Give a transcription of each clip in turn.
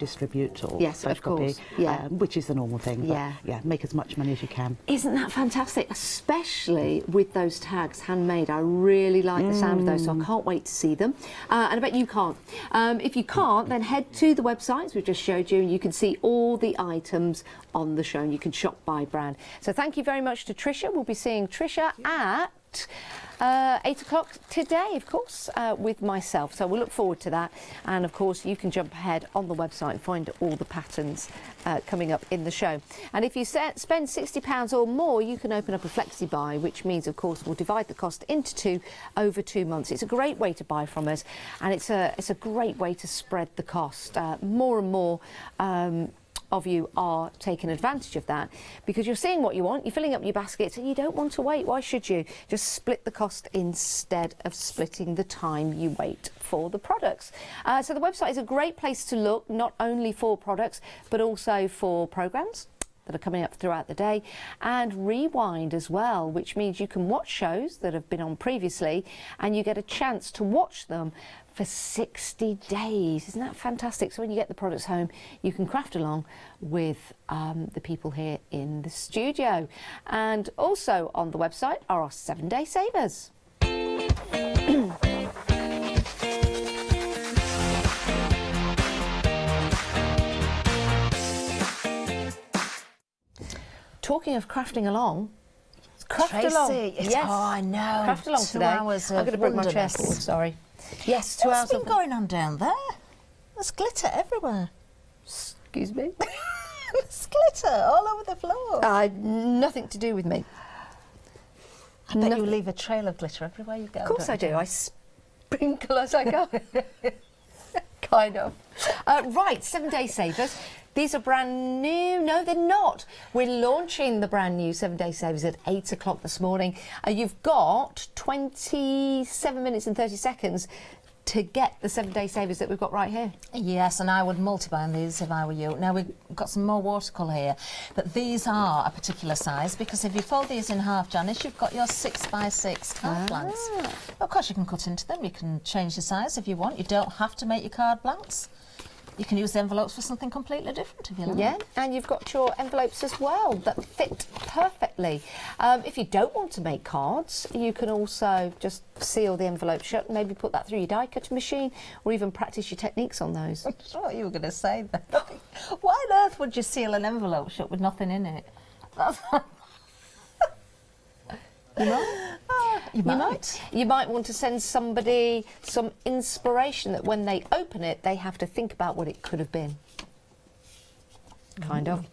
distribute or Yes, of course. Yeah. which is the normal thing. But yeah, make as much money as you can. Isn't that fantastic? Especially with those tags handmade. I really like the sound of those, so I can't wait to see them. And I bet you can't. If you can't, then head to the websites we've just showed you and you can see all the items on the show and you can shop by brand. So thank you very much to Trisha. We'll be seeing Trisha at 8 o'clock today, of course, with myself. So we'll look forward to that. And of course, you can jump ahead on the website and find all the patterns coming up in the show. And if you spend £60 or more, you can open up a Flexi buy, which means, of course, we'll divide the cost into two over 2 months. It's a great way to buy from us, and it's a great way to spread the cost. More and more of you are taking advantage of that because you're seeing what you want, you're filling up your baskets and you don't want to wait. Why should you? Just split the cost instead of splitting the time you wait for the products. So the website is a great place to look, not only for products but also for programs that are coming up throughout the day, and rewind as well, which means you can watch shows that have been on previously and you get a chance to watch them for 60 days. Isn't that fantastic? So when you get the products home, you can craft along with the people here in the studio. And also on the website are our 7-day savers. Talking of crafting along, craft Tracy, along. Yes. Oh, I know. Craft along 2 today. hours I'm going to bring my chair wilderness. forward, sorry. Yes, 2 hours What's been of... going on down there? There's glitter everywhere. Excuse me? There's glitter all over the floor. Nothing to do with me. I bet you leave a trail of glitter everywhere you go. Of course I don't do. you? I sprinkle as I go. Kind of. Right, 7-day savers. These are brand new. No, they're not. We're launching the brand new 7-day savers at 8 o'clock this morning. You've got 27 minutes and 30 seconds to get the 7-day savers that we've got right here. Yes, and I would multi-bind these if I were you. Now, we've got some more watercolour here, but these are a particular size because if you fold these in half, Janice, you've got your 6x6 card blanks. Of course, you can cut into them. You can change the size if you want. You don't have to make your card blanks. You can use the envelopes for something completely different if you like. Yeah, and you've got your envelopes as well that fit perfectly. If you don't want to make cards, you can also just seal the envelope shut and maybe put that through your die cutting machine or even practice your techniques on those. I thought you were going to say that. Why on earth would you seal an envelope shut with nothing in it? You might. You might. You might want to send somebody some inspiration that when they open it, they have to think about what it could have been. Kind of.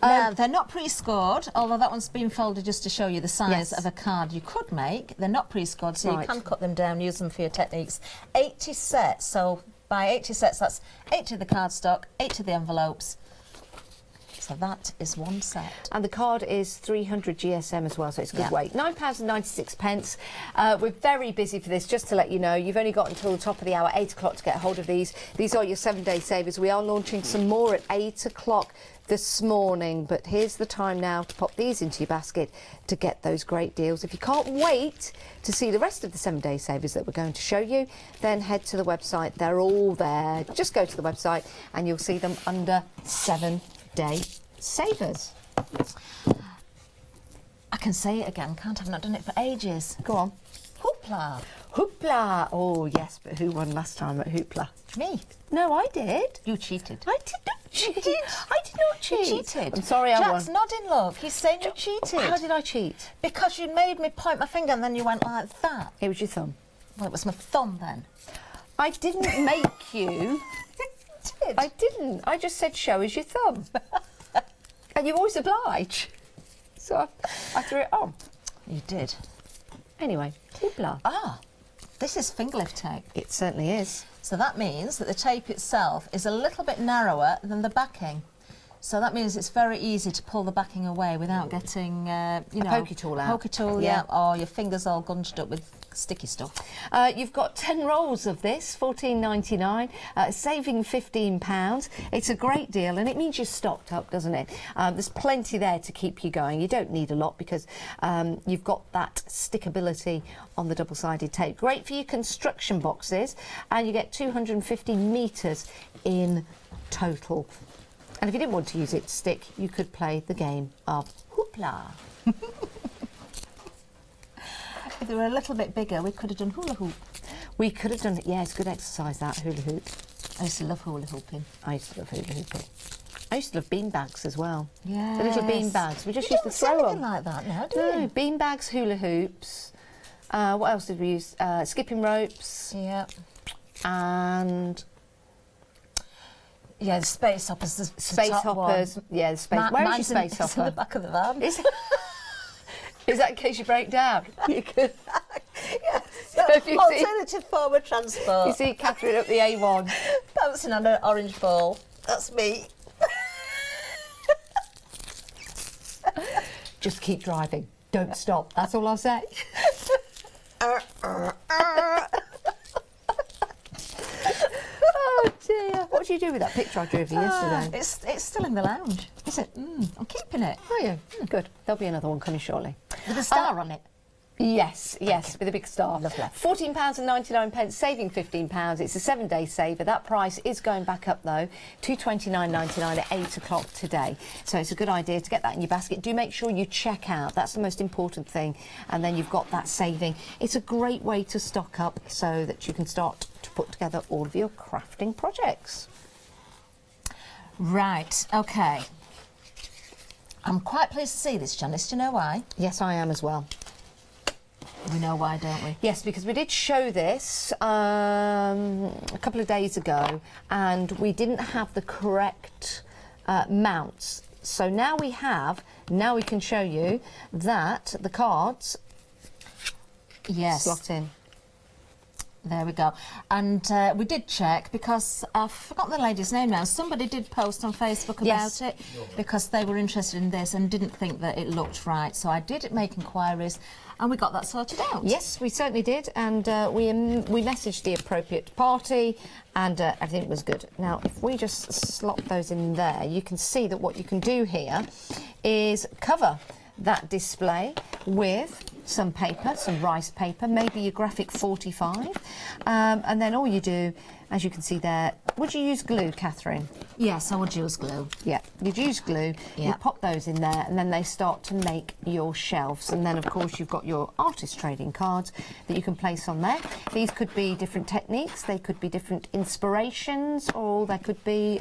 Now, they're not pre-scored, although that one's been folded just to show you the size of a card you could make. They're not pre-scored, so you can cut them down, use them for your techniques. 80 sets, so by 80 sets, that's 80 of the cardstock, 80 of the envelopes. So that is one set. And the card is 300 GSM as well, so it's good weight. £9.96. We're very busy for this, just to let you know. You've only got until the top of the hour, 8 o'clock, to get hold of these. These are your 7-day savers. We are launching some more at 8 o'clock this morning, but here's the time now to pop these into your basket to get those great deals. If you can't wait to see the rest of the 7-day savers that we're going to show you, then head to the website. They're all there. Just go to the website and you'll see them under 7-day savers. I can say it again, can't I? I've not done it for ages. Go on. Hoopla. Hoopla. Oh, yes, but who won last time at Hoopla? Me. No, I did. You cheated. I did not cheat. I did not cheat. You cheated. I'm sorry, I Jack's won. nodding, love. He's saying you cheated. How did I cheat? Because you made me point my finger and then you went like that. It was your thumb. Well, it was my thumb then. I didn't make you. Did. I didn't. I just said show us your thumb. And you always oblige. So I threw it on. You did. Anyway, hoopla. Ah, this is finger lift tape. It certainly is. So that means that the tape itself is a little bit narrower than the backing. So that means it's very easy to pull the backing away without getting, you know, pokey tool out. Pokey tool, yeah, or your fingers all gunged up with sticky stuff. You've got 10 rolls of this, $14.99, saving £15. It's a great deal, and it means you're stocked up, doesn't it? There's plenty there to keep you going. You don't need a lot because you've got that stickability on the double-sided tape. Great for your construction boxes, and you get 250 metres in total. And if you didn't want to use it to stick, you could play the game of hoopla. If they were a little bit bigger, we could have done hula hoop. We could have done it, yeah, it's good exercise, that hula hoop. I used to love hula hooping. I used to love hula hooping. I used to love bean bags as well. Yeah. The little bean bags. We just You used to don't see throw anything them. like that now, do No, you? bean bags, hula hoops. What else did we use? Skipping ropes. Yeah. And Yeah, the space hoppers. The space top hoppers. One. Yeah, the space. Where is your space It's in the hopper? back of the van. Is that in case you break down? You could. Yeah, So if you see- alternative form of transport. You see Catherine up the A1. Bouncing on an orange ball. That's me. Just keep driving. Don't stop. That's all I'll say. Oh dear. What did you do with that picture I drew of you yesterday? It's still in the lounge. Is it? I'm keeping it. Oh yeah. Good. There'll be another one coming shortly. With a star on it. Yes, with a big star. Lovely. £14.99, saving £15. It's a 7-day saver. That price is going back up though to £29.99 at 8 o'clock today. So it's a good idea to get that in your basket. Do make sure you check out. That's the most important thing. And then you've got that saving. It's a great way to stock up so that you can start to put together all of your crafting projects. Right, okay. I'm quite pleased to see this, Janice. Do you know why? Yes, I am as well. We know why, don't we? Yes, because we did show this a couple of days ago and we didn't have the correct mounts. So now we have, now we can show you that the cards slot in. There we go. And we did check because I've forgotten the lady's name now. Somebody did post on Facebook about it because they were interested in this and didn't think that it looked right. So I did make inquiries and we got that sorted out. Yes, we certainly did, and we messaged the appropriate party and everything was good. Now, if we just slot those in there, you can see that what you can do here is cover that display with some paper, some rice paper, maybe your graphic 45, and then all you do, as you can see there, would you use glue, Catherine? Yes, I would use glue. Yeah, you'd use glue, you Yeah. pop those in there, and then they start to make your shelves. And then, of course, you've got your artist trading cards that you can place on there. These could be different techniques, they could be different inspirations, or they could be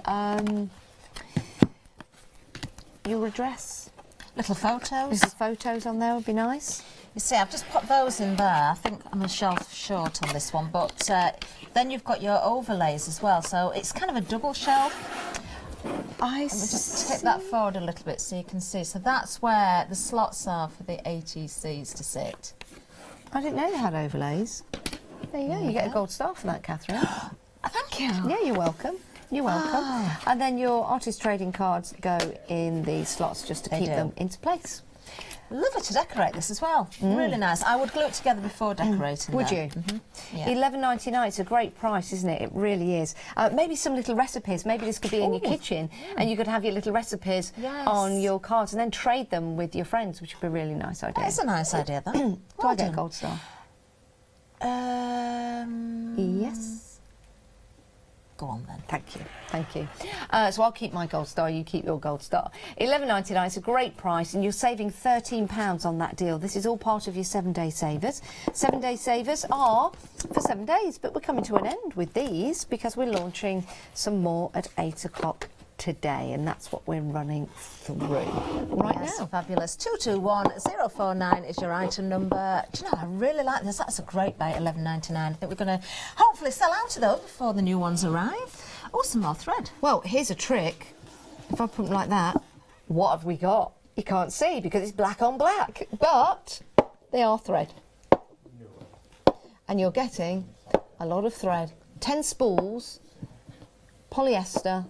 your address. Little photos. Little photos on there would be nice. You see, I've just put those in there. I think I'm a shelf short on this one, but then you've got your overlays as well. So it's kind of a double shelf. Let me just tip that forward a little bit so you can see. So that's where the slots are for the ATCs to sit. I didn't know they had overlays. There you go, you get a gold star for that, Catherine. Thank you. Yeah, you're welcome. You're welcome. And then your artist trading cards go in the slots just to keep them into place. Lovely to decorate this as well. Really nice. I would glue it together before decorating. Would though. you? Yeah. £11.99. It's a great price, isn't it? It really is. Maybe some little recipes. Maybe this could be in your kitchen, and you could have your little recipes on your cards, and then trade them with your friends, which would be a really nice idea. That's a nice idea, that. Do I get a gold star? Yes. Go on then. Thank you, thank you. So I'll keep my gold star, you keep your gold star. £11.99, it's a great price, and you're saving £13 on that deal. This is all part of your 7-day savers. 7-day savers are for 7 days, but we're coming to an end with these because we're launching some more at 8 o'clock today, and that's what we're running through right now. Fabulous. 221049 is your item number. Do you know, I really like this. That's a great buy at £11.99. I think we're going to hopefully sell out of those before the new ones arrive. Oh, some more thread. Well, here's a trick. If I put them like that, what have we got? You can't see because it's black on black, but they are thread. And you're getting a lot of thread. 10 spools, polyester,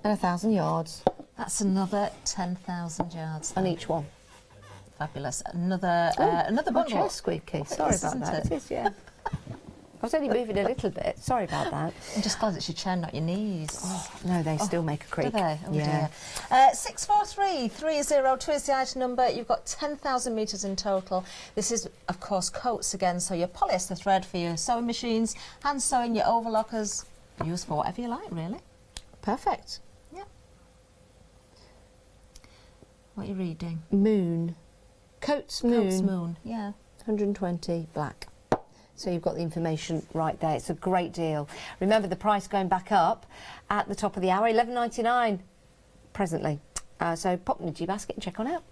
and 1,000 yards. That's another 10,000 yards. On each one. Fabulous. Another bundle. chair squeaky. Sorry about that. It is, yeah. I was only moving a little bit. Sorry about that. I'm just glad it's your chair, not your knees. Oh, no, they still make a creak. Do they? Oh yeah. dear. 64330 is the item number. You've got 10,000 metres in total. This is, of course, coats again. So your polyester thread for your sewing machines, hand sewing, your overlockers, use for whatever you like, really. Perfect. Yeah. What are you reading? Moon. Coates Moon. Coates Moon, yeah. 120 black. So you've got the information right there. It's a great deal. Remember the price going back up at the top of the hour, $11.99 presently. So pop in the G-basket and check on out.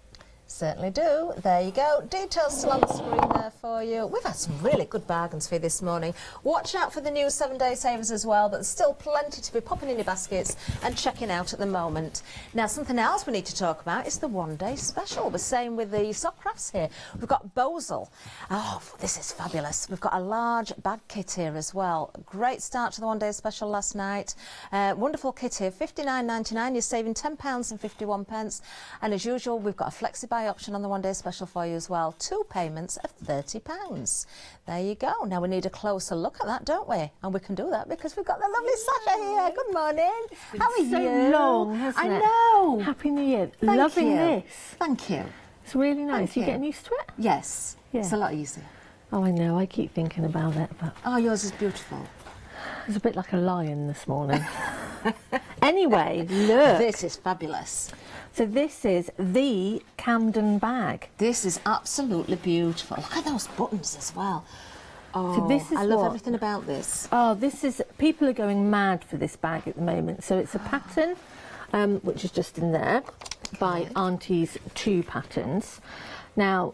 Certainly do. There you go. Details still on the screen there for you. We've had some really good bargains for you this morning. Watch out for the new 7-day savers as well, but there's still plenty to be popping in your baskets and checking out at the moment. Now, something else we need to talk about is the 1-day special. We're saying with the sock crafts here. We've got Bosel. Oh, this is fabulous. We've got a large bag kit here as well. Great start to the 1-day special last night. Wonderful kit here, $59.99. You're saving £10.51. And as usual, we've got a Flexi buy option on the 1-day special for you as well. 2 payments of £30. There you go. Now we need a closer look at that, don't we? And we can do that because we've got the lovely Sasha here. Good morning. How are so you? long, hasn't I it? know. Happy New Year. Thank Loving you. this. Thank you. It's really nice. Thank You you. getting used to it? Yes. Yeah. It's a lot easier. Oh, I know. I keep thinking about it, but Oh, yours is beautiful. it was a bit like a lion this morning. Anyway, look. This is fabulous. So this is the Camden bag. This is absolutely beautiful. Look at those buttons as well. Oh, So this is I love what- everything about this. Oh, this is, people are going mad for this bag at the moment. So it's a pattern, which is just in there, by Auntie's 2 patterns. Now,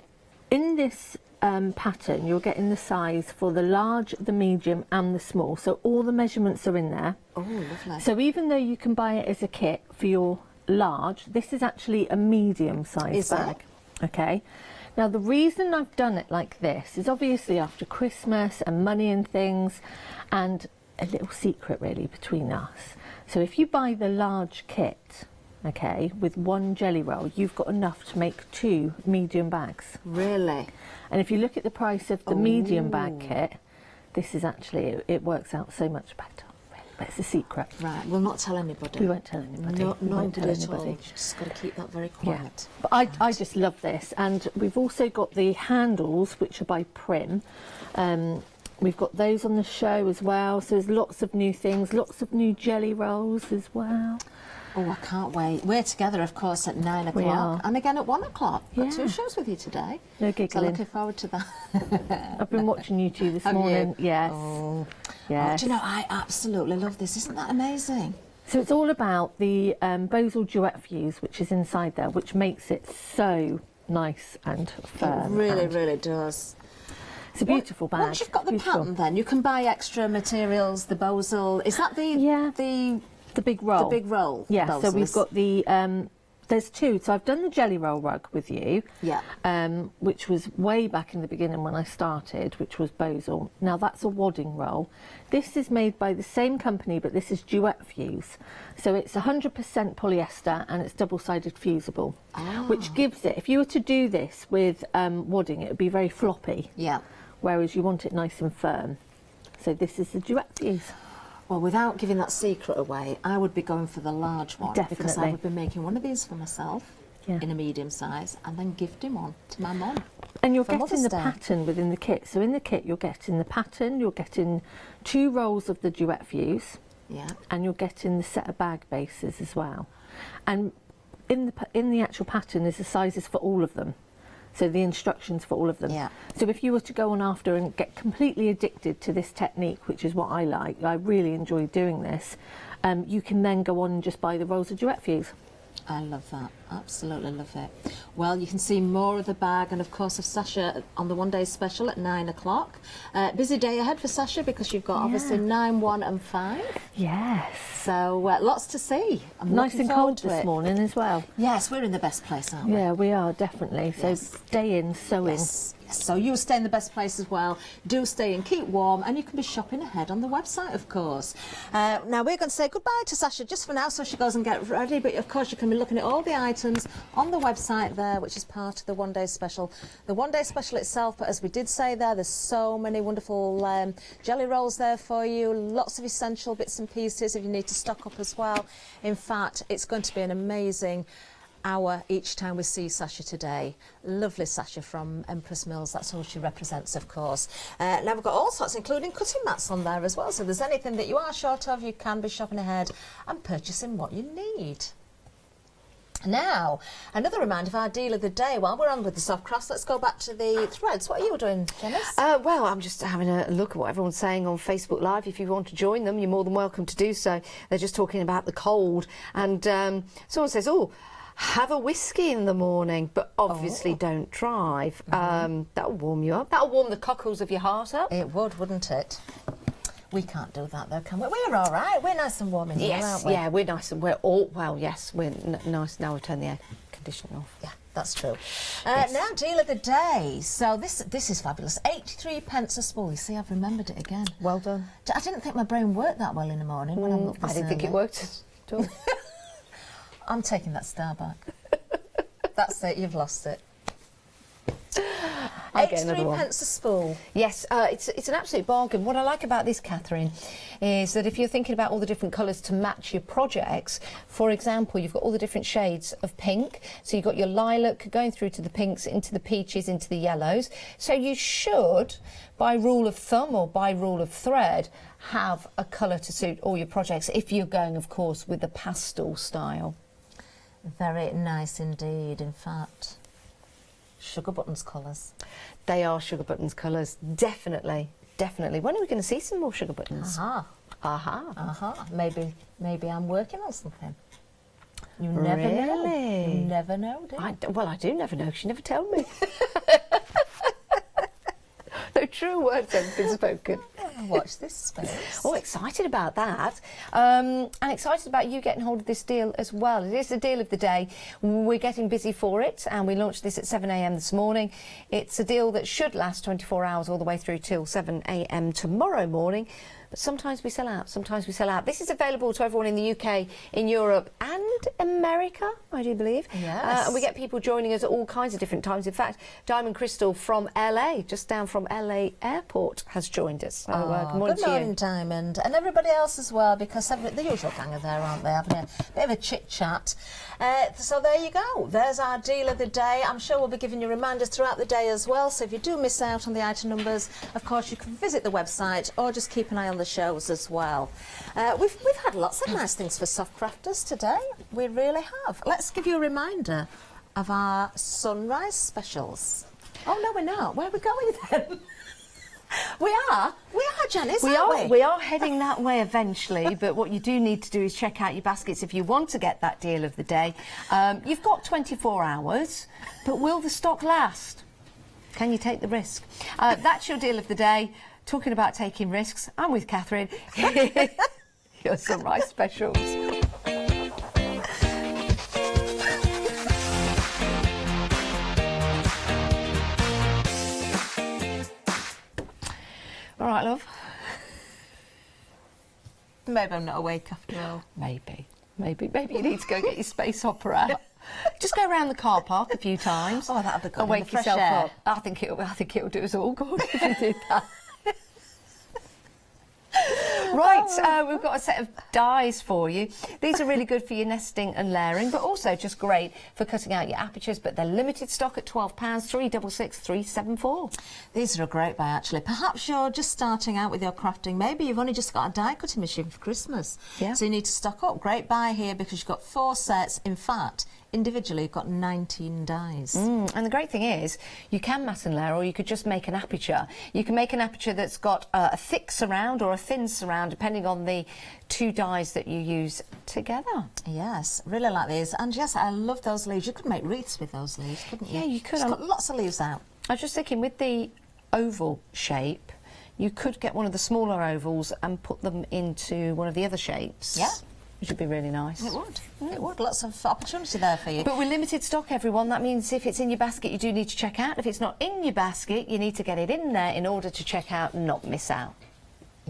in this pattern, you're getting the size for the large, the medium and the small. So all the measurements are in there. Oh, lovely. So even though you can buy it as a kit for your large, this is actually a medium size Is it? bag. Okay. Now the reason I've done it like this is obviously after Christmas and money and things, and a little secret really between us. So if you buy the large kit, okay, with 1 jelly roll, you've got enough to make 2 medium bags. Really? And if you look at the price of the medium bag kit, this is actually, it works out so much better. But it's a secret. Right, we'll not tell anybody. We won't tell anybody. No, We won't nobody at all. Just got to keep that very Yeah. quiet. But I just love this. And we've also got the handles, which are by Prim. We've got those on the show as well. So there's lots of new things, lots of new jelly rolls as well. Oh, I can't wait. We're together, of course, at 9 o'clock. are. And again at 1 o'clock. Yeah. Got 2 shows with you today. No So giggling. looking forward to that. I've been watching you two this Have you? morning. Yes. Oh. Yes. Do you know, I absolutely love this. Isn't that amazing? So it's all about the Bosel Duet fuse, which is inside there, which makes it so nice and firm. It really, and really does. it's a beautiful bag. Once you've got the Beautiful. pattern, then you can buy extra materials. The Bosel, is that the Yeah. the big roll. big roll? Yeah, Bosel so we've is- got the, there's 2. So I've done the jelly roll rug with you, Yeah. which was way back in the beginning when I started, which was Bosel. Now that's a wadding roll. This is made by the same company, but this is Duet fuse. So it's 100% polyester and it's double-sided fusible, which gives it, if you were to do this with wadding, it would be very floppy, Yeah. whereas you want it nice and firm. So this is the Duet fuse. Well, without giving that secret away, I would be going for the large one because I Definitely. would be making one of these for myself Yeah. in a medium size and then gifting one to my mum. And you're For getting Mother's the Day. pattern within the kit. So in the kit, you're getting the pattern, you're getting 2 rolls of the Duet fuse, Yeah. and you're getting the set of bag bases as well. And in the actual pattern is the sizes for all of them. So the instructions for all of them. Yeah. So if you were to go on after and get completely addicted to this technique, which is what I like, I really enjoy doing this, you can then go on and just buy the rolls of Duet fuse. I love that. Absolutely love it. Well, you can see more of the bag and, of course, of Sasha on the 1-day special at 9 o'clock. Busy day ahead for Sasha because you've got obviously Yeah. 9, 1 and 5. Yes. So lots to see. I'm Nice looking and forward cold to this it. morning as well. Yes, we're in the best place, aren't we? Yeah, we are, definitely. So Yes. stay in, sewing. Yes. So you stay in the best place as well. Do stay and keep warm, and you can be shopping ahead on the website, of course. Now we're going to say goodbye to Sasha just for now, so she goes and gets ready. But of course, you can be looking at all the items on the website there, which is part of the 1-day special. The 1-day special itself, but as we did say there's so many wonderful jelly rolls there for you. Lots of essential bits and pieces if you need to stock up as well. In fact, it's going to be an amazing hour each time we see Sasha today. Lovely Sasha from Empress Mills, that's all she represents, of course. Now we've got all sorts, including cutting mats on there as well, so if there's anything that you are short of, you can be shopping ahead and purchasing what you need. Now, another reminder of our deal of the day. While we're on with the soft crafts, let's go back to the threads. What are you doing, Janice? Well, I'm just having a look at what everyone's saying on Facebook Live. If you want to join them, you're more than welcome to do so. They're just talking about the cold. And someone says, oh, have a whiskey in the morning, but obviously don't drive. That'll warm you up. That'll warm the cockles of your heart up. It would, wouldn't it? We can't do that though, can we? We're all right. We're nice and warm in here, aren't we? Yeah, we're nice and we're all, well, yes, we're nice. Now we've turned the air conditioning off. Yeah, that's true. Yes. Now, deal of the day. So this is fabulous. 83 pence a spool. You see, I've remembered it again. Well done. I didn't think my brain worked that well in the morning when I'm up this I didn't think it early. worked at all. I'm taking that star back. That's it, you've lost it. I'll get another 83 one. pence a spool. Yes, it's an absolute bargain. What I like about this, Catherine, is that if you're thinking about all the different colours to match your projects, for example, you've got all the different shades of pink. So you've got your lilac going through to the pinks, into the peaches, into the yellows. So you should, by rule of thumb or by rule of thread, have a colour to suit all your projects if you're going, of course, with the pastel style. Very nice indeed, in fact. Sugar Buttons colours. They are Sugar Buttons colours, definitely, definitely. When are we going to see some more Sugar Buttons? Aha. Aha. Aha. Maybe I'm working on something. You never know. Really? You never know, do you? Well, I do never know, 'cause you never tell me. No true words have been spoken. Watch this space. Oh, excited about that. And excited about you getting hold of this deal as well. It is the deal of the day. We're getting busy for it, and we launched this at 7 a.m. this morning. It's a deal that should last 24 hours all the way through till 7 a.m. tomorrow morning. But sometimes we sell out, sometimes we sell out. This is available to everyone in the UK, in Europe and America, I do believe. Yes. And we get people joining us at all kinds of different times. In fact, Diamond Crystal from LA, just down from LA Airport, has joined us. So, good morning Good to morning, you. Diamond. And everybody else as well, because the usual gang are there, aren't they? Having a bit of a chit-chat. So there you go. There's our deal of the day. I'm sure we'll be giving you reminders throughout the day as well. So if you do miss out on the item numbers, of course, you can visit the website or just keep an eye on the shows as well. We've had lots of nice things for soft crafters today. We really have. Let's give you a reminder of our sunrise specials. Oh no, we're not. Where are we going then? We are, Janice, aren't we? We are heading that way eventually, but what you do need to do is check out your baskets if you want to get that deal of the day. You've got 24 hours, but will the stock last? Can you take the risk? That's your deal of the day. Talking about taking risks, I'm with Catherine. Your sunrise specials. All right, love. Maybe I'm not awake after all. Maybe you need to go get your space opera out. Just go around the car park a few times. Oh, that'd be good. And wake yourself up. I think it'll do us all good if you did that. Right, we've got a set of dies for you. These are really good for your nesting and layering, but also just great for cutting out your apertures, but they're limited stock at £12, 366 374. These are a great buy, actually. Perhaps you're just starting out with your crafting. Maybe you've only just got a die cutting machine for Christmas. Yeah. So you need to stock up. Great buy here because you've got 4 sets. In fact, individually you've got 19 dies. And the great thing is, you can mat and layer, or you could just make an aperture. You can make an aperture that's got a thick surround or a thin surround, depending on the 2 dies that you use together. Yes, really like these. And yes, I love those leaves. You could make wreaths with those leaves, couldn't you? Yeah, you could. It's got lots of leaves out. I was just thinking, with the oval shape, you could get one of the smaller ovals and put them into one of the other shapes. Yeah. Which would be really nice. It would. It would. Lots of opportunity there for you. But with limited stock, everyone, that means if it's in your basket, you do need to check out. If it's not in your basket, you need to get it in there in order to check out and not miss out.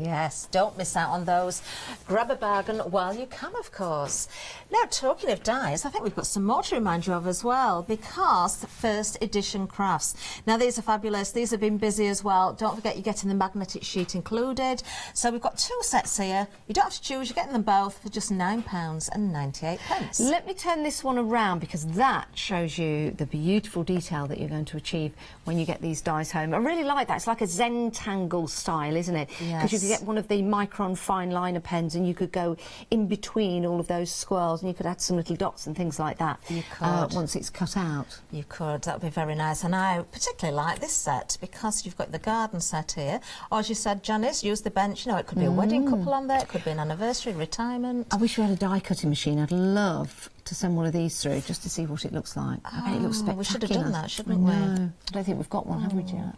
Yes, don't miss out on those. Grab a bargain while you can, of course. Now, talking of dies, I think we've got some more to remind you of as well, because the first edition crafts. Now, these are fabulous. These have been busy as well. Don't forget you're getting the magnetic sheet included. So we've got 2 sets here. You don't have to choose. You're getting them both for just £9.98. Let me turn this one around, because that shows you the beautiful detail that you're going to achieve when you get these dies home. I really like that. It's like a Zentangle style, isn't it? Because you could get one of the micron fine liner pens and you could go in between all of those swirls and you could add some little dots and things like that. You could. Once it's cut out. You could. That would be very nice. And I particularly like this set because you've got the garden set here. Or as you said, Janice, use the bench. You know, it could be a wedding couple on there. It could be an anniversary, retirement. I wish we had a die cutting machine. I'd love to send one of these through just to see what it looks like. I bet it looks spectacular. We should have done that, shouldn't we? No, I don't think we've got one, have we, Jack?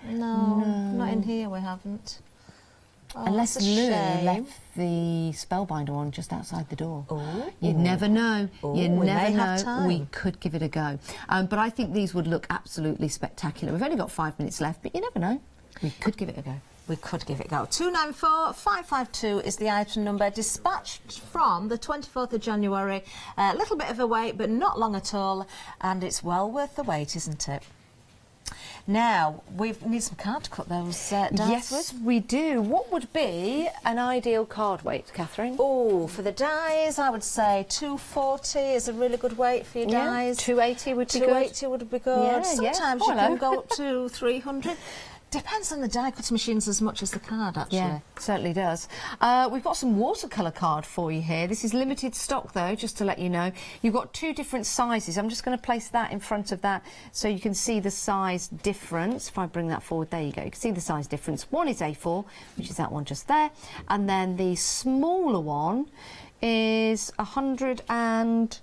No, not in here we haven't. Oh, Unless that's a Lou shame. left the spellbinder on just outside the door. Ooh. You never know. Ooh, You we never may have know. time. We could give it a go. But I think these would look absolutely spectacular. We've only got 5 minutes left, but you never know. We could give it a go. We could give it a go. 294552 is the item number, dispatched from the 24th of January. A little bit of a wait, but not long at all, and it's well worth the wait, isn't it? Now, we need some card to cut those dies Yes, with. we do. What would be an ideal card weight, Catherine? Oh, for the dies, I would say 240 is a really good weight for your dies. 280 would be good. 280 would be good. Yeah, Sometimes yeah. you Hello. can go up to 300. Depends on the die cutting machines as much as the card, actually. Yeah, certainly does. We've got some watercolour card for you here. This is limited stock, though, just to let you know. You've got 2 different sizes. I'm just going to place that in front of that so you can see the size difference. If I bring that forward, there you go. You can see the size difference. One is A4, which is that one just there. And then the smaller one is 100 and...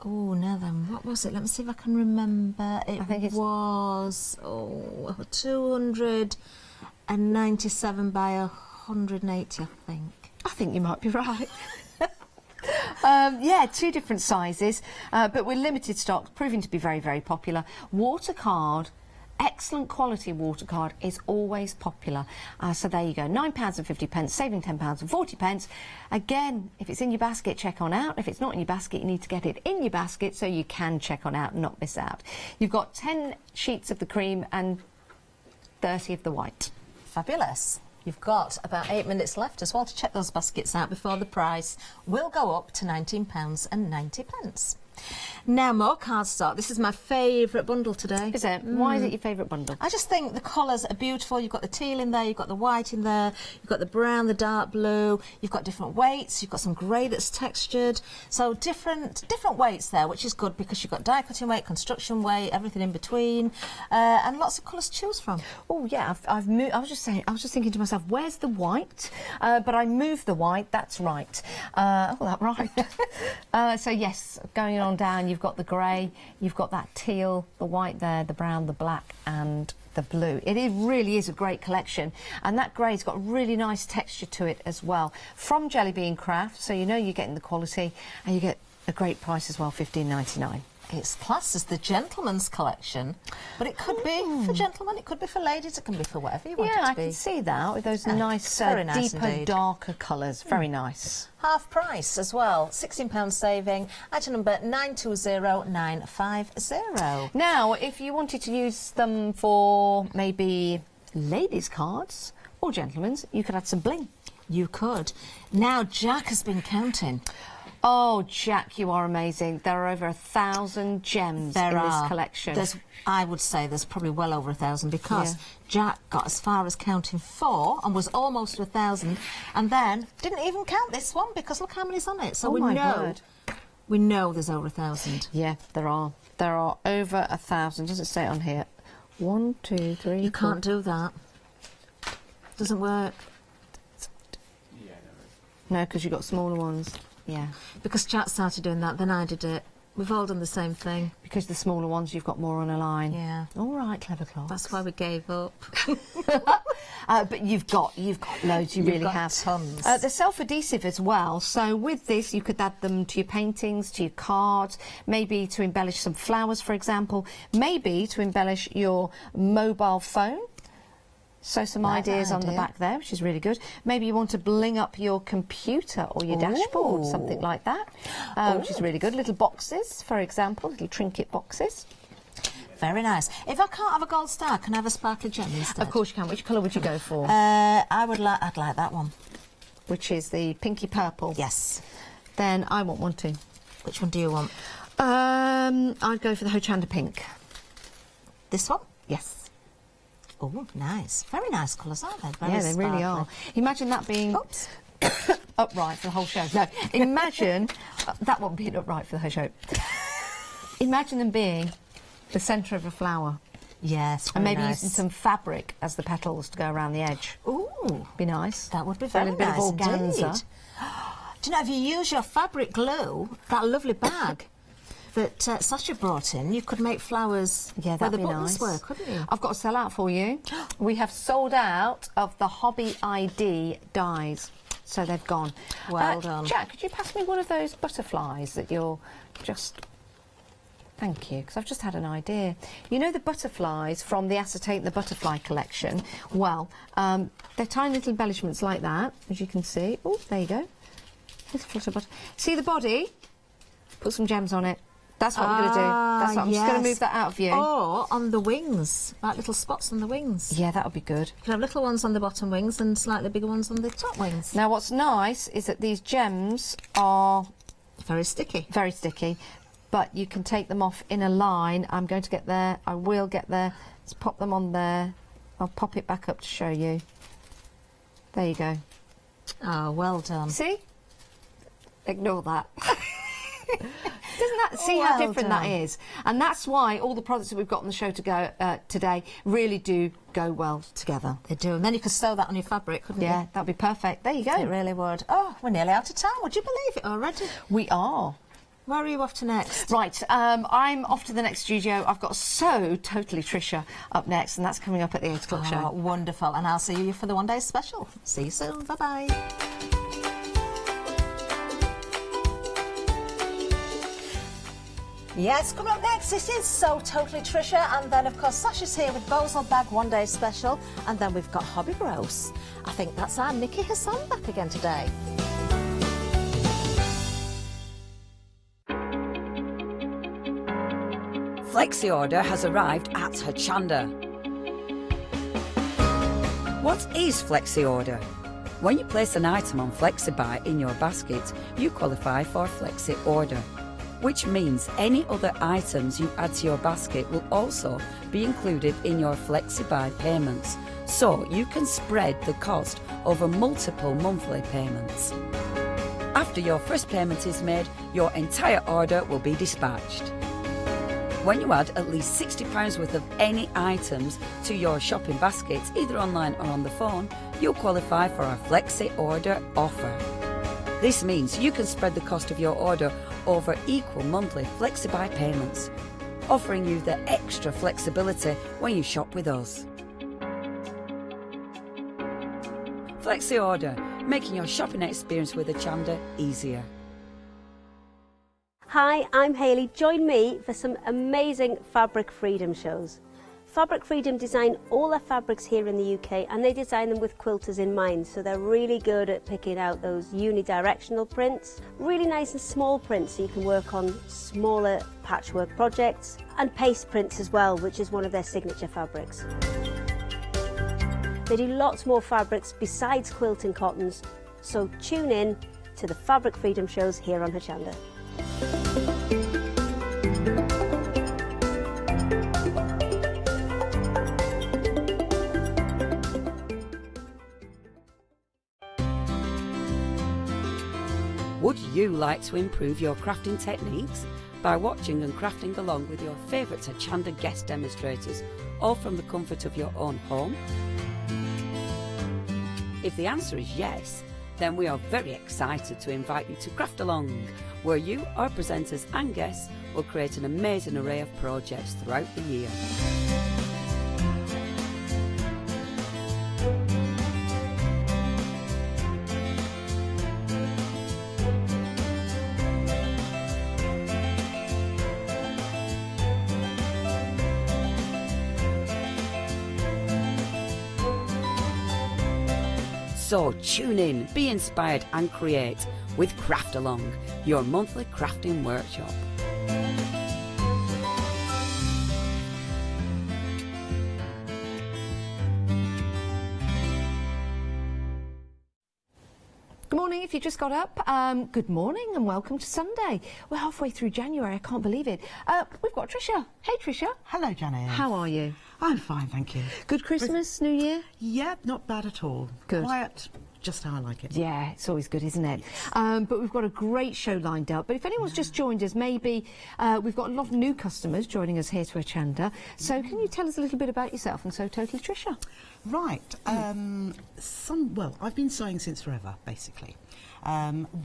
Oh, now then, what was it? Let me see if I can remember. I think it's- was 297 by 180, I think. I think you might be right. Yeah, 2 different sizes, but we're limited stock, proving to be very, very popular. Water card. Excellent quality water card is always popular. So there you go, £9.50, saving £10.40. Again, if it's in your basket, check on out. If it's not in your basket, you need to get it in your basket so you can check on out and not miss out. You've got 10 sheets of the cream and 30 of the white. Fabulous. You've got about 8 minutes left as well to check those baskets out before the price will go up to £19.90. Now, more cardstock. This is my favourite bundle today. Is it? Why is it your favourite bundle? I just think the colours are beautiful. You've got the teal in there, you've got the white in there, you've got the brown, the dark blue, you've got different weights, you've got some grey that's textured. So different weights there, which is good because you've got die cutting weight, construction weight, everything in between, and lots of colours to choose from. Oh yeah, I've moved. I was just thinking to myself, where's the white? But I moved the white. That's right. That right. So yes, going on down, you've got the grey, you've got that teal, the white there, the brown, the black, and the blue. Really is a great collection, and that grey's got a really nice texture to it as well. From Jelly Bean Craft, so you know you're getting the quality, and you get a great price as well, $15.99. It's classed as the gentleman's collection, but it could be for gentlemen, it could be for ladies, it can be for whatever you want it to be. Yeah, I can see that with those Yeah, nice, very nice deeper, indeed. darker colours. Very nice. Half price as well, £16 saving, item number 920950. Now, if you wanted to use them for maybe ladies' cards or gentlemen's, you could add some bling. You could. Now, Jack has been counting. Oh, Jack, you are amazing. There are over 1,000 gems in this collection. I would say there's probably well over 1,000 because Yeah. Jack got as far as counting 4 and was almost to 1,000 and then didn't even count this one because look how many's on it. So Oh, we my know word. we know there's over 1,000. Yeah, there are. There are over 1,000. Doesn't say it on here. 1, 2, 3. You can't do that. Doesn't work. No, because you've got smaller ones. Yeah. Because Jack started doing that, then I did it. We've all done the same thing. Because the smaller ones, you've got more on a line. Yeah. All right, clever class. That's why we gave up. But you've got loads. You You've really got have. tons. They're self-adhesive as well. So with this, you could add them to your paintings, to your cards, maybe to embellish some flowers, for example. Maybe to embellish your mobile phone. So some Like that ideas on the idea. back there, which is really good. Maybe you want to bling up your computer or your dashboard, something like that, which is really good. Little boxes, for example, little trinket boxes. Very nice. If I can't have a gold star, can I have a sparkly gem instead? Of course you can. Which colour would you go for? I'd like that one. Which is the pinky purple. Yes. Then I want one too. Which one do you want? I'd go for the Hochanda pink. This one? Yes. Oh, nice. Very nice colours, aren't they? Very Yeah, they really sparkly. are. Imagine that being Oops. upright for the whole show. No, imagine that one being upright for the whole show. Imagine them being the centre of a flower. Yes, And very maybe nice. using some fabric as the petals to go around the edge. Ooh, Be nice. that would be A very little bit of nice organza. indeed. Do you know, if you use your fabric glue, that lovely bag that Sasha brought in, you could make flowers Yeah, where that'd the be buttons nice. were, couldn't you? I've got a sell out for you. We have sold out of the Hobby ID dies, so they've gone. Well done. Jack, could you pass me one of those butterflies that you're just... Thank you, because I've just had an idea. You know the butterflies from the Acetate the Butterfly collection? Well, they're tiny little embellishments like that, as you can see. Oh, there you go. Little flutter butter. See the body? Put some gems on it. That's what I'm going to do. That's what I'm just going to move that out of view. Or on the wings, like little spots on the wings. Yeah, that would be good. You can have little ones on the bottom wings and slightly bigger ones on the top wings. Now, what's nice is that these gems are Very sticky. very sticky, but you can take them off in a line. I'm going to get there. I will get there. Let's pop them on there. I'll pop it back up to show you. There you go. Oh, well done. See? Ignore that. Doesn't that see how Well different done. that is? And that's why all the products that we've got on the show to go today really do go well together. They do. And then you could sew that on your fabric, couldn't Yeah, you? that'd be perfect. There you go. It really would. Oh, we're nearly out of time. Would you believe it already? We are. Where are you off to next? Right, I'm off to the next studio. I've got So Totally Trisha up next, and that's coming up at the 8 o'clock Oh, show. wonderful. And I'll see you for the one day special. See you soon. Bye-bye. Yes, coming up next, this is So Totally Trisha, and then of course Sasha's here with Bozel Bag One Day Special, and then we've got Hobby Gross. I think that's our Nikki Hassan back again today. Flexi order has arrived at Hochanda. What is Flexi order? When you place an item on Flexi Buy in your basket, you qualify for Flexi order, which means any other items you add to your basket will also be included in your Flexi Buy payments, so you can spread the cost over multiple monthly payments. After your first payment is made, your entire order will be dispatched. When you add at least £60 worth of any items to your shopping basket, either online or on the phone, you'll qualify for our Flexi Order offer. This means you can spread the cost of your order over equal monthly Flexi Buy payments, offering you the extra flexibility when you shop with us. Flexi Order, making your shopping experience with Hochanda easier. Hi, I'm Hayley. Join me for some amazing Fabric Freedom shows. Fabric Freedom design all their fabrics here in the UK, and they design them with quilters in mind, so they're really good at picking out those unidirectional prints, really nice and small prints so you can work on smaller patchwork projects, and paste prints as well, which is one of their signature fabrics. They do lots more fabrics besides quilting cottons, so tune in to the Fabric Freedom shows here on Hochanda. Would you like to improve your crafting techniques by watching and crafting along with your favourite Hochanda guest demonstrators, all from the comfort of your own home? If the answer is yes, then we are very excited to invite you to Craft Along, where you, our presenters and guests, will create an amazing array of projects throughout the year. So tune in, be inspired and create with Craft Along, your monthly crafting workshop. Good morning, if you just got up. Good morning and welcome to Sunday. We're halfway through January, I can't believe it. We've got Trisha. Hey Trisha. Hello, Janet. How are you? I'm fine, thank you. Good Christmas, New Year? Yeah, not bad at all. Good. Quiet, just how I like it. Yeah, it's always good, isn't it? But we've got a great show lined up. But if anyone's just joined us, maybe we've got a lot of new customers joining us here to Hochanda. So can you tell us a little bit about yourself and so totally Trisha? Right. Well, I've been sewing since forever, basically.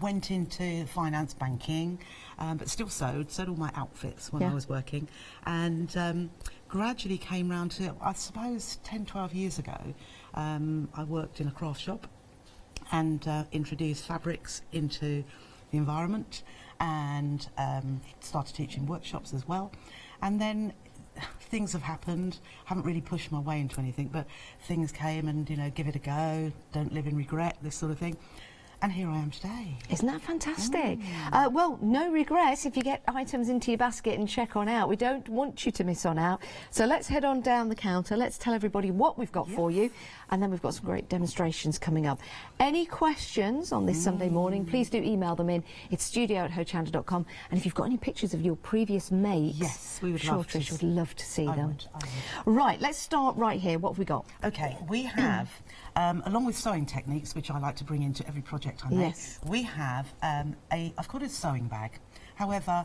Went into finance banking, but still sewed all my outfits when I was working, and gradually came round to, I suppose, 10, 12 years ago, I worked in a craft shop and introduced fabrics into the environment, and started teaching workshops as well. And then things have happened. Haven't really pushed my way into anything, but things came and, you know, give it a go, don't live in regret, this sort of thing. And here I am today. Isn't that fantastic? Well, no regrets if you get items into your basket and check on out. We don't want you to miss on out. So let's head on down the counter. Let's tell everybody what we've got for you. And then we've got some great demonstrations coming up. Any questions on this Sunday morning, please do email them in. It's studio@hochanda.com. And if you've got any pictures of your previous makes, yes, we would sure, love to. Trish would love to see them. I would. Right, let's start right here. What have we got? Okay, we have, along with sewing techniques, which I like to bring into every project I make, Yes. we have I've called it a sewing bag. However,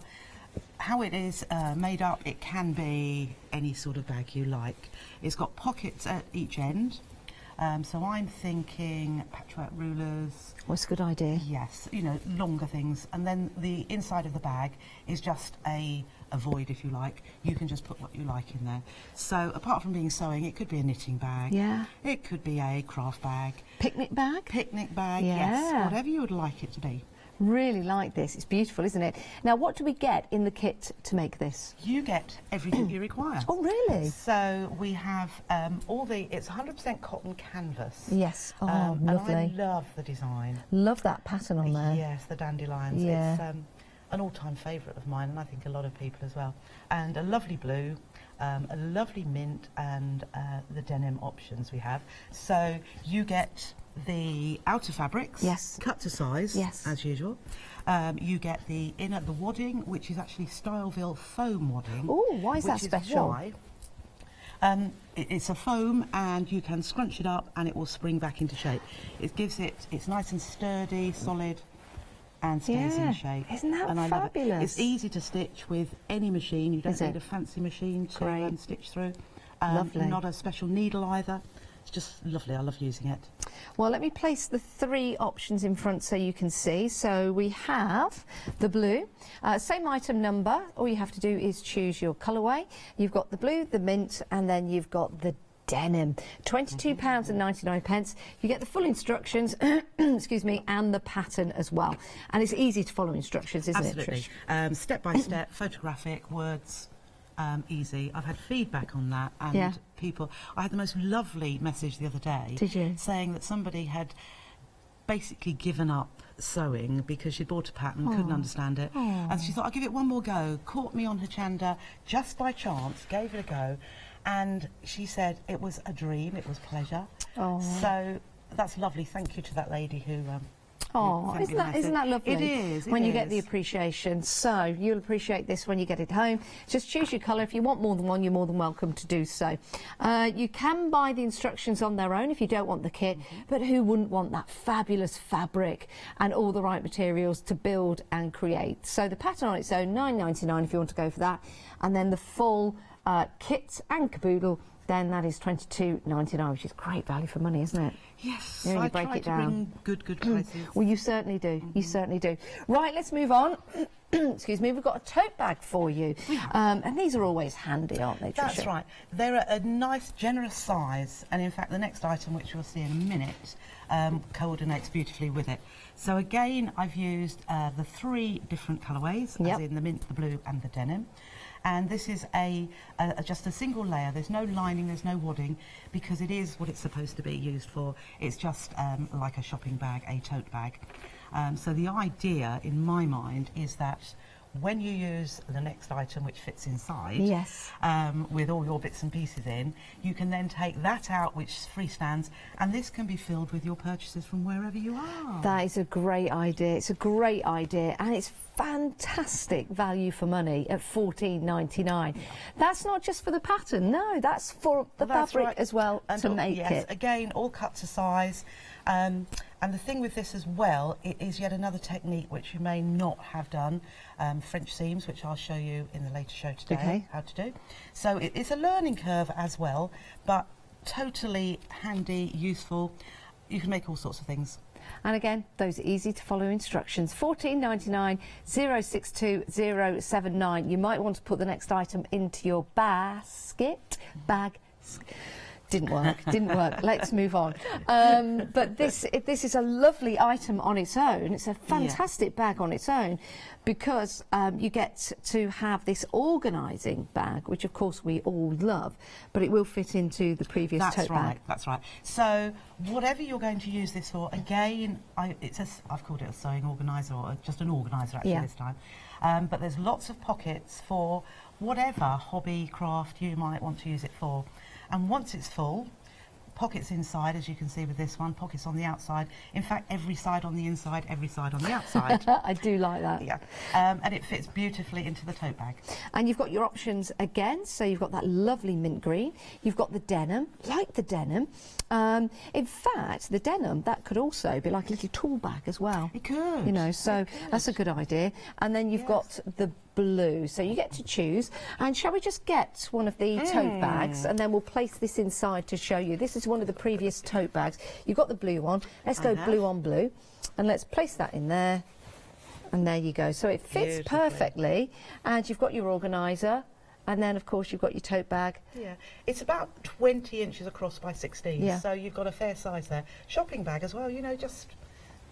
how it is made up, it can be any sort of bag you like. It's got pockets at each end. So I'm thinking patchwork rulers. What's a good idea? Yes, you know, longer things. And then the inside of the bag is just a void, if you like. You can just put what you like in there. So apart from being sewing, it could be a knitting bag. Yeah. It could be a craft bag. Picnic bag? Picnic bag, Yeah. yes. Whatever you would like it to be. Really like this. It's beautiful, isn't it? Now, what do we get in the kit to make this? You get everything you require. Oh, really? So we have it's 100% cotton canvas. Yes. Oh, lovely. And I love the design. Love that pattern on there. Yes, the dandelions. Yeah. It's an all-time favourite of mine, and I think a lot of people as well. And a lovely blue, a lovely mint, and the denim options we have. So you get the outer fabrics, yes, cut to size, yes, as usual. You get the inner, the wadding, which is actually Styleville foam wadding. Oh, why is that special? Why, it's a foam, and you can scrunch it up and it will spring back into shape. It gives it's nice and sturdy, solid, and stays in shape. Isn't that and I love fabulous? it. It's easy to stitch with any machine. You don't need a fancy machine to stitch through. Lovely. Not a special needle either. It's just lovely. I love using it. Well, let me place the three options in front so you can see. So we have the blue, same item number. All you have to do is choose your colourway. You've got the blue, the mint, and then you've got the denim. £22.99. You get the full instructions, excuse me, and the pattern as well. And it's easy to follow instructions, isn't it, Trish? Step by step, photographic, words. Easy. I've had feedback on that, and people. I had the most lovely message the other day. Did you? Saying that somebody had basically given up sewing because she'd bought a pattern, couldn't understand it, and she thought, I'll give it one more go. Caught me on Hochanda just by chance, gave it a go, and she said it was a dream. It was pleasure. So that's lovely. Thank you to that lady who. Oh, isn't that lovely? It is. When you get the appreciation. So you'll appreciate this when you get it home. Just choose your colour. If you want more than one, you're more than welcome to do so. You can buy the instructions on their own if you don't want the kit, but who wouldn't want that fabulous fabric and all the right materials to build and create? So the pattern on its own, £9.99 if you want to go for that, and then the full kit and caboodle, then that is £22.99, which is great value for money, isn't it? Yes, You know, I you break try it to down. bring good prices. Well, you certainly do. You certainly do. Right, let's move on. Excuse me, we've got a tote bag for you. And these are always handy, aren't they, Trisha? That's right. They're a nice, generous size, and in fact, the next item, which we'll see in a minute, coordinates beautifully with it. So again, I've used the three different colourways, as in the mint, the blue, and the denim. And this is just a single layer. There's no lining, there's no wadding, because it is what it's supposed to be used for. It's just like a shopping bag, a tote bag. So the idea, in my mind, is that when you use the next item which fits inside, yes, with all your bits and pieces in, you can then take that out which freestands, and this can be filled with your purchases from wherever you are. That is a great idea. It's a great idea, and it's fantastic value for money at $14.99. That's not just for the pattern, no, that's for the fabric as well, and to make it. Again, all cut to size. And the thing with this as well, it is yet another technique which you may not have done, French seams, which I'll show you in the later show today, how to do. So it's a learning curve as well, but totally handy, useful. You can make all sorts of things. And again, those easy to follow instructions. $14.99, 062079. You might want to put the next item into your basket. Didn't work. Let's move on. But this is a lovely item on its own. It's a fantastic bag on its own, because you get to have this organising bag, which of course we all love, but it will fit into the previous tote bag. That's right. So whatever you're going to use this for, again, I've called it a sewing organiser, or just an organiser actually this time. But there's lots of pockets for whatever hobby, craft you might want to use it for. And once it's full, pockets inside, as you can see with this one, pockets on the outside. In fact, every side on the inside, every side on the outside. I do like that. Yeah, and it fits beautifully into the tote bag. And you've got your options again, so you've got that lovely mint green. You've got the denim, like the denim. In fact, the denim, that could also be like a little tool bag as well. It could. You know, so that's a good idea. And then you've got the blue, so you get to choose. And shall we just get one of the tote bags, and then we'll place this inside to show you. This is one of the previous tote bags. You've got the blue one. Let's go blue on blue, and let's place that in there, and there you go. So it fits perfectly, and you've got your organiser, and then of course you've got your tote bag. Yeah, it's about 20 inches across by 16, so you've got a fair size there. Shopping bag as well, you know, just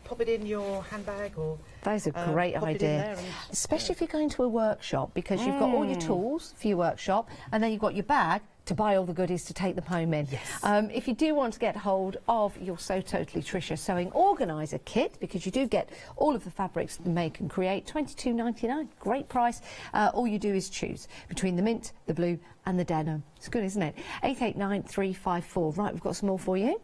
pop it in your handbag, or that is a great idea, especially if you're going to a workshop, because you've got all your tools for your workshop, and then you've got your bag to buy all the goodies to take them home in. If you do want to get hold of your So Totally Trisha Sewing Organiser kit, because you do get all of the fabrics to make and create, $22.99, great price. All you do is choose between the mint, the blue and the denim. It's good, isn't it? 889354. Right, we've got some more for you.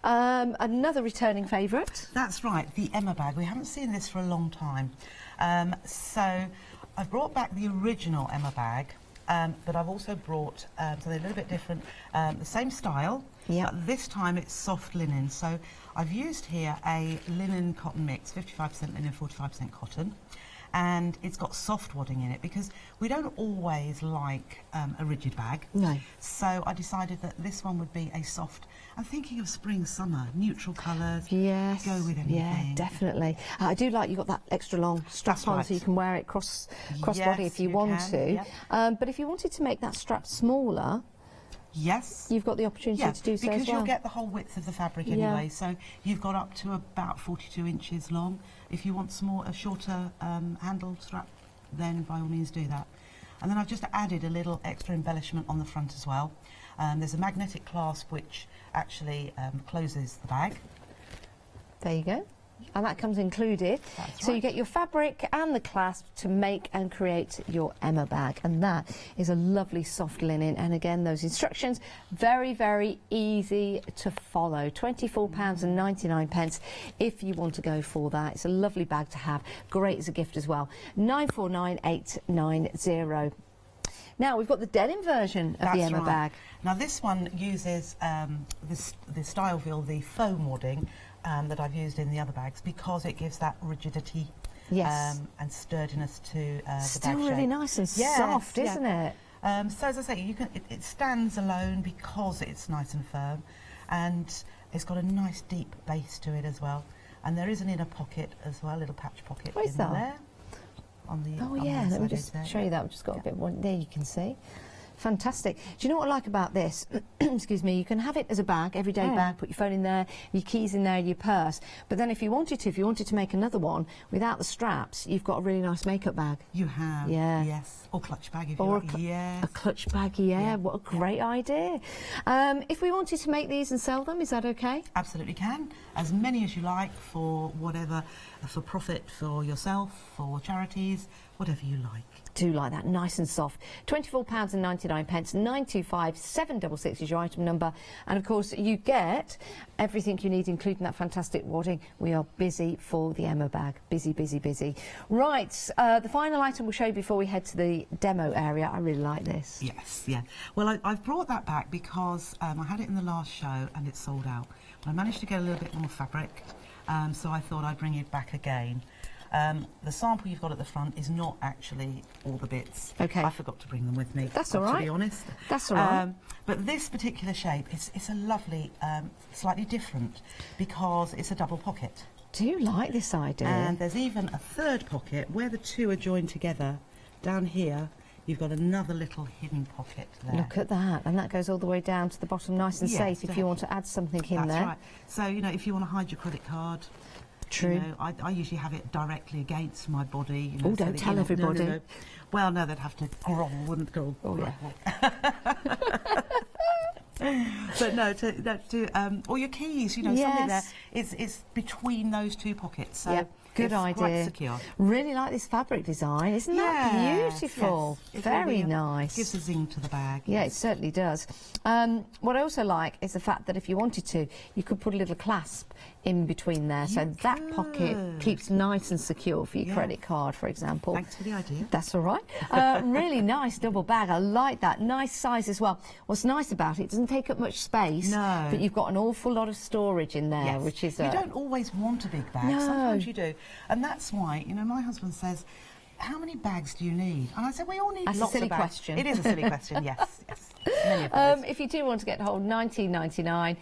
Another returning favourite. That's right, the Emma bag. We haven't seen this for a long time. So I've brought back the original Emma bag, but I've also brought, so they're a little bit different, the same style, but this time it's soft linen. So I've used here a linen cotton mix, 55% linen, 45% cotton. And it's got soft wadding in it, because we don't always like a rigid bag. No. So I decided that this one would be a soft. I'm thinking of spring, summer, neutral colours. Yes. Go with anything. Yeah, definitely. I do like you've got that extra long strap on, so you can wear it cross body if you want to. Yeah. But if you wanted to make that strap smaller, you've got the opportunity to do so as well. Because you'll get the whole width of the fabric anyway, so you've got up to about 42 inches long. If you want a shorter handle strap, then by all means do that. And then I've just added a little extra embellishment on the front as well. There's a magnetic clasp which actually closes the bag. There you go. And that comes included. So you get your fabric and the clasp to make and create your Emma bag, and that is a lovely soft linen. And again, those instructions, very, very easy to follow. £24.99 if you want to go for that. It's a lovely bag to have, great as a gift as well. 949890. Now we've got the denim version of the Emma bag. Now this one uses the style feel, the foam wadding that I've used in the other bags, because it gives that rigidity and sturdiness to the bag shape. Still really nice and soft, isn't it? So as I say, it stands alone because it's nice and firm, and it's got a nice deep base to it as well. And there is an inner pocket as well, a little patch pocket in there. On the let me just show you that. We've just got a bit more there, you can see. Fantastic. Do you know what I like about this? Excuse me, you can have it as a bag, everyday bag, put your phone in there, your keys in there, your purse. But then if you wanted to make another one without the straps, you've got a really nice makeup bag. You have. Yeah. Yes. Or clutch bag if you Or like. Yes. a clutch bag, yeah. What a great idea. If we wanted to make these and sell them, is that okay? Absolutely can. As many as you like, for whatever, for profit, for yourself, for charities, whatever you like. Do like that, nice and soft. £24.99, 925 766 is your item number. And of course, you get everything you need, including that fantastic wadding. We are busy for the Emma bag. Busy, busy, busy. Right, the final item we'll show you before we head to the demo area. I really like this. Yes, yeah. Well, I've brought that back because I had it in the last show and it sold out. But I managed to get a little bit more fabric, so I thought I'd bring it back again. The sample you've got at the front is not actually all the bits. Okay. I forgot to bring them with me. That's all right. To be honest. That's all right. But this particular shape, it's a lovely, slightly different because it's a double pocket. Do you like this idea? And there's even a third pocket where the two are joined together. Down here, you've got another little hidden pocket there. Look at that, and that goes all the way down to the bottom, nice and Yes, safe if you want to add something in That's there. right. So, you know, if you want to hide your credit card. True. You know, I usually have it directly against my body. You know, Oh, don't tell everybody. No. Well, no, they'd have to grovel, wouldn't grovel. Oh, yeah. But no, or your keys, you know, something there. Yes. It's between those two pockets. So Yep. Good it's idea. Quite secure. Really like this fabric design. Isn't that Yes, beautiful? yes. It Very really, nice. Gives a zing to the bag. Yeah, it certainly does. What I also like is the fact that if you wanted to, you could put a little clasp in between there, so that pocket keeps nice and secure for your Yeah. credit card, for example. Thanks for the idea. That's all right. Really nice double bag. I like that. Nice size as well. What's nice about it, it doesn't take up much space, No. but you've got an awful lot of storage in there, Yes. which is... You don't always want a big bag. No. Sometimes you do. And that's why, you know, my husband says, how many bags do you need? And I said, we all need That's a lots silly of bags. question. It is a silly question, yes, yes. Many of those. If you do want to get hold, $19.99.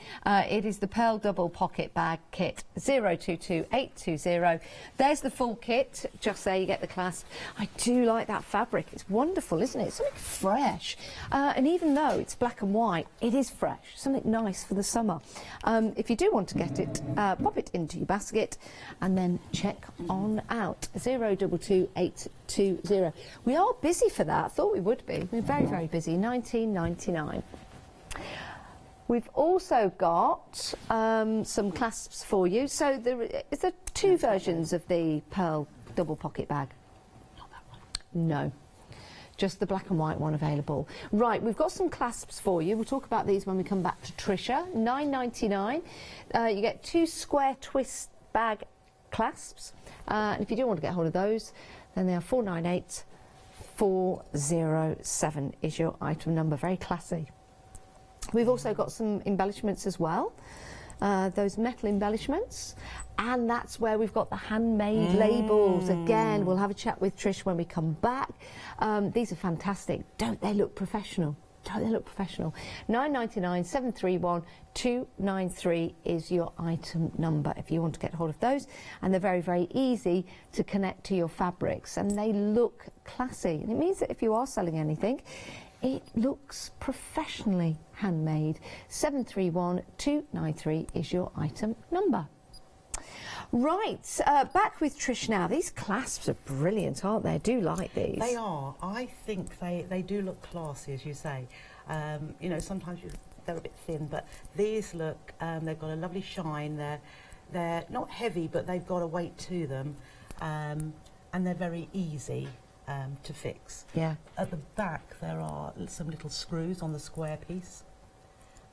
It is the Pearl Double Pocket Bag Kit 022820. There's the full kit. Just there, you get the clasp. I do like that fabric. It's wonderful, isn't it? It's something fresh. And even though it's black and white, it is fresh. Something nice for the summer. If you do want to get it, pop it into your basket and then check on out. 022820. We are busy for that. I thought we would be. We're very, very busy. $19.99. We've also got some clasps for you. So is there two versions of the Pearl double pocket bag? Not that one. No. Just the black and white one available. Right, we've got some clasps for you. We'll talk about these when we come back to Trisha. $9.99. You get two square twist bag clasps. And if you do want to get hold of those, then they are $498. 407 is your item number. Very classy. We've also got some embellishments as well, those metal embellishments, and that's where we've got the handmade labels. Again, we'll have a chat with Trish when we come back. These are fantastic. Don't they look professional? Don't they look professional? $9.99 731 293 is your item number if you want to get hold of those, and they're very, very easy to connect to your fabrics, and they look classy. And it means that if you are selling anything, it looks professionally handmade. 731 293 is your item number. Right, back with Trish now. These clasps are brilliant, aren't they? I do like these. They are. I think they do look classy, as you say. You know, sometimes they're a bit thin, but these look, they've got a lovely shine. They're not heavy, but they've got a weight to them, and they're very easy to fix. Yeah. At the back, there are some little screws on the square piece,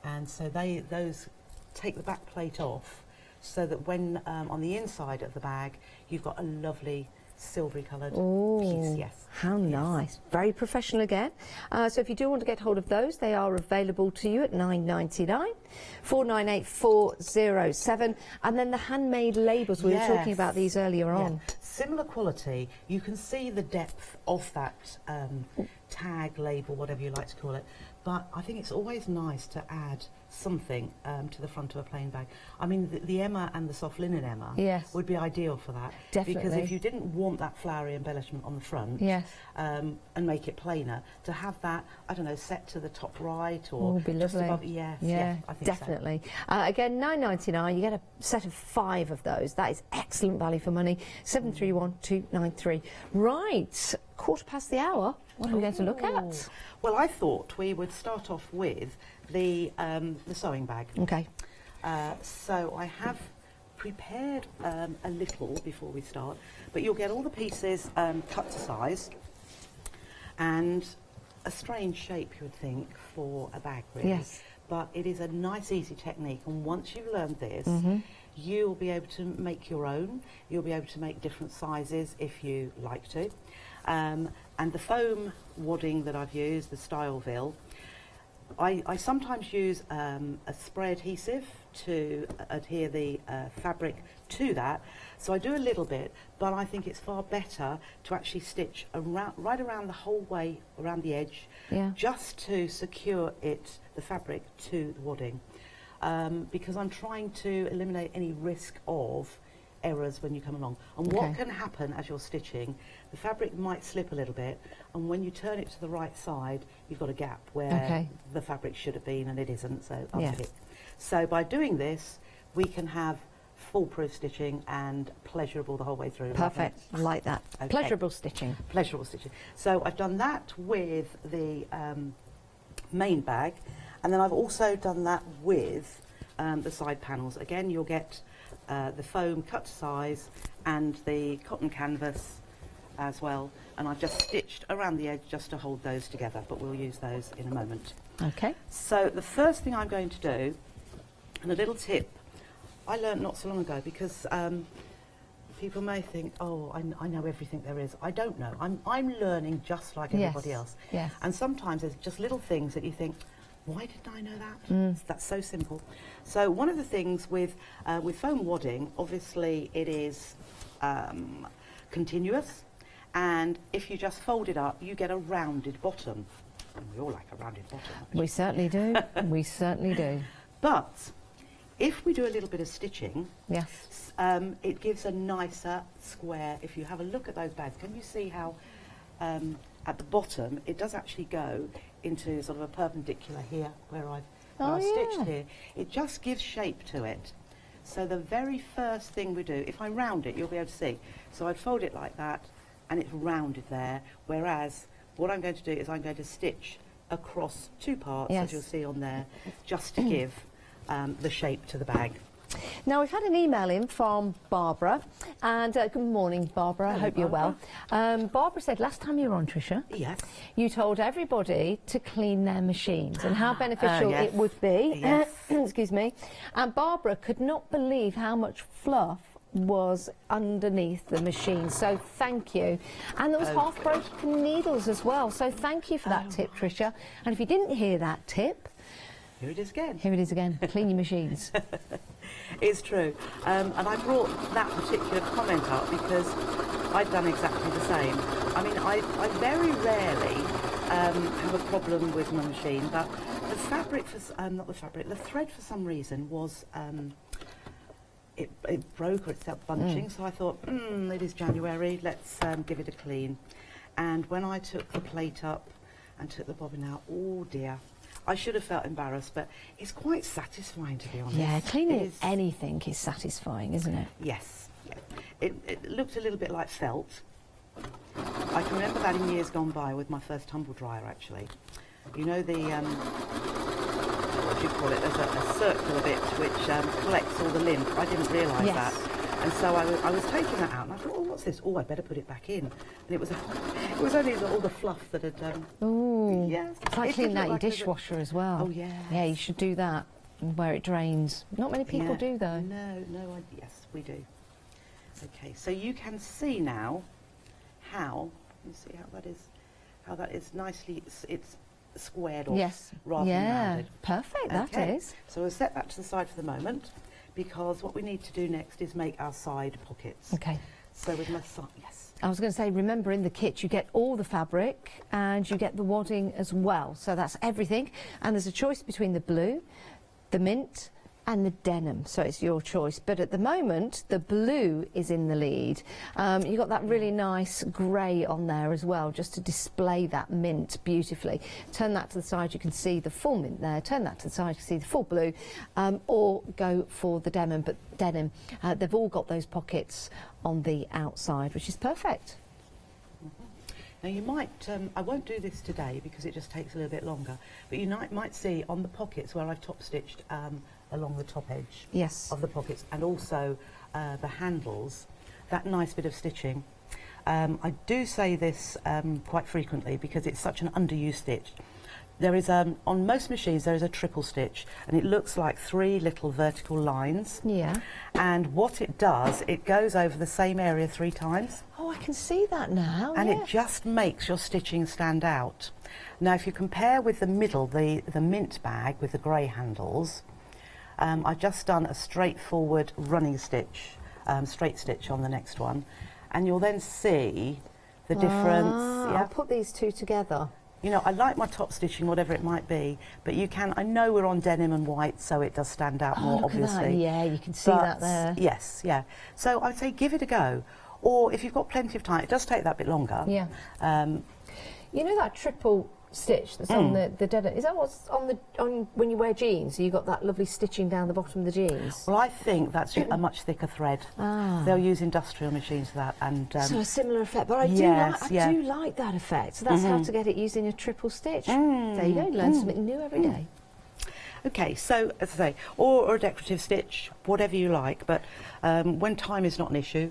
and so those take the back plate off, so that when on the inside of the bag, you've got a lovely silvery coloured piece. Yes. How nice. Very professional again. So if you do want to get hold of those, they are available to you at $9.99. 498 407. And then the handmade labels, we were talking about these earlier on. Similar quality. You can see the depth of that tag, label, whatever you like to call it, but I think it's always nice to add something to the front of a plain bag. I mean, the Emma and the soft linen Emma Yes. would be ideal for that. Definitely. Because if you didn't want that flowery embellishment on the front, Yes. and make it plainer, to have that, I don't know, set to the top right or Would be just lovely. above. Yes, Yeah, I think definitely. Again, £9.99. You get a set of 5 of those. That is excellent value for money. 731293. Right, 1:15. What are we going to look so. at? Well, I thought we would start off with the sewing bag. Okay. So I have prepared a little before we start, but you'll get all the pieces cut to size and a strange shape, you would think, for a bag, really. Yes. But it is a nice, easy technique, and once you've learned this, you'll be able to make your own. You'll be able to make different sizes if you like to. And the foam wadding that I've used, the Styleville, I sometimes use a spray adhesive to adhere the fabric to that. So I do a little bit, but I think it's far better to actually stitch right around the whole way around the edge, just to secure the fabric to the wadding. Because I'm trying to eliminate any risk of errors when you come along. And what can happen as you're stitching, the fabric might slip a little bit, and when you turn it to the right side, you've got a gap where the fabric should have been and it isn't, so I'll get it. So by doing this, we can have foolproof stitching and pleasurable the whole way through. Perfect. I like that. Okay. Pleasurable stitching. Pleasurable stitching. So I've done that with the main bag, and then I've also done that with the side panels. Again, you'll get the foam cut to size and the cotton canvas as well, and I've just stitched around the edge just to hold those together, but we'll use those in a moment. Okay. So the first thing I'm going to do, and a little tip I learnt not so long ago, because people may think, oh, I know everything there is. I don't know. I'm learning just like everybody else. Yes. And sometimes there's just little things that you think, why didn't I know that? That's so simple. So one of the things with foam wadding, obviously it is continuous, and if you just fold it up, you get a rounded bottom. And we all like a rounded bottom. We certainly do. We certainly do. But if we do a little bit of stitching, Yes. it gives a nicer square. If you have a look at those bags, can you see how at the bottom it does actually go into sort of a perpendicular here where I've stitched here. It just gives shape to it. So the very first thing we do, if I round it, you'll be able to see. So I'd fold it like that, and it's rounded there, whereas what I'm going to do is I'm going to stitch across two parts, as you'll see on there, just to give the shape to the bag. Now, we've had an email in from Barbara, and good morning, Barbara. I hope you're well. Barbara said last time you were on, Trisha, Yes. you told everybody to clean their machines and how beneficial yes. it would be. Yes. Excuse me. And Barbara could not believe how much fluff was underneath the machine, so thank you. And there was half broken needles as well, so thank you for that tip, Trisha. And if you didn't hear that tip, Here it is again. here it is again. Clean your machines. It's true. And I brought that particular comment up because I've done exactly the same. I mean, I very rarely have a problem with my machine, but the fabric, the thread for some reason was, it broke or it started bunching, so I thought, it is January, let's give it a clean. And when I took the plate up and took the bobbin out, oh dear. I should have felt embarrassed, but it's quite satisfying, to be honest. Yeah, cleaning It is- anything is satisfying, isn't it? Yes. Yeah. It looked a little bit like felt. I can remember that in years gone by with my first tumble dryer, actually. You know the, what do you call it? There's a circular bit which collects all the lint. I didn't realise that. And so I was taking that out and I thought, oh, what's this? Oh, I'd better put it back in. And it was only all the fluff that had... Ooh. Yes. It's like It did cleaning look out your like a bit- dishwasher as well. Oh, yes. Yeah, you should do that where it drains. Not many people Yeah. do, though. No, yes, we do. Okay, so you can see now how, you see how that is nicely, it's squared off Yes. rather than rounded. Perfect, that Okay, is. so we'll set that to the side for the moment, because what we need to do next is make our side pockets. Okay. So with my son, yes. I was going to say, remember in the kit you get all the fabric and you get the wadding as well. So that's everything. And there's a choice between the blue, the mint and the denim, so it's your choice. But at the moment, the blue is in the lead. You've got that really nice grey on there as well, just to display that mint beautifully. Turn that to the side, you can see the full mint there. Turn that to the side, you can see the full blue. Or go for the denim, but denim, they've all got those pockets on the outside, which is perfect. Now you might, I won't do this today because it just takes a little bit longer, but you might see on the pockets where I've top stitched along the top edge of the pockets, and also the handles, that nice bit of stitching. I do say this quite frequently because it's such an underused stitch. There is, on most machines, there is a triple stitch, and it looks like 3 little vertical lines. Yeah. And what it does, it goes over the same area 3 times. Oh, I can see that now. And it just makes your stitching stand out. Now, if you compare with the middle, the mint bag with the grey handles, I've just done a straightforward running stitch, straight stitch on the next one, and you'll then see the difference. Yeah. I'll put these two together. You know, I like my top stitching, whatever it might be, but you can, I know we're on denim and white, so it does stand out more, look obviously. at that. Yeah, you can see that there. Yes, yeah. So I'd say give it a go. Or if you've got plenty of time, it does take that bit longer. Yeah. You know that triple stitch that's on the denim, is that what's on when you wear jeans? So you got that lovely stitching down the bottom of the jeans? Well, I think that's a much thicker thread. They'll use industrial machines for that. And so a similar effect, but I do like that effect. So that's how to get it using a triple stitch. There you go, learn something new every day. Okay, so as I say, or a decorative stitch, whatever you like, but when time is not an issue,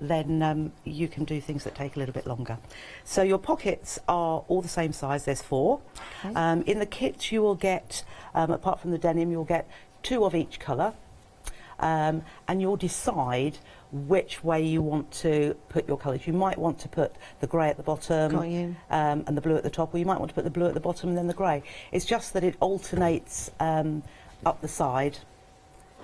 then you can do things that take a little bit longer. So your pockets are all the same size, there's 4. Okay. In the kit you will get, apart from the denim, you'll get 2 of each colour, and you'll decide which way you want to put your colours. You might want to put the grey at the bottom and the blue at the top, or you might want to put the blue at the bottom and then the grey. It's just that it alternates up the side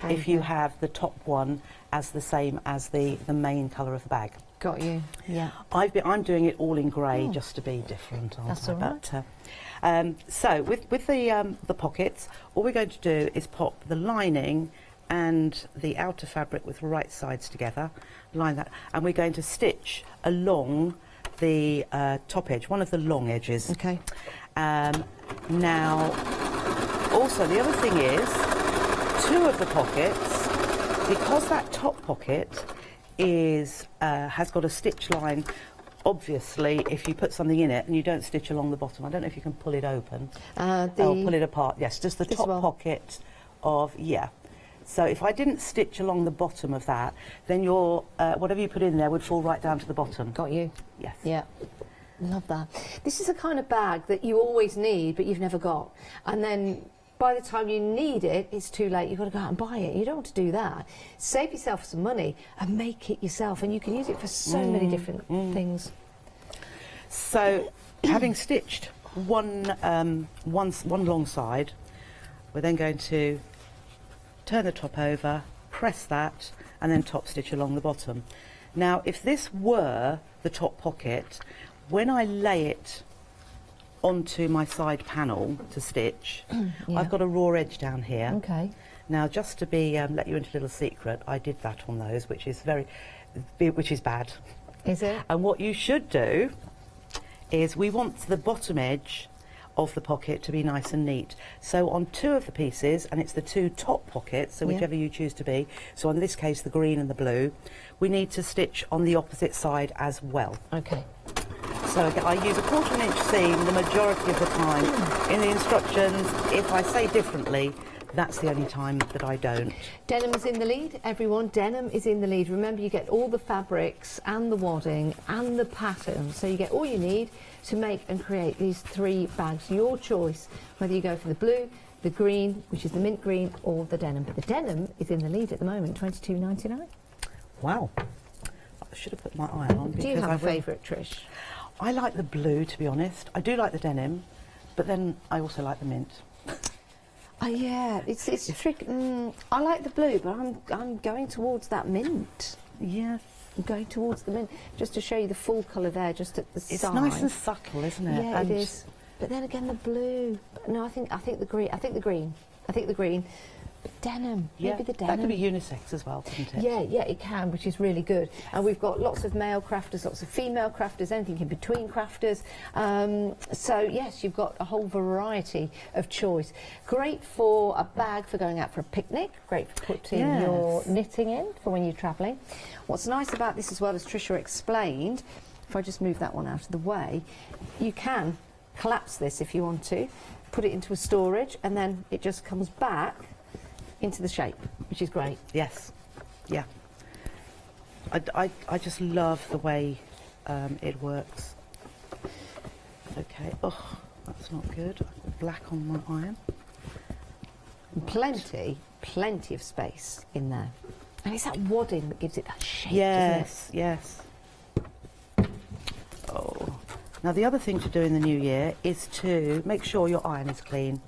if you have the top one as the same as the main colour of the bag. Got you, yeah. I'm doing it all in grey just to be different, aren't That's I? all right. But, so with the pockets, all we're going to do is pop the lining and the outer fabric with right sides together, line that, and we're going to stitch along the top edge, one of the long edges. Okay. Now, also the other thing is, 2 of the pockets, because that top pocket is has got a stitch line. Obviously, if you put something in it and you don't stitch along the bottom, I don't know if you can pull it open or pull it apart. Yes, just the top pocket of So if I didn't stitch along the bottom of that, then your whatever you put in there would fall right down to the bottom. Got you. Yes. Yeah. Love that. This is a kind of bag that you always need, but you've never got. And then by the time you need it, it's too late. You've got to go out and buy it. You don't want to do that. Save yourself some money and make it yourself. And you can use it for so many different things. So having stitched one long side, we're then going to turn the top over, press that, and then top stitch along the bottom. Now, if this were the top pocket, when I lay it onto my side panel to stitch, I've got a raw edge down here. Okay. Now, just to be let you into a little secret, I did that on those, which is bad. Is it? And what you should do is we want the bottom edge of the pocket to be nice and neat. So on 2 of the pieces, and it's the 2 top pockets, so whichever you choose to be, so in this case the green and the blue, we need to stitch on the opposite side as well. Okay. So I use a 1/4 inch seam the majority of the time. In the instructions, if I say differently, that's the only time that I don't. Denim is in the lead, everyone. Denim is in the lead. Remember, you get all the fabrics and the wadding and the pattern. So you get all you need to make and create these 3 bags. Your choice, whether you go for the blue, the green, which is the mint green, or the denim. But the denim is in the lead at the moment, $22.99. Wow. I should have put my iron on. Do you have a favourite, Trish? I like the blue, to be honest. I do like the denim, but then I also like the mint. Yeah, it's tricky. I like the blue, but I'm going towards that mint. Yes. going towards the mint, just to show you the full colour there, just at the side. It's nice and subtle, isn't it? Yeah, and it is. But then again, the blue. No, I think the green. I think the green. But denim. Yeah, Maybe the denim. that could be unisex as well, couldn't it? Yeah, it can, which is really good. And we've got lots of male crafters, lots of female crafters, anything in between crafters. So yes, you've got a whole variety of choice. Great for a bag for going out for a picnic. Great for putting your knitting in for when you're travelling. What's nice about this as well, as Trisha explained, if I just move that one out of the way, you can collapse this if you want to, put it into a storage, and then it just comes back into the shape, which is great. Yes, yeah. I just love the way it works. Okay, oh, that's not good. I've got black on my iron. Plenty of space in there. And it's that wadding that gives it that shape, Yes, yes. Oh. Now the other thing to do in the new year is to make sure your iron is clean.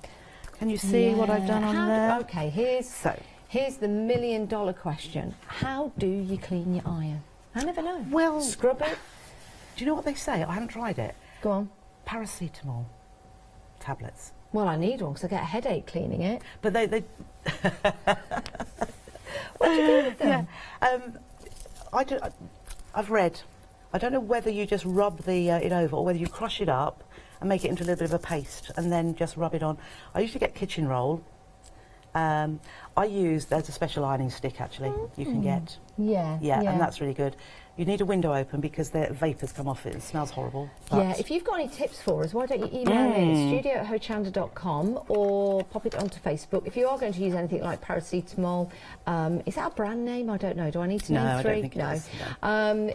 Can you see what I've done on there? Okay, here's the million-dollar question. How do you clean your iron? I never know. Well, scrub it? Do you know what they say? I haven't tried it. Go on. Paracetamol tablets. Well, I need one because I get a headache cleaning it. But they What do you do with them? I've read. I don't know whether you just rub the it over or whether you crush it up and make it into a little bit of a paste and then just rub it on. I usually get kitchen roll. There's a special ironing stick actually you can get. Yeah, and that's really good. You need a window open because the vapours come off it. It smells horrible. Yeah, if you've got any tips for us, why don't you email in studio@hochanda.com or pop it onto Facebook. If you are going to use anything like paracetamol, is that a brand name? I don't know. Do I need to name No, three? I don't think it is, no.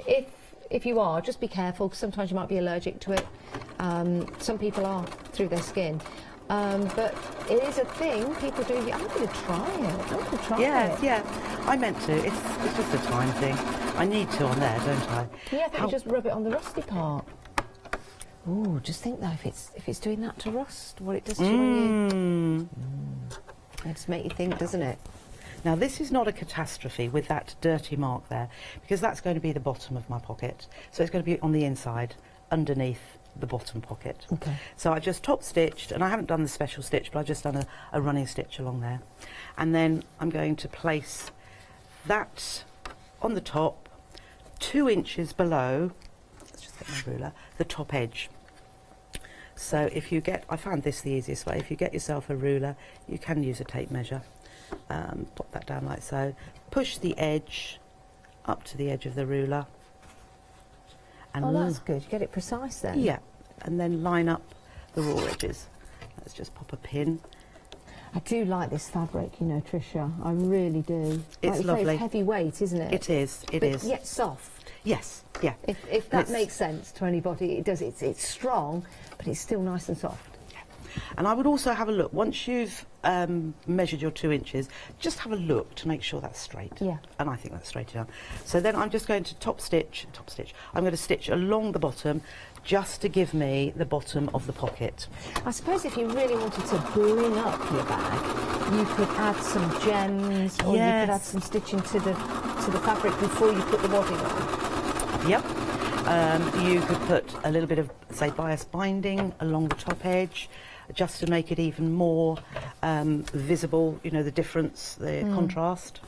If you are, just be careful because sometimes you might be allergic to it. Some people are through their skin. But it is a thing people do. I'm going to try it. Yeah. I meant to. It's just a time thing. I need to on there, don't I? Yeah, I think you just rub it on the rusty part. Ooh, just think though, if it's doing that to rust, what it does to you. It just make you think, doesn't it? Now this is not a catastrophe with that dirty mark there, because that's going to be the bottom of my pocket. So it's going to be on the inside, underneath the bottom pocket. Okay. So I just top stitched, and I haven't done the special stitch, but I've just done a running stitch along there. And then I'm going to place that on the top, 2 inches below, let's just get my ruler, the top edge. So if you get, I found this the easiest way, if you get yourself a ruler, you can use a tape measure. Pop that down like so, push the edge up to the edge of the ruler. And Oh, that's good. You get it precise then. yeah, and then line up the raw edges. Let's just pop a pin. I do like this fabric, you know, Trisha. I really do. It's like you say, lovely. it's heavyweight, isn't it? It is. It but is. yet soft. Yes. Yeah. If that makes sense to anybody, it does. It's strong, but it's still nice and soft. And I would also have a look once you've measured your 2 inches. Just have a look to make sure that's straight. Yeah. And I think that's straight enough. So then I'm just going to top stitch. I'm going to stitch along the bottom, just to give me the bottom of the pocket. I suppose if you really wanted to bring up your bag, you could add some gems, or you could add some stitching to the fabric before you put the wadding on. Yep. You could put a little bit of, say, bias binding along the top edge, just to make it even more visible, you know, the difference, the contrast.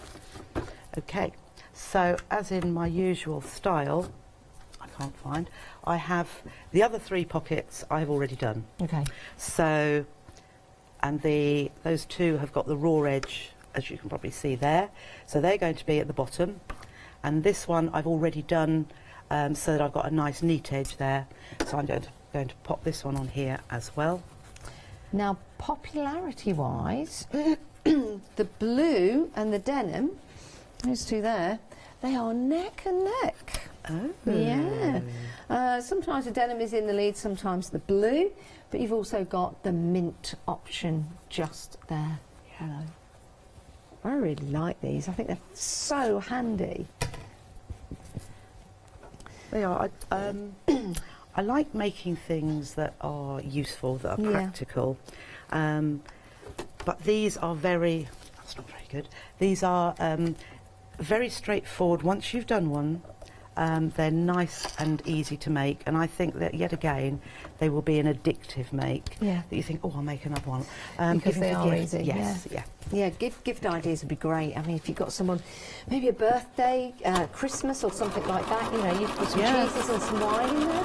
Okay, so as in my usual style, I can't find, I have the other 3 pockets I've already done. Okay. So, and those 2 have got the raw edge, as you can probably see there. So they're going to be at the bottom. And this one I've already done so that I've got a nice neat edge there. So I'm going to pop this one on here as well. Now, popularity-wise, the blue and the denim, those 2 there, they are neck and neck. Oh. Yeah. Sometimes the denim is in the lead, sometimes the blue, but you've also got the mint option just there. Hello. I really like these. I think they're so handy. They are. I like making things that are useful, that are practical. But these are that's not very good. These are very straightforward. Once you've done one, They're nice and easy to make, and I think that yet again they will be an addictive make. Yeah. That you think, oh, I'll make another one. Because giving they for are gifts, easy, Yes, yeah. Yeah, gift ideas would be great. I mean, if you've got someone, maybe a birthday, Christmas or something like that, you know, you put some cheeses and some wine in there.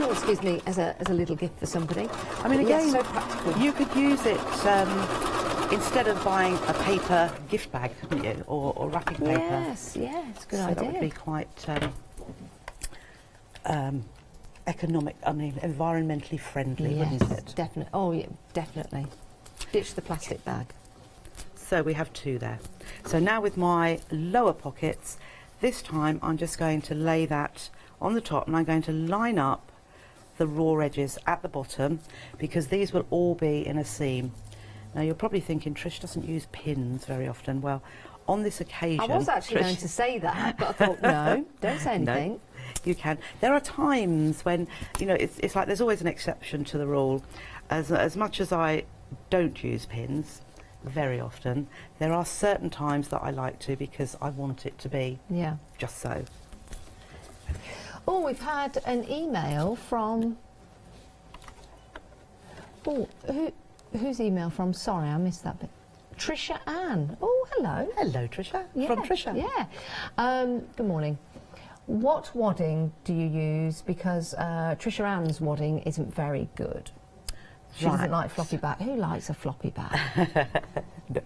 Oh, excuse me, as a little gift for somebody. I mean, But yeah, again, so practical. you could use it instead of buying a paper gift bag, couldn't you, or wrapping paper. Yes, yeah, it's a good So idea. that would be quite environmentally friendly, wouldn't it? Definitely. Oh, yeah, definitely. Ditch the plastic bag. So we have 2 there. So now with my lower pockets, this time I'm just going to lay that on the top, and I'm going to line up the raw edges at the bottom, because these will all be in a seam. Now you're probably thinking, Trish doesn't use pins very often. Well, on this occasion... I was actually going to say that, but I thought, no, don't say anything. No, you can. There are times when, you know, it's like there's always an exception to the rule. As much as I don't use pins very often, there are certain times that I like to, because I want it to be just so. Oh, we've had an email from... Oh, whose email from? Sorry, I missed that bit. Trisha Ann. Oh, hello. Hello, Trisha. Yeah, From Trisha. Yeah. Good morning. What wadding do you use? Because Trisha Ann's wadding isn't very good. She doesn't like floppy back. Who likes a floppy back? No.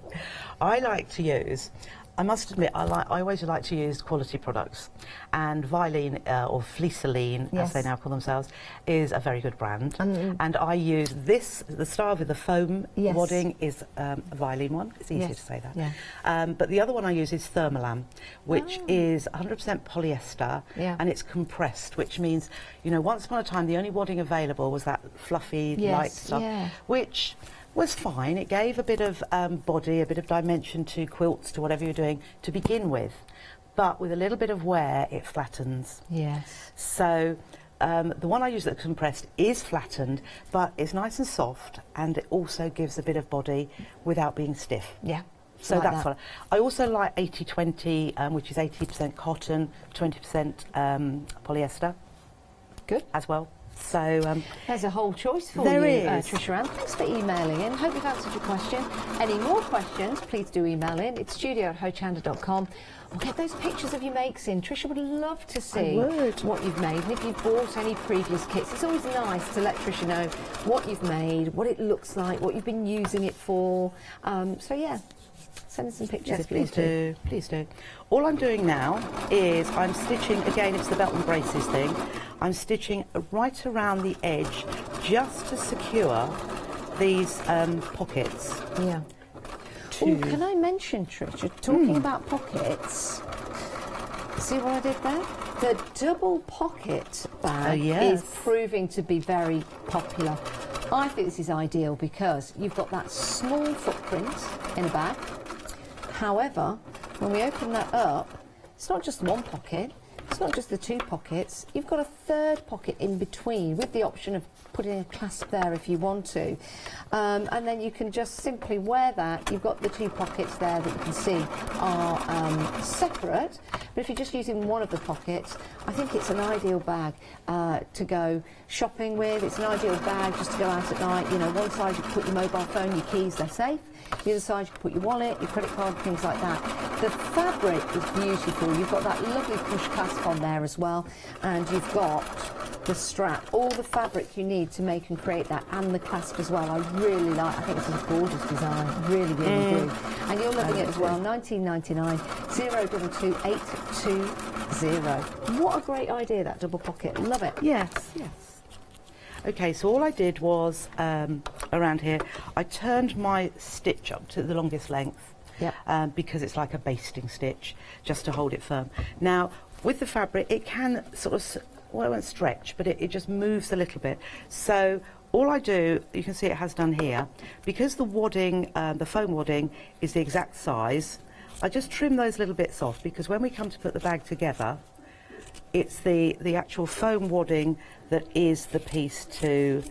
I like to use... I must admit, I always like to use quality products, and Vilene or Fleeceline, as they now call themselves, is a very good brand. And I use this, the style with the foam wadding is a Vilene one. It's easier to say that. Yeah. But the other one I use is Thermolam, which is 100% polyester, and it's compressed, which means, you know, once upon a time the only wadding available was that fluffy, light stuff, which was fine. It gave a bit of body, a bit of dimension to quilts, to whatever you're doing to begin with. But with a little bit of wear, it flattens. Yes. So the one I use that's compressed is flattened, but it's nice and soft, and it also gives a bit of body without being stiff. Yeah. So that's what I also like 80-20, which is 80% cotton, 20% polyester. Good. As well. So there's a whole choice for there you, is. Trisha Ann. Thanks for emailing in. Hope we've answered your question. Any more questions, please do email in. It's studio@hochanda.com. Or get those pictures of your makes in. Trisha would love to see what you've made. And if you've bought any previous kits, it's always nice to let Trisha know what you've made, what it looks like, what you've been using it for. So yeah, send us some pictures if please do. Please do. All I'm doing now is I'm stitching, again, it's the belt and braces thing. I'm stitching right around the edge just to secure these pockets. Yeah. Oh, can I mention, Trisha, talking about pockets, see what I did there? The double pocket bag is proving to be very popular. I think this is ideal because you've got that small footprint in a bag. However, when we open that up, it's not just one pocket, it's not just the 2 pockets, you've got a 3rd pocket in between with the option of putting a clasp there if you want to. And then you can just simply wear that. You've got the 2 pockets there that you can see are separate, but if you're just using one of the pockets, I think it's an ideal bag to go shopping with. It's an ideal bag just to go out at night. You know, one side you can put your mobile phone, your keys, they're safe. The other side you can put your wallet, your credit card, things like that. The fabric is beautiful. You've got that lovely push clasp on there as well, and you've got the strap, all the fabric you need to make and create that, and the clasp as well. I really like, I think this is a gorgeous design, really, really do. And you're loving it as well, $19.99, 022820. What a great idea, that double pocket, love it. Yes, yes. Okay, so all I did was, around here, I turned my stitch up to the longest length, because it's like a basting stitch, just to hold it firm. Now, with the fabric, it can sort of, well, it won't stretch, but it just moves a little bit. So all I do, you can see it has done here, because the wadding, the foam wadding is the exact size, I just trim those little bits off, because when we come to put the bag together, it's the actual foam wadding that is the piece to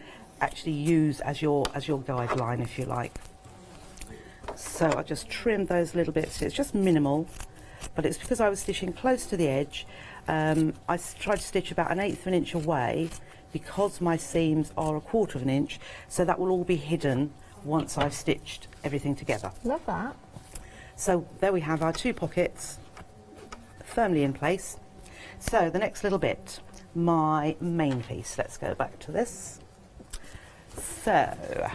actually use as your guideline, if you like. So I just trimmed those little bits. It's just minimal, but it's because I was stitching close to the edge. try to stitch about 1/8 of an inch away because my seams are 1/4 of an inch, so that will all be hidden once I've stitched everything together. Love that. So there we have our 2 pockets firmly in place. So the next little bit, my main piece. Let's go back to this. So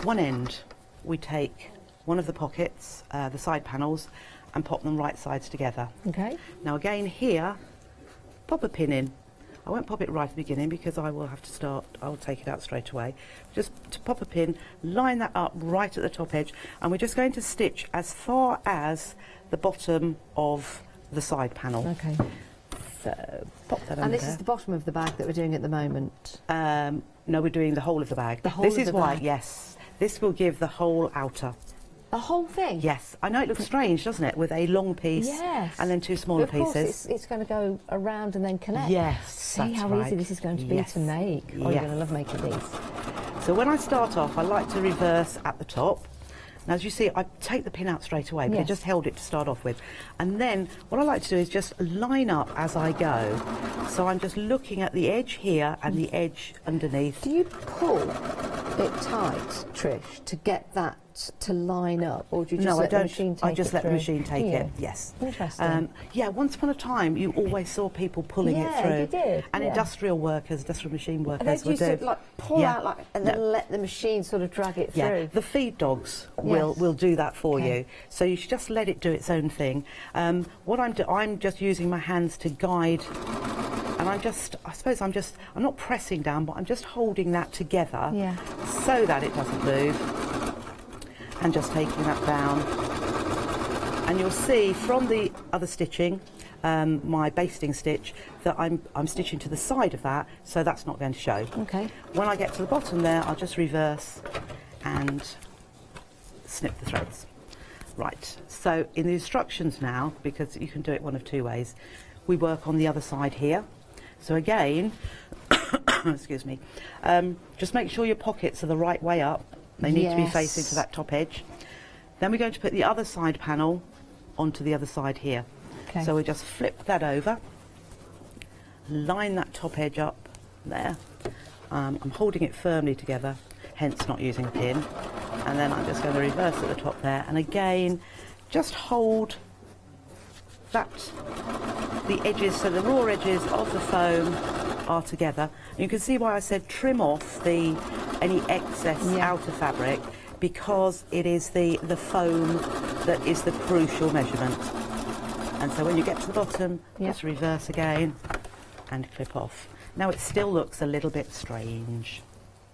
one end, we take one of the pockets, the side panels, and pop them right sides together. Okay. Now again here, pop a pin in. I won't pop it right at the beginning because I will have to start, I'll take it out straight away. Just to pop a pin, line that up right at the top edge, and we're just going to stitch as far as the bottom of the side panel. Okay. So pop that And under this there. is the bottom of the bag that we're doing at the moment. No, we're doing the whole of the bag. The whole this of is the why, bag. yes, this will give the whole outer. The whole thing? Yes, I know it looks strange, doesn't it, with a long piece Yes. and then 2 smaller But of course pieces. it's going to go around and then connect. Yes, See that's how right. easy this is going to be Yes. to make. Oh, you're Yes. going to love making these. So when I start off, I like to reverse at the top. And as you see, I take the pin out straight away, but I Yes. just held it to start off with. And then what I like to do is just line up as I go. So I'm just looking at the edge here and the edge underneath. Do you pull it tight, Trish, to get that to line up, or do you just No, I let the don't. machine take I just it let the through? machine take Do you? it. Yes. Interesting. Yeah. Once upon a time, you always saw people pulling it Yeah, through. you did, And yeah. industrial workers, industrial machine And workers then would you do. sort of like pull Yeah. out like, and then No. let the machine sort of drag it Yeah, through. the feed dogs Yes. will do that for Okay. you. So you should just let it do its own thing. What I'm just using my hands to guide, and I suppose I'm not pressing down, but I'm just holding that together Yeah. so that it doesn't move. And just taking that down. And you'll see from the other stitching, my basting stitch, that I'm stitching to the side of that, so that's not going to show. Okay. When I get to the bottom there, I'll just reverse and snip the threads. Right, so in the instructions now, because you can do it one of 2 ways, we work on the other side here. So again, excuse me, just make sure your pockets are the right way up. They need to be facing to that top edge. Then we're going to put the other side panel onto the other side here. Okay. So we just flip that over, line that top edge up there. I'm holding it firmly together, hence not using a pin. And then I'm just going to reverse at the top there. And again, just hold that, the edges, so the raw edges of the foam are together. And you can see why I said trim off any excess outer fabric, because it is the foam that is the crucial measurement. And so when you get to the bottom, just reverse again and clip off. Now it still looks a little bit strange,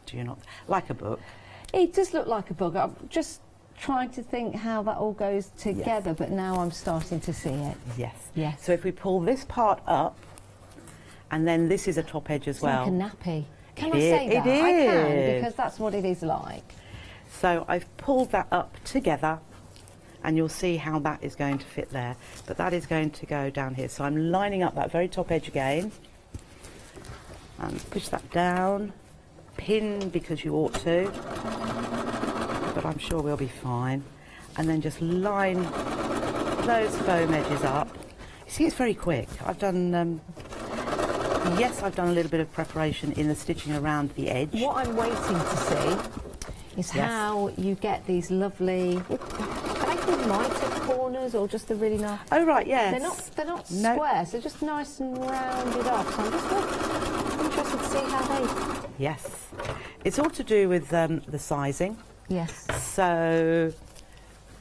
do you not? Like a book. It does look like a book. I'm just trying to think how that all goes together, but now I'm starting to see it. Yes. Yes. So if we pull this part up, and then this is a top edge as well. Like a nappy. Can I It say that? I can, is. because that's what it is like. So I've pulled that up together, and you'll see how that is going to fit there. But that is going to go down here. So I'm lining up that very top edge again, and push that down. Pin because you ought to, but I'm sure we'll be fine. And then just line those foam edges up. You see, it's very quick. I've done, yes, I've done a little bit of preparation in the stitching around the edge. What I'm waiting to see is how you get these lovely, are they called mitre corners or just the really nice? Oh right, yes. They're not No. square, so just nice and rounded off. So I'm just interested to see how they. Yes. It's all to do with the sizing. Yes. So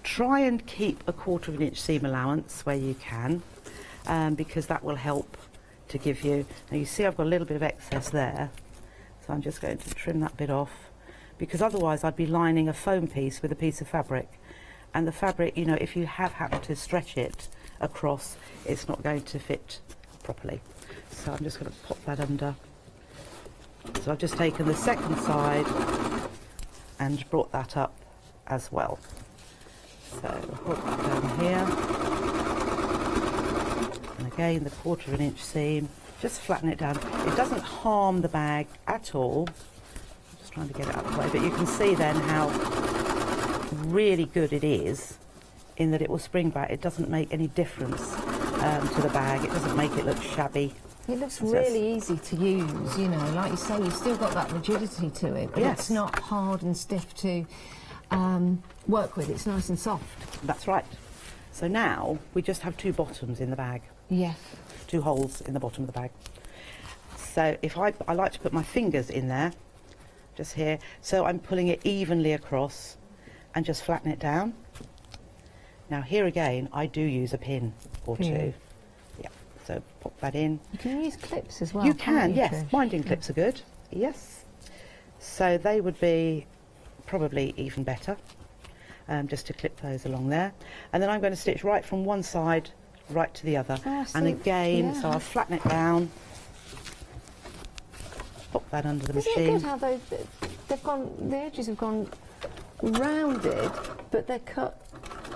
try and keep 1/4 of an inch seam allowance where you can, because that will help to give you. Now you see I've got a little bit of excess there, so I'm just going to trim that bit off, because otherwise I'd be lining a foam piece with a piece of fabric, and the fabric, you know, if you have happened to stretch it across, it's not going to fit properly. So I'm just going to pop that under. So I've just taken the second side and brought that up as well. So hook down here, and again the 1/4 of an inch seam, just flatten it down. It doesn't harm the bag at all. I'm just trying to get it out of the way, but you can see then how really good it is in that it will spring back. It doesn't make any difference to the bag. It doesn't make it look shabby. It looks really easy to use, you know, like you say, you've still got that rigidity to it, but it's not hard and stiff to work with. It's nice and soft. That's right. So now we just have 2 bottoms in the bag. Yes. 2 holes in the bottom of the bag. So if I like to put my fingers in there, just here, so I'm pulling it evenly across and just flatten it down. Now here again, I do use a pin or 2. Yeah, so pop that in. You can use clips as well. You can, yes. Trish? Binding clips are good, yes. So they would be probably even better, just to clip those along there. And then I'm going to stitch right from one side right to the other. And again, so I'll flatten it down, pop that under the machine. Isn't it good how they've gone, the edges have gone rounded, but they're cut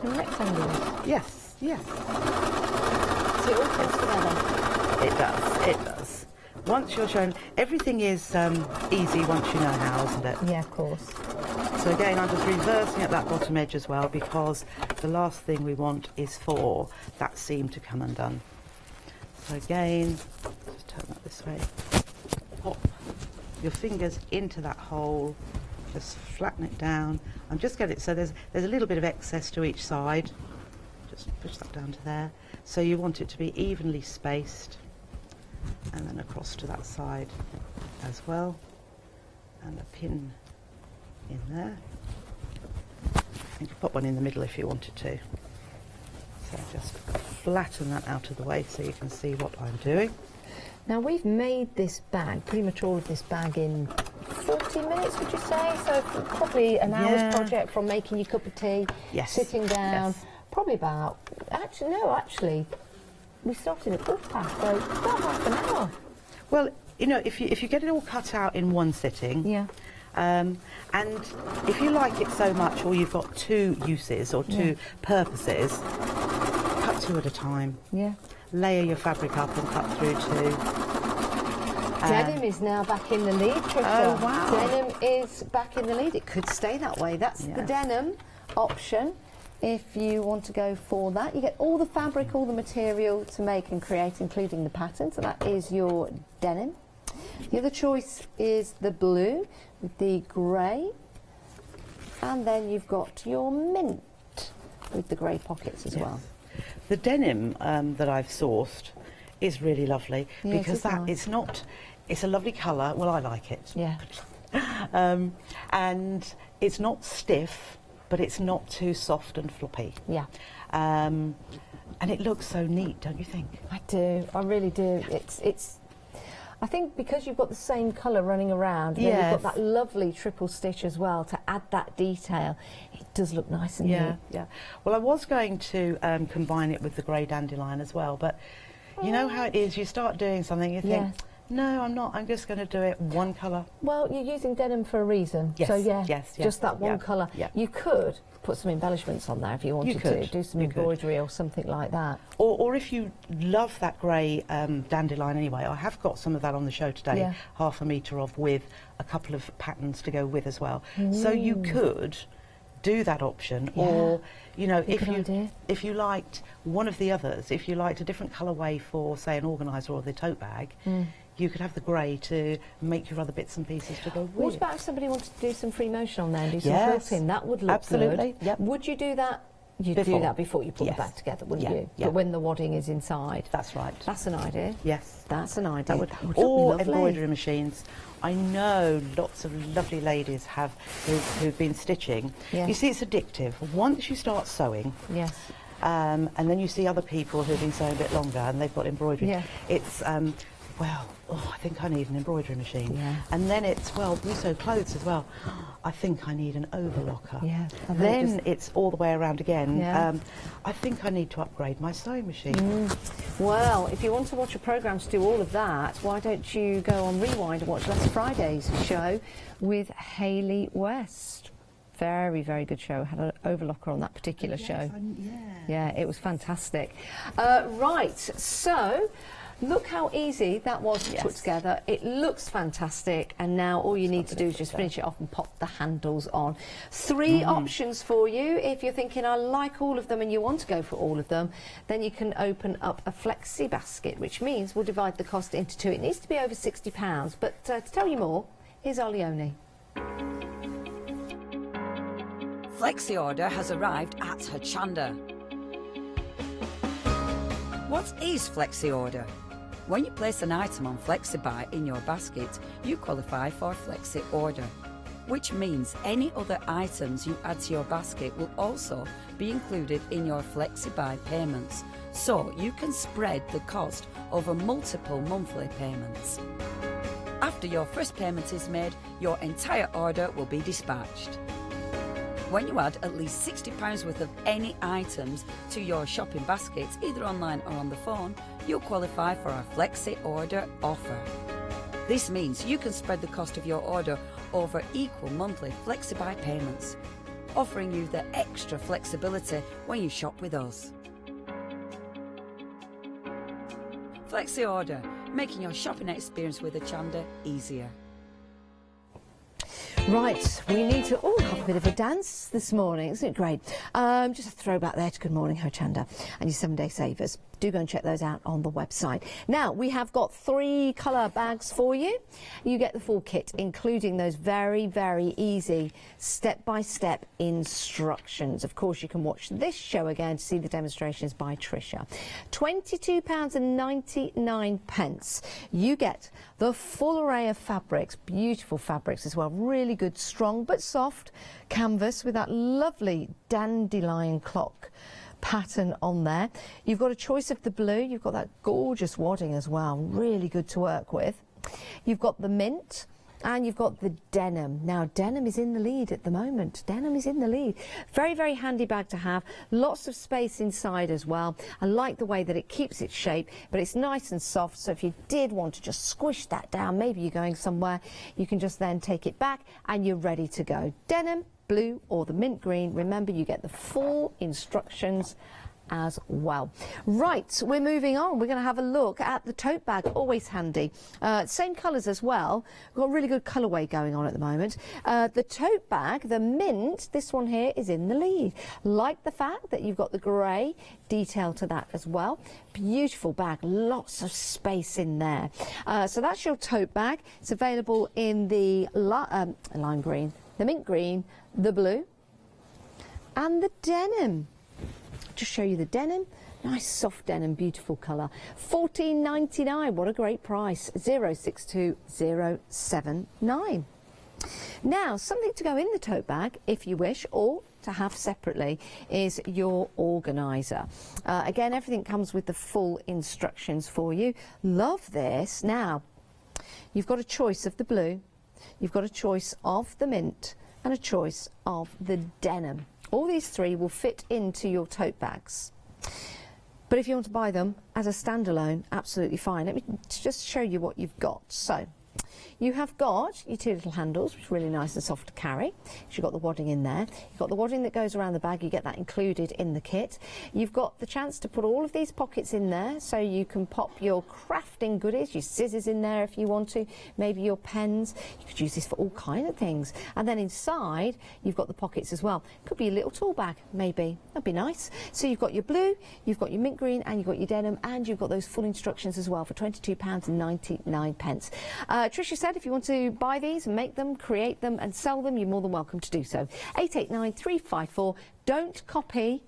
in rectangles? Yes, yes. So it all comes together. It does, it does. Once you're shown, everything is easy once you know how, isn't it? Yeah, of course. So again, I'm just reversing at that bottom edge as well, because the last thing we want is for that seam to come undone. So again, just turn that this way. Pop your fingers into that hole, just flatten it down. I'm just getting it so there's a little bit of excess to each side. Just push that down to there. So you want it to be evenly spaced, and then across to that side as well, and a pin in there. You can put one in the middle if you wanted to. So just flatten that out of the way so you can see what I'm doing. Now we've made this bag, pretty much all of this bag in 40 minutes, would you say? So probably an hour's project from making your cup of tea, sitting down, probably about, actually, we started at 4:30, so about half an hour. Well, you know, if you get it all cut out in one sitting, and if you like it so much, or you've got 2 uses or 2 purposes, cut 2 at a time. Yeah. Layer your fabric up and cut through 2. Denim is now back in the lead, Trisha. Oh, wow. Denim is back in the lead. It could stay that way. That's the denim option. If you want to go for that, you get all the fabric, all the material to make and create, including the pattern. So that is your denim. The other choice is the blue with the grey. And then you've got your mint with the grey pockets as well. The denim that I've sourced is really lovely, because it's a lovely colour. Well, I like it. Yeah. And it's not stiff, but it's not too soft and floppy. Yeah. And it looks so neat, don't you think? I do. I really do. It's. I think because you've got the same colour running around, and then you've got that lovely triple stitch as well to add that detail. It does look nice and neat. Yeah. Well, I was going to combine it with the grey dandelion as well, but you know how it is. You start doing something, you think, no, I'm not. I'm just going to do it one colour. Well, you're using denim for a reason. Yes. So just that one colour. Yeah. You could put some embellishments on there if you wanted to. Do some embroidery or something like that. Or if you love that grey dandelion anyway, I have got some of that on the show today, half a metre of, with a couple of patterns to go with as well. So you could do that option, or you know, if you liked one of the others, if you liked a different colourway for, say, an organiser or the tote bag, you could have the grey to make your other bits and pieces to go with. What about if somebody wanted to do some free motion on there and do some quilting? That would look absolutely good. Yep. Would you do that? You'd do that before you put the bag together, wouldn't you? Yeah. But when the wadding is inside. That's right. That's an idea. Yes. That's an idea. That would or look embroidery machines. I know lots of lovely ladies who've been stitching. Yes. You see, it's addictive. Once you start sewing, and then you see other people who've been sewing a bit longer and they've got embroidery. Yeah. It's I think I need an embroidery machine. Yeah. And then it's, we sew clothes as well. I think I need an overlocker. Yeah. Then it's all the way around again. Yeah. I think I need to upgrade my sewing machine. Well, if you want to watch a programme to do all of that, why don't you go on Rewind and watch last Friday's show with Hayley West. Very, very good show. Had an overlocker on that particular show. Yeah, it was fantastic. Right, so Look how easy that was to put together. It looks fantastic, and now all you need to do is just finish it off and pop the handles on. 3 options for you. If you're thinking, I like all of them and you want to go for all of them, then you can open up a Flexi basket, which means we'll divide the cost into 2. It needs to be over £60, but to tell you more, here's Alione. Flexi order has arrived at Hochanda. What is Flexi order? When you place an item on Flexi Buy in your basket, you qualify for Flexi order, which means any other items you add to your basket will also be included in your Flexi Buy payments, so you can spread the cost over multiple monthly payments. After your first payment is made, your entire order will be dispatched. When you add at least £60 worth of any items to your shopping basket, either online or on the phone, you'll qualify for our Flexi order offer. This means you can spread the cost of your order over equal monthly Flexi Buy payments, offering you the extra flexibility when you shop with us. Flexi order, making your shopping experience with Hochanda easier. Right, we need to have a bit of a dance this morning, isn't it great? Just a throwback there to Good Morning Hochanda and your 7-day savers. Do go and check those out on the website. Now, we have got 3 colour bags for you. You get the full kit, including those very, very easy step-by-step instructions. Of course, you can watch this show again to see the demonstrations by Trisha. £22.99. You get the full array of fabrics, beautiful fabrics as well, really good, strong but soft canvas with that lovely dandelion clock pattern on there. You've got a choice of the blue, you've got that gorgeous wadding as well, really good to work with. You've got the mint and you've got the denim. Now, denim is in the lead at the moment. Denim is in the lead. Very, very handy bag to have. Lots of space inside as well. I like the way that it keeps its shape, but it's nice and soft, so if you did want to just squish that down, maybe you're going somewhere, you can just then take it back and you're ready to go. Denim, blue or the mint green. Remember, you get the full instructions as well. Right, we're moving on. We're going to have a look at the tote bag, always handy. Same colours as well. We've got really good colourway going on at the moment. The tote bag, the mint, this one here is in the lead. Like the fact that you've got the grey detail to that as well. Beautiful bag, lots of space in there. So that's your tote bag. It's available in the lime green, the mint green, the blue and the denim. Just show you the denim, nice soft denim, beautiful colour. £14.99, what a great price. 062079. Now, something to go in the tote bag if you wish, or to have separately, is your organiser. Again, everything comes with the full instructions for you. Love this. Now, you've got a choice of the blue, you've got a choice of the mint and a choice of the denim. All these 3 will fit into your tote bags. But if you want to buy them as a standalone, absolutely fine. Let me just show you what you've got. So, you have got your 2 little handles, which are really nice and soft to carry. You've got the wadding in there. You've got the wadding that goes around the bag. You get that included in the kit. You've got the chance to put all of these pockets in there, so you can pop your crafting goodies, your scissors in there if you want to, maybe your pens. You could use this for all kinds of things. And then inside, you've got the pockets as well. Could be a little tool bag, maybe. That'd be nice. So you've got your blue, you've got your mint green, and you've got your denim, and you've got those full instructions as well for £22.99. Trisha said if you want to buy these and make them, create them and sell them, you're more than welcome to do so. 889354. Don't copy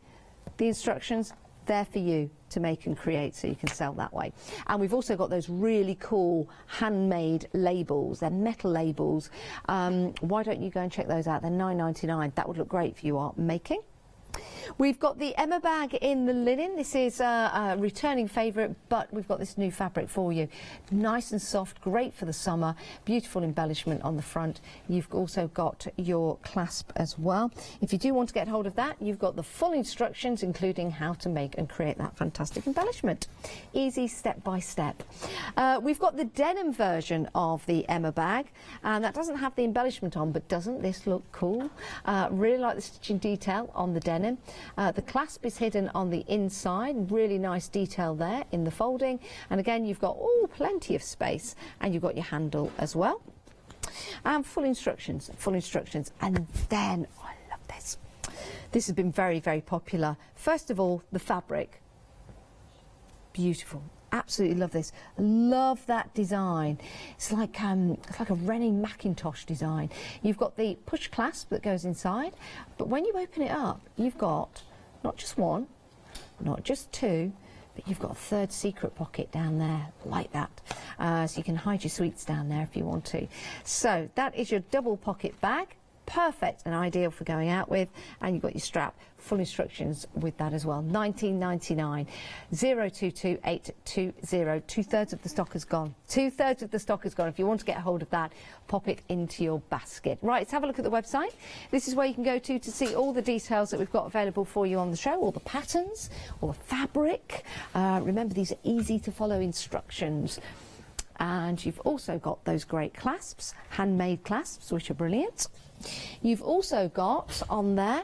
the instructions. They're for you to make and create, so you can sell that way. And we've also got those really cool handmade labels. They're metal labels. Why don't you go and check those out? They're £9.99. That would look great if you are making. We've got the Emma bag in the linen. This is a returning favourite, but we've got this new fabric for you. Nice and soft, great for the summer. Beautiful embellishment on the front. You've also got your clasp as well. If you do want to get hold of that, you've got the full instructions, including how to make and create that fantastic embellishment. Easy step by step. We've got the denim version of the Emma bag, and that doesn't have the embellishment on, but doesn't this look cool? Really like the stitching detail on the denim. The clasp is hidden on the inside, really nice detail there in the folding. And again, you've got plenty of space, and you've got your handle as well. And full instructions. And then, oh, I love this. This has been very, very popular. First of all, the fabric. Beautiful. Absolutely love this. Love that design. It's like a Rennie Mackintosh design. You've got the push clasp that goes inside, but when you open it up, you've got not just one, not just two, but you've got a third secret pocket down there, like that. So you can hide your sweets down there if you want to. So that is your double pocket bag. Perfect and ideal for going out with, and you've got your strap. Full instructions with that as well. $19.99. 022820. 2/3 of the stock is gone. 2/3 of the stock is gone. If you want to get a hold of that, pop it into your basket. Right, let's have a look at the website. This is where you can go to see all the details that we've got available for you on the show, all the patterns, all the fabric. Remember, these are easy to follow instructions. And you've also got those great clasps, handmade clasps, which are brilliant. You've also got on there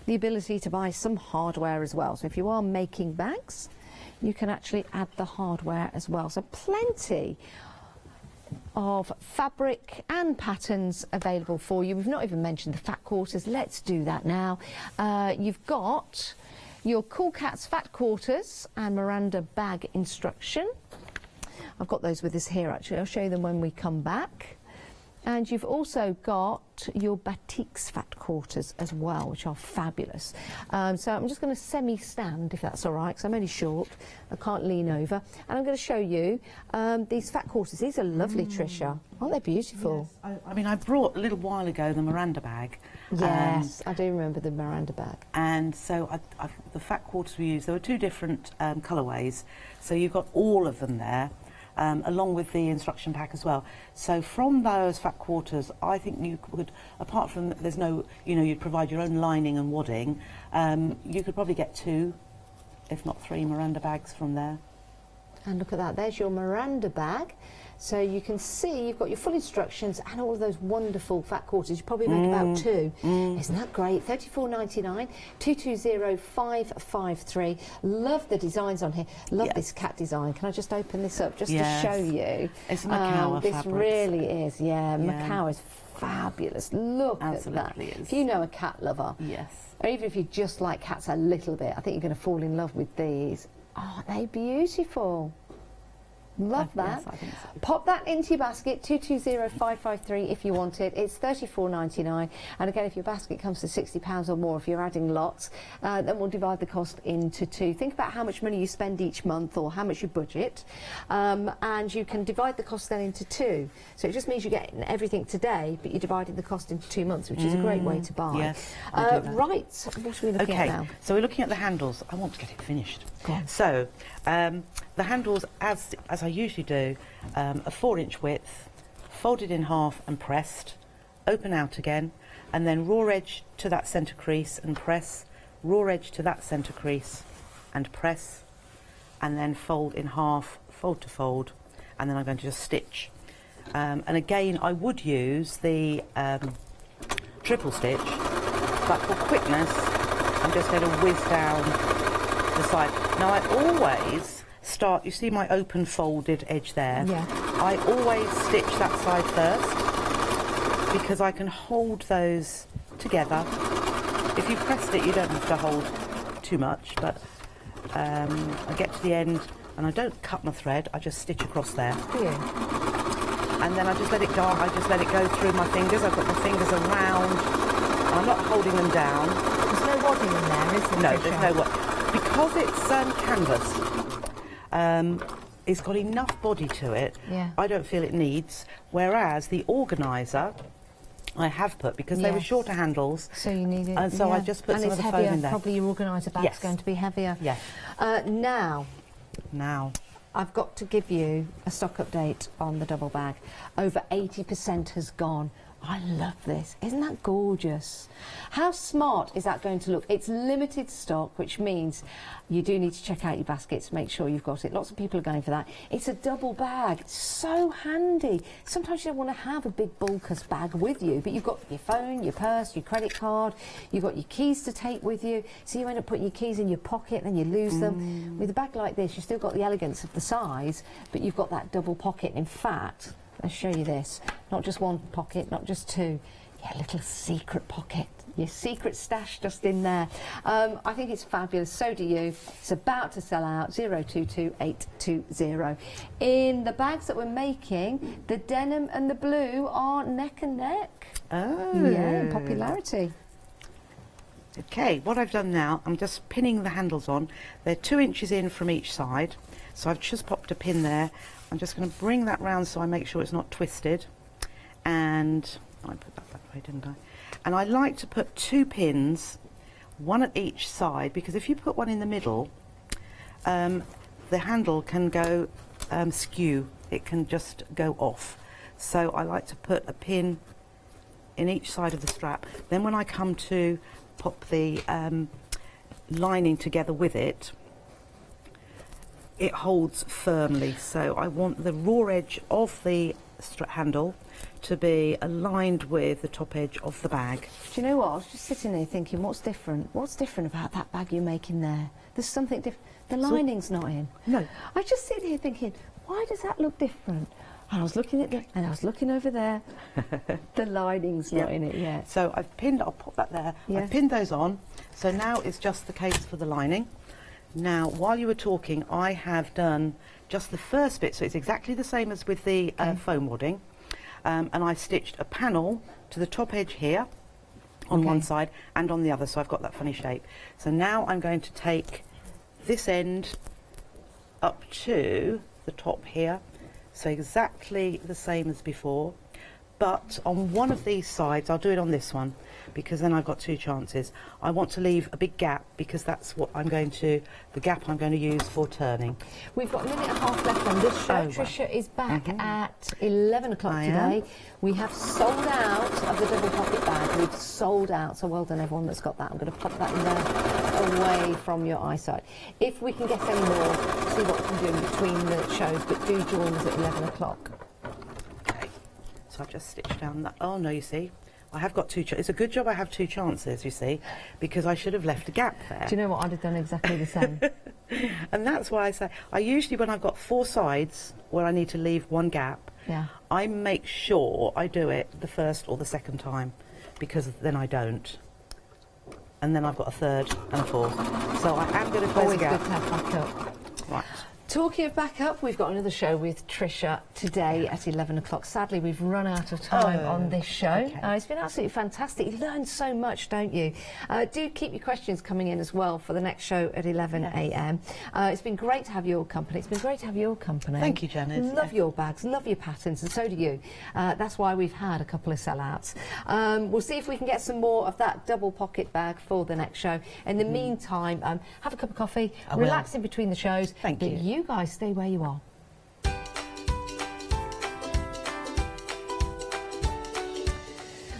the ability to buy some hardware as well. So if you are making bags, you can actually add the hardware as well. So plenty of fabric and patterns available for you. We've not even mentioned the fat quarters. Let's do that now. You've got your Cool Cats fat quarters and Miranda bag instruction. I've got those with us here actually. I'll show you them when we come back. And you've also got your batiks fat quarters as well, which are fabulous. So I'm just going to semi-stand, if that's all right, because I'm only short. I can't lean over. And I'm going to show you these fat quarters. These are lovely, Trisha. Aren't they beautiful? Yes. I mean, I brought a little while ago the Miranda bag. Yes, I do remember the Miranda bag. And so the fat quarters we used, there were two different colourways. So you've got all of them there. Along with the instruction pack as well. So from those fat quarters, I think you could, apart from there's no, you'd provide your own lining and wadding, you could probably get 2, if not 3 Miranda bags from there. And look at that, there's your Miranda bag. So you can see you've got your full instructions and all of those wonderful fat quarters. You probably make about 2. Isn't that great? $34.99, 220553. Love the designs on here. Love this cat design. Can I just open this up just to show you? It's Macau this fabrics. Really is, Macau is fabulous. Look at that. Is. If you know a cat lover, or even if you just like cats a little bit, I think you're going to fall in love with these. Aren't they beautiful? Love that. Yes, I think so. Pop that into your basket, 220553 if you want it. It's $34.99. And again, if your basket comes to £60 or more, if you're adding lots, then we'll divide the cost into 2. Think about how much money you spend each month or how much you budget, and you can divide the cost then into 2. So it just means you're getting everything today, but you're dividing the cost into 2 months, which is a great way to buy. Yes, right, what are we looking at now? So we're looking at the handles. I want to get it finished. Go on. So the handles, as I usually do, a 4-inch width, folded in half and pressed, open out again, and then raw edge to that centre crease and press, raw edge to that centre crease and press, and then fold in half, fold to fold, and then I'm going to just stitch. And again, I would use the triple stitch, but for quickness, I'm just going to whiz down the side. Now I always start, you see my open folded edge there? Yeah. I always stitch that side first because I can hold those together. If you pressed it, you don't have to hold too much, but I get to the end and I don't cut my thread, I just stitch across there. Yeah. And then I just let it go, I just let it go through my fingers. I've got my fingers around, I'm not holding them down. There's no wadding in there, is there? No, there's no wadding. Because it's canvas, it's got enough body to it, I don't feel it needs, whereas the organiser I have put, because they were shorter handles, so you need it, and so I just put some of the foam in there. Probably your organiser bag's going to be heavier. Yes. Now I've got to give you a stock update on the double bag. Over 80% has gone. I love this. Isn't that gorgeous? How smart is that going to look? It's limited stock, which means you do need to check out your baskets, make sure you've got it. Lots of people are going for that. It's a double bag. It's so handy. Sometimes you don't want to have a big bulkous bag with you, but you've got your phone, your purse, your credit card, you've got your keys to take with you, so you end up putting your keys in your pocket, then you lose them. With a bag like this, you've still got the elegance of the size, but you've got that double pocket. In fact, let's show you this. Not just one pocket, not just two. Yeah, a little secret pocket. Your secret stash just in there. I think it's fabulous. So do you. It's about to sell out. 022820. In the bags that we're making, the denim and the blue are neck and neck. Oh. Yeah, in popularity. Okay, what I've done now, I'm just pinning the handles on. They're 2 inches in from each side. So I've just popped a pin there. I'm just going to bring that round so I make sure it's not twisted. And I put that way, didn't I? And I like to put 2 pins, one at each side, because if you put one in the middle, the handle can go skew. It can just go off. So I like to put a pin in each side of the strap. Then when I come to pop the lining together with it, it holds firmly. So I want the raw edge of the handle to be aligned with the top edge of the bag. Do you know what? I was just sitting here thinking, what's different? What's different about that bag you're making there? There's something different. The lining's not in. No. I was just sitting here thinking, why does that look different? And I was looking at and I was looking over there. The lining's not in it yet. So I've pinned, I'll pop that there. Yeah. I've pinned those on. So now it's just the case for the lining. Now, while you were talking, I have done just the first bit, so it's exactly the same as with the foam wadding. And I stitched a panel to the top edge here on one side and on the other, so I've got that funny shape. So now I'm going to take this end up to the top here, so exactly the same as before, but on one of these sides, I'll do it on this one, because then I've got 2 chances. I want to leave a big gap, because that's what I'm going to, the gap I'm going to use for turning. We've got a minute and a half left on this show. Trisha is back at 11 o'clock today. We have sold out of the double pocket bag. We've sold out, so well done everyone that's got that. I'm going to pop that in there away from your eyesight. If we can get any more, see what we can do in between the shows, but do join us at 11 o'clock. Okay, so I've just stitched down that. Oh no, you see, I have got 2 it's a good job I have 2 chances, you see, because I should have left a gap there. Do you know what? I'd have done exactly the same. And that's why I say, I usually, when I've got 4 sides where I need to leave 1 gap, I make sure I do it the first or the second time, because then I don't. And then I've got a 3rd and a 4th. So I am going to close the gap. Always good to have backup. Right. Talking of backup, we've got another show with Trisha today at 11 o'clock. Sadly, we've run out of time on this show. Okay. It's been absolutely fantastic. You learn so much, don't you? Do keep your questions coming in as well for the next show at 11 a.m. It's been great to have your company. It's been great to have your company. Thank you, Janet. Love your bags, love your patterns, and so do you. That's why we've had a couple of sellouts. We'll see if we can get some more of that double pocket bag for the next show. In the meantime, have a cup of coffee, relax in between the shows. Thank you. You guys stay where you are.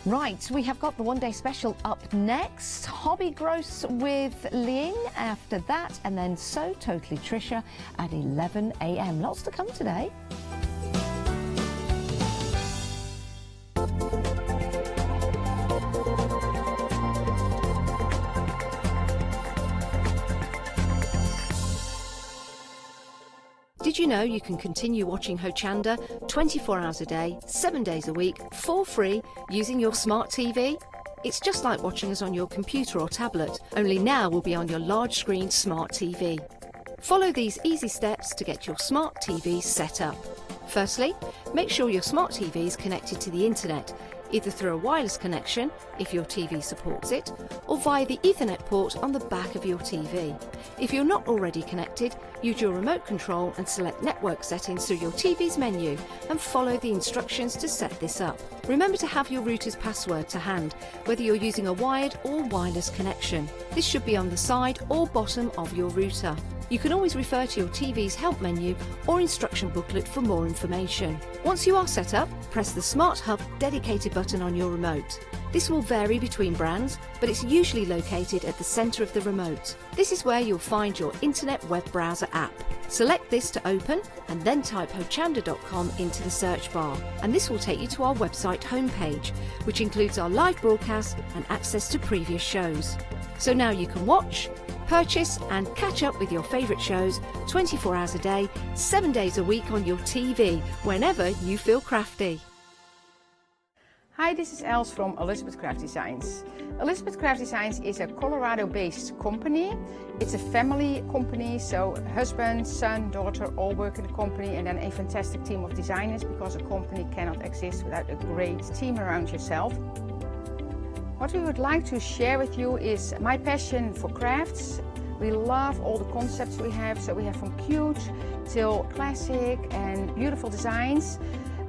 Right, we have got the one day special up next. Hobby Gross with Ling after that, and then So Totally Trisha at 11 a.m. Lots to come today. Did you know you can continue watching Hochanda 24 hours a day, 7 days a week, for free, using your smart TV? It's just like watching us on your computer or tablet, only now we'll be on your large screen smart TV. Follow these easy steps to get your smart TV set up. Firstly, make sure your smart TV is connected to the internet, either through a wireless connection, if your TV supports it, or via the Ethernet port on the back of your TV. If you're not already connected, use your remote control and select network settings through your TV's menu and follow the instructions to set this up. Remember to have your router's password to hand, whether you're using a wired or wireless connection. This should be on the side or bottom of your router. You can always refer to your TV's help menu or instruction booklet for more information. Once you are set up, press the Smart Hub dedicated button on your remote. This will vary between brands, but it's usually located at the centre of the remote. This is where you'll find your internet web browser app. Select this to open and then type hochanda.com into the search bar, and this will take you to our website homepage, which includes our live broadcast and access to previous shows. So now you can watch, purchase and catch up with your favourite shows 24 hours a day, 7 days a week on your TV, whenever you feel crafty. Hi, this is Els from Elizabeth Craft Designs. Elizabeth Craft Designs is a Colorado-based company. It's a family company, so husband, son, daughter all work in the company, and then a fantastic team of designers, because a company cannot exist without a great team around yourself. What we would like to share with you is my passion for crafts. We love all the concepts we have, so we have from cute till classic and beautiful designs.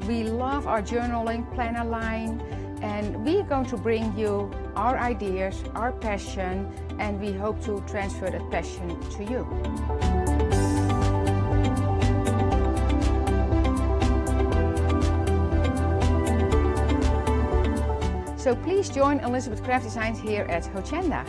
We love our journaling planner line, and we're going to bring you our ideas, our passion, and we hope to transfer that passion to you. So please join Elizabeth Craft Designs here at Hochanda.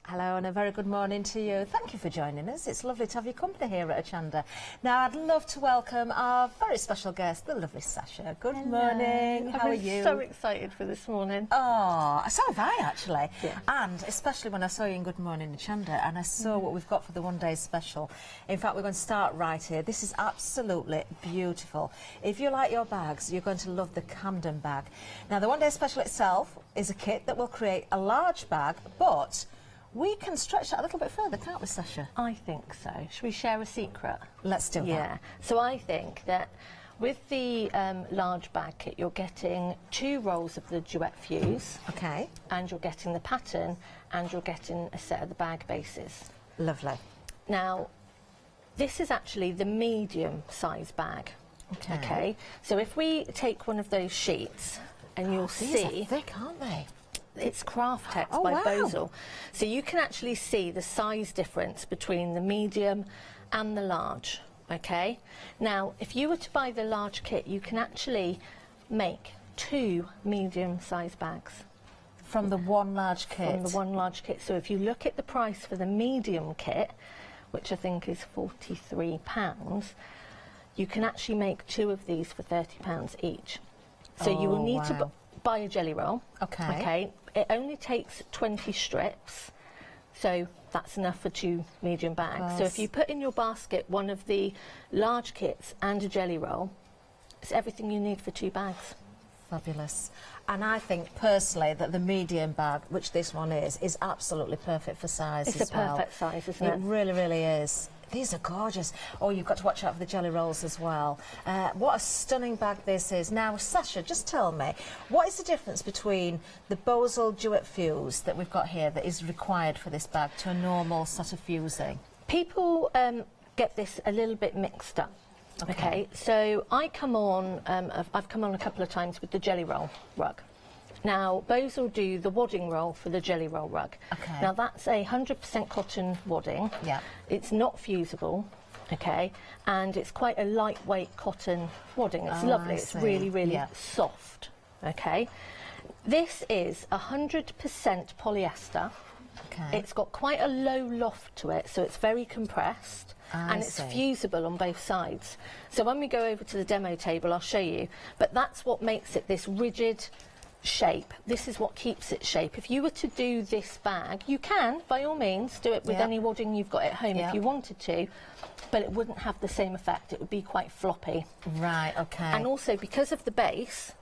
Hello and a very good morning to you. Thank you for joining us. It's lovely to have your company here at Hochanda. Now I'd love to welcome our very special guest, the lovely Sasha. Good morning. How are you? I'm so excited for this morning. Oh, so have I actually. Yeah. And especially when I saw you in Good Morning Hochanda and I saw what we've got for the one day special. In fact, we're going to start right here. This is absolutely beautiful. If you like your bags, you're going to love the Camden bag. Now the one day special itself is a kit that will create a large bag, but we can stretch that a little bit further, can't we, Sasha? I think so. Should we share a secret? Let's do that. Yeah. So I think that with the large bag kit, you're getting 2 rolls of the Duet fuse. Okay. And you're getting the pattern, and you're getting a set of the bag bases. Lovely. Now, this is actually the medium size bag. Okay. So if we take one of those sheets, and you'll These see are thick, aren't they? it's Craft Text Oh, by wow. Bosel. So you can actually see the size difference between the medium and the large, okay? Now, if you were to buy the large kit, you can actually make 2 medium-sized bags. From the one large kit? From the one large kit. So if you look at the price for the medium kit, which I think is £43, you can actually make 2 of these for £30 each. So you will need to buy a jelly roll. Okay. It only takes 20 strips, so that's enough for 2 medium bags. So if you put in your basket one of the large kits and a jelly roll, it's everything you need for 2 bags. Fabulous. And I think personally that the medium bag, which this one is absolutely perfect for size as well. It's a perfect size, isn't it? It really, really is. These are gorgeous. Oh, you've got to watch out for the jelly rolls as well. What a stunning bag this is. Now, Sasha, just tell me, what is the difference between the Bosel Duet fuse that we've got here that is required for this bag to a normal sort of fusing? People get this a little bit mixed up. Okay, so I've come on a couple of times with the jelly roll rug. Now, Bosel do the wadding roll for the jelly roll rug. Okay. Now, that's a 100% cotton wadding. Yeah. It's not fusible, okay, and it's quite a lightweight cotton wadding. It's lovely. It's really, really soft, okay. This is 100% polyester. Okay. It's got quite a low loft to it, so it's very compressed. And it's fusible on both sides. So when we go over to the demo table, I'll show you. But that's what makes it this rigid shape. This is what keeps it shape. If you were to do this bag, you can, by all means, do it with any wadding you've got at home if you wanted to, but it wouldn't have the same effect. It would be quite floppy. Right, okay. And also, because of the base,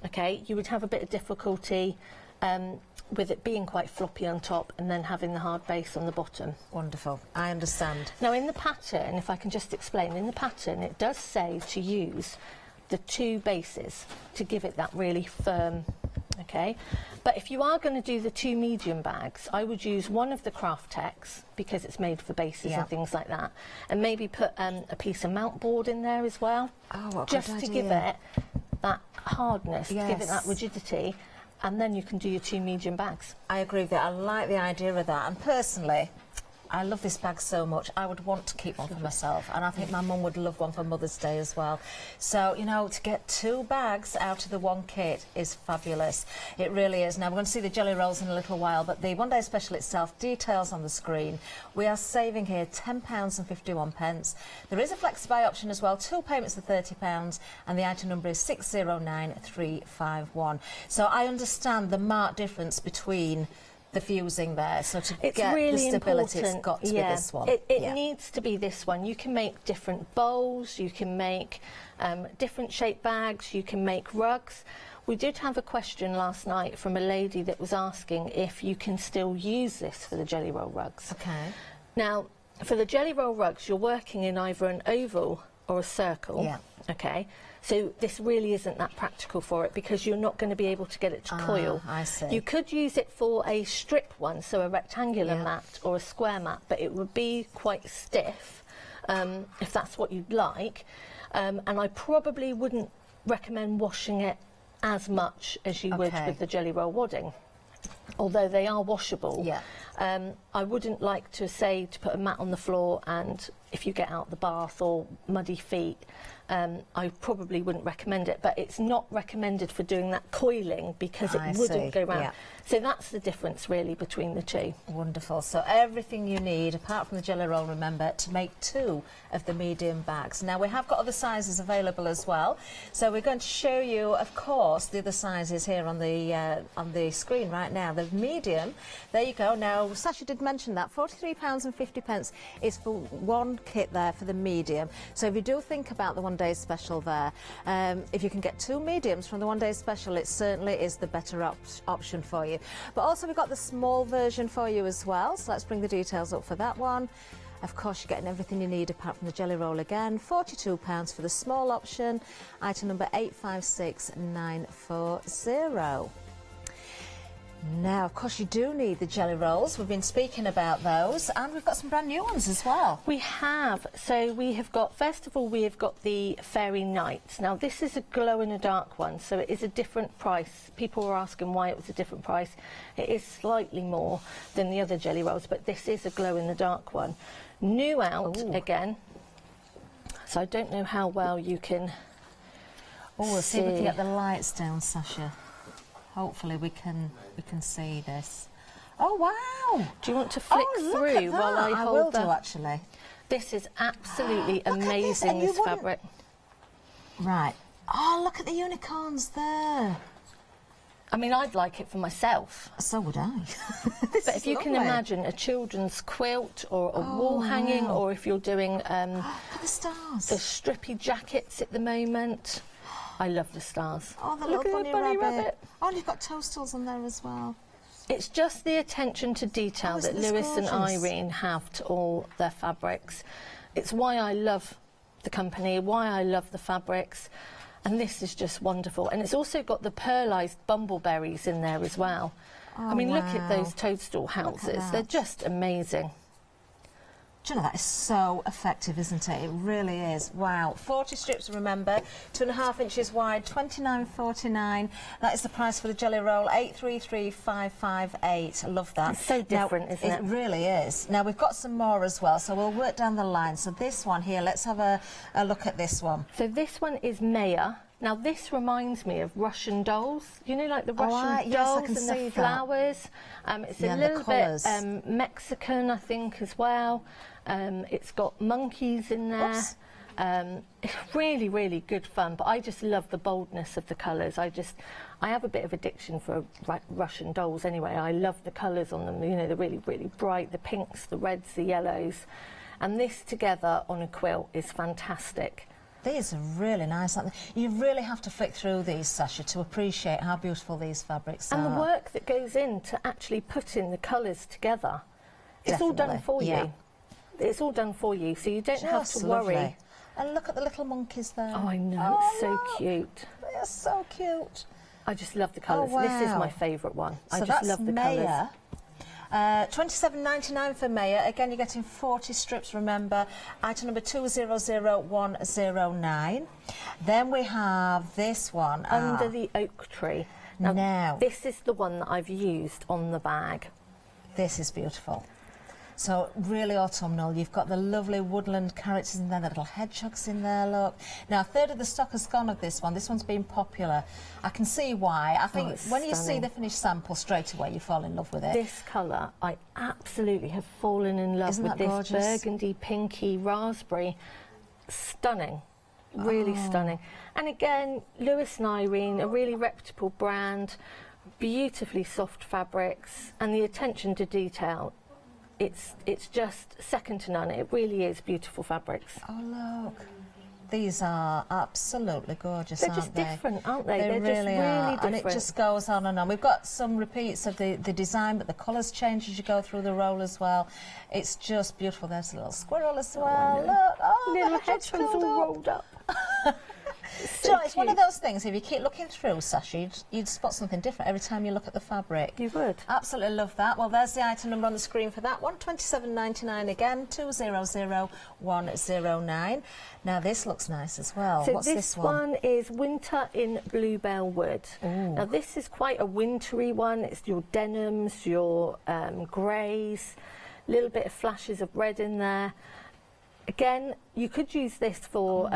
okay, you would have a bit of difficulty with it being quite floppy on top and then having the hard base on the bottom. Wonderful. I understand. Now, in the pattern, if I can just explain, in the pattern, it does say to use the 2 bases to give it that really firm Okay, but if you are going to do the 2 medium bags, I would use one of the craft techs because it's made for bases and things like that, and maybe put a piece of mount board in there as well, just to give it that hardness, to give it that rigidity, and then you can do your 2 medium bags. I agree with that. I like the idea of that, and personally, I love this bag so much. I would want to keep one for myself, and I think my mum would love one for Mother's Day as well. So, you know, to get 2 bags out of the one kit is fabulous. It really is. Now, we're going to see the jelly rolls in a little while, but the one-day special itself, details on the screen. We are saving here £10.51. There is a Flexi buy option as well, 2 payments of £30, and the item number is 609351. So I understand the marked difference between the fusing there, so to it's get really the stability, important. it's got to be this one. It needs to be this one. You can make different bowls, you can make different shaped bags, you can make rugs. We did have a question last night from a lady that was asking if you can still use this for the jelly roll rugs. Okay. Now, for the jelly roll rugs, you're working in either an oval or a circle. Yeah. Okay. So this really isn't that practical for it because you're not going to be able to get it to coil. I see. You could use it for a strip one, so a rectangular mat or a square mat, but it would be quite stiff if that's what you'd like. And I probably wouldn't recommend washing it as much as you would with the jelly roll wadding, although they are washable. Yeah. I wouldn't like to say to put a mat on the floor and if you get out the bath or muddy feet, I probably wouldn't recommend it, but it's not recommended for doing that coiling because it wouldn't go round. So that's the difference really between the two. Wonderful. So everything you need, apart from the jelly roll, remember, to make 2 of the medium bags. Now, we have got other sizes available as well. So we're going to show you, of course, the other sizes here on the screen right now. The medium, there you go. Now, Sasha did mention that £43.50 is for one kit there for the medium. So if you do think about the one-day special there, if you can get 2 mediums from the one-day special, it certainly is the better option for you. But also we've got the small version for you as well, so let's bring the details up for that one. Of course, you're getting everything you need apart from the jelly roll again. £42 for the small option, item number 856940. Now, of course, you do need the jelly rolls. We've been speaking about those, and we've got some brand new ones as well. We have. So we have got, first of all, we have got the Fairy Nights. Now, this is a glow-in-the-dark one, so it is a different price. People were asking why it was a different price. It is slightly more than the other jelly rolls, but this is a glow-in-the-dark one. New out again. So I don't know how well you can we'll see if we can get the lights down, Sasha. Hopefully we can see this. Oh wow! Do you want to flick through while I hold will do actually. This is absolutely amazing, this fabric. Right. Oh, look at the unicorns there. I mean, I'd like it for myself. So would I. But if you can imagine a children's quilt or a wall hanging, or if you're doing look at the stars. the strippy jackets at the moment. I love the stars. Oh, the Look little at the bunny rabbit. Oh, and you've got toastals on there as well. It's just the attention to detail that Lewis and Irene have to all their fabrics. It's why I love the company, why I love the fabrics, and this is just wonderful. And it's also got the pearlised bumbleberries in there as well. I mean, look at those toadstool houses. They're just amazing. Do you know, that is so effective, isn't it? It really is. Wow. 40 strips, remember, 2.5 inches wide, £29.49. That is the price for the jelly roll, 833558. I love that. It's so different, isn't it? It really is. Now, we've got some more as well, so we'll work down the line. So this one here, let's have a look at this one. So this one is Maya. Now, this reminds me of Russian dolls. You know, like the Russian dolls and the flowers. It's a little bit Mexican, I think, as well. It's got monkeys in there. It's really, really good fun, but I just love the boldness of the colours. I have a bit of addiction for Russian dolls anyway. I love the colours on them, you know, they're really, really bright, the pinks, the reds, the yellows. And this together on a quilt is fantastic. These are really nice, aren't they? You really have to flick through these, Sasha, to appreciate how beautiful these fabrics are. And the work that goes in to actually put in the colours together. It's all done for you. It's all done for you, so you don't have to worry. And look at the little monkeys there. Oh, I know, it's so cute. They are so cute. I just love the colours. Oh, This is wow. my favourite one. So I just that's love the Maya. colours. £27.99 for Maya. Again, you're getting 40 strips, remember. Item number 200109. Then we have this one. Under the Oak Tree. Now, This is the one that I've used on the bag. this is beautiful. So really autumnal. You've got the lovely woodland characters in there, the little hedgehogs in there, look. Now, a third of the stock has gone of this one. This one's been popular. I can see why. I think it's when you see stunning. the finished sample, straight away you fall in love with it. This colour, I absolutely have fallen in love Isn't with that this gorgeous? burgundy, pinky, raspberry. Stunning. Really Oh. stunning. And again, Lewis and Irene, a really reputable brand, beautifully soft fabrics, and the attention to detail. It's just second to none. It really is beautiful fabrics. Oh, look. These are absolutely gorgeous, They're aren't just they? different, aren't they? They They're really just really are. different. And it just goes on and on. We've got some repeats of the design, but the colours change as you go through the roll as well. It's just beautiful. There's a little squirrel as well. Look. Oh, Little the hedgehog's hedgehogs filled all up. rolled up. Do you know, it's one of those things, if you keep looking through, Sasha, you'd spot something different every time you look at the fabric. You would. Absolutely love that. Well, there's the item number on the screen for that one, £27.99 again, 200109. Now, this looks nice as well. So What's this one? one is Winter in Bluebell Wood. Now this is quite a wintry one. It's your denims, your greys, a little bit of flashes of red in there. Again, you could use this for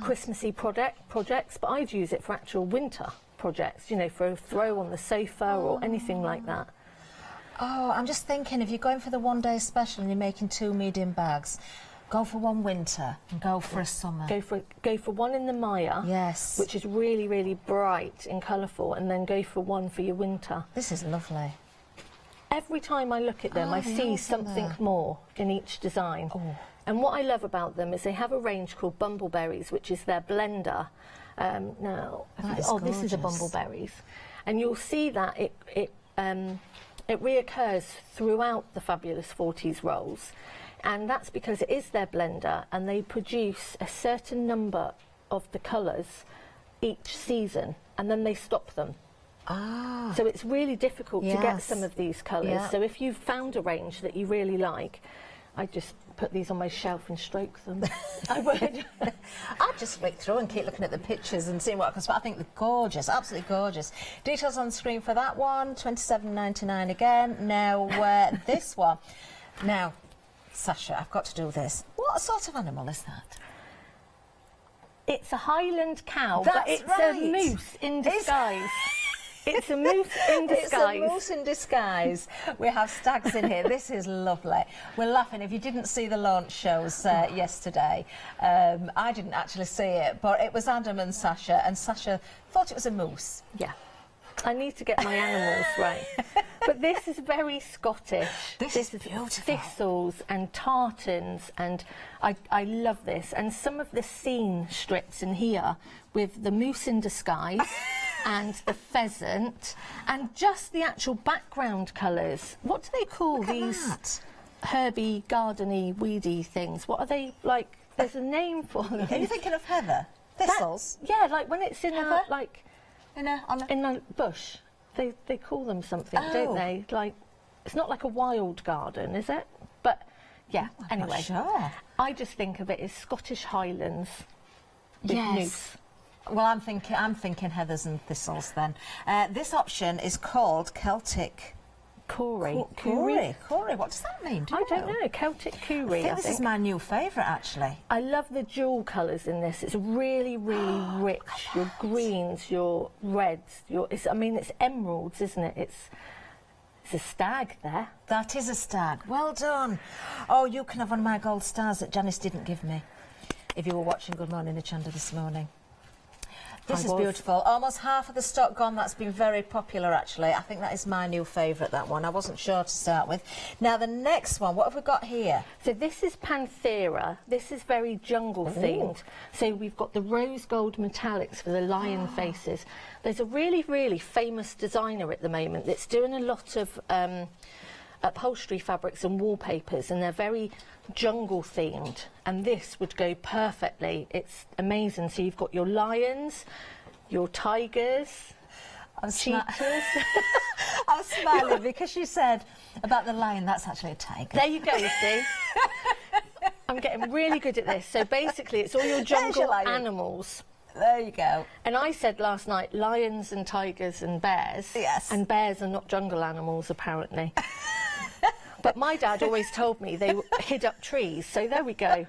Christmassy projects, but I'd use it for actual winter projects, you know, for a throw on the sofa or anything like that. Oh, I'm just thinking, if you're going for the one-day special and you're making 2 medium bags, go for one winter and go for a summer. Go for one in the Maya, Yes. which is really, really bright and colourful, and then go for one for your winter. This is lovely. Every time I look at them, Oh, I they see are, something aren't they? more in each design. Oh. And what I love about them is they have a range called Bumbleberries, which is their blender. That is this is a gorgeous. Bumbleberries, and you'll see that it reoccurs throughout the Fabulous 40s rolls, and that's because it is their blender, and they produce a certain number of the colours each season, and then they stop them. Ah. So it's really difficult to get Yes. some of these colours. Yeah. So if you've found a range that you really like, I just put these on my shelf and stroke them. I would. I'd just flick through and keep looking at the pictures and seeing what I can spot. I think they're gorgeous, absolutely gorgeous. Details on the screen for that one, £27.99 again. Now, this one. Now, Sasha, I've got to do this. What sort of animal is that? It's a Highland cow, That's but it's right. a moose in disguise. It's a moose in disguise. It's a moose in disguise. We have stags in here. This is lovely. We're laughing. If you didn't see the launch shows yesterday, I didn't actually see it, but it was Adam and Sasha thought it was a moose. Yeah. I need to get my animals right. But this is very Scottish. This is beautiful. Thistles and tartans, and I love this. And some of the scene strips in here with the moose in disguise and the pheasant and just the actual background colours. What do they call Look at these that. herby, gardeny, weedy things? What are they like? There's a name for them. Are you thinking of heather? Thistles? Yeah, like when it's in Heather? in a bush. They call them something, Oh. don't they? Like, it's not like a wild garden, is it? But yeah. I'm not Anyway, sure. I just think of it as Scottish Highlands with moose. Well, I'm thinking heathers and thistles then. This option is called Celtic Corey. Corey. What does that mean? Do you I don't know. Celtic Corey. I think this is my new favourite, actually. I love the jewel colours in this. It's really, really rich. Your greens, your reds, it's emeralds, isn't it? It's a stag there. That is a stag. Well done. Oh, you can have one of my gold stars that Janice didn't give me if you were watching Good Morning Hochanda this morning. This is beautiful. Almost half of the stock gone. That's been very popular, actually. I think that is my new favourite, that one. I wasn't sure to start with. Now, the next one, what have we got here? So this is Panthera. This is very jungle themed. So we've got the rose gold metallics for the lion faces. There's a really, really famous designer at the moment that's doing a lot of upholstery fabrics and wallpapers, and they're very jungle themed, and this would go perfectly. It's amazing. So you've got your lions, your tigers. I'm smiling because you said about the lion, that's actually a tiger. There you go, you see. I'm getting really good at this. So basically, it's all your jungle animals. There you go. And I said last night, lions and tigers and bears. Yes. And bears are not jungle animals, apparently. But my dad always told me they hid up trees, so there we go.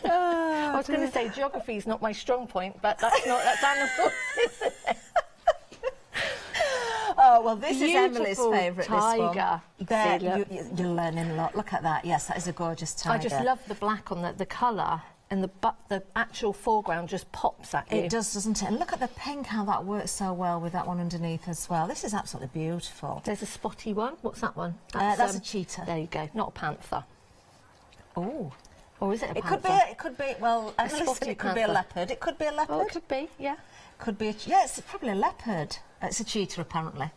I was going to say geography is not my strong point, but that's animals, isn't it? Oh, well, this Beautiful is Emily's favourite, tiger. There, See, look. you're learning a lot. Look at that. Yes, that is a gorgeous tiger. I just love the black on the colour, and the actual foreground just pops at you. It does, doesn't it? And look at the pink, how that works so well with that one underneath as well. This is absolutely beautiful. There's a spotty one. What's that one? That's a cheetah. There you go. Not a panther. Oh. Or is it a It panther? could be, well, Emily said spotty it could be a panther. leopard. It could be a leopard. Oh, it could be, yeah. Could be yeah, it's probably a leopard. It's a cheetah, apparently.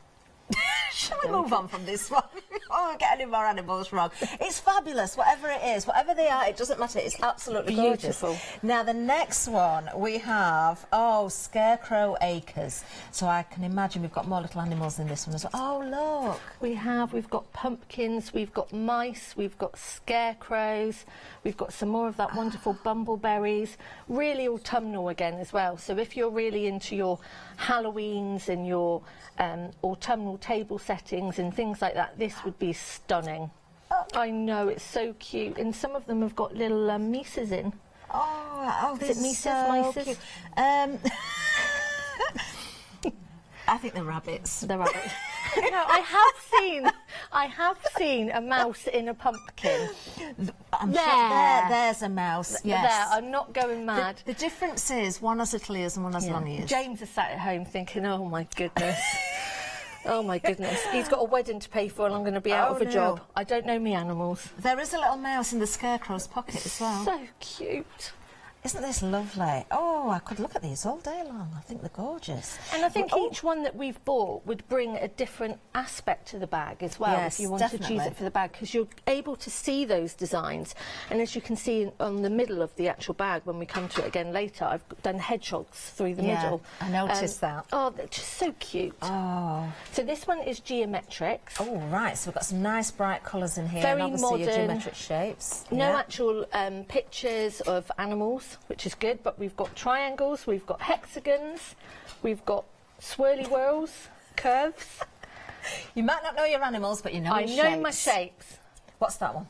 Shall we move on from this one? Oh, we get any more animals wrong. It's fabulous, whatever it is, whatever they are, it doesn't matter. It's absolutely Beautiful. gorgeous. Now, the next one we have, Scarecrow Acres. So I can imagine we've got more little animals in this one as well. Oh, look. We've got pumpkins, we've got mice, we've got scarecrows, we've got some more of that wonderful bumbleberries, really autumnal again as well. So if you're really into your Halloweens and your autumnal table settings and things like that, this would be stunning. I know, it's so cute. And some of them have got little mices in. Oh, Is this it is mices, so mices? cute. I think they're rabbits. The rabbit. No, I have seen a mouse in a pumpkin. I'm There. sure there's a mouse. Yes. There, I'm not going mad. The difference is one has little ears and one has long ears. James is sat at home thinking, oh my goodness. Oh my goodness. He's got a wedding to pay for and I'm going to be out of a job. I don't know me animals. There is a little mouse in the Scarecrow's pocket as well. So cute. Isn't this lovely? Oh, I could look at these all day long. I think they're gorgeous. And I think each one that we've bought would bring a different aspect to the bag as well, Yes, if you want definitely. to choose it for the bag, because you're able to see those designs. And as you can see on the middle of the actual bag, when we come to it again later, I've done hedgehogs through the middle. I noticed that. Oh, they're just so cute. Oh. So this one is geometrics. Oh, right. So we've got some nice bright colours in here. Very and obviously your modern. geometric shapes. No Yeah. actual pictures of animals, which is good, but we've got triangles, we've got hexagons, we've got swirly whirls, curves. You might not know your animals, but you know I your know my shapes. shapes. What's that one?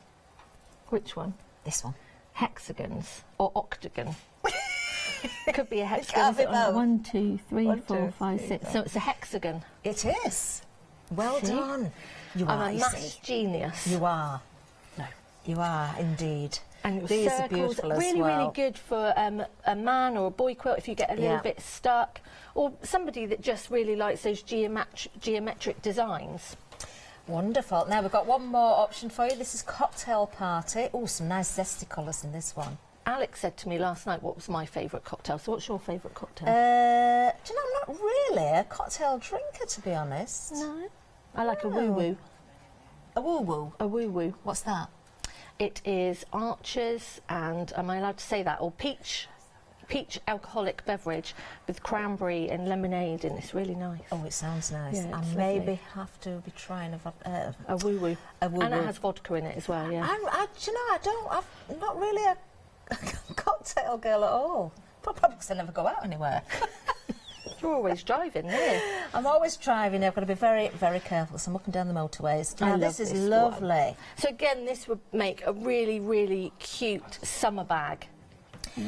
Which one? This one. Hexagons or octagon. Could be a can't hexagon. be both. 1, 2, 3, 1, 4, 2, 5, 3, 6. So it's a hexagon. It is. Well See? done. You I'm are, a you maths see. genius. You are. No. You are, indeed. And your These are circles, beautiful as really, well. really good for a man or a boy quilt if you get a little Yeah. bit stuck, or somebody that just really likes those geometric designs. Wonderful. Now we've got one more option for you. This is Cocktail Party. Oh, some nice zesty colours in this one. Alex said to me last night what was my favourite cocktail. So what's your favourite cocktail? Do you know, I'm not really a cocktail drinker, to be honest. No. I like a woo-woo. A woo-woo? A woo-woo. What's that? It is Archer's and, am I allowed to say that, or peach alcoholic beverage with cranberry and lemonade, and it's really nice. Oh, it sounds nice. Yeah, I it's maybe lovely. have to be trying A woo-woo. A woo-woo. And it has vodka in it as well, yeah. Do you know, I'm not really a cocktail girl at all. Probably because I never go out anywhere. You're always driving, yeah. I'm always driving. I've got to be very, very careful. So I'm up and down the motorways. I Now, love this is this lovely. So again, this would make a really, really cute summer bag.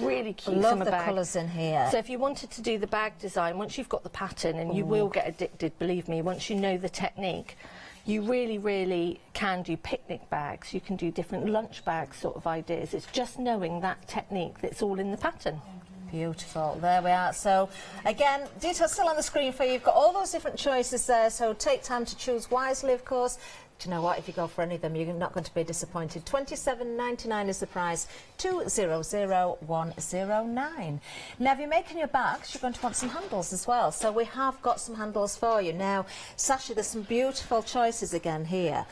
Really cute Love summer the bag. colours in here. So if you wanted to do the bag design, once you've got the pattern, and you will get addicted, believe me, once you know the technique, you really, really can do picnic bags. You can do different lunch bag sort of ideas. It's just knowing that technique that's all in the pattern. Beautiful. There we are. So, again, details still on the screen for you. You've got all those different choices there, so take time to choose wisely, of course. do you know what? If you go for any of them, you're not going to be disappointed. £27.99 is the price. 200109. Now, if you're making your bags, you're going to want some handles as well. So we have got some handles for you. Now, Sasha, there's some beautiful choices again here.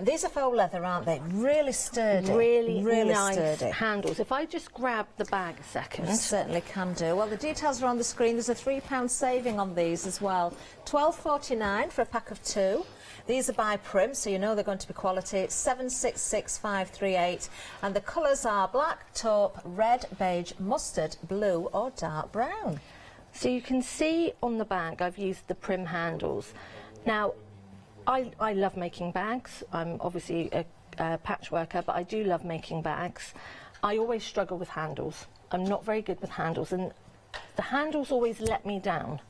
These are faux leather, aren't they? Really sturdy. Really nice sturdy. handles. If I just grab the bag a second. You certainly can do. Well, the details are on the screen. There's a £3 saving on these as well. £12.49 for a pack of 2. These are by Prim, so you know they're going to be quality. It's 766538, and the colours are black, taupe, red, beige, mustard, blue or dark brown. So you can see on the bag I've used the Prim handles. Now, I love making bags. I'm obviously a patchworker, but I do love making bags. I always struggle with handles. I'm not very good with handles, and the handles always let me down.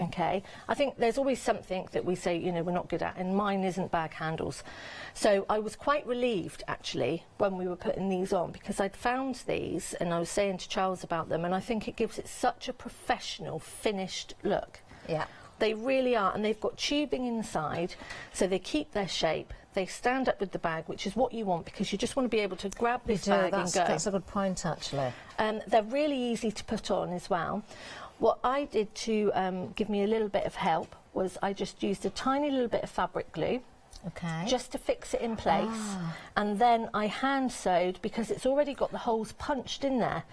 Okay. I think there's always something that we say, you know, we're not good at, and mine isn't bag handles. So I was quite relieved, actually, when we were putting these on, because I'd found these, and I was saying to Charles about them, and I think it gives it such a professional, finished look. Yeah. They really are, and they've got tubing inside, so they keep their shape. They stand up with the bag, which is what you want, because you just want to be able to grab this bag and go. That's a good point, actually. They're really easy to put on as well. What I did to give me a little bit of help was I just used a tiny little bit of fabric glue. Okay. Just to fix it in place. And then I hand sewed, because it's already got the holes punched in there,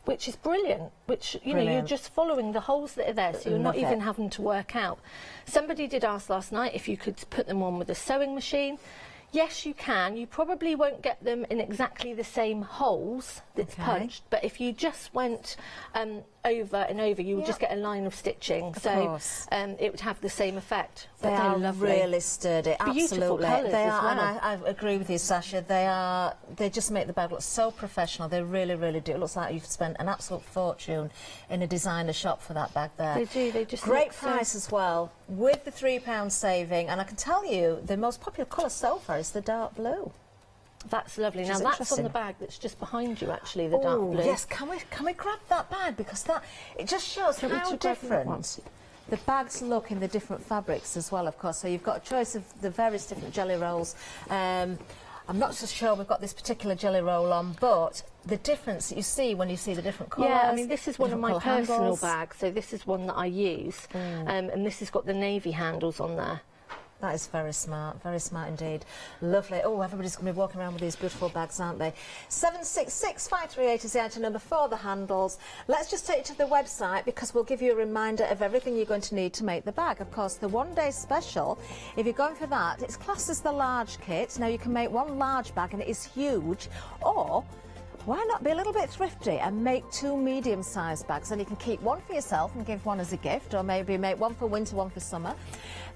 which is brilliant, which, you know, you're just following the holes that are there, so you're not even having to work out. Somebody did ask last night if you could put them on with a sewing machine. Yes, you can. You probably won't get them in exactly the same holes that's punched, but if you just went over and over, you would just get a line of stitching. It would have the same effect. They are really sturdy. Beautiful Absolutely. colours They as are, well. and I agree with you, Sasha. They just make the bag look so professional. They really, really do. It looks like you've spent an absolute fortune in a designer shop for that bag there. They do. They just great look price as well, with the £3 saving. And I can tell you, the most popular colour so far is the dark blue. That's lovely. Now that's on the bag that's just behind you, actually, the dark blue. Yes, can we grab that bag, because it just shows how different the bags look in the different fabrics as well, of course. So you've got a choice of the various different jelly rolls. I'm not so sure we've got this particular jelly roll on, but the difference that you see when you see the different colours. Yeah, I mean, this is one of my personal handles. bags, so this is one that I use, and this has got the navy handles on there. That is very smart indeed. Lovely. Oh, everybody's going to be walking around with these beautiful bags, aren't they? 766538 is the item number for the handles. Let's just take you to the website, because we'll give you a reminder of everything you're going to need to make the bag. Of course, the one-day special, if you're going for that, it's classed as the large kit. Now, you can make one large bag, and it is huge, or why not be a little bit thrifty and make 2 medium-sized bags, and you can keep one for yourself and give one as a gift, or maybe make one for winter, one for summer.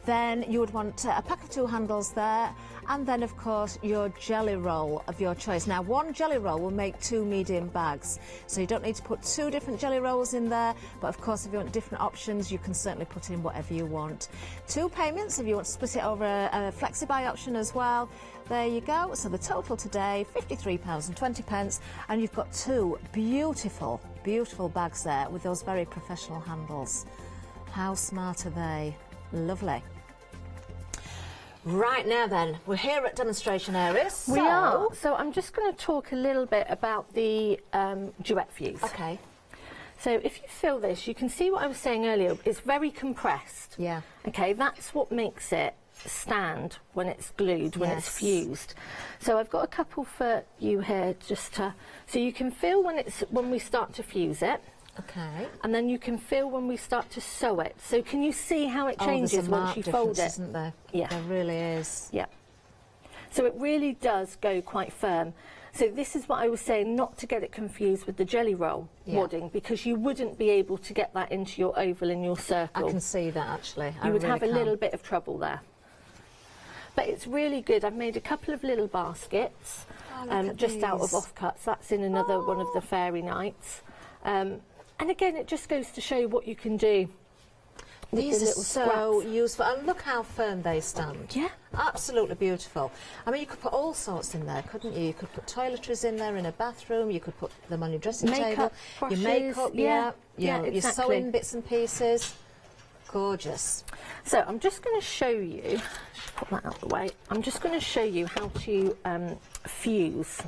Then you would want a pack of 2 handles there, and then of course your jelly roll of your choice. Now, one jelly roll will make 2 medium bags, so you don't need to put 2 different jelly rolls in there, but of course if you want different options, you can certainly put in whatever you want. 2 payments if you want to split it over a Flexi buy option as well. There you go. So the total today, £53.20, and you've got 2 beautiful, beautiful bags there with those very professional handles. How smart are they? Lovely. Right, now then, we're here at demonstration areas. We are. So I'm just going to talk a little bit about the Duet fuse. Okay. So if you feel this, you can see what I was saying earlier, it's very compressed. Yeah. Okay, that's what makes it stand when it's glued, when it's fused. So I've got a couple for you here, just to, so you can feel when we start to fuse it. Okay. And then you can feel when we start to sew it. So can you see how it changes once you fold it? Isn't there? Yeah. There really is. Yeah. So it really does go quite firm. So this is what I was saying, not to get it confused with the jelly roll wadding, because you wouldn't be able to get that into your oval and your circle. I can see that, actually. You would have a little bit of trouble there. But it's really good. I've made a couple of little baskets just out of offcuts. That's in another one of the fairy nights. And again, it just goes to show you what you can do. These are so useful, and look how firm they stand. Yeah. Absolutely beautiful. I mean, you could put all sorts in there, couldn't you? You could put toiletries in there in a bathroom, you could put them on your dressing table, brushes, your makeup, your exactly. sewing bits and pieces. Gorgeous. So I'm just going to show you, put that out of the way, I'm just going to show you how to fuse.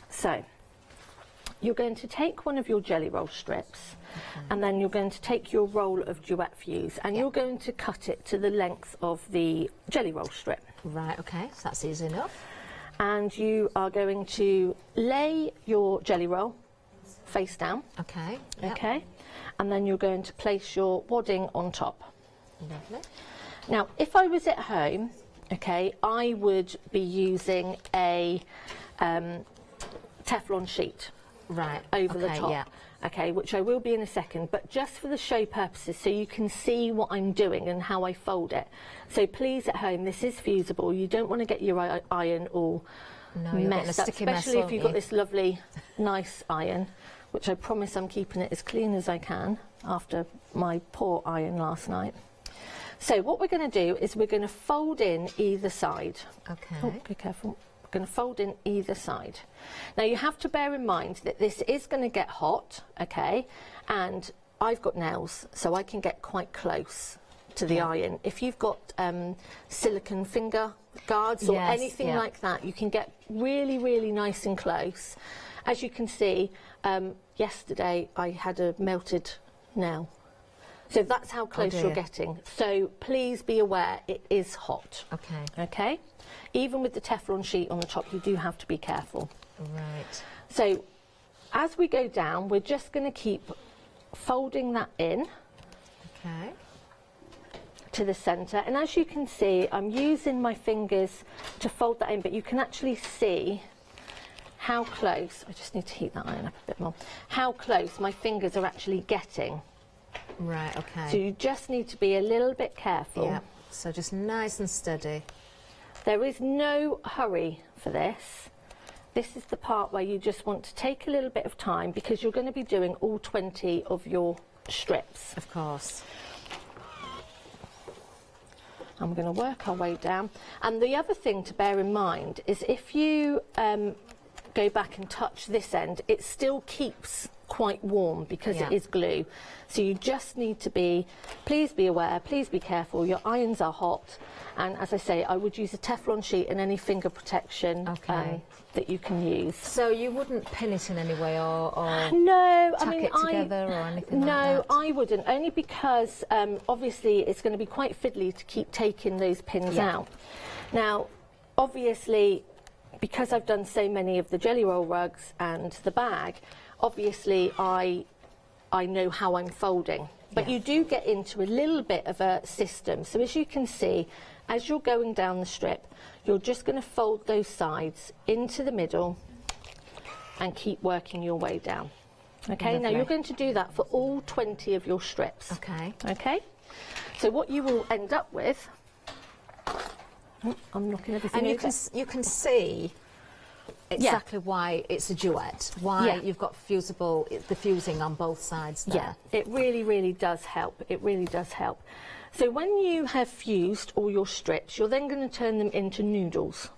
So you're going to take one of your jelly roll strips, and then you're going to take your roll of Duet fuse, and you're going to cut it to the length of the jelly roll strip. Right, okay, so that's easy enough. And you are going to lay your jelly roll face down. Okay. Yep. Okay. And then you're going to place your wadding on top. Lovely. Now, if I was at home, okay, I would be using a Teflon sheet. Right. Over the okay, top. Yeah. Okay, which I will be in a second, but just for the show purposes, so you can see what I'm doing and how I fold it. So please, at home, this is fusible. You don't want to get your iron all messed up, especially if you've got this lovely, nice iron, which I promise I'm keeping it as clean as I can after my poor iron last night. So what we're going to do is we're going to fold in either side. Okay. Oh, be careful. We're going to fold in either side. Now you have to bear in mind that this is going to get hot, okay, and I've got nails, so I can get quite close to the iron. If you've got silicone finger guards or anything like that, you can get really, really nice and close. As you can see, yesterday I had a melted nail. So that's how close you're getting. So please be aware it is hot. Okay. Okay? Even with the Teflon sheet on the top, you do have to be careful. Right. So as we go down, we're just going to keep folding that in. Okay. To the centre. And as you can see, I'm using my fingers to fold that in, but you can actually see how close, I just need to heat that iron up a bit more, how close my fingers are actually getting. Right, okay. So you just need to be a little bit careful. Yeah, so just nice and steady. There is no hurry for this. This is the part where you just want to take a little bit of time because you're going to be doing all 20 of your strips. Of course. I'm going to work our way down. And the other thing to bear in mind is if you go back and touch this end, it still keeps quite warm because it is glue. So you just need to be, please be aware, please be careful, your irons are hot, and as I say, I would use a Teflon sheet and any finger protection that you can use. So you wouldn't pin it in any way or no, tack I mean, it together or anything like no, that? I wouldn't, only because obviously it's going to be quite fiddly to keep taking those pins out. Now, obviously, because I've done so many of the jelly roll rugs and the bag, obviously I know how I'm folding. But you do get into a little bit of a system. So as you can see, as you're going down the strip, you're just going to fold those sides into the middle and keep working your way down. Okay, Lovely. now you're going to do that for all 20 of your strips. Okay. Okay, so what you will end up with, I'm knocking everything And over. you can see exactly why it's a duet, why you've got fusible, the fusing on both sides there. Yeah, it really, really does help. It really does help. So when you have fused all your strips, you're then going to turn them into noodles,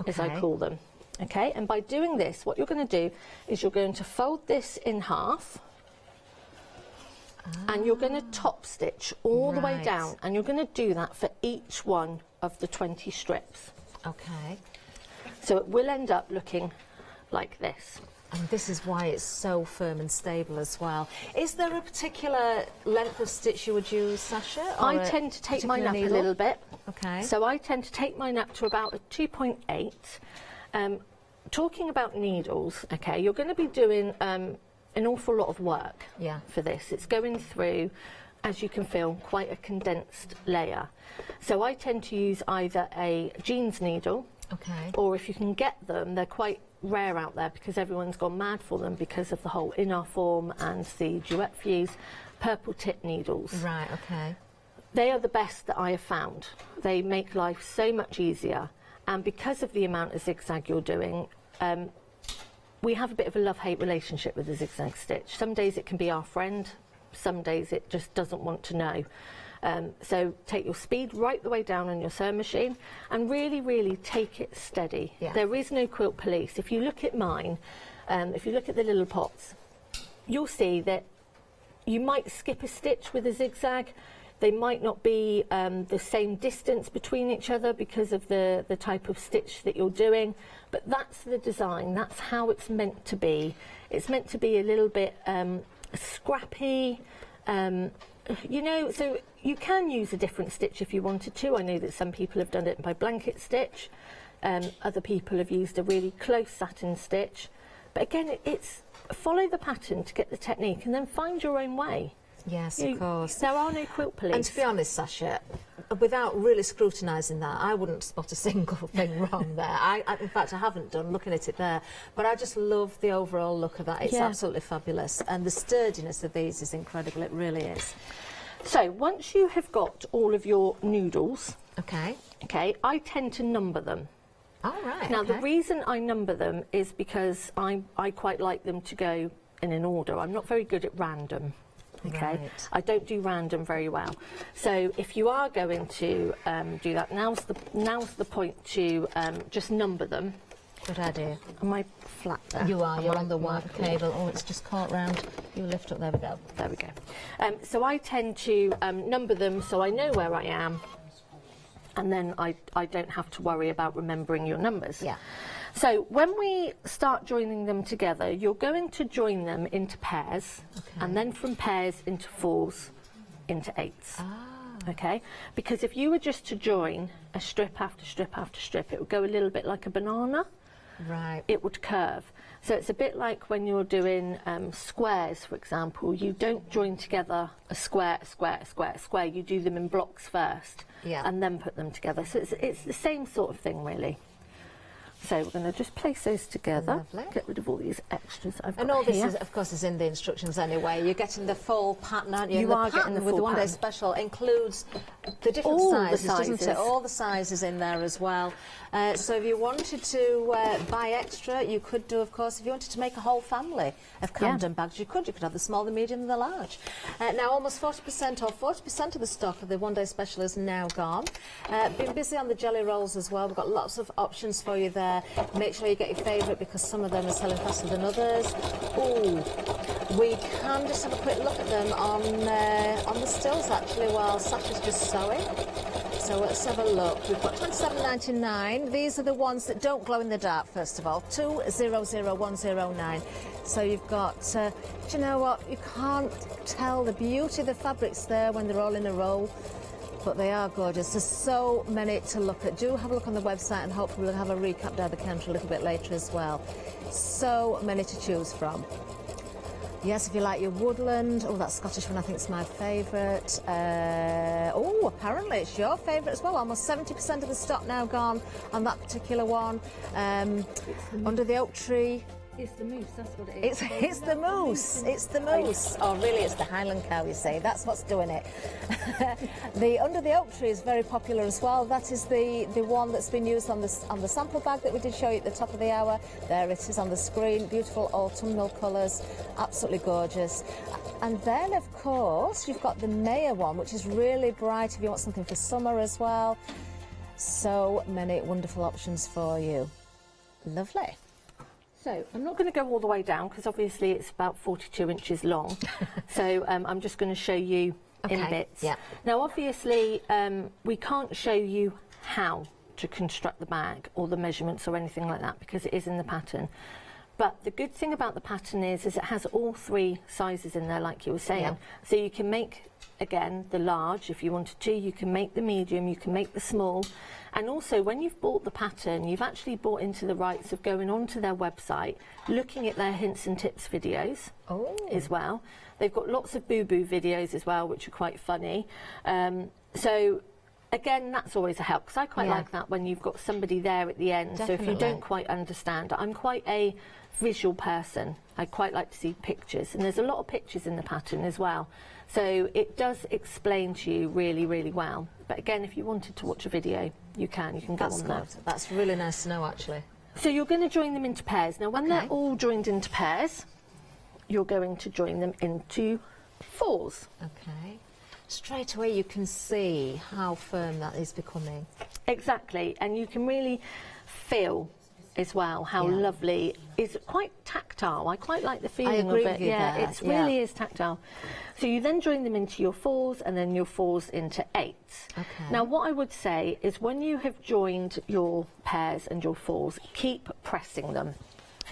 as I call them. Okay, and by doing this, what you're going to do is you're going to fold this in half, and you're going to top stitch all the way down, and you're going to do that for each one of the 20 strips. Okay. So it will end up looking like this. And this is why it's so firm and stable as well. Is there a particular length of stitch you would use, Sasha? I tend to take mine up a little bit. Okay. So I tend to take mine up to about a 2.8. Talking about needles, okay, you're going to be doing an awful lot of work for this. It's going through, as you can feel, quite a condensed layer. So I tend to use either a jeans needle, or if you can get them, they're quite rare out there because everyone's gone mad for them because of the whole inner form and the Duet fuse, purple tip needles. Right, okay. They are the best that I have found. They make life so much easier, and because of the amount of zigzag you're doing, we have a bit of a love-hate relationship with the zigzag stitch. Some days it can be our friend, some days it just doesn't want to know. So take your speed right the way down on your sewing machine and really, really take it steady. There is no quilt police. If you look at mine, if you look at the little pots, you'll see that you might skip a stitch with a zigzag. They might not be the same distance between each other because of the type of stitch that you're doing, but that's the design, that's how it's meant to be. It's meant to be a little bit scrappy, you know, so you can use a different stitch if you wanted to. I know that some people have done it by blanket stitch, other people have used a really close satin stitch, but again, it's follow the pattern to get the technique and then find your own way. Yes, of course. There are no quilt police. And to be honest, Sasha, without really scrutinising that, I wouldn't spot a single thing wrong there. In fact, I haven't done, looking at it there. But I just love the overall look of that. It's absolutely fabulous. And the sturdiness of these is incredible. It really is. So once you have got all of your noodles, Okay. I tend to number them. All right. Now, the reason I number them is because I quite like them to go in an order. I'm not very good at random. Okay, Right. I don't do random very well. So if you are going to do that, now's the point to just number them. Good idea. Am I flat there? You are. You're Am I- on the white cable. Oh, it's just caught round. You lift up. There we go. There we go. So I tend to number them so I know where I am, and then I don't have to worry about remembering your numbers. Yeah. So when we start joining them together, you're going to join them into pairs, and then from pairs into fours, into eights. Okay? Because if you were just to join a strip after strip after strip, it would go a little bit like a banana. Right. It would curve. So it's a bit like when you're doing squares, for example. You don't join together a square, a square, a square, a square. You do them in blocks first, and then put them together. So it's the same sort of thing, really. So we're going to just place those together. Lovely. Get rid of all these extras I've got And all this here. is, of course, is in the instructions anyway. You're getting the full pattern, aren't you? You And the are getting pattern the with full the one-day pattern. special includes the different All the sizes, doesn't it? sizes. All the sizes in there as well. So if you wanted to buy extra, you could do, of course, if you wanted to make a whole family of Camden bags, you could. You could have the small, the medium, and the large. Now, almost 40% or 40% of the stock of the one-day special is now gone. Been busy on the jelly rolls as well. We've got lots of options for you there. Make sure you get your favourite because some of them are selling faster than others. Ooh, we can just have a quick look at them on the stills actually while Sasha's just sewing. So let's have a look. We've got £27.99. These are the ones that don't glow in the dark, first of all. 200109. So you've got, do you know what? You can't tell the beauty of the fabrics there when they're all in a row. But they are gorgeous. There's so many to look at. Do have a look on the website and hopefully we'll have a recap down the counter a little bit later as well. So many to choose from. Yes, if you like your woodland. Oh, that Scottish one I think is my favourite. Oh, apparently it's your favourite as well. Almost 70% of the stock now gone on that particular one. Under the oak tree. It's the moose, that's what it is. It's the moose. It's the moose. Oh, really? It's the Highland cow, you see. That's what's doing it. The under the oak tree is very popular as well. That is the one that's been used on the sample bag that we did show you at the top of the hour. There it is on the screen. Beautiful autumnal colours. Absolutely gorgeous. And then, of course, you've got the Maya one, which is really bright if you want something for summer as well. So many wonderful options for you. Lovely. So I'm not going to go all the way down because obviously it's about 42 inches long. So I'm just going to show you in bits. Yeah. Now obviously we can't show you how to construct the bag or the measurements or anything like that because it is in the pattern. But the good thing about the pattern is it has all three sizes in there like you were saying. Yeah. So you can make, again, the large if you wanted to, you can make the medium, you can make the small. And also, when you've bought the pattern, you've actually bought into the rights of going onto their website, looking at their hints and tips videos as well. They've got lots of boo-boo videos as well, which are quite funny. So, again, that's always a help, because I quite like that when you've got somebody there at the end. Definitely. So if you don't quite understand, I'm quite a visual person. I quite like to see pictures, and there's a lot of pictures in the pattern as well. So it does explain to you really, really well. But again, if you wanted to watch a video, you can go on there. That's really nice to know, actually. So you're going to join them into pairs. Now, when they're all joined into pairs, you're going to join them into fours. Okay. Straight away you can see how firm that is becoming. Exactly, and you can really feel as well, how lovely. It's quite tactile. I quite like the feeling agree of with it. you Yeah, there. it really is tactile. So you then join them into your 4s and then your 4s into 8s. Okay. Now what I would say is when you have joined your pairs and your 4s, keep pressing them.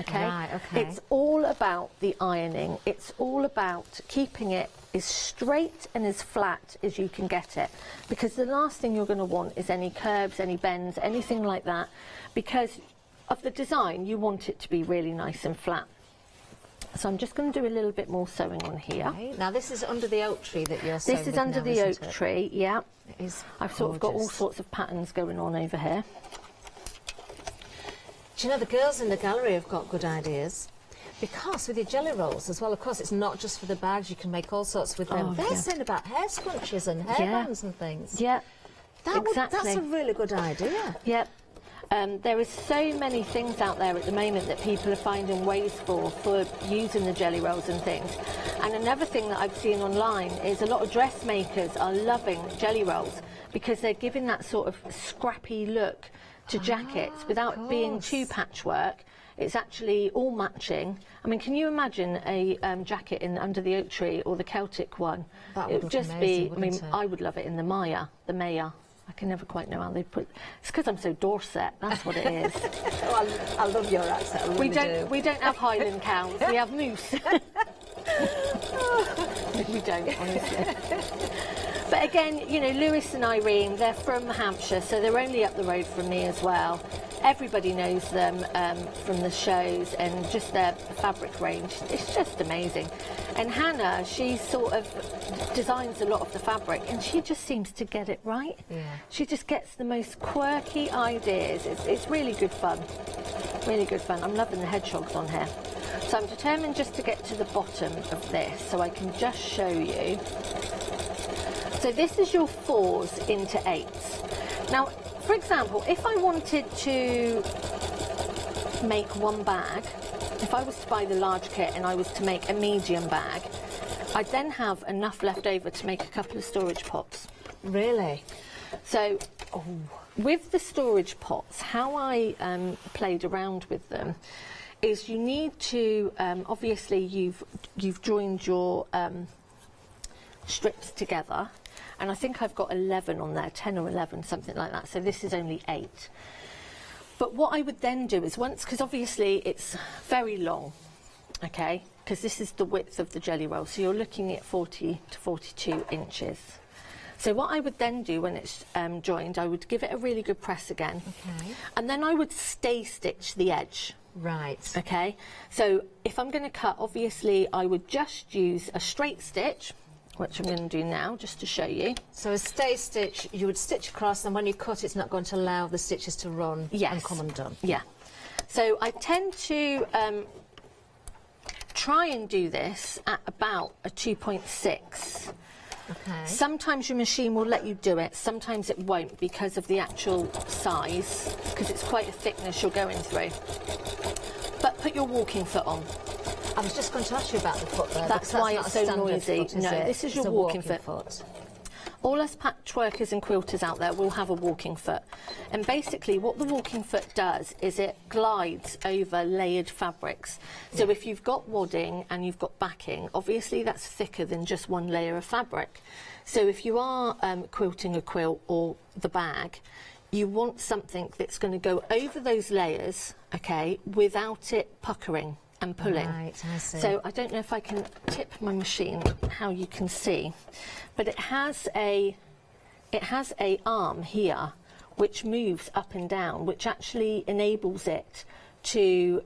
Okay? Right, okay. It's all about the ironing. It's all about keeping it as straight and as flat as you can get it, because the last thing you're going to want is any curves, any bends, anything like that, because of the design you want it to be really nice and flat. So I'm just going to do a little bit more sewing on here. Okay. Now this is under the oak tree that you're sewing This is with under now, the isn't oak it? tree, yeah. It is I've sort of got all gorgeous. sorts of patterns going on over here. Do you know, the girls in the gallery have got good ideas. Because with your jelly rolls as well, of course, it's not just for the bags, you can make all sorts with them. Oh, They're yeah. saying about hair scrunchies and hairbands and things. Yeah, That's exactly. a really good idea. Yep. There is so many things out there at the moment that people are finding ways for using the jelly rolls and things. And another thing that I've seen online is a lot of dressmakers are loving jelly rolls because they're giving that sort of scrappy look to jackets without being too patchwork. It's actually all matching. I mean, can you imagine a jacket in under the oak tree or the Celtic one? That would It would look just amazing, be. I mean, wouldn't it? I would love it in the Maya. I can never quite know how they put. It's because I'm so Dorset. That's what it is. Oh, I love your accent. I really do. We don't have Highland cows. We have moose. We don't, honestly. But again, you know, Lewis and Irene, they're from Hampshire, so they're only up the road from me as well. Everybody knows them from the shows, and just their fabric range. It's just amazing. And Hannah, she sort of designs a lot of the fabric, and she just seems to get it right. Yeah. She just gets the most quirky ideas. It's really good fun. Really good fun. I'm loving the hedgehogs on here. So I'm determined just to get to the bottom of this, so I can just show you. So this is your 4s into 8s. Now, for example, if I wanted to make one bag, if I was to buy the large kit and I was to make a medium bag, I'd then have enough left over to make a couple of storage pots. Really? So with the storage pots, how I played around with them is you need to, obviously you've joined your strips together, and I think I've got 11 on there, 10 or 11, something like that. So this is only 8. But what I would then do is because obviously it's very long, okay, because this is the width of the jelly roll, so you're looking at 40 to 42 inches. So what I would then do when it's joined, I would give it a really good press again. Okay. And then I would stay stitch the edge. Right. Okay, so if I'm going to cut, obviously I would just use a straight stitch, which I'm going to do now just to show you. So a stay stitch, you would stitch across, and when you cut, it's not going to allow the stitches to run and come undone. Yeah. So I tend to try and do this at about a 2.6. Okay. Sometimes your machine will let you do it, sometimes it won't because of the actual size, because it's quite a thickness you're going through. But put your walking foot on. I was just going to ask you about the foot there. That's because why not it's a so standard noisy. Foot, is No, it? this is It's your a walking walking foot. All us patchworkers and quilters out there will have a walking foot. And basically what the walking foot does is it glides over layered fabrics. So if you've got wadding and you've got backing, obviously that's thicker than just one layer of fabric. So if you are quilting a quilt or the bag, you want something that's going to go over those layers, okay, without it puckering and pulling. Right, I see. So I don't know if I can tip my machine how you can see, but it has a arm here which moves up and down, which actually enables it to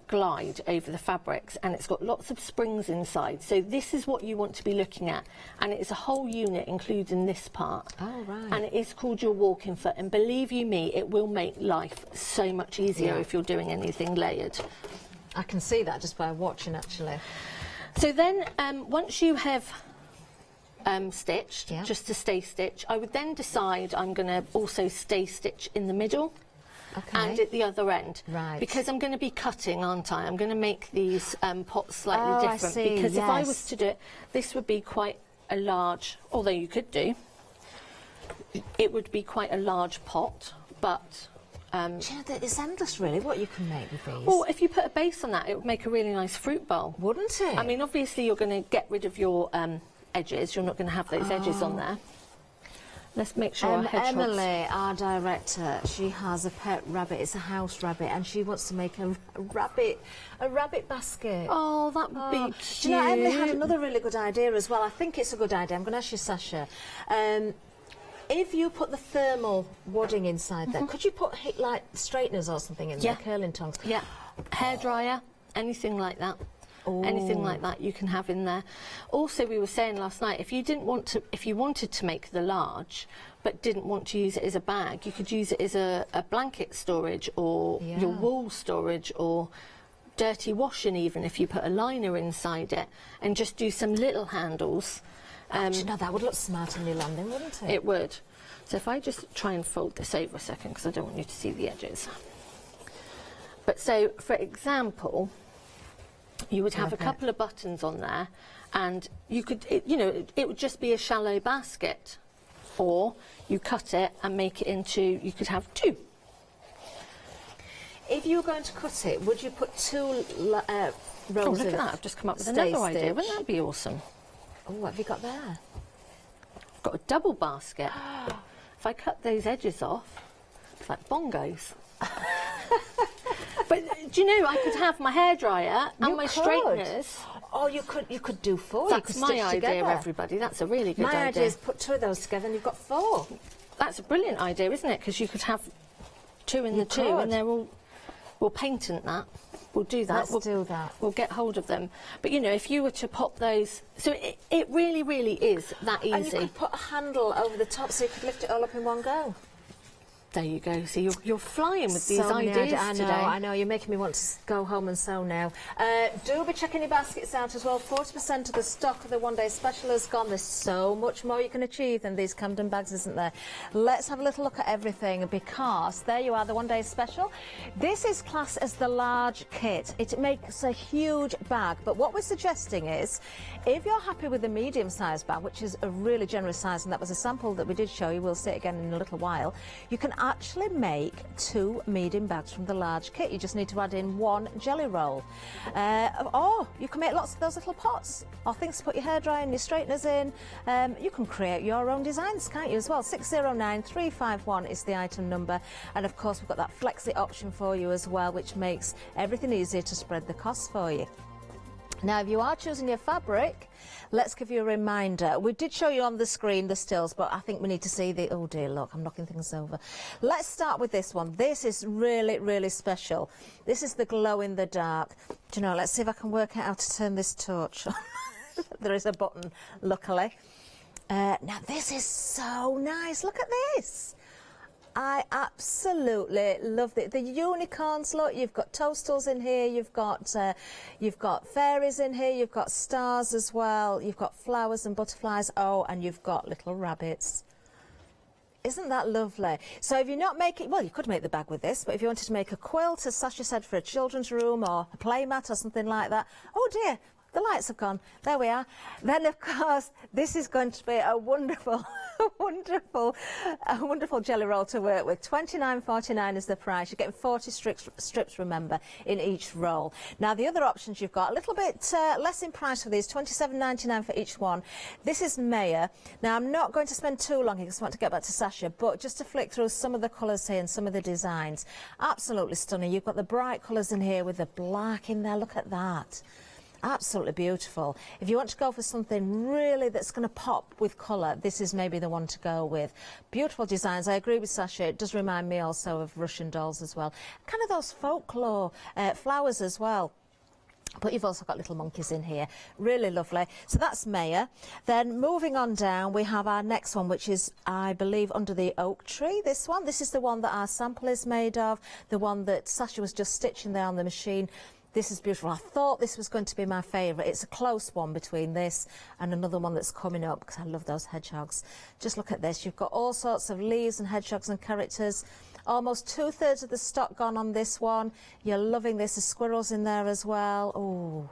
glide over the fabrics, and it's got lots of springs inside. So this is what you want to be looking at, and it's a whole unit including this part. Oh, right. And it is called your walking foot, and believe you me, it will make life so much easier if you're doing anything layered. I can see that just by watching, actually. So then once you have stitched, Yeah. just to stay stitch, I would then decide I'm going to also stay stitch in the middle and at the other end. Right. Because I'm going to be cutting, aren't I? I'm going to make these pots slightly Oh, I different. see, Because if I yes. was to do it, this would be quite a large, although you could do, it would be quite a large pot, but Do you know that it's endless, really, what you can make with these. Or if you put a base on that, it would make a really nice fruit bowl. Wouldn't it? I mean, obviously you're going to get rid of your edges. You're not going to have those edges on there. Let's make sure our hedgehogs... Emily, our director, she has a pet rabbit. It's a house rabbit, and she wants to make a rabbit basket. Oh, that would be cute. Do you know, Emily had another really good idea as well. I think it's a good idea. I'm going to ask you, Sasha. If you put the thermal wadding inside there, could you put like straighteners or something in there, curling tongs? Yeah, hairdryer, anything like that. Anything like that you can have in there. Also, we were saying last night, if you wanted to make the large, but didn't want to use it as a bag, you could use it as a blanket storage, or your wool storage, or dirty washing even, if you put a liner inside it, and just do some little handles. Do you know, that would look smart on your landing, wouldn't it? It would. So if I just try and fold this over a second, because I don't want you to see the edges. But so, for example, you would have a couple of buttons on there, and you could, it would just be a shallow basket, or you cut it and make it into, you could have two. If you were going to cut it, would you put two rows oh, look at that, I've just come up with another idea. Wouldn't that be awesome? Oh, what have you got there? I've got a double basket. If I cut those edges off, it's like bongos. But do you know, I could have my hairdryer and my straighteners. Oh, you could do four. That's my idea, everybody. That's a really good idea. My idea is put two of those together and you've got four. That's a brilliant idea, isn't it? Because you could have two in the two, and they're all... We'll patent that. We'll do that. Let's do that. We'll get hold of them. But, you know, if you were to pop those... So it really, really is that easy. And you could put a handle over the top so you could lift it all up in one go. There you go. See, you're flying with these ideas today. I know. You're making me want to go home and sew now. Do be checking your baskets out as well. 40% of the stock of the one-day special has gone. There's so much more you can achieve than these Camden bags, isn't there? Let's have a little look at everything, because there you are, the one-day special. This is classed as the large kit. It makes a huge bag, but what we're suggesting is, if you're happy with the medium-sized bag, which is a really generous size, and that was a sample that we did show you, we'll see it again in a little while, you can actually make two medium bags from the large kit. You just need to add in one jelly roll. Or you can make lots of those little pots, or things to put your hairdryer and your straighteners in. You can create your own designs, can't you, as well? 609351 is the item number. And of course, we've got that Flexi option for you as well, which makes everything easier to spread the costs for you. Now, if you are choosing your fabric, let's give you a reminder. We did show you on the screen the stills, but I think we need to see the... Oh, dear, look, I'm knocking things over. Let's start with this one. This is really, really special. This is the glow-in-the-dark. Do you know, let's see if I can work out how to turn this torch on. There is a button, luckily. Now, this is so nice. Look at this. I absolutely love it. The unicorns, look, you've got toastals in here, you've got fairies in here, you've got stars as well, you've got flowers and butterflies, oh, and you've got little rabbits. Isn't that lovely? So if you're not making, well, you could make the bag with this, but if you wanted to make a quilt, as Sasha said, for a children's room or a playmat or something like that, oh dear, the lights have gone. There we are. Then, of course, this is going to be a wonderful, wonderful jelly roll to work with. $29.49 is the price. You're getting 40 strips, remember, in each roll. Now, the other options you've got, a little bit less in price for these, $27.99 for each one. This is Maya. Now, I'm not going to spend too long here because I want to get back to Sasha, but just to flick through some of the colours here and some of the designs. Absolutely stunning. You've got the bright colours in here with the black in there. Look at that. Absolutely beautiful. If you want to go for something really that's going to pop with colour, this is maybe the one to go with. Beautiful designs. I agree with Sasha. It does remind me also of Russian dolls as well. Kind of those folklore flowers as well. But you've also got little monkeys in here. Really lovely. So that's Maya. Then moving on down, we have our next one, which is, I believe, under the oak tree. This one. This is the one that our sample is made of. The one that Sasha was just stitching there on the machine. This is beautiful. I thought this was going to be my favourite. It's a close one between this and another one that's coming up, because I love those hedgehogs. Just look at this. You've got all sorts of leaves and hedgehogs and characters. Almost 2/3 of the stock gone on this one. You're loving this. There's squirrels in there as well. Oh,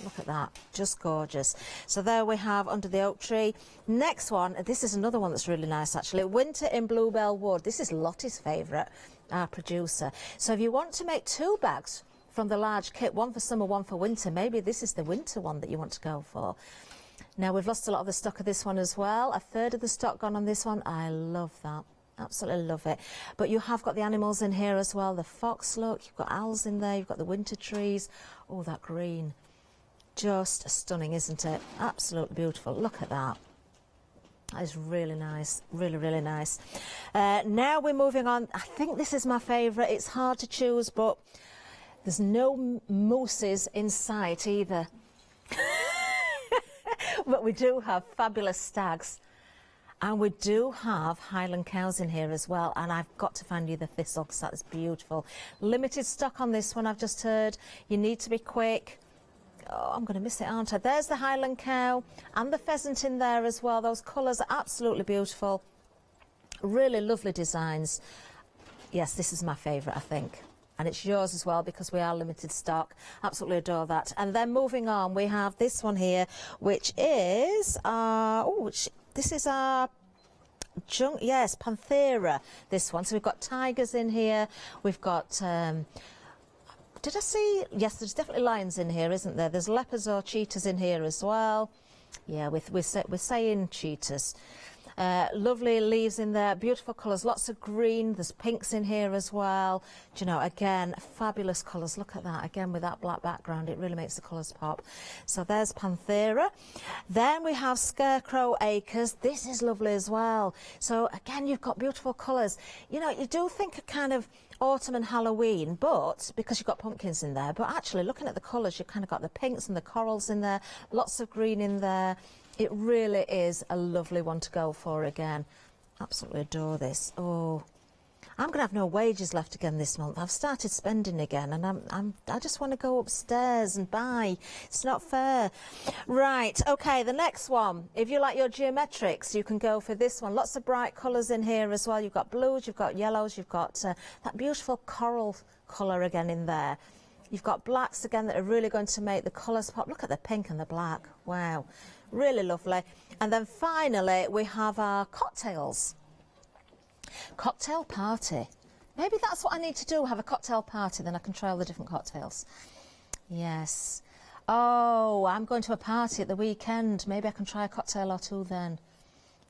look at that. Just gorgeous. So there we have under the oak tree. Next one, this is another one that's really nice, actually. Winter in Bluebell Wood. This is Lottie's favourite. our producer. So if you want to make 2 bags from the large kit, one for summer, one for winter, maybe this is the winter one that you want to go for. Now, we've lost a lot of the stock of this one as well. 1/3 of the stock gone on this one. I love that. Absolutely love it. But you have got the animals in here as well. The fox look, you've got owls in there, you've got the winter trees. Oh, that green. Just stunning, isn't it? Absolutely beautiful. Look at that. That is really nice. Really, really nice. Now we're moving on. I think this is my favourite. It's hard to choose, but there's no mooses in sight either. But we do have fabulous stags. And we do have Highland cows in here as well. And I've got to find you the thistle because that is beautiful. Limited stock on this one, I've just heard. You need to be quick. Oh, I'm going to miss it, aren't I? There's the Highland cow and the pheasant in there as well. Those colours are absolutely beautiful. Really lovely designs. Yes, this is my favourite, I think. And it's yours as well because we are limited stock. Absolutely adore that. And then moving on, we have this one here, which is this is our yes, Panthera, this one. So we've got tigers in here. We've got, did I see? Yes, there's definitely lions in here, isn't there? There's leopards or cheetahs in here as well. Yeah, we're saying cheetahs. Lovely leaves in there, beautiful colours, lots of green, there's pinks in here as well. Do you know, again, fabulous colours. Look at that, again with that black background, it really makes the colours pop. So there's Panthera. Then we have Scarecrow Acres. This is lovely as well. So again, you've got beautiful colours. You know, you do think of kind of autumn and Halloween, but because you've got pumpkins in there, but actually looking at the colours, you've kind of got the pinks and the corals in there, lots of green in there. It really is a lovely one to go for again. Absolutely adore this. Oh, I'm going to have no wages left again this month. I've started spending again, and I just want to go upstairs and buy. It's not fair. Right, okay, the next one. If you like your geometrics, you can go for this one. Lots of bright colours in here as well. You've got blues, you've got yellows, you've got that beautiful coral colour again in there. You've got blacks again that are really going to make the colours pop. Look at the pink and the black. Wow. Really lovely. And then finally, we have our cocktails. Cocktail party. Maybe that's what I need to do, have a cocktail party, then I can try all the different cocktails. Yes. Oh, I'm going to a party at the weekend. Maybe I can try a cocktail or two then.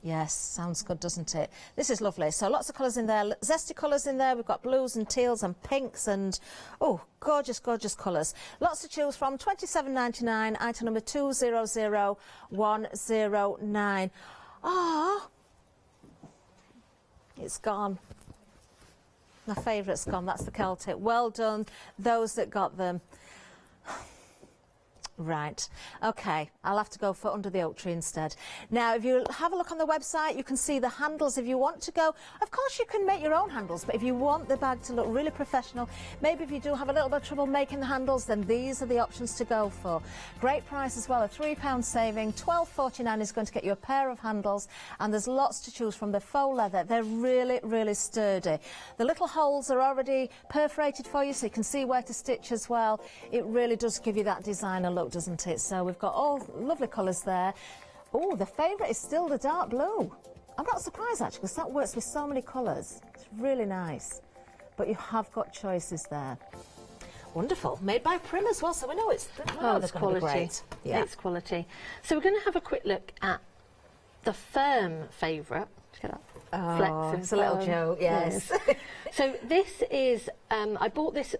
Yes, sounds good, doesn't it? This is lovely. So lots of colours in there, zesty colours in there. We've got blues and teals and pinks and, oh, gorgeous, gorgeous colours. Lots to choose from. £27.99, item number 200109. Ah, it's gone. My favourite's gone. That's the Celtic. Well done, those that got them. Right, okay, I'll have to go for Under the Oak Tree instead. Now, if you have a look on the website, you can see the handles if you want to go. Of course, you can make your own handles, but if you want the bag to look really professional, maybe if you do have a little bit of trouble making the handles, then these are the options to go for. Great price as well, a £3 saving. £12.49 is going to get you a pair of handles, and there's lots to choose from. They're faux leather. They're really, really sturdy. The little holes are already perforated for you, so you can see where to stitch as well. It really does give you that designer look, doesn't it? So we've got all lovely colours there. Oh, the favourite is still the dark blue. I'm not surprised actually, because that works with so many colours. It's really nice. But you have got choices there. Wonderful. Made by Prim as well, so we know it's quality. Great. Yeah. It's quality. So we're going to have a quick look at the firm favourite. Look at that. Oh, it's a little joke, yes. So this is, I bought this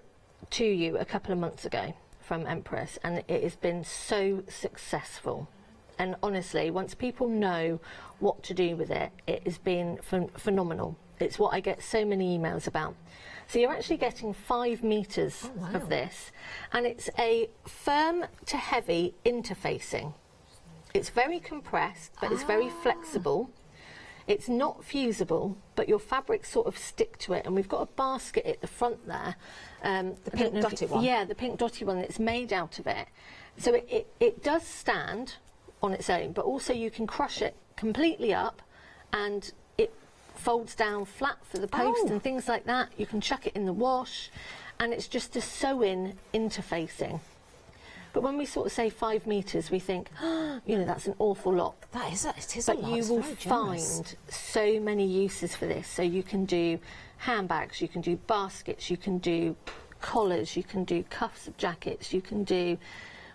to you a couple of months ago from Empress, and it has been so successful. And honestly, once people know what to do with it, it has been phenomenal. It's what I get so many emails about. So you're actually getting 5 meters of this, and it's a firm to heavy interfacing. It's very compressed, but it's very flexible. It's not fusible, but your fabrics sort of stick to it. And we've got a basket at the front there. The pink dotted one? Yeah, the pink dotted one that's made out of it. So it does stand on its own, but also you can crush it completely up and it folds down flat for the post and things like that. You can chuck it in the wash, and it's just a sew-in interfacing. But when we sort of say 5 metres, we think, oh, you know, that's an awful lot. That is, it is But a lot. you It's will very generous. find so many uses for this. So you can do handbags, you can do baskets, you can do collars, you can do cuffs of jackets, you can do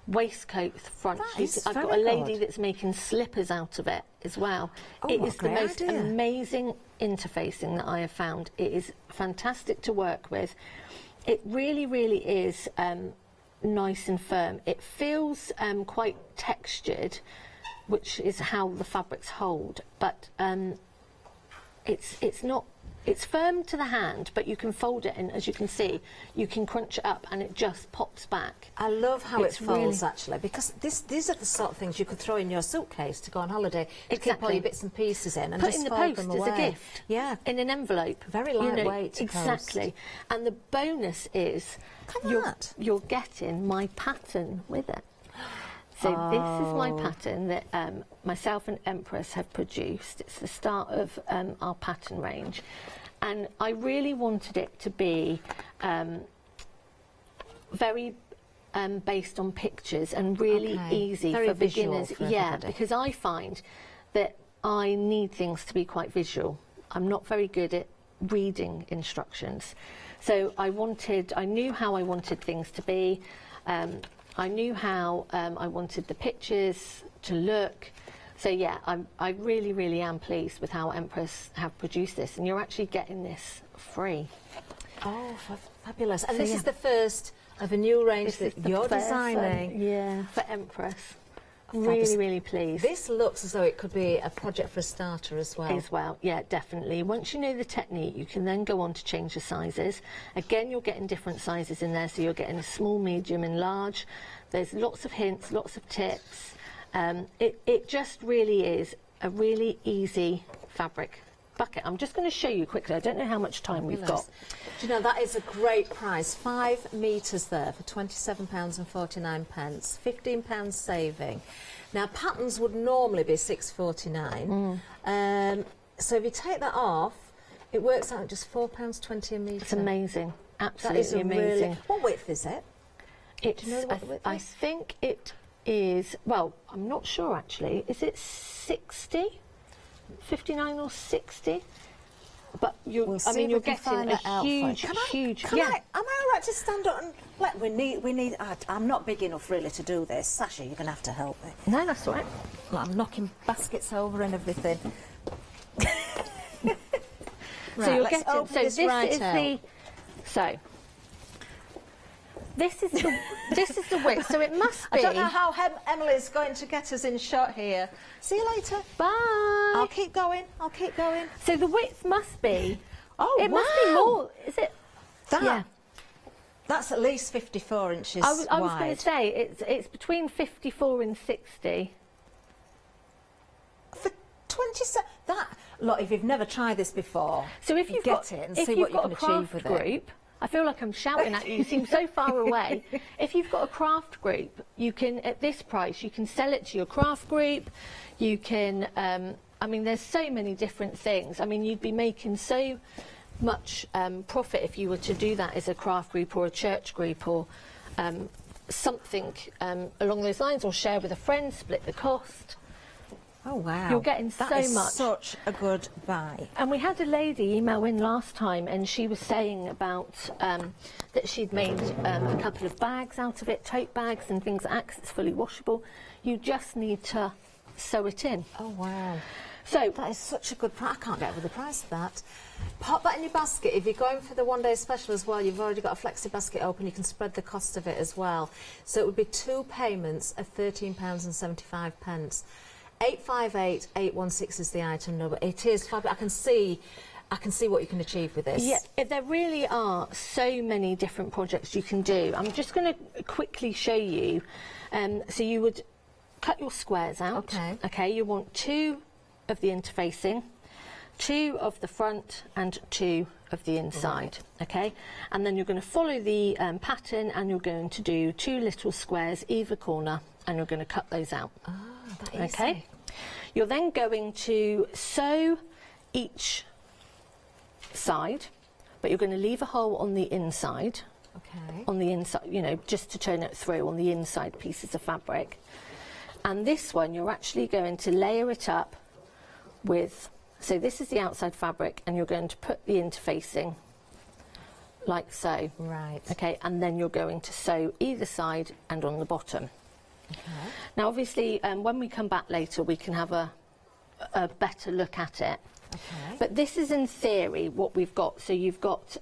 waistcoat fronts. That is I've got a very lady good. that's making slippers out of it as well. Oh, It what is a the great most idea. amazing interfacing that I have found. It is fantastic to work with. It really, really is nice and firm. It feels quite textured, which is how the fabrics hold, but it's not. It's firm to the hand, but you can fold it, and as you can see, you can crunch it up, and it just pops back. I love how It's it folds, really- actually, because these are the sort of things you could throw in your suitcase to go on holiday, to keep all Exactly. your bits and pieces in, and Put just in the fold post them as away. a gift. Yeah. In an envelope. Very You know, lightweight to exactly. And the bonus is you're getting my pattern with it. So this is my pattern that myself and Empress have produced. It's the start of our pattern range. And I really wanted it to be very based on pictures and really Okay. easy Very for visual beginners. for Yeah, everybody. because I find that I need things to be quite visual. I'm not very good at reading instructions. So I knew how I wanted things to be. I knew how I wanted the pictures to look. So yeah, I really, really am pleased with how Empress have produced this, and you're actually getting this free. Oh, fabulous. And So, this yeah. is the first of a new range This is that the you're first one, designing. yeah, for Empress. Fabulous. Really, really pleased. This looks as though it could be a project for a starter as well. As well, yeah, definitely. Once you know the technique, you can then go on to change the sizes. Again, you're getting different sizes in there, so you're getting a small, medium and large. There's lots of hints, lots of tips. It just really is a really easy fabric bucket. I'm just going to show you quickly. I don't know how much time we've got. Do you know, that is a great price. 5 metres there for £27.49, £15 saving. Now, patterns would normally be £6.49. So if you take that off, it works out at just £4.20 a metre. It's amazing. That Absolutely is a amazing. really... What width is it? It's, Do you know what the width I is? think it is, well, I'm not sure actually. Is it 60? 59 or 60? But you're getting a huge, huge. Am I all right to stand up and we need. I'm not big enough really to do this. Sasha, you're gonna have to help me. No, that's all right. Like, I'm knocking baskets over and everything. So you're let's getting. open So this this right is out. the. So. This is the this is the width. So it must be. I don't know how Emily's going to get us in shot here. See you later. Bye. I'll keep going. I'll keep going. So the width must be. Oh, it must be wow. more. Is it? That. Yeah. That's at least 54 inches I was going wide. to say it's between 54 and 60. For 27. That. Look, if you've never tried this before, So if you've get got it and if see you've what you got can a achieve craft with group, it. I feel like I'm shouting at you. You seem so far away. If you've got a craft group, you can, at this price, you can sell it to your craft group. You can, I mean, there's so many different things. I mean, you'd be making so much profit if you were to do that as a craft group or a church group or something along those lines, or share with a friend, split the cost. Oh wow! You're getting That so is much. Such a good buy. And we had a lady email in last time, and she was saying about that she'd made a couple of bags out of it, tote bags and things like that, 'cause it's fully washable. You just need to sew it in. Oh wow! So That is such a good price. I can't get over the price of that. Pop that in your basket. If you're going for the one-day special as well, you've already got a Flexi basket open. You can spread the cost of it as well. So it would be 2 payments of £13.75. 858816 is the item number. It is fabulous. I can see what you can achieve with this. yeah, there really are so many different projects you can do. I'm just going to quickly show you. So you would cut your squares out. Okay. Okay. You want 2 of the interfacing, 2 of the front, and 2 of the inside. Okay. And then you're going to follow the pattern, and you're going to do 2 little squares either corner, and you're going to cut those out. That is Okay. You're then going to sew each side, but you're going to leave a hole on the inside. on the inside, you know, just to turn it through on the inside pieces of fabric. And this one, you're actually going to layer it up with, so this is the outside fabric, and you're going to put the interfacing like so. Right. Okay, and then you're going to sew either side and on the bottom. Okay. Now, obviously, when we come back later, we can have a better look at it. Okay. But this is in theory what we've got. So you've got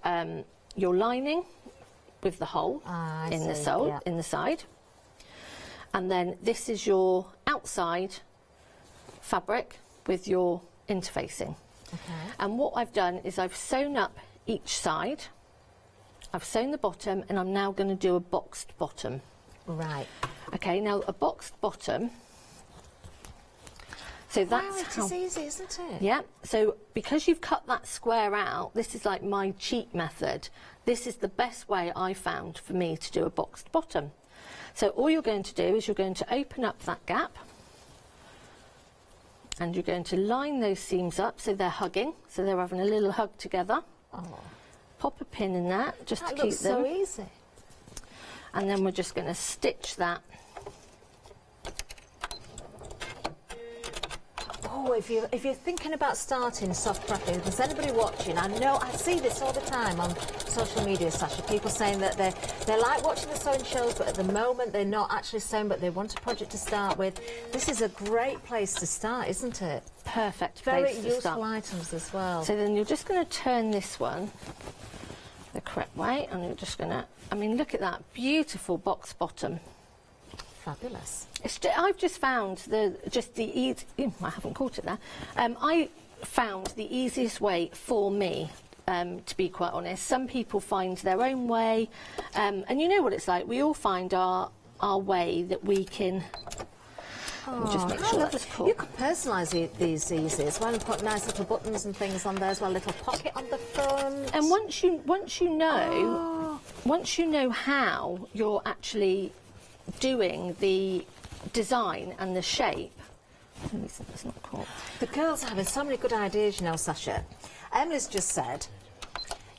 your lining with the hole in the sole, in the side. And then this is your outside fabric with your interfacing. Okay. And what I've done is I've sewn up each side, I've sewn the bottom, and I'm now going to do a boxed bottom. Right. Okay, now a boxed bottom, so that's it is easy, isn't it? Yeah, so because you've cut that square out, this is like my cheat method. This is the best way I found for me to do a boxed bottom. So all you're going to do is you're going to open up that gap, and you're going to line those seams up so they're hugging, so they're having a little hug together. Oh. Pop a pin in that just to keep them. That looks so easy. And then we're just going to stitch that. Oh, if you're thinking about starting soft crafting, if there's anybody watching, I know I see this all the time on social media, Sasha, people saying that they like watching the sewing shows, but at the moment they're not actually sewing, but they want a project to start with. This is a great place to start, isn't it? Perfect Very place to useful start. items as well. So then you're just going to turn this one the correct way, and you're just going to, I mean, look at that beautiful box bottom. Fabulous. I've just found I haven't caught it there. I found the easiest way for me, to be quite honest. Some people find their own way, and you know what it's like. We all find our way that we can. Just make sure that's cool. You can personalise these easy as well, and put nice little buttons and things on there as well. Little pocket on the front. And once you know how you're actually doing the design and the shape. That's not cool. The girls are having so many good ideas, you know, Sasha. Emily's just said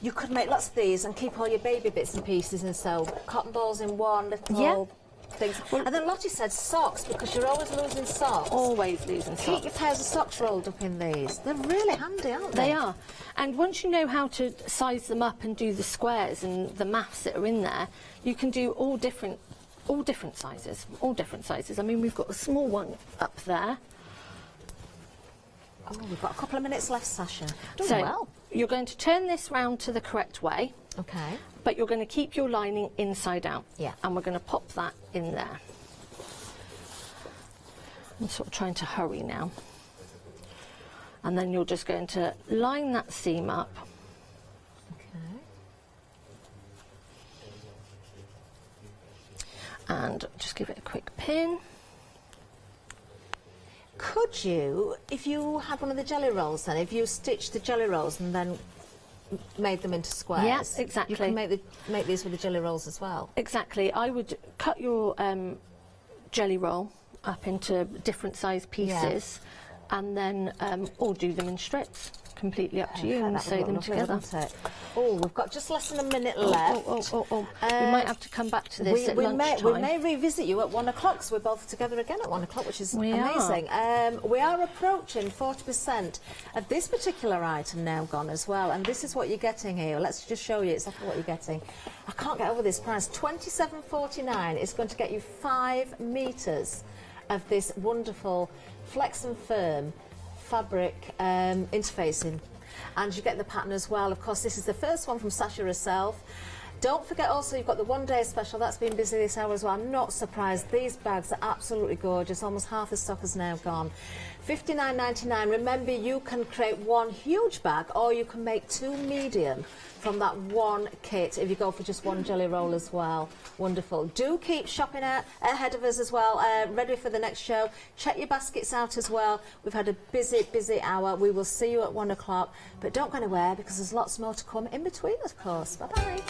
you could make lots of these and keep all your baby bits and pieces, and sew cotton balls in one little things. Well, and then Lottie said socks, because you're always losing socks. Always losing socks. Keep your pairs of socks rolled up in these. They're really handy, aren't they? They are. And once you know how to size them up and do the squares and the maths that are in there, you can do all different sizes. I mean, we've got a small one up there. Oh, we've got a couple of minutes left, Sasha. Doing So well. you're going to turn this round to the correct way. Okay. But you're going to keep your lining inside out. Yeah. And we're going to pop that in there. I'm sort of trying to hurry now. And then you're just going to line that seam up. Okay. And just give it a quick pin. Could you, if you had one of the jelly rolls then, if you stitched the jelly rolls and then made them into squares? Yes, exactly. You can make these with the jelly rolls as well? Exactly. I would cut your jelly roll up into different size pieces, and then or do them in strips. Completely up to you, and sew them together. Oh, we've got just less than a minute left. We might have to come back to this at lunchtime. We may revisit you at 1 o'clock, so we're both together again at 1 o'clock, which is amazing. We are approaching 40% of this particular item now gone as well, and this is what you're getting here. Let's just show you exactly what you're getting. I can't get over this price. $27.49 is going to get you 5 metres of this wonderful Flex and Firm fabric interfacing, and you get the pattern as well. Of course, this is the first one from Sasha herself. Don't forget also you've got the 1 day special that's been busy this hour as well. I'm not surprised. These bags are absolutely gorgeous. Almost half the stock is now gone. $59.99. Remember, you can create one huge bag, or you can make 2 medium from that one kit if you go for just one jelly roll as well. Wonderful. Do keep shopping ahead of us as well, ready for the next show. Check your baskets out as well. We've had a busy hour. We will see you at 1 o'clock, but don't go anywhere, because there's lots more to come in between, of course. Bye-bye.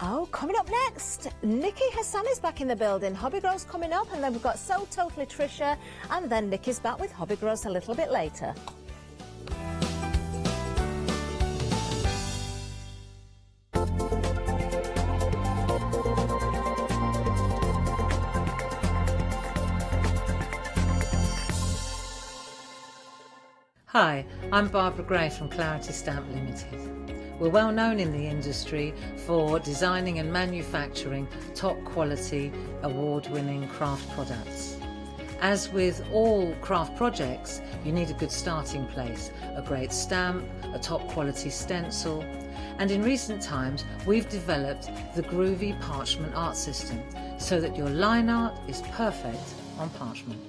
Oh, coming up next, Nikki Hassan is back in the building. Hobby Grow's coming up, and then we've got So Totally Trisha, and then Nikki's back with Hobby Grow's a little bit later. Hi, I'm Barbara Gray from Clarity Stamp Limited. We're well known in the industry for designing and manufacturing top quality, award-winning craft products. As with all craft projects, you need a good starting place, a great stamp, a top quality stencil, and in recent times we've developed the groovy parchment art system so that your line art is perfect on parchment.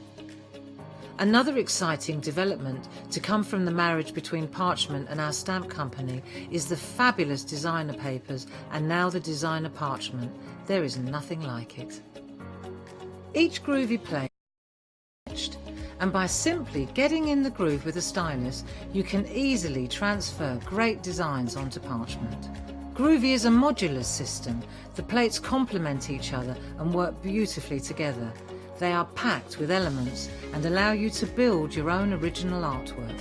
Another exciting development to come from the marriage between parchment and our stamp company is the fabulous designer papers and now the designer parchment. There is nothing like it. Each groovy plate is etched, and by simply getting in the groove with a stylus, you can easily transfer great designs onto parchment. Groovy is a modular system. The plates complement each other and work beautifully together. They are packed with elements and allow you to build your own original artwork.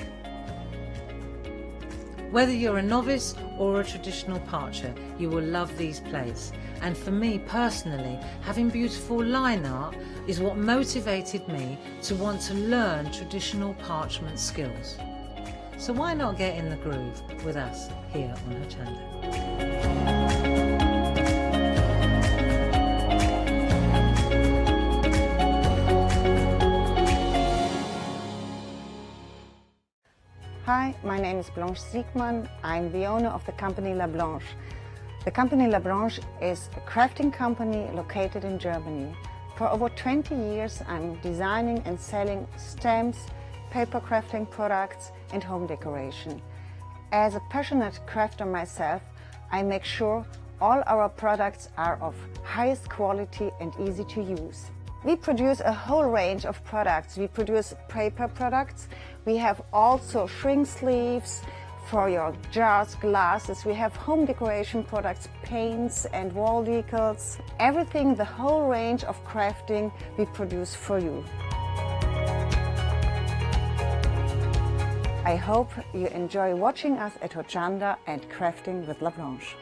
Whether you're a novice or a traditional parcher, you will love these plates. And for me personally, having beautiful line art is what motivated me to want to learn traditional parchment skills. So why not get in the groove with us here on Hochanda? Hi, my name is Blanche Siegmann. I'm the owner of the company La Blanche. The company La Blanche is a crafting company located in Germany. For over 20 years, I'm designing and selling stamps, paper crafting products, and home decoration. As a passionate crafter myself, I make sure all our products are of highest quality and easy to use. We produce a whole range of products. We produce paper products. We have also shrink sleeves for your jars, glasses. We have home decoration products, paints and wall decals. Everything, the whole range of crafting we produce for you. I hope you enjoy watching us at Hochanda and crafting with La Blanche.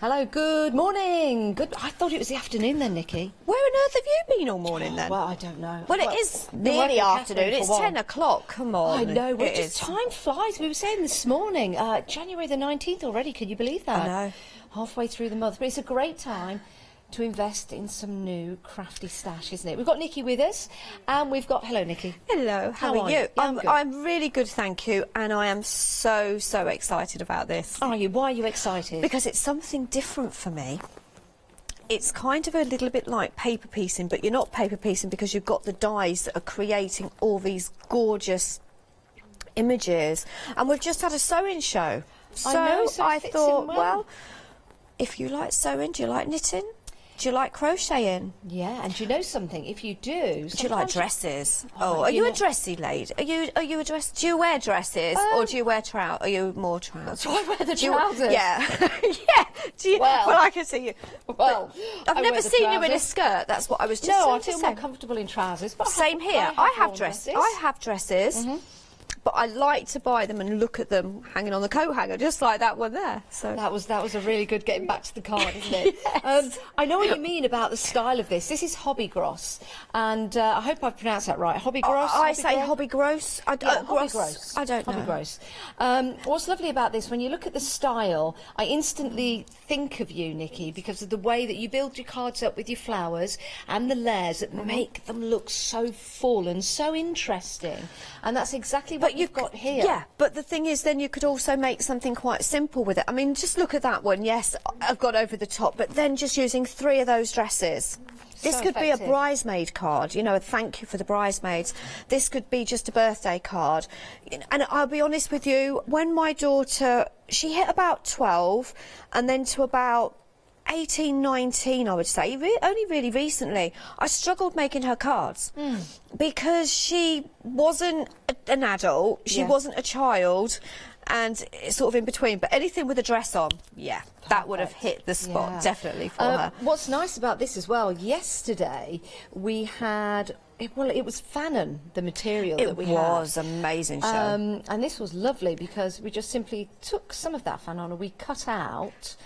Hello, good morning. Good. I thought it was the afternoon then, Nikki. Where on earth have you been all morning then? Well, I don't know. Well, it is nearly afternoon. It's 10 o'clock. Come on. I know. Well, It just is. time flies. We were saying this morning, January the 19th already. Can you believe that? I know. Halfway through the month. But it's a great time to invest in some new crafty stash, isn't it? We've got Nikki with us, and we've got... Hello, Nikki. Hello, how are you? Yeah, I'm good. I'm really good, thank you, and I am so excited about this. Are you? Why are you excited? Because it's something different for me. It's kind of a little bit like paper piecing, but you're not paper piecing because you've got the dies that are creating all these gorgeous images. And we've just had a sewing show. I know, so it I fits thought, in well. well, if you like sewing, do you like knitting? Do you like crocheting? Yeah, and do you know something? If you do... Do you like sometimes- dresses? Oh, are you you a know- dressy lady? Are you a dress? Do you wear dresses or do you wear trousers? Are you more trousers? Do I wear the Do you- trousers? Yeah, yeah. Do you, Well- well, I can see you. Well, I've I never wear the seen you in a trousers. skirt. That's what I was just No, I saying. feel more comfortable in trousers. But Same here. I have worn dresses. I have dresses. But I like to buy them and look at them hanging on the coat hanger, just like that one there. So That was a really good getting back to the card, isn't it? I know what you mean about the style of this. This is hobby gross, and I hope I've pronounced that right. Hobby gross. I say hobby gross. Hobby gross. I don't know. Hobby gross. What's lovely about this, when you look at the style, I instantly think of you, Nikki, because of the way that you build your cards up with your flowers and the layers that make them look so full and so interesting. And that's exactly what you've got here. Yeah, but the thing is, then you could also make something quite simple with it. I mean, just look at that one. Yes, I've got over the top, but then just using 3 of those dresses. This So could be a effective. bridesmaid card, you know, a thank you for the bridesmaids. This could be just a birthday card. And I'll be honest with you, when my daughter, she hit about 12 and then to about 18, 19, I would say, only really recently, I struggled making her cards because she wasn't an adult, she wasn't a child, and it's sort of in between. But anything with a dress on, yeah, that would have hit the spot, Yeah. definitely for her. What's nice about this as well, yesterday we had it was Fanon, the material that we had. It was amazing show. And this was lovely because we just simply took some of that Fanon and we cut out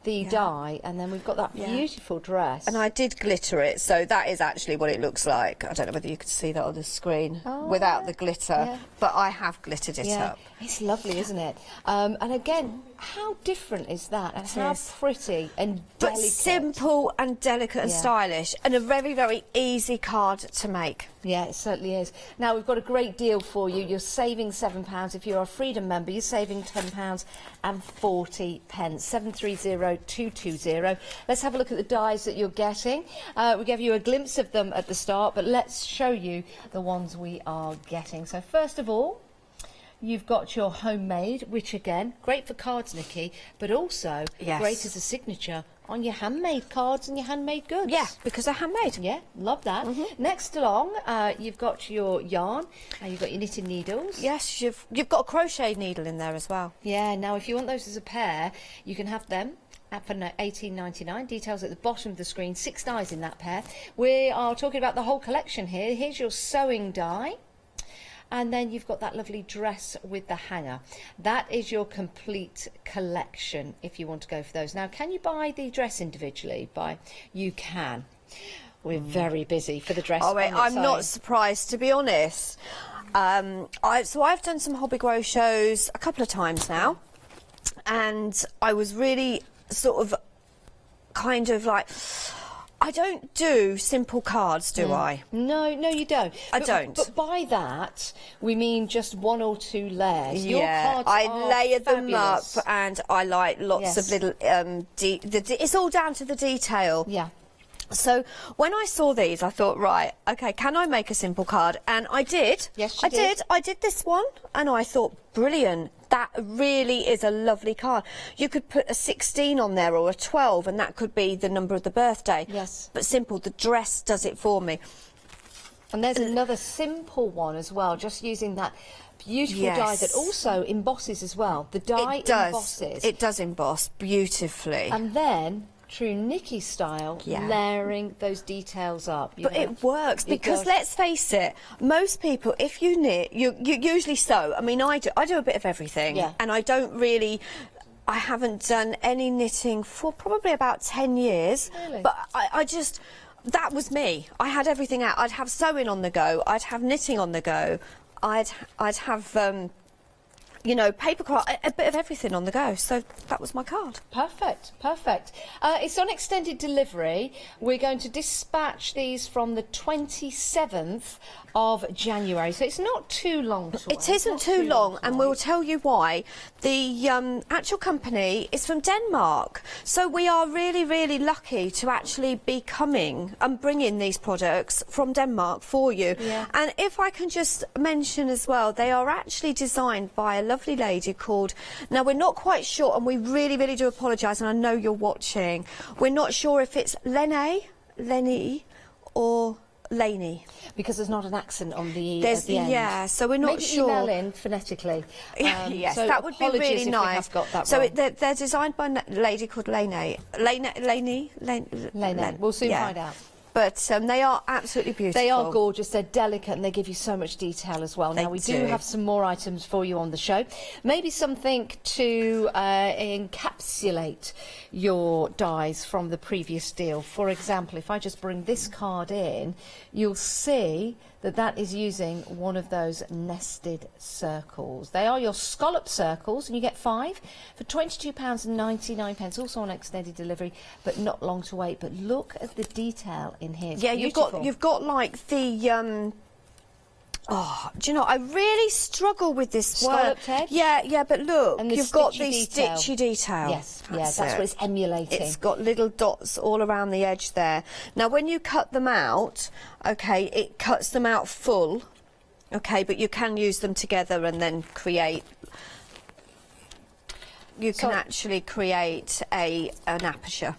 the dye, and then we've got that beautiful dress. And I did glitter it, so that is actually what it looks like. I don't know whether you can see that on the screen without the glitter, but I have glittered it up. It's lovely, isn't it? And again, how different is that? And how pretty and But delicate. simple and delicate and stylish, and a very, very easy card to make. Yeah, it certainly is. Now, we've got a great deal for you. You're saving £7. If you're a Freedom member, you're saving £10 and 40 pence. 730220. Let's have a look at the dies that you're getting. We gave you a glimpse of them at the start, but let's show you the ones we are getting. So first of all, you've got your homemade, which again, great for cards, Nikki, but also great as a signature on your handmade cards and your handmade goods. Yeah, because they're handmade. Yeah, love that. Next along, you've got your yarn and you've got your knitting needles. Yes, you've got a crochet needle in there as well. Yeah, now if you want those as a pair, you can have them for $18.99. Details at the bottom of the screen. 6 dies in that pair. We are talking about the whole collection here. Here's your sewing die. And then you've got that lovely dress with the hanger. That is your complete collection if you want to go for those. Now, can you buy the dress individually? You can. We're very busy for the dress. Oh, wait, I'm not surprised, to be honest. So I've done some Hobby Grow shows a couple of times now, and I was really sort of kind of like, I don't do simple cards, do I? No, you don't. I don't. But by that, we mean just 1 or 2 layers. Your cards I are layer fabulous. them up, and I like lots of little. It's all down to the detail. Yeah. So when I saw these, I thought, right, okay, can I make a simple card? And I did. Yes, I did. I did this one, and I thought, brilliant. That really is a lovely card. You could put a 16 on there or a 12, and that could be the number of the birthday. Yes. But simple, the dress does it for me. And there's another simple one as well, just using that beautiful die that also embosses as well. The die embosses. It does emboss beautifully. And then, true Nikki style, layering those details up. But it works because let's face it, most people, if you knit, you usually sew. I mean, I do a bit of everything, and I don't really. I haven't done any knitting for probably about 10 years. Really? But I just, that was me. I had everything out. I'd have sewing on the go. I'd have knitting on the go. I'd have. You know, papercraft, a bit of everything on the go. So that was my card. Perfect. It's on extended delivery. We're going to dispatch these from the 27th of January. So it's not too long to wait. It isn't too long, and we'll tell you why. The actual company is from Denmark. So we are really, really lucky to actually be coming and bringing these products from Denmark for you. Yeah. And if I can just mention as well, they are actually designed by a lovely lady called, now we're not quite sure, and we really, really do apologise, and I know you're watching, we're not sure if it's Lenny or Laney. Because there's not an accent on the There's, at the end. Yeah, so we're not Maybe sure. email in phonetically. Yes, so that would be apologies really if we nice. have got that so wrong. they're designed by a lady called Laney. Laney. We'll soon find out. But they are absolutely beautiful. They are gorgeous, they're delicate, and they give you so much detail as well. Now, we do have some more items for you on the show. Maybe something to encapsulate your dies from the previous deal. For example, if I just bring this card in, you'll see that is using one of those nested circles. They are your scallop circles, and you get 5 for £22.99, also on extended delivery, but not long to wait. But look at the detail in here. It's beautiful. you've got like the oh, do you know, I really struggle with this Scalloped word. edge? Yeah, but look, And the you've got stitchy the detail. stitchy detail. Yes, that's what it's emulating. It's got little dots all around the edge there. Now, when you cut them out, okay, it cuts them out full, okay, but you can use them together and then create. You can actually create an aperture.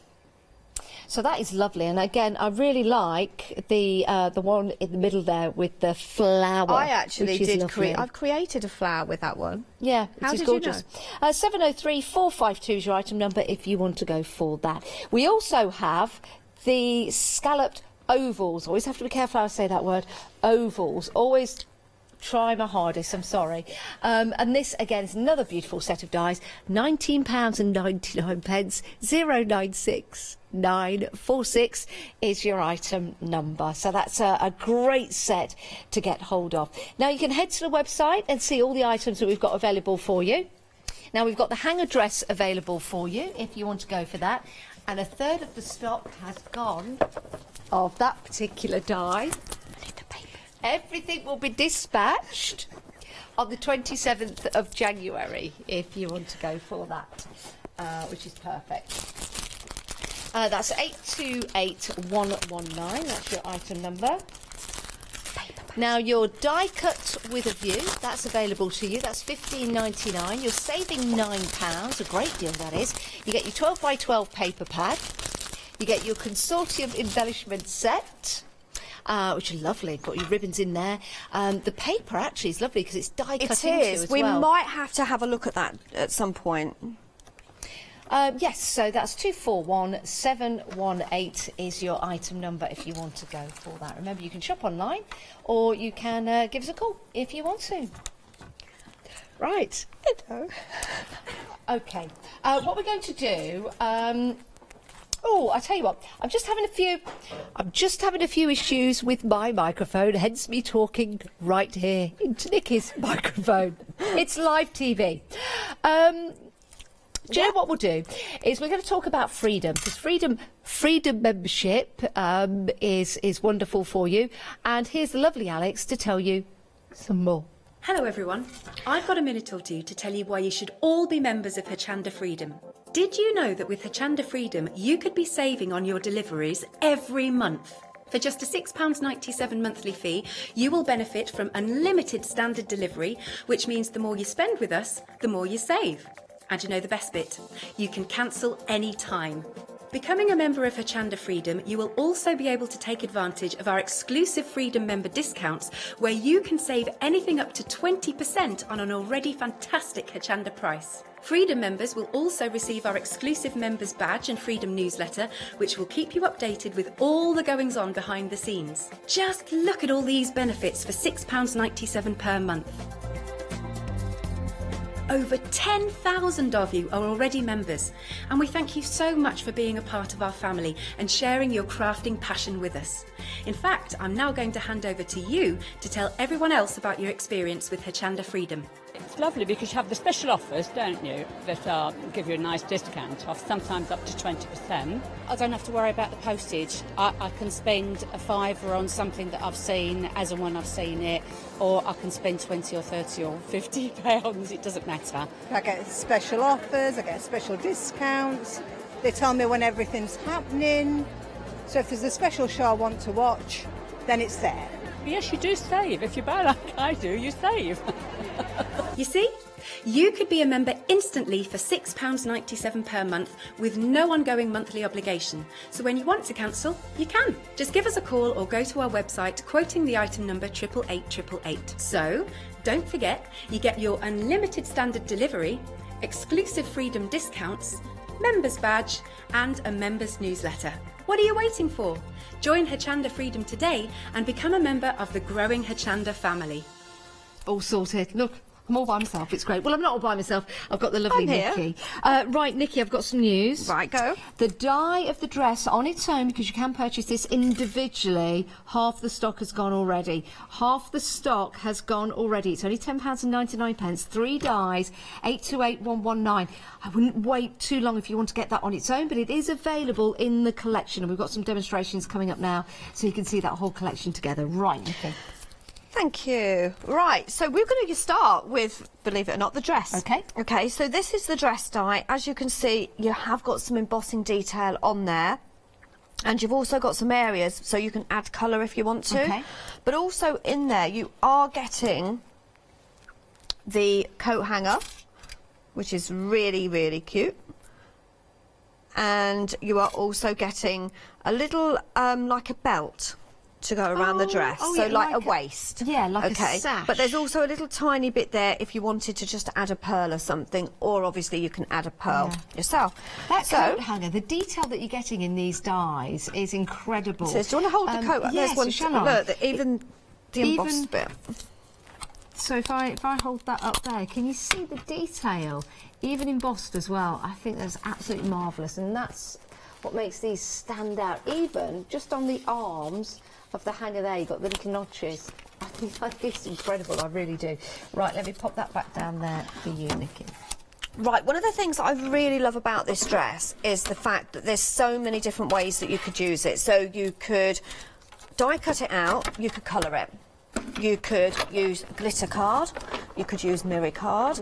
So that is lovely, and again, I really like the one in the middle there with the flower. I actually did create. I've created a flower with that one. Yeah, How it is did gorgeous. you know? 703-452 is your item number if you want to go for that. We also have the scalloped ovals. Always have to be careful how I say that word. Ovals. Always try my hardest, I'm sorry. And this, again, is another beautiful set of dies. £19.99, 096946 is your item number. So that's a great set to get hold of. Now, you can head to the website and see all the items that we've got available for you. Now, we've got the hanger dress available for you, if you want to go for that. And a third of the stock has gone of that particular die. Everything will be dispatched on the 27th of January, if you want to go for that, which is perfect. That's 828119, that's your item number. Now, your die cut with a view, that's available to you. That's £15.99. You're saving £9, a great deal that is. You get your 12 by 12 paper pad. You get your consortium embellishment set. Which are lovely. Got your ribbons in there. The paper actually is lovely because it's die cut into as well. We might have to have a look at that at some point. Yes, so that's 241718 is your item number if you want to go for that. Remember, you can shop online or you can give us a call if you want to. Right. Hello. Okay. What we're going to do... oh, I tell you what, I'm just having a few issues with my microphone, hence me talking right here into Nikki's microphone. It's live TV. Do you know what we'll do? Is we're going to talk about freedom, because freedom membership is wonderful for you. And here's the lovely Alex to tell you some more. Hello everyone. I've got a minute or two to tell you why you should all be members of Hochanda Freedom. Did you know that with Hochanda Freedom you could be saving on your deliveries every month? For just a £6.97 monthly fee, you will benefit from unlimited standard delivery, which means the more you spend with us, the more you save. And you know the best bit? You can cancel any time. Becoming a member of Hochanda Freedom, you will also be able to take advantage of our exclusive Freedom member discounts, where you can save anything up to 20% on an already fantastic Hochanda price. Freedom members will also receive our exclusive members badge and Freedom newsletter, which will keep you updated with all the goings on behind the scenes. Just look at all these benefits for £6.97 per month. Over 10,000 of you are already members, and we thank you so much for being a part of our family and sharing your crafting passion with us. In fact, I'm now going to hand over to you to tell everyone else about your experience with Hochanda Freedom. It's lovely because you have the special offers, don't you, that give you a nice discount off, sometimes up to 20%. I don't have to worry about the postage. I can spend a £5 on something that I've seen as and when I've seen it, or I can spend 20 or 30 or £50, it doesn't matter. I get special offers, I get special discounts, they tell me when everything's happening, so if there's a special show I want to watch, then it's there. Yes, you do save. If you buy like I do, you save. You see? You could be a member instantly for £6.97 per month with no ongoing monthly obligation. So when you want to cancel, you can. Just give us a call or go to our website quoting the item number 88888. So don't forget, you get your unlimited standard delivery, exclusive Freedom discounts, members badge and a members newsletter. What are you waiting for? Join Hochanda Freedom today and become a member of the growing Hochanda family. All sorted. Look, I'm all by myself. It's great. Well, I'm not all by myself. I've got the lovely Nikki. Right, Nikki, I've got some news. Right, go. The die of the dress on its own, because you can purchase this individually, half the stock has gone already. Half the stock has gone already. It's only £10.99. 3 dies, 828119. I wouldn't wait too long if you want to get that on its own, but it is available in the collection, and we've got some demonstrations coming up now, so you can see that whole collection together. Right, Nikki. Thank you. Right, so we're going to start with, believe it or not, the dress. Okay. Okay, so this is the dress die. As you can see, you have got some embossing detail on there. And you've also got some areas, so you can add colour if you want to. Okay. But also in there, you are getting the coat hanger, which is really, really cute. And you are also getting a little, like a belt. to go around the dress, so yeah, like a waist. Yeah, like okay. a sash. But there's also a little tiny bit there if you wanted to just add a pearl or something, or obviously you can add a pearl yourself. That coat hanger, the detail that you're getting in these dies is incredible. So do you want to hold the coat up? Yes, There's one. shall I? Look, even the embossed bit. So if I hold that up there, can you see the detail? Even embossed as well. I think that's absolutely marvellous, and that's what makes these stand out. Even just on the arms of the hanger there, you've got the little notches. I think it's incredible, I really do. Right, let me pop that back down there for you, Nikki. Right, one of the things that I really love about this dress is the fact that there's so many different ways that you could use it. So you could die cut it out, you could colour it. You could use glitter card, you could use mirror card,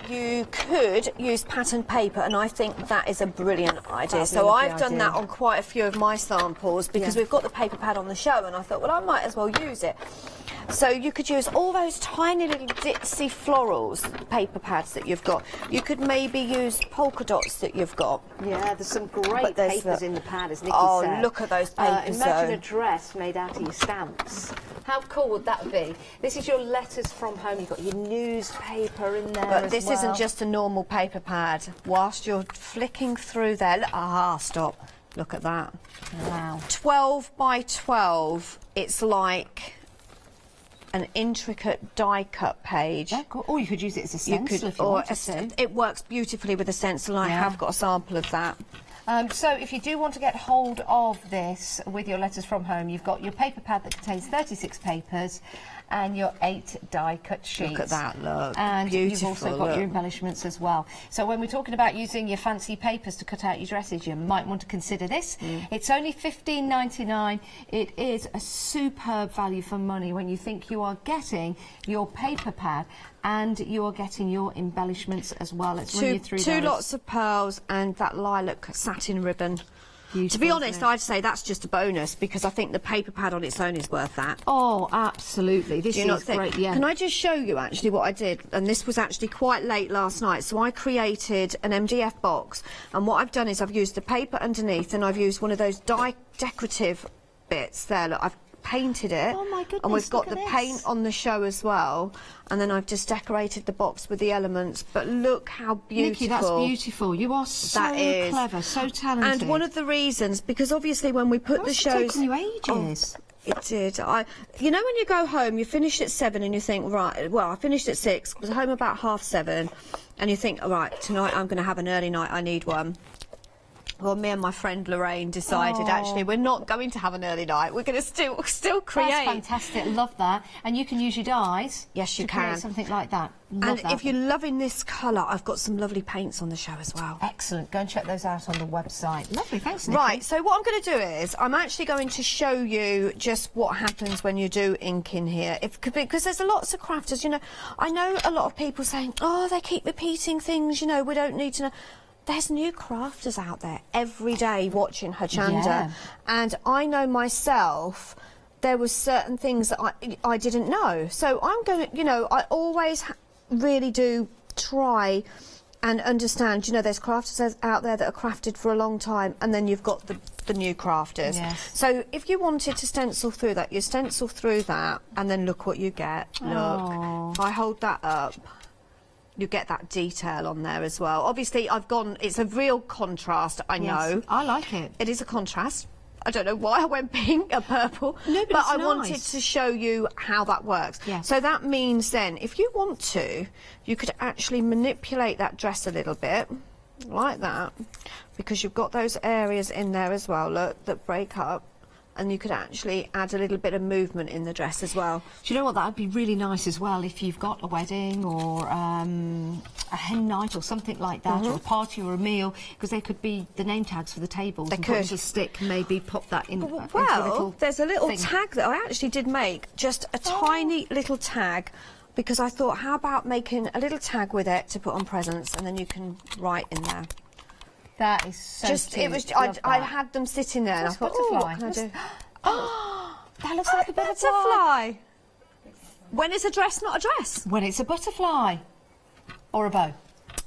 you could use patterned paper, and I think that is a brilliant idea. So I've done that on quite a few of my samples because we've got the paper pad on the show, and I thought, well, I might as well use it. So you could use all those tiny little ditzy florals, paper pads that you've got. You could maybe use polka dots that you've got. Yeah, there's some great papers in the pad, as Nikki said. Oh, look at those papers, imagine a dress made out of your stamps. How cool would that be? This is your letters from home. You've got your newspaper in there But this isn't just a normal paper pad. Whilst you're flicking through there... stop. Look at that. Wow. 12 by 12. It's like an intricate die-cut page. Yeah, cool. Or you could use it as a stencil if you wanted to. It works beautifully with a stencil. I have got a sample of that. So if you do want to get hold of this with your letters from home, you've got your paper pad that contains 36 papers and your 8 die-cut sheets. Look at that, look. And beautiful, you've also got your embellishments as well. So when we're talking about using your fancy papers to cut out your dresses, you might want to consider this. It's only $15.99. It is a superb value for money when you think you are getting your paper pad and you are getting your embellishments as well. Let's run you through two those. lots of pearls and that lilac satin ribbon. Beautiful, to be honest, I'd say that's just a bonus because I think the paper pad on its own is worth that. Oh, absolutely. This is great, yeah. Can I just show you actually what I did? And this was actually quite late last night. So I created an MDF box, and what I've done is I've used the paper underneath and I've used one of those decorative bits there. Look, I've painted it. Oh my goodness, and we've got look the at paint this. on the show as well, and then I've just decorated the box with the elements. But look how beautiful. Nikki, that's beautiful. You are so clever, so talented. And one of the reasons, because obviously when we put the shows... taken you ages. It did. You know when you go home, you finish at 7 and you think, right, well, I finished at 6, was home about 7:30, and you think, all right, tonight I'm going to have an early night, I need one. Well, me and my friend Lorraine decided, actually, we're not going to have an early night. We're going to still create. That's fantastic. Love that. And you can use your dyes. Yes, you to create can. something like that. Love And that. if you're loving this colour, I've got some lovely paints on the show as well. Excellent. Go and check those out on the website. Lovely. Thanks, Nikki. Right, so what I'm going to do is I'm actually going to show you just what happens when you do ink in here. Because there's lots of crafters, you know. I know a lot of people saying, oh, they keep repeating things, you know, we don't need to know. There's new crafters out there every day watching Hochanda, and I know myself there was certain things that I didn't know. So I'm going to, you know, I always really do try and understand, you know, there's crafters out there that are crafted for a long time, and then you've got the new crafters. Yes. So if you wanted to stencil through that, you stencil through that, and then look what you get. Look, if I hold that up, you get that detail on there as well. Obviously, it's a real contrast, I know. I like it. It is a contrast. I don't know why I went pink or purple, no, but I it's wanted nice. to show you how that works. Yeah. So that means then, if you want to, you could actually manipulate that dress a little bit, like that, because you've got those areas in there as well, look, that break up. And you could actually add a little bit of movement in the dress as well. Do you know what? That would be really nice as well if you've got a wedding or a hen night or something like that, or a party or a meal, because there could be the name tags for the tables. They and could. put a little stick, maybe pop that in. Well, there's a little thing. tag that I actually did make, just a tiny little tag, because I thought, how about making a little tag with it to put on presents, and then you can write in there. That is so cute. I had them sitting there, and I thought, oh, what can I do? Oh, that looks like a butterfly. When is a dress not a dress? When it's a butterfly or a bow.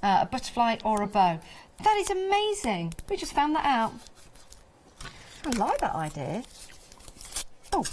A butterfly or a bow. That is amazing. We just found that out. I like that idea. Oh,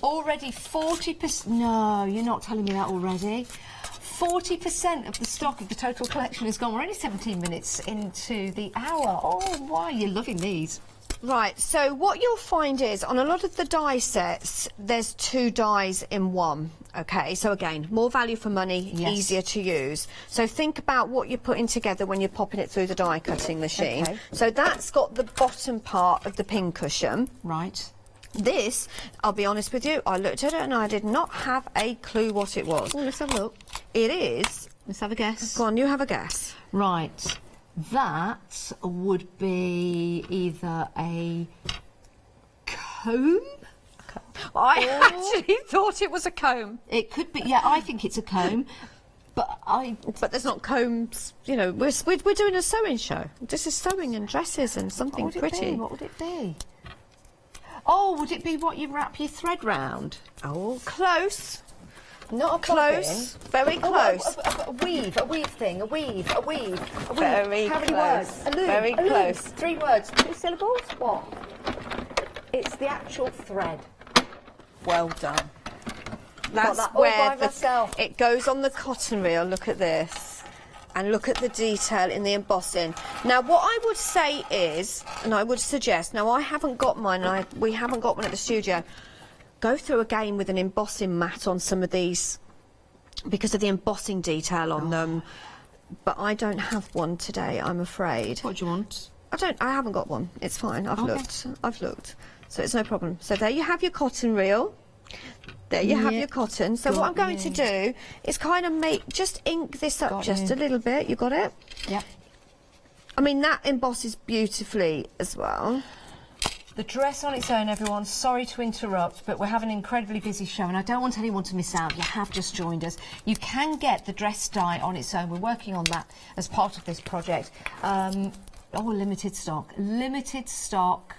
already 40%. No, you're not telling me that already. 40% of the stock of the total collection is gone. We're only 17 minutes into the hour. Oh, why are you loving these? Right, so what you'll find is on a lot of the die sets, there's 2 dies in one. Okay, so again, more value for money, easier to use. So think about what you're putting together when you're popping it through the die cutting machine. Okay. So that's got the bottom part of the pincushion. Right. This, I'll be honest with you, I looked at it and I did not have a clue what it was. Oh, let's have a look. It is. Let's have a guess. Go on, you have a guess. Right. That would be either a comb. I actually thought it was a comb. It could be. Yeah, I think it's a comb. But there's not combs. You know, we're doing a sewing show. This is sewing and dresses and something what would pretty. It be? What would it be? Oh, would it be what you wrap your thread round? Oh, close. Not a close. Very close. A weave thing. A weave. Very How many close. words? A loom. Very a loom. close. 3 words. 2 syllables. What? It's the actual thread. Well done. Got That's that all where by myself. it goes on the cotton reel. Look at this. And look at the detail in the embossing. Now, what I would say is, and I would suggest, now I haven't got mine, we haven't got one at the studio, go through again with an embossing mat on some of these because of the embossing detail on them. But I don't have one today, I'm afraid. What do you want? I haven't got one. It's fine. I've looked. So it's no problem. So there you have your cotton reel. There you have your cotton. So what I'm going to do is kind of just ink this up just a little bit. You got it? Yeah. I mean, that embosses beautifully as well. The dress on its own, everyone, sorry to interrupt, but we're having an incredibly busy show and I don't want anyone to miss out. You have just joined us. You can get the dress die on its own. We're working on that as part of this project. Limited stock. Limited stock.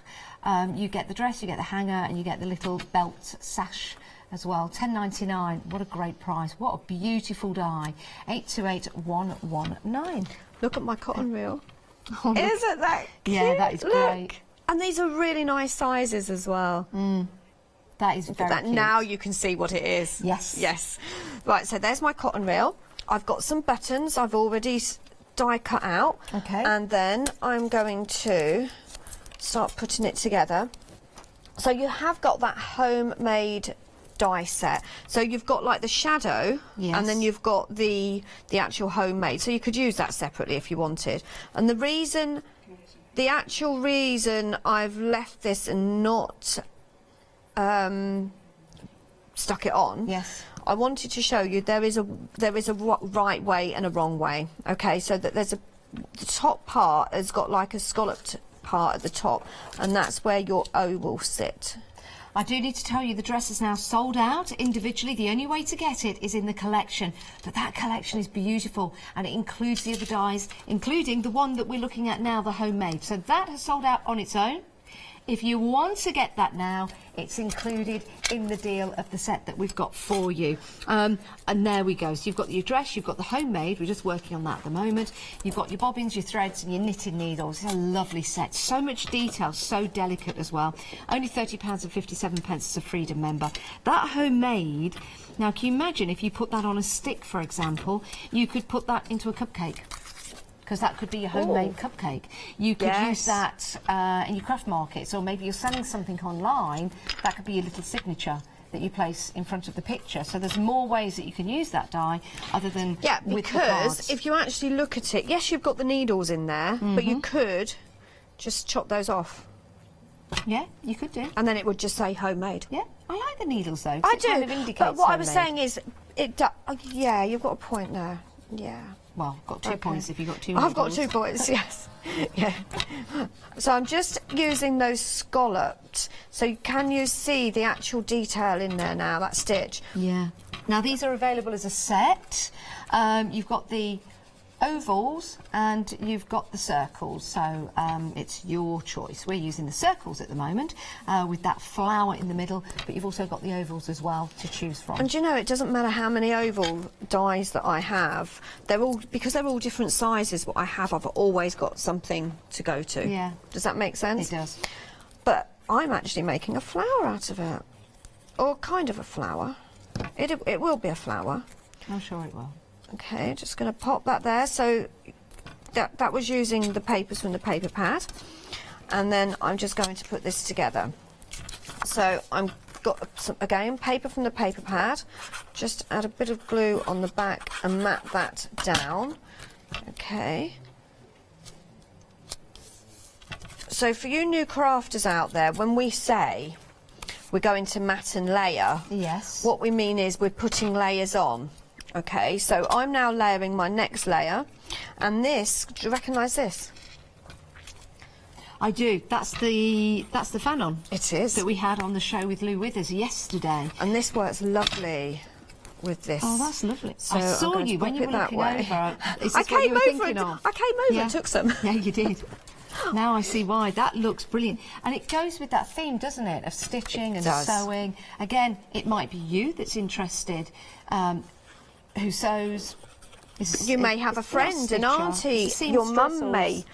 You get the dress, you get the hanger, and you get the little belt sash as well. £10.99. What a great price. What a beautiful die. 828119. Look at my cotton reel. Oh, Isn't that cute? Yeah, that is great. And these are really nice sizes as well. That is very cute. Now you can see what it is. Yes. Yes. Right, so there's my cotton reel. I've got some buttons I've already die cut out. Okay. And then I'm going to start putting it together. So you have got that homemade die set. So you've got like the shadow, and then you've got the actual homemade. So you could use that separately if you wanted. And the actual reason I've left this and not stuck it on. Yes. I wanted to show you there is a right way and a wrong way. Okay, so that the top part has got like a scalloped part at the top, and that's where your O will sit. I do need to tell you the dress is now sold out individually. The only way to get it is in the collection, but that collection is beautiful and it includes the other dies, including the one that we're looking at now, the homemade. So that has sold out on its own. If you want to get that now, it's included in the deal of the set that we've got for you. And there we go. So you've got your dress, you've got the homemade. We're just working on that at the moment. You've got your bobbins, your threads, and your knitting needles. It's a lovely set. So much detail, so delicate as well. Only £30.57 as a Freedom member. That homemade. Now, can you imagine if you put that on a stick, for example? You could put that into a cupcake. Because that could be your homemade cupcake. You could use that in your craft markets, or maybe you're selling something online, that could be your little signature that you place in front of the picture. So there's more ways that you can use that die other than with the cards. Because if you actually look at it, yes, you've got the needles in there, but you could just chop those off. Yeah, you could do. And then it would just say homemade. Yeah, I like the needles though. I do, kind of indicates but what I was homemade. saying is, yeah, you've got a point there. Yeah. Well, got 2 points if you've got 2 I've got needles. 2 points, yes. Yeah. So I'm just using those scallops, so can you see the actual detail in there now, that stitch? Yeah. Now these are available as a set. You've got the ovals and you've got the circles, so it's your choice. We're using the circles at the moment with that flower in the middle, but you've also got the ovals as well to choose from. And you know, it doesn't matter how many oval dies that I have, because they're all different sizes. What I have, I've always got something to go to. Yeah. Does that make sense? It does. But I'm actually making a flower out of it. or kind of a flower. It will be a flower. I'm sure it will. Okay, just going to pop that there. So that was using the papers from the paper pad, and then I'm just going to put this together. So I'm got some, again, paper from the paper pad. Just add a bit of glue on the back and mat that down. Okay. So for you new crafters out there, when we say we're going to mat and layer, yes, what we mean is we're putting layers on. Okay, so I'm now layering my next layer, and this, do you recognise this? I do. That's the fanon. It is. That we had on the show with Lou Withers yesterday. And this works lovely with this. Oh, that's lovely. So I saw you when you were looking over. Is this what you were thinking of? I came over and took some. Yeah, you did. Now I see why. That looks brilliant. And it goes with that theme, doesn't it, of stitching and sewing. Again, it might be you that's interested, who sews. You may have a friend, an auntie, your mum may.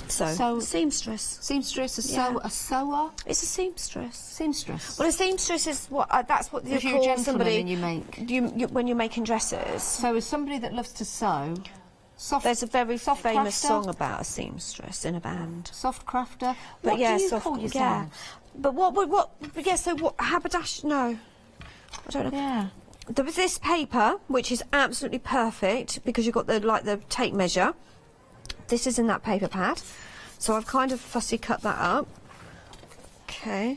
So seamstress. Seamstress, a sewer. It's a seamstress. Seamstress. Well, a seamstress is what that's what you if you're call a gentleman somebody and you make when you're making dresses. So as somebody that loves to sew, there's a very famous crafter? song about a seamstress in a band. Soft crafter. But what yeah, do you soft, call yourself? yeah. But what? Yeah. So what? Haberdash? No, I don't know. Yeah. There was this paper, which is absolutely perfect because you've got the tape measure. This is in that paper pad, so I've kind of fussy cut that up. Okay.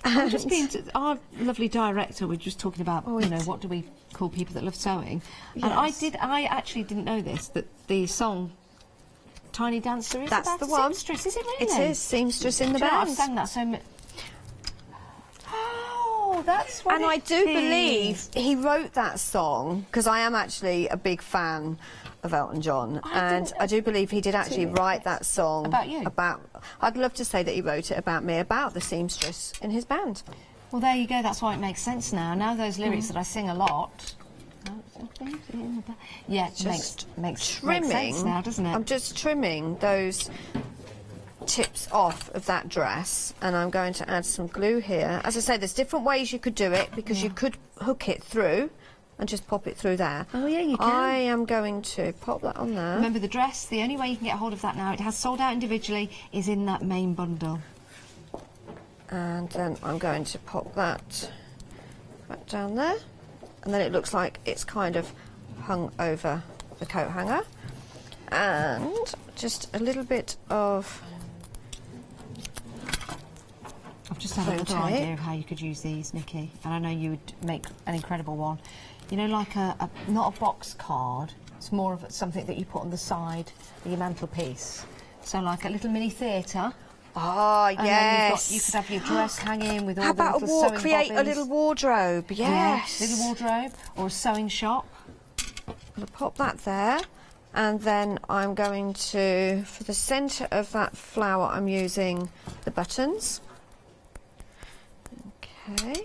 I'm just being our lovely director. We're just talking about what do we call people that love sewing, yes. And I actually didn't know this, that the song Tiny Dancer is that's about the one. seamstress. Is it really? It is seamstress in the band. I've sang that so much. Oh, that's what and I do believe he wrote that song because I am actually a big fan of Elton John, and I do believe he did actually write that song about you. I'd love to say that he wrote it about me, about the seamstress in his band. Well, there you go. That's why it makes sense now. Now those lyrics that I sing a lot. Yeah, it makes sense now, doesn't it? I'm just trimming those tips off of that dress, and I'm going to add some glue here. As I say, there's different ways you could do it because you could hook it through and just pop it through there. Oh yeah, you can. I am going to pop that on there. Remember the dress, the only way you can get hold of that now, it has sold out individually, is in that main bundle. And then I'm going to pop that right down there, and then it looks like it's kind of hung over the coat hanger. And just a little bit of I've just had another idea of how you could use these, Nikki, and I know you would make an incredible one. You know, like not a box card, it's more of something that you put on the side of your mantelpiece. So like a little mini theatre. Oh, and yes. Then you could have your dress hanging with all how the about little sewing create bobbins. a little wardrobe, yes. Yeah, little wardrobe or a sewing shop. I'll pop that there, and then I'm going to, for the centre of that flower, I'm using the buttons. Okay.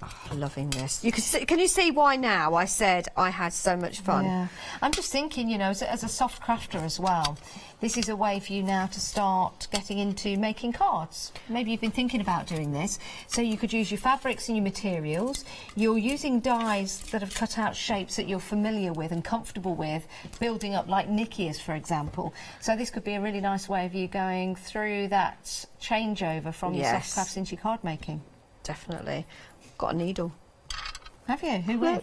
Oh, loving this. You can see, can you see why now I said I had so much fun? Yeah. I'm just thinking, you know, as a soft crafter as well, this is a way for you now to start getting into making cards. Maybe you've been thinking about doing this. So you could use your fabrics and your materials. You're using dies that have cut out shapes that you're familiar with and comfortable with, building up like Nikki is, for example. So this could be a really nice way of you going through that changeover from your soft crafts into your card making. Definitely. Got a needle. Have you? Who with?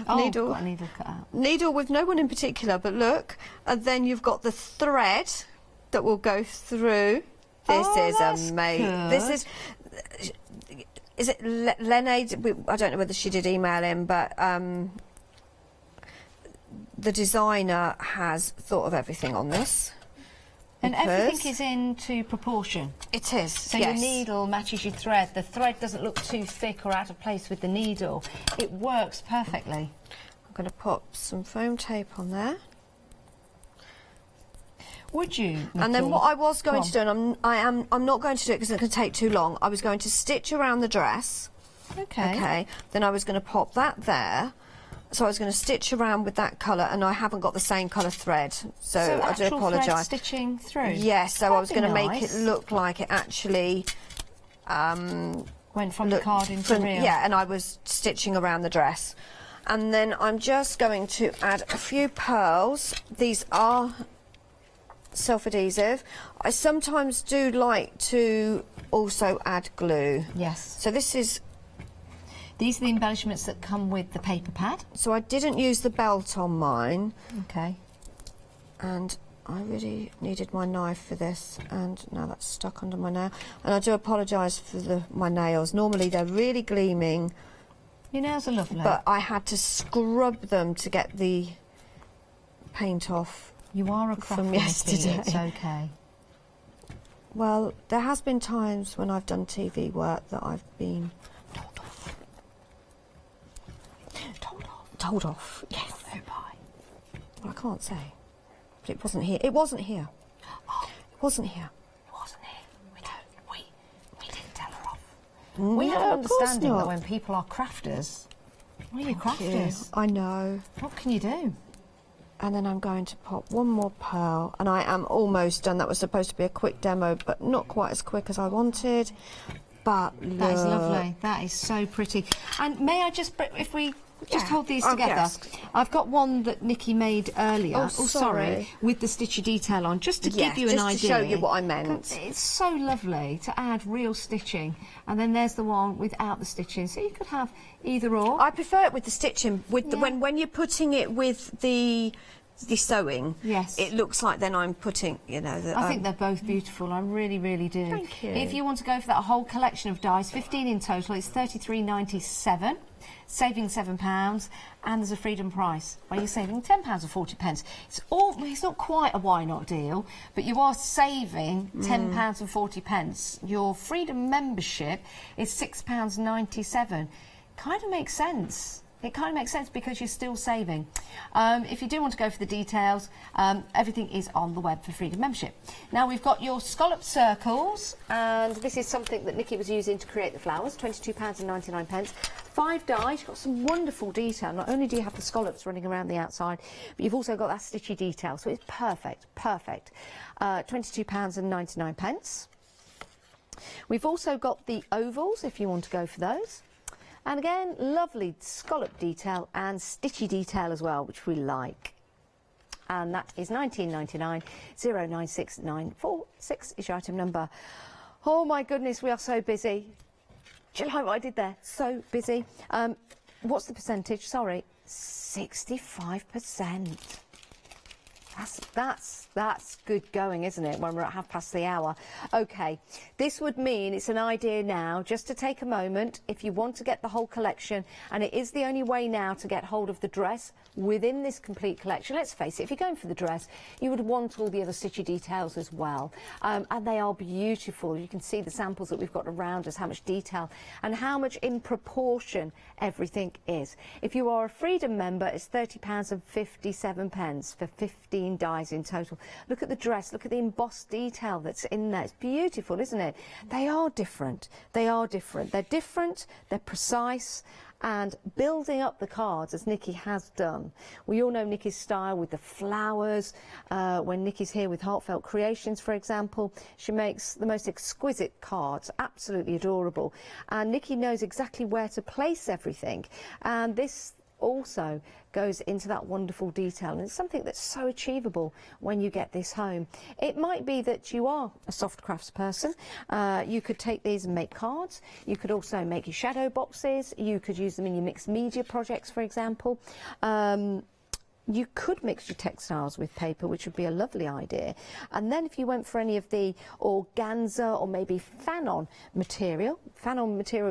Oh, needle. Got a needle cut out. Needle with no one in particular, but look, and then you've got the thread that will go through. This is amazing. This is it Lene? I don't know whether she did email him, but the designer has thought of everything on this. And everything is into proportion. It is, so your needle matches your thread. The thread doesn't look too thick or out of place with the needle. It works perfectly. I'm going to pop some foam tape on there. Would you, Nikki? And then what I was going to do, and I'm not going to do it because it's going to take too long. I was going to stitch around the dress. Okay. Okay. Then I was going to pop that there. So I was going to stitch around with that colour, and I haven't got the same colour thread, so I do apologise. Stitching through. Yes, so I was going to make it look like it actually. What Went from the card into real. Yeah, and I was stitching around the dress. And then I'm just going to add a few pearls. These are self-adhesive. I sometimes do like to also add glue. Yes. So this is... These are the embellishments that come with the paper pad. So I didn't use the belt on mine. Okay. And I really needed my knife for this, and now that's stuck under my nail. And I do apologise for my nails. Normally they're really gleaming. Your nails are lovely. But I had to scrub them to get the paint off. You are a craft from yesterday. It's okay. Well, there has been times when I've done TV work that I've been told off. Told off. Yes. Well, I can't say. But it wasn't here. It wasn't here. It wasn't here. It wasn't here. We didn't tell her off. No, We have an of course understanding that not. when people are crafters, what are you Thank you. crafters? I know. What can you do? And then I'm going to pop one more pearl, and I am almost done. That was supposed to be a quick demo, but not quite as quick as I wanted. But That is lovely. That is so pretty. And may I just, if we just hold these together. Yes. I've got one that Nikki made earlier. Oh, sorry. With the stitchy detail on, just to Yes, give you an just idea. to show you what I meant. It's so lovely to add real stitching. And then there's the one without the stitching. So you could have either or. I prefer it with the stitching. With the, when you're putting it with the sewing, yes, it looks like then I'm putting, you know. I think they're both beautiful. I really, really do. Thank you. If you want to go for that whole collection of dies, 15 in total, it's £33.97, saving £7, and there's a freedom price where you're saving £10 or 40 pence. It's not quite a why not deal, but you are saving £10 and 40 pence. Your freedom membership is £6.97. Kind of makes sense. It kind of makes sense because you're still saving. If you do want to go for the details, everything is on the web for freedom membership. Now we've got your scallop circles, and this is something that Nikki was using to create the flowers, £22.99. 5 dies, you've got some wonderful detail. Not only do you have the scallops running around the outside, but you've also got that stitchy detail, so it's perfect, perfect. £22.99. We've also got the ovals, if you want to go for those. And again, lovely scallop detail and stitchy detail as well, which we like. And that is £19.99. 096946 is your item number. Oh my goodness, we are so busy. Do you like what I did there? So busy. What's the percentage? Sorry, 65%. That's good going, isn't it, when we're at 1:30? OK, this would mean it's an idea now just to take a moment if you want to get the whole collection, and it is the only way now to get hold of the dress within this complete collection. Let's face it, if you're going for the dress, you would want all the other stitchy details as well. And they are beautiful. You can see the samples that we've got around us, how much detail and how much in proportion everything is. If you are a Freedom member, it's £30.57 for 15 dies in total. Look at the dress, look at the embossed detail that's in there. It's beautiful, isn't it? They are different. They are different. They're different, they're precise, and building up the cards, as Nikki has done. We all know Nikki's style with the flowers. When Nikki's here with Heartfelt Creations, for example, she makes the most exquisite cards, absolutely adorable. And Nikki knows exactly where to place everything. And this also goes into that wonderful detail, and it's something that's so achievable when you get this home. It might be that you are a soft crafts person. You could take these and make cards. You could also make your shadow boxes. You could use them in your mixed media projects, for example. You could mix your textiles with paper, which would be a lovely idea. And then if you went for any of the organza or maybe fanon material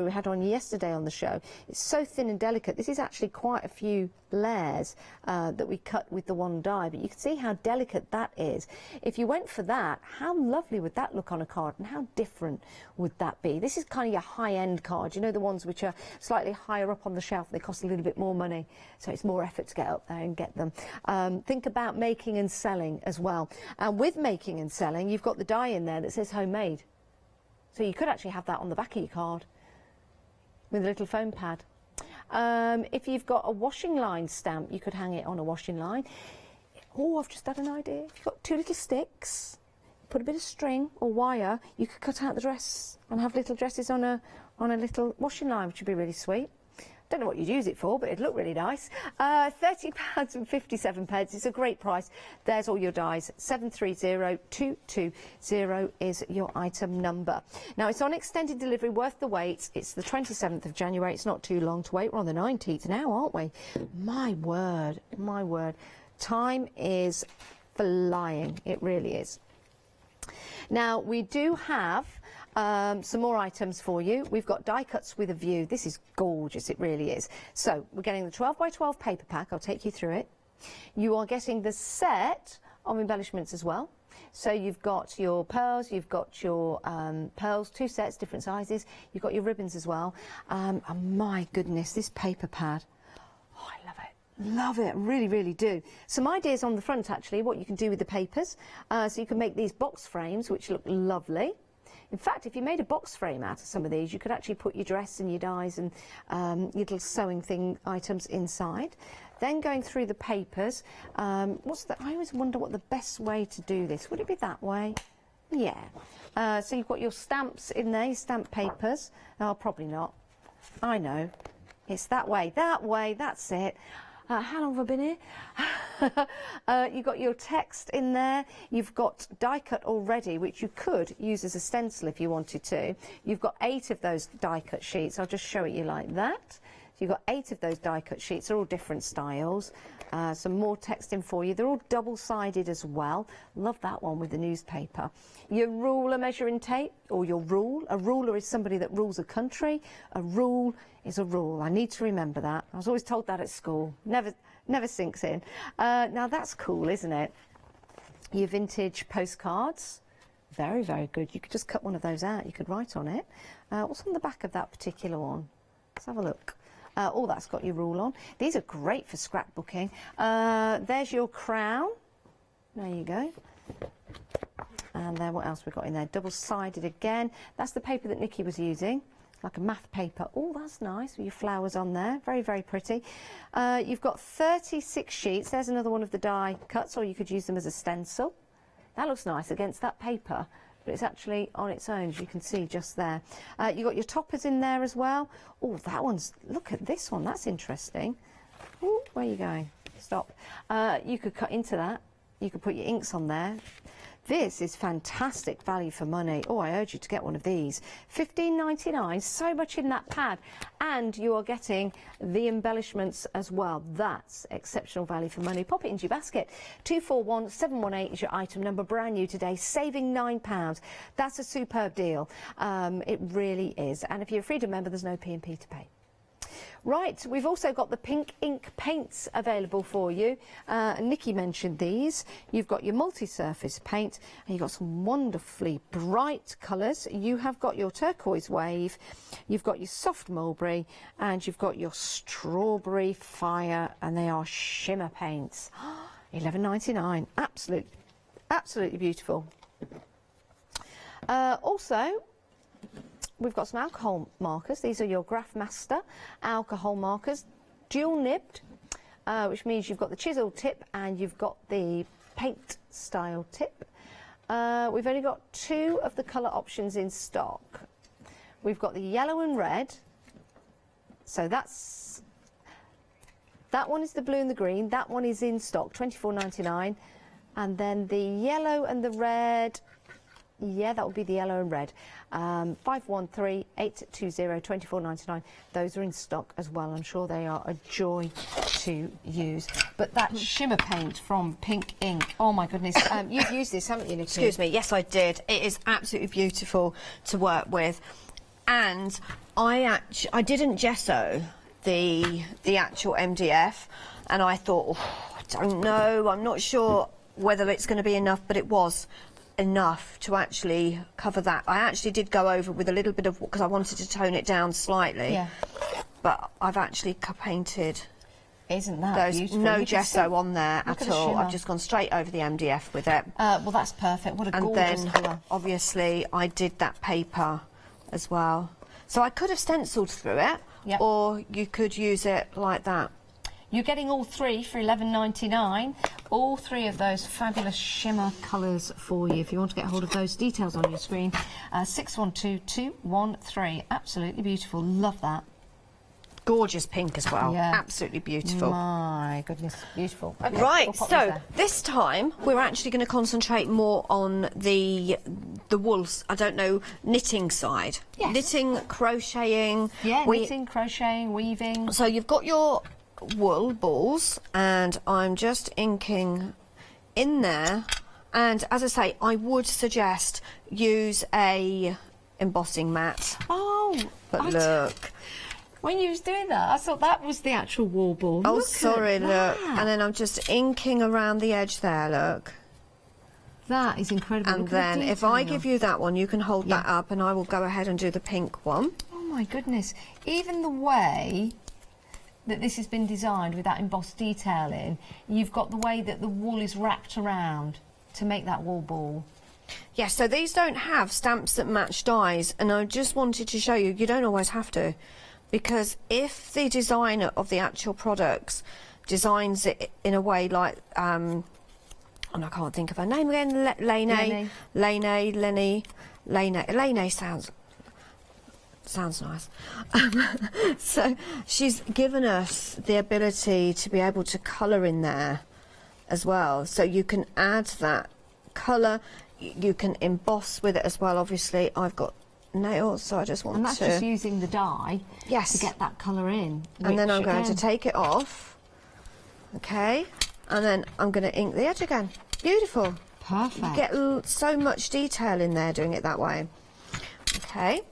we had on yesterday on the show, it's so thin and delicate. This is actually quite a few layers that we cut with the one die, but you can see how delicate that is. If you went for that, how lovely would that look on a card, and how different would that be? This is kind of your high-end card, you know, the ones which are slightly higher up on the shelf. They cost a little bit more money, so it's more effort to get up there and get them. Think about making and selling as well. And with making and selling, you've got the die in there that says homemade. So you could actually have that on the back of your card with a little foam pad. If you've got a washing line stamp, you could hang it on a washing line. Oh, I've just had an idea. If you've got 2 little sticks, put a bit of string or wire. You could cut out the dress and have little dresses on a little washing line, which would be really sweet. Don't know what you'd use it for, but it'd look really nice. £30.57. It's a great price. There's all your dies. 730220 is your item number. Now, it's on extended delivery, worth the wait. It's the 27th of January. It's not too long to wait. We're on the 19th now, aren't we? My word, my word. Time is flying. It really is. Now, we do have some more items for you. We've got die cuts with a view. This is gorgeous, it really is. So we're getting the 12 by 12 paper pack. I'll take you through it. You are getting the set of embellishments as well. So you've got your pearls, you've got your pearls, 2 sets, different sizes. You've got your ribbons as well. And my goodness, this paper pad. Oh, I love it. Love it, really, really do. Some ideas on the front, actually, what you can do with the papers. So you can make these box frames, which look lovely. In fact, if you made a box frame out of some of these, you could actually put your dress and your dies and little sewing thing items inside. Then going through the papers, I always wonder what the best way to do this. Would it be that way? Yeah. So you've got your stamps in there, your stamp papers. Oh, probably not. I know. It's that way, that's it. How long have I been here? You've got your text in there. You've got die cut already, which you could use as a stencil if you wanted to. You've got 8 of those die cut sheets. I'll just show it you like that. So you've got 8 of those die cut sheets. They're all different styles. Some more text in for you. They're all double-sided as well. Love that one with the newspaper. Your ruler measuring tape, or your rule. A ruler is somebody that rules a country. A rule is a rule. I need to remember that. I was always told that at school. Never sinks in. Now that's cool, isn't it? Your vintage postcards. Very, very good. You could just cut one of those out. You could write on it. What's on the back of that particular one? Let's have a look. Oh, that's got your rule on. These are great for scrapbooking. There's your crown. There you go. And then what else we've got in there? Double-sided again. That's the paper that Nikki was using. Like a math paper. Oh, that's nice with your flowers on there. Very, very pretty. You've got 36 sheets. There's another one of the die cuts, or you could use them as a stencil. That looks nice against that paper, but it's actually on its own, as you can see just there. You've got your toppers in there as well. Oh, that one's, look at this one. That's interesting. Ooh, where are you going? Stop. You could cut into that. You could put your inks on there. This is fantastic value for money. Oh, I urge you to get one of these. $15.99, so much in that pad. And you are getting the embellishments as well. That's exceptional value for money. Pop it into your basket. 241718 is your item number, brand new today, saving £9. That's a superb deal. It really is. And if you're a Freedom member, there's no P&P to pay. Right, we've also got the pink ink paints available for you. Nikki mentioned these. You've got your multi-surface paint, and you've got some wonderfully bright colours. You have got your turquoise wave, you've got your soft mulberry, and you've got your strawberry fire, and they are shimmer paints. $11.99, absolutely beautiful. Also, we've got some alcohol markers. These are your Graph Master alcohol markers, dual nibbed, which means you've got the chisel tip and you've got the paint style tip. We've only got 2 of the colour options in stock. We've got the yellow and red. So that one is the blue and the green. That one is in stock, $24.99. And then the yellow and the red. Yeah, that would be the yellow and red. 513820, $24.99. Those are in stock as well. I'm sure they are a joy to use. But that shimmer paint from Pink Ink, oh my goodness. You've used this, haven't you, Nikki? Excuse me, yes I did. It is absolutely beautiful to work with. And I didn't gesso the actual MDF, and I thought, oh, I don't know, I'm not sure whether it's going to be enough, but it was enough to actually cover that. I actually did go over with a little bit of, because I wanted to tone it down slightly. Yeah. But I've actually painted. Isn't that those beautiful? no gesso on there at all. I've just gone straight over the MDF with it. Well, that's perfect. What a gorgeous colour. And then, obviously, I did that paper as well. So I could have stenciled through it, or you could use it like that. You're getting all three for $11.99. All three of those fabulous shimmer colours for you. If you want to get hold of those, details on your screen. 612213. Absolutely beautiful. Love that. Gorgeous pink as well. Yeah. Absolutely beautiful. My goodness, beautiful. Okay, Right, we'll pop these so there. this time we're actually going to concentrate more on the wools. I don't know, knitting side. Yes. Knitting, crocheting. Yeah, knitting, crocheting, weaving. So you've got your wool balls, and I'm just inking in there. And as I say, I would suggest use a embossing mat. Oh, but look. When you was doing that, I thought that was the actual wall ball. Oh, Look sorry, at look. that. And then I'm just inking around the edge there, look. That is incredible. And Look at the then if I detail. give you that one, you can hold that up, and I will go ahead and do the pink one. Oh my goodness. Even the way that this has been designed with that embossed detailing, you've got the way that the wool is wrapped around to make that wall ball. Yes, so these don't have stamps that match dies, and I just wanted to show you, you don't always have to. Because if the designer of the actual products designs it in a way like, and I can't think of her name again, Lene sounds nice. So she's given us the ability to be able to colour in there as well. So you can add that colour, you can emboss with it as well. Obviously, I've got nails, so I just want to... And that's just using the dye to get that colour in. And then I'm which, going to again, take it off, okay, and then I'm going to ink the edge again. Beautiful. Perfect. You get so much detail in there doing it that way. Okay.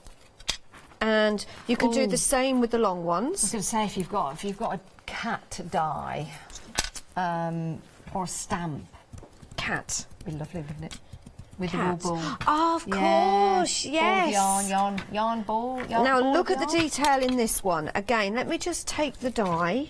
And you can do the same with the long ones. I was going to say, if you've got a cat dye or a stamp. Cat. It'd be lovely, wouldn't it? With Cat. the wool ball. Oh, of course, yes. Ball of yarn ball, yarn Now ball look of at the yarn. detail in this one. Again, let me just take the dye.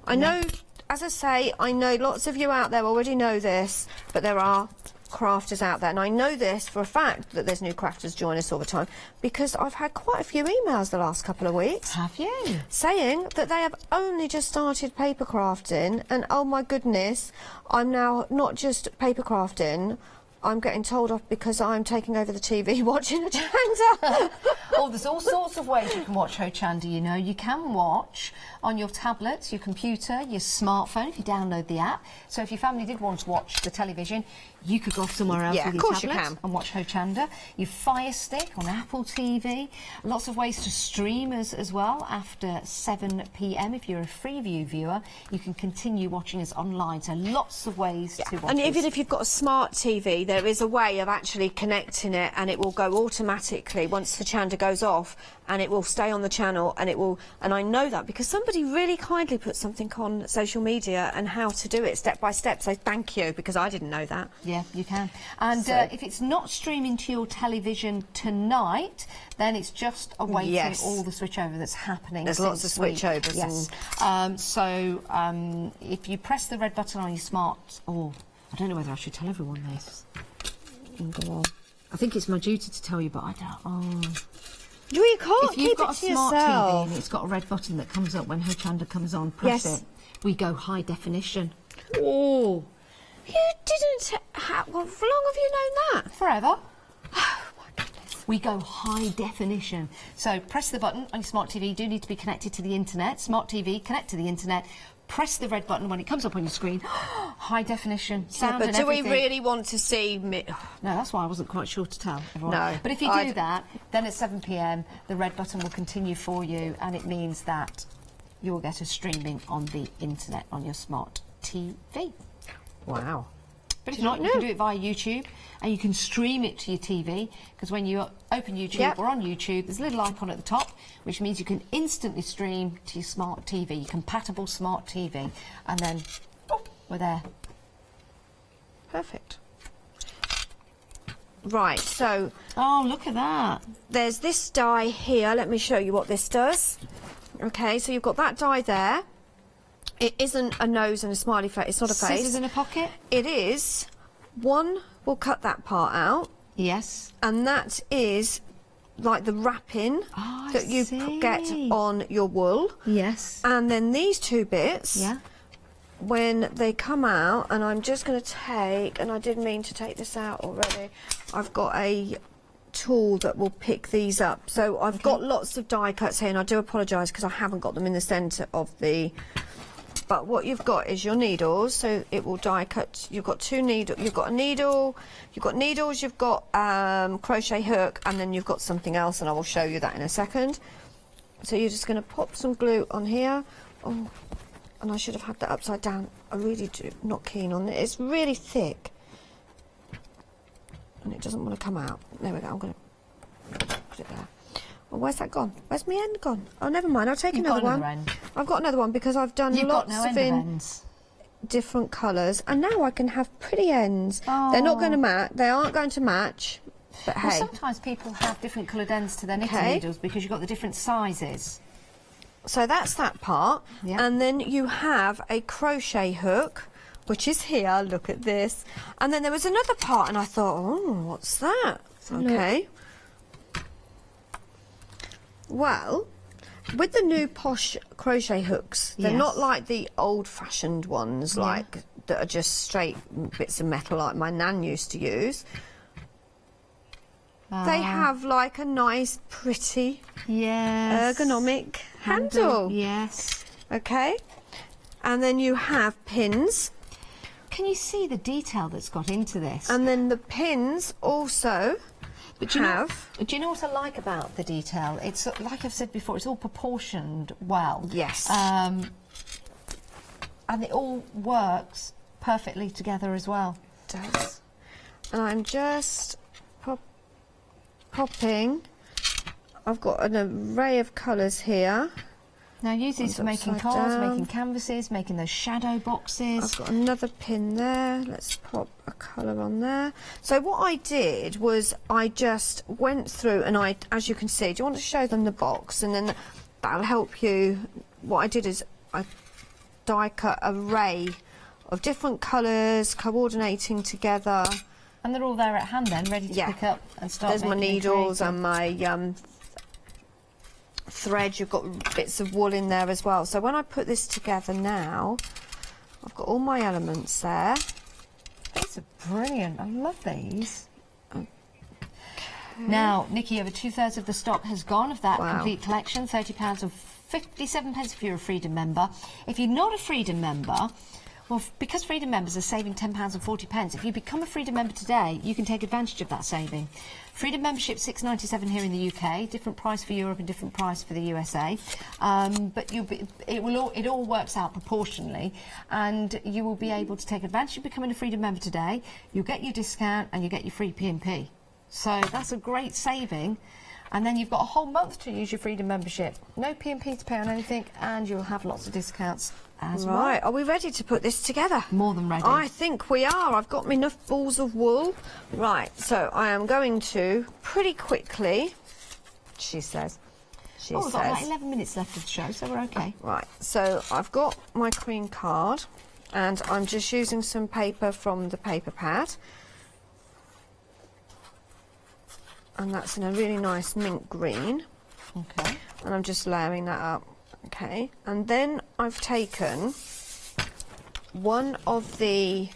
I know, as I say, I know lots of you out there already know this, but there are crafters out there, and I know this for a fact that there's new crafters join us all the time, because I've had quite a few emails the last couple of weeks. Have you? Saying that they have only just started paper crafting, and oh my goodness, I'm now not just paper crafting, I'm getting told off because I'm taking over the TV watching Hochanda. Oh, there's all sorts of ways you can watch Hochanda, you know. You can watch on your tablets, your computer, your smartphone, if you download the app. So if your family did want to watch the television, you could go off somewhere else with your tablet and watch Hochanda. You Fire Stick on Apple TV. Lots of ways to stream as well after 7 p.m. If you're a Freeview viewer, you can continue watching us online. So lots of ways to watch And us. even if you've got a smart TV, there is a way of actually connecting it, and it will go automatically once Hochanda goes off, and it will stay on the channel, and it will. And I know that because somebody really kindly put something on social media and how to do it step by step. So thank you, because I didn't know that. Yeah, you can. And if it's not streaming to your television tonight, then it's just awaiting all the switchover that's happening. There's lots of this week. switchovers. Yes. If you press the red button on your smart... Oh, I don't know whether I should tell everyone this. Go on. I think it's my duty to tell you, but I don't... Oh... You can't if you've keep got it to a smart yourself. TV and it's got a red button that comes up when Hochanda comes on, press it. We go high definition. Oh... You didn't... How long have you known that? Forever. Oh, my goodness. We go high definition. So press the button on your smart TV. You do need to be connected to the internet. Smart TV, connect to the internet. Press the red button when it comes up on your screen. High definition sound but and do we everything. really want to see... No, that's why I wasn't quite sure to tell everyone. No. But if you do that, then at 7 p.m, the red button will continue for you, and it means that you will get us streaming on the internet on your smart TV. Wow. But if not, you can do it via YouTube, and you can stream it to your TV, because when you open YouTube or on YouTube, there's a little icon at the top, which means you can instantly stream to your smart TV, your compatible smart TV, and then we're there. Perfect. Right, so... Oh, look at that. There's this die here. Let me show you what this does. Okay, so you've got that die there. It isn't a nose and a smiley face. It's not a face. Scissors in a pocket? It is. One will cut that part out. Yes. And that is like the wrapping that you get on your wool. Yes. And then these two bits when they come out, and I'm just going to take, and I did mean to take this out already, I've got a tool that will pick these up. So I've got lots of die cuts here, and I do apologise because I haven't got them in the centre of the... But what you've got is your needles, so it will die cut. You've got two needles, you've got a needle, you've got needles, you've got crochet hook, and then you've got something else, and I will show you that in a second. So you're just going to pop some glue on here. Oh, and I should have had that upside down. I really do not keen on it. It's really thick. And it doesn't want to come out. There we go, I'm going to put it there. Well, where's that gone? Where's my end gone? Oh, never mind, I'll take another one. End. I've got another one because I've done lots of ends. Different colours, and now I can have pretty ends. Oh. They're not going to match, they aren't going to match, but Well, hey. sometimes people have different coloured ends to their knitting needles because you've got the different sizes. So that's that part, and then you have a crochet hook, which is here, look at this. And then there was another part, and I thought, oh, what's that? Okay. Well, with the new posh crochet hooks, they're not like the old-fashioned ones, like that are just straight bits of metal like my nan used to use. They have like a nice, pretty, ergonomic handle. Yes. Okay. And then you have pins. Can you see the detail that's got into this? And then the pins also do you know what I like about the detail? It's like I've said before, it's all proportioned well. Yes. And it all works perfectly together as well. It does. And I'm just popping. I've got an array of colours here. Now use these for making cards, making canvases, making those shadow boxes. I've got another pin there. Let's pop a colour on there. So what I did was I just went through and as you can see, do you want to show them the box? And then that'll help you. What I did is I die cut an array of different colours, coordinating together. And they're all there at hand then, ready to pick up and start There's my needles and my thread. You've got bits of wool in there as well. So when I put this together now, I've got all my elements there. These are brilliant. I love these. Okay. Now, Nikki, over 2/3 of the stock has gone of that complete collection. £30 and 57 pence if you're a Freedom member. If you're not a Freedom member, well, because Freedom members are saving £10 and 40 pence, if you become a Freedom member today, you can take advantage of that saving. Freedom membership £6.97 here in the UK, different price for Europe and different price for the USA. But it all works out proportionally, and you will be able to take advantage of becoming a Freedom member today. You'll get your discount and you get your free P&P. So that's a great saving. And then you've got a whole month to use your Freedom membership. No P&P to pay on anything, and you'll have lots of discounts as well. Right, are we ready to put this together? More than ready. I think we are. I've got me enough balls of wool. Right, so I am going to pretty quickly, she says. We've got like 11 minutes left of the show, so we're okay. Right, so I've got my cream card, and I'm just using some paper from the paper pad. And that's in a really nice mint green. Okay. And I'm just layering that up. Okay. And then I've taken one of the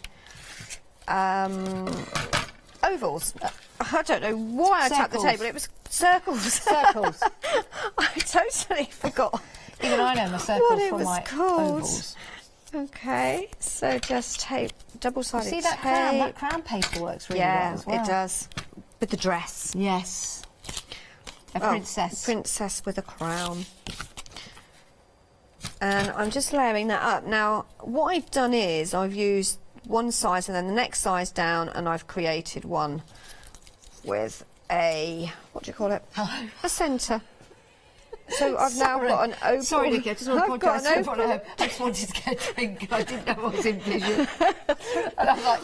ovals. I don't know why I tapped the table. It was circles. Circles. I totally forgot. Even I know my circles from my ovals. Okay, so just tape, double-sided tape. See that crown? That crown paper works really well as well. Yeah, it does. With the dress. Yes. A princess. A princess with a crown. And I'm just layering that up. Now, what I've done is I've used one size and then the next size down, and I've created one with a, what do you call it? Hello. A centre. So I've now got an oval. Sorry, Nikki, I just want to apologise to everyone at home. I just wanted to get a drink. I didn't know what was in vision. And I'm like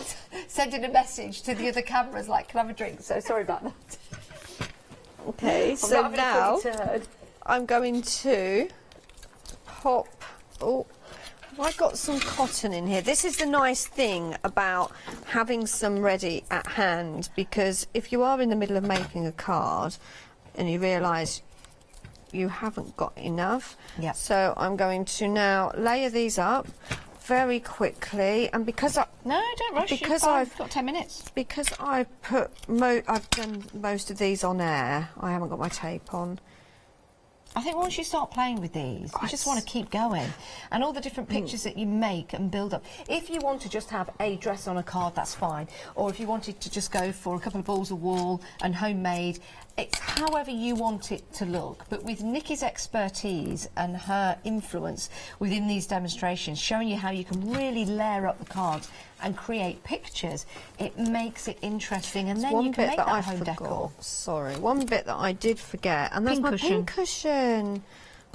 sending a message to the other cameras, like, can I have a drink? So sorry about that. Okay, so now I'm going to pop. Oh, have I got some cotton in here? This is the nice thing about having some ready at hand, because if you are in the middle of making a card and you realise you haven't got enough, so I'm going to now layer these up very quickly, and because no, don't rush. Because I've got 10 minutes. Because I've done most of these on air. I haven't got my tape on. I think once you start playing with these, you just want to keep going. And all the different pictures that you make and build up. If you want to just have a dress on a card, that's fine. Or if you wanted to just go for a couple of balls of wool and homemade, it's however you want it to look. But with Nikki's expertise and her influence within these demonstrations, showing you how you can really layer up the cards and create pictures, it makes it interesting, and then you can make that home decor. Sorry, one bit that I did forget, and that's my pincushion.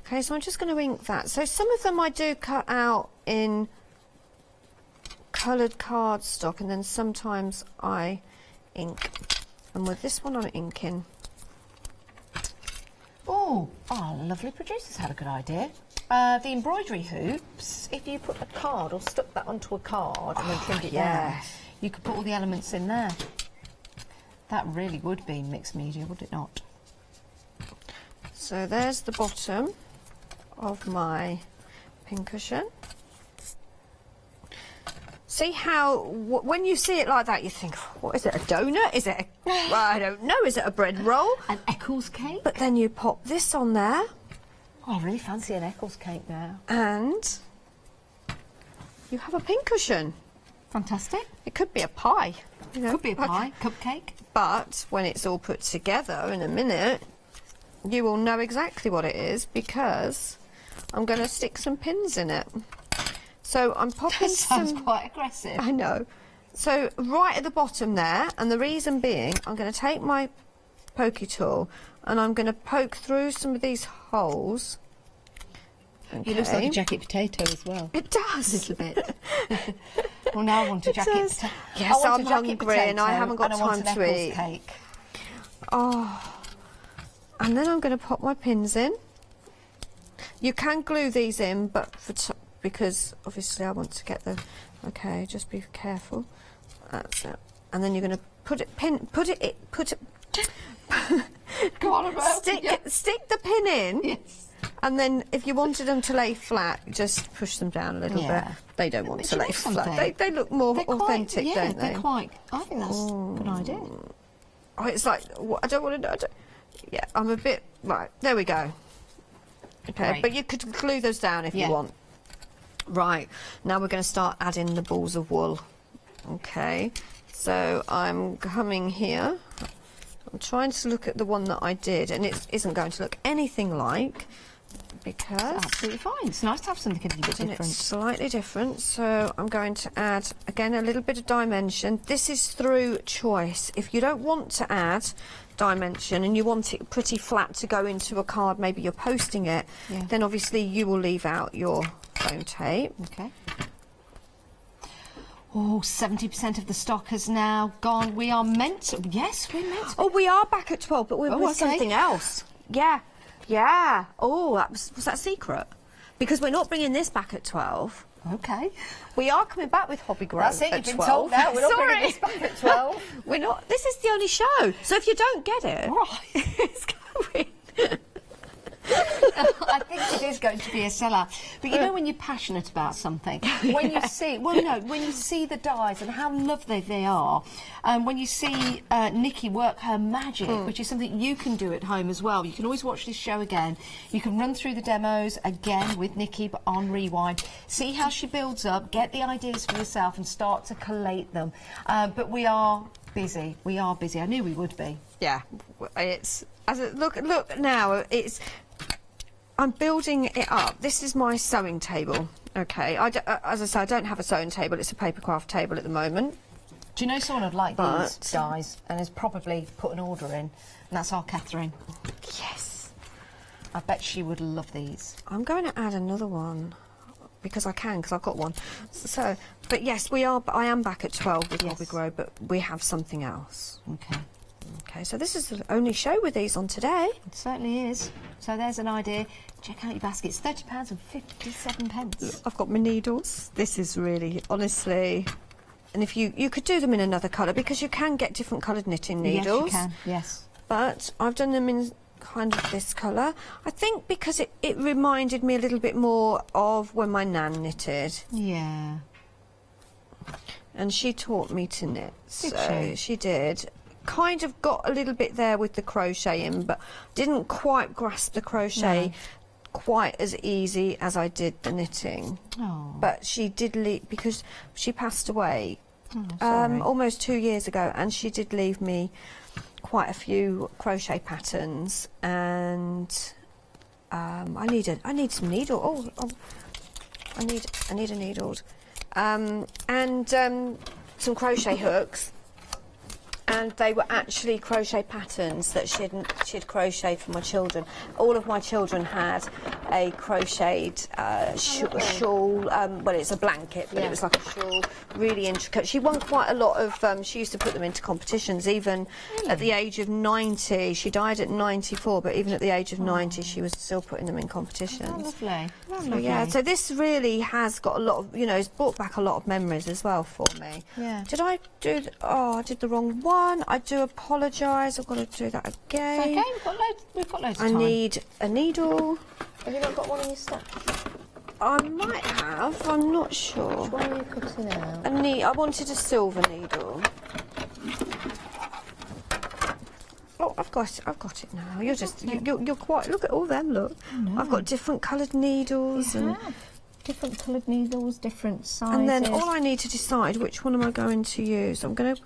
Okay, so I'm just going to ink that. So some of them I do cut out in coloured cardstock, and then sometimes I ink. And with this one I'm inking. Oh, our lovely producer's had a good idea. The embroidery hoops, if you put a card or stuck that onto a card and then trimmed it down, you could put all the elements in there. That really would be mixed media, would it not? So there's the bottom of my pincushion. See how, when you see it like that, you think, what is it, a donut? Is it a, well, I don't know, is it a bread roll? An Eccles cake? But then you pop this on there. Oh, I really fancy an Eccles cake now. And you have a pincushion. Fantastic. It could be a pie. You know, could be a pie, cupcake. But when it's all put together in a minute, you will know exactly what it is, because I'm going to stick some pins in it. So I'm popping Sounds quite aggressive. I know. So right at the bottom there, and the reason being, I'm going to take my pokey tool and I'm going to poke through some of these holes. Okay. It looks like a jacket potato as well. It does. A little bit. Well, now I want a jacket potato. Yes, I'm hungry and I haven't got time to eat. Cake. Oh. And then I'm going to pop my pins in. You can glue these in, but because obviously I want to get the... Okay, just be careful. That's it. And then you're going to put it... Go on about stick the pin in. Yes. And then if you wanted them to lay flat, just push them down a little bit. They don't want to lay flat. They look more authentic, don't they? They're quite... I think that's a good idea. Oh, it's like... I don't want to know. Yeah, I'm a bit... Right, there we go. Okay, Great. but you could glue those down if you want. Right, now we're going to start adding the balls of wool. Okay, so I'm coming here. I'm trying to look at the one that I did, and it isn't going to look anything like, because... It's absolutely fine. It's nice to have something a little bit different. It's slightly different, so I'm going to add, again, a little bit of dimension. This is through choice. If you don't want to add dimension and you want it pretty flat to go into a card, maybe you're posting it, then obviously you will leave out your foam tape. Okay. Oh, 70% of the stock has now gone. We are meant to... Yes, we're meant to... Oh, we are back at 12, but we're with something else. Yeah. Yeah. Oh, was that secret? Because we're not bringing this back at 12. Okay. We are coming back with Hobby Grow That's it, at you've 12. been told now. We're not bringing this back at 12. We're not. This is the only show. So if you don't get it... Right. It's going... I think it is going to be a seller. But you know when you're passionate about something, when you see, when you see the dies and how lovely they are, when you see Nikki work her magic, which is something you can do at home as well. You can always watch this show again. You can run through the demos again with Nikki, but on rewind. See how she builds up, get the ideas for yourself and start to collate them. But we are busy. We are busy. I knew we would be. Yeah, it's... Look now, it's... I'm building it up. This is my sewing table, okay? As I say, I don't have a sewing table. It's a papercraft table at the moment. Do you know someone would like these dies and has probably put an order in? And that's our Catherine. Yes. I bet she would love these. I'm going to add another one because I can, because I've got one. So, but yes, we are. I am back at 12 with Hobby Grow, but we have something else. Okay. Okay, so this is the only show with these on today. It certainly is. So there's an idea. Check out your baskets. £30.57. I've got my needles. This is really, honestly... And if you could do them in another colour, because you can get different coloured knitting needles. Yes, you can, yes. But I've done them in kind of this colour. I think because it reminded me a little bit more of when my nan knitted. Yeah. And she taught me to knit. Did she did. Kind of got a little bit there with the crocheting, but didn't quite grasp the crochet quite as easy as I did the knitting. Oh. But she did leave, because she passed away sorry. almost 2 years ago, and she did leave me quite a few crochet patterns, and I need some needle. I need a needle, and some crochet hooks. And they were actually crochet patterns that she'd crocheted for my children. All of my children had a crocheted shawl. Well, it's a blanket, but it was like a shawl, really intricate. She won quite a lot of. She used to put them into competitions, even at the age of 90. She died at 94, but even at the age of 90, she was still putting them in competitions. Oh, lovely. So, yeah, so this really has got a lot of, it's brought back a lot of memories as well for me. Yeah. Did I do? I did the wrong one. I do apologise. I've got to do that again. It's okay, we've got loads of I time. need a needle. Have you not got one in your stack? I might have. I'm not sure. Which one are you cutting out? I wanted a silver needle. Oh, I've got it now. You're quite. Look at all them. Look, I've got different coloured needles and different coloured needles, different sizes. And then all I need to decide which one am I going to use. I'm going to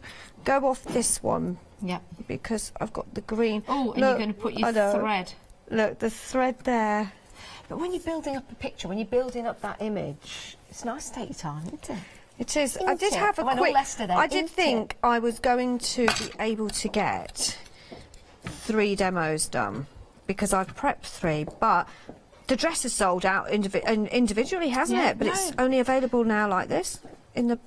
go off this one. Yeah. Because I've got the green. Oh, and you're going to put your thread. Look, the thread there. But when you're building up a picture, when you're building up that image, it's nice to take your time, isn't it? It is. I did have a quick. I did think I was going to be able to get 3 demos done because I've prepped 3, but the dress is sold out individually, hasn't it? But it's only available now like this in the.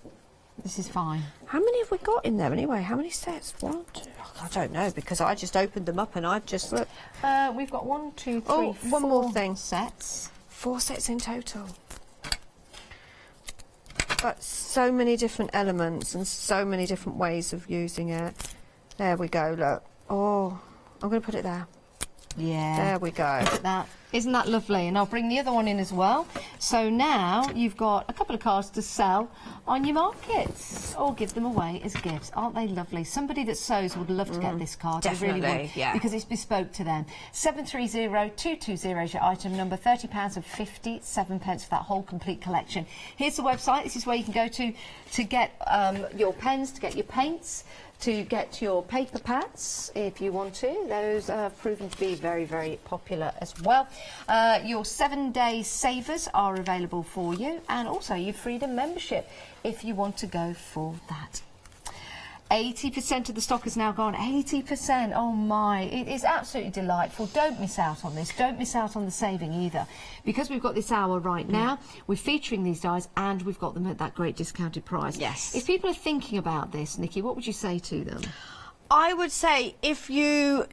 This is fine. How many have we got in there anyway? How many sets? 1, 2. I don't know because I just opened them up and I've just looked. We've got 1, 2, 3, oh, 4 one more thing. Sets. 4 sets in total. But so many different elements and so many different ways of using it. There we go. Look. Oh, I'm going to put it there. Yeah. There we go. Look at that. Isn't that lovely? And I'll bring the other one in as well. So now you've got a couple of cards to sell on your markets or give them away as gifts. Aren't they lovely? Somebody that sews would love to get this card. Definitely, they really would, yeah. because it's bespoke to them. 730-220 is your item number. £30 and 57 pence for that whole complete collection. Here's the website. This is where you can go to get your pens, to get your paints, to get your paper pads if you want to. Those have proven to be very, very popular as well. Your 7-day savers are available for you, and also your Freedom membership if you want to go for that. 80% of the stock is now gone. 80%. Oh my, it is absolutely delightful. Don't miss out on this. Don't miss out on the saving either, because we've got this hour right now. We're featuring these dies and we've got them at that great discounted price. Yes. If people are thinking about this, Nikki, what would you say to them? I would say if you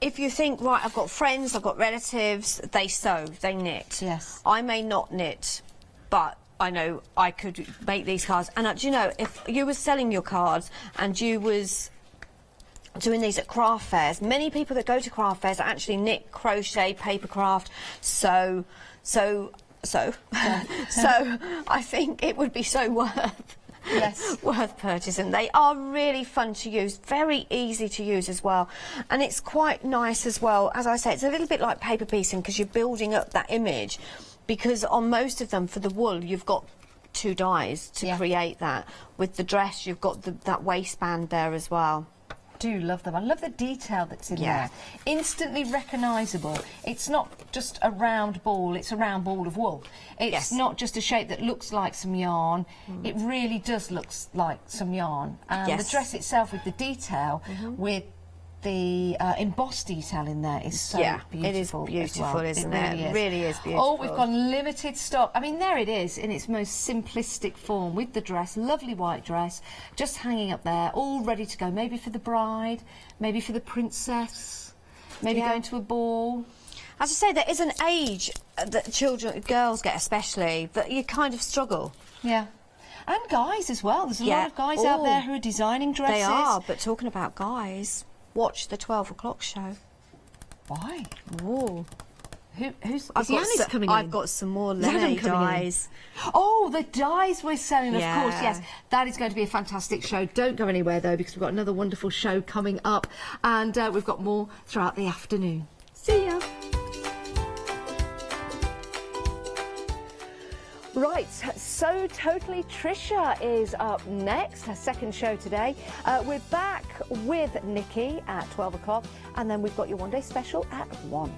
think, right, I've got friends, I've got relatives, they sew, they knit. Yes. I may not knit, but I know I could make these cards. And do you know, if you were selling your cards and you was doing these at craft fairs, many people that go to craft fairs actually knit, crochet, papercraft, sew. So I think it would be so worth purchasing. They are really fun to use, very easy to use as well, and it's quite nice as well. As I say, it's a little bit like paper piecing because you're building up that image, because on most of them for the wool you've got 2 dies to create that. With the dress you've got that waistband there as well. Do love them. I love the detail that's in there. Instantly recognisable. It's not just a round ball, it's a round ball of wool. It's not just a shape that looks like some yarn. It really does look like some yarn. And the dress itself with the detail, with the embossed detail in there is so beautiful. It is beautiful, isn't it? Really It really is beautiful. Oh, we've got limited stock. I mean, there it is in its most simplistic form with the dress, lovely white dress, just hanging up there, all ready to go. Maybe for the bride, maybe for the princess, maybe going to a ball. As I say, there is an age that girls get especially, that you kind of struggle. Yeah. And guys as well. There's a lot of guys out there who are designing dresses. They are, but talking about guys, watch the 12 o'clock show. Why? Oh. Who's Yanni's coming I've in? got some more Is Adam Lene coming in? dies. Oh, the dies we're selling, of course, Yeah. yes. That is going to be a fantastic show. Don't go anywhere, though, because we've got another wonderful show coming up, and we've got more throughout the afternoon. See ya. Right, so Totally Trisha is up next, her second show today. We're back with Nikki at 12 o'clock, and then we've got your one-day special at 1.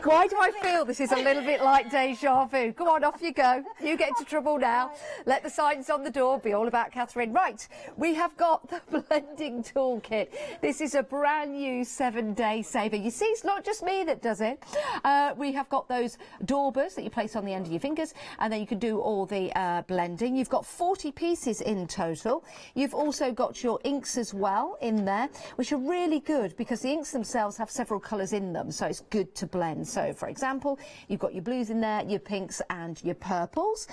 Why do I feel this is a little bit like deja vu? Come on, off you go. You get into trouble now. Let the signs on the door be all about Catherine. Right, we have got the blending toolkit. This is a brand new 7-day saver. You see, it's not just me that does it. We have got those daubers that you place on the end of your fingers, and then you can do all the blending. You've got 40 pieces in total. You've also got your inks as well in there, which are really good because the inks themselves have several colours in them, so it's good to blend. So, for example, you've got your blues in there, your pinks and your purples.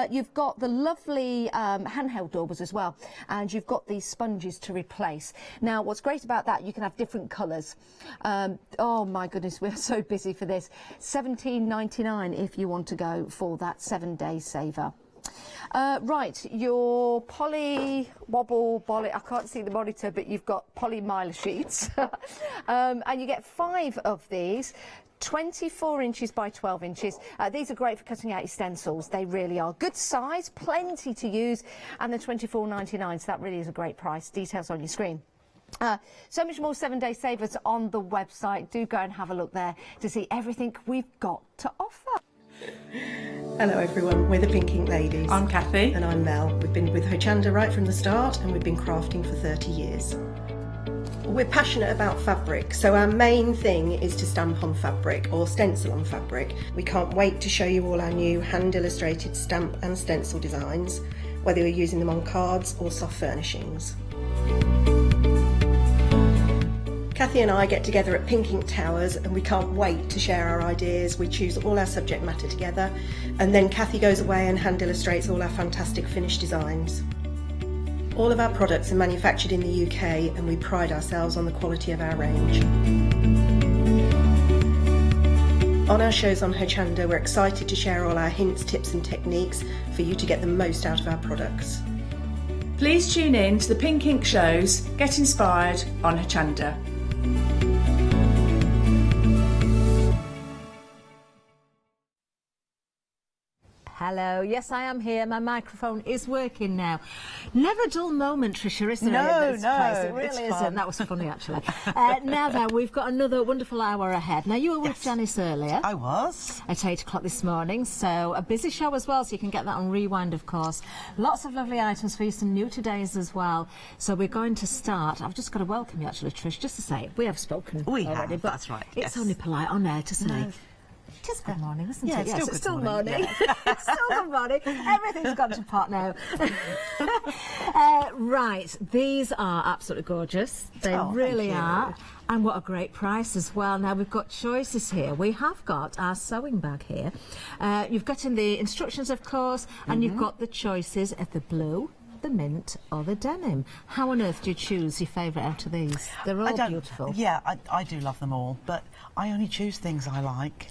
You've got the lovely handheld daubers as well, and you've got these sponges to replace. Now, what's great about that, you can have different colours. Oh my goodness, we're so busy for this. $17.99 if you want to go for that 7-day saver. Right, your poly wobble bolly, I can't see the monitor, but you've got poly miler sheets. And you get 5 of these. 24 inches by 12 inches. These are great for cutting out your stencils. They really are. Good size, plenty to use, and they're $24.99, so that really is a great price. Details on your screen. So much more 7-day savers on the website. Do go and have a look there to see everything we've got to offer. Hello everyone, we're the Pink Ink Ladies. I'm Kathy. And I'm Mel. We've been with Hochanda right from the start, and we've been crafting for 30 years. We're passionate about fabric, so our main thing is to stamp on fabric or stencil on fabric. We can't wait to show you all our new hand-illustrated stamp and stencil designs, whether you're using them on cards or soft furnishings. Kathy and I get together at Pink Ink Towers, and we can't wait to share our ideas. We choose all our subject matter together, and then Kathy goes away and hand illustrates all our fantastic finished designs. All of our products are manufactured in the UK, and we pride ourselves on the quality of our range. On our shows on Hochanda, we're excited to share all our hints, tips and techniques for you to get the most out of our products. Please tune in to the Pink Ink shows, get inspired on Hochanda. Hello, yes I am here, my microphone is working now. Never a dull moment, Trisha, is there? No, in this place? It it's really fun. isn't. That was funny actually. Now then, we've got another wonderful hour ahead. Now you were with Janice earlier. I was. At 8 o'clock this morning, so a busy show as well, so you can get that on rewind of course. Lots of lovely items for you, some new todays as well. So we're going to start, I've just got to welcome you actually Trish, just to say, we have spoken We already, have, but that's right, it's yes. only polite on air to say. No. It is good morning, isn't Yeah, it? it's Yes, still it's good still morning, morning. It's still good morning. Everything's gone to pot now. Right, these are absolutely gorgeous. They really are. And what a great price as well. Now we've got choices here. We have got our sewing bag here. You've got in the instructions, of course, and you've got the choices of the blue, the mint or the denim. How on earth do you choose your favourite out of these? They're all beautiful. Yeah, I do love them all, but I only choose things I like,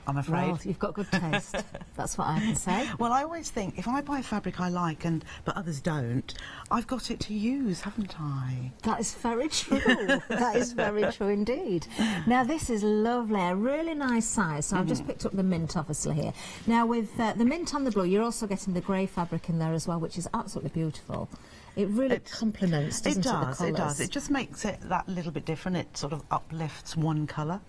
I'm afraid. Well, you've got good taste. That's what I can say. Well, I always think if I buy fabric I like but others don't, I've got it to use, haven't I? That is very true. That is very true indeed. Now this is lovely, a really nice size. So I've just picked up the mint obviously here. Now with the mint and the blue, you're also getting the grey fabric in there as well, which is absolutely beautiful. It really complements, doesn't it, the colours? It does. It just makes it that little bit different. It sort of uplifts one colour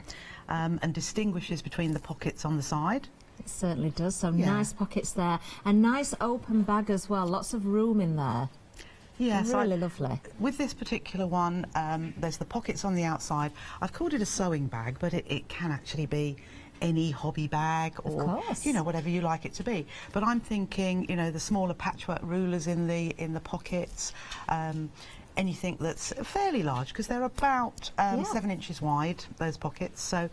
and distinguishes between the pockets on the side. It certainly does. So nice pockets there. A nice open bag as well. Lots of room in there. Yes, really lovely. With this particular one, there's the pockets on the outside. I've called it a sewing bag, but it can actually be any hobby bag or you know, whatever you like it to be. But I'm thinking, you know, the smaller patchwork rulers in the pockets, anything that's fairly large, because they're about 7 inches wide, those pockets. So,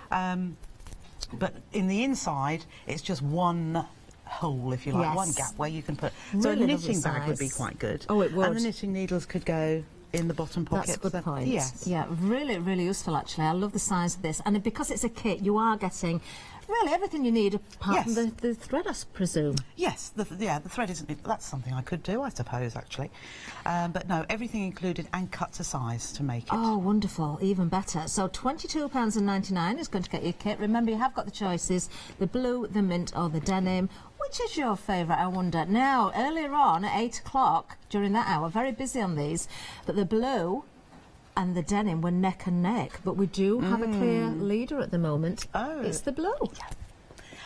but in the inside, it's just one hole, if you like, one gap where you can put. So Really a knitting lovely bag would be size. quite good. Oh, it would. And the knitting needles could go in the bottom pocket. That's a good point. Yes. Yeah, really, really useful actually. I love the size of this, and because it's a kit, you are getting really everything you need apart from the thread, I presume. Yes, the thread isn't. That's something I could do, I suppose, actually. But no, everything included and cut to size to make it. Oh, wonderful, even better. So £22.99 is going to get your kit. Remember, you have got the choices: the blue, the mint, or the denim. Which is your favourite, I wonder? Now, earlier on at 8 o'clock, during that hour, very busy on these, but the blue and the denim were neck and neck, but we do have a clear leader at the moment. Oh. It's the blue.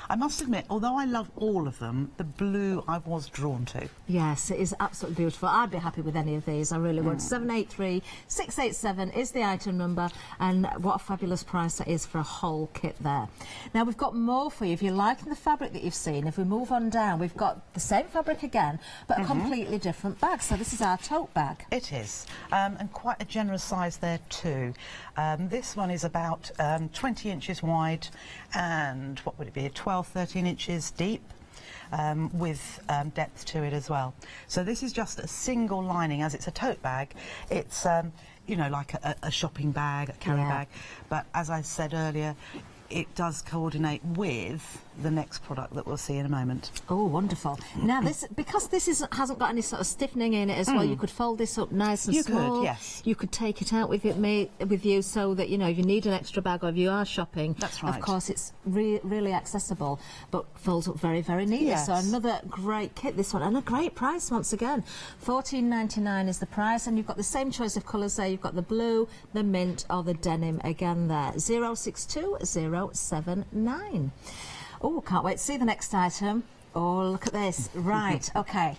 I must admit, although I love all of them, the blue I was drawn to. Yes, it is absolutely beautiful. I'd be happy with any of these, I really would. 783-687 is the item number, and what a fabulous price that is for a whole kit there. Now, we've got more for you. If you're liking the fabric that you've seen, if we move on down, we've got the same fabric again, but a completely different bag. So this is our tote bag. It is, and quite a generous size there too. This one is about 20 inches wide, and what would it be, 12-13 inches deep, with depth to it as well. So this is just a single lining. As it's a tote bag, it's you know, like a shopping bag, a carry bag, but as I said earlier, it does coordinate with the next product that we'll see in a moment. Oh, wonderful. Now, this, because this hasn't got any sort of stiffening in it as well, you could fold this up nice and small. Could, yes. You could take it out with you so that, you know, if you need an extra bag or if you are shopping, that's right. Of course, it's really accessible, but folds up very, very neatly. Yes. So another great kit, this one, and a great price once again. $14.99 is the price, and you've got the same choice of colours there. You've got the blue, the mint, or the denim again there. 062079. Oh, can't wait to see the next item. Oh, look at this. Right, okay.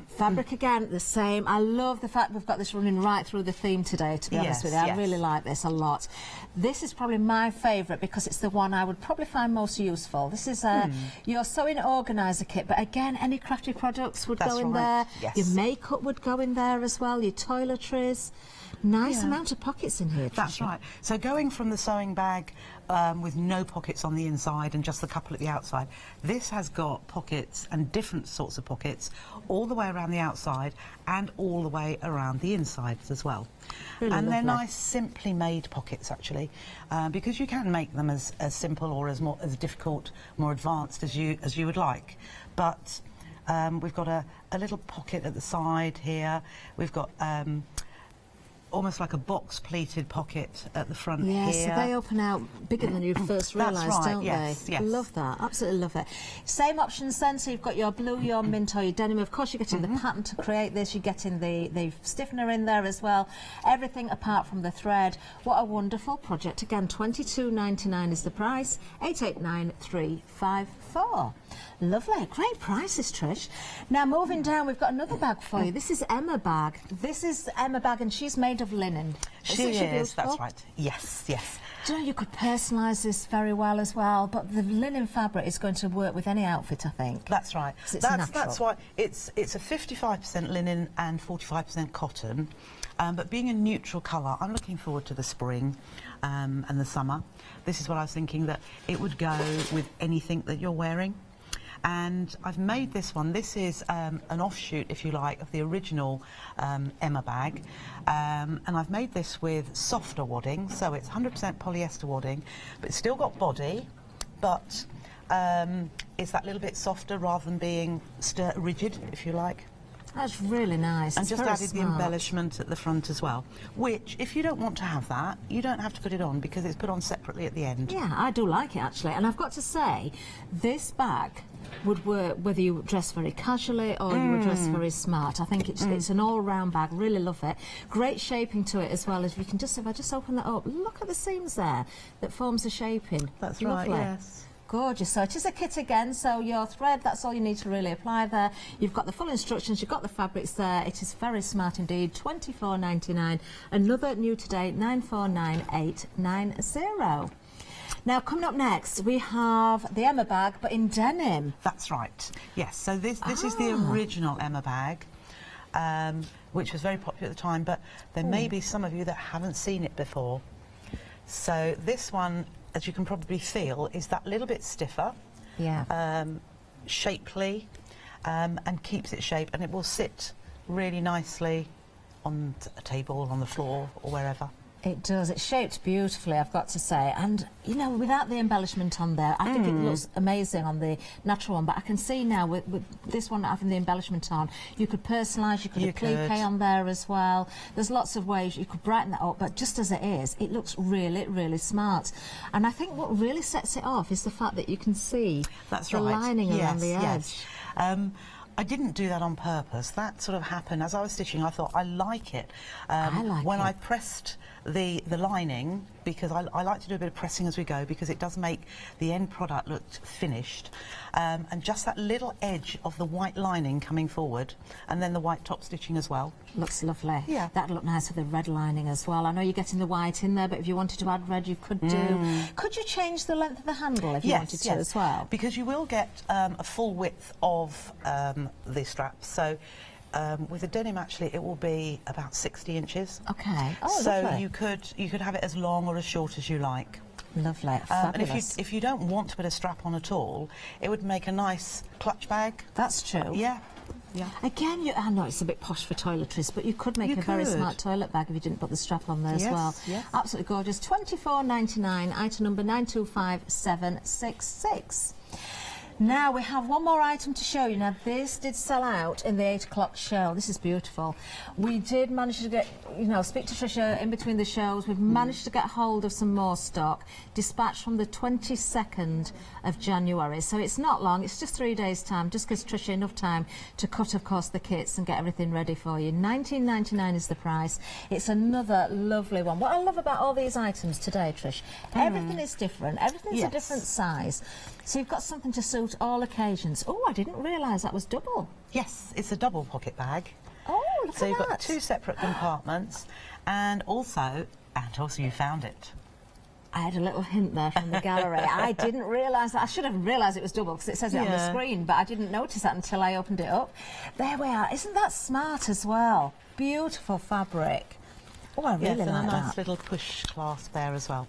Fabric again, the same. I love the fact we've got this running right through the theme today, to be honest with you. I really like this a lot. This is probably my favourite because it's the one I would probably find most useful. This is your sewing organiser kit, but again, any crafty products would go in there. Yes. Your makeup would go in there as well, your toiletries. Nice amount of pockets in here, Trisha. That's right. So going from the sewing bag with no pockets on the inside and just a couple at the outside, this has got pockets and different sorts of pockets all the way around the outside and all the way around the insides as well. Really and they're lovely. nice, simply made pockets actually, because you can make them as simple or as difficult, more advanced as you would like. But we've got a little pocket at the side here. We've got almost like a box pleated pocket at the front here. Yes, so they open out bigger than you first realised, don't yes, they? Yes. Love that, absolutely love it. Same options then, so you've got your blue, your mint or your denim. Of course you're getting the pattern to create this, you're getting the stiffener in there as well. Everything apart from the thread. What a wonderful project. Again, $22.99 is the price, 889354. Lovely, great prices, Trish. Now moving down, we've got another bag for you. This is Emma bag. This is Emma bag, and she's made of linen. She is, that's right. Yes, yes. Do you know, you could personalise this very well as well, but the linen fabric is going to work with any outfit, I think. That's right. It's natural. That's why it's a 55% linen and 45% cotton. But being a neutral colour, I'm looking forward to the spring and the summer. This is what I was thinking, that it would go with anything that you're wearing. And I've made this one. This is an offshoot, if you like, of the original Emma bag. And I've made this with softer wadding, so it's 100% polyester wadding, but it's still got body, but it's that little bit softer rather than being rigid, if you like. That's really nice. And it's just very added the smart. embellishment at the front as well, which, if you don't want to have that, you don't have to put it on because it's put on separately at the end. Yeah, I do like it actually, and I've got to say, this bag would work whether you dress very casually or you would dress very smart. I think it's an all-round bag. Really love it. Great shaping to it as well. As you can just, if I just open that up, look at the seams there that forms the shaping. That's Lovely. right. Yes. Gorgeous. So it is a kit again, so your thread, that's all you need to really apply there. You've got the full instructions, you've got the fabrics there. It is very smart indeed. $24.99. Another new today, 949890. Now, coming up next, we have the Emma bag, but in denim. That's right. Yes. So this is the original Emma bag, which was very popular at the time. But there may be some of you that haven't seen it before. So this one, as you can probably feel, is that little bit stiffer. Yeah. Shapely, and keeps its shape, and it will sit really nicely on a table, on the floor, or wherever. It does. It's shaped beautifully, I've got to say. And, you know, without the embellishment on there, I think it looks amazing on the natural one. But I can see now with this one having the embellishment on, you could personalise, you could applique on there as well. There's lots of ways you could brighten that up. But just as it is, it looks really, really smart. And I think what really sets it off is the fact that you can see the lining around the edge. I didn't do that on purpose. That sort of happened as I was stitching. I thought, I like it. When I pressed the lining, because I like to do a bit of pressing as we go, because it does make the end product look finished. And just that little edge of the white lining coming forward, and then the white top stitching as well. Looks lovely. Yeah. That'd look nice with the red lining as well. I know you're getting the white in there, but if you wanted to add red, you could do. Could you change the length of the handle if you wanted to as well? Because you will get a full width of the straps. So with the denim, actually, it will be about 60 inches. Okay. Oh, so lovely. you could have it as long or as short as you like. Lovely. And if you don't want to put a strap on at all, it would make a nice clutch bag. That's true. Yeah. Yeah. Again, I know it's a bit posh for toiletries, but you could make a very smart toilet bag if you didn't put the strap on there as well. Yes. Absolutely gorgeous. £24.99, item number 925766. Now we have one more item to show you. Now this did sell out in the 8 o'clock show. This is beautiful. We did manage to get, speak to Trisha in between the shows. We've managed to get hold of some more stock, dispatched from the 22nd of January. So it's not long, it's just 3 days' time. Just gives Trisha enough time to cut, of course, the kits and get everything ready for you. £19.99 is the price. It's another lovely one. What I love about all these items today, Trish, everything is different. Everything's a different size. So you've got something to suit all occasions. Oh, I didn't realise that was double. Yes, it's a double pocket bag. Oh, look so at you've that. got 2 separate compartments, and also you found it. I had a little hint there from the gallery. I didn't realise that. I should have realised it was double because it says it on the screen, but I didn't notice that until I opened it up. There we are. Isn't that smart as well? Beautiful fabric. Oh, I really like and a that. nice little push clasp there as well.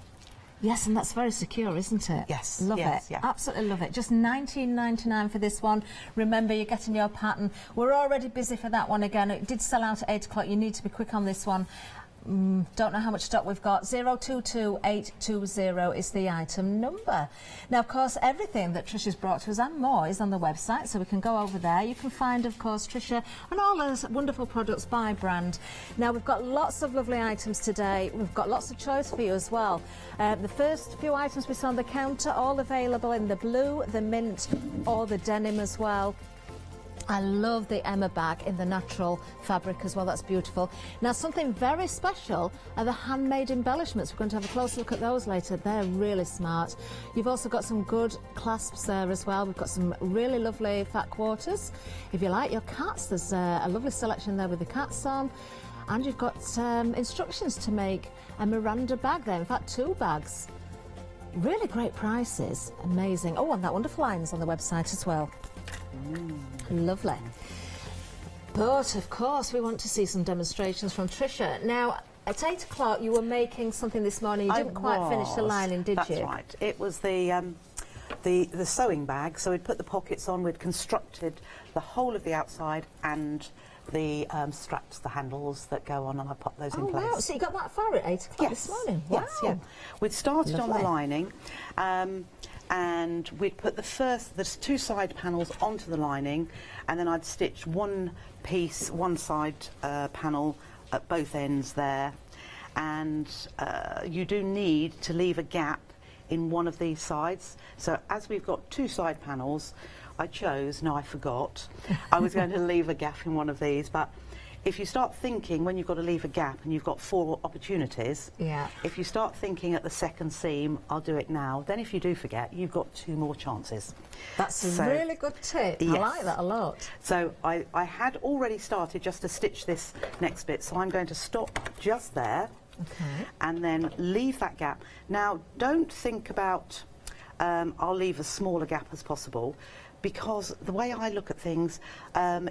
Yes, and that's very secure, isn't it? Yes. Love it. Yeah. Absolutely love it. Just £19.99 for this one. Remember, you're getting your pattern. We're already busy for that one again. It did sell out at 8 o'clock. You need to be quick on this one. Don't know how much stock we've got. 022820 is the item number. Now, of course, everything that Trisha's brought to us and more is on the website, so we can go over there. You can find, of course, Trisha and all those wonderful products by brand. Now, we've got lots of lovely items today. We've got lots of choice for you as well. The first few items we saw on the counter, all available in the blue, the mint, or the denim as well. I love the Emma bag in the natural fabric as well. That's beautiful. Now, something very special are the handmade embellishments. We're going to have a close look at those later. They're really smart. You've also got some good clasps there as well. We've got some really lovely fat quarters. If you like your cats, there's a lovely selection there with the cats on. And you've got instructions to make a Miranda bag there. In fact, 2 bags. Really great prices. Amazing. Oh, and that wonderful line's on the website as well. Lovely. But of course we want to see some demonstrations from Trisha. Now, at 8 o'clock you were making something this morning. You didn't quite finish the lining, did you? That's right. It was the sewing bag. So we'd put the pockets on. We'd constructed the whole of the outside and the straps, the handles that go on, and I popped those in place. Wow, so you got that far at 8 o'clock this morning? Wow. Yes, yeah. We'd started on the lining, and we'd put there's 2 side panels onto the lining, and then I'd stitched one side panel at both ends there, and you do need to leave a gap in one of these sides. So as we've got 2 side panels, I forgot, I was going to leave a gap in one of these, but if you start thinking when you've got to leave a gap and you've got 4 opportunities, if you start thinking at the second seam, I'll do it now, then if you do forget, you've got 2 more chances. That's a really good tip. Yes. I like that a lot. So I had already started just to stitch this next bit, so I'm going to stop just there. Okay. And then leave that gap. Now, don't think about, I'll leave as small a gap as possible, because the way I look at things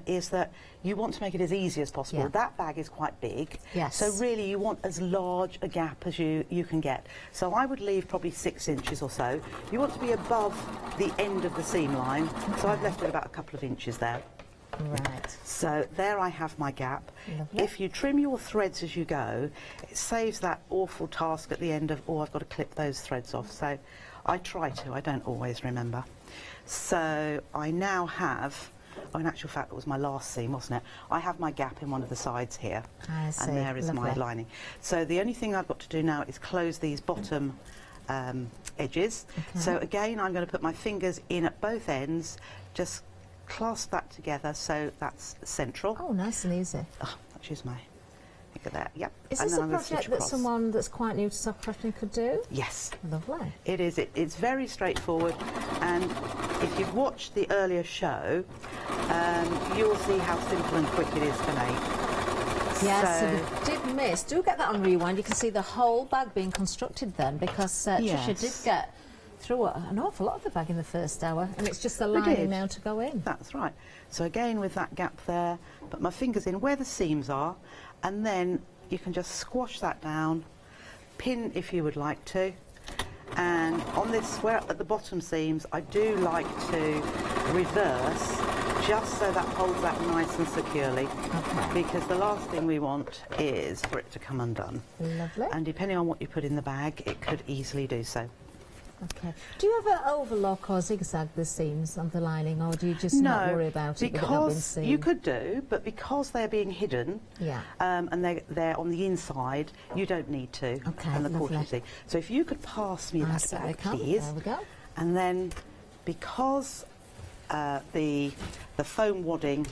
is that you want to make it as easy as possible. Yeah. That bag is quite big, Yes. so really you want as large a gap as you can get. So I would leave probably 6 inches or so. You want to be above the end of the seam line, so I've left it about a couple of inches there. Right. So there I have my gap. Lovely. If you trim your threads as you go, it saves that awful task at the end of, oh, I've got to clip those threads off. So I try to, I don't always remember. So I now have, oh, in actual fact, it was my last seam, wasn't it? I have my gap in one of the sides here. I see. And there is my Lovely. lining. So the only thing I've got to do now is close these bottom edges. Okay. So again, I'm going to put my fingers in at both ends, just clasp that together so that's central. Oh, nice and easy. Oh, that's just my finger there. Yep. Is And this then a I'm gonna switch project that across. someone that's quite new to sock crafting could do? Yes. Lovely. It is. It's very straightforward, and if you've watched the earlier show, you'll see how simple and quick it is to make. Yes, so if you did miss, do get that on rewind. You can see the whole bag being constructed then, because Trisha Yes. did get through an awful lot of the bag in the first hour, and it's just the We lining did. now to go in. That's right. So again, with that gap there, put my fingers in where the seams are, and then you can just squash that down, pin if you would like to, and on this, where at the bottom seams, I do like to reverse, just so that holds that nice and securely. Okay. Because the last thing we want is for it to come undone. Lovely. And depending on what you put in the bag, it could easily do so. Okay. Do you ever overlock or zigzag the seams on the lining, or do you just not worry about it with it not being because seen? you could do, but because they're being hidden, Yeah. and they're on the inside, you don't need to. Okay, And the lovely. quarter, so if you could pass me I that certainly back, can. please. There we go. And then, because the foam wadding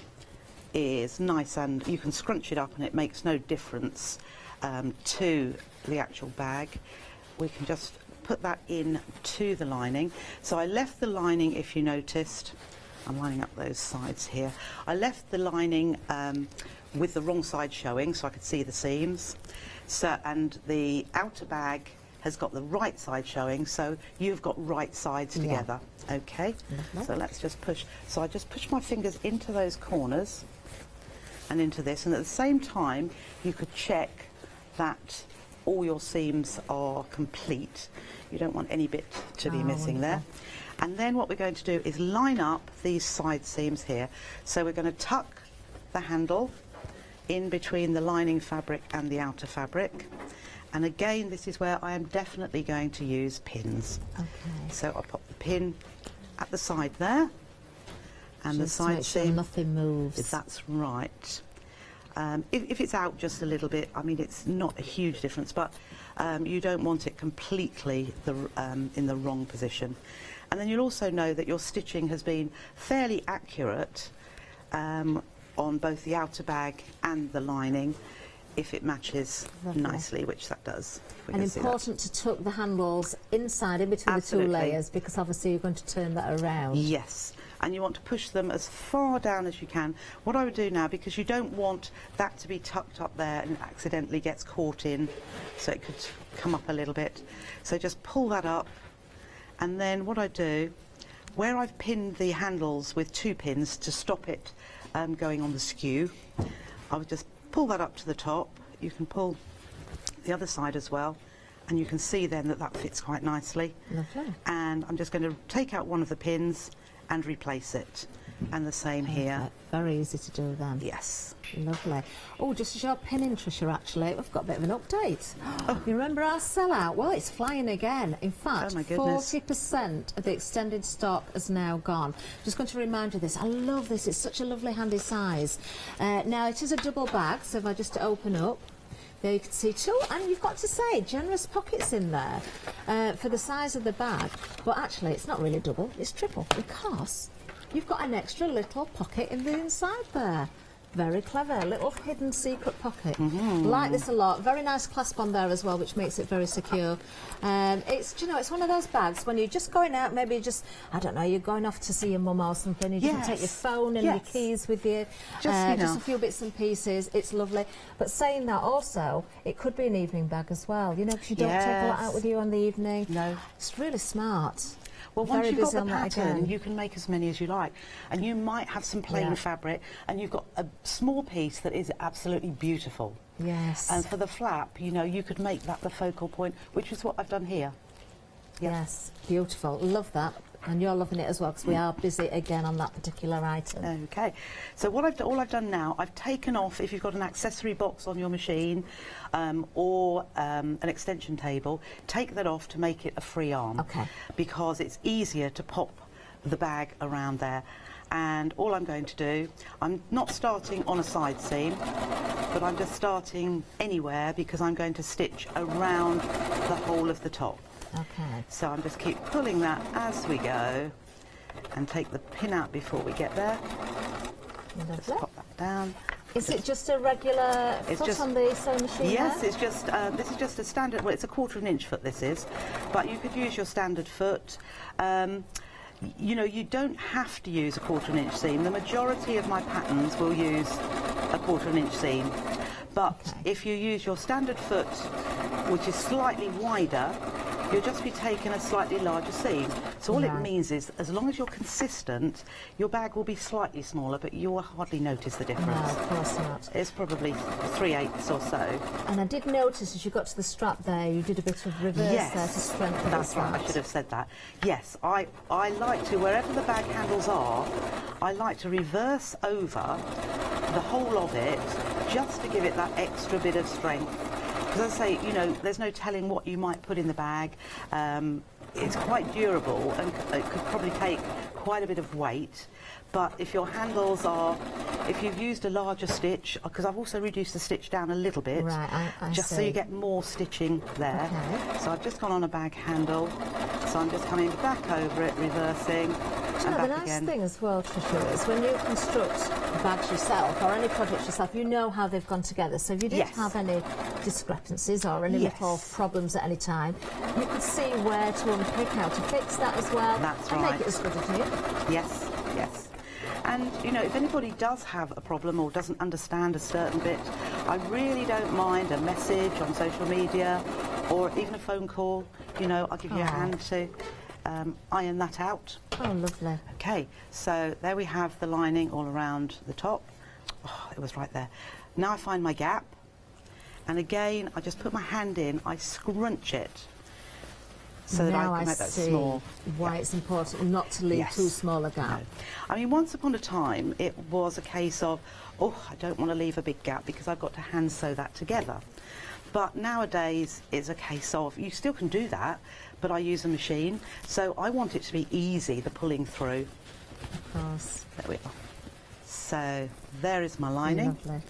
is nice and you can scrunch it up and it makes no difference to the actual bag, we can just put that in to the lining. So I left the lining, if you noticed, I'm lining up those sides here. I left the lining with the wrong side showing so I could see the seams. So, and the outer bag has got the right side showing, so you've got right sides together. Okay, so let's just push. So I just push my fingers into those corners and into this, and at the same time you could check that all your seams are complete. You don't want any bit to be missing there. And then what we're going to do is line up these side seams here. So we're going to tuck the handle in between the lining fabric and the outer fabric. And again, this is where I am definitely going to use pins. Okay. So I'll pop the pin at the side there, and Just the to side make sure seam. nothing moves. That's right. If it's out just a little bit, I mean, it's not a huge difference, but you don't want it completely in the wrong position. And then you'll also know that your stitching has been fairly accurate on both the outer bag and the lining, if it matches Lovely. nicely, which that does. if we And can see that. important to tuck the handles inside, in between Absolutely. the two layers, because obviously you're going to turn that around. Yes, and you want to push them as far down as you can. What I would do now, because you don't want that to be tucked up there and it accidentally gets caught in, so it could come up a little bit. So just pull that up, and then what I do, where I've pinned the handles with 2 pins to stop it going on the skew, I would just pull that up to the top. You can pull the other side as well, and you can see then that that fits quite nicely. Lovely. And I'm just going to take out one of the pins and replace it, and the same here. Perfect. Very easy to do then. Yes. Lovely. Oh, just as you're pinning, Trisha, actually, we've got a bit of an update. You remember our sellout? Well, it's flying again. In fact, Oh my goodness. 40% of the extended stock has now gone. Just going to remind you of this. I love this. It's such a lovely, handy size. Now, it is a double bag, so if I just open up, there you can see 2, and you've got to say, generous pockets in there for the size of the bag. But actually, it's not really double, it's triple, because you've got an extra little pocket in the inside there. Very clever, little hidden secret pocket. Like this a lot. Very nice clasp on there as well, which makes it very secure. It's, do you know, it's one of those bags when you're just going out, maybe just, I don't know, you're going off to see your mum or something, you just take your phone and your keys with you, just a few bits and pieces. It's lovely. But saying that also, it could be an evening bag as well, you know, because you don't take a lot out with you on the evening. No. It's really smart. Well, once you've got the pattern, you can make as many as you like. And you might have some plain fabric, and you've got a small piece that is absolutely beautiful. Yes. And for the flap, you know, you could make that the focal point, which is what I've done here. Yes, beautiful. Love that. And you're loving it as well, because we are busy again on that particular item. Okay, so what all I've done now, I've taken off, if you've got an accessory box on your machine or an extension table, take that off to make it a free arm. Okay. Because it's easier to pop the bag around there. And all I'm going to do, I'm not starting on a side seam, but I'm just starting anywhere because I'm going to stitch around the whole of the top. Okay. So I'm just keep pulling that as we go and take the pin out before we get there. Just pop that down. Is it just a regular foot on the sewing machine? Yes, it's just, this is just a standard, well, it's a 1/4 inch foot this is, but you could use your standard foot. You know, you don't have to use a 1/4 inch seam. The majority of my patterns will use a 1/4 inch seam. But if you use your standard foot, which is slightly wider, you'll just be taking a slightly larger seam. So all it means is, as long as you're consistent, your bag will be slightly smaller, but you will hardly notice the difference. No, of course not. It's probably 3/8 or so. And I did notice as you got to the strap there, you did a bit of reverse there to strengthen that's the right, I should have said that. Yes, I like to, wherever the bag handles are, I like to reverse over the whole of it, just to give it that extra bit of strength. Because as I say, you know, there's no telling what you might put in the bag. It's quite durable and it could probably take quite a bit of weight. But if your handles are, if you've used a larger stitch, because I've also reduced the stitch down a little bit, just so you get more stitching there. Okay. So I've just gone on a bag handle, so I'm just coming back over it, reversing, Do you know, the nice thing as well, Trisha, is when you construct bags yourself or any projects yourself, you know how they've gone together. So if you didn't have any discrepancies or any little problems at any time, you could see where to unpick, how to fix that as well. That's and right. make it as good as new. Yes, yes. And, you know, if anybody does have a problem or doesn't understand a certain bit, I really don't mind a message on social media or even a phone call. You know, I'll give you a hand to iron that out. Oh, lovely. Okay, so there we have the lining all around the top. Oh, it was right there. Now I find my gap, and again, I just put my hand in, I scrunch it, so that I can make that small. Why it's important not to leave too small a gap. No. I mean, once upon a time, it was a case of, oh, I don't want to leave a big gap because I've got to hand sew that together. But nowadays, it's a case of, you still can do that, but I use a machine, so I want it to be easy, the pulling through. Of course. There we are. So, there is my lining. Lovely.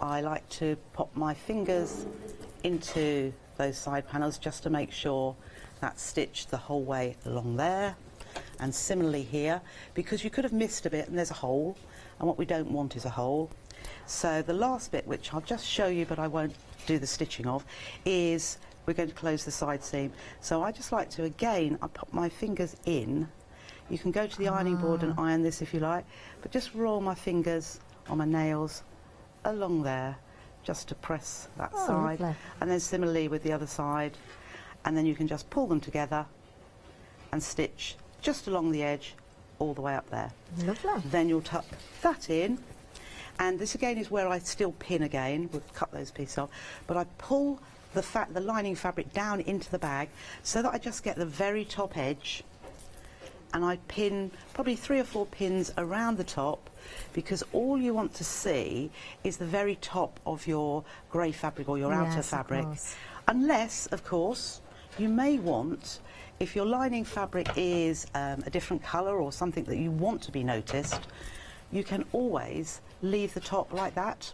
I like to pop my fingers into those side panels just to make sure that's stitched the whole way along there. And similarly here, because you could have missed a bit and there's a hole, and what we don't want is a hole. So the last bit, which I'll just show you but I won't do the stitching of, is we're going to close the side seam. So I just like to, again, I pop my fingers in. You can go to the ironing board and iron this if you like, but just roll my fingers on my nails along there just to press that side. Lovely. And then similarly with the other side, and then you can just pull them together and stitch just along the edge all the way up there. Lovely. Then you'll tuck that in, and this again is where I still pin again. We'll cut those pieces off, but I pull the lining fabric down into the bag so that I just get the very top edge, and I pin probably 3 or 4 pins around the top, because all you want to see is the very top of your grey fabric or your outer fabric. Unless, of course, you may want, if your lining fabric is a different colour or something that you want to be noticed, you can always leave the top like that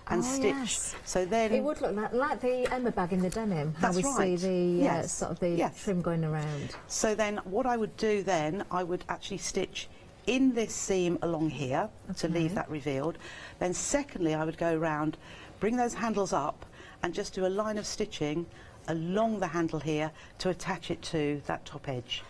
and stitch. Yes. So then it would look like the Emma bag in the denim. How That's we see the right. sort of the trim going around. So then what I would do then, I would actually stitch in this seam along here to leave that revealed. Then secondly, I would go around, bring those handles up and just do a line of stitching along the handle here to attach it to that top edge.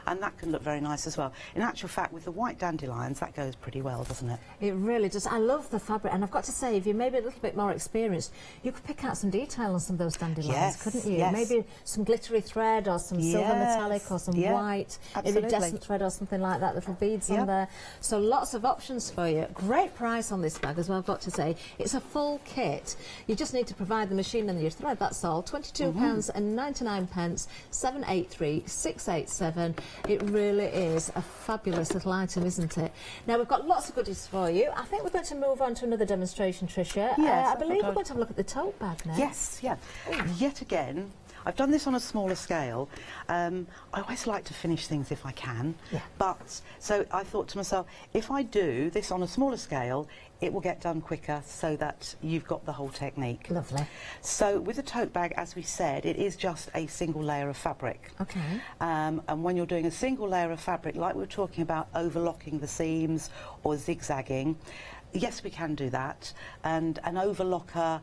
And that can look very nice as well. In actual fact, with the white dandelions, that goes pretty well, doesn't it? It really does. I love the fabric, and I've got to say, if you're maybe a little bit more experienced, you could pick out some detail on some of those dandelions, couldn't you? Yes. Maybe some glittery thread or some silver metallic or some white iridescent thread or something like that, little beads on there. So lots of options for you. Great price on this bag as well, I've got to say. It's a full kit. You just need to provide the machine and your thread, that's all. £22.99, 783 687. It really is a fabulous little item, isn't it? Now, we've got lots of goodies for you. I think we're going to move on to another demonstration, Trisha. Yes, I believe we're going to have a look at the tote bag now. Yes, yeah. Yet again, I've done this on a smaller scale. I always like to finish things if I can. But, so I thought to myself, if I do this on a smaller scale, it will get done quicker so that you've got the whole technique. Lovely. So with a tote bag, as we said, it is just a single layer of fabric. Okay. And when you're doing a single layer of fabric, like we were talking about overlocking the seams or zigzagging, yes, we can do that. And an overlocker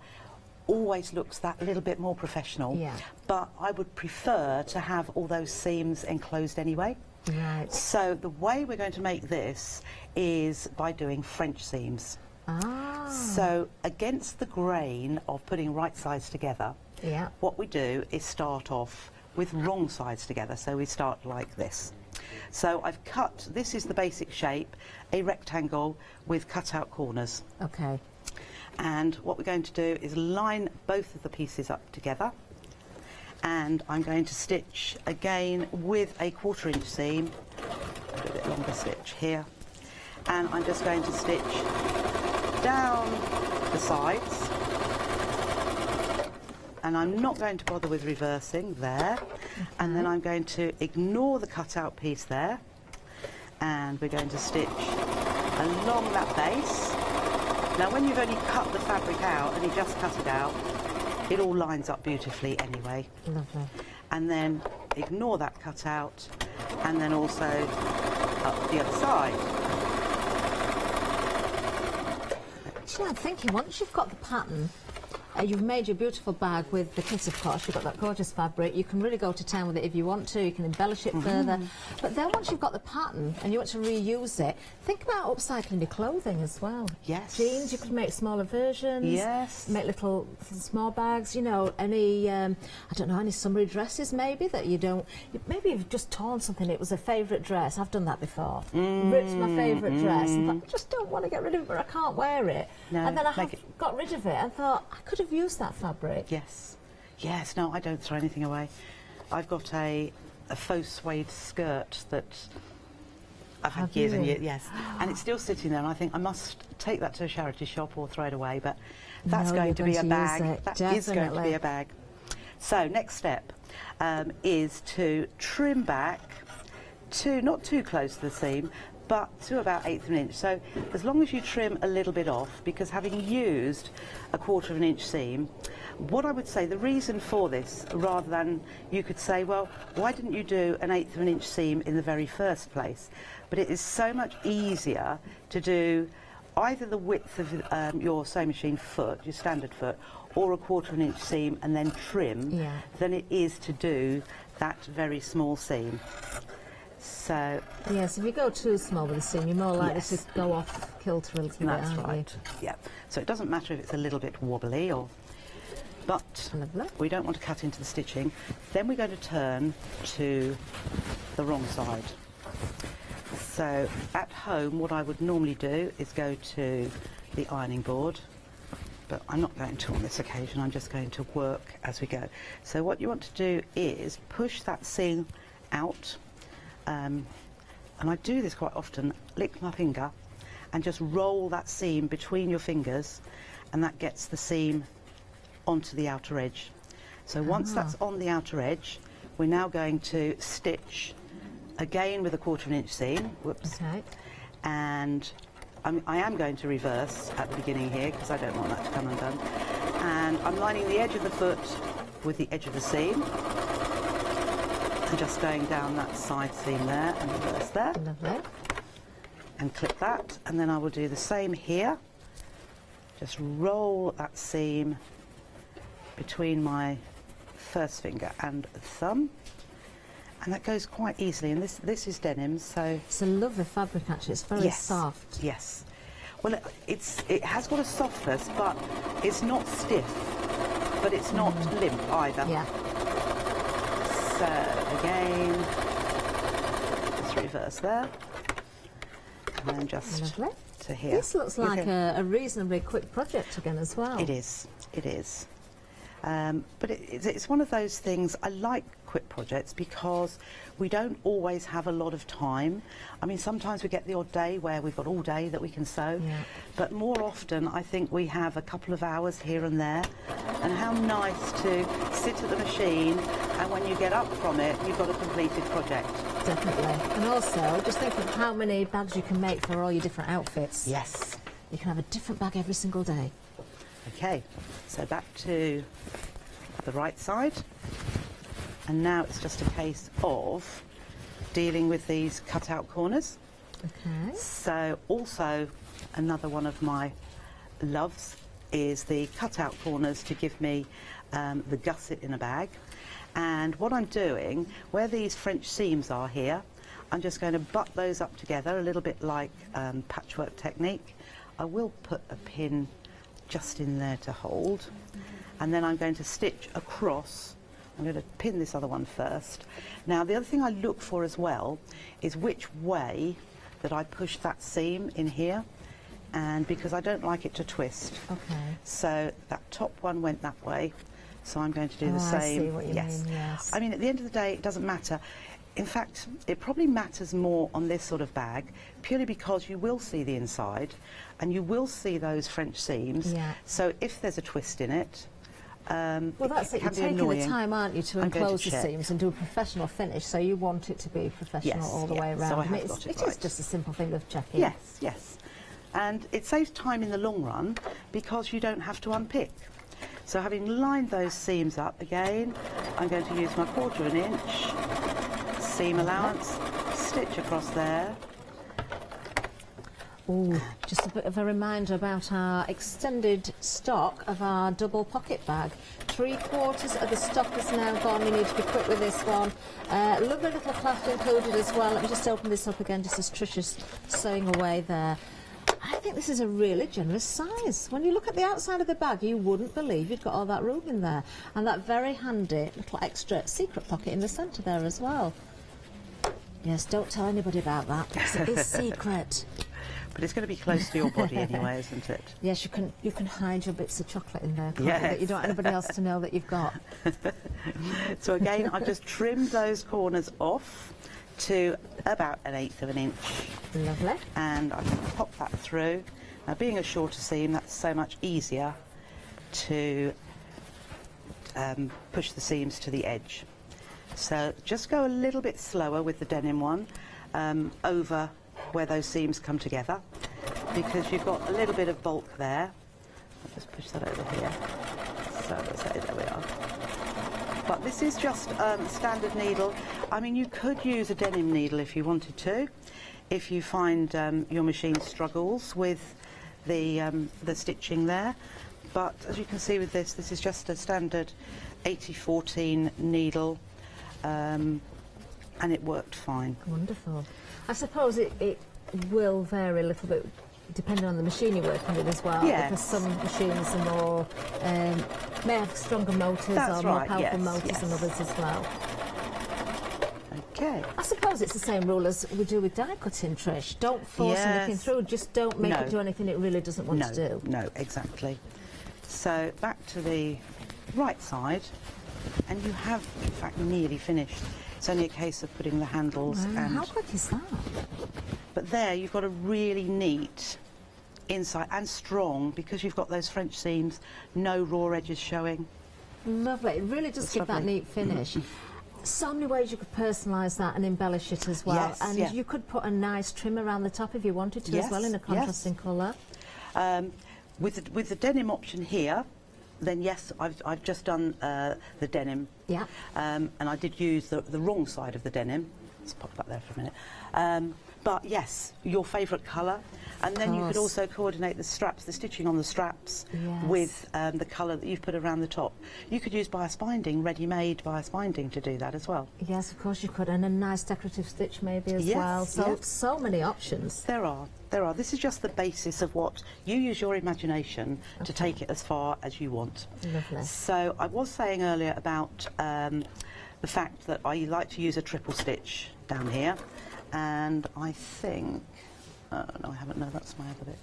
always looks that little bit more professional. Yeah. But I would prefer to have all those seams enclosed anyway. Right. So the way we're going to make this is by doing French seams. So against the grain of putting right sides together, what we do is start off with wrong sides together. So we start like this. So I've cut, this is the basic shape, a rectangle with cut out corners. Okay. And what we're going to do is line both of the pieces up together. And I'm going to stitch again with a 1/4 inch seam, a bit longer stitch here. And I'm just going to stitch down the sides. And I'm not going to bother with reversing there. And then I'm going to ignore the cutout piece there. And we're going to stitch along that base. Now when you've only cut the fabric out and you just cut it out, it all lines up beautifully anyway. Lovely. And then ignore that cutout and then also up the other side. Actually, I'm thinking, once you've got the pattern, you've made your beautiful bag with the kit, of course, you've got that gorgeous fabric, you can really go to town with it if you want to, you can embellish it further. But then once you've got the pattern and you want to reuse it, think about upcycling your clothing as well. Yes. Jeans, you could make smaller versions. Yes. Make little small bags, you know, any, I don't know, any summery dresses maybe that you don't, maybe you've just torn something, it was a favourite dress, I've done that before. Ripped my favourite dress and thought, I just don't want to get rid of it, but I can't wear it. No, and then I got rid of it and thought, I could have used that fabric. Yes. Yes, no, I don't throw anything away. I've got a faux suede skirt that I've had years and years, yes. And it's still sitting there and I think I must take that to a charity shop or throw it away, but that's going to be a bag. That is going to be a bag. So next step is to trim back to, not too close to the seam, but to about 1/8 of an inch. So as long as you trim a little bit off, because having used a 1/4 of an inch seam, what I would say, the reason for this, rather than you could say, well, why didn't you do an 1/8 of an inch seam in the very first place? But it is so much easier to do either the width of your sewing machine foot, your standard foot, or a 1/4 of an inch seam and then trim, than it is to do that very small seam. So yes, if you go too small with the seam, you're more likely to go off kilter a little bit, that's aren't right. Yeah. So it doesn't matter if it's a little bit wobbly or, but we don't want to cut into the stitching. Then we're going to turn to the wrong side. So at home, what I would normally do is go to the ironing board, but I'm not going to on this occasion. I'm just going to work as we go. So what you want to do is push that seam out. And I do this quite often, lick my finger and just roll that seam between your fingers, and that gets the seam onto the outer edge. So once that's on the outer edge, we're now going to stitch again with a 1/4 of an inch seam. Whoops. Okay. And I am going to reverse at the beginning here because I don't want that to come undone. And I'm lining the edge of the foot with the edge of the seam. And just going down that side seam there and reverse there. Lovely. and clip that, and then I will do the same here. Just roll that seam between my first finger and thumb, and that goes quite easily. And this is denim, so it's a lovely fabric actually. It's very soft. Yes. Well, it has got a softness, but it's not stiff, but it's not limp either. Yeah. So again, just reverse there, and then just lovely. To here. This looks like a reasonably quick project again as well. It is. It is. But it's one of those things. I like quick projects because we don't always have a lot of time. I mean, sometimes we get the odd day where we've got all day that we can sew, but more often I think we have a couple of hours here and there. And how nice to sit at the machine, and when you get up from it, you've got a completed project. Definitely. And also, just think of how many bags you can make for all your different outfits. Yes. You can have a different bag every single day. Okay, so back to the right side, and now it's just a case of dealing with these cut-out corners. Okay. So also another one of my loves is the cut-out corners to give me the gusset in a bag. And what I'm doing, where these French seams are here, I'm just going to butt those up together a little bit like patchwork technique. I will put a pin just in there to hold, and then I'm going to stitch across. I'm going to pin this other one first. Now the other thing I look for as well is which way that I push that seam in here, and because I don't like it to twist. Okay. So that top one went that way, so I'm going to do the same. I see what you mean, yes. I mean, at the end of the day, it doesn't matter. In fact, it probably matters more on this sort of bag, purely because you will see the inside and you will see those French seams. Yeah. So if there's a twist in it, well, that's it. You're taking the time, aren't you, to enclose the seams and do a professional finish, so you want it to be professional all the way around. So I and have got it it is just a simple thing of checking. Yes, yes. And it saves time in the long run because you don't have to unpick. So having lined those seams up again, I'm going to use my 1/4 inch seam allowance, stitch across there. Ooh, just a bit of a reminder about our extended stock of our double pocket bag. 3/4 of the stock is now gone. You need to be quick with this one. Lovely little clasp included as well. Let me just open this up again just as Trisha's sewing away there. I think this is a really generous size. When you look at the outside of the bag, you wouldn't believe you'd got all that room in there. And that very handy little extra secret pocket in the centre there as well. Yes, don't tell anybody about that. It's secret. But it's going to be close to your body anyway, isn't it? Yes, you can hide your bits of chocolate in there, can't yes. you, that you don't want anybody else to know that you've got. So again, I've just trimmed those corners off to about 1/8 of an inch. Lovely. And I can pop that through. Now, being a shorter seam, that's so much easier to push the seams to the edge. So just go a little bit slower with the denim one over where those seams come together, because you've got a little bit of bulk there. I'll just push that over here. So there we are. But this is just standard needle. I mean, you could use a denim needle if you wanted to, if you find your machine struggles with the stitching there. But as you can see with this is just a standard 80-14 needle, and it worked fine. Wonderful. I suppose it will vary a little bit depending on the machine you're working with as well. Yes. Because some machines are more may have stronger motors or more powerful motors than others as well. Okay. I suppose it's the same rule as we do with die cutting, Trish. Don't force anything through, just don't make it do anything it really doesn't want to do. No, exactly. So back to the right side, and you have in fact nearly finished. It's only a case of putting the handles and... How quick is that? But there you've got a really neat inside and strong, because you've got those French seams, no raw edges showing. Lovely. It really does give that neat finish. So many ways you could personalise that and embellish it as well. Yes, and you could put a nice trim around the top if you wanted to as well, in a contrasting colour. With the denim option here, then yes, I've just done the denim. Yeah. And I did use the wrong side of the denim. Let's pop that there for a minute. But yes, your favourite colour. And then you could also coordinate the straps, the stitching on the straps, with the colour that you've put around the top. You could use bias binding, ready-made bias binding, to do that as well. Yes, of course you could, and a nice decorative stitch maybe as well. So, so many options. There are. This is just the basis of what you use your imagination to take it as far as you want. Lovely. So I was saying earlier about the fact that I like to use a triple stitch down here, and I think... no, I haven't. No, that's my other bit.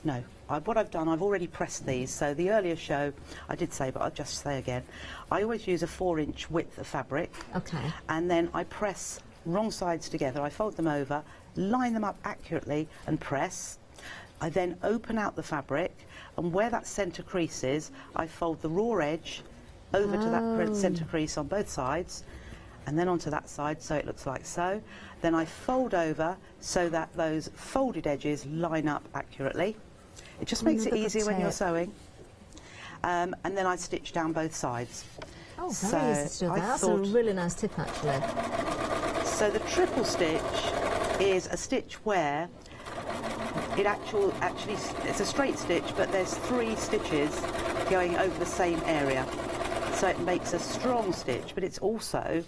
No, what I've done, I've already pressed these. So the earlier show, I did say, but I'll just say again, I always use a 4-inch width of fabric. Okay. And then I press wrong sides together. I fold them over, line them up accurately, and press. I then open out the fabric, and where that centre crease is, I fold the raw edge over to that centre crease on both sides, and then onto that side, so it looks like so. Then I fold over so that those folded edges line up accurately. It just makes it easier when you're sewing. And then I stitch down both sides. Oh, very easy to do that. That's a really nice tip, actually. So the triple stitch is a stitch where it actually it's a straight stitch, but there's 3 stitches going over the same area. So it makes a strong stitch, but it's also...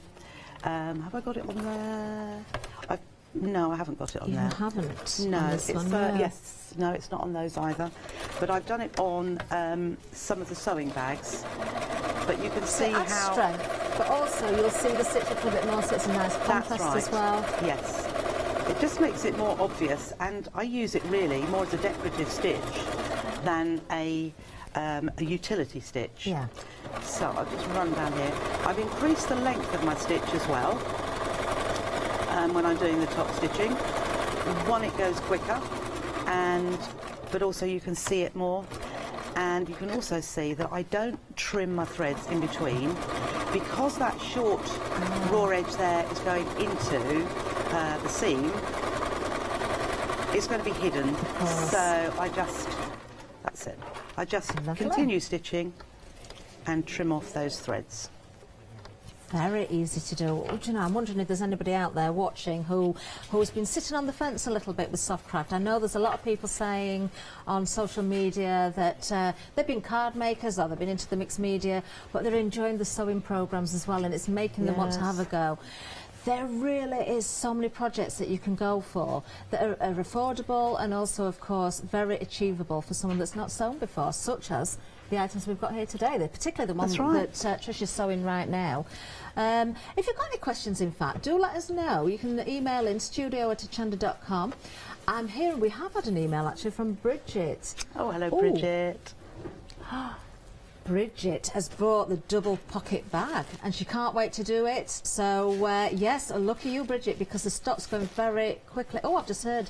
have I got it on there? No, I haven't got it on there. You haven't? No, on this one, no. Yes, no, it's not on those either. But I've done it on some of the sewing bags. But you can see how... strength, but also you'll see the stitch up a bit more, so it's a nice contrast as well. Yes. It just makes it more obvious, and I use it really more as a decorative stitch than a utility stitch. Yeah. So I'll just run down here. I've increased the length of my stitch as well when I'm doing the top stitching. One, it goes quicker, but also you can see it more. And you can also see that I don't trim my threads in between, because that short raw edge there is going into the seam. It's going to be hidden, so that's it. I just continue stitching and trim off those threads. Very easy to do. Do you know, I'm wondering if there's anybody out there watching who's been sitting on the fence a little bit with Softcraft. I know there's a lot of people saying on social media that they've been card makers or they've been into the mixed media, but they're enjoying the sewing programmes as well, and it's making them want to have a go. There really is so many projects that you can go for that are affordable and also, of course, very achievable for someone that's not sewn before, such as the items we've got here today, particularly the one that Trisha's sewing right now. If you've got any questions, in fact, do let us know. You can email in studio@hochanda.com. I'm here, and we have had an email actually from Bridget. Oh, hello, Bridget. Bridget has bought the double pocket bag and she can't wait to do it. So, yes, lucky you, Bridget, because the stock's going very quickly. Oh, I've just heard.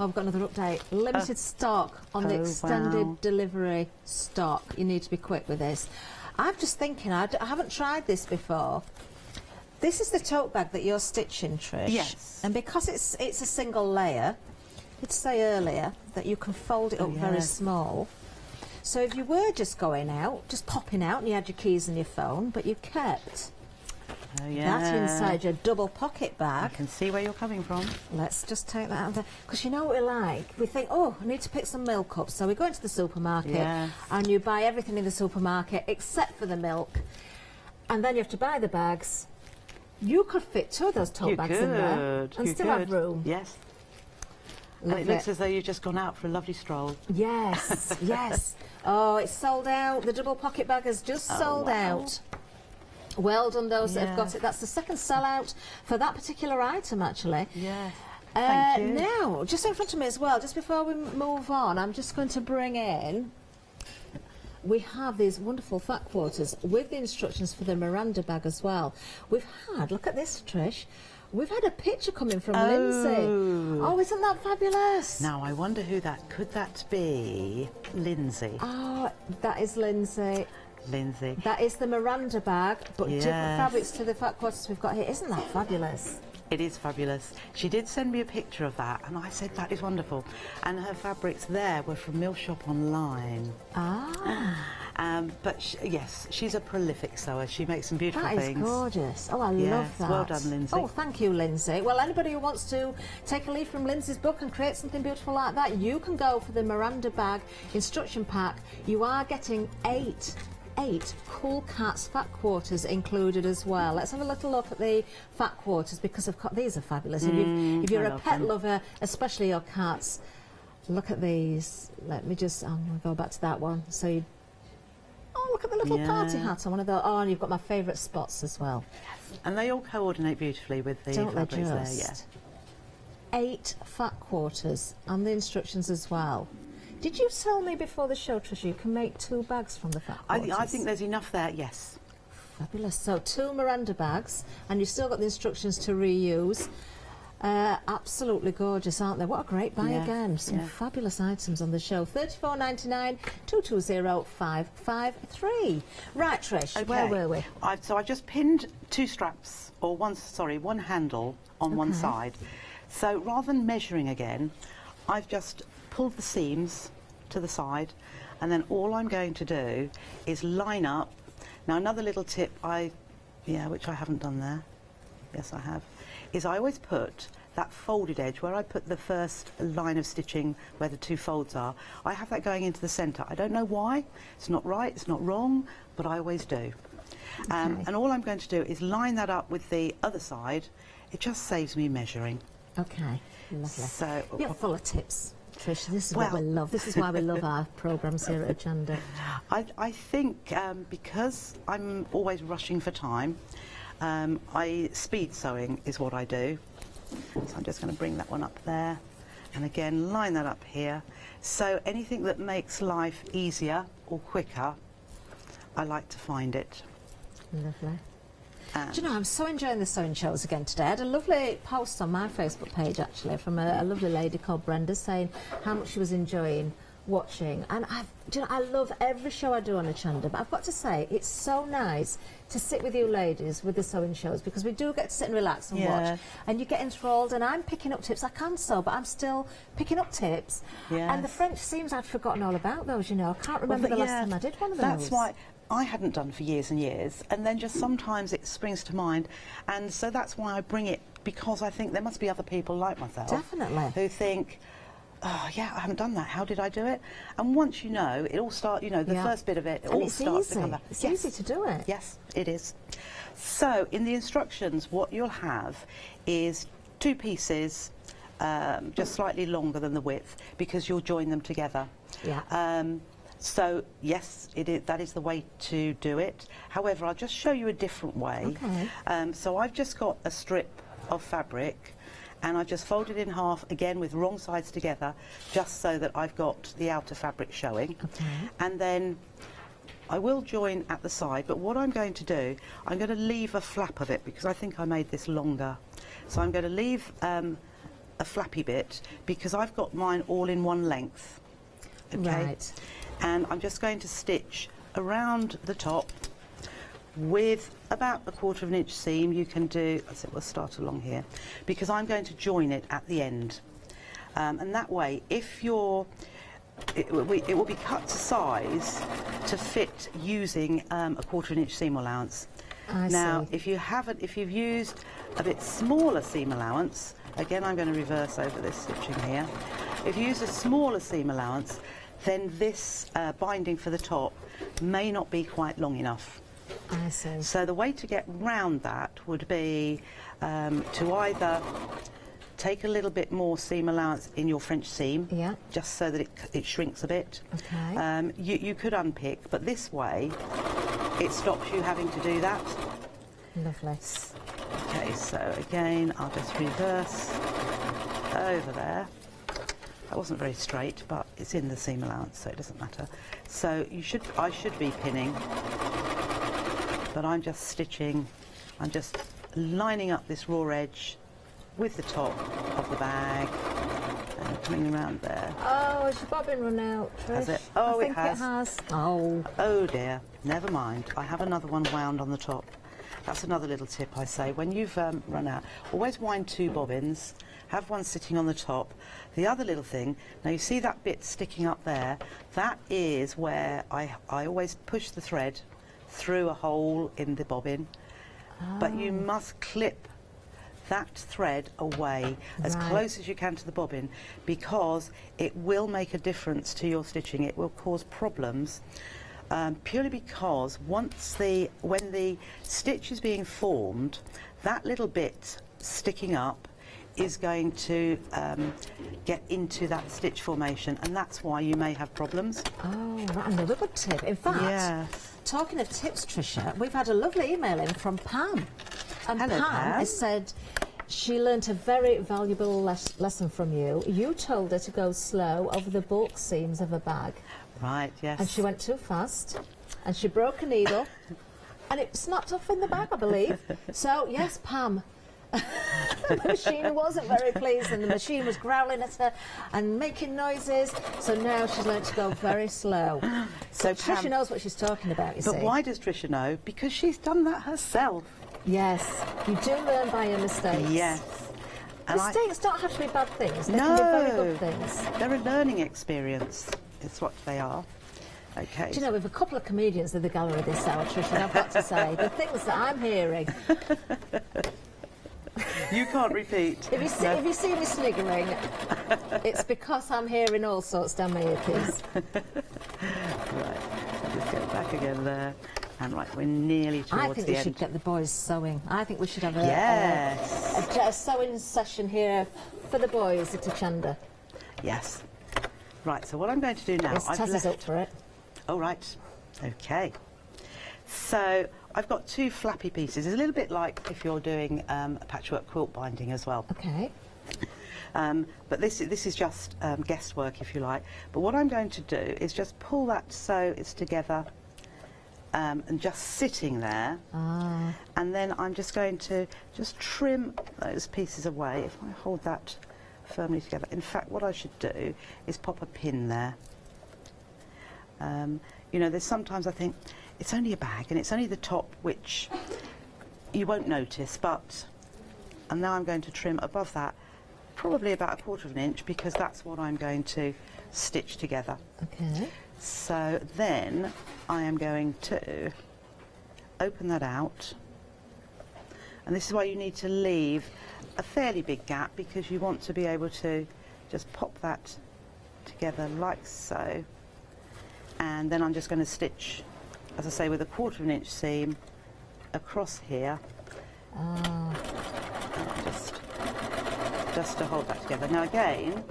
I've got another update. Limited stock on the extended delivery stock. You need to be quick with this. I'm just thinking, I haven't tried this before. This is the tote bag that you're stitching, Trish. Yes. And because it's a single layer, I did say earlier that you can fold it up very small. So if you were just going out, just popping out, and you had your keys and your phone, but you kept that inside your double pocket bag. I can see where you're coming from. Let's just take that out of there. Because you know what we like? We think, oh, I need to pick some milk up. So we go into the supermarket and you buy everything in the supermarket except for the milk. And then you have to buy the bags. You could fit 2 of those tote bags in there and still have room. Yes. And it looks as though you've just gone out for a lovely stroll. Yes, yes. Oh, it's sold out. The double pocket bag has just sold out. Well done, those that have got it. That's the second sellout for that particular item, actually. Yeah. Thank you. Now, just in front of me as well, just before we move on, I'm just going to bring in... We have these wonderful fat quarters with the instructions for the Miranda bag as well. We've had, look at this, Trish, we've had a picture coming from Lindsay. Oh, isn't that fabulous? Now, I wonder who could that be? Lindsay. Oh, that is Lindsay. Lindsay. That is the Miranda bag, but different fabrics to the fat quarters we've got here. Isn't that fabulous? It is fabulous. She did send me a picture of that, and I said, that is wonderful. And her fabrics there were from Mill Shop Online. Ah. But yes, she's a prolific sewer. She makes some beautiful things. That is gorgeous. Oh, I love that. Well done, Lindsay. Oh, thank you, Lindsay. Well, anybody who wants to take a leaf from Lindsay's book and create something beautiful like that, you can go for the Miranda bag instruction pack. You are getting eight cool cats fat quarters included as well. Let's have a little look at the fat quarters, because these are fabulous. If you're a pet lover, especially your cats, look at these. Let me just, I'm going to go back to that one. So oh, look at the little party hat on one of those. Oh, and you've got my favourite spots as well. Yes. And they all coordinate beautifully with the fabrics there. Yeah. 8 fat quarters and the instructions as well. Did you tell me before the show, Trisha, you can make 2 bags from the fat quarters? I think there's enough there, yes. Fabulous. So 2 Miranda bags, and you've still got the instructions to reuse. Absolutely gorgeous, aren't they? What a great buy again. Some fabulous items on the show. $34.99, 220-553. Right, Trish, where were we? So I've just pinned 2 straps, or one handle on one side. So rather than measuring again, I've just pulled the seams to the side, and then all I'm going to do is line up. Now another little tip which I haven't done there, yes I have, is I always put that folded edge where I put the first line of stitching where the 2 folds are. I have that going into the centre. I don't know why. It's not right, it's not wrong, but I always do. And all I'm going to do is line that up with the other side. It just saves me measuring. Okay, lovely. So you're full of tips, Trish. This is what we love. This is why we love our programmes here at Hochanda. I think because I'm always rushing for time, speed sewing is what I do. So I'm just going to bring that one up there, and again line that up here. So anything that makes life easier or quicker, I like to find it. Lovely. Do you know, I'm so enjoying the sewing shows again today. I had a lovely post on my Facebook page actually from a lovely lady called Brenda saying how much she was enjoying watching. And I love every show I do on Hochanda, but I've got to say it's so nice to sit with you ladies with the sewing shows, because we do get to sit and relax and watch, and you get enthralled, and I'm picking up tips. I can sew, but I'm still picking up tips. And the French seams, I'd forgotten all about those, you know. I can't remember the last time I did one of those. That's why I hadn't done for years and years, and then just sometimes it springs to mind, and so that's why I bring it, because I think there must be other people like myself who think, oh yeah, I haven't done that, how did I do it? And once you know, it all starts, you know, the first bit of it, all starts to come back. It's easy to do it. Yes, it is. So in the instructions, what you'll have is 2 pieces, just slightly longer than the width, because you'll join them together. So yes, that is the way to do it. However, I'll just show you a different way. So I've just got a strip of fabric, and I've just folded in half, again with wrong sides together, just so that I've got the outer fabric showing. And then I will join at the side, but what I'm going to do, I'm going to leave a flap of it, because I think I made this longer. So I'm going to leave a flappy bit, because I've got mine all in one length. And I'm just going to stitch around the top with about a 1/4 inch seam. You can do, we'll start along here, because I'm going to join it at the end. And that way, if it will be cut to size to fit using a 1/4 inch seam allowance. Now, if you've used a bit smaller seam allowance, again I'm going to reverse over this stitching here. If you use a smaller seam allowance, then this binding for the top may not be quite long enough. I see. So the way to get round that would be to either take a little bit more seam allowance in your French seam, just so that it shrinks a bit. You could unpick, but this way it stops you having to do that. Lovely. Okay, so again I'll just reverse over there. That wasn't very straight, but it's in the seam allowance, so it doesn't matter. So I should be pinning, but I'm just stitching, I'm just lining up this raw edge with the top of the bag and coming around there. Oh, has your bobbin run out, Trish? Has it? Oh, I think it has. Oh dear, never mind. I have another one wound on the top. That's another little tip I say. When you've run out, always wind 2 bobbins, have one sitting on the top. The other little thing, now you see that bit sticking up there, that is where I always push the thread through a hole in the bobbin, but you must clip that thread away as close as you can to the bobbin, because it will make a difference to your stitching. It will cause problems, purely because when the stitch is being formed, that little bit sticking up is going to get into that stitch formation, and that's why you may have problems. Oh, that's another good tip. In fact, talking of tips, Trisha, we've had a lovely email in from Pam. And Hello, Pam has said she learnt a very valuable lesson from you. You told her to go slow over the bulk seams of a bag. Right, yes. And she went too fast, and she broke a needle, and it snapped off in the bag, I believe. So, yes, Pam, the machine wasn't very pleased, and the machine was growling at her and making noises, so now she's learned to go very slow. So Trisha knows what she's talking about, you see. But why does Trisha know? Because she's done that herself. Yes, you do learn by your mistakes. Yes. And mistakes don't have to be bad things, they no, can be very good things. They're a learning experience, is what they are. Okay. Do you know, we've a couple of comedians in the gallery this hour, Trisha, and I've got to say, the things that I'm hearing... You can't repeat. If you see me sniggering, it's because I'm hearing all sorts down my earpiece. Right, I'll just get back again there. And right, we're nearly towards the end. I think we should get the boys sewing. I think we should have a sewing session here for the boys at Hochanda. Yes. Right, so what I'm going to do now... Taz is up for it. Oh, right. Okay. So I've got two flappy pieces. It's a little bit like if you're doing a patchwork quilt binding as well. Okay. But this is just guesswork, if you like. But what I'm going to do is just pull that so it's together and just sitting there. And then I'm just going to just trim those pieces away. If I hold that firmly together. In fact, what I should do is pop a pin there. You know, there's sometimes I think it's only a bag and it's only the top which you won't notice, and now I'm going to trim above that probably about 1/4 of an inch, because that's what I'm going to stitch together. Okay. So then I am going to open that out, and this is why you need to leave a fairly big gap, because you want to be able to just pop that together like so. And then I'm just going to stitch, as I say, with a 1/4 of an inch seam across here, just to hold that together. Now again,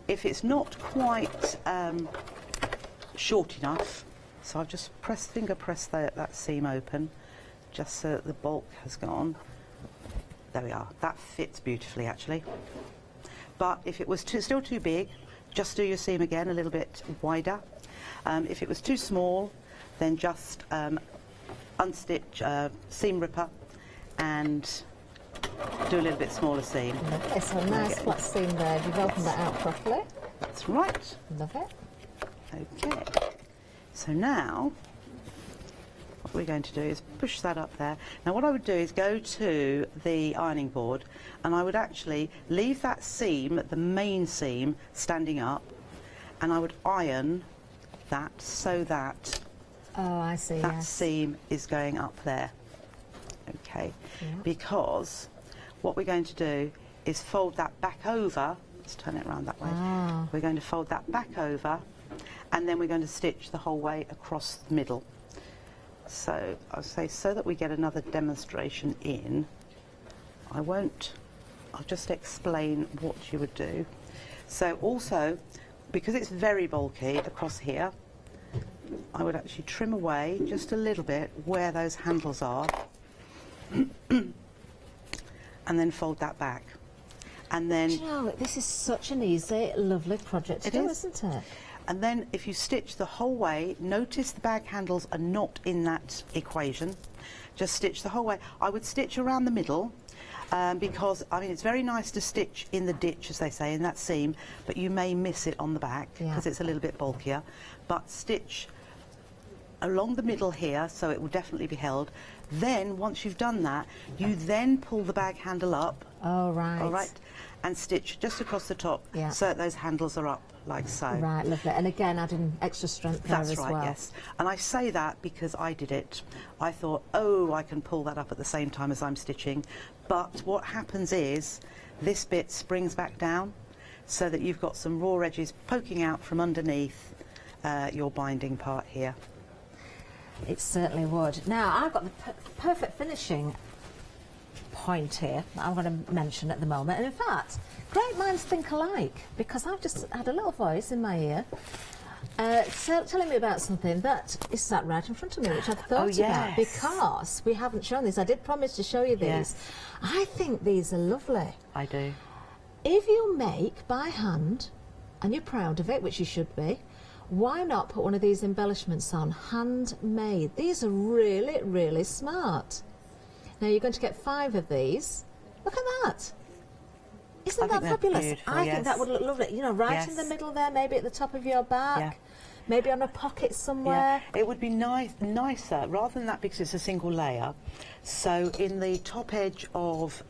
if it's not quite short enough, so I've just finger pressed that seam open, just so that the bulk has gone. There we are. That fits beautifully, actually. But if it was still too big, just do your seam again a little bit wider. If it was too small, then just unstitch seam ripper and do a little bit smaller seam. It's a nice flat seam there. You've opened that out properly. That's right. Love it. Okay. So now, what we're going to do is push that up there. Now what I would do is go to the ironing board, and I would actually leave that seam, the main seam, standing up, and I would iron that so that that seam is going up there. Okay. Because what we're going to do is fold that back over. Let's turn it around that way. We're going to fold that back over, and then we're going to stitch the whole way across the middle. So I'll say, so that we get another demonstration in, I'll just explain what you would do. So also, because it's very bulky across here, I would actually trim away just a little bit where those handles are and then fold that back. And then... Do you know, this is such an easy, lovely project to do, isn't it? And then if you stitch the whole way, notice the bag handles are not in that equation. Just stitch the whole way. I would stitch around the middle, because, I mean, it's very nice to stitch in the ditch, as they say, in that seam, but you may miss it on the back because it's a little bit bulkier. But stitch along the middle here, so it will definitely be held. Then, once you've done that, you then pull the bag handle up. Oh, right. All right, and stitch just across the top, so that those handles are up like so. Right, lovely. And again, adding extra strength there That's as right, well. yes. And I say that because I did it. I thought, oh, I can pull that up at the same time as I'm stitching. But what happens is this bit springs back down so that you've got some raw edges poking out from underneath your binding part here. It certainly would. Now, I've got the perfect finishing point here that I'm going to mention at the moment. And in fact, great minds think alike, because I've just had a little voice in my ear telling me about something that is sat right in front of me, which I've thought about, because we haven't shown these. I did promise to show you these. Yes. I think these are lovely. I do. If you make by hand, and you're proud of it, which you should be, why not put one of these embellishments on, handmade? These are really, really smart. Now you're going to get 5 of these. Look at that. Isn't that fabulous? I think that would look lovely. You know, right in the middle there, maybe at the top of your back, maybe on a pocket somewhere. Yeah. It would be nicer, rather than that, because it's a single layer. So in the top edge of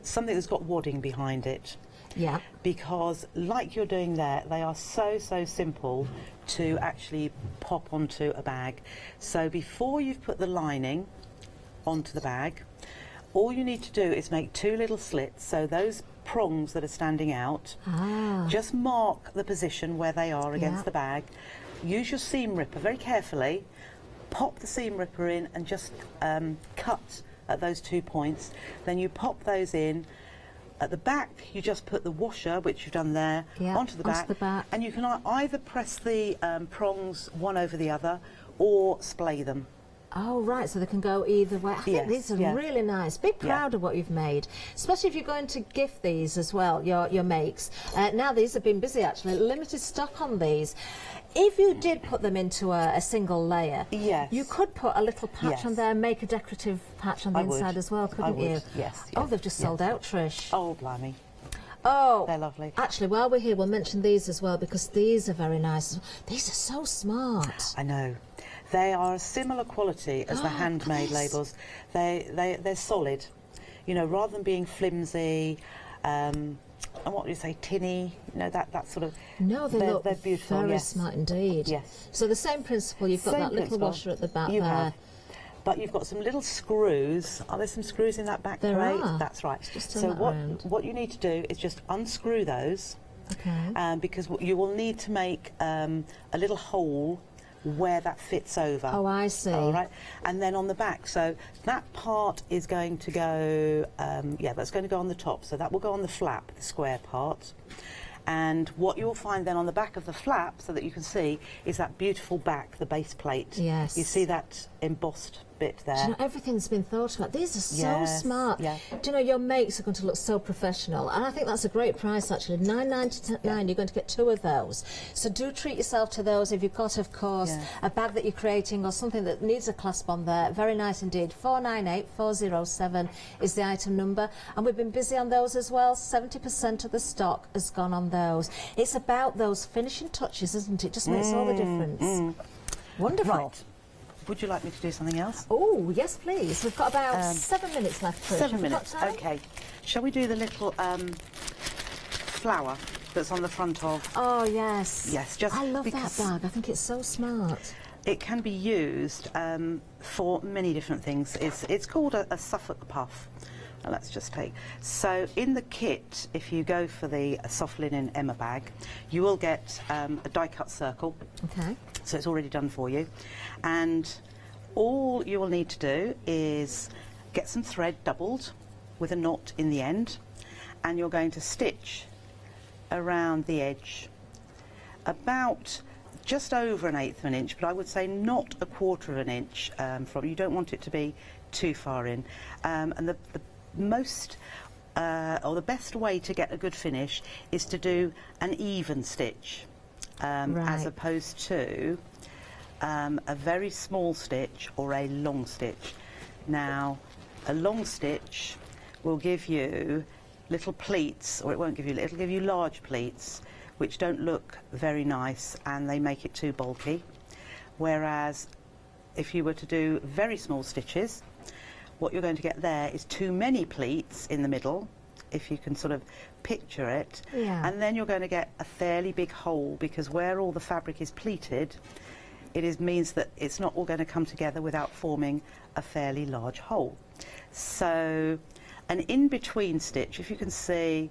something that's got wadding behind it. Yeah. Because like you're doing there, they are so simple to actually pop onto a bag. So before you've put the lining onto the bag, all you need to do is make 2 little slits, so those prongs that are standing out, just mark the position where they are against the bag. Use your seam ripper very carefully, pop the seam ripper in and just cut at those 2 points. Then you pop those in. At the back, you just put the washer, which you've done there, onto the back, and you can either press the prongs one over the other or splay them. Oh, right, so they can go either way. I think these are really nice. Be proud of what you've made, especially if you're going to gift these as well, your makes. Now, these have been busy, actually. Limited stock on these. If you did put them into a single layer, you could put a little patch on there, make a decorative patch on the inside as well, couldn't you? Yes. Oh, they've just sold out, Trish. Oh, blimey. Oh, they're lovely. Actually, while we're here, we'll mention these as well, because these are very nice. These are so smart. I know. They are a similar quality as the handmade labels. They're solid. You know, rather than being flimsy, and what do you say, tinny, you know, that sort of... No, they're beautiful, very smart indeed. Yes. So the same principle, you've got that little washer at the back there. Have. But you've got some little screws. Are there some screws in that back there plate? Are. That's right. So what you need to do is just unscrew those, because you will need to make a little hole where that fits over. Oh, I see. All right, and then on the back, so that part is going to go, that's going to go on the top, so that will go on the flap, the square part. And what you'll find then on the back of the flap, so that you can see, is that beautiful back, the base plate. Yes. You see that embossed bit there. Do you know, everything's been thought about. These are so smart. Do you know, your makes are going to look so professional, and I think that's a great price actually. $9.99. You're going to get 2 of those. So do treat yourself to those if you've got, of course, a bag that you're creating or something that needs a clasp on there. Very nice indeed. 498407 is the item number, and we've been busy on those as well. 70% of the stock has gone on those. It's about those finishing touches, isn't it? Just makes all the difference. Wonderful. Right. Would you like me to do something else? Oh, yes, please. We've got about 7 minutes left, Trish. 7 minutes, OK. Shall we do the little flower that's on the front of... Oh, yes. Yes, just I love that bag. I think it's so smart. It can be used for many different things. It's called a Suffolk puff. Now let's just take... So in the kit, if you go for the soft linen Emma bag, you will get a die-cut circle. OK. So it's already done for you. And all you will need to do is get some thread doubled with a knot in the end, and you're going to stitch around the edge about just over 1/8 of an inch, but I would say not 1/4 of an inch from. You don't want it to be too far in. And the most or the best way to get a good finish is to do an even stitch as opposed to a very small stitch or a long stitch. Now, a long stitch will give you little pleats, or it won't give you, it'll give you large pleats, which don't look very nice and they make it too bulky. Whereas if you were to do very small stitches, what you're going to get there is too many pleats in the middle, if you can sort of picture it, and then you're going to get a fairly big hole, because where all the fabric is pleated, means that it's not all going to come together without forming a fairly large hole. So an in-between stitch, if you can see,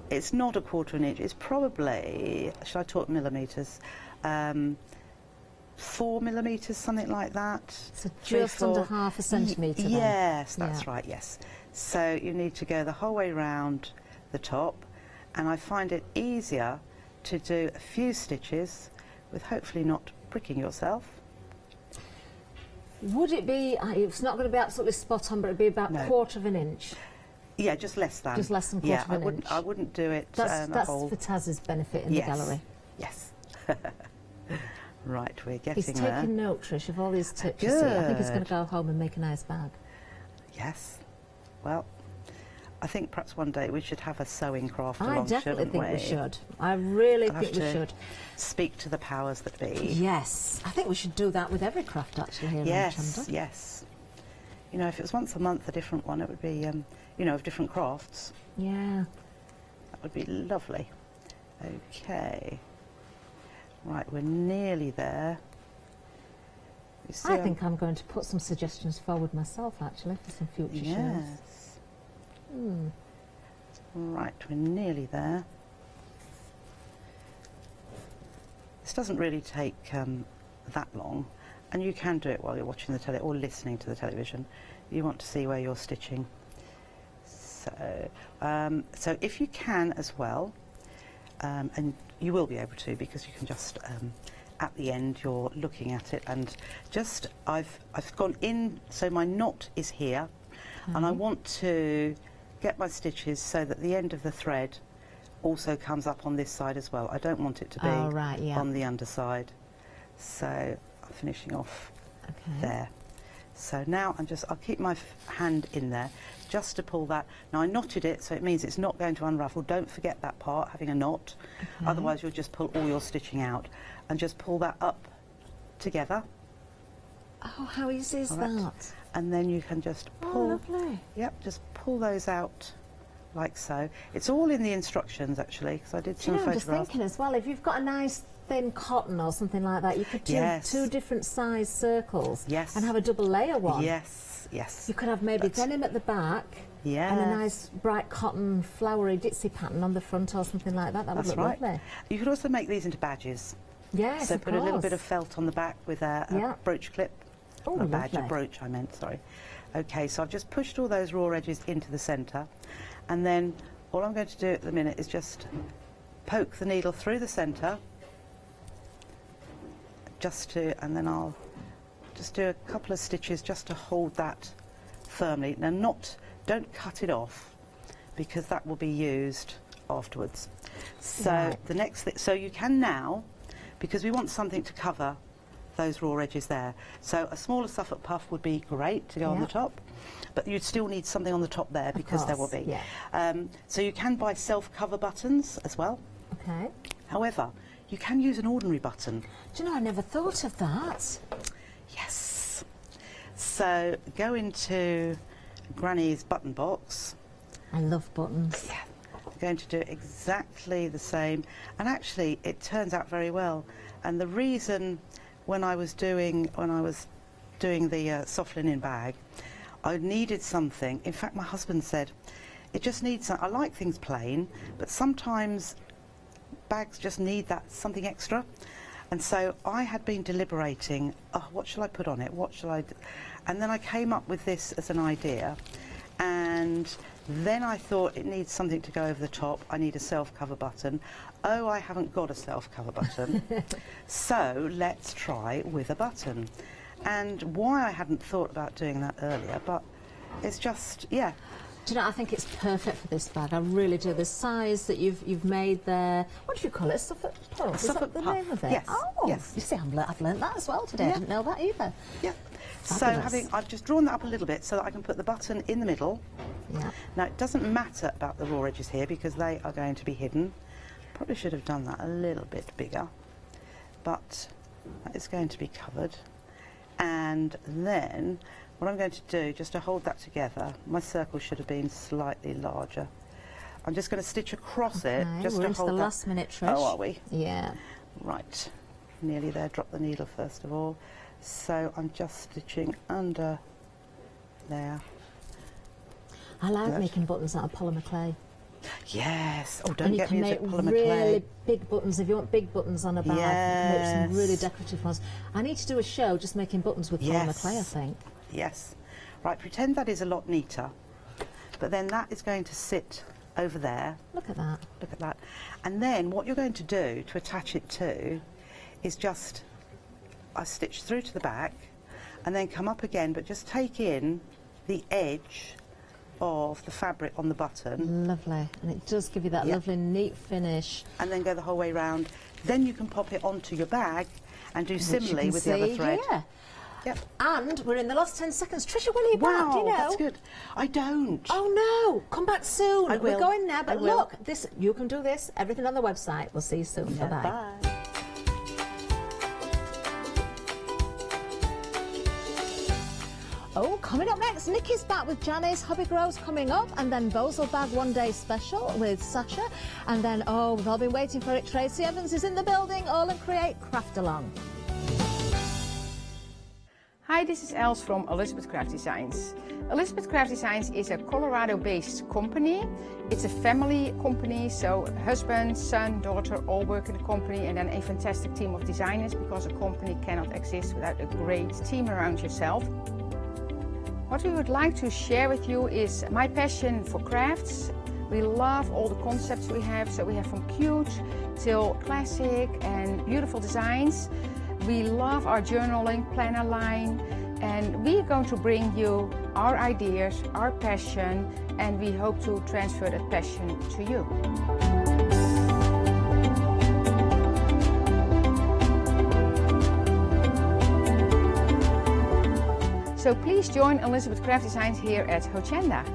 it's not a 1/4 inch, it's probably, should I talk millimetres? 4 millimetres, something like that. So just under half a centimetre then? Yes, that's right, yes. So you need to go the whole way round the top, and I find it easier to do a few stitches with hopefully not pricking yourself. Would it be, it's not going to be absolutely spot on, but it'd be about 1/4 inch? Yeah, just less than. Just less than 1/4 inch. I wouldn't do it That's a whole... for Taz's benefit in the gallery. Yes. Right, we're getting He's there. taking note, Trish, of all these tips. You see. I think he's going to go home and make a nice bag. Yes. Well, I think perhaps one day we should have a sewing craft I along, definitely shouldn't think we? we should. I really I'll think we have to should. Speak to the powers that be. Yes. I think we should do that with every craft, actually, here in Hochanda. Yes. You know, if it was once a month a different one, it would be, you know, of different crafts. Yeah. That would be lovely. Okay. Right, we're nearly there. You see, I think I'm going to put some suggestions forward myself, actually, for some future shows. Right, we're nearly there. This doesn't really take that long, and you can do it while you're watching the telly or listening to the television. You want to see where you're stitching. So, so if you can as well, and you will be able to, because you can just at the end you're looking at it, and just I've gone in, so my knot is here, and I want to get my stitches so that the end of the thread also comes up on this side as well. I don't want it to be on the underside. So I'm finishing off there. So now I'll keep my hand in there just to pull that. Now I knotted it, so it means it's not going to unravel. Don't forget that part, having a knot. Otherwise you'll just pull all your stitching out, and just pull that up together. Oh, how easy is that? And then you can just pull. Oh, lovely. Yep, just pull those out like so. It's all in the instructions, actually, because I did some I'm just photographs. thinking as well, if you've got a nice thin cotton or something like that, you could do 2 different size circles and have a double layer one. Yes, yes. You could have maybe denim at the back and a nice bright cotton flowery ditzy pattern on the front or something like that. That would look lovely. You could also make these into badges. Yes, so of put a little bit of felt on the back with a brooch clip. Oh, a badge, a lovely. brooch, I meant, sorry. Okay, so I've just pushed all those raw edges into the centre, and then all I'm going to do at the minute is just poke the needle through the centre, and then I'll just do a couple of stitches just to hold that firmly. Now don't cut it off, because that will be used afterwards. So the next thing, so you can now, because we want something to cover those raw edges there. So a smaller Suffolk puff would be great to go on the top, but you'd still need something on the top there, because there will be. So you can buy self-cover buttons as well. Okay. However, you can use an ordinary button. Do you know, I never thought of that. Yes. So go into Granny's button box. I love buttons. Yeah. I'm going to do exactly the same, and actually it turns out very well. And the reason, when I was doing the soft linen bag, I needed something. In fact, my husband said, it just needs, I like things plain, but sometimes bags just need that something extra. And so I had been deliberating, what shall I put on it? What shall I do? And then I came up with this as an idea, and then I thought it needs something to go over the top. I need a self-cover button. Oh, I haven't got a self-cover button. So let's try with a button. And why I hadn't thought about doing that earlier, but it's just, yeah. Do you know, I think it's perfect for this bag. I really do. The size that you've made there. What do you call it? Suffolk puff? Is that the name of it? Yes. Oh, yes. You see, I've learnt that as well today. Yeah. I didn't know that either. Yeah. Fabulous. So I've just drawn that up a little bit so that I can put the button in the middle. Yeah. Now it doesn't matter about the raw edges here, because they are going to be hidden. Probably should have done that a little bit bigger, but that is going to be covered. And then what I'm going to do, just to hold that together, my circle should have been slightly larger. I'm just going to stitch across it, just we're to into hold the that. last minute, Trish. Oh, are we? Yeah. Right, nearly there. Drop the needle first of all. So I'm just stitching under there. I like making buttons out of polymer clay. Yes. Oh, And don't you get can me into make polymer really clay. big buttons. If you want big buttons on a bag, you can make some really Yes. decorative ones. I need to do a show just making buttons with polymer clay, I think. Yes. Right, pretend that is a lot neater. But then that is going to sit over there. Look at that. Look at that. And then what you're going to do to attach it to is just, I stitch through to the back and then come up again, but just take in the edge of the fabric on the button. Lovely. And it does give you that lovely, neat finish. And then go the whole way round. Then you can pop it onto your bag and do similarly with the other thread. Here. Yep. And we're in the last 10 seconds. Trisha, will you back? Do you know? That's good. I don't. Oh no! Come back soon. I will. We're going now, I but will. look, this you can do this. Everything on the website. We'll see you soon. Yeah, Bye-bye. bye. Oh, coming up next, Nikki's back with Janice. Hobby Grow's coming up, and then Bozel Bag One Day Special with Sasha. And then, oh, we've all been waiting for it. Tracy Evans is in the building. All and Create Craft Along. Hi, this is Els from Elizabeth Craft Designs. Elizabeth Craft Designs is a Colorado-based company. It's a family company, so husband, son, daughter all work in the company, and then a fantastic team of designers, because a company cannot exist without a great team around yourself. What we would like to share with you is my passion for crafts. We love all the concepts we have, so we have from cute till classic and beautiful designs. We love our journaling planner line, and we are going to bring you our ideas, our passion, and we hope to transfer that passion to you. So please join Elizabeth Craft Designs here at Hochanda.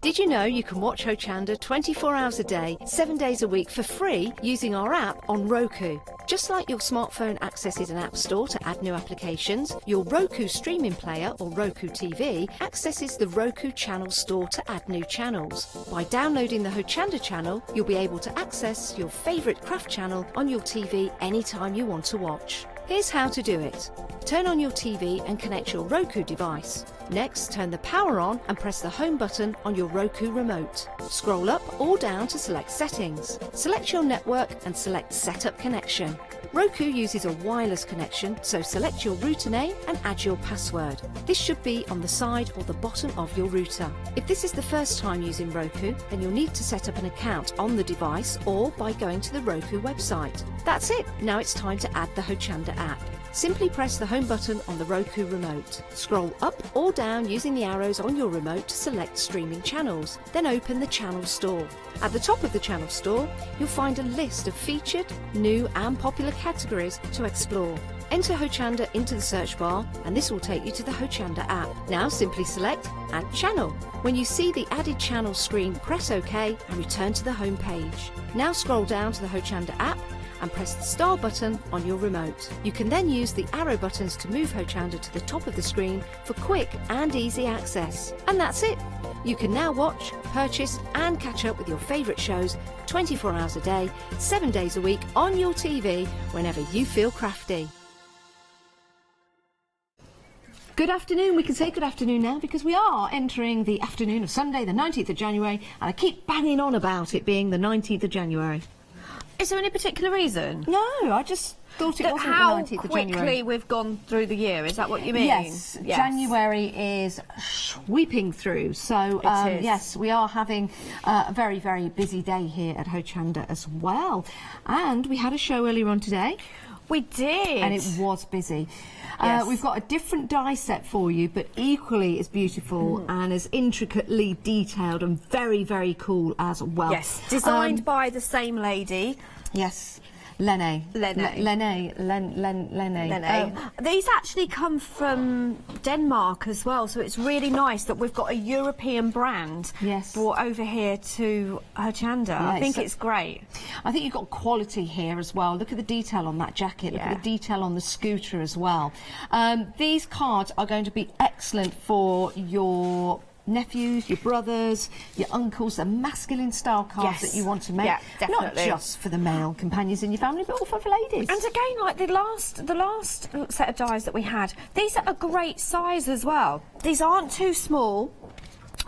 Did you know you can watch Hochanda 24 hours a day, 7 days a week for free using our app on Roku? Just like your smartphone accesses an app store to add new applications, your Roku streaming player or Roku TV accesses the Roku channel store to add new channels. By downloading the Hochanda channel, you'll be able to access your favourite craft channel on your TV anytime you want to watch. Here's how to do it. Turn on your TV and connect your Roku device. Next, turn the power on and press the home button on your Roku remote. Scroll up or down to select settings. Select your network and select Setup Connection. Roku uses a wireless connection, so select your router name and add your password. This should be on the side or the bottom of your router. If this is the first time using Roku, then you'll need to set up an account on the device or by going to the Roku website. That's it. Now it's time to add the Hochanda app. Simply press the home button on the Roku remote. Scroll up or down using the arrows on your remote to select streaming channels. Then open the channel store. At the top of the channel store, you'll find a list of featured, new and popular categories to explore. Enter Hochanda into the search bar and this will take you to the Hochanda app. Now simply select Add Channel. When you see the added channel screen, press OK and return to the home page. Now scroll down to the Hochanda app and press the star button on your remote. You can then use the arrow buttons to move Hochanda to the top of the screen for quick and easy access. And that's it. You can now watch, purchase and catch up with your favourite shows 24 hours a day, 7 days a week on your TV whenever you feel crafty. Good afternoon. We can say good afternoon now because we are entering the afternoon of Sunday, the 19th of January, and I keep banging on about it being the 19th of January. Is there any particular reason? No, I just thought it wasn't the 19th of January. How quickly we've gone through the year, is that what you mean? Yes, January is sweeping through. So, It is. yes, we are having a very, very busy day here at Hochanda as well. And we had a show earlier on today. We did. And it was busy. Yes. We've got a different die set for you, but equally as beautiful and as intricately detailed and very, very cool as well. Yes, designed by the same lady. Yes. Lene. These actually come from Denmark as well, so it's really nice that we've got a European brand brought over here to Hochanda. Yeah, I think it's great. I think you've got quality here as well. Look at the detail on that jacket. Look at the detail on the scooter as well. These cards are going to be excellent for your nephews, your brothers, your uncles, the masculine style cards that you want to make. Yeah, definitely. Not just for the male companions in your family, but also for ladies. And again, like the last set of dies that we had, these are a great size as well. These aren't too small,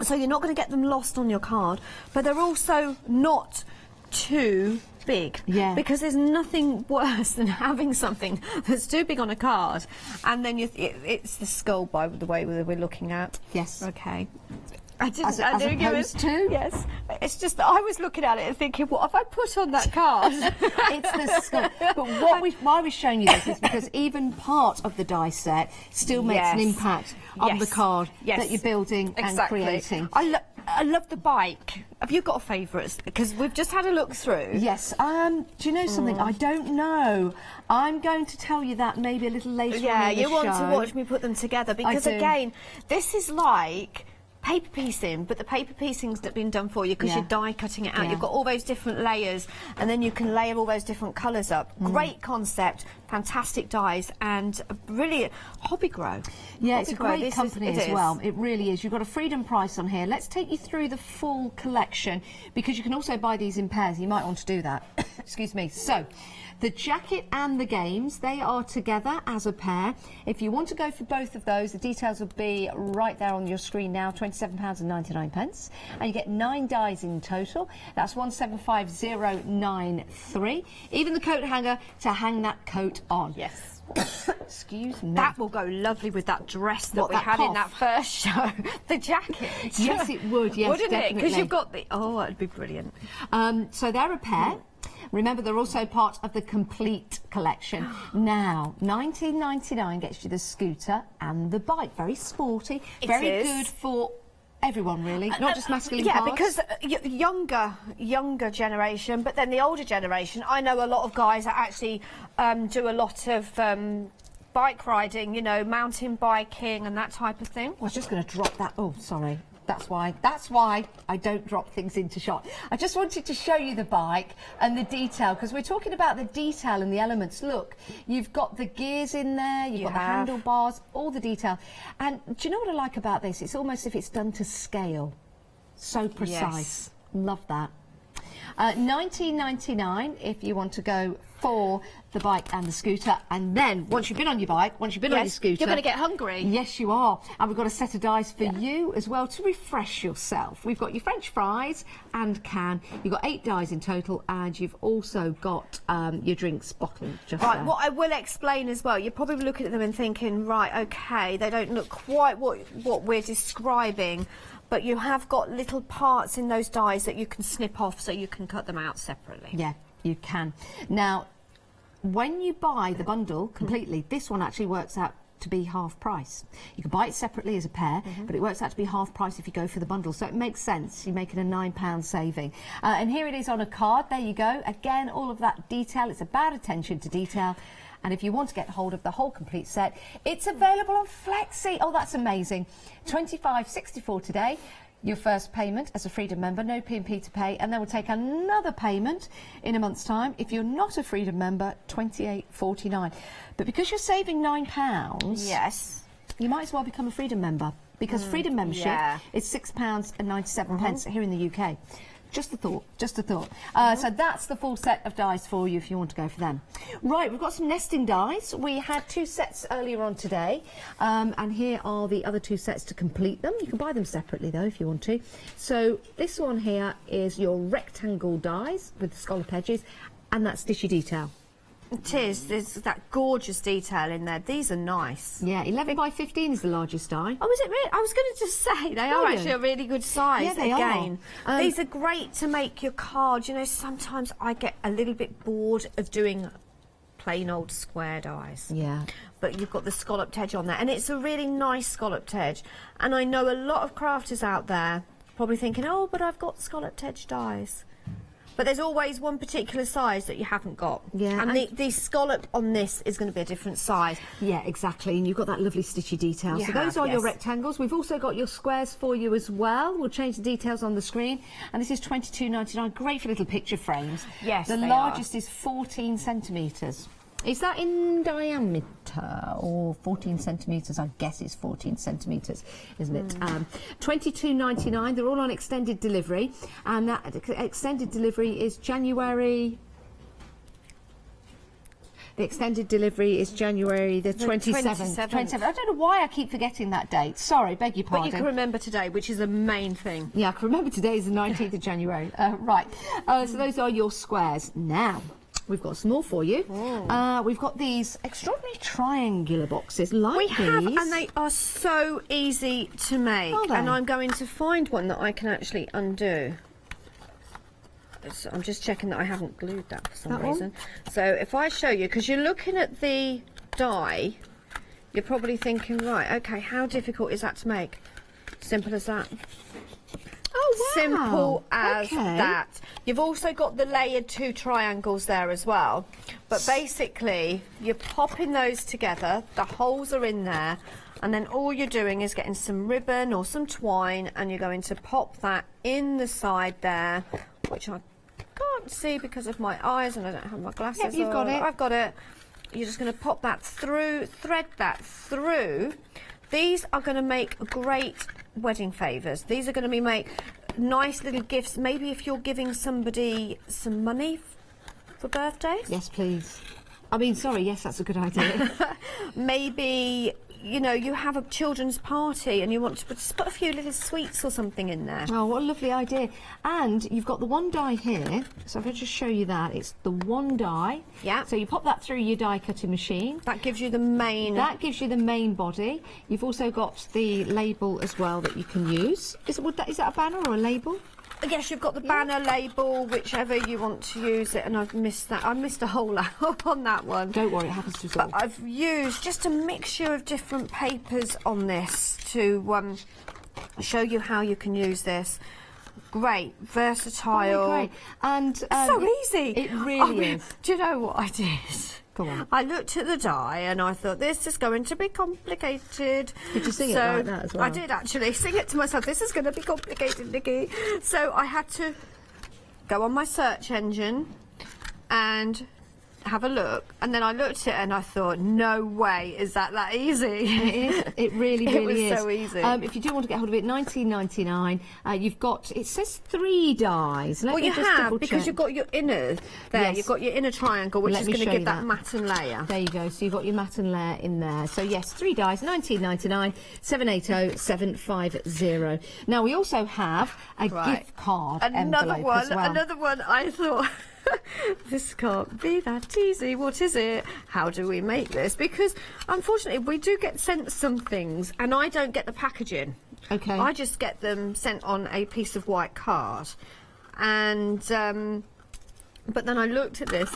so you're not going to get them lost on your card, but they're also not too big, because there's nothing worse than having something that's too big on a card and then it's the skull by the way we're looking at. Yes. Okay. As opposed to? Yes. It's just that I was looking at it and thinking, what have I put on that card? It's the skull. But why we're showing you this is because even part of the die set still makes an impact on the card that you're building and creating. I love the bike. Have you got a favourite? Because we've just had a look through. Yes. Do you know something? I don't know. I'm going to tell you that maybe a little later on in the show. Yeah, you want to watch me put them together because, again, this is like paper piecing, but the paper piecing's been done for you because you're die cutting it out. You've got all those different layers and then you can layer all those different colours up. Great concept, fantastic dies and a brilliant hobby grow. Yeah, it's a great company as well. It really is. You've got a freedom price on here. Let's take you through the full collection because you can also buy these in pairs. You might want to do that. Excuse me. So, the jacket and the games, they are together as a pair. If you want to go for both of those, the details will be right there on your screen now, £27.99. And you get 9 dies in total. That's 175093. Even the coat hanger to hang that coat on. Yes. Excuse me. That will go lovely with that dress that we had in that first show. The jacket. Yes, it would. Yes, wouldn't definitely. it? Because you've got the... Oh, it'd be brilliant. So they're a pair. Remember, they're also part of the complete collection. Now, $19.99 gets you the scooter and the bike. Very sporty, very good for everyone, really, not just masculine cards. Yeah, because younger generation, but then the older generation. I know a lot of guys that actually do a lot of bike riding, you know, mountain biking and that type of thing. I was just going to drop that. Oh, sorry. That's why I don't drop things into shot. I just wanted to show you the bike and the detail, because we're talking about the detail and the elements. Look, you've got the gears in there, you've got the handlebars, all the detail. And do you know what I like about this? It's almost as if it's done to scale. So precise. Love that. $19.99 if you want to go for the bike and the scooter, and then once you've been on your bike, once you've been on your scooter, you're going to get hungry. Yes, you are. And we've got a set of dies for you as well to refresh yourself. We've got your French fries and can. You've got 8 dies in total, and you've also got your drinks bottle just right. there. What I will explain as well, you're probably looking at them and thinking, right, okay, they don't look quite what we're describing. But you have got little parts in those dies that you can snip off so you can cut them out separately. Yeah, you can. Now, when you buy the bundle completely, this one actually works out to be half price. You can buy it separately as a pair, but it works out to be half price if you go for the bundle. So it makes sense. You're making a £9 saving. And here it is on a card. There you go. Again, all of that detail. It's about attention to detail. And if you want to get hold of the whole complete set, it's available on Flexi. Oh, that's amazing. $25.64 today. Your first payment as a Freedom member, no P&P to pay, and then we'll take another payment in a month's time. If you're not a Freedom member, $28.49. But because you're saving £9, yes, you might as well become a Freedom member, because Freedom membership is £6.97 here in the UK. Just a thought, just a thought. So that's the full set of dies for you if you want to go for them. Right, we've got some nesting dies. We had 2 sets earlier on today, and here are the other 2 sets to complete them. You can buy them separately though if you want to. So this one here is your rectangle dies with the scallop edges, and that's stitchy detail. It is. There's that gorgeous detail in there. These are nice. Yeah, 11 by 15 is the largest die. Oh, is it really? I was going to just say they are actually a really good size. Yeah, they again. are. These are great to make your card. You know, sometimes I get a little bit bored of doing plain old square dies. Yeah. But you've got the scalloped edge on there, and it's a really nice scalloped edge. And I know a lot of crafters out there probably thinking, oh, but I've got scalloped edge dies. But there's always one particular size that you haven't got. Yeah. And the scallop on this is going to be a different size. Yeah, exactly. And you've got that lovely stitchy detail. You So those are have, your yes. rectangles. We've also got your squares for you as well. We'll change the details on the screen. And this is £22.99. Great for little picture frames. Yes, the they largest is 14 centimetres. Is that in diameter or 14 centimetres? I guess it's 14 centimetres, isn't it? £22.99. They're all on extended delivery, and that extended delivery is January. The extended delivery is January the 27th. 27th. I don't know why I keep forgetting that date. Sorry, beg your pardon. But you can remember today, which is the main thing. Yeah, I can remember today is the 19th of January. Right. So those are your squares. Now, we've got some more for you. We've got these extraordinary triangular boxes like We these. have, and they are so easy to make. Are they? And I'm going to find one that I can actually undo. So I'm just checking that I haven't glued that for some That one? reason. So if I show you, because you're looking at the die, you're probably thinking, right, okay, how difficult is that to make? Simple as that. Oh, wow. Simple as Okay. that. You've also got the layered 2 triangles there as well. But basically, you're popping those together, the holes are in there, and then all you're doing is getting some ribbon or some twine, and you're going to pop that in the side there, which I can't see because of my eyes and I don't have my glasses Yep, you've got on. it. I've got it. You're just going to pop that through, thread that through. These are going to make great wedding favours. These are going to be make nice little gifts. Maybe if you're giving somebody some money for birthdays. Yes, please. I mean, sorry, yes, that's a good idea. Maybe, you know, you have a children's party and you want to just put a few little sweets or something in there. Oh, what a lovely idea. And you've got the one die here. So if I just show you that, it's the one die. Yeah. So you pop that through your die cutting machine. That gives you the main... That gives you the main body. You've also got the label as well that you can use. Is that a banner or a label? Yes, you've got the banner label, whichever you want to use it, and I've missed that. I missed a hole out on that one. Don't worry, it happens to us all. But I've used just a mixture of different papers on this to show you how you can use this. Great, versatile. Oh, great. And so easy. It really is. Do you know what I did? Go on. I looked at the die and I thought, this is going to be complicated. Did you sing it like that as well? I did actually sing it to myself. This is going to be complicated, Nikki. So I had to go on my search engine and have a look, and then I looked at it and I thought, no way is that easy. It is. It really, really it was is. so easy. If you do want to get hold of it, £19.99. You've got, it says 3 dies. Well, you have, because you've got your inner there. Yes. You've got your inner triangle, which Let is me going to show give you that matten layer. There you go. So you've got your matten layer in there. So yes, 3 dies, £19.99, 780 750. Now we also have a gift card envelope as well. Another one. I thought. This can't be that easy. What is it? How do we make this? Because unfortunately we do get sent some things and I don't get the packaging. Okay. I just get them sent on a piece of white card. And but then I looked at this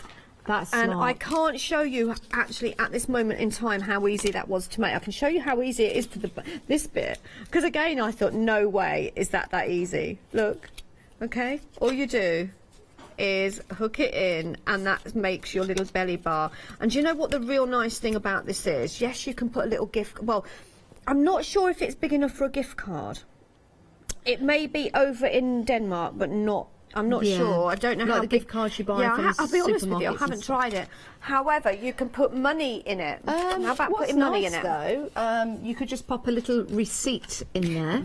and I can't show you actually at this moment in time how easy that was to make. I can show you how easy it is for this bit, because again I thought, no way is that easy. Look, okay, all you do is hook it in and that makes your little belly bar. And do you know what the real nice thing about this is? Yes, you can put a little gift, well, I'm not sure if it's big enough for a gift card. It may be over in Denmark, but not, I'm not sure. I don't know how the gift cards you buy from I'll be honest with you, I supermarkets haven't and stuff. tried it. However, you can put money in it. How about what's putting money nice, in it? Though, you could just pop a little receipt in there.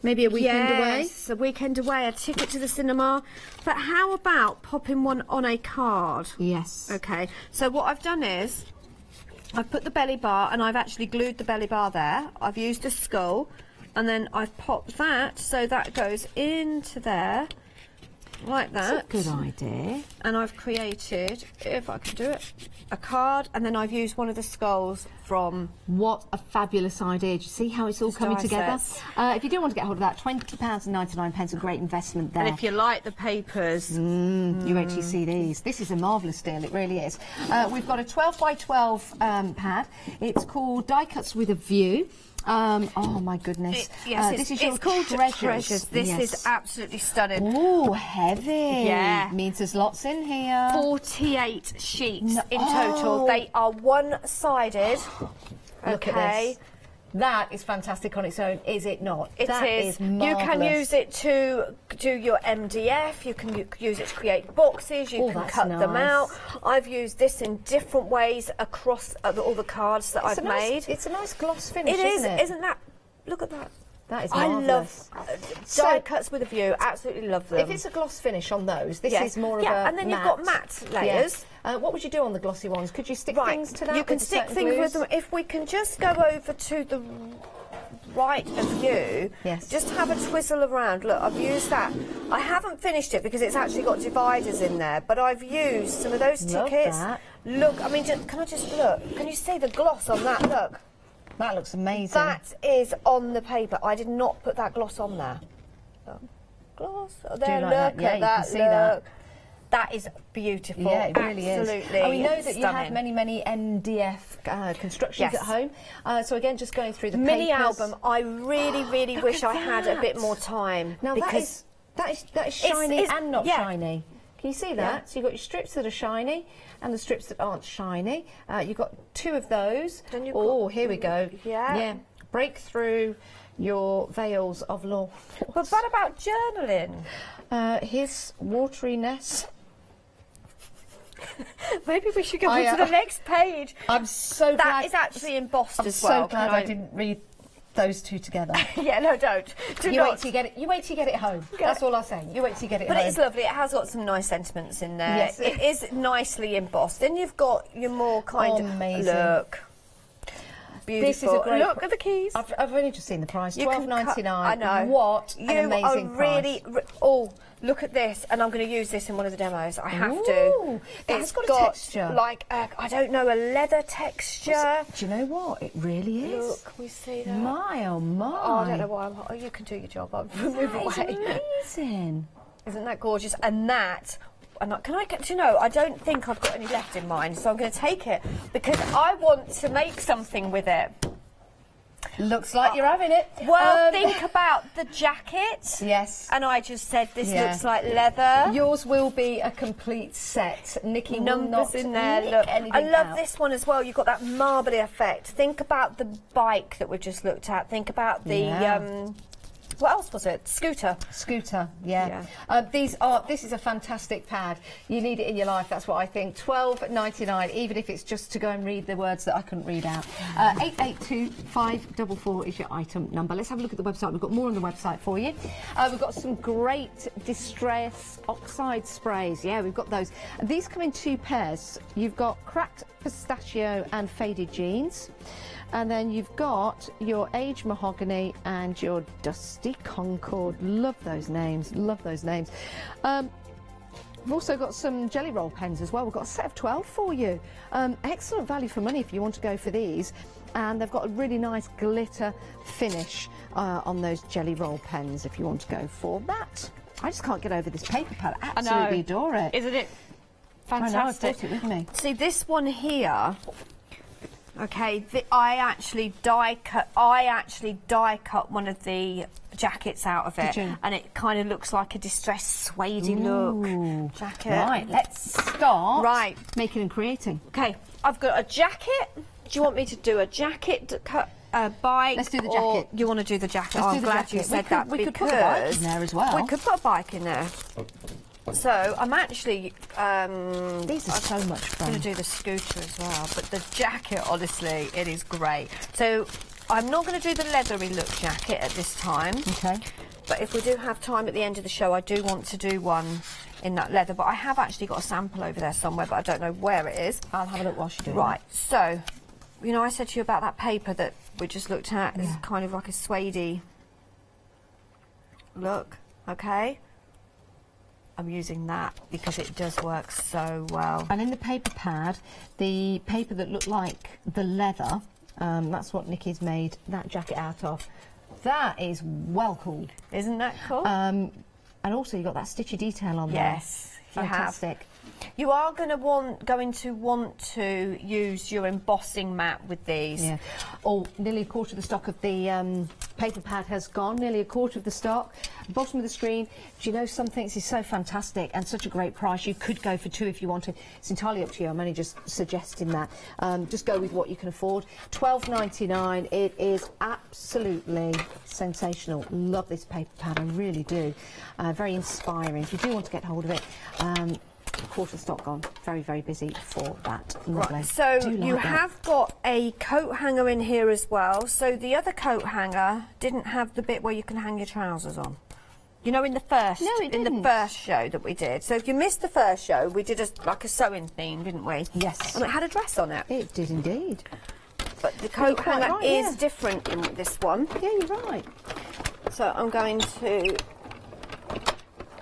Maybe a weekend away. Yes, a weekend away, a ticket to the cinema. But how about popping one on a card? Yes. Okay, so what I've done is I've put the belly bar and I've actually glued the belly bar there. I've used a skull and then I've popped that so that goes into there. Like that. That's a good idea. And I've created, if I can do it, a card, and then I've used one of the skulls from... What a fabulous idea. Do you see how it's all coming die together? sets. If you do want to get hold of that, £20.99, a great investment there. And if you like the papers... You actually see these. This is a marvellous deal, it really is. We've got a 12 by 12 pad. It's called Die Cuts with a View. Oh my goodness. Yes, this is it's your called treasures. This Yes. is absolutely stunning. Oh, heavy. Yeah. Means there's lots in here. 48 sheets in total. They are one-sided. Look at this. That is fantastic on its own, is it not? It is. You can use it to do your MDF, you can use it to create boxes, you can cut them out. I've used this in different ways across all the cards that I've made. It's a nice gloss finish, isn't it? Isn't that? Look at that. That is I marvellous. love die cuts with a view, absolutely love them. If it's a gloss finish on those, this is more of a and then you've got matte layers. What would you do on the glossy ones? Could you stick things to that? You can stick things with them. If we can just go over to the right of you, just have a twizzle around. Look, I've used that. I haven't finished it because it's actually got dividers in there, but I've used some of those tickets. Look, I mean, can I just look? Can you see the gloss on that? Look. That looks amazing. That is on the paper. I did not put that gloss on there. Look. Gloss. Oh, there, look at that. You can see that. That is beautiful. Yeah, it really Absolutely. is. And we know that stunning. you have many MDF constructions at home. So again, just going through the mini papers. album. I really wish I had a bit more time. Now because that is shiny and not shiny. Can you see that? Yeah. So you've got your strips that are shiny and the strips that aren't shiny. You've got two of those. Oh, here we go. Yeah. Break through your veils of law. But what about journaling? His wateriness. Maybe we should go on to the next page. I'm so glad. That is actually embossed as well. I'm so glad I didn't read those two together. Yeah, no, don't. You wait till you get it home. That's all I'll say. You wait till you get it home. But it's lovely. It has got some nice sentiments in there. Yes. It is nicely embossed. Then you've got your more kind of amazing. Look. Beautiful. This is a great. Look at the keys. I've only just seen the price. $12.99. I know. What an amazing price. Look at this, and I'm going to use this in one of the demos. I have Ooh, to. It's got a texture. Like, I don't know, a leather texture. Do you know what? It really is. Look, we see that. My, oh my. Oh, I don't know why I'm... Oh, you can do your job. I'll move away. Amazing. Isn't that gorgeous? And that... Can I get to know? I don't think I've got any left in mind, so I'm going to take it because I want to make something with it. Looks like you're having it. Well, think about the jacket. Yes. And I just said this looks like leather. Yours will be a complete set. Nikki will not Numbers in there. Look, I love this one as well. You've got that marbly effect. Think about the bike that we've just looked at. Think about the what else was it? Scooter. Yeah. This is a fantastic pad. You need it in your life, that's what I think. $12.99, even if it's just to go and read the words that I couldn't read out. 882544 is your item number. Let's have a look at the website. We've got more on the website for you. We've got some great Distress Oxide sprays. Yeah, we've got those. These come in two pairs. You've got cracked pistachio and faded jeans. And then you've got your aged mahogany and your dusty concord. Love those names. Love those names. We've also got some jelly roll pens as well. We've got a set of 12 for you. Excellent value for money if you want to go for these. And they've got a really nice glitter finish on those jelly roll pens if you want to go for that. I just can't get over this paper pad. I absolutely adore it. Isn't it fantastic? I know, I've brought it with me. See, this one here... Okay, I actually die cut one of the jackets out of it, and it kind of looks like a distressed suede look jacket. Right, let's start making and creating. Okay, I've got a jacket. Do you want me to do a jacket, cut a bike? Let's do the jacket. You want to do the jacket? Let's I'm do the glad jacket. you said that. We could put a bike in there as well. We could put a bike in there. So I'm actually these are so much fun. I'm going to do the scooter as well, but the jacket, honestly, it is great. So I'm not going to do the leathery look jacket at this time. Okay. But if we do have time at the end of the show, I do want to do one in that leather. But I have actually got a sample over there somewhere, but I don't know where it is. I'll have a look while she does. Right. So, you know, I said to you about that paper that we just looked at. It's kind of like a suede look. Okay. I'm using that because it does work so well. And in the paper pad, the paper that looked like the leather, that's what Nikki's made that jacket out of. That is well cool. Isn't that cool? And also you've got that stitchy detail on there. Yes, fantastic. You are going to want to use your embossing mat with these. Yeah. Oh, nearly a quarter of the stock of the paper pad has gone. Nearly a quarter of the stock. Bottom of the screen. Do you know something? This is so fantastic and such a great price. You could go for 2 if you wanted. It's entirely up to you. I'm only just suggesting that. Just go with what you can afford. £12.99. It is absolutely sensational. Love this paper pad. I really do. Very inspiring. If you do want to get hold of it. Quarter stock gone. Very, very busy for that. Lovely. Right, so Do you like that. have got a coat hanger in here as well. So the other coat hanger didn't have the bit where you can hang your trousers on. You know, in the first show that we did. So if you missed the first show, we did like a sewing theme, didn't we? Yes. And it had a dress on it. It did indeed. But the coat quite hanger right, is yeah. different in this one. Yeah, you're right. So I'm going to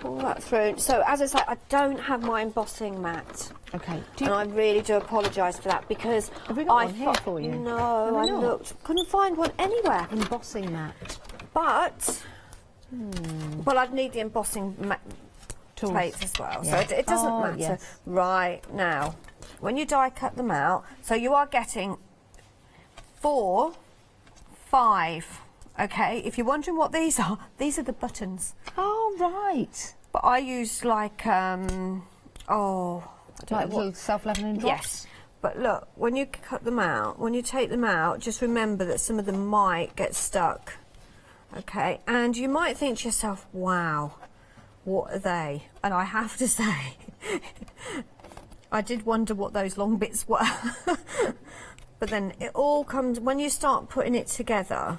pull that through. So as I say, I don't have my embossing mat. Okay. And I really do apologise for that because have we got one here for you? No, I looked, couldn't find one anywhere. Embossing mat. But well, I'd need the embossing plates as well. Yeah. So it doesn't matter. Yes. Right now, when you die cut them out, so you are getting 4, 5. Okay, if you're wondering what these are the buttons. Oh, right. But I use like, Like little self-leveling drops? Yes. But look, when you cut them out, when you take them out, just remember that some of them might get stuck. Okay, and you might think to yourself, wow, what are they? And I have to say, I did wonder what those long bits were. But then it all comes, when you start putting it together,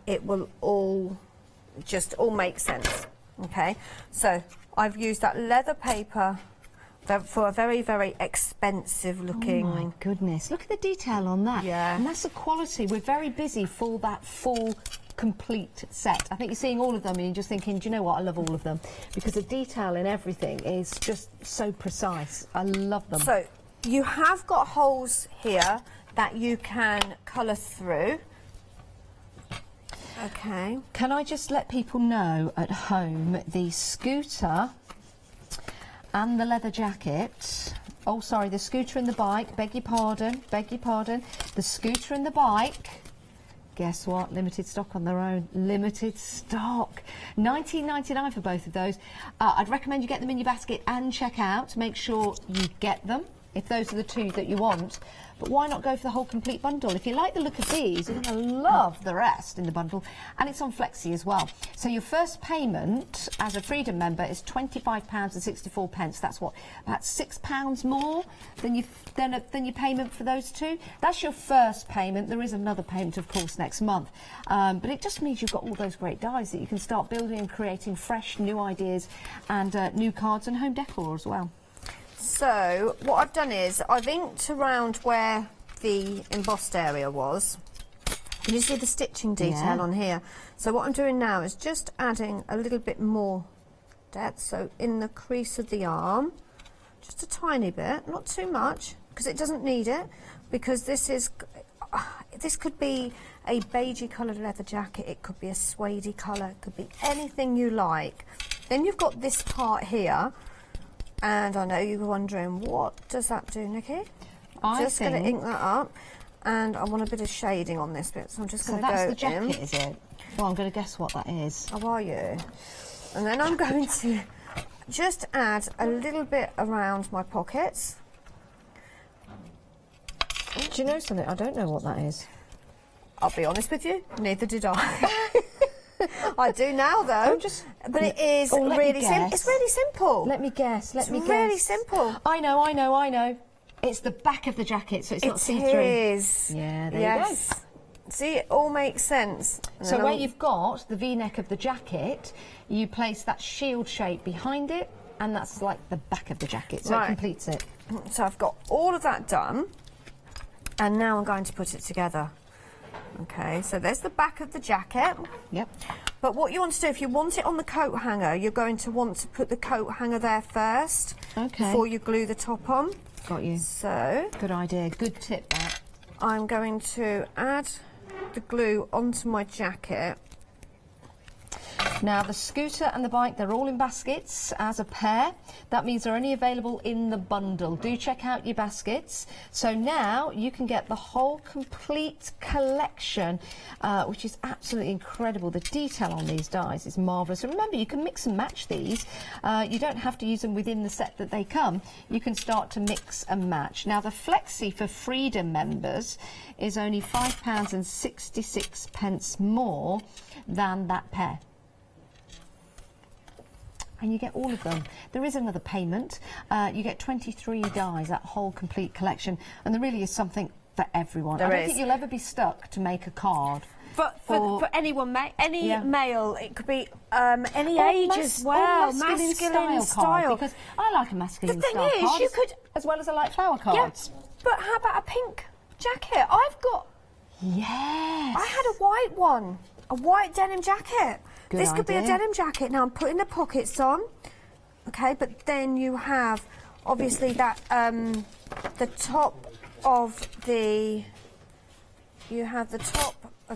it will all make sense. Okay, so I've used that leather paper for a very, very expensive looking. Oh my goodness, look at the detail on that. Yeah. And that's the quality. We're very busy for that full complete set. I think you're seeing all of them and you're just thinking, do you know what, I love all of them because the detail in everything is just so precise. I love them. So you have got holes here that you can colour through. Okay. Can I just let people know at home the scooter and the leather jacket, oh sorry, the scooter and the bike, beg your pardon, the scooter and the bike, guess what, limited stock on their own, limited stock, £19.99 for both of those. I'd recommend you get them in your basket and check out, make sure you get them if those are the two that you want. But why not go for the whole complete bundle? If you like the look of these, you're going to love the rest in the bundle. And it's on Flexi as well. So your first payment as a Freedom member is £25.64. That's what, about £6 more than your payment for those two. That's your first payment. There is another payment, of course, next month. But it just means you've got all those great dies that you can start building and creating fresh, new ideas and new cards and home decor as well. So what I've done is I've inked around where the embossed area was. Can you see the stitching detail on here? So what I'm doing now is just adding a little bit more depth. So in the crease of the arm, just a tiny bit, not too much, because it doesn't need it. Because this could be a beigey coloured leather jacket, it could be a suede colour, it could be anything you like. Then you've got this part here. And I know you were wondering, what does that do, Nikki? I'm just going to ink that up. And I want a bit of shading on this bit, so I'm just going to go in. So that's the jacket, is it? Well, I'm going to guess what that is. How are you? And then I'm going to just add a little bit around my pockets. Do you know something? I don't know what that is. I'll be honest with you, neither did I. I do now, though. But it is really simple. It's really simple. Let me guess. It's really simple. I know. It's the back of the jacket, so it's not see-through. It is. Yeah, there you go. See, it all makes sense. So where you've got the V-neck of the jacket, you place that shield shape behind it, and that's like the back of the jacket, so it completes it. So I've got all of that done, and now I'm going to put it together. Okay, so there's the back of the jacket. Yep. But what you want to do, if you want it on the coat hanger, you're going to want to put the coat hanger there first. Okay. Before you glue the top on. Got you. So. Good idea. Good tip, that. I'm going to add the glue onto my jacket. Now the scooter and the bike, they're all in baskets as a pair. That means they're only available in the bundle. Do check out your baskets. So now you can get the whole complete collection, which is absolutely incredible. The detail on these dies is marvellous. And remember, you can mix and match these. You don't have to use them within the set that they come. You can start to mix and match. Now the Flexi for Freedom members is only £5.66 more than that pair. And you get all of them. There is another payment. You get 23 dies, that whole complete collection. And there really is something for everyone. I don't think you'll ever be stuck to make a card. But for anyone, any male, it could be any age as well. Masculine style. Because I like a masculine style card. The thing is, you could... As well as I like flower cards. Yeah, but how about a pink jacket? I've got... Yes. I had a white one. A white denim jacket. Good this could be a idea. denim jacket. Now I'm putting the pockets on. Okay, but then you have obviously that the top of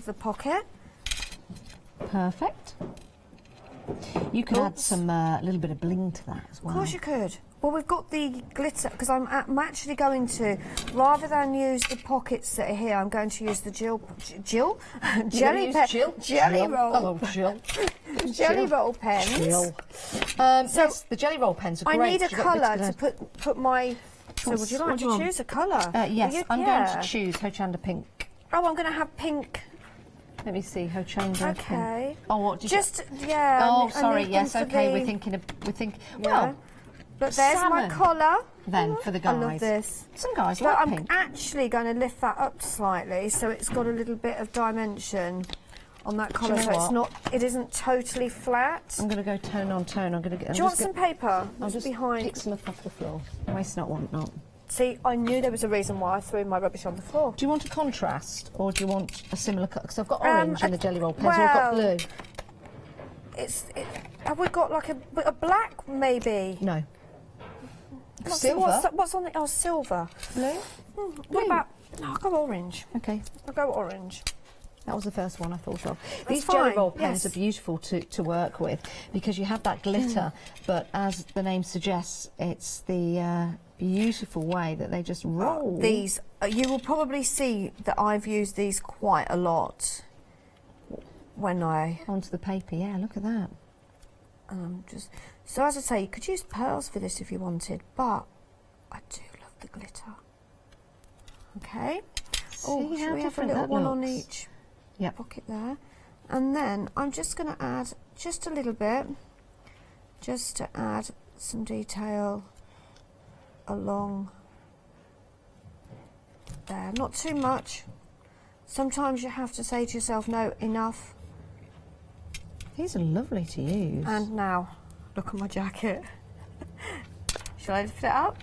the pocket. Perfect. You can add some little bit of bling to that as well. Of course you could. Well, we've got the glitter, because I'm actually going to, rather than use the pockets that are here, I'm going to use the jelly roll. Jelly roll pens. So yes, the jelly roll pens are great. I need a colour to put my... So would you like to choose a colour? Yes, I'm going to choose Hochanda pink. Oh, I'm going to have pink. Let me see, Hochanda pink. Okay. Oh, what did Just, you... yeah. Oh, sorry, yes, okay, the... we're thinking... Well... But there's my collar. Then for the guys. I love this. Some guys but like I'm pink. actually going to lift that up slightly so it's got a little bit of dimension on that collar, so it isn't totally flat. I'm going to go tone on tone. I'm going to get. Do you want some paper? I'll just behind. pick some up off the floor. Waste not, want not. See, I knew there was a reason why I threw my rubbish on the floor. Do you want a contrast or do you want a similar colour? Because I've got orange in the jelly roll pens. Or I've got blue. Have we got like a black maybe? No. Silver. What's on the... Oh, silver. Blue? What about... No, I'll go orange. Okay. I'll go orange. That was the first one I thought of. These jelly roll pens are beautiful to work with because you have that glitter, but as the name suggests, it's the beautiful way that they just roll. These, you will probably see that I've used these quite a lot when I... Onto the paper, yeah, look at that. So as I say, you could use pearls for this if you wanted, but I do love the glitter. Okay. See should how we have a different little that one on looks? each Yep. pocket there? And then I'm just going to add just a little bit, just to add some detail along there. Not too much. Sometimes you have to say to yourself, no, enough. These are lovely to use. And now, look at my jacket. Shall I lift it up?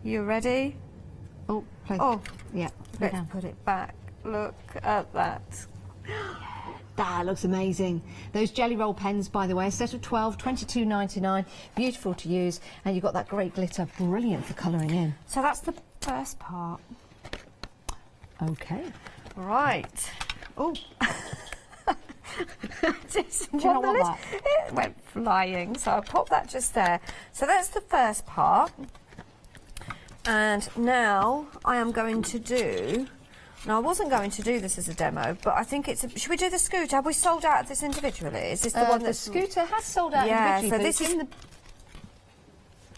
You ready? Oh, yeah. Let's put it back. Look at that. That looks amazing. Those jelly roll pens, by the way, a set of 12, $22.99. Beautiful to use, and you've got that great glitter, brilliant for colouring in. So that's the first part. Okay. Right. Oh. Do you not want that? It went flying, so I'll pop that just there. So that's the first part. And now I am going to do... Now, I wasn't going to do this as a demo, but I think it's... Should we do the scooter? Have we sold out of this individually? Is this the one that's... The scooter has sold out individually, so but this it's is... in the...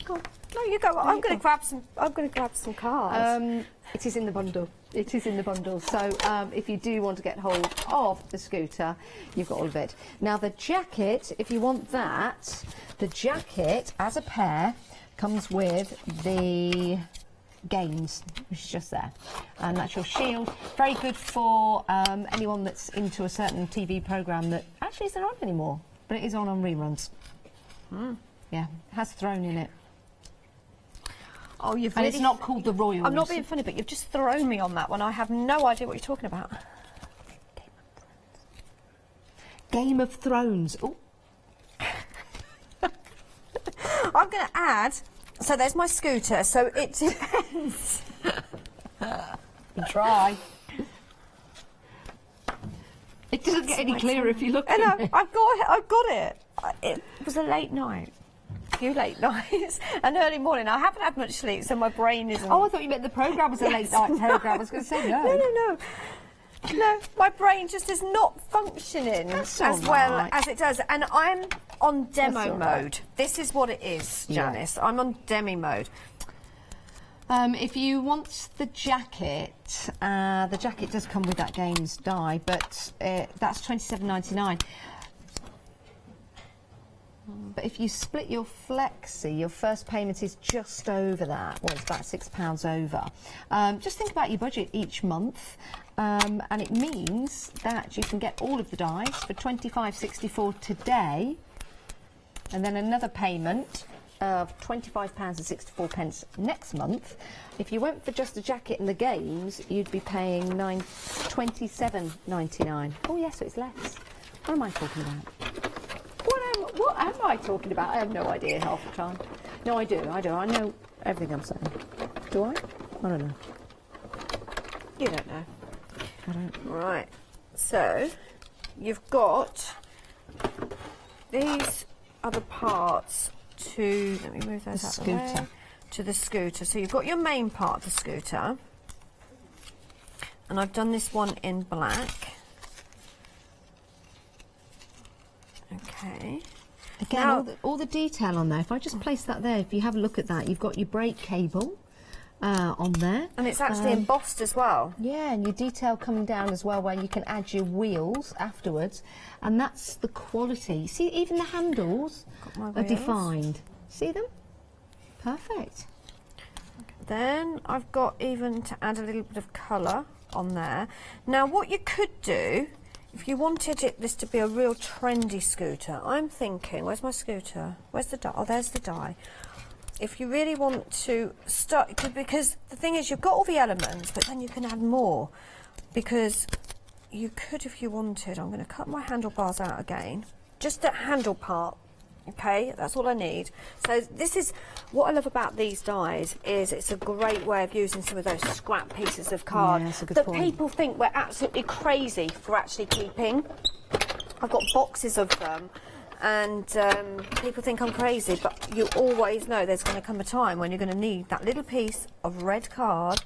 Go on. No, you go. I'm going to grab some... I'm going to grab some cards. It is in the bundle. It is in the bundle. So if you do want to get hold of the scooter, you've got all of it. Now, the jacket, if you want that, the jacket, as a pair, comes with the... games, which is just there, and that's your shield. Very good for anyone that's into a certain TV programme that actually isn't on anymore, but it is on reruns. Yeah, it has Throne in it. Oh, you've and really... it's not called the Royals. I'm not being funny, but you've just thrown me on that one. I have no idea what you're talking about. Game of Thrones. Oh. I'm going to add... So there's my scooter, so it depends. Try. It doesn't get any clearer if you look I at know, it. I've got it. It was a late night. A few late nights. An early morning. I haven't had much sleep, so my brain isn't... Oh, I thought you meant the programme was a late night programme. I was going to say no. No, my brain just is not functioning as well as it does. And I'm on demo mode. This is what it is, Janice. I'm on demo mode. If you want the jacket does come with that games die, but that's $27.99. But if you split your Flexi, your first payment is just over that. Well, it's about £6 over. Just think about your budget each month, and it means that you can get all of the dies for £25.64 today, and then another payment of £25.64 next month. If you went for just the jacket and the games, you'd be paying £27.99. Oh yes, so it's less. What am I talking about? What am I talking about? I have no idea half the time. No, I do. I know everything I'm saying. Do I? I don't know. You don't know. I don't. Right. So, you've got these other parts to... Let me move those out of the way. To the scooter. So you've got your main part of the scooter. And I've done this one in black. Okay. Again, now, all the detail on there, if I just place that there, if you have a look at that, you've got your brake cable on there. And it's actually embossed as well. Yeah, and your detail coming down as well, where you can add your wheels afterwards. And that's the quality. See, even the handles are defined. See them? Perfect. Then I've got even to add a little bit of colour on there. Now, what you could do, if you wanted this to be a real trendy scooter, I'm thinking, where's my scooter? Where's the die? Oh, there's the die. If you really want to start, because the thing is, you've got all the elements, but then you can add more. Because you could, if you wanted, I'm going to cut my handlebars out again. Just that handle part, okay? That's all I need. So this is, what I love about these dies is it's a great way of using some of those scrap pieces of card that people think we're absolutely crazy for actually keeping. I've got boxes of them, and people think I'm crazy, but you always know there's going to come a time when you're going to need that little piece of red card.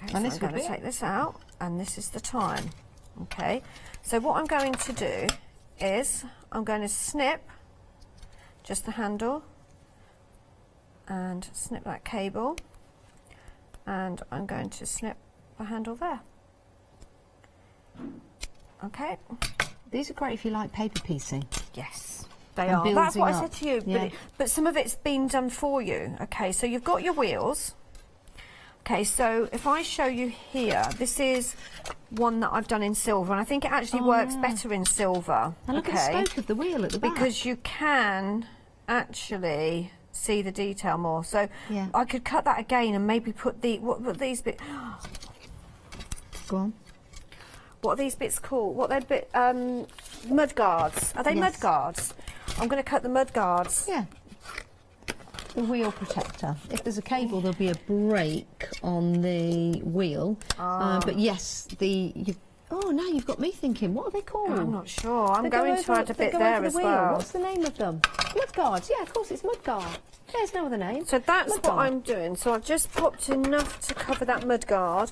Okay, so I'm going to take this out, and this is the time. Okay, so what I'm going to do is I'm going to snip just the handle and snip that cable, and I'm going to snip the handle there. Okay. These are great if you like paper piecing. Yes, they are. That's what I said to you, but some of it's been done for you. Okay, so you've got your wheels. Okay, so if I show you here, this is one that I've done in silver, and I think it actually works better in silver. And look at the spoke of the wheel at the back. Because you can actually see the detail more. So I could cut that again and maybe put what these bits... Go on. What are these bits called? What they're mud guards. Are they mud guards? I'm going to cut the mud guards. Yeah. The wheel protector. If there's a cable, there'll be a break on the wheel. But yes, oh, now you've got me thinking. What are they called? I'm not sure. I'm going to add a bit there as well. What's the name of them? Mud guards. Yeah, of course, it's mud guard. There's no other name. So that's what I'm doing. So I've just popped enough to cover that mud guard.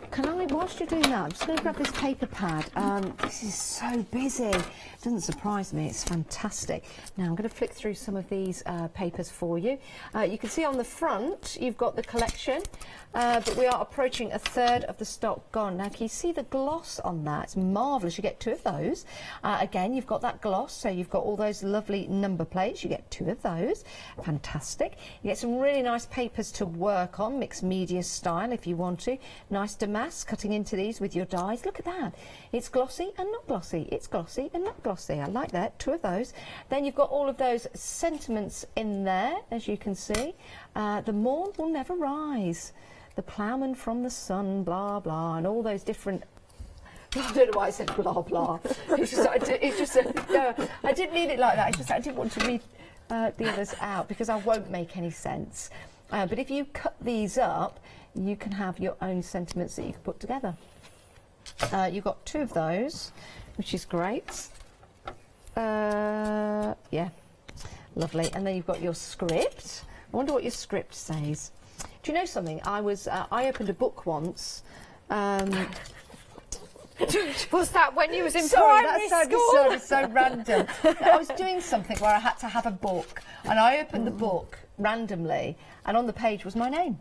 Can I, whilst you're doing that, I'm just going to grab this paper pad. This is so busy. It doesn't surprise me, it's fantastic. Now I'm going to flick through some of these papers for you. You can see on the front you've got the collection, but we are approaching a third of the stock gone. Now can you see the gloss on that? It's marvellous. You get 2 of those. Again, you've got that gloss, so you've got all those lovely number plates. You get 2 of those. Fantastic. You get some really nice papers to work on, mixed media style if you want to. Nice damask, cutting into these with your dies. Look at that. It's glossy and not glossy. It's glossy and not glossy. I like that. 2 of those. Then you've got all of those sentiments in there, as you can see. The morn will never rise. The ploughman from the sun, blah, blah, and all those different... I don't know why I said blah, blah. It's just, no, I didn't mean it like that. It's just I didn't want to read the others out because I won't make any sense. But if you cut these up, you can have your own sentiments that you can put together. You've got 2 of those, which is great. Yeah, lovely. And then you've got your script. I wonder what your script says. Do you know something? I opened a book once. Was that when you was in Sorry, primary that school? sounded so random. I was doing something where I had to have a book, and I opened the book randomly, and on the page was my name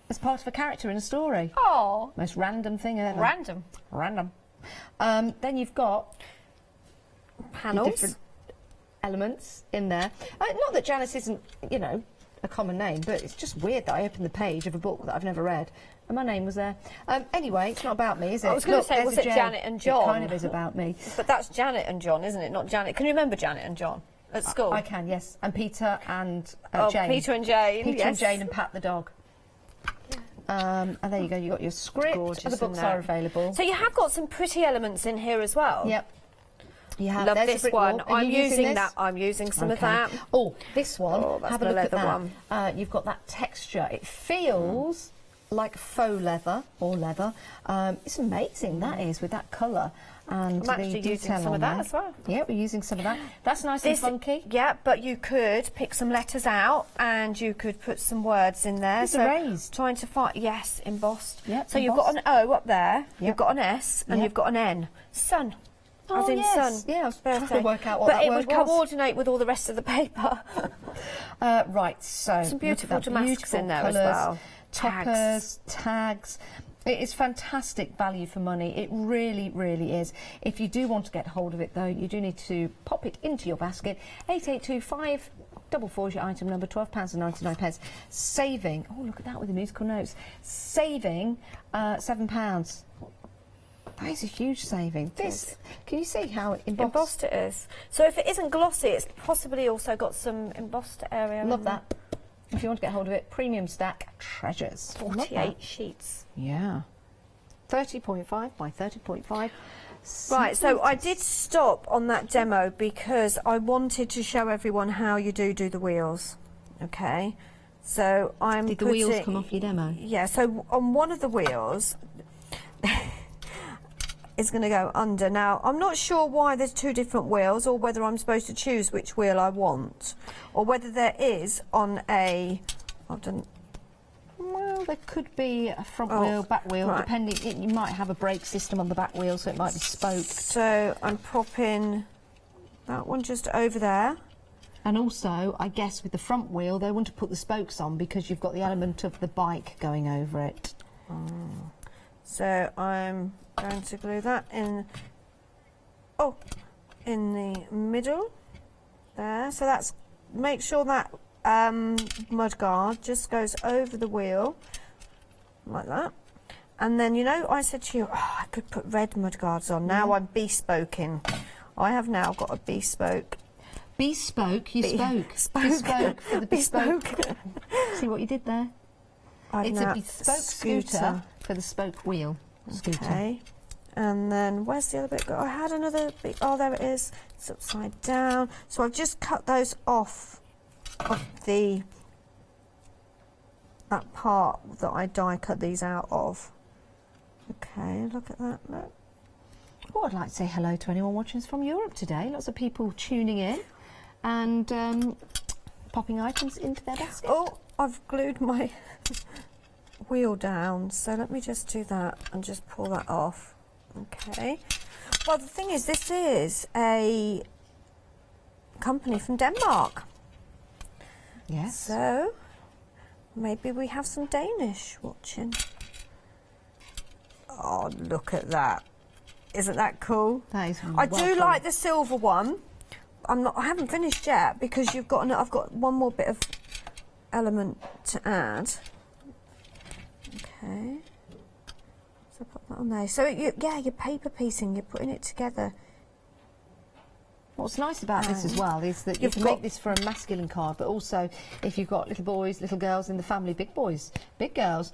as part of a character in a story. Oh, most random thing ever. Random. Then you've got panels, different elements in there. Not that Janice isn't, you know, a common name, but it's just weird that I opened the page of a book that I've never read and my name was there. Anyway, it's not about me, is it? I was going to say, was it Janet and John? It kind of is about me. But that's Janet and John, isn't it? Not Janet. Can you remember Janet and John at school? I can, yes. And Peter and Jane. Peter and Jane, Peter and Jane and Pat the dog. And there you go, you got your script. Gorgeous, and the books are available. So you have got some pretty elements in here as well. Yep. You have. Love There's this one. I'm using this? that. I'm using some of that. Oh, this one. Oh, that's have a the look at leather that. one. You've got that texture. It feels like faux leather or leather. It's amazing, that is, with that colour. And I'm actually using some of that as well. Yeah, we're using some of that. That's nice and funky. Yeah, but you could pick some letters out and you could put some words in there. It's erased. Trying to find, yes, embossed. Yep, so you've got an O up there, Yep. you've got an S, and Yep. you've got an N. Sun. As in yes. sun. Yeah, I was trying Birthday. to work out what but that it word would was. coordinate with all the rest of the paper. Right, so Some beautiful look at that, damasks beautiful in there as colours, well. Toppers, tags. It is fantastic value for money. It really, really is. If you do want to get hold of it, though, you do need to pop it into your basket. 882544 is your item number, £12.99. Saving, oh, look at that with the musical notes. Saving £7. That is a huge saving. This, can you see how embossed it is? So if it isn't glossy, it's possibly also got some embossed area. Love that. If you want to get hold of it, premium stack treasures. 48 sheets. Yeah. 30.5 by 30.5. Right, so I did stop on that demo because I wanted to show everyone how you do the wheels. Okay, so I'm Did the wheels come off your demo? Yeah, so on one of the wheels it's going to go under. Now, I'm not sure why there's 2 different wheels or whether I'm supposed to choose which wheel I want or whether there is on a... Well, there could be a front wheel, back wheel, right. depending. You might have a brake system on the back wheel, so it might be spoked. So I'm popping that one just over there. And also, I guess with the front wheel, they want to put the spokes on because you've got the element of the bike going over it. So I'm going to glue that in, in the middle there. So that's, make sure that mudguard just goes over the wheel like that. And then, you know, I said to you, I could put red mudguards on. Now I'm bespoking. I have now got a bespoke. Bespoke? You spoke. Bespoke for the bespoke. See what you did there? It's a bespoke scooter for the spoke wheel scooter. Okay. And then where's the other bit? I had another bit. Oh, there it is. It's upside down. So I've just cut those off of that part that I die cut these out of. Okay, look at that. Look. Well, I'd like to say hello to anyone watching us from Europe today. Lots of people tuning in and popping items into their basket. Oh, I've glued my wheel down, so let me just do that and just pull that off. Okay. Well, the thing is, this is a company from Denmark. Yes. So maybe we have some Danish watching. Oh, look at that. Isn't that cool? That is I do like the silver one. I haven't finished yet because I've got one more bit of element to add. Okay. So put that on there. So you're paper piecing, you're putting it together. What's nice about this as well is that you can make this for a masculine card, but also if you've got little boys, little girls in the family, big boys, big girls,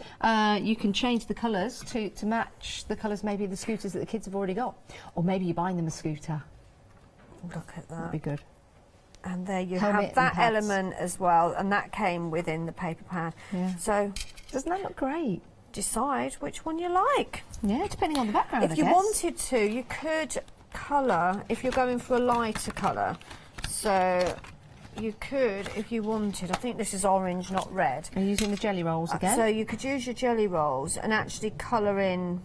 you can change the colours to match the colours maybe the scooters that the kids have already got. Or maybe you're buying them a scooter. Look at that. That'd be good. And there you Helmet have that and pads. element as well, and that came within the paper pad. Yeah. So Doesn't that look great? Decide which one you like. Yeah, depending on the background, If I you guess. wanted to, you could colour if you're going for a lighter colour. So you could, if you wanted, I think this is orange, not red. Are you using the jelly rolls again? So you could use your jelly rolls and actually colour in.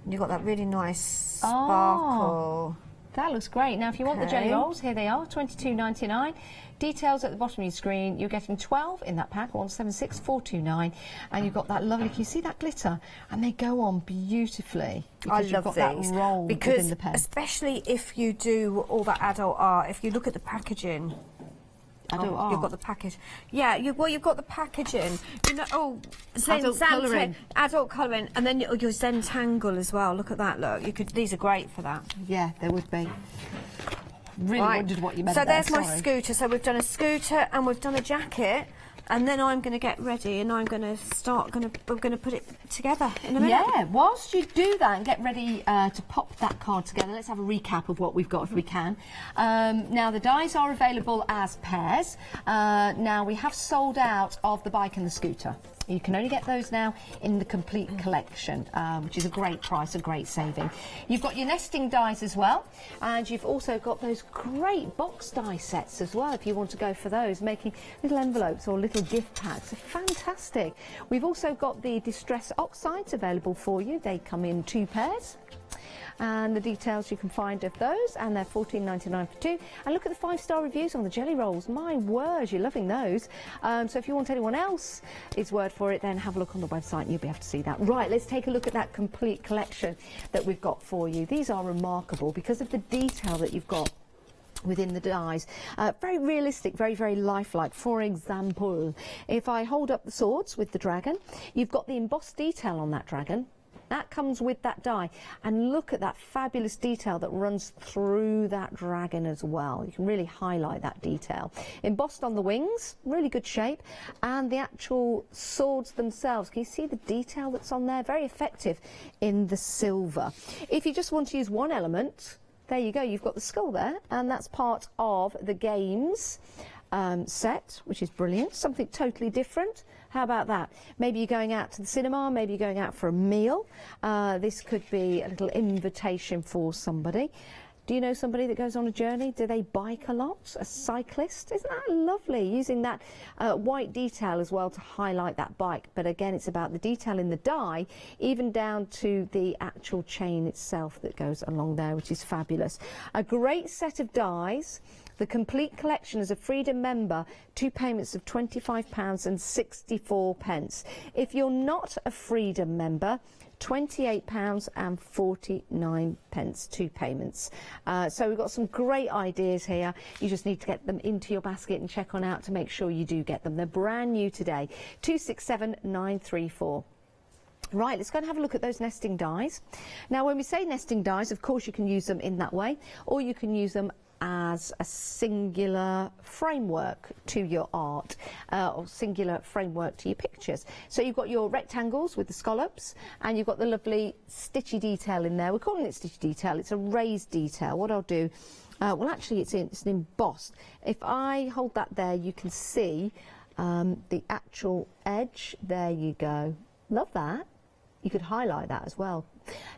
You've got that really nice sparkle. That looks great. Now, if you want the jelly rolls, here they are, $22.99. Details at the bottom of your screen. You're getting 12 in that pack, 176429, and you've got that lovely. Can you see that glitter? And they go on beautifully. I Because love you've got these that roll because, within the pen. especially if you do all that adult art. If you look at the packaging. Adult art? You've got the package. Yeah, you've got the packaging. You know, Adult colouring. Adult colouring, and then your Zentangle as well. Look at that. Look, you could. These are great for that. Yeah, they would be. Really wondered what you meant So there, there's my sorry. scooter. So we've done a scooter and we've done a jacket, and then I'm going to get ready and I'm going to start. We're going to put it together in a minute. Yeah, whilst you do that and get ready to pop that card together, let's have a recap of what we've got if we can. Now, the dies are available as pairs. Now, we have sold out of the bike and the scooter. You can only get those now in the complete collection, which is a great price, a great saving. You've got your nesting dies as well, and you've also got those great box die sets as well, if you want to go for those, making little envelopes or little gift packs. They're fantastic. We've also got the Distress Oxides available for you. They come in 2 pairs. And the details you can find of those, and they're $14.99 for 2. And look at the 5-star reviews on the jelly rolls. My word, you're loving those. So if you want anyone else's word for it, then have a look on the website and you'll be able to see that. Right, let's take a look at that complete collection that we've got for you. These are remarkable because of the detail that you've got within the dies. Very realistic, very, very lifelike. For example, if I hold up the swords with the dragon, you've got the embossed detail on that dragon. That comes with that die, and look at that fabulous detail that runs through that dragon as well. You can really highlight that detail. Embossed on the wings, really good shape, and the actual swords themselves. Can you see the detail that's on there? Very effective in the silver. If you just want to use one element, there you go, you've got the skull there, and that's part of the games set, which is brilliant. Something totally different. How about that? Maybe you're going out to the cinema, maybe you're going out for a meal. This could be a little invitation for somebody. Do you know somebody that goes on a journey? Do they bike a lot? A cyclist? Isn't that lovely? Using that white detail as well to highlight that bike. But again, it's about the detail in the die, even down to the actual chain itself that goes along there, which is fabulous. A great set of dies. The complete collection as a Freedom member, 2 payments of £25.64. If you're not a Freedom member, £28.49, 2 payments. So we've got some great ideas here. You just need to get them into your basket and check on out to make sure you do get them. They're brand new today. 267934. Right, let's go and have a look at those nesting dies. Now, when we say nesting dies, of course, you can use them in that way, or you can use them as a singular framework to your art, or singular framework to your pictures. So you've got your rectangles with the scallops, and you've got the lovely stitchy detail in there. We're calling it stitchy detail. It's a raised detail. What I'll do, well, actually, it's an embossed. If I hold that there, you can see the actual edge. There you go. Love that. You could highlight that as well.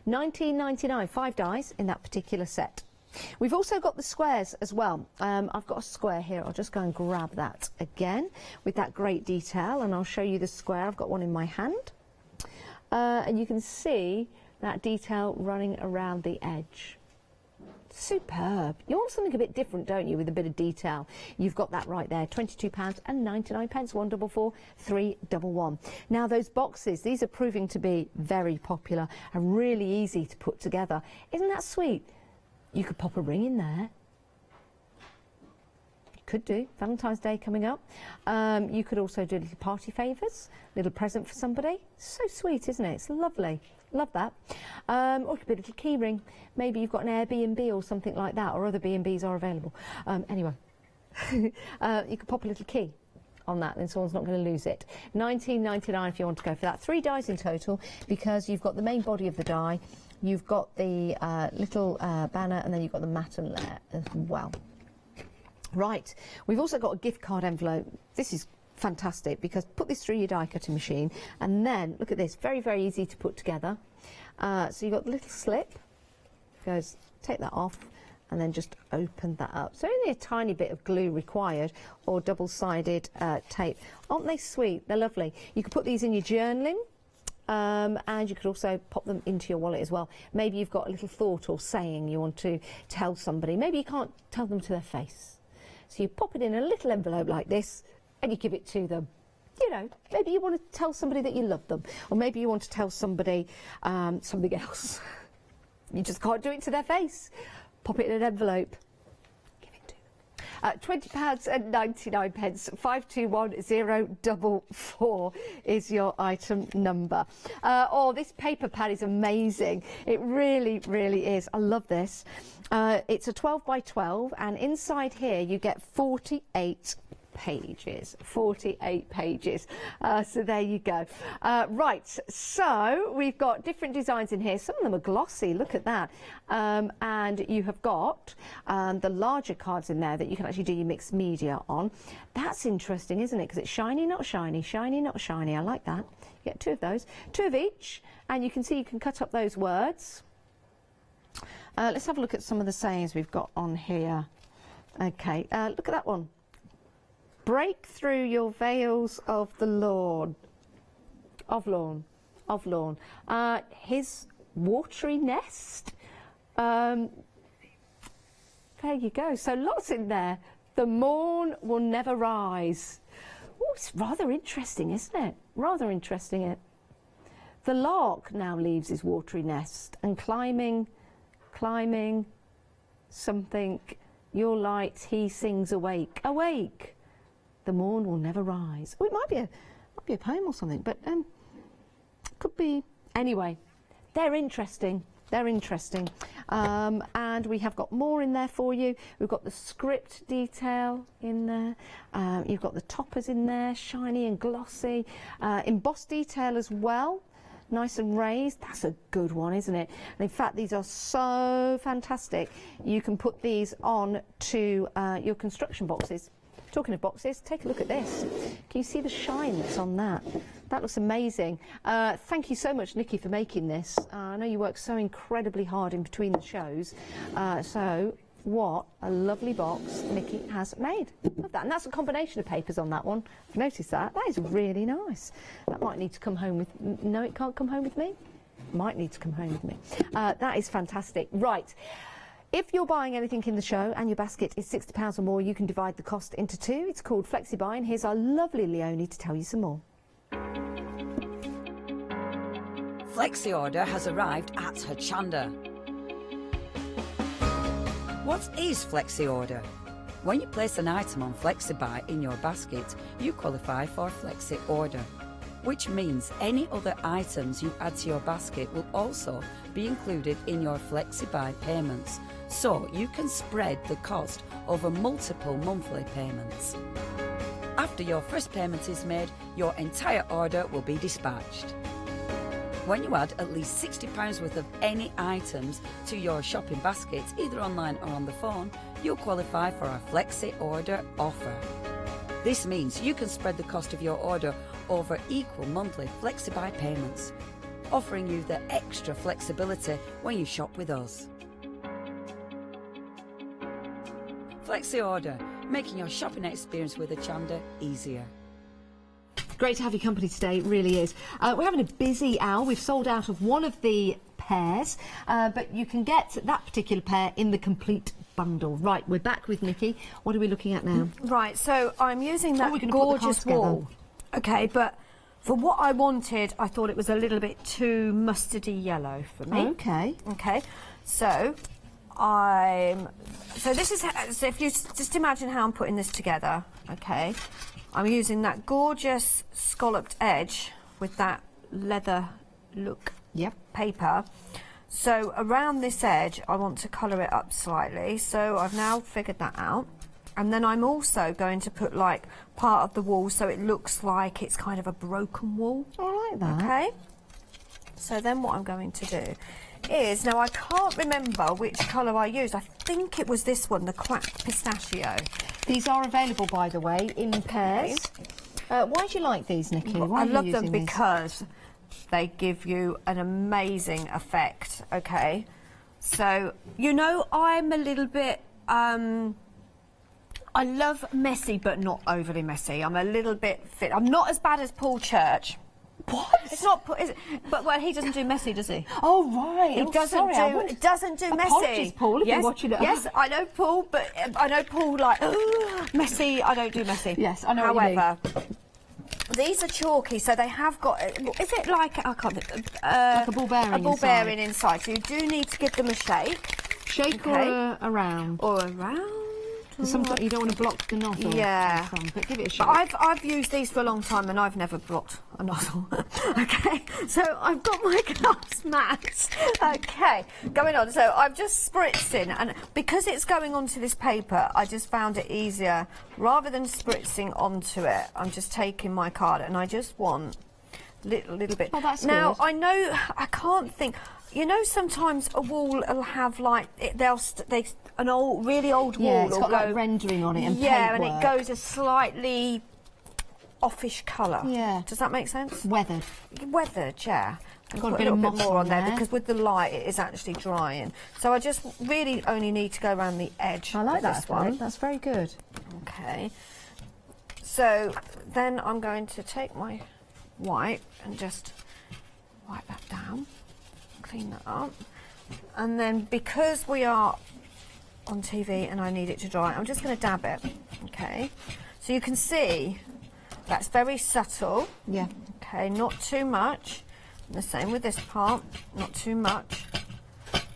$19.99, 5 dies in that particular set. We've also got the squares as well. I've got a square here. I'll just go and grab that again with that great detail, and I'll show you the square. I've got one in my hand. And you can see that detail running around the edge. Superb. You want something a bit different, don't you, with a bit of detail? You've got that right there. £22.99, 144 311. Now, those boxes, these are proving to be very popular and really easy to put together. Isn't that sweet? You could pop a ring in there. You could do. Valentine's Day coming up. You could also do little party favours, little present for somebody. So sweet, isn't it? It's lovely. Love that. Or it could be a little key ring. Maybe you've got an Airbnb or something like that, or other B&Bs are available. Anyway, you could pop a little key on that, then someone's not going to lose it. $19.99 if you want to go for that. 3 dies in total, because you've got the main body of the die, you've got the little banner, and then you've got the matten layer as well. Right, we've also got a gift card envelope. This is fantastic, because put this through your die cutting machine, and then look at this, very, very easy to put together. So you've got the little slip, goes, take that off, and then just open that up. So only a tiny bit of glue required, or double-sided tape. Aren't they sweet? They're lovely. You could put these in your journaling, and you could also pop them into your wallet as well. Maybe you've got a little thought or saying you want to tell somebody. Maybe you can't tell them to their face. So you pop it in a little envelope like this, and you give it to them. You know, maybe you want to tell somebody that you love them, or maybe you want to tell somebody something else. You just can't do it to their face. Pop it in an envelope. Give it to them. £20.99. 521044 is your item number. Oh, this paper pad is amazing. It really, really is. I love this. It's a 12 by 12, and inside here you get 48 pages. 48 pages. So there you go. Right, so we've got different designs in here. Some of them are glossy, look at that. And you have got the larger cards in there that you can actually do your mixed media on. That's interesting, isn't it? Because it's shiny, not shiny, shiny, not shiny. I like that. You get two of those, two of each, and you can see you can cut up those words. Let's have a look at some of the sayings we've got on here. Okay, look at that one. Break through your veils of the lawn. Of lawn. His watery nest. There you go. So lots in there. The morn will never rise. Oh, it's rather interesting, isn't it? Rather interesting, it. The lark now leaves his watery nest and climbing something. Your light he sings awake. Awake. The morn will never rise. Oh, it might be a poem or something, but could be. Anyway, they're interesting. They're interesting. And we have got more in there for you. We've got the script detail in there. You've got the toppers in there, shiny and glossy. Embossed detail as well. Nice and raised. That's a good one, isn't it? And in fact, these are so fantastic. You can put these on to your construction boxes. Talking of boxes, take a look at this. Can you see the shine that's on that? That looks amazing. Thank you so much, Nikki, for making this. I know you work so incredibly hard in between the shows. So what a lovely box Nikki has made. Love that. And that's a combination of papers on that one. I've noticed that. That is really nice. That might need to come home with... No, it can't come home with me? Might need to come home with me. That is fantastic. Right. If you're buying anything in the show and your basket is £60 or more, you can divide the cost into two. It's called Flexi Buy, and here's our lovely Leonie to tell you some more. Flexi order has arrived at Hochanda. What is Flexi order? When you place an item on Flexi Buy in your basket, you qualify for Flexi order, which means any other items you add to your basket will also be included in your Flexi Buy payments, so you can spread the cost over multiple monthly payments. After your first payment is made, your entire order will be dispatched. When you add at least £60 worth of any items to your shopping basket, either online or on the phone, you'll qualify for our Flexi order offer. This means you can spread the cost of your order over equal monthly Flexi Buy payments, offering you the extra flexibility when you shop with us. Flexi order, making your shopping experience with Hochanda easier. Great to have your company today, it really is. We're having a busy hour. We've sold out of one of the pairs, but you can get that particular pair in the complete bundle. Right, we're back with Nikki. What are we looking at now? Right, so I'm using that gorgeous wool. Okay, but for what I wanted, I thought it was a little bit too mustardy yellow for me. Okay. Okay, so this is, so if you just imagine how I'm putting this together, okay, I'm using that gorgeous scalloped edge with that leather look paper. So around this edge, I want to colour it up slightly. So I've now figured that out. And then I'm also going to put like part of the wool so it looks like it's kind of a broken wool. I like that. Okay. So then what I'm going to do is, now I can't remember which colour I used. I think it was this one, the cracked pistachio. These are available, by the way, in pairs. Why do you like these, Nikki? Why I are you love them using these? because they give you an amazing effect, okay? So, you know, I'm a little bit... I love messy, but not overly messy. I'm a little bit fit. I'm not as bad as Paul Church. What? It's not, is it? But well, he doesn't do messy, does he? Oh right. He doesn't do messy. Apologies, Paul, if yes, you're watching it. Yes, I know Paul, but I know Paul like messy. I don't do messy. Yes, I know. However, these are chalky, so they have got. Is it like I can't think, like a ball bearing? A ball bearing inside. So you do need to give them a shake. Shake or around? Or around. Sometimes you don't want to block the nozzle. Yeah. But give it a shake. But I've used these for a long time and I've never blocked a nozzle. Okay, so I've got my glass mat. Okay, going on. So I've just spritzed in, and because it's going onto this paper, I just found it easier. Rather than spritzing onto it, I'm just taking my card and I just want a little bit. Oh, that's now, good. I know, I can't think. You know, sometimes a wall will have like an old, really old wall. Yeah, it's got go, like rendering on it and yeah, paintwork. and it goes a slightly offish colour. Yeah. Does that make sense? Weathered. Weathered, yeah. And Got a put bit a of little bit moss more on on there there. because with the light it is actually drying. So I just really only need to go around the edge. I like of that this one. That's very good. Okay. So then I'm going to take my white and just wipe that down. Clean that up. And then because we are on TV and I need it to dry, I'm just going to dab it. Okay. So you can see that's very subtle. Yeah. Okay, not too much. And the same with this part, not too much.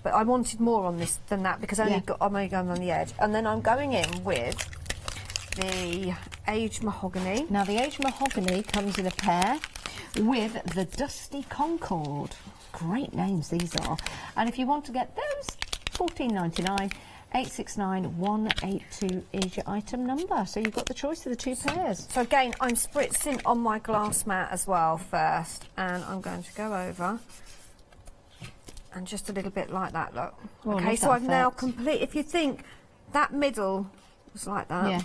But I wanted more on this than that because I'm only going on the edge. And then I'm going in with the aged mahogany. Now the aged mahogany comes in a pair with the Dusty Concord. Great names these are. And if you want to get those, $14.99. 869182 is your item number. So you've got the choice of the two pairs. So again, I'm spritzing on my glass mat as well first, and I'm going to go over and just a little bit like that, look. Oh, okay, so I've now complete. If you think that middle was like that, yeah,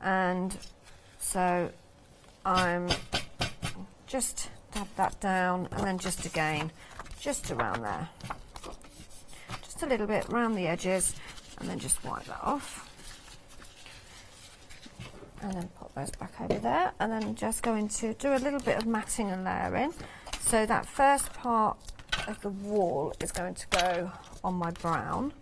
and so I'm just dab that down, and then just again, just around there. Just a little bit around the edges, and then just wipe that off. And then pop those back over there, and then just going to do a little bit of matting and layering. So that first part of the wall is going to go on my brown.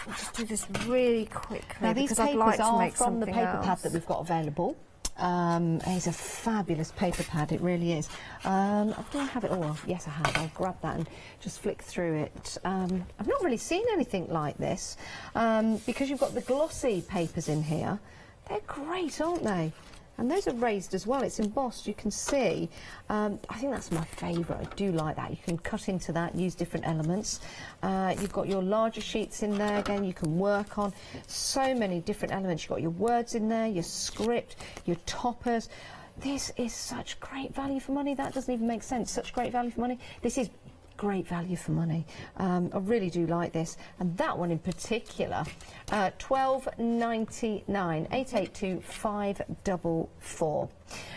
I'll just do this really quickly now these because I'd papers like to are make from the something paper pad else. that we've got available. It's a fabulous paper pad, it really is. Do I have it all? Yes, I have. I'll grab that and just flick through it. I've not really seen anything like this because you've got the glossy papers in here. They're great, aren't they? And those are raised as well. It's embossed, you can see. I think that's my favourite. I do like that. You can cut into that, use different elements. You've got your larger sheets in there. Again, you can work on so many different elements. You've got your words in there, your script, your toppers. This is such great value for money. That doesn't even make sense. Such great value for money. This is great value for money. I really do like this, and that one in particular, $12.99, 882-544.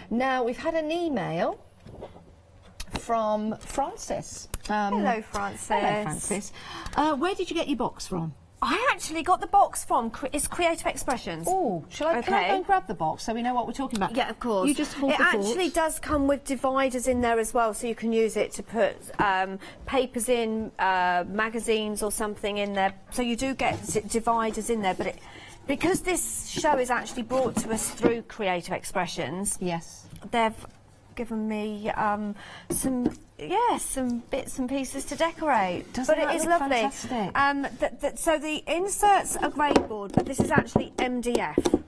Now we've had an email from Francis. Hello, Francis. Hello, Francis. Where did you get your box from? I actually got the box from it's Creative Expressions. Oh, can I go and grab the box so we know what we're talking about? Yeah, of course. You just hold it the actually thoughts. does come with dividers in there as well, so you can use it to put papers in, magazines or something in there. So you do get dividers in there, but because this show is actually brought to us through Creative Expressions. Yes. They've given me some bits and pieces to decorate. Doesn't but that it is look lovely. fantastic? So the inserts are greyboard, but this is actually MDF.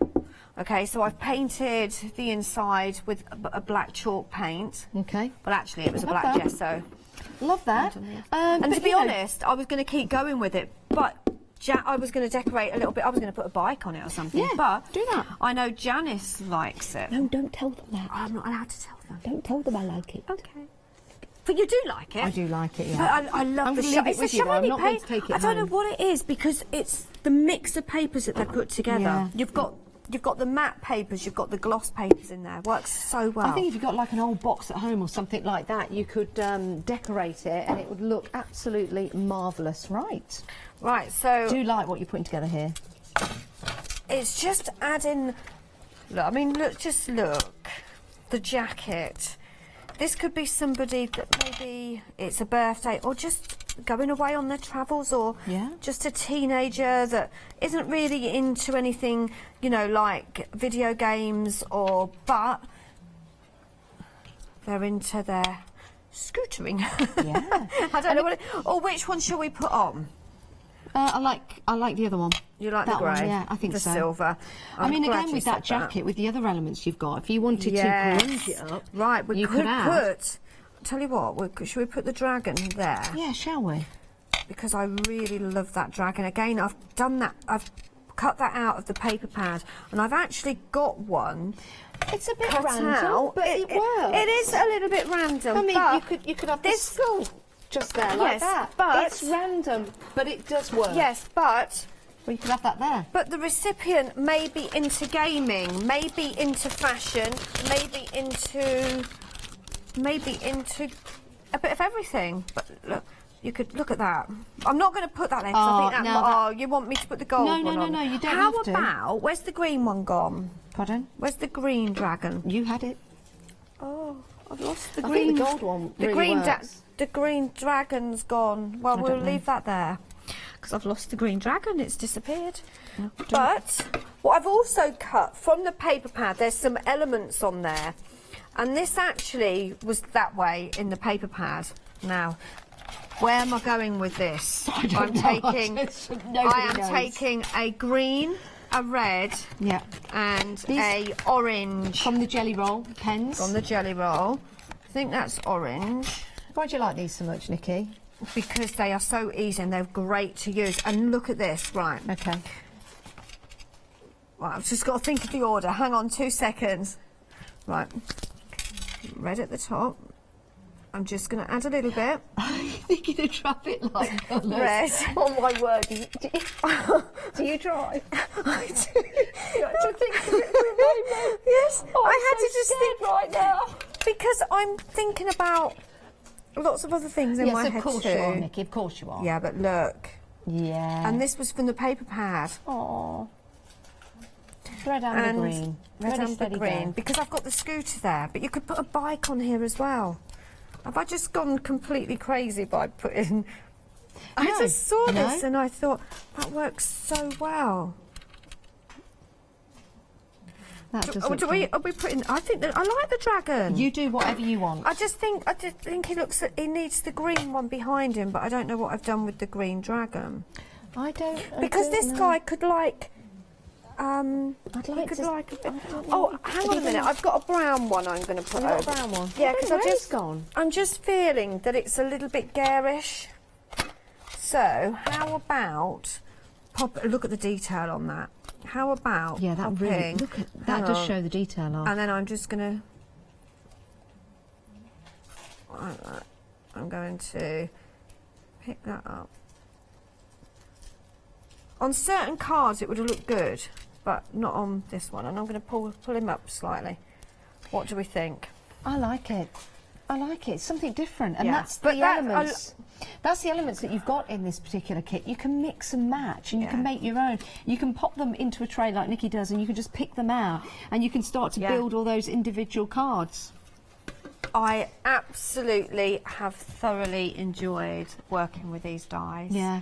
Okay, so I've painted the inside with a black chalk paint. Okay. Well, actually, it was a black that. gesso. Love that. And to be honest, I was going to keep going with it, but I was going to decorate a little bit. I was going to put a bike on it or something. Yeah, but do that. I know Janice likes it. No, don't tell them that. I'm not allowed to tell them. Don't tell them I like it. Okay. But you do like it. I do like it, yeah. But I love I'm the gonna leave it It's with a you, though. I'm shiny not going paint. to take it I don't know home. what it is because it's the mix of papers that they put together. Yeah. You've got you've got the matte papers, you've got the gloss papers in there. Works so well. I think if you've got like an old box at home or something like that, you could decorate it and it would look absolutely marvellous. Right. Right, so... Do you like what you're putting together here? It's just adding... Look, I mean, look, just look. The jacket. This could be somebody that maybe it's a birthday or just going away on their travels, or just a teenager that isn't really into anything, you know, like video games, but they're into their scootering. Yeah. I don't know or which one shall we put on? I like the other one. You like that the grey? One, yeah, I think the so. silver. I mean, again, with that jacket, with the other elements you've got, if you wanted to grunge it up, right, we you could add. put. Tell you what, should we put the dragon there? Yeah, shall we? Because I really love that dragon. Again, I've done that. I've cut that out of the paper pad, and I've actually got one. It's a bit cut random, out. but it works. It is a little bit random. I mean, but you could have this skull just there like that. But it's random, but it does work. Yes, but well, you could have that there. But the recipient may be into gaming, maybe into fashion, maybe into a bit of everything. But look, you could look at that. I'm not going to put that there because I think that, you want me to put the gold one on? No, you don't How have to. about, where's the green one gone? Pardon? Where's the green dragon? You had it. Oh, I've lost the I green. think the gold one really works. The green dragon's gone. Well, we'll leave that there because I've lost the green dragon. It's disappeared. No, but what I've also cut from the paper pad, there's some elements on there, and this actually was that way in the paper pad. Now, where am I going with this? I'm taking a green, a red, and a orange from the jelly roll pens. From the jelly roll, I think that's orange. Why do you like these so much, Nikki? Because they are so easy and they're great to use. And look at this, right? Okay. Right, I've just got to think of the order. Hang on 2 seconds. Right. Red at the top. I'm just going to add a little bit. You're going to trap it like colours. Red. Oh my word. Do you drive? I do. You have to think of it for a moment. Yes. Oh, I had to just think right now. Because I'm thinking about lots of other things in my head too. Yes, of course you are, Nikki. Of course you are. Yeah, but look. Yeah. And this was from the paper pad. Oh. Red and the green. Red and the green. Because I've got the scooter there. But you could put a bike on here as well. Have I just gone completely crazy by putting... I just saw this and I thought, that works so well. Are we putting... I think that I like the dragon. You do whatever you want. I just think he needs the green one behind him, but I don't know what I've done with the green dragon. Because this guy could like... I'd like to... like a bit... Oh, hang on a minute. I've got a brown one I'm going to put over. A brown one? Yeah, because I'm just feeling that it's a little bit garish. So, how about... Look at the detail on that. How about... Yeah, that really... Look at, that does show the detail on. And then I'm just going to... I'm going to pick that up. On certain cards it would have looked good, but not on this one. And I'm going to pull him up slightly. What do we think? I like it. I like it. It's something different, and Yeah. that's the elements. That's the elements that you've got in this particular kit. You can mix and match, and you can make your own. You can pop them into a tray like Nikki does, and you can just pick them out, and you can start to build all those individual cards. I absolutely have thoroughly enjoyed working with these dies. Yeah.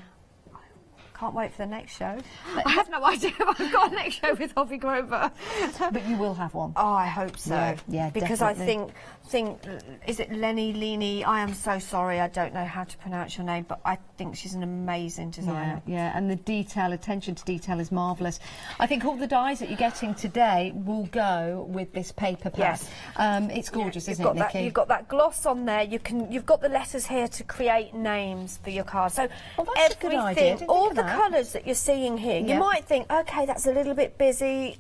Can't wait for the next show. I have no idea if I've got a next show with Hobby Grover. But you will have one. Oh, I hope so. Yeah, because definitely. I think, is it Leni? I am so sorry, I don't know how to pronounce your name, but I think she's an amazing designer. Yeah, and the attention to detail is marvellous. I think all the dies that you're getting today will go with this paper pad. Yes. It's gorgeous, isn't it, Nikki? You've got that gloss on there. You've got the letters here to create names for your cards. So that's a good idea. all the colours that you're seeing here, you might think, okay, that's a little bit busy,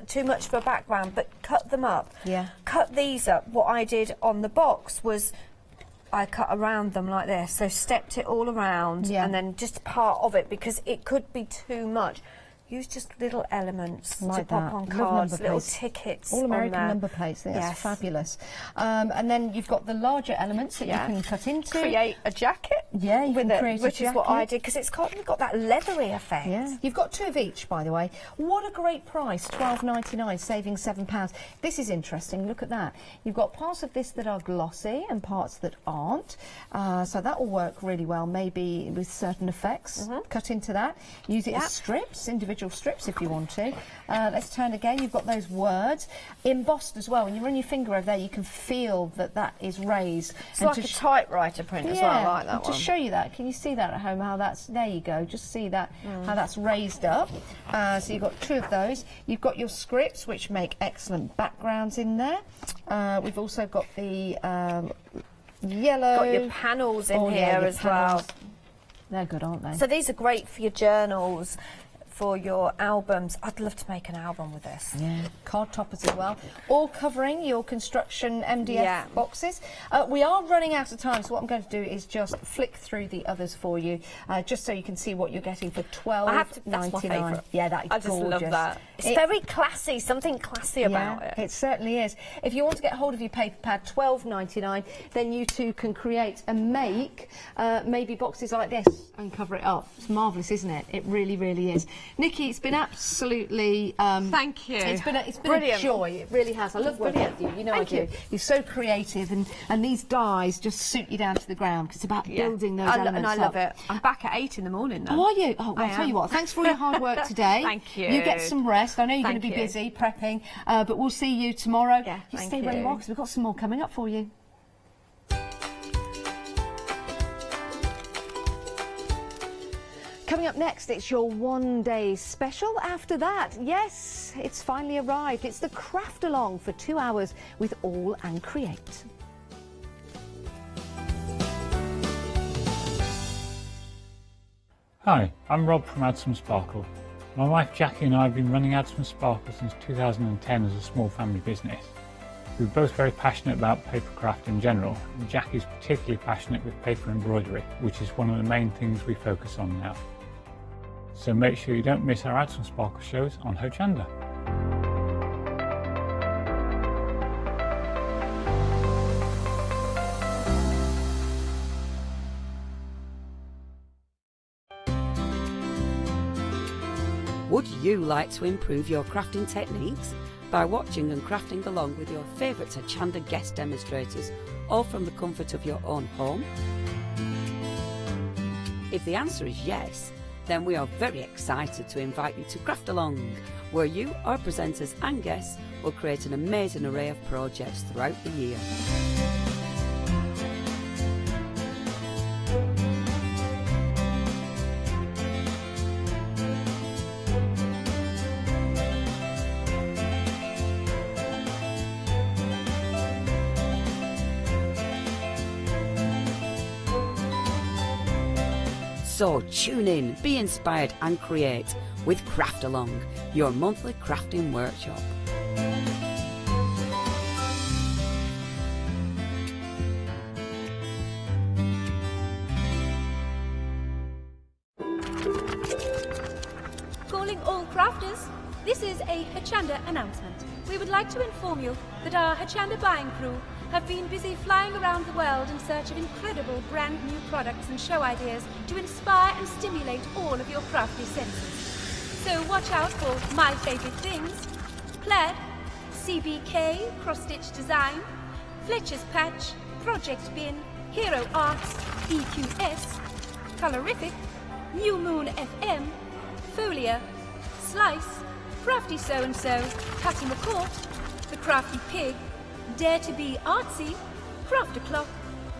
too much for a background, but cut them up. Yeah. Cut these up. What I did on the box was I cut around them like this, so stepped it all around and then just part of it because it could be too much. use just little elements Like to pop that. on Love cards, number little plates. tickets. All American on there. number plates. I think Yes. that's fabulous. And then you've got the larger elements that Yeah. you can cut into. Create a jacket. Yeah, you with can it, create a which is what I jacket. did because it's got that leathery effect. Yeah, you've got 2 of each, by the way. What a great price, £12.99, saving £7. This is interesting. Look at that. You've got parts of this that are glossy and parts that aren't. So that will work really well, maybe with certain effects. Cut into that. Use it as strips, individual strips if you want to. Let's turn again. You've got those words embossed as well. When you run your finger over there, you can feel that that is raised. It's like a typewriter print as well. I like that and one. To show you that, can you see that at home? How that's there? You go. Just see that how that's raised up. So you've got 2 of those. You've got your scripts, which make excellent backgrounds in there. We've also got the yellow. Got your panels in here your as well. They're good, aren't they? So these are great for your journals, for your albums. I'd love to make an album with this. Yeah, card toppers as well. All covering your construction MDF boxes. We are running out of time, so what I'm going to do is just flick through the others for you, just so you can see what you're getting for £12.99. That's my favourite. Yeah, that is I just gorgeous. love that. It's very classy, something classy about it. It certainly is. If you want to get hold of your paper pad, £12.99, then you too can create and make maybe boxes like this and cover it up. It's marvellous, isn't it? It really, really is. Nikki, it's been absolutely... Thank you. It's been a Brilliant. joy. It really has. I love working with you. You know Thank I do. you. You're so creative, and these dies just suit you down to the ground because it's about building those elements and I up. love it. I'm back at 8 in the morning now. Oh, are you? Oh, well, I'll tell you what. Thanks for all your hard work today. Thank you. You get some rest. I know you're going Thank to be you. busy prepping, but we'll see you tomorrow. Yeah, you thank stay where you you. are because we've got some more coming up for you. Coming up next, it's your one-day special. After that, yes, it's finally arrived. It's the craft along for 2 hours with All and Create. Hi, I'm Rob from Add Some Sparkle. My wife Jackie and I have been running Add Some Sparkle since 2010 as a small family business. We're both very passionate about papercraft in general, and Jackie's particularly passionate with paper embroidery, which is one of the main things we focus on now. So make sure you don't miss our Add Some Sparkle shows on Hochanda. Would you like to improve your crafting techniques by watching and crafting along with your favourite Hochanda guest demonstrators, all from the comfort of your own home? If the answer is yes, then we are very excited to invite you to Craft Along, where you, our presenters and guests, will create an amazing array of projects throughout the year. So tune in, be inspired and create with Craft Along, your monthly crafting workshop. Calling all crafters, this is a Hochanda announcement. We would like to inform you that our Hochanda buying crew have been busy flying around the world in search of incredible brand new products and show ideas to inspire and stimulate all of your crafty senses. So watch out for My Favourite Things, Plaid, CBK, Cross Stitch Design, Fletcher's Patch, Project Bin, Hero Arts, EQS, Colorific, New Moon FM, Folia, Slice, Crafty So-and-so, Patty McCourt, The Crafty Pig, Dare to Be Artsy, Craft O'Clock,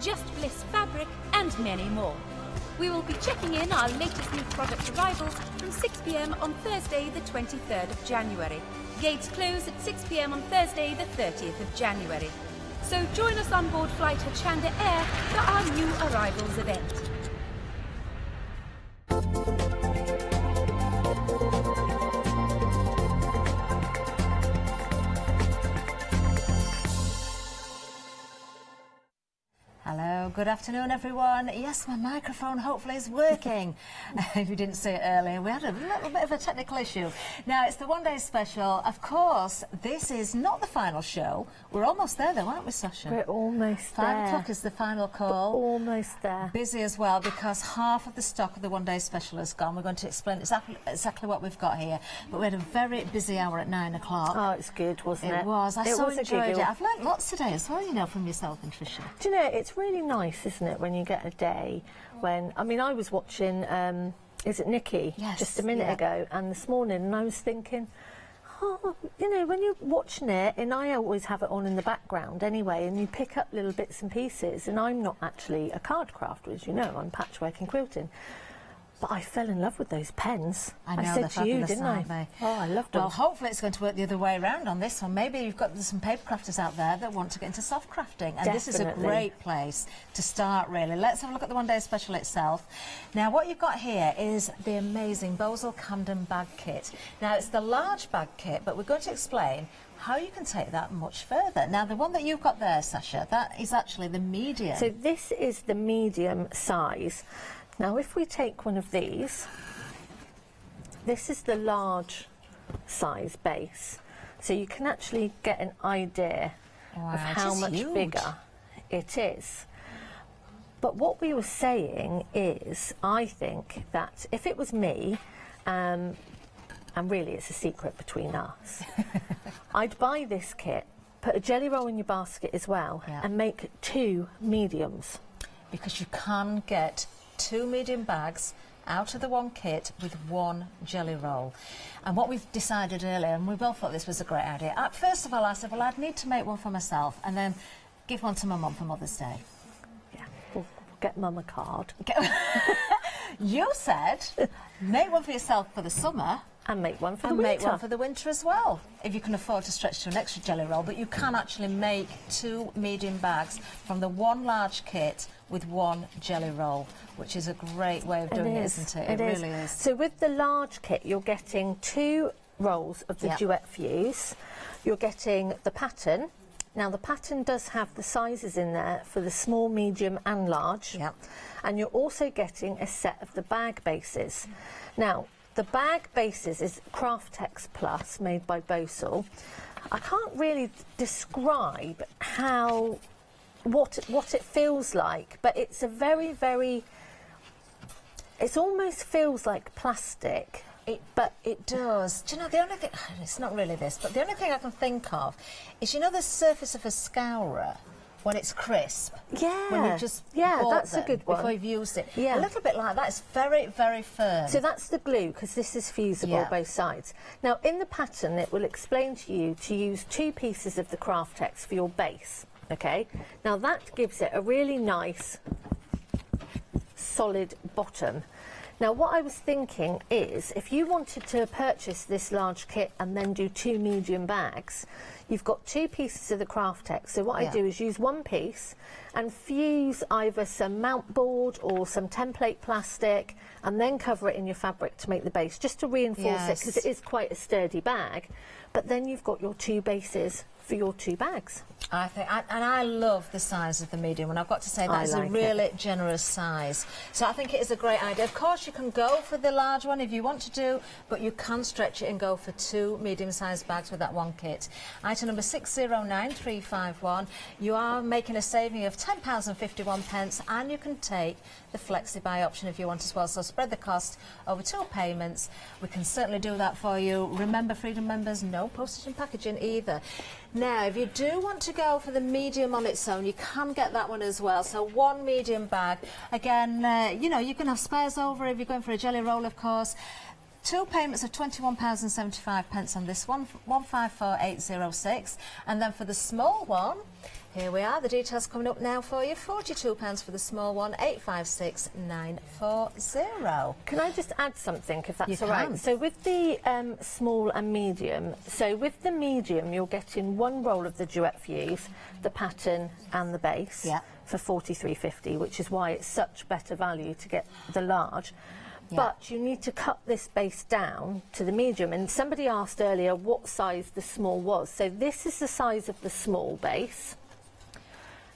Just Bliss Fabric, and many more. We will be checking in our latest new product arrivals from 6 p.m. on Thursday, the 23rd of January. Gates close at 6 p.m. on Thursday, the 30th of January. So join us on board Flight Hochanda Air for our new arrivals event. Good afternoon, everyone. Yes, my microphone hopefully is working. If you didn't see it earlier, we had a little bit of a technical issue. Now, it's the one-day special. Of course, this is not the final show. We're almost there, though, aren't we, Sasha? We're almost there. 5 o'clock is the final call. We're almost there. Busy as well, because half of the stock of the one-day special has gone. We're going to explain exactly what we've got here. But we had a very busy hour at 9 o'clock. Oh, it's good, wasn't it? It was. I It so was a enjoyed giggle. it. I've learnt lots today as well, you know, from yourself and Trisha. Do you know, it's really nice, isn't it, when you get a day when... I mean, I was watching, is it Nikki? Yes, just a minute ago, and this morning, and I was thinking, oh, you know, when you're watching it, and I always have it on in the background anyway, and you pick up little bits and pieces, and I'm not actually a card crafter, as you know, I'm patchwork and quilting. But I fell in love with those pens. I know, said they're to you, fabulous, didn't aren't I? they? Oh, I loved them. Well, hopefully it's going to work the other way around on this one. Maybe you've got some paper crafters out there that want to get into soft crafting, and this is a Definitely. great place to start, really. Let's have a look at the one-day special itself. Now, what you've got here is the amazing Bosel Camden bag kit. Now, it's the large bag kit, but we're going to explain how you can take that much further. Now, the one that you've got there, Sasha, that is actually the medium. So this is the medium size. Now, if we take one of these, this is the large size base. So you can actually get an idea Wow, of how it is much huge. bigger it is. But what we were saying is, I think that if it was me, and really it's a secret between us, I'd buy this kit, put a jelly roll in your basket as well, and make 2 mediums. Because you can get 2 medium bags out of the one kit with 1 jelly roll. And what we've decided earlier, and we both thought this was a great idea, first of all I said, well, I'd need to make one for myself and then give one to my mum for Mother's Day. Yeah, we'll get mum a card. You said make one for yourself for the summer and make one for and the make winter. one for the winter as well, if you can afford to stretch to an extra jelly roll. But you can actually make 2 medium bags from the one large kit with 1 jelly roll, which is a great way of doing it, isn't it? It really is. So with the large kit, you're getting 2 rolls of the Duet fuse. You're getting the pattern. Now, the pattern does have the sizes in there for the small, medium and large. And you're also getting a set of the bag bases. Now, the bag bases is Craftex Plus, made by Bosel. I can't really describe what it feels like, but it's a very, very... It almost feels like plastic. But it does. Do you know, the only thing... It's not really this, but the only thing I can think of is, you know, the surface of a scourer when it's crisp? Yeah. When you've just Yeah, that's a them good one. before you've used it. Yeah. A little bit like that. It's very, very firm. So that's the glue, because this is fusible both sides. Now, in the pattern, it will explain to you to use 2 pieces of the Craftex for your base, okay? Now, that gives it a really nice, solid bottom. Now, what I was thinking is, if you wanted to purchase this large kit and then do 2 medium bags, you've got 2 pieces of the Craftex. So what I do is use 1 piece and fuse either some mount board or some template plastic, and then cover it in your fabric to make the base, just to reinforce it, because it is quite a sturdy bag. But then you've got your 2 bases for your 2 bags. I think, and I love the size of the medium, and I've got to say that is a really generous size. So I think it is a great idea. Of course, you can go for the large one if you want to do, but you can stretch it and go for 2 medium-sized bags with that one kit. Item number 609351. You are making a saving of £10.51, and you can take the Flexi buy option if you want as well. So spread the cost over 2 payments. We can certainly do that for you. Remember, Freedom members, no postage and packaging either. Now, if you do want to go for the medium on its own, you can get that one as well. So 1 medium bag. Again, you know, you can have spares over if you're going for a jelly roll, of course. 2 payments of £21.75 on this one, 154806. And then for the small one, here we are, the details coming up now for you. £42 for the small one, 856940. Can I just add something, if that's You all right? can. So with the small and medium, so with the medium, you're getting 1 roll of the Duet fuse, the pattern and the base for $43.50, which is why it's such better value to get the large. But you need to cut this base down to the medium. And somebody asked earlier what size the small was. So this is the size of the small base.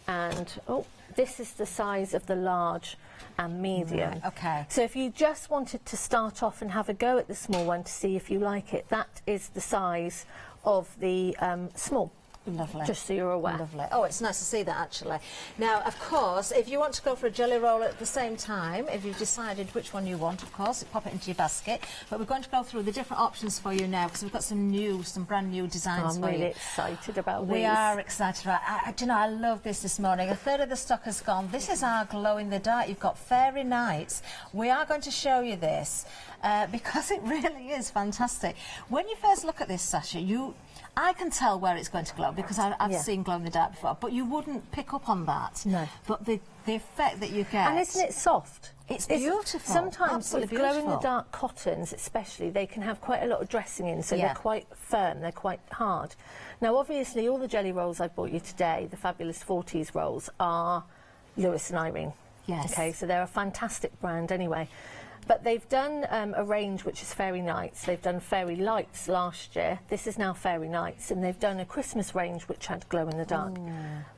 And, oh, This is the size of the large and medium. Right, okay. So if you just wanted to start off and have a go at the small one to see if you like it, that is the size of the small. Lovely. Just so you're aware. Lovely. Oh, it's nice to see that, actually. Now, of course, if you want to go for a jelly roll at the same time, if you've decided which one you want, of course, pop it into your basket. But we're going to go through the different options for you now, because we've got some brand new designs for you. I'm really excited about these. We are excited. Right? Do you know, I love this morning. A third of the stock has gone. This is our glow-in-the-dark. You've got Fairy Nights. We are going to show you this because it really is fantastic. When you first look at this, Sasha, I can tell where it's going to glow because I've seen glow in the dark before, but you wouldn't pick up on that. No. But the effect that you get... And isn't it soft? It's beautiful. Sometimes with glow-in-the-dark cottons especially, they can have quite a lot of dressing in, so they're quite firm, they're quite hard. Now, obviously, all the jelly rolls I've bought you today, the Fabulous 40s rolls, are Lewis and Irene. Yes. Okay, so they're a fantastic brand anyway. But they've done a range which is Fairy Nights. They've done Fairy Lights last year. This is now Fairy Nights. And they've done a Christmas range which had glow in the dark.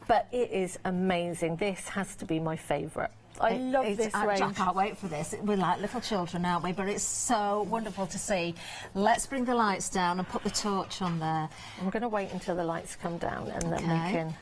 But it is amazing. This has to be my favourite. I love this range. I can't wait for this. We're like little children, aren't we? But it's so wonderful to see. Let's bring the lights down and put the torch on there. I'm going to wait until the lights come down and then we can...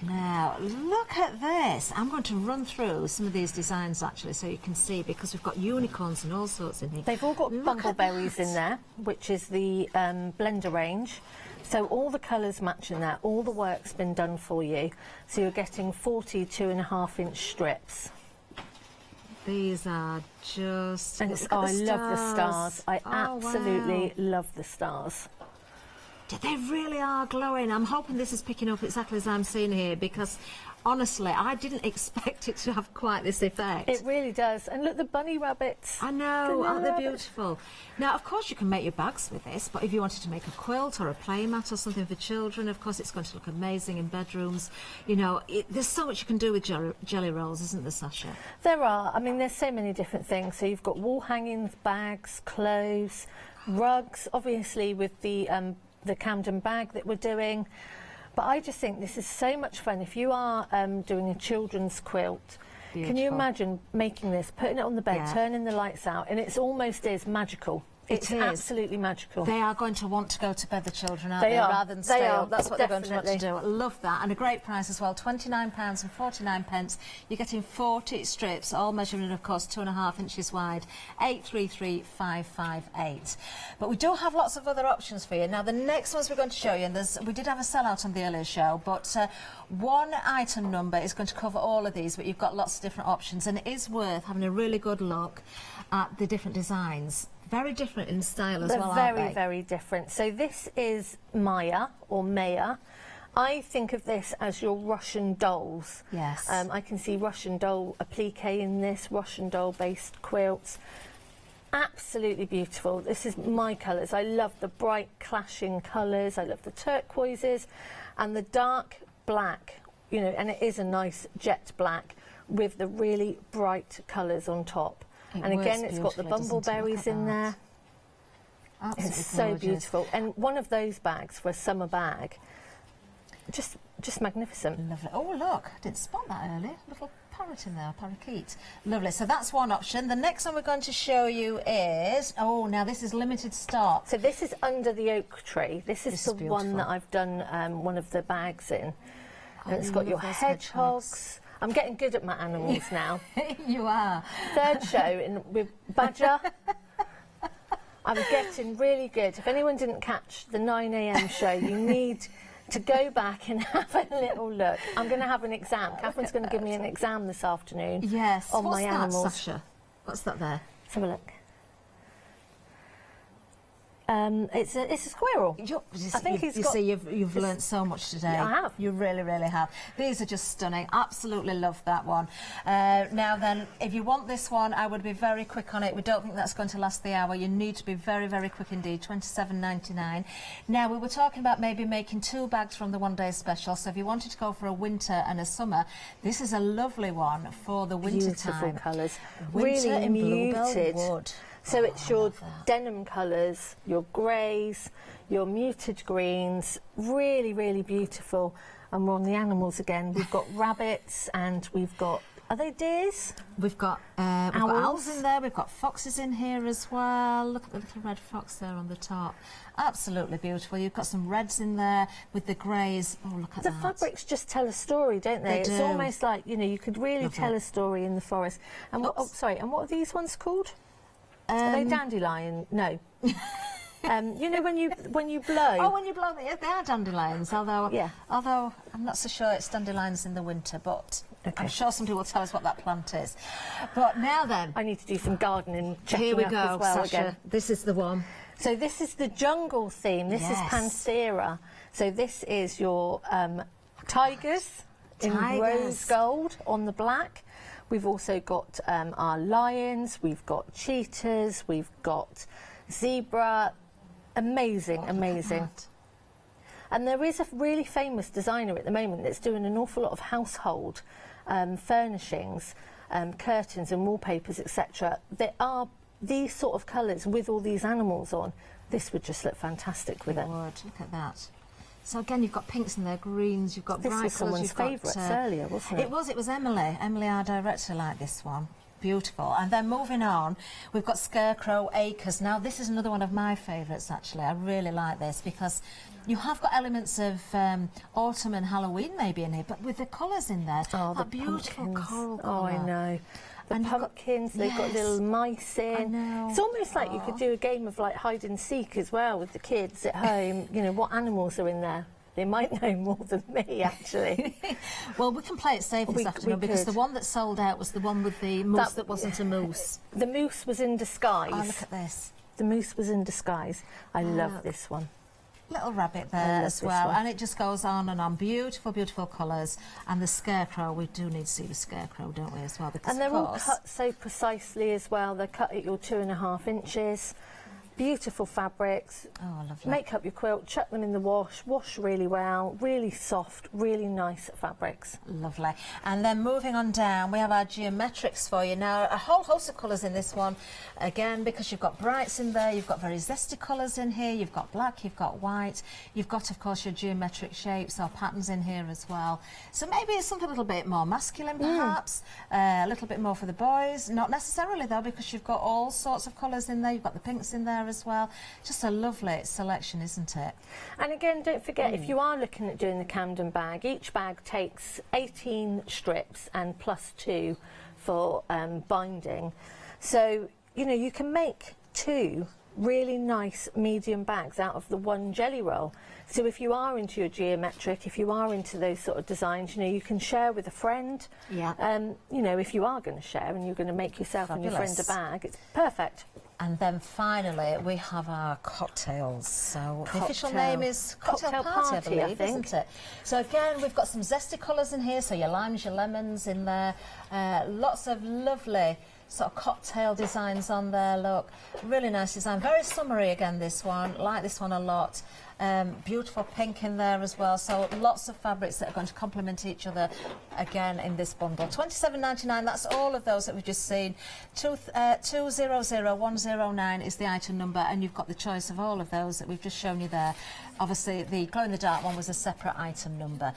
Now, look at this. I'm going to run through some of these designs, actually, so you can see, because we've got unicorns and all sorts in here. They've all got bumbleberries in there, which is the blender range. So all the colours match in there. All the work's been done for you. So you're getting 40 2.5-inch strips. These are just... And I love the stars. I absolutely love the stars. They really are glowing. I'm hoping this is picking up exactly as I'm seeing here, because honestly, I didn't expect it to have quite this effect. It really does. And look, the bunny rabbits. I know, aren't they beautiful? Now, of course, you can make your bags with this, but if you wanted to make a quilt or a play mat or something for children, of course, it's going to look amazing in bedrooms. You know, there's so much you can do with jelly rolls, isn't there, Sasha? There are. I mean, there's so many different things. So you've got wall hangings, bags, clothes, rugs, obviously with the Camden bag that we're doing. But I just think this is so much fun. If you are doing a children's quilt, can you imagine making this, putting it on the bed, turning the lights out, and it's almost is magical. It's absolutely magical. They are going to want to go to bed, the children, aren't they? Rather than stay up. That's what they're going to want to do. I love that. And a great price as well, £29.49. You're getting 40 strips, all measuring, of course, 2.5 inches wide, 833558. But we do have lots of other options for you. Now, the next ones we're going to show you, and we did have a sellout on the earlier show, but one item number is going to cover all of these, but you've got lots of different options, and it is worth having a really good look at the different designs. Very different in style as well, aren't they? Very, very different. So this is Maya, or Maya. I think of this as your Russian dolls. Yes. I can see Russian doll applique in this, Russian doll-based quilts. Absolutely beautiful. This is my colours. I love the bright clashing colours. I love the turquoises and the dark black, you know, and it is a nice jet black with the really bright colours on top. And again, it's got the bumbleberries in there. Absolutely it's so gorgeous. beautiful. And one of those bags for a summer bag, just magnificent. Lovely. Oh, look, I didn't spot that earlier. Little parrot in there, parakeet. Lovely. So that's one option. The next one we're going to show you is, now this is limited stock. So this is under the oak tree. This is the one that I've done one of the bags in. And it's got your hedgehogs. I'm getting good at my animals now. You are. Third show with Badger. I'm getting really good. If anyone didn't catch the 9 a.m. show, you need to go back and have a little look. I'm going to have an exam. Catherine's going to give me an exam this afternoon. Yes. On What's my that, animals. Sasha? What's that there? Let's have a look. It's a squirrel. I think you've learnt so much today. I have. You really, really have. These are just stunning. Absolutely love that one. Now then, if you want this one, I would be very quick on it. We don't think that's going to last the hour. You need to be very, very quick indeed. £27.99. Now, we were talking about maybe making 2 bags from the one-day special. So if you wanted to go for a winter and a summer, this is a lovely one for the winter time. Beautiful colours. Winter really in muted. Bluebell wood. So it's your denim colours, your greys, your muted greens, really, really beautiful. and we're on the animals again. We've got rabbits and we've got, are they deers? We've got owls in there, we've got foxes in here as well. Look at the little red fox there on the top. Absolutely beautiful. You've got some reds in there with the greys. Oh, look at that. The fabrics just tell a story, don't they? They It's do. almost like, you know, you could really Love tell it. a story in the forest. And what, and what are these ones called? Are they dandelion? No. You know when you blow. Oh, when you blow, they are dandelions. Although I'm not so sure it's dandelions in the winter, but I'm sure somebody will tell us what that plant is. But now then, I need to do some gardening checking here we up go, as well Sasha. again. This is the one. So this is the jungle theme. This is Panthera. So this is your tigers in rose gold on the black. We've also got our lions. We've got cheetahs. We've got zebra. Amazing, amazing. And there is a really famous designer at the moment that's doing an awful lot of household furnishings, curtains and wallpapers, etc. There are these sort of colours with all these animals on. This would just look fantastic with it. Look at that. So again, you've got pinks in there, greens, you've got This bright was someone's colours. You've got, favourites earlier, wasn't it? It was Emily. Emily, our director, liked this one. Beautiful. And then moving on, we've got Scarecrow Acres. Now, this is another one of my favourites, actually. I really like this because you have got elements of autumn and Halloween maybe in here, but with the colours in there. Oh, that beautiful pumpkins. coral Oh, I colour. know. The And you've got- pumpkins, they've got little mice in. I know. It's almost like you could do a game of like hide and seek as well with the kids at home. You know, what animals are in there? They might know more than me, actually. Well, we can play it safe this afternoon because could. the one that sold out was the one with the moose that wasn't a moose. The moose was in disguise. Oh, look at this. The moose was in disguise. I love this one. Little rabbit I there love as this well, one. and it just goes on and on. Beautiful, beautiful colours. And the scarecrow, we do need to see the scarecrow, don't we, as well? Because And they're of all course, cut so precisely as well. They're cut at your 2.5 inches. Beautiful fabrics. Oh, lovely. Make up your quilt, chuck them in the wash really well. Really soft, really nice fabrics. Lovely. And then moving on down, we have our geometrics for you. Now, a whole host of colours in this one. Again, because you've got brights in there, you've got very zesty colours in here, you've got black, you've got white, you've got, of course, your geometric shapes or patterns in here as well. So maybe it's something a little bit more masculine, perhaps, a little bit more for the boys. Not necessarily, though, because you've got all sorts of colours in there. You've got the pinks in there as well. Just a lovely selection, isn't it? And again, don't forget, if you are looking at doing the Camden bag, each bag takes 18 strips and +2 for binding. So, you know, you can make 2 really nice medium bags out of the one jelly roll. So if you are into your geometric, if you are into those sort of designs, you know, you can share with a friend. Yeah. You know, if you are going to share and you're going to make yourself and your friend a bag, it's perfect. And then finally, we have our cocktails. So the official name is Cocktail Party, I believe, isn't it? So again, we've got some zesty colours in here, so your limes, your lemons in there. Lots of lovely sort of cocktail designs on there, look. Really nice design. Very summery again, this one. Like this one a lot. Beautiful pink in there as well. So lots of fabrics that are going to complement each other again in this bundle. £27.99, that's all of those that we've just seen. 200109 is the item number, and you've got the choice of all of those that we've just shown you there. Obviously, the glow-in-the-dark one was a separate item number.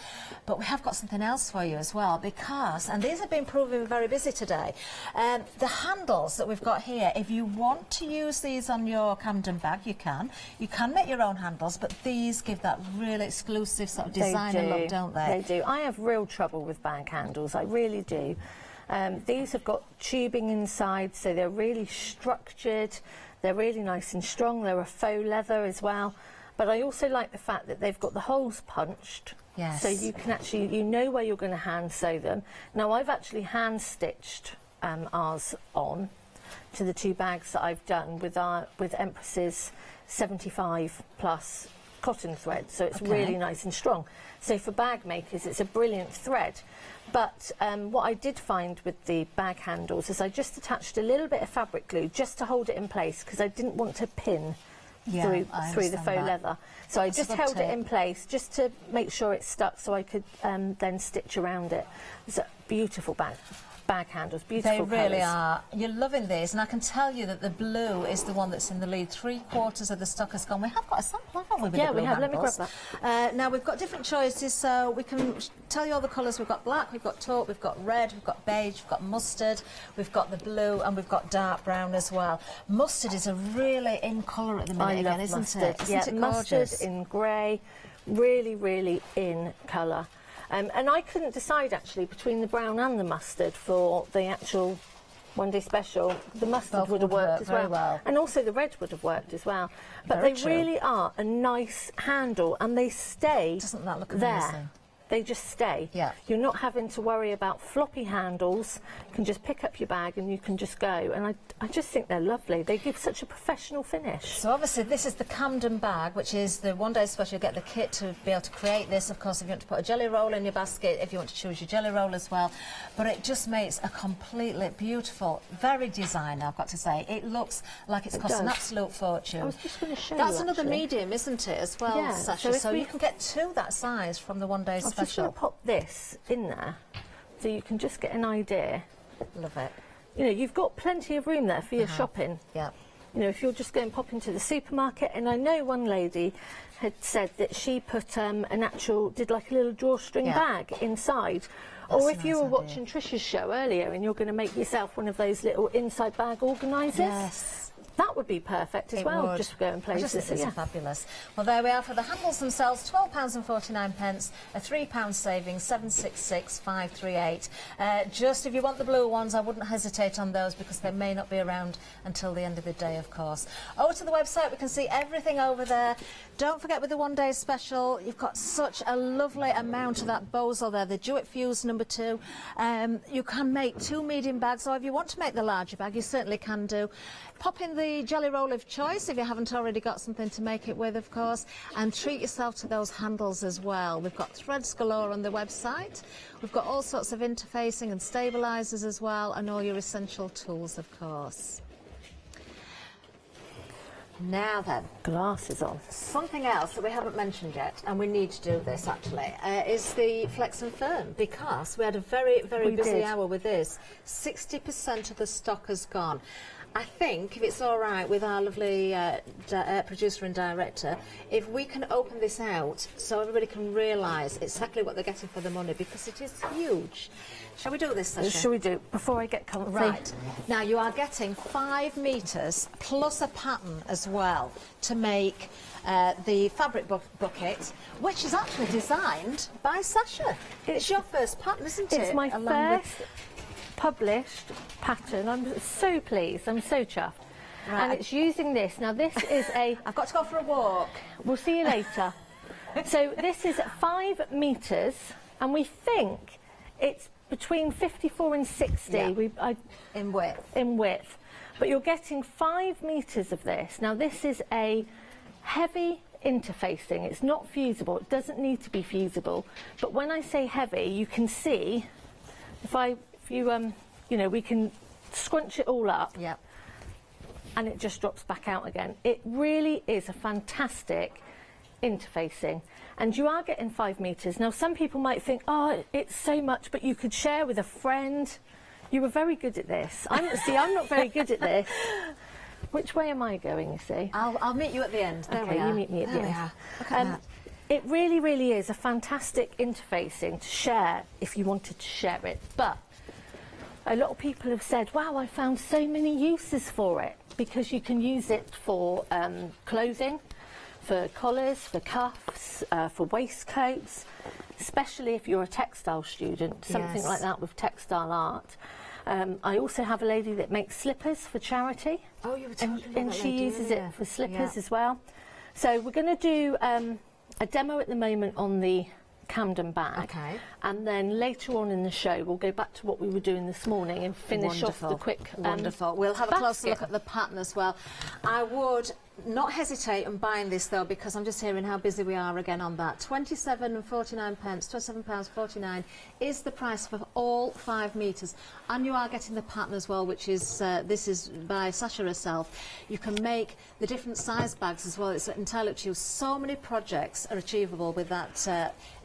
But we have got something else for you as well, because, and these have been proving very busy today, the handles that we've got here, if you want to use these on your Camden bag, you can. You can make your own handles, but these give that really exclusive sort of designer look, don't they? They do. I have real trouble with bag handles, I really do. These have got tubing inside, so they're really structured, they're really nice and strong, they're a faux leather as well. But I also like the fact that they've got the holes punched. Yes. So you can actually, you know where you're going to hand sew them. Now, I've actually hand stitched ours on to the 2 bags that I've done with Empress's 75 plus cotton thread, so it's really nice and strong. So for bag makers, it's a brilliant thread. But what I did find with the bag handles is I just attached a little bit of fabric glue just to hold it in place, because I didn't want to pin through the faux leather. So I just held it in place just to make sure it stuck, so I could then stitch around it. So beautiful bag handles, beautiful They really colours. are. You're loving these, and I can tell you that the blue is the one that's in the lead. 3/4 of the stock has gone. We have got a sample, haven't we? With Yeah, the blue we have. handles? Let me grab that. Now we've got different choices, so we can tell you all the colours. We've got black, we've got taupe, we've got red, we've got beige, we've got mustard, we've got the blue, and we've got dark brown as well. Mustard is a really in colour at the minute, I again, love isn't mustard. it? Isn't it mustard gorgeous? in grey, really, really in colour. And I couldn't decide actually between the brown and the mustard for the actual one-day special. The mustard Both would have would work worked as very well. well. And also the red would have worked as well. But Very they true. really are a nice handle, and they stay Doesn't that look there. amazing? They just stay. Yeah. You're not having to worry about floppy handles. You can just pick up your bag and you can just go. And I just think they're lovely. They give such a professional finish. So obviously this is the Camden bag, which is the one-day special. You get the kit to be able to create this. Of course, if you want to put a jelly roll in your basket, if you want to choose your jelly roll as well. But it just makes a completely beautiful, very designer, I've got to say. It looks like it's cost an absolute fortune. I was just going to show That's you, another actually. medium, isn't it, as well, Yeah, Sasha? so if So we- you can get two that size from the one-day I'm just special. going to pop this in there so you can just get an idea. Love it. You know, you've got plenty of room there for your shopping. Yeah. You know, if you're just going to pop into the supermarket, and I know one lady had said that she put did like a little drawstring Yeah. bag inside. That's Or a if you nice were idea. watching Trisha's show earlier and you're going to make yourself one of those little inside bag organisers, Yes. that would be perfect as It well, would. just to go and I place just this. think So, these yeah. are fabulous. Well, there we are for the handles themselves, £12.49, a £3 saving, 766,538. Just if you want the blue ones, I wouldn't hesitate on those because they may not be around until the end of the day, of course. Over to the website, we can see everything over there. Don't forget with the one-day special, you've got such a lovely amount of that Bosal there, the Duet Fuse number 2. You can make 2 medium bags, or if you want to make the larger bag, you certainly can do. Pop in the jelly roll of choice if you haven't already got something to make it with, of course, and treat yourself to those handles as well. We've got threads galore on the website. We've got all sorts of interfacing and stabilisers as well, and all your essential tools, of course. Now then, glasses on. Something else that we haven't mentioned yet, and we need to do this actually, is the Flex and Firm, because we had a very, very We busy did. hour with this. 60% of the stock has gone. I think, if it's all right with our lovely producer and director, if we can open this out so everybody can realise exactly what they're getting for the money, because it is huge. Shall we do this, Sasha? Shall we do, before I get comfy? Right. Now, you are getting 5 metres plus a pattern as well to make the fabric bucket, which is actually designed by Sasha. It's your first pattern, isn't it? It's my Along with- first published pattern. I'm so pleased. I'm so chuffed. Right. And it's using this. Now, this is a... I've got to go for a walk. We'll see you later. So this is 5 metres, and we think it's between 54 and 60 Yeah. In width. in width. But you're getting 5 metres of this. Now, this is a heavy interfacing. It's not fusible. It doesn't need to be fusible. But when I say heavy, you can see, you know, we can scrunch it all up. Yep. And it just drops back out again. It really is a fantastic interfacing. And you are getting 5 metres. Now, some people might think, oh, it's so much, but you could share with a friend. You were very good at this. I'm not very good at this. Which way am I going, you see? I'll meet you at the end. There Okay, we are. you meet me at the There we end. are. Look at that. It really, really is a fantastic interfacing to share if you wanted to share it. But a lot of people have said, wow, I found so many uses for it, because you can use it for clothing, for collars, for cuffs, for waistcoats, especially if you're a textile student, something Yes. like that with textile art. I also have a lady that makes slippers for charity. Oh, you were talking about And that she lady uses earlier. it for slippers Yeah. as well. So we're going to do a demo at the moment on the Camden bag. Okay. And then later on in the show, we'll go back to what we were doing this morning and finish off the quick Wonderful. We'll have a closer basket. look at the pattern as well. I would not hesitate on buying this though, because I'm just hearing how busy we are again on that. £27.49, £27.49 is the price for all 5 metres. And you are getting the pattern as well, which is, this is by Sasha herself. You can make the different size bags as well. It's entirely up to you. So many projects are achievable with that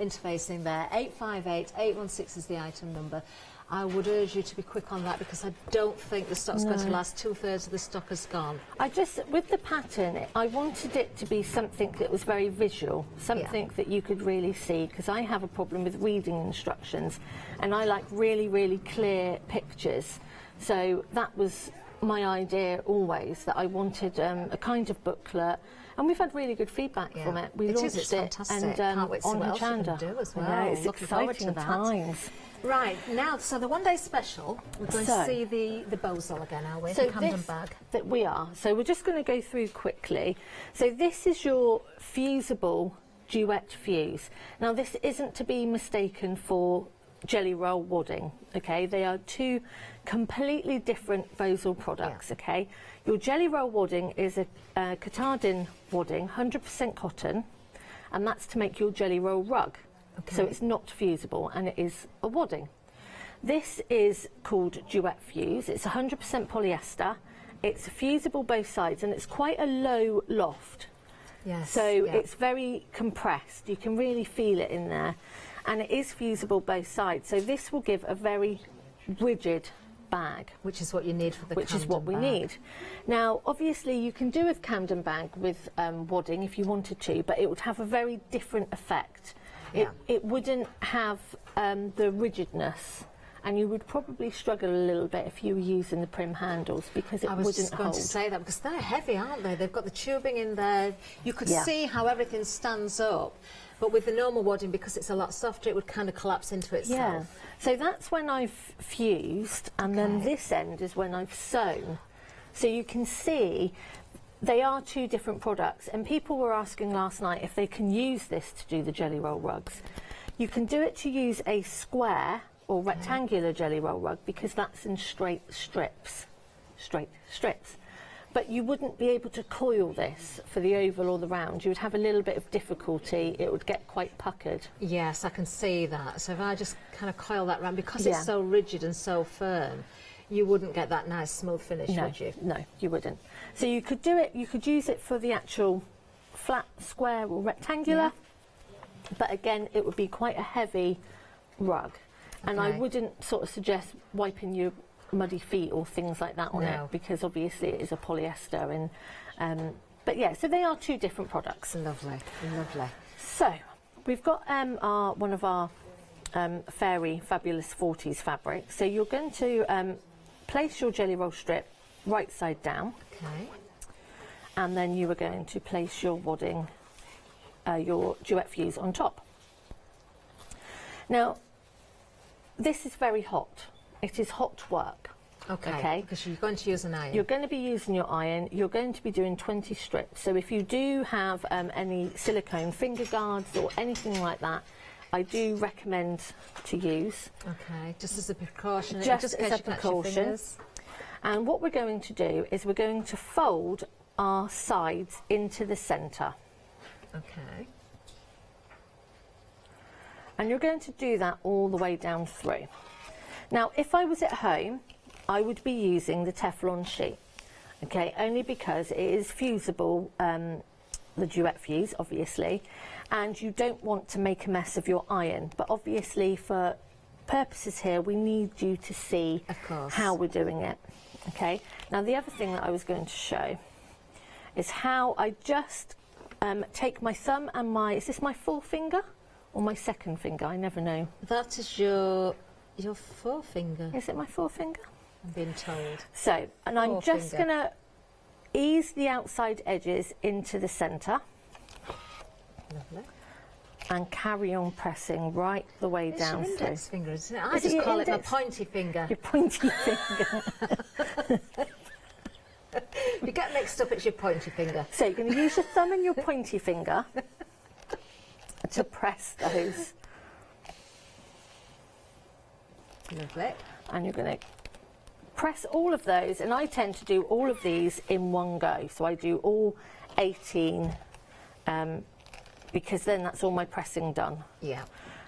interfacing there. 858 816 is the item number. I would urge you to be quick on that, because I don't think the stock's going to last. 2/3 of the stock has gone. With the pattern, I wanted it to be something that was very visual, something that you could really see, because I have a problem with reading instructions, and I like really, really clear pictures. So that was my idea always, that I wanted a kind of booklet, and we've had really good feedback from it. We launched it's it fantastic. and Can't wait to see on what else you can Hochanda. do as well. I know, it's Looking forward exciting to that. times. Right, now, so the one-day special, we're going to see the Bozal again, are we? So the Camden this, bag. that we are. So we're just going to go through quickly. So this is your Fusible Duet fuse. Now this isn't to be mistaken for jelly roll wadding, okay? They are two completely different Bozal products, okay? Your jelly roll wadding is a Catardin wadding, 100% cotton, and that's to make your jelly roll rug. Okay. So it's not fusible, and it is a wadding. This is called Duet Fuse. It's 100% polyester. It's fusible both sides, and it's quite a low loft. Yes. So it's very compressed. You can really feel it in there. And it is fusible both sides. So this will give a very rigid bag. Which is what you need for the Which is what we need. Now, obviously, you can do a Camden bag with wadding if you wanted to, but it would have a very different effect. It wouldn't have the rigidness, and you would probably struggle a little bit if you were using the prim handles, because it wouldn't hold. I was just going to say that, because they're heavy, aren't they? They've got the tubing in there. You could see how everything stands up, but with the normal wadding, because it's a lot softer, it would kind of collapse into itself. Yeah. So that's when I've fused, and then this end is when I've sewn. So you can see they are two different products, and people were asking last night if they can use this to do the jelly roll rugs. You can do it to use a square or rectangular jelly roll rug, because that's in straight strips. But you wouldn't be able to coil this for the oval or the round. You would have a little bit of difficulty. It would get quite puckered. Yes, I can see that. So if I just kind of coil that round, because it's so rigid and so firm, you wouldn't get that nice smooth finish, would you? No, you wouldn't. So you could do it, you could use it for the actual flat, square or rectangular, but again, it would be quite a heavy rug. And I wouldn't sort of suggest wiping your muddy feet or things like that on it, because obviously it is a polyester. And but yeah, so they are two different products. Lovely, lovely. So we've got one of our Fairy Fabulous 40s fabric. So you're going to place your jelly roll strip right side down. Okay. And then you are going to place your wadding, your Duet fuse on top. Now, this is very hot. It is hot work. Okay. Because you're going to use an iron. You're going to be using your iron. You're going to be doing 20 strips. So if you do have any silicone finger guards or anything like that, I do recommend to use. Okay, just as a precaution. Just as a precaution. And what we're going to do is we're going to fold our sides into the centre. Okay. And you're going to do that all the way down through. Now, if I was at home, I would be using the Teflon sheet, okay, only because it is fusible, the Duet fuse, obviously, and you don't want to make a mess of your iron. But obviously, for purposes here, we need you to see how we're doing it, okay? Now, the other thing that I was going to show is how I just take my thumb and is this my forefinger or my second finger? I never know. That is your forefinger. Is it my forefinger? I'm being told. So, and I'm just going to ease the outside edges into the centre. Lovely. And carry on pressing right the way down your through. Index finger, isn't it? I just call it my pointy finger. Your pointy finger. If you get mixed up, it's your pointy finger. So you're going to use your thumb and your pointy finger to press those. Lovely. And you're going to press all of those, and I tend to do all of these in one go. So I do all 18, because then that's all my pressing done. Yeah.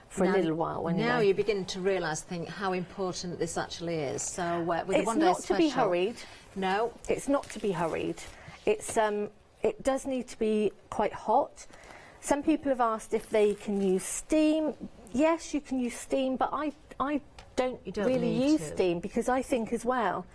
For a little while. Anyway. Now you're beginning to realise, how important this actually is. So with it's one day not special, to be hurried. No, it's not to be hurried. It's it does need to be quite hot. Some people have asked if they can use steam. Yes, you can use steam, but I don't really use steam, because I think as well,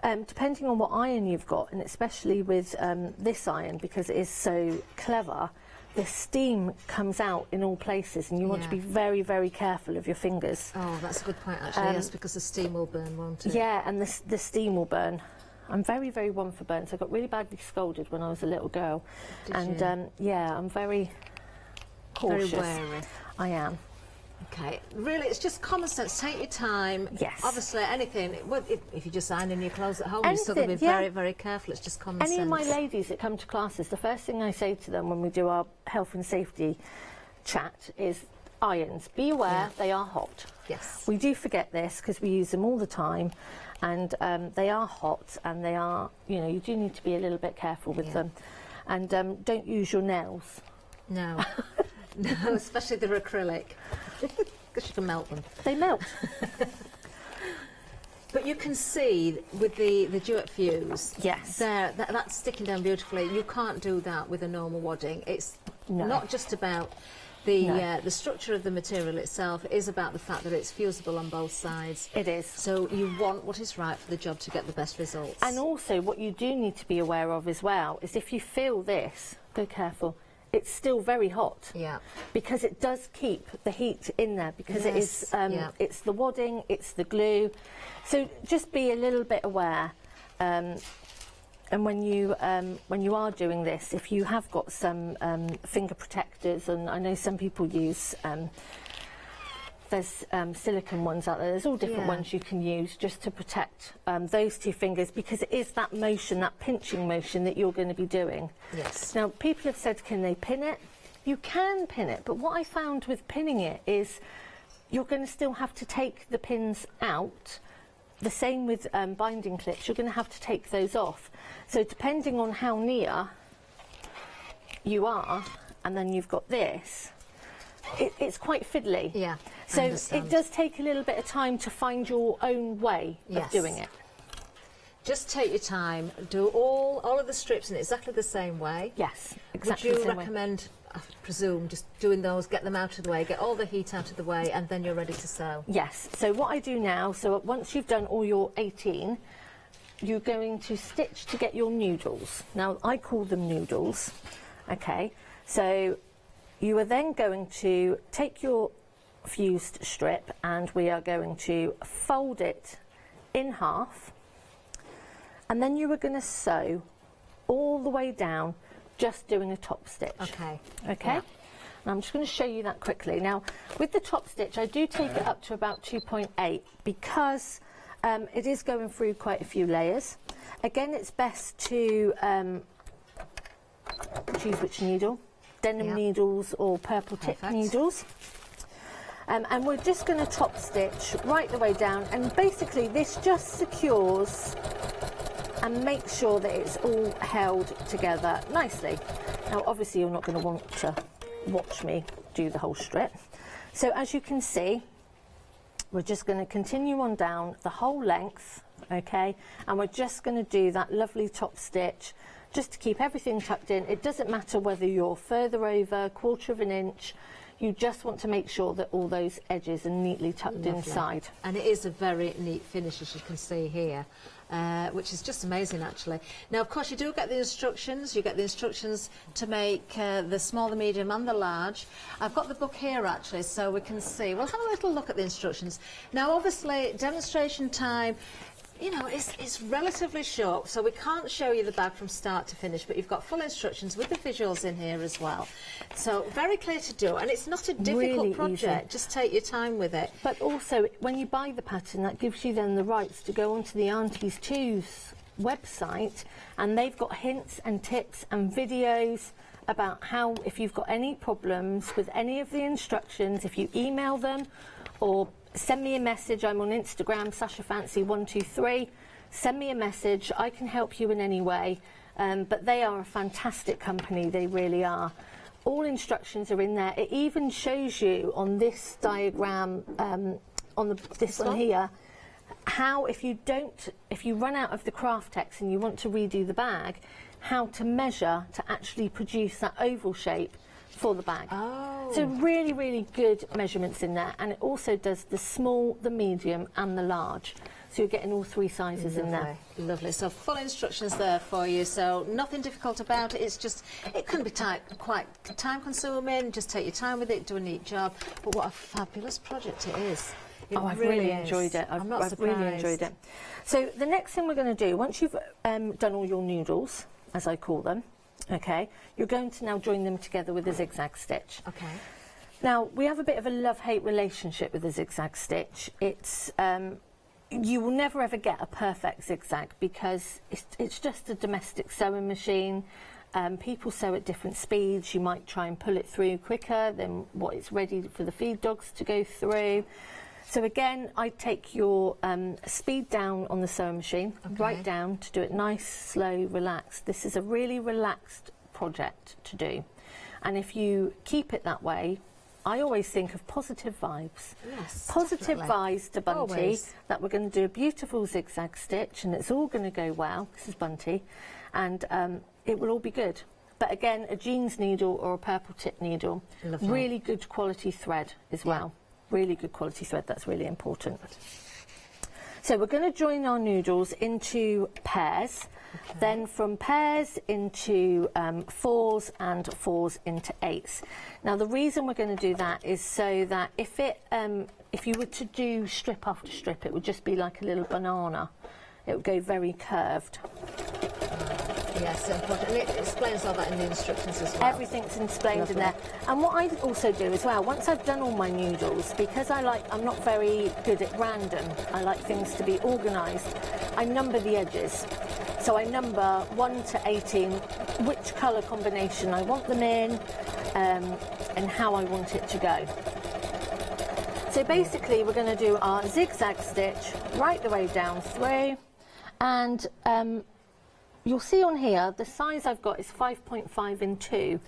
depending on what iron you've got, and especially with this iron, because it is so clever, the steam comes out in all places, and you want to be very, very careful of your fingers. Oh, that's a good point, actually. Yes, because the steam will burn, won't it? Yeah, and the steam will burn. I'm very, very one for burns. I got really badly scolded when I was a little girl. Did you? Yeah, I'm very cautious. Very wary. I am. Okay, really, it's just common sense. Take your time. Yes. Obviously, anything. Well, if you're just ironing your clothes at home, you're still going to be very, very careful. It's just common sense. Any of my ladies that come to classes, the first thing I say to them when we do our health and safety chat is irons. Be aware, they are hot. Yes. We do forget this because we use them all the time, and they are hot, and they are, you do need to be a little bit careful with them. And don't use your nails. No. No, especially the acrylic, because you can melt them. They melt. But you can see with the Duet fuse, yes, that's sticking down beautifully. You can't do that with a normal wadding. It's not just about the structure of the material itself. It is about the fact that it's fusible on both sides. It is. So you want what is right for the job to get the best results. And also, what you do need to be aware of as well is if you feel this, go careful. It's still very hot, because it does keep the heat in there, because it is it's the wadding, it's the glue, so just be a little bit aware. And when you are doing this, if you have got some finger protectors, and I know some people use there's silicone ones out there. There's all different ones you can use just to protect those two fingers, because it is that motion, that pinching motion that you're going to be doing. Yes. Now, people have said, can they pin it? You can pin it, but what I found with pinning it is you're going to still have to take the pins out. The same with binding clips, you're going to have to take those off. So depending on how near you are, and then you've got this, it's quite fiddly. Yeah. So it does take a little bit of time to find your own way of doing it. Just take your time, do all of the strips in exactly the same way. Yes, exactly. Would you recommend, I presume, just doing those, get them out of the way, get all the heat out of the way, and then you're ready to sew? Yes. So what I do now, so once you've done all your 18, you're going to stitch to get your noodles. Now, I call them noodles. Okay. So you are then going to take your fused strip, and we are going to fold it in half, and then you are going to sew all the way down, just doing a top stitch. Okay. Okay. And I'm just going to show you that quickly. Now, with the top stitch, I do take it up to about 2.8 because it is going through quite a few layers. Again, it's best to choose which needle, denim needles or purple tip needles. And we're just going to top stitch right the way down, and basically this just secures and makes sure that it's all held together nicely. Now obviously you're not going to want to watch me do the whole strip, so as you can see, we're just going to continue on down the whole length, okay, and we're just going to do that lovely top stitch just to keep everything tucked in. It doesn't matter whether you're further over, 1/4 of an inch, you just want to make sure that all those edges are neatly tucked inside. And it is a very neat finish, as you can see here, which is just amazing, actually. Now, of course, you do get the instructions. You get the instructions to make the small, the medium and the large. I've got the book here, actually, so we can see. We'll have a little look at the instructions. Now, obviously, demonstration time, you know, it's relatively short, so we can't show you the bag from start to finish, but you've got full instructions with the visuals in here as well. So very clear to do, and it's not a difficult project, just take your time with it. But also, when you buy the pattern, that gives you then the rights to go onto the Aunties Two's website, and they've got hints and tips and videos about how, if you've got any problems with any of the instructions, if you email them or send me a message. I'm on Instagram, SashaFancy123. Send me a message. I can help you in any way. but they are a fantastic company, they really are. All instructions are in there. It even shows you on this diagram, on this one here, how if you run out of the craft text and you want to redo the bag, how to measure to actually produce that oval shape for the bag. Oh. So really, really good measurements in there, and it also does the small, the medium and the large. So you're getting all 3 sizes in there. Lovely. So full instructions there for you. So nothing difficult about it. It's just, it can be quite time consuming. Just take your time with it, do a neat job. But what a fabulous project it is. I've really enjoyed it. I've really enjoyed it. So the next thing we're going to do, once you've done all your noodles, as I call them, okay, you're going to now join them together with a zigzag stitch. Okay. Now, we have a bit of a love-hate relationship with the zigzag stitch. It's you will never ever get a perfect zigzag because it's just a domestic sewing machine. People sew at different speeds. You might try and pull it through quicker than what it's ready for the feed dogs to go through. So again, I take your speed down on the sewing machine, right down to do it nice, slow, relaxed. This is a really relaxed project to do. And if you keep it that way, I always think of positive vibes. Yes, positive definitely. Vibes to Bunty, Always. that we're going to do a beautiful zigzag stitch and it's all going to go well. This is Bunty. And it will all be good. But again, a jeans needle or a purple tip needle, Lovely. really good quality thread as well. Really good quality thread, that's really important. So we're going to join our noodles into pairs, then from pairs into 4s and 4s into 8s. Now the reason we're going to do that is so that if you were to do strip after strip, it would just be like a little banana. It would go very curved. Yes, important. And it explains all that in the instructions as well. Everything's explained in there. And what I also do as well, once I've done all my noodles, because I'm not very good at random, I like things to be organised, I number the edges. So I number 1 to 18, which colour combination I want them in, and how I want it to go. So basically we're going to do our zigzag stitch right the way down through, and you'll see on here the size I've got is 5.5 in 2. Okay.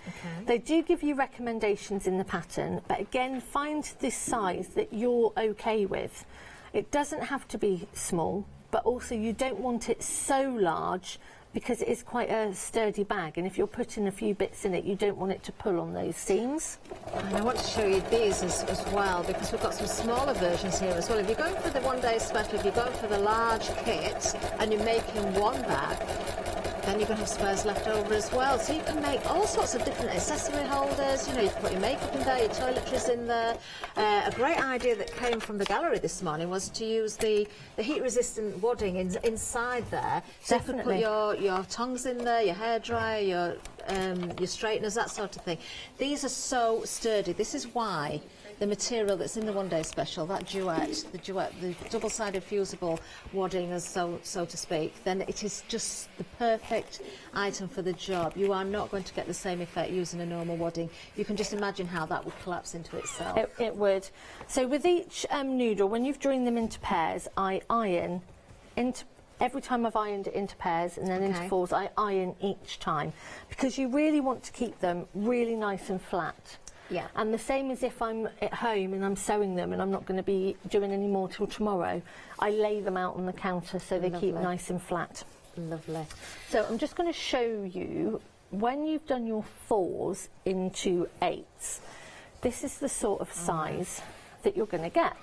They do give you recommendations in the pattern, but again, find this size that you're okay with. It doesn't have to be small, but also you don't want it so large because it is quite a sturdy bag, and if you're putting a few bits in it, you don't want it to pull on those seams. And I want to show you these as well, because we've got some smaller versions here as well. If you're going for the one-day special, if you're going for the large kit and you're making one bag, then you're going to have spares left over as well. So you can make all sorts of different accessory holders. You know, you can put your makeup in there, your toiletries in there. A great idea that came from the gallery this morning was to use the heat-resistant wadding inside there. So Definitely. you can put your tongs in there, your hairdryer, your straighteners, that sort of thing. These are so sturdy. This is why the material that's in the one-day special, that Duet, the double-sided fusible wadding, as so to speak, then it is just the perfect item for the job. You are not going to get the same effect using a normal wadding. You can just imagine how that would collapse into itself. It would. So with each noodle, when you've joined them into pairs, I iron into. Every time I've ironed it into pairs and then into 4s, I iron each time, because you really want to keep them really nice and flat. Yeah. And the same as if I'm at home and I'm sewing them and I'm not going to be doing any more till tomorrow, I lay them out on the counter so they keep nice and flat. Lovely. So I'm just going to show you, when you've done your 4s into 8s, this is the sort of size that you're going to get.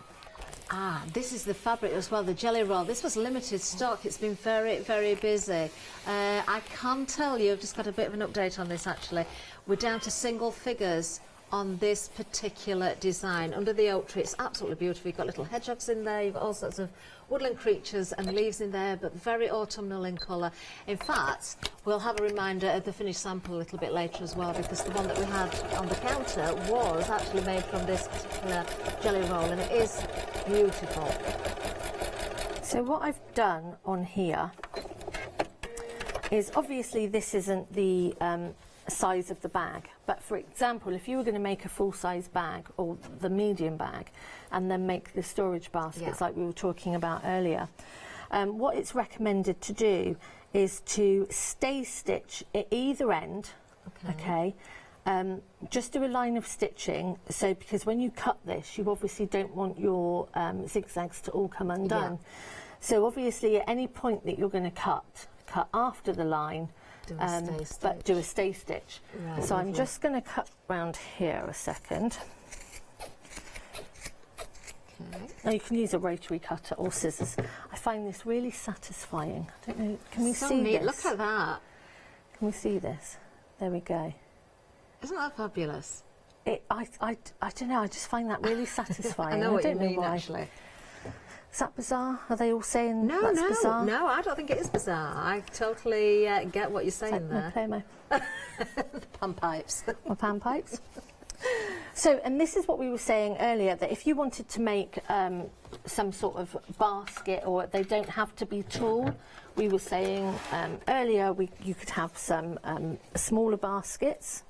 Ah, this is the fabric as well, the jelly roll. This was limited stock. It's been very, very busy. I can tell you, I've just got a bit of an update on this actually. We're down to single figures on this particular design. Under the oak tree, it's absolutely beautiful. You've got little hedgehogs in there, you've got all sorts of woodland creatures and leaves in there, but very autumnal in colour. In fact, we'll have a reminder of the finished sample a little bit later as well, because the one that we had on the counter was actually made from this particular jelly roll, and it is beautiful. So what I've done on here is, obviously this isn't the size of the bag, but for example, if you were going to make a full-size bag or the medium bag and then make the storage baskets like we were talking about earlier, what it's recommended to do is to stay stitch at either end, okay? Just do a line of stitching, so because when you cut this, you obviously don't want your zigzags to all come undone. So obviously at any point that you're going to cut after the line, but do a stay stitch. Right, so I'm lovely. just going to cut round here a second. Now you can use a rotary cutter or scissors. I find this really satisfying. I don't know, can we So see neat. this? Look at that. Can we see this? There we go. Isn't that fabulous? I don't know, I just find that really satisfying. I know what you don't know mean, why. actually. Is that bizarre? Are they all saying No, that's bizarre? no, I don't think it is bizarre. I totally get what you're saying there. Play my pan pipes. My pan pipes. So, and this is what we were saying earlier, that if you wanted to make some sort of basket, or they don't have to be tall, we were saying earlier you could have some smaller baskets.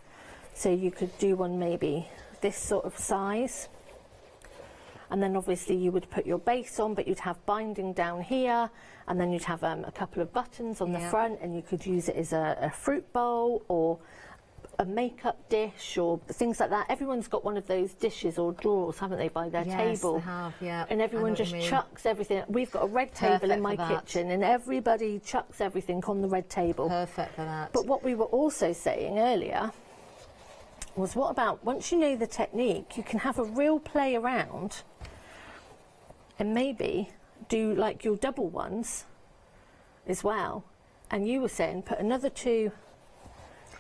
So you could do one maybe this sort of size. And then obviously you would put your base on, but you'd have binding down here, and then you'd have a couple of buttons on the front, and you could use it as a fruit bowl or a makeup dish or things like that. Everyone's got one of those dishes or drawers, haven't they, by their table? Yes, they have, yeah. And everyone just chucks everything. We've got a red table in my kitchen, and everybody chucks everything on the red table. Perfect for that. But what we were also saying earlier was, what about once you know the technique, you can have a real play around and maybe do like your double ones as well. And you were saying put another 2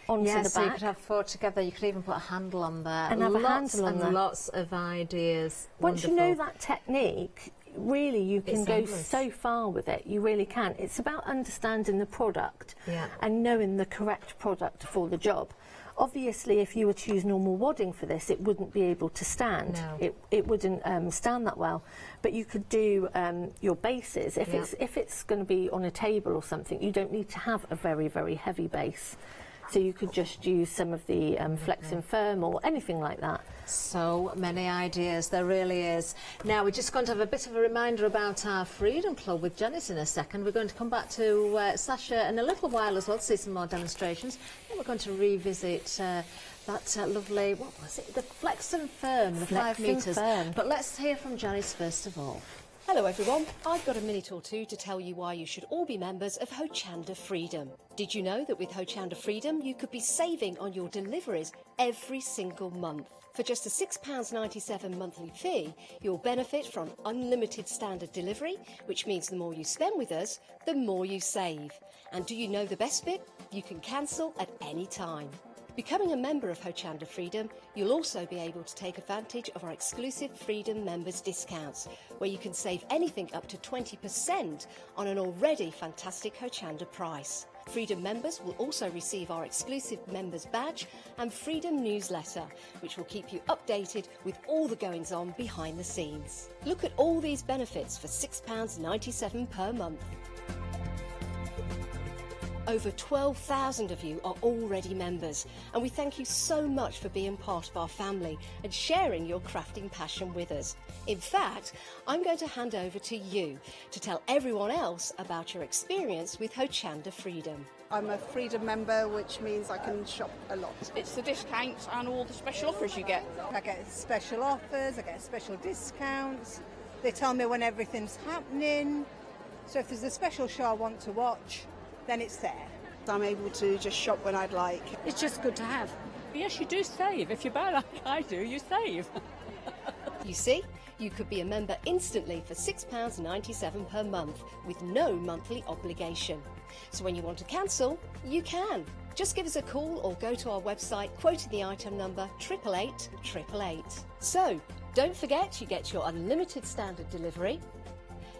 onto the back. So you could have 4 together. You could even put a handle on there. And have a handle on there. Lots of ideas. Once you know that technique, really you can go endless. so far with it. You really can. It's about understanding the product and knowing the correct product for the job. Obviously, if you were to use normal wadding for this, it wouldn't be able to stand. No. It wouldn't stand that well. But you could do your bases. If it's going to be on a table or something, you don't need to have a very, very heavy base. So you could just use some of the Flex and Firm or anything like that. So many ideas, there really is. Now we're just going to have a bit of a reminder about our Freedom Club with Janice in a second. We're going to come back to Sasha in a little while as well to see some more demonstrations. And we're going to revisit that lovely, what was it? The Flex and Firm, the 5 metres. But let's hear from Janice first of all. Hello everyone, I've got a minute or two to tell you why you should all be members of Hochanda Freedom. Did you know that with Hochanda Freedom you could be saving on your deliveries every single month? For just a £6.97 monthly fee, you'll benefit from unlimited standard delivery, which means the more you spend with us, the more you save. And do you know the best bit? You can cancel at any time. Becoming a member of Hochanda Freedom, you'll also be able to take advantage of our exclusive Freedom members discounts, where you can save anything up to 20% on an already fantastic Hochanda price. Freedom members will also receive our exclusive members badge and Freedom newsletter, which will keep you updated with all the goings on behind the scenes. Look at all these benefits for £6.97 per month. Over 12,000 of you are already members, and we thank you so much for being part of our family and sharing your crafting passion with us. In fact, I'm going to hand over to you to tell everyone else about your experience with Hochanda Freedom. I'm a Freedom member, which means I can shop a lot. It's the discounts and all the special offers you get. I get special offers, I get special discounts. They tell me when everything's happening. So if there's a special show I want to watch, then it's there. I'm able to just shop when I'd like. It's just good to have. Yes, you do save. If you buy like I do, you save. You see, you could be a member instantly for £6.97 per month with no monthly obligation. So when you want to cancel, you can. Just give us a call or go to our website quoting the item number 888 So, don't forget you get your unlimited standard delivery,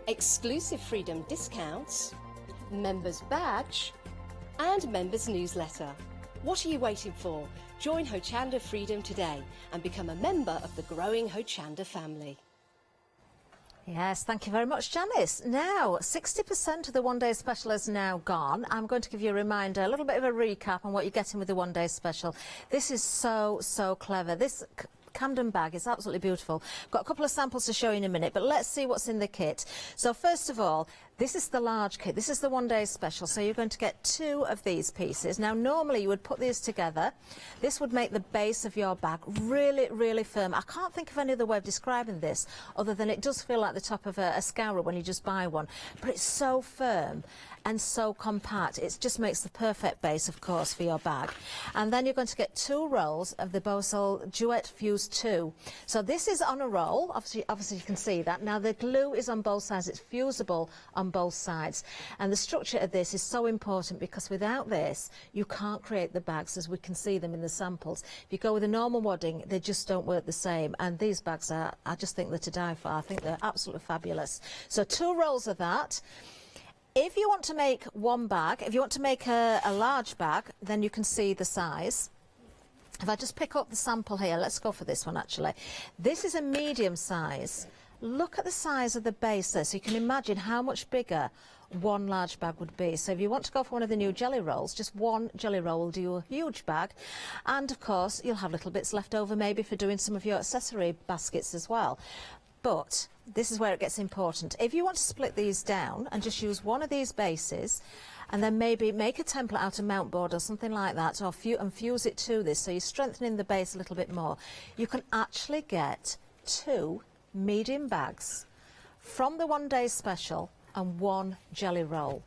exclusive Freedom discounts, members badge and members newsletter. What are you waiting for? Join Hochanda Freedom today and become a member of the growing Hochanda family. Yes, thank you very much, Janice. Now, 60% of the one-day special is now gone. I'm going to give you a reminder, a little bit of a recap on what you're getting with the one-day special. This is so clever. This Camden bag is absolutely beautiful. Got a couple of samples to show you in a minute, but let's see what's in the kit. So first of all, This is the large kit. This is the one-day special. So you're going to get 2 of these pieces. Now, normally you would put these together. This would make the base of your bag really, really firm. I can't think of any other way of describing this other than it does feel like the top of a scourer when you just buy one. But it's so firm and so compact. It just makes the perfect base, of course, for your bag. And then you're going to get 2 rolls of the Bosal Duet Fuse 2. So this is on a roll. Obviously you can see that. Now the glue is on both sides. It's fusible on both sides. And the structure of this is so important because without this, you can't create the bags as we can see them in the samples. If you go with a normal wadding, they just don't work the same. And these bags are, I just think they're to die for. I think they're absolutely fabulous. So 2 rolls of that. If you want to make one bag, if you want to make a large bag, then you can see the size. If I just pick up the sample here, let's go for this one actually. This is a medium size. Look at the size of the base there, so you can imagine how much bigger one large bag would be. So if you want to go for one of the new jelly rolls, just one jelly roll will do a huge bag. And of course, you'll have little bits left over maybe for doing some of your accessory baskets as well. But this is where it gets important. If you want to split these down and just use one of these bases and then maybe make a template out of mount board or something like that, or and fuse it to this so you're strengthening the base a little bit more, you can actually get 2 medium bags from the one-day special and 1 jelly roll.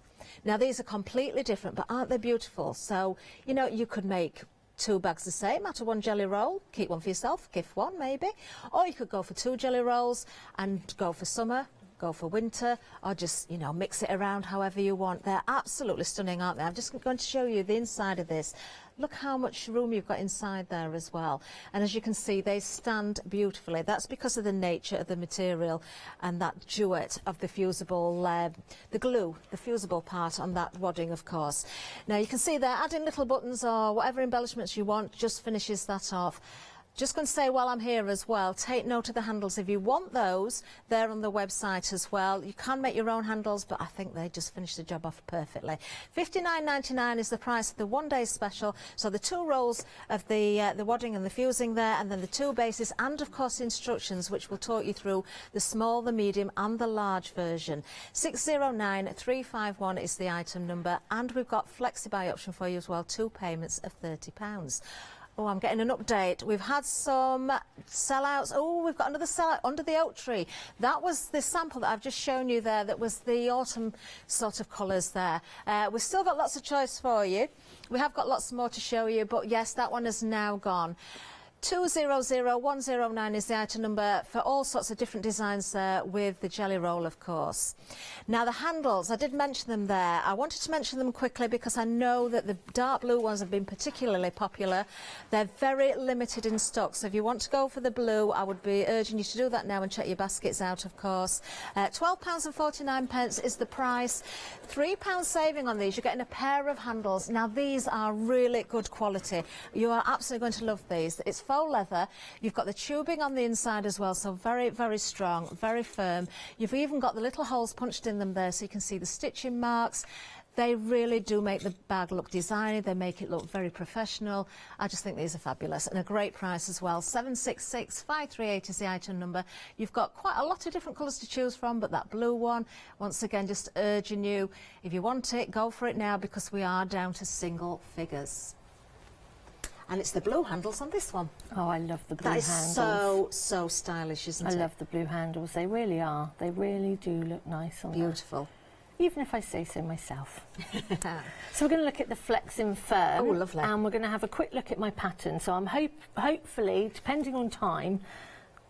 Now these are completely different, but aren't they beautiful? So, you know, you could make 2 bags the same out of 1 jelly roll, keep one for yourself, gift one maybe, or you could go for 2 jelly rolls and go for summer, go for winter, or just, you know, mix it around however you want. They're absolutely stunning, aren't they? I'm just going to show you the inside of this. Look how much room you've got inside there as well. And as you can see, they stand beautifully. That's because of the nature of the material and that duet of the fusible, the glue, the fusible part on that wadding, of course. Now you can see they're adding little buttons or whatever embellishments you want, just finishes that off. Just going to say while I'm here as well, take note of the handles. If you want those, they're on the website as well. You can make your own handles, but I think they just finish the job off perfectly. $59.99 is the price of the one-day special. So the 2 rolls of the wadding and the fusing there, and then the 2 bases, and of course instructions, which will talk you through the small, the medium, and the large version. 609351 is the item number, and we've got Flexi buy option for you as well. 2 payments of £30. Oh, I'm getting an update. We've had some sellouts. Oh, we've got another sellout under the oak tree. That was the sample that I've just shown you there. That was the autumn sort of colours there. We've still got lots of choice for you. We have got lots more to show you, but yes, that one is now gone. 200109 is the item number for all sorts of different designs there with the jelly roll, of course. Now the handles, I did mention them there. I wanted to mention them quickly because I know that the dark blue ones have been particularly popular. They're very limited in stock, so if you want to go for the blue, I would be urging you to do that now and check your baskets out, of course. £12.49 is the price. £3 saving on these. You're getting a pair of handles. Now these are really good quality. You are absolutely going to love these. It's faux leather. You've got the tubing on the inside as well, so very, very strong, very firm. You've even got the little holes punched in them there, so you can see the stitching marks. They really do make the bag look designy. They make it look very professional. I just think these are fabulous and a great price as well. 766538 is the item number. You've got quite a lot of different colours to choose from, but that blue one, once again, just urging you, if you want it, go for it now because we are down to single figures. And it's the blue handles on this one. Oh, I love the blue handles. That is so stylish, isn't it? I love the blue handles. They really are. They really do look nice on there. Beautiful. Even if I say so myself. So we're going to look at the Flexi Firm. Oh, lovely. And we're going to have a quick look at my pattern. So I'm hopefully, depending on time,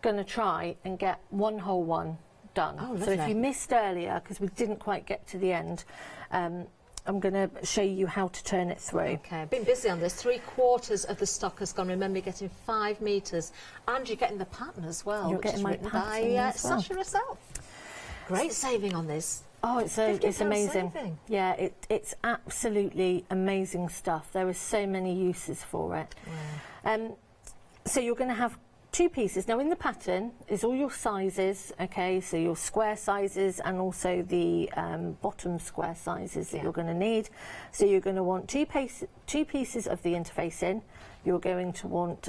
going to try and get one whole one done. Oh, lovely. So if you missed earlier, because we didn't quite get to the end, I'm going to show you how to turn it through. Okay, I've been busy on this. 3/4 of the stock has gone. Remember, you're getting 5 metres, and you're getting the pattern as well. You're which getting is my written pattern by as well. Sasha herself. Great saving on this. Oh, it's amazing. Saving. Yeah, it's absolutely amazing stuff. There are so many uses for it. Wow. So you're going to have 2 pieces. Now in the pattern is all your sizes, okay, so your square sizes and also the bottom square sizes that you're going to need. So you're going to want 2 pieces of the interfacing. You're going to want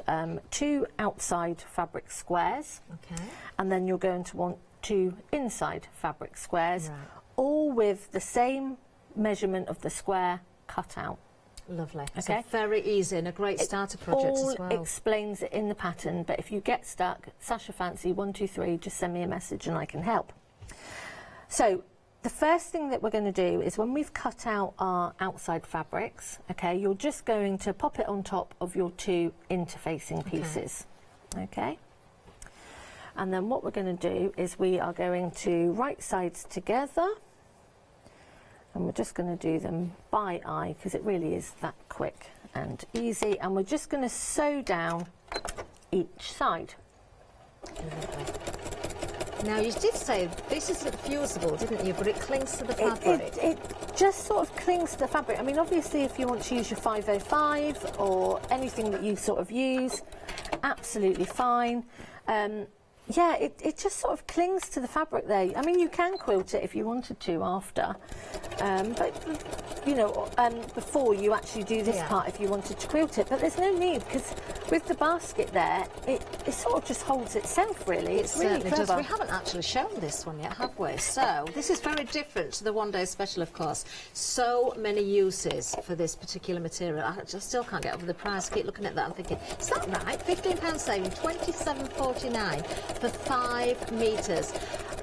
2 outside fabric squares. Okay. And then you're going to want 2 inside fabric squares. Right. All with the same measurement of the square cut out. Lovely. Okay. So very easy and a great starter project as well. It all explains it in the pattern, but if you get stuck, Sasha Fancy 123, just send me a message and I can help. So the first thing that we're going to do is when we've cut out our outside fabrics, okay, you're just going to pop it on top of your two interfacing pieces, okay? And then what we're going to do is we are going to right sides together, and we're just going to do them by eye because it really is that quick and easy, and we're just going to sew down each side. Now, you did say this isn't fusible, didn't you? But it clings to the fabric. It just sort of clings to the fabric. I mean, obviously, if you want to use your 505 or anything that you sort of use, absolutely fine. Yeah, it just sort of clings to the fabric there. I mean, you can quilt it if you wanted to after, but, you know, before you actually do this part if you wanted to quilt it. But there's no need, because with the basket there, it sort of just holds itself, really. It's really certainly clever. does. We haven't actually shown this one yet, have we? So, this is very different to the one-day special, of course. So many uses for this particular material. I just still can't get over the price. I keep looking at that and thinking, is that right? £15 saving, £27.49 for 5 metres.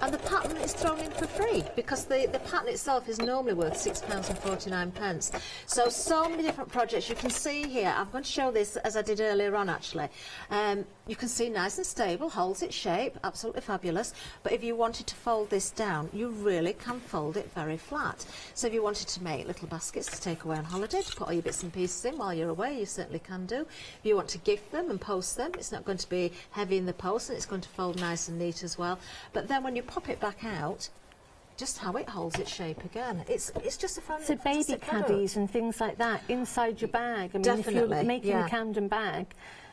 And the pattern is thrown in for free because the pattern itself is normally worth £6.49. So many different projects. You can see here, I'm going to show this as I did earlier on actually. You can see nice and stable, holds its shape, absolutely fabulous. But if you wanted to fold this down, you really can fold it very flat. So if you wanted to make little baskets to take away on holiday, to put all your bits and pieces in while you're away, you certainly can do. If you want to gift them and post them, it's not going to be heavy in the post and it's going to fold nice and neat as well. But then when you pop it back out, just how it holds its shape again. It's just a fun. So baby caddies and things like that inside your bag. I mean, Definitely, if you're making a Camden bag,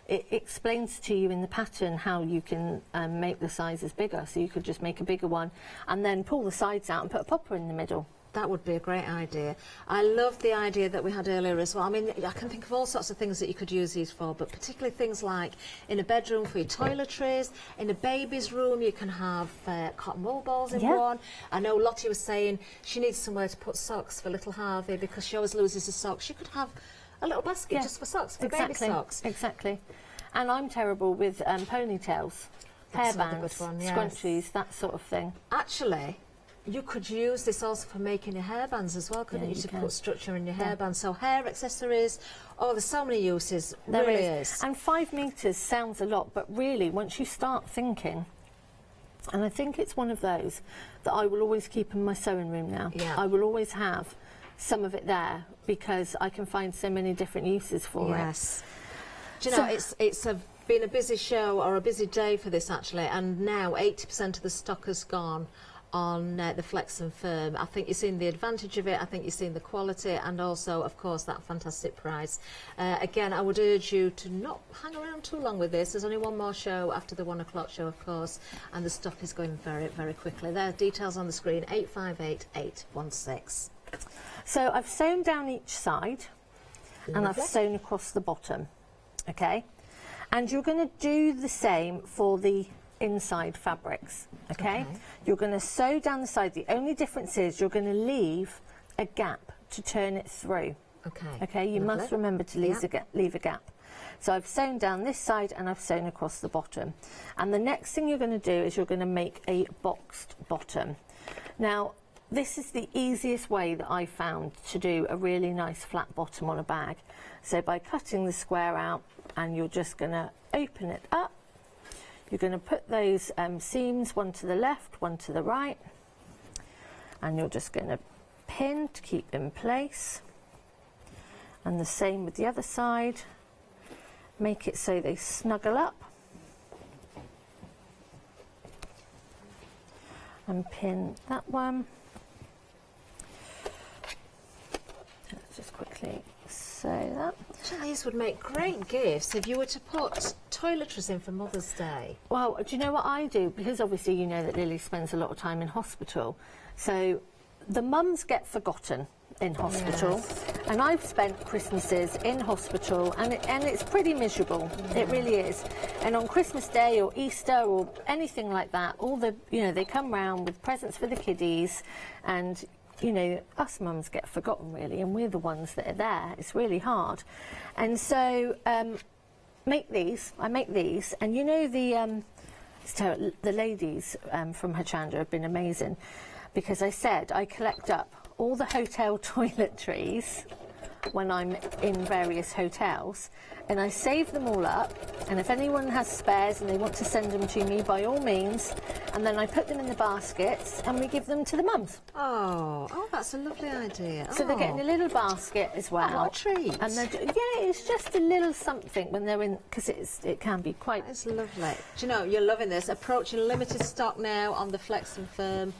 it explains to you in the pattern how you can make the sizes bigger. So you could just make a bigger one and then pull the sides out and put a popper in the middle. That would be a great idea. I love the idea that we had earlier as well. I mean, I can think of all sorts of things that you could use these for, but particularly things like in a bedroom for your toiletries, in a baby's room you can have cotton wool balls in one. I know Lottie was saying she needs somewhere to put socks for little Harvey because she always loses his socks. You could have a little basket just for socks, for baby socks. Exactly. And I'm terrible with ponytails, hairbands, scrunchies, that sort of thing. Actually, you could use this also for making your hairbands as well, couldn't you? To put structure in your hairband. So hair accessories, there's so many uses. There really is. And 5 metres sounds a lot, but really, once you start thinking, and I think it's one of those that I will always keep in my sewing room now. I will always have some of it there because I can find so many different uses for it. Yes. Do you know, it's been a busy show or a busy day for this actually, and now 80% of the stock has gone on the Flex and Firm. I think you've seen the advantage of it, I think you've seen the quality, and also of course that fantastic price. Again, I would urge you to not hang around too long with this. There's only one more show after the 1 o'clock show, of course, and the stock is going very, very quickly. There are details on the screen, 858816. So I've sewn down each side and I've sewn across the bottom, okay? And you're going to do the same for the inside fabrics, okay? You're going to sew down the side. The only difference is you're going to leave a gap to turn it through. Okay, you must remember to leave a gap. So I've sewn down this side and I've sewn across the bottom. And the next thing you're going to do is you're going to make a boxed bottom. Now, this is the easiest way that I found to do a really nice flat bottom on a bag. So by cutting the square out, and you're just going to open it up. You're going to put those seams, one to the left, one to the right, and you're just going to pin to keep in place. And the same with the other side. Make it so they snuggle up. And pin that one. Let's just quickly sew that. These would make great gifts if you were to put toiletries in for Mother's Day. Well, do you know what I do? Because obviously you know that Lily spends a lot of time in hospital. So the mums get forgotten in hospital. And I've spent Christmases in hospital and it's pretty miserable. It really is. And on Christmas Day or Easter or anything like that, all the, they come round with presents for the kiddies and you know, us mums get forgotten really, and we're the ones that are there. It's really hard. And so I make these, and you know the ladies from Hochanda have been amazing, because I said I collect up all the hotel toiletries when I'm in various hotels, and I save them all up, and if anyone has spares and they want to send them to me, by all means, and then I put them in the baskets and we give them to the mums. Oh, that's a lovely idea. So they're getting a little basket as well. Oh, what a treat. And yeah, it's just a little something when they're in, because it can be quite... It's lovely. Do you know, you're loving this. Approaching limited stock now on the Flexi firm.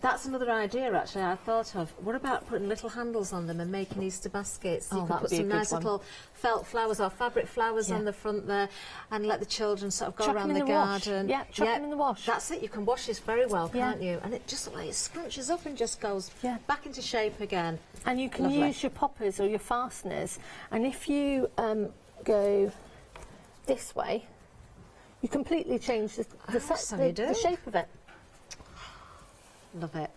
That's another idea, actually, I thought of. What about putting little handles on them and making Easter baskets? You could put some nice little felt flowers or fabric flowers on the front there, and let the children sort of go around the garden. Yeah, chuck them in the wash. That's it. You can wash this very well, can't you? And it just like it scrunches up and just goes back into shape again. And you can use your poppers or your fasteners. And if you go this way, you completely change the shape of it. Love it.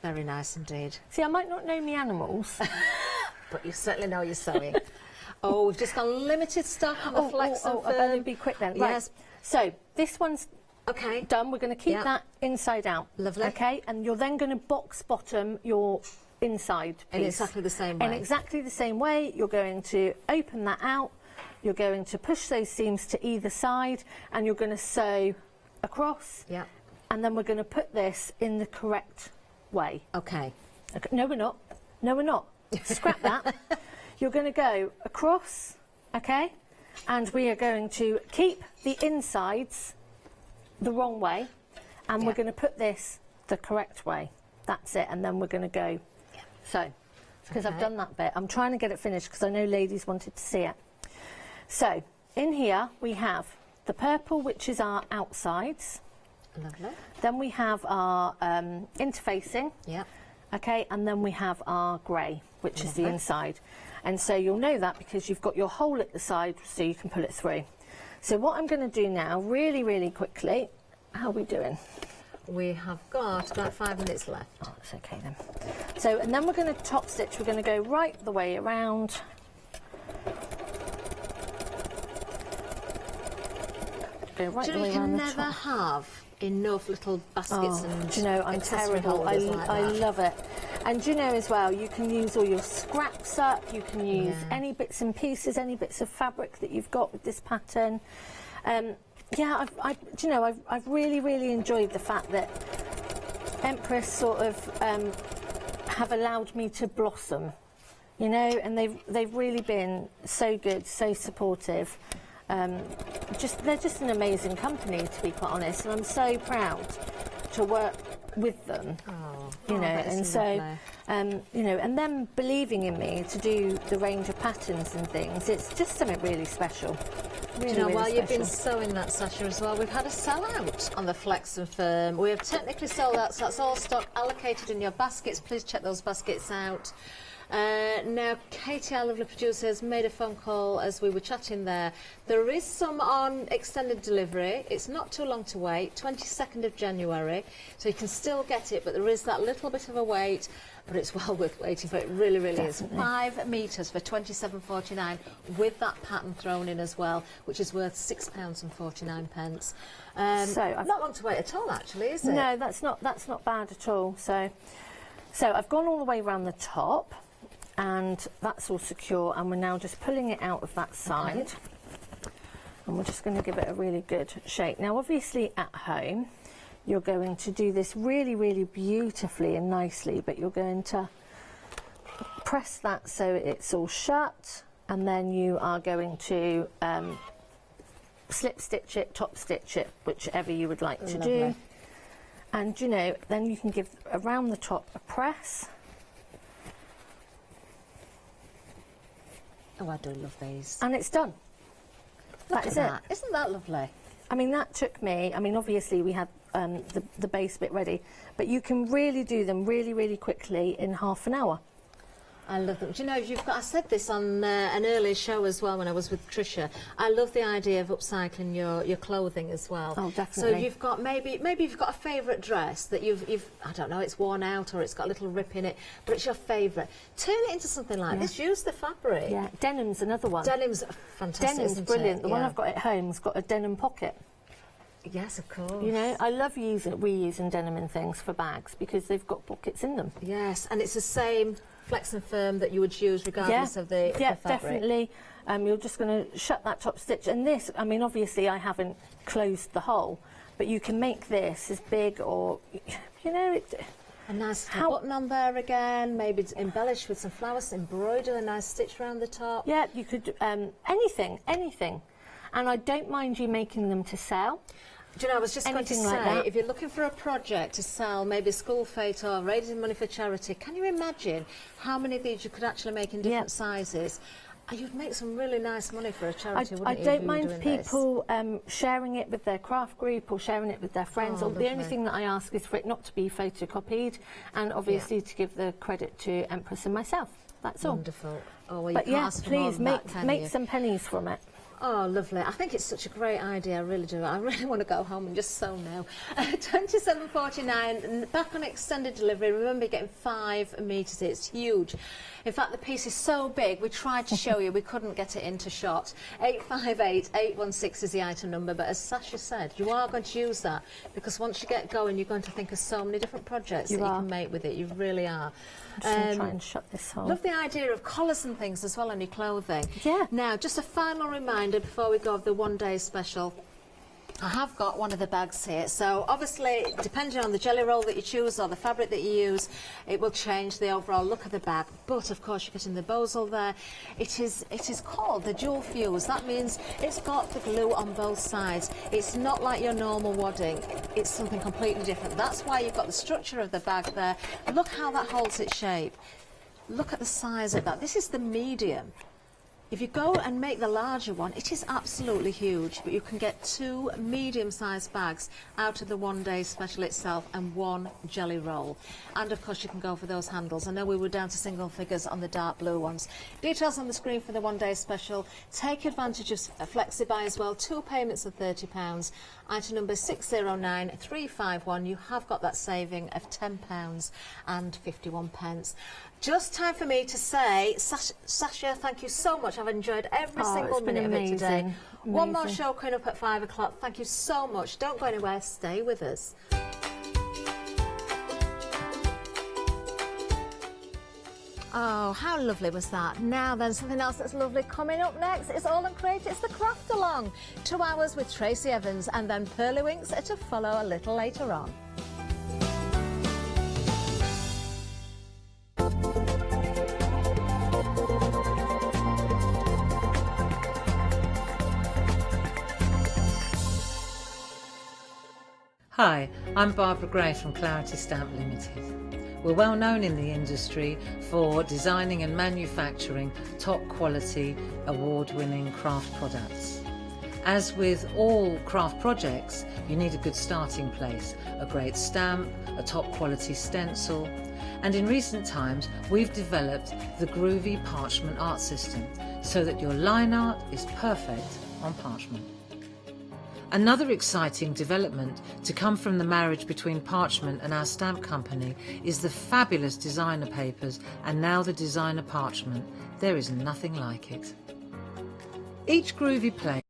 Very nice indeed. See, I might not know my animals, but you certainly know your sewing. Oh, we've just gone limited stock on the Flexi firm. I better be quick then. Right. Yes. So this one's done. We're going to keep that inside out. Lovely. Okay, and you're then going to box bottom your inside piece. In exactly the same way. In exactly the same way. You're going to open that out. You're going to push those seams to either side, and you're going to sew across. Yeah. And then we're going to put this in the correct way. Okay. No, we're not. No, we're not. Scrap that. You're going to go across, okay? And we are going to keep the insides the wrong way, and we're going to put this the correct way. That's it. And then we're going to go. So, because I've done that bit, I'm trying to get it finished because I know ladies wanted to see it. So, in here we have the purple, which is our outsides. Lovely. Then we have our interfacing. Yeah. Okay, and then we have our grey, which is the inside. And so you'll know that because you've got your hole at the side so you can pull it through. So what I'm going to do now, really, really quickly, how are we doing? We have got about 5 minutes left. Oh, that's okay then. So, and then we're going to top stitch. We're going to go right the way around. Go right the way around the top. You never have enough little baskets and do you know, I'm terrible. I love it. And do you know as well, you can use all your scraps up, you can use any bits and pieces, any bits of fabric that you've got with this pattern. Yeah, do you know, I've really, really enjoyed the fact that Empress sort of have allowed me to blossom, you know, and they've really been so good, so supportive. They're just an amazing company, to be quite honest, and I'm so proud to work with them. You know, and so you know, and them believing in me to do the range of patterns and things, it's just something really special. Really, do you know, really while you've been special. sewing that, Sasha, as well, we've had a sell-out on the Flexi firm. We have technically sold out, so that's all stock allocated in your baskets. Please check those baskets out. Now, Katie, our lovely producer, has made a phone call as we were chatting there. There is some on extended delivery. It's not too long to wait, 22nd of January, so you can still get it, but there is that little bit of a wait, but it's well worth waiting for. It really, really is. 5 metres for £27.49 with that pattern thrown in as well, which is worth £6.49. So not long to wait at all, actually, is it? No, that's not bad at all. So I've gone all the way around the top, and that's all secure, and we're now just pulling it out of that side. And we're just going to give it a really good shake. Now, obviously, at home, you're going to do this really, really beautifully and nicely, but you're going to press that so it's all shut, and then you are going to slip stitch it, top stitch it, whichever you would like to do. And, you know, then you can give around the top a press. Oh, I do love these. And it's done. Look That is at that. it. Isn't that lovely? I mean, that took me, I mean, obviously we had the base bit ready, but you can really do them really, really quickly in half an hour. I love them. Do you know, you've got, I said this on an earlier show as well when I was with Trisha. I love the idea of upcycling your clothing as well. Oh, definitely. So you've got maybe you've got a favourite dress that you've I don't know, it's worn out or it's got a little rip in it, but it's your favourite. Turn it into something like this. Use the fabric. Yeah, denim's another one. Denim's fantastic. Denim's brilliant. The one I've got at home's got a denim pocket. Yes, of course. You know, I love reusing denim in things for bags because they've got pockets in them. Yes, and it's the same flex and firm that you would use regardless of the fabric. Definitely. You're just going to shut that top stitch, and this, I mean, obviously I haven't closed the hole, but you can make this as big or, you know, a nice button on there again, maybe embellish with some flowers, embroider a nice stitch around the top. Yeah, you could, anything. And I don't mind you making them to sell. Do you know, I was just going to Anything like say, that. if you're looking for a project to sell, maybe a school fete or raising money for charity, can you imagine how many of these you could actually make in different sizes? You'd make some really nice money for a charity, wouldn't you? I don't mind people sharing it with their craft group or sharing it with their friends. The only thing that I ask is for it not to be photocopied, and obviously to give the credit to Empress and myself. That's all. Wonderful. Oh, well, but you can't ask for more please than that, make some pennies from it. Oh, lovely. I think it's such a great idea, I really do. I really want to go home and just sew now. £27.49, back on extended delivery. Remember, you're getting 5 metres. It's huge. In fact, the piece is so big, we tried to show you, we couldn't get it into shot. 858-816 is the item number, but as Sasha said, you are going to use that, because once you get going, you're going to think of so many different projects that you can make with it. You really are. I'm just going to try and shut this hole. Love the idea of collars and things as well on your clothing. Yeah. Now, just a final reminder before we go of the one-day special. I have got one of the bags here, so obviously depending on the jelly roll that you choose or the fabric that you use, it will change the overall look of the bag, but of course you're getting the bozal there. It is called the dual fuse. That means it's got the glue on both sides. It's not like your normal wadding, it's something completely different. That's why you've got the structure of the bag there. Look how that holds its shape. Look at the size of that. This is the medium. If you go and make the larger one, it is absolutely huge, but you can get 2 medium-sized bags out of the one-day special itself and 1 jelly roll. And of course you can go for those handles. I know we were down to single figures on the dark blue ones. Details on the screen for the one-day special. Take advantage of Flexi buy as well. 2 payments of £30. Item number 609351. You have got that saving of £10 and 51 pence. Just time for me to say, Sasha, thank you so much. I've enjoyed every single minute of it today. One more show coming up at 5 o'clock. Thank you so much. Don't go anywhere. Stay with us. Oh, how lovely was that? Now then, something else that's lovely coming up next. It's all uncreated. It's the Craft Along. 2 hours with Tracy Evans, and then Pearly Winks are to follow a little later on. Hi, I'm Barbara Gray from Clarity Stamp Limited. We're well known in the industry for designing and manufacturing top quality, award-winning craft products. As with all craft projects, you need a good starting place, a great stamp, a top quality stencil, and in recent times we've developed the groovy parchment art system so that your line art is perfect on parchment. Another exciting development to come from the marriage between Parchment and our stamp company is the fabulous designer papers and now the designer parchment. There is nothing like it. Each groovy plate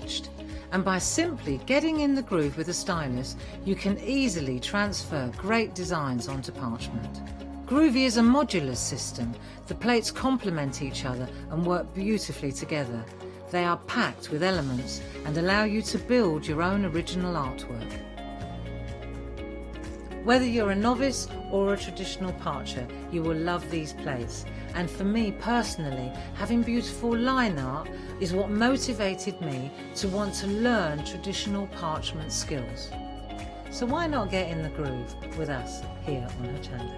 is stitched, and by simply getting in the groove with a stylus, you can easily transfer great designs onto parchment. Groovy is a modular system. The plates complement each other and work beautifully together. They are packed with elements and allow you to build your own original artwork. Whether you're a novice or a traditional parcher, you will love these plates. And for me personally, having beautiful line art is what motivated me to want to learn traditional parchment skills. So why not get in the groove with us here on Hochanda?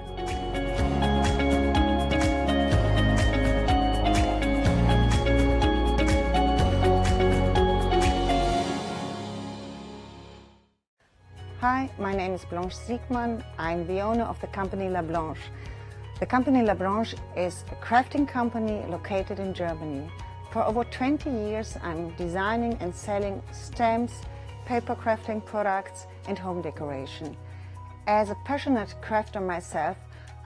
Hi, my name is Blanche Siegmann. I'm the owner of the company La Blanche. The company La Blanche is a crafting company located in Germany. For over 20 years I'm designing and selling stamps, paper crafting products and home decoration. As a passionate crafter myself,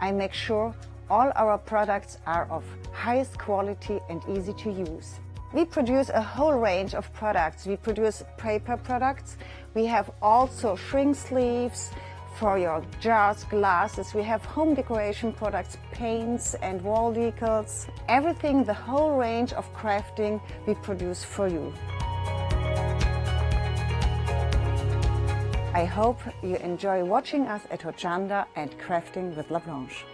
I make sure all our products are of highest quality and easy to use. We produce a whole range of products. We produce paper products. We have also shrink sleeves for your jars, glasses. We have home decoration products, paints and wall decals. Everything, the whole range of crafting we produce for you. I hope you enjoy watching us at Hochanda and crafting with La Blanche.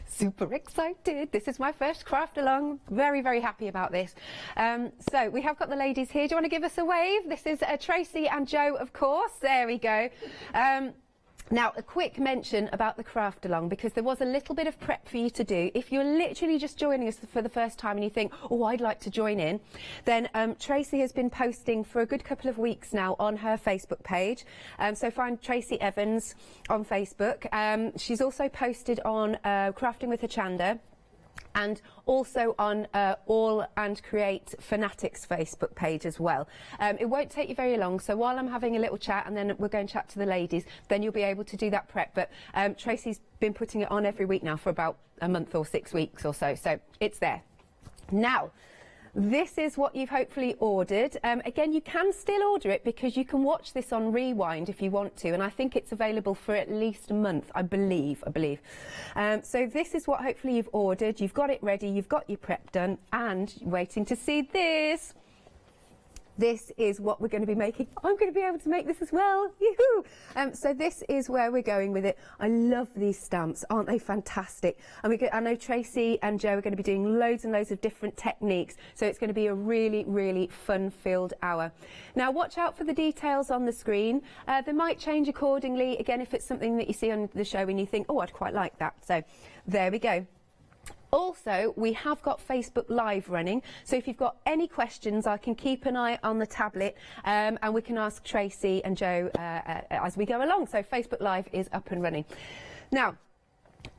Super excited. This is my first craft along. Very, very happy about this. So we have got the ladies here. Do you want to give us a wave? This is Tracy and Joe, of course. There we go. Now, a quick mention about the craft along, because there was a little bit of prep for you to do. If you're literally just joining us for the first time and you think, oh, I'd like to join in, then Tracy has been posting for a good couple of weeks now on her Facebook page. So find Tracy Evans on Facebook. She's also posted on Crafting with Hochanda, and also on All and Create Fanatics Facebook page as well. It won't take you very long, so while I'm having a little chat and then we're going to chat to the ladies, then you'll be able to do that prep. But Tracy's been putting it on every week now for about a month or 6 weeks or so, so it's there. Now, this is what you've hopefully ordered. Again, you can still order it because you can watch this on rewind if you want to, and I think it's available for at least a month, I believe. So this is what hopefully you've ordered. You've got it ready, you've got your prep done, and waiting to see this. This is what we're going to be making. I'm going to be able to make this as well. Yoo-hoo! So this is where we're going with it. I love these stamps. Aren't they fantastic? And I know Tracy and Joe are going to be doing loads and loads of different techniques. So it's going to be a really, really fun-filled hour. Now, watch out for the details on the screen. They might change accordingly, again, if it's something that you see on the show and you think, oh, I'd quite like that. So there we go. Also, we have got Facebook Live running, so if you've got any questions, I can keep an eye on the tablet and we can ask Tracy and Joe as we go along. So Facebook Live is up and running. Now,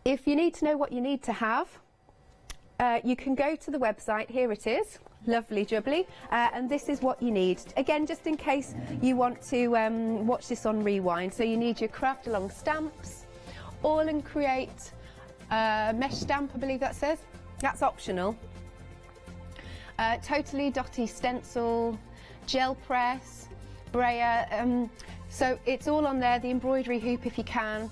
if you need to know what you need to have, you can go to the website. Here it is. Lovely jubbly. And this is what you need. Again, just in case you want to watch this on rewind. So you need your craft along stamps, All and Create mesh stamp, I believe that says. That's optional. Totally Dotty stencil, gel press, brayer. So it's all on there. The embroidery hoop if you can.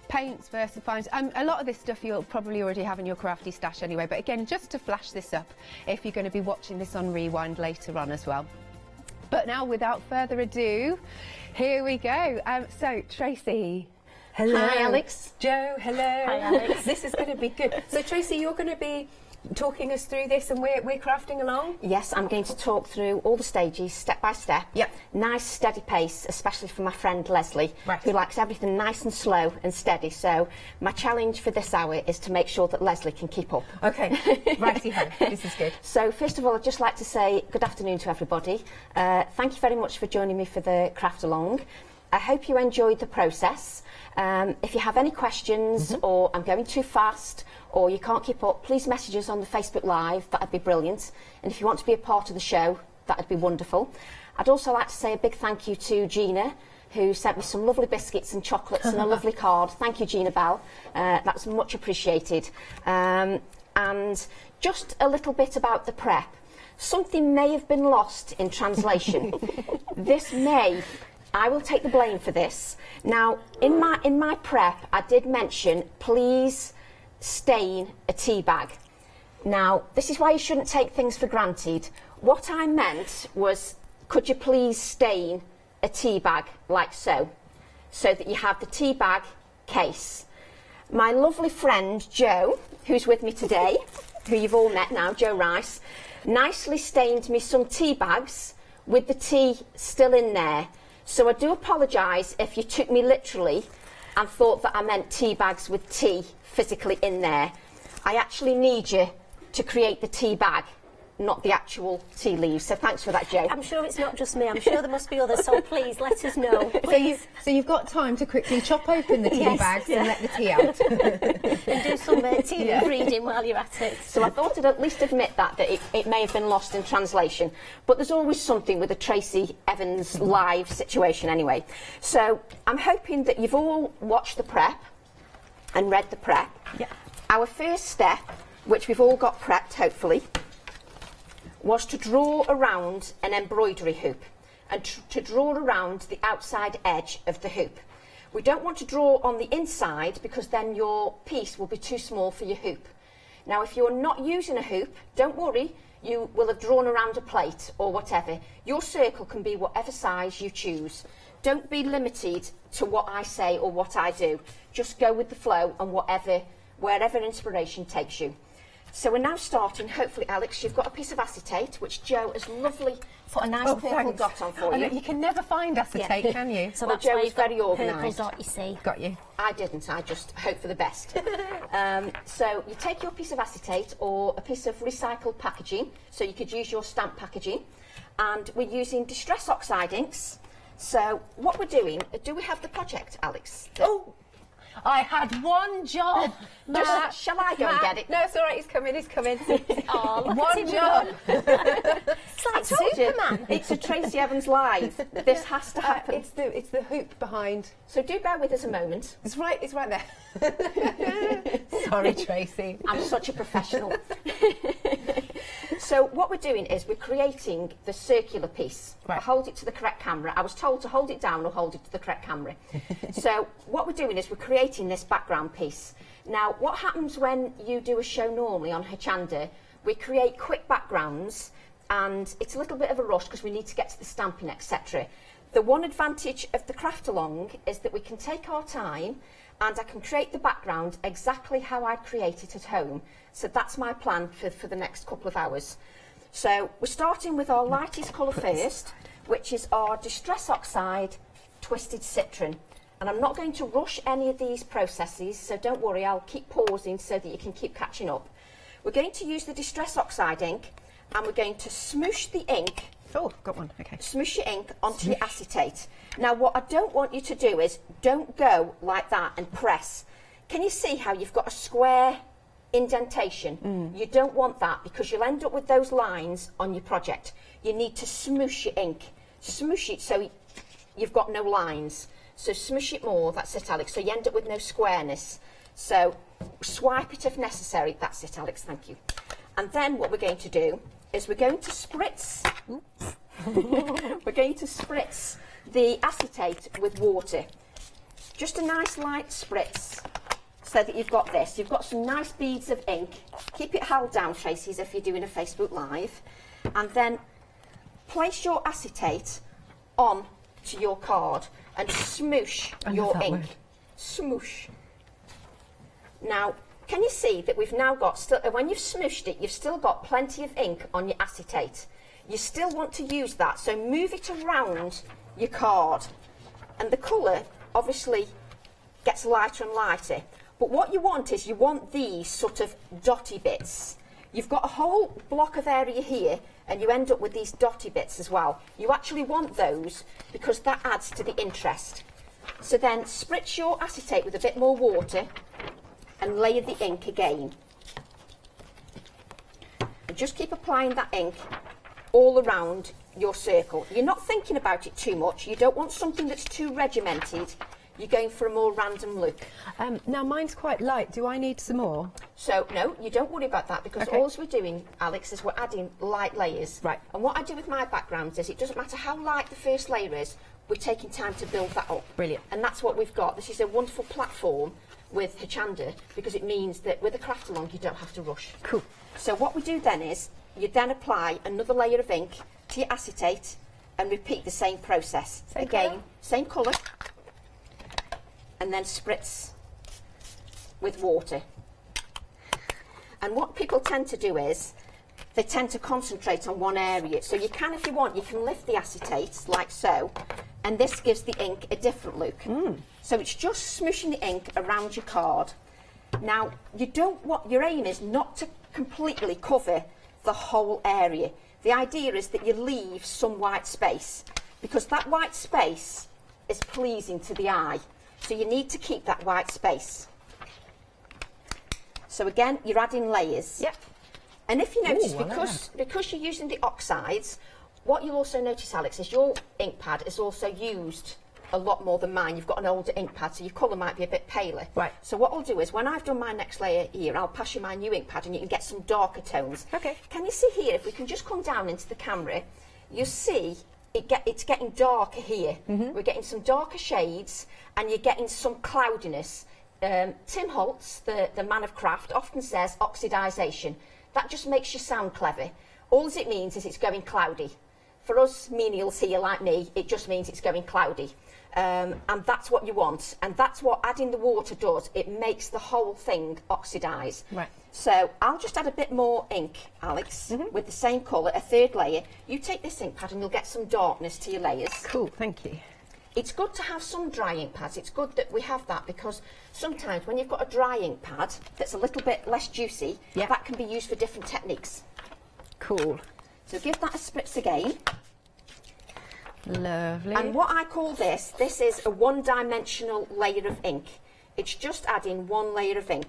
Paints, VersaFines. A lot of this stuff you'll probably already have in your crafty stash anyway. But again, just to flash this up if you're going to be watching this on rewind later on as well. But now, without further ado, here we go. So, Tracy. Hello. Hi, Alex. Joe, hello. Hi, Alex. This is going to be good. So, Tracy, you're going to be talking us through this and we're crafting along? Yes, I'm going to talk through all the stages, step by step. Yep. Nice, steady pace, especially for my friend Leslie, who likes everything nice and slow and steady. So, my challenge for this hour is to make sure that Leslie can keep up. Okay, righty-ho. This is good. So, first of all, I'd just like to say good afternoon to everybody. Thank you very much for joining me for the craft along. I hope you enjoyed the process. If you have any questions or I'm going too fast or you can't keep up, please message us on the Facebook Live. That'd be brilliant. And if you want to be a part of the show, that'd be wonderful. I'd also like to say a big thank you to Gina, who sent me some lovely biscuits and chocolates and a lovely card. Thank you, Gina Bell. That's much appreciated. And just a little bit about the prep. Something may have been lost in translation. I will take the blame for this. Now, in my prep, I did mention, please stain a tea bag. Now, this is why you shouldn't take things for granted. What I meant was, could you please stain a tea bag like so that you have the tea bag case. My lovely friend, Jo, who's with me today, who you've all met now, Jo Rice, nicely stained me some tea bags with the tea still in there. So I do apologise if you took me literally and thought that I meant tea bags with tea physically in there. I actually need you to create the tea bag, not the actual tea leaves. So thanks for that, Jo. I'm sure it's not just me. I'm sure there must be others. So please let us know. Please. So you've got time to quickly chop open the tea Yes, bags yeah. and let the tea out. And do some tea leaf reading while you're at it. So I thought I'd at least admit that it may have been lost in translation. But there's always something with the Tracy Evans live situation anyway. So I'm hoping that you've all watched the prep and read the prep. Yeah. Our first step, which we've all got prepped hopefully, was to draw around an embroidery hoop and to draw around the outside edge of the hoop. We don't want to draw on the inside because then your piece will be too small for your hoop. Now if you're not using a hoop, don't worry, you will have drawn around a plate or whatever. Your circle can be whatever size you choose. Don't be limited to what I say or what I do. Just go with the flow and wherever inspiration takes you. So we're now starting, hopefully, Alex, you've got a piece of acetate, which Jo has lovely put a nice purple dot on for you. You can never find acetate, can you? So Jo is very organised. Purple dot, you see. Got you. I didn't, I just hope for the best. So you take your piece of acetate or a piece of recycled packaging, so you could use your stamp packaging, and we're using Distress Oxide inks. So what we're doing, do we have the project, Alex? Oh! I had one job. Shall I go and get it? No, it's all right. He's coming. Oh, look one at him job. It's like Superman. It's a Tracy Evans live. This has to happen. It's the hoop behind. So do bear with us a moment. It's right there. Sorry, Tracy. I'm such a professional. So what we're doing is we're creating the circular piece. Right. I hold it to the correct camera. I was told to hold it down or hold it to the correct camera. So what we're doing is we're creating this background piece. Now, what happens when you do a show normally on Hochanda, we create quick backgrounds and it's a little bit of a rush because we need to get to the stamping, etc. The one advantage of the craft along is that we can take our time and I can create the background exactly how I'd create it at home. So that's my plan for the next couple of hours. So we're starting with our lightest colour first, which is our Distress Oxide Twisted Citron. And I'm not going to rush any of these processes, so don't worry, I'll keep pausing so that you can keep catching up. We're going to use the Distress Oxide ink and we're going to smoosh the ink. Oh, got one, okay. Smoosh your ink onto your acetate. Now what I don't want you to do is, don't go like that and press. Can you see how you've got a square indentation? You don't want that because you'll end up with those lines on your project. You need to smoosh your ink. Smoosh it so you've got no lines. So smoosh it more, that's it, Alex, so you end up with no squareness. So swipe it if necessary, that's it, Alex, thank you. And then what we're going to do is we're going to spritz, we're going to spritz the acetate with water. Just a nice light spritz so that you've got this. You've got some nice beads of ink. Keep it held down, Tracy, as if you're doing a Facebook Live. And then place your acetate on to your card and smoosh your ink. Smoosh. Now, can you see that we've now got, when you've smooshed it, you've still got plenty of ink on your acetate. You still want to use that, so move it around your card. And the colour obviously gets lighter and lighter. But what you want is you want these sort of dotty bits. You've got a whole block of area here and you end up with these dotty bits as well. You actually want those because that adds to the interest. So then spritz your acetate with a bit more water and layer the ink again. And just keep applying that ink all around your circle. You're not thinking about it too much. You don't want something that's too regimented. You're going for a more random look. Now mine's quite light. Do I need some more? So no, you don't worry about that because all we're doing, Alex, is we're adding light layers. Right. And what I do with my backgrounds is it doesn't matter how light the first layer is, we're taking time to build that up. Brilliant. And that's what we've got. This is a wonderful platform with Hochanda because it means that with a craft along you don't have to rush. Cool. So what we do then is you then apply another layer of ink to your acetate and repeat the same process. Same colour. And then spritz with water. And what people tend to do is they tend to concentrate on one area. So you can, if you want, you can lift the acetate like so, and this gives the ink a different look. So it's just smooshing the ink around your card. Now, you don't want, your aim is not to completely cover the whole area. The idea is that you leave some white space, because that white space is pleasing to the eye. So you need to keep that white space. So again, you're adding layers. Yep. And if you notice, Ooh, because you're using the oxides, what you'll also notice, Alex, is your ink pad is also used a lot more than mine. You've got an older ink pad, so your colour might be a bit paler. Right. So what I'll do is, when I've done my next layer here, I'll pass you my new ink pad and you can get some darker tones. Okay. Can you see here, if we can just come down into the camera, you'll see it's getting darker here. We're getting some darker shades and you're getting some cloudiness. Tim Holtz, the man of craft, often says oxidisation. That just makes you sound clever. All it means is it's going cloudy. For us menials here like me, it just means it's going cloudy. And that's what you want. And that's what adding the water does. It makes the whole thing oxidise. Right. So I'll just add a bit more ink, Alex, with the same colour, a third layer. You take this ink pad and you'll get some darkness to your layers. Cool, thank you. It's good to have some dry ink pads. It's good that we have that, because sometimes when you've got a dry ink pad that's a little bit less juicy, that can be used for different techniques. Cool. So give that a spritz again. Lovely. And what I call this is a one-dimensional layer of ink. It's just adding one layer of ink.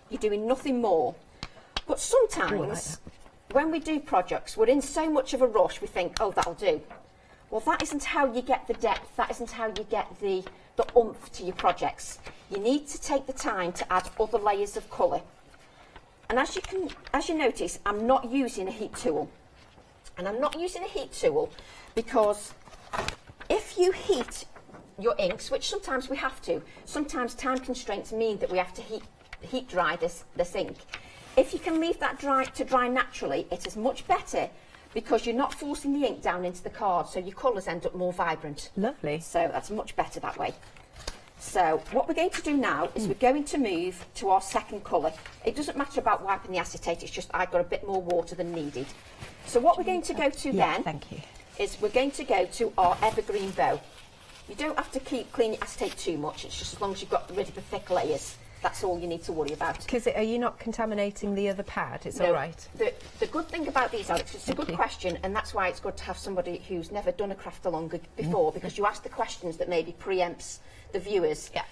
You're doing nothing more. But sometimes, when we do projects, we're in so much of a rush, we think, oh, that'll do. Well, that isn't how you get the depth, that isn't how you get the oomph to your projects. You need to take the time to add other layers of colour. And as you notice, I'm not using a heat tool. And I'm not using a heat tool because if you heat your inks, which sometimes we have to, sometimes time constraints mean that we have to heat dry this ink. If you can leave that to dry naturally, it is much better, because you're not forcing the ink down into the card, so your colours end up more vibrant. Lovely. So that's much better that way. So what we're going to do now is we're going to move to our second colour. It doesn't matter about wiping the acetate, it's just I've got a bit more water than needed. So what we're going to go to then is we're going to go to our evergreen bow. You don't have to clean your acetate too much, it's just as long as you've got rid of the thick layers. That's all you need to worry about. Because are you not contaminating the other pad? It's all right. The good thing about these, Alex, it's a good question, and that's why it's good to have somebody who's never done a craft along before, because you ask the questions that maybe preempts the viewers. Yeah.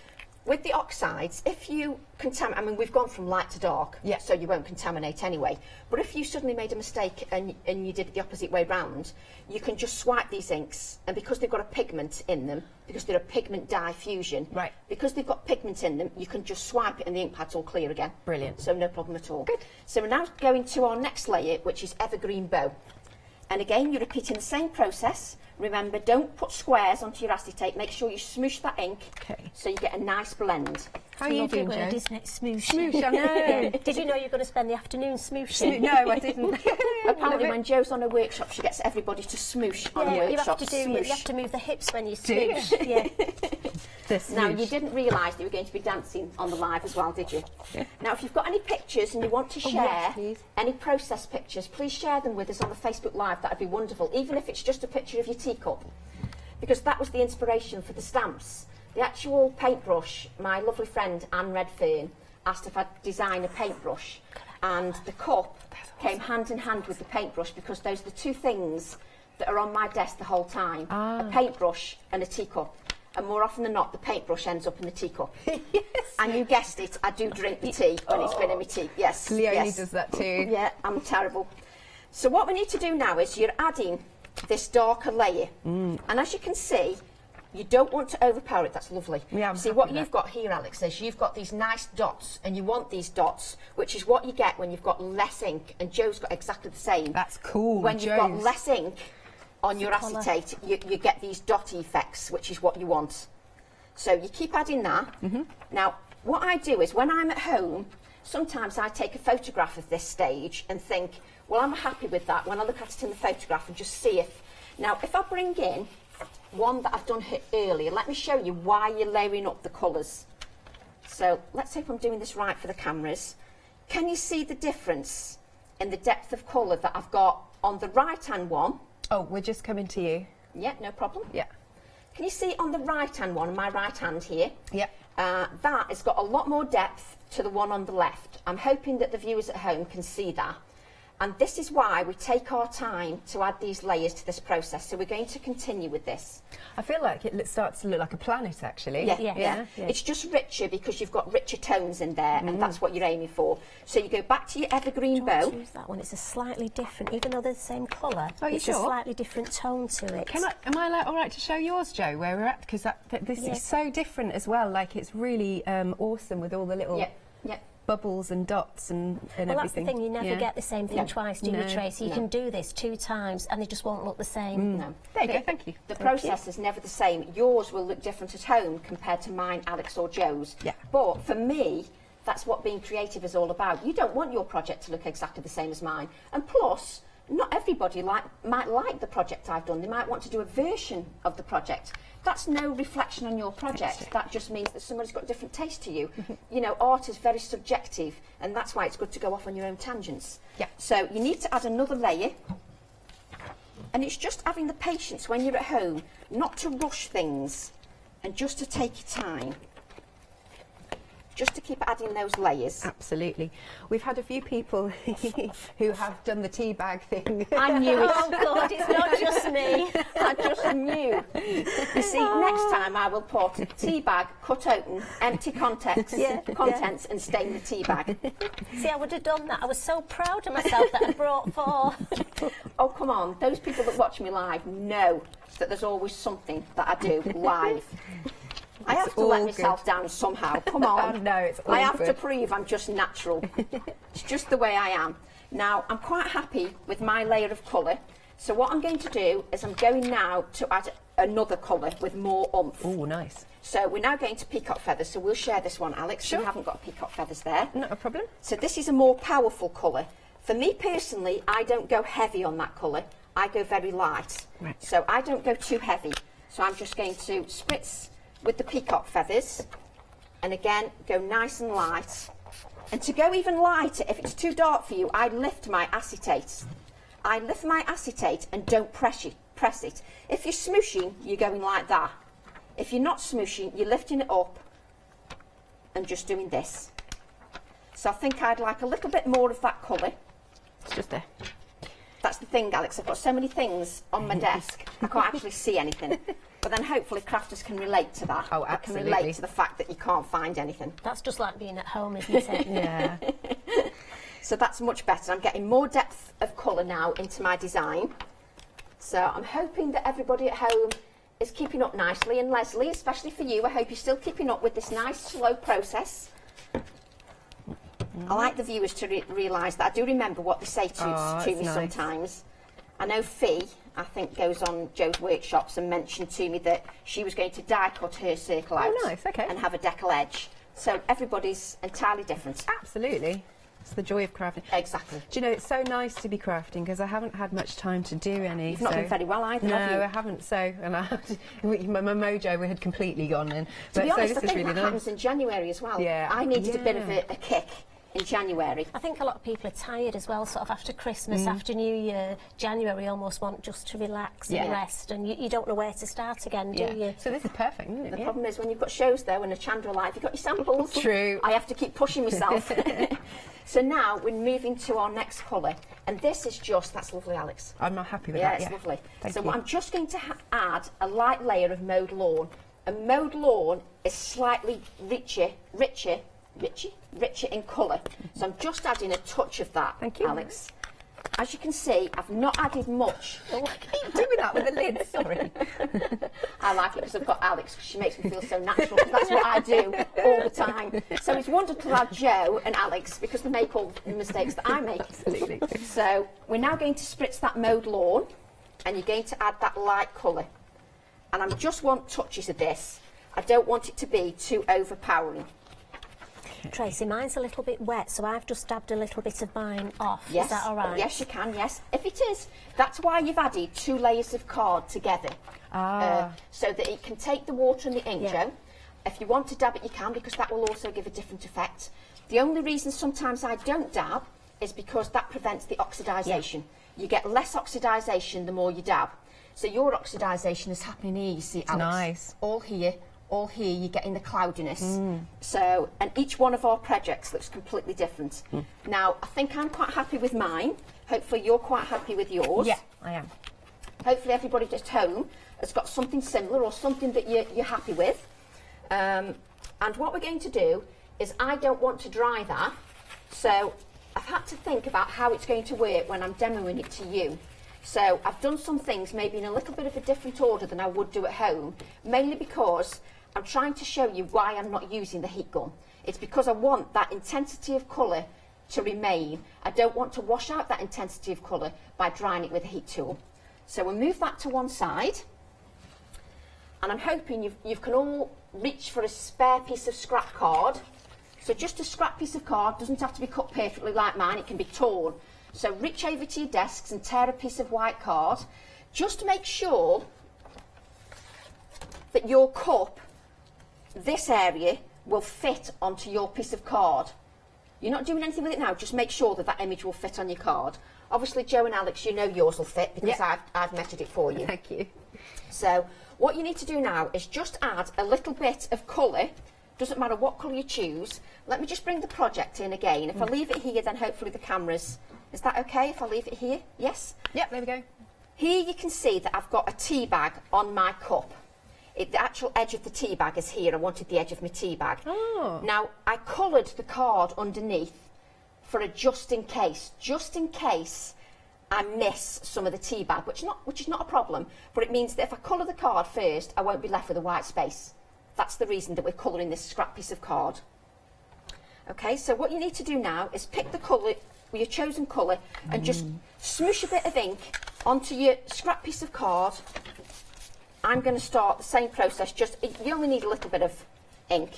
With the oxides, if you contaminate, I mean, we've gone from light to dark, so you won't contaminate anyway. But if you suddenly made a mistake and you did it the opposite way round, you can just swipe these inks, and because they've got a pigment in them, because they're a pigment dye fusion, because they've got pigment in them, you can just swipe it and the ink pad's all clear again. Brilliant. So no problem at all. Good. So we're now going to our next layer, which is evergreen bow. And again, you're repeating the same process. Remember, don't put squares onto your acetate. Make sure you smoosh that ink so you get a nice blend. How are you doing, word, isn't it? Smoosh. Smoosh, I know. Did you know you're going to spend the afternoon smooshing? No, I didn't. Apparently, when Jo's on a workshop, she gets everybody to smoosh on a workshop. You have to move the hips when you smoosh. Yeah. Now, you didn't realise you were going to be dancing on the live as well, did you? Now, if you've got any pictures and you want to share any process pictures, please share them with us on the Facebook Live. That would be wonderful, even if it's just a picture of your teacup, because that was the inspiration for the stamps. The actual paintbrush, my lovely friend Anne Redfern asked if I'd design a paintbrush, and the cup came hand in hand with the paintbrush, because those are the two things that are on my desk the whole time, a paintbrush and a teacup. And more often than not, the paintbrush ends up in the teacup. Yes. And you guessed it, I do drink the tea when it's been in my tea. Yes. Leonie does that too. Yeah, I'm terrible. So what we need to do now is you're adding this darker layer. And as you can see, you don't want to overpower it. That's lovely. Yeah, see, what you've got here, Alex, is you've got these nice dots, and you want these dots, which is what you get when you've got less ink. And Jo's got exactly the same. That's cool. When you've got less ink on your acetate, you get these dot effects, which is what you want. So you keep adding that. Now, what I do is, when I'm at home, sometimes I take a photograph of this stage and think, well, I'm happy with that when I look at it in the photograph and just see if... Now, if I bring in one that I've done earlier, let me show you why you're layering up the colours. So let's hope I'm doing this right for the cameras. Can you see the difference in the depth of colour that I've got on the right-hand one. Oh, we're just coming to you. Yeah, no problem. Yeah. Can you see on the right-hand one, my right hand here? Yeah. That has got a lot more depth to the one on the left. I'm hoping that the viewers at home can see that. And this is why we take our time to add these layers to this process. So we're going to continue with this. I feel like it starts to look like a planet, actually. Yeah. It's just richer because you've got richer tones in there, and that's what you're aiming for. So you go back to your evergreen bow. Choose that one. It's a slightly different, even though they're the same colour. Oh, you it's sure? a slightly different tone to it. Am I all right to show yours, Jo, where we're at? Because this is so different as well. Like, it's really awesome with all the little bubbles and dots and everything. Well, that's the thing, you never get the same thing twice, do you, Tracy? You can do this 2 times and they just won't look the same. No. There you go, thank you. The process is never the same. Yours will look different at home compared to mine, Alex or Jo's. Yeah. But for me, that's what being creative is all about. You don't want your project to look exactly the same as mine. And plus, not everybody might like the project I've done. They might want to do a version of the project. That's no reflection on your project. That just means that somebody's got a different taste to you. You know, art is very subjective, and that's why it's good to go off on your own tangents. Yeah. So you need to add another layer. And it's just having the patience when you're at home, not to rush things, and just to take your time. Just to keep adding those layers. Absolutely. We've had a few people who have done the tea bag thing. I knew it. Oh God, it's not just me. I just knew. You see, next time I will put tea bag, cut open, empty contents, and stain the tea bag. See, I would have done that. I was so proud of myself that I brought 4. Oh, come on. Those people that watch me live know that there's always something that I do live. I have to let myself down somehow. Come on. Oh, no, it's all I have good. to prove I'm just natural. It's just the way I am. Now, I'm quite happy with my layer of colour. So what I'm going to do is I'm going now to add another colour with more oomph. Oh, nice. So we're now going to peacock feathers. So we'll share this one, Alex. Sure. You haven't got peacock feathers there. Not a problem. So this is a more powerful colour. For me personally, I don't go heavy on that colour. I go very light. Right. So I don't go too heavy. So I'm just going to spritz with the peacock feathers, and again go nice and light. And to go even lighter, if it's too dark for you, I lift my acetate. I lift my acetate and don't press it. If you're smooshing, you're going like that. If you're not smooshing, you're lifting it up and just doing this. So I think I'd like a little bit more of that colour. It's just there. That's the thing, Alex, I've got so many things on my desk, I can't actually see anything. But then hopefully crafters can relate to that. Oh, They absolutely. can relate to the fact that you can't find anything. That's just like being at home, isn't it? Yeah. So that's much better. I'm getting more depth of colour now into my design. So I'm hoping that everybody at home is keeping up nicely. And Leslie, especially for you, I hope you're still keeping up with this nice, slow process. I like the viewers to realise that I do remember what they say to me nice. sometimes. I know Fee, I think, goes on Jo's workshops and mentioned to me that she was going to die cut her circle out nice, okay. and have a decal edge. So everybody's entirely different. Absolutely. It's the joy of crafting. Exactly. Do you know, it's so nice to be crafting because I haven't had much time to do any. You've not been very well either, no, have you? I haven't. So, and my mojo had completely gone then. To be honest, this I is think really that happens in January as well. Yeah. I needed a bit of a kick in January. I think a lot of people are tired as well, sort of after Christmas, after New Year. January almost want just to relax and rest, and you don't know where to start again, do you? So this is perfect, isn't it? The problem is when you've got shows though and a Chandra Live, you've got your samples. True. I have to keep pushing myself. So now we're moving to our next colour, and this is just, that's lovely, Alex. I'm not happy with Yeah, that. it's lovely. Thank So you. I'm just going to add a light layer of mowed lawn. And mowed lawn is slightly richer in colour. So I'm just adding a touch of that, Thank you. Alex. As you can see, I've not added much. Oh, I keep doing that with the lid, sorry. I like it because I've got Alex, because she makes me feel so natural, because that's what I do all the time. So it's wonderful to have Jo and Alex, because they make all the mistakes that I make. Absolutely. So we're now going to spritz that mowed lawn, and you're going to add that light colour. And I just want touches of this. I don't want it to be too overpowering. Tracy, mine's a little bit wet, so I've just dabbed a little bit of mine off. Yes. Is that all right? Yes, you can, yes. If it is, that's why you've added 2 layers of card together. So that it can take the water and the ink, Jo. If you want to dab it, you can, because that will also give a different effect. The only reason sometimes I don't dab is because that prevents the oxidisation. You get less oxidisation the more you dab. So your oxidisation is happening here, you see, Alex. Nice. All here, you're getting the cloudiness. So, and each one of our projects looks completely different. Now, I think I'm quite happy with mine. Hopefully you're quite happy with yours. Yeah, I am. Hopefully everybody at home has got something similar or something that you're happy with. And what we're going to do is, I don't want to dry that, so I've had to think about how it's going to work when I'm demoing it to you. So I've done some things maybe in a little bit of a different order than I would do at home, mainly because I'm trying to show you why I'm not using the heat gun. It's because I want that intensity of colour to remain. I don't want to wash out that intensity of colour by drying it with a heat tool. So we'll move that to one side, and I'm hoping you can all reach for a spare piece of scrap card. So just a scrap piece of card, doesn't have to be cut perfectly like mine, it can be torn. So reach over to your desks and tear a piece of white card. Just make sure that your cup, this area, will fit onto your piece of card. You're not doing anything with it now, just make sure that that image will fit on your card. Obviously, Joe and Alex, you know yours will fit because I've measured it for you. Thank you. So what you need to do now is just add a little bit of colour. Doesn't matter what colour you choose. Let me just bring the project in again. If I leave it here, then hopefully the cameras... Is that okay if I leave it here? Yes? Yep, there we go. Here you can see that I've got a tea bag on my cup. The actual edge of the tea bag is here. I wanted the edge of my tea bag. Oh. Now, I coloured the card underneath for a just in case I miss some of the tea bag, which is not a problem, but it means that if I colour the card first, I won't be left with a white space. That's the reason that we're colouring this scrap piece of card. Okay, so what you need to do now is pick the colour, your chosen colour, and just smoosh a bit of ink onto your scrap piece of card. I'm going to start the same process, you only need a little bit of ink.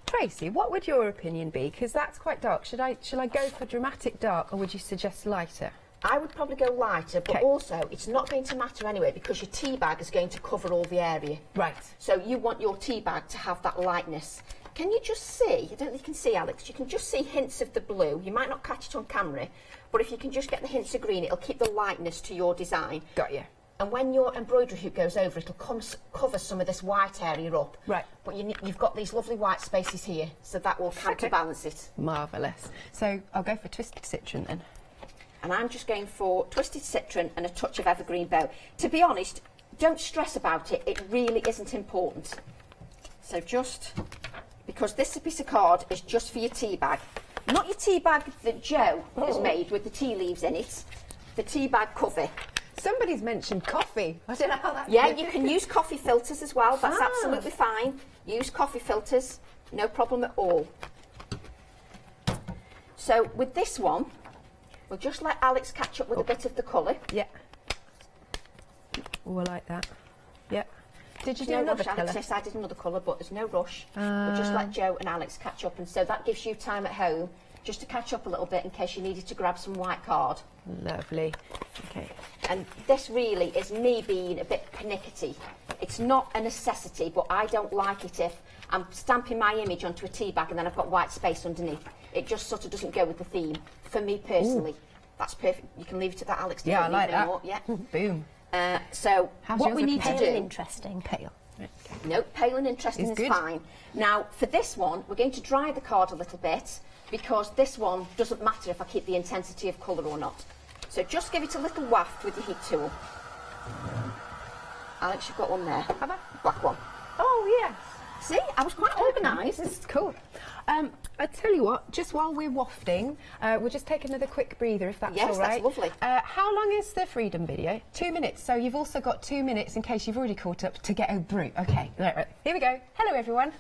Tracy, what would your opinion be? Because that's quite dark. Should I go for dramatic dark, or would you suggest lighter? I would probably go lighter, but also it's not going to matter anyway because your tea bag is going to cover all the area. Right. So you want your tea bag to have that lightness. Can you just see, I don't know if you can see, Alex, you can just see hints of the blue. You might not catch it on camera, but if you can just get the hints of green, it'll keep the lightness to your design. Got you. And when your embroidery hoop goes over, it'll cover some of this white area up. Right. But you've got these lovely white spaces here, so that will counterbalance it. Marvellous. So I'll go for Twisted Citron then. And I'm just going for Twisted Citron and a touch of Evergreen Bow. To be honest, don't stress about it. It really isn't important. So just, because this piece of card is just for your tea bag. Not your tea bag that Joe has made with the tea leaves in it. The tea bag cover. Somebody's mentioned coffee. I don't know how that's... Yeah, you can use coffee filters as well. That's absolutely fine. Use coffee filters. No problem at all. So with this one, we'll just let Alex catch up with a bit of the colour. Yeah. Oh, I like that. Yeah. Did you do no another rush, colour? Alex? Yes, I did another colour, but there's no rush. We'll just let Joe and Alex catch up, and so that gives you time at home just to catch up a little bit in case you needed to grab some white card. Lovely. Okay. And this really is me being a bit pernickety. It's not a necessity, but I don't like it if I'm stamping my image onto a tea bag and then I've got white space underneath. It just sort of doesn't go with the theme. For me personally, that's perfect. You can leave it at that, Alex. Yeah, I like that. Yeah. Boom. So what we need to do... Pale and interesting. Pale. No, pale and interesting is good. fine. Now, for this one, we're going to dry the card a little bit because this one doesn't matter if I keep the intensity of colour or not. So just give it a little waft with your heat tool. Alex, you've got one there. Have I? Black one. Oh, yes. See, I was quite organised. This is cool. I tell you what, just while we're wafting, we'll just take another quick breather if that's all right. Yes, that's lovely. How long is the Freedom video? 2 minutes. So you've also got 2 minutes in case you've already caught up to get a brew. Okay, right. Here we go. Hello, everyone.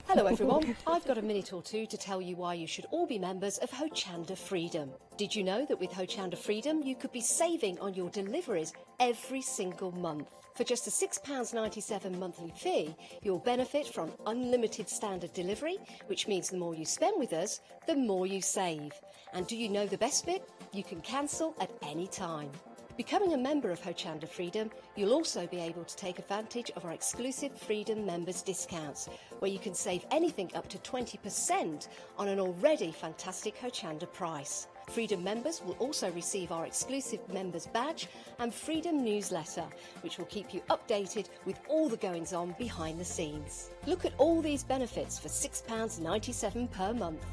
Hello everyone, I've got a minute or two to tell you why you should all be members of Hochanda Freedom. Did you know that with Hochanda Freedom you could be saving on your deliveries every single month? For just a £6.97 monthly fee, you'll benefit from unlimited standard delivery, which means the more you spend with us, the more you save. And do you know the best bit? You can cancel at any time. Becoming a member of Hochanda Freedom, you'll also be able to take advantage of our exclusive Freedom members discounts, where you can save anything up to 20% on an already fantastic Hochanda price. Freedom members will also receive our exclusive members badge and Freedom newsletter, which will keep you updated with all the goings on behind the scenes. Look at all these benefits for £6.97 per month.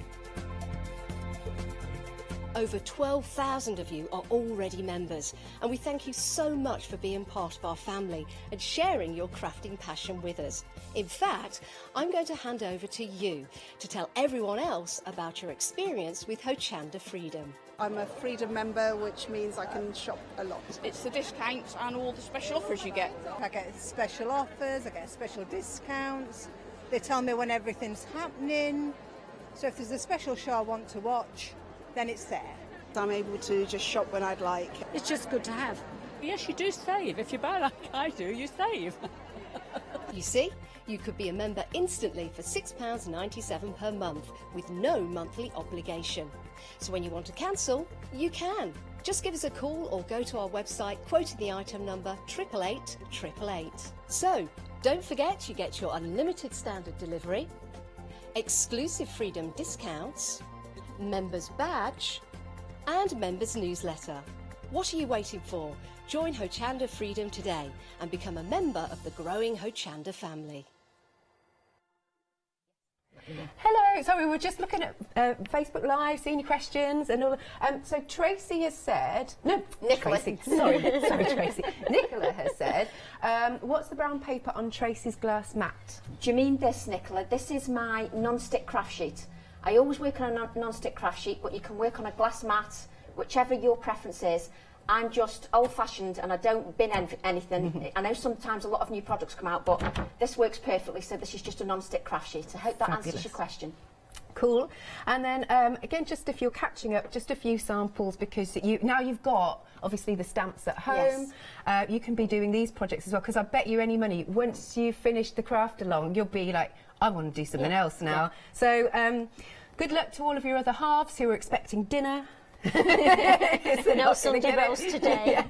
Over 12,000 of you are already members, and we thank you so much for being part of our family and sharing your crafting passion with us. In fact, I'm going to hand over to you to tell everyone else about your experience with Hochanda Freedom. I'm a Freedom member, which means I can shop a lot. It's the discounts and all the special offers you get. I get special offers, I get special discounts. They tell me when everything's happening. So if there's a special show I want to watch, then it's there. I'm able to just shop when I'd like. It's just good to have. Yes, you do save. If you buy like I do, you save. You see, you could be a member instantly for £6.97 per month with no monthly obligation. So when you want to cancel, you can. Just give us a call or go to our website quoting the item number 888 888. So, don't forget you get your unlimited standard delivery, exclusive Freedom discounts, members badge and members newsletter. What are you waiting for? Join Hochanda Freedom today and become a member of the growing Hochanda family. Hello, so we were just looking at Facebook Live, seeing your questions and all. So Tracy has said, no, Nicola. Tracy, sorry, Tracy. Nicola has said, what's the brown paper on Tracy's glass mat? Do you mean this, Nicola? This is my non-stick craft sheet. I always work on a non-stick craft sheet, but you can work on a glass mat, whichever your preference is. I'm just old-fashioned and I don't bin anything. I know sometimes a lot of new products come out, but this works perfectly, so this is just a non-stick craft sheet. I hope that answers your question. Cool. And then, again, just if you're catching up, just a few samples, because now you've got, obviously, the stamps at home. Yes. You can be doing these projects as well, because I bet you any money, once you finish the craft along, you'll be like, I want to do something else now. So, good luck to all of your other halves who are expecting dinner. No Sunday roast today.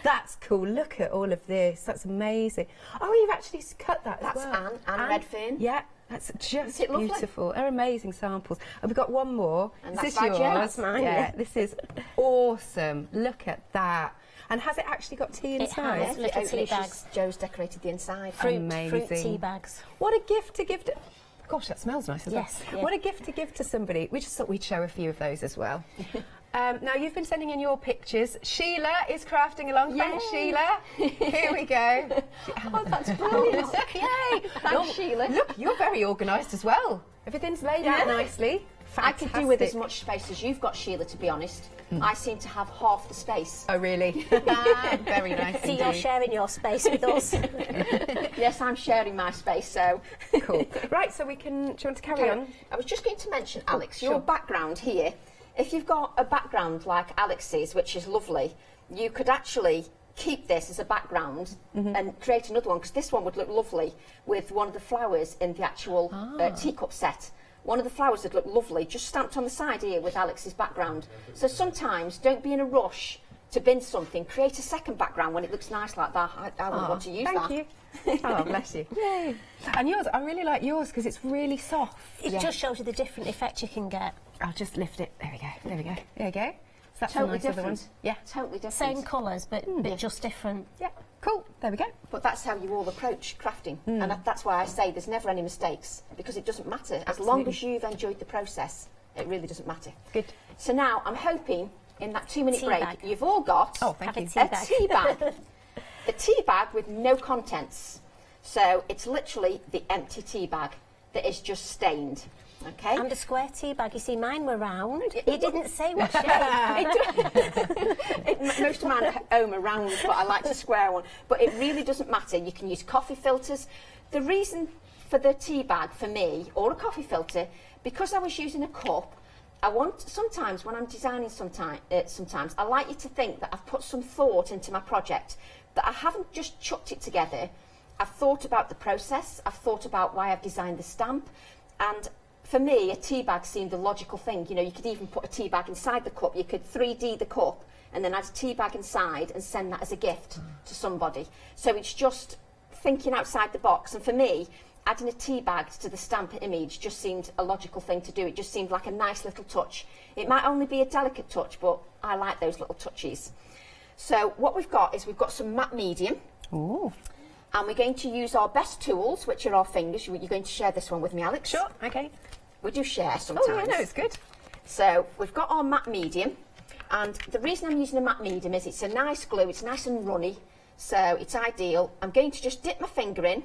That's cool. Look at all of this. That's amazing. Oh, you've actually cut that as well. That's Anne Redfern. Yeah, that's just lovely? beautiful. They're amazing samples. And we've got one more. And this that's is yours. That's mine. Yeah, this is awesome. Look at that. And has it actually got tea inside? It has, little tea bags. Joe's decorated the inside. Fruit tea bags. What a gift to give to... Gosh, that smells nice as well. Yeah. What a gift to give to somebody. We just thought we'd show a few of those as well. Now, you've been sending in your pictures. Sheila is crafting along. Thanks, Sheila. Here we go. Oh, that's brilliant. Yay. Thanks, Sheila. Look, you're very organised as well. Everything's laid out nicely. Fantastic. I could do with as much space as you've got, Sheila, to be honest. I seem to have half the space. Oh, really? Very nice. See, you're sharing your space with us. Yes, I'm sharing my space, so... Cool. Right, so we can... Do you want to carry on? I was just going to mention, Alex, sure. your background here. If you've got a background like Alex's, which is lovely, you could actually keep this as a background and create another one, because this one would look lovely with one of the flowers in the actual teacup set. One of the flowers would look lovely, just stamped on the side here with Alex's background. So sometimes, don't be in a rush to bin something. Create a second background when it looks nice like that. I would want to use that. Thank you. Oh, bless you. Yay. And yours, I really like yours because it's really soft. It just shows you the different effect you can get. I'll just lift it. There we go. There we go. There we go. So that's Totally a nice other different. one. Yeah. Totally different. Same colours, but just different. Yeah. Cool. There we go. But that's how you all approach crafting. And that's why I say there's never any mistakes, because it doesn't matter. As long as you've enjoyed the process, it really doesn't matter. Good. So now I'm hoping in that 2-minute break, bag. you've all got a tea bag. A tea bag with no contents. So it's literally the empty tea bag that is just stained. Okay. And a square tea bag. You see, mine were round. You didn't say what shape. Most of mine at home are round, but I like the square one. But it really doesn't matter. You can use coffee filters. The reason for the tea bag for me, or a coffee filter, because I was using a cup, sometimes when I'm designing sometimes, I like you to think that I've put some thought into my project, that I haven't just chucked it together. I've thought about the process, I've thought about why I've designed the stamp, and for me, a tea bag seemed the logical thing. You know, you could even put a tea bag inside the cup. You could 3D the cup and then add a tea bag inside and send that as a gift to somebody. So it's just thinking outside the box. And for me, adding a tea bag to the stamp image just seemed a logical thing to do. It just seemed like a nice little touch. It might only be a delicate touch, but I like those little touches. So what we've got is we've got some matte medium. Ooh. And we're going to use our best tools, which are our fingers. You're going to share this one with me, Alex? Sure, okay. We do share sometimes. Oh, yeah, no, it's good. So we've got our matte medium, and the reason I'm using a matte medium is it's a nice glue, it's nice and runny, so it's ideal. I'm going to just dip my finger in.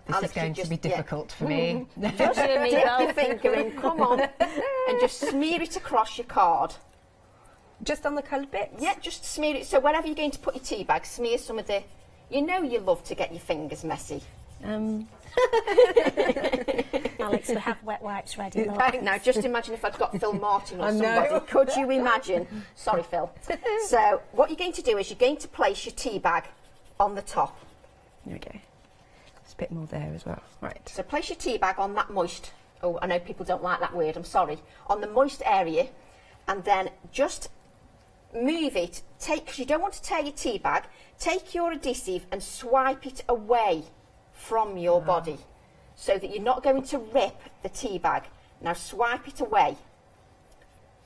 This is going to be difficult for me. Just dip your finger in, come on, and just smear it across your card. Just on the coloured bits? Yeah, just smear it. So wherever you're going to put your tea bag, smear some of the... You know you love to get your fingers messy. Alex, we have wet wipes ready. Look. Now, just imagine if I'd got Phil Martin or somebody. Could you imagine? Sorry, Phil. So, what you're going to do is you're going to place your tea bag on the top. There we go. There's a bit more there as well. Right. So, place your tea bag on that moist... Oh, I know people don't like that word, I'm sorry. On the moist area, and then just move it. Because you don't want to tear your tea bag. Take your adhesive and swipe it away from your body so that you're not going to rip the tea bag. Now swipe it away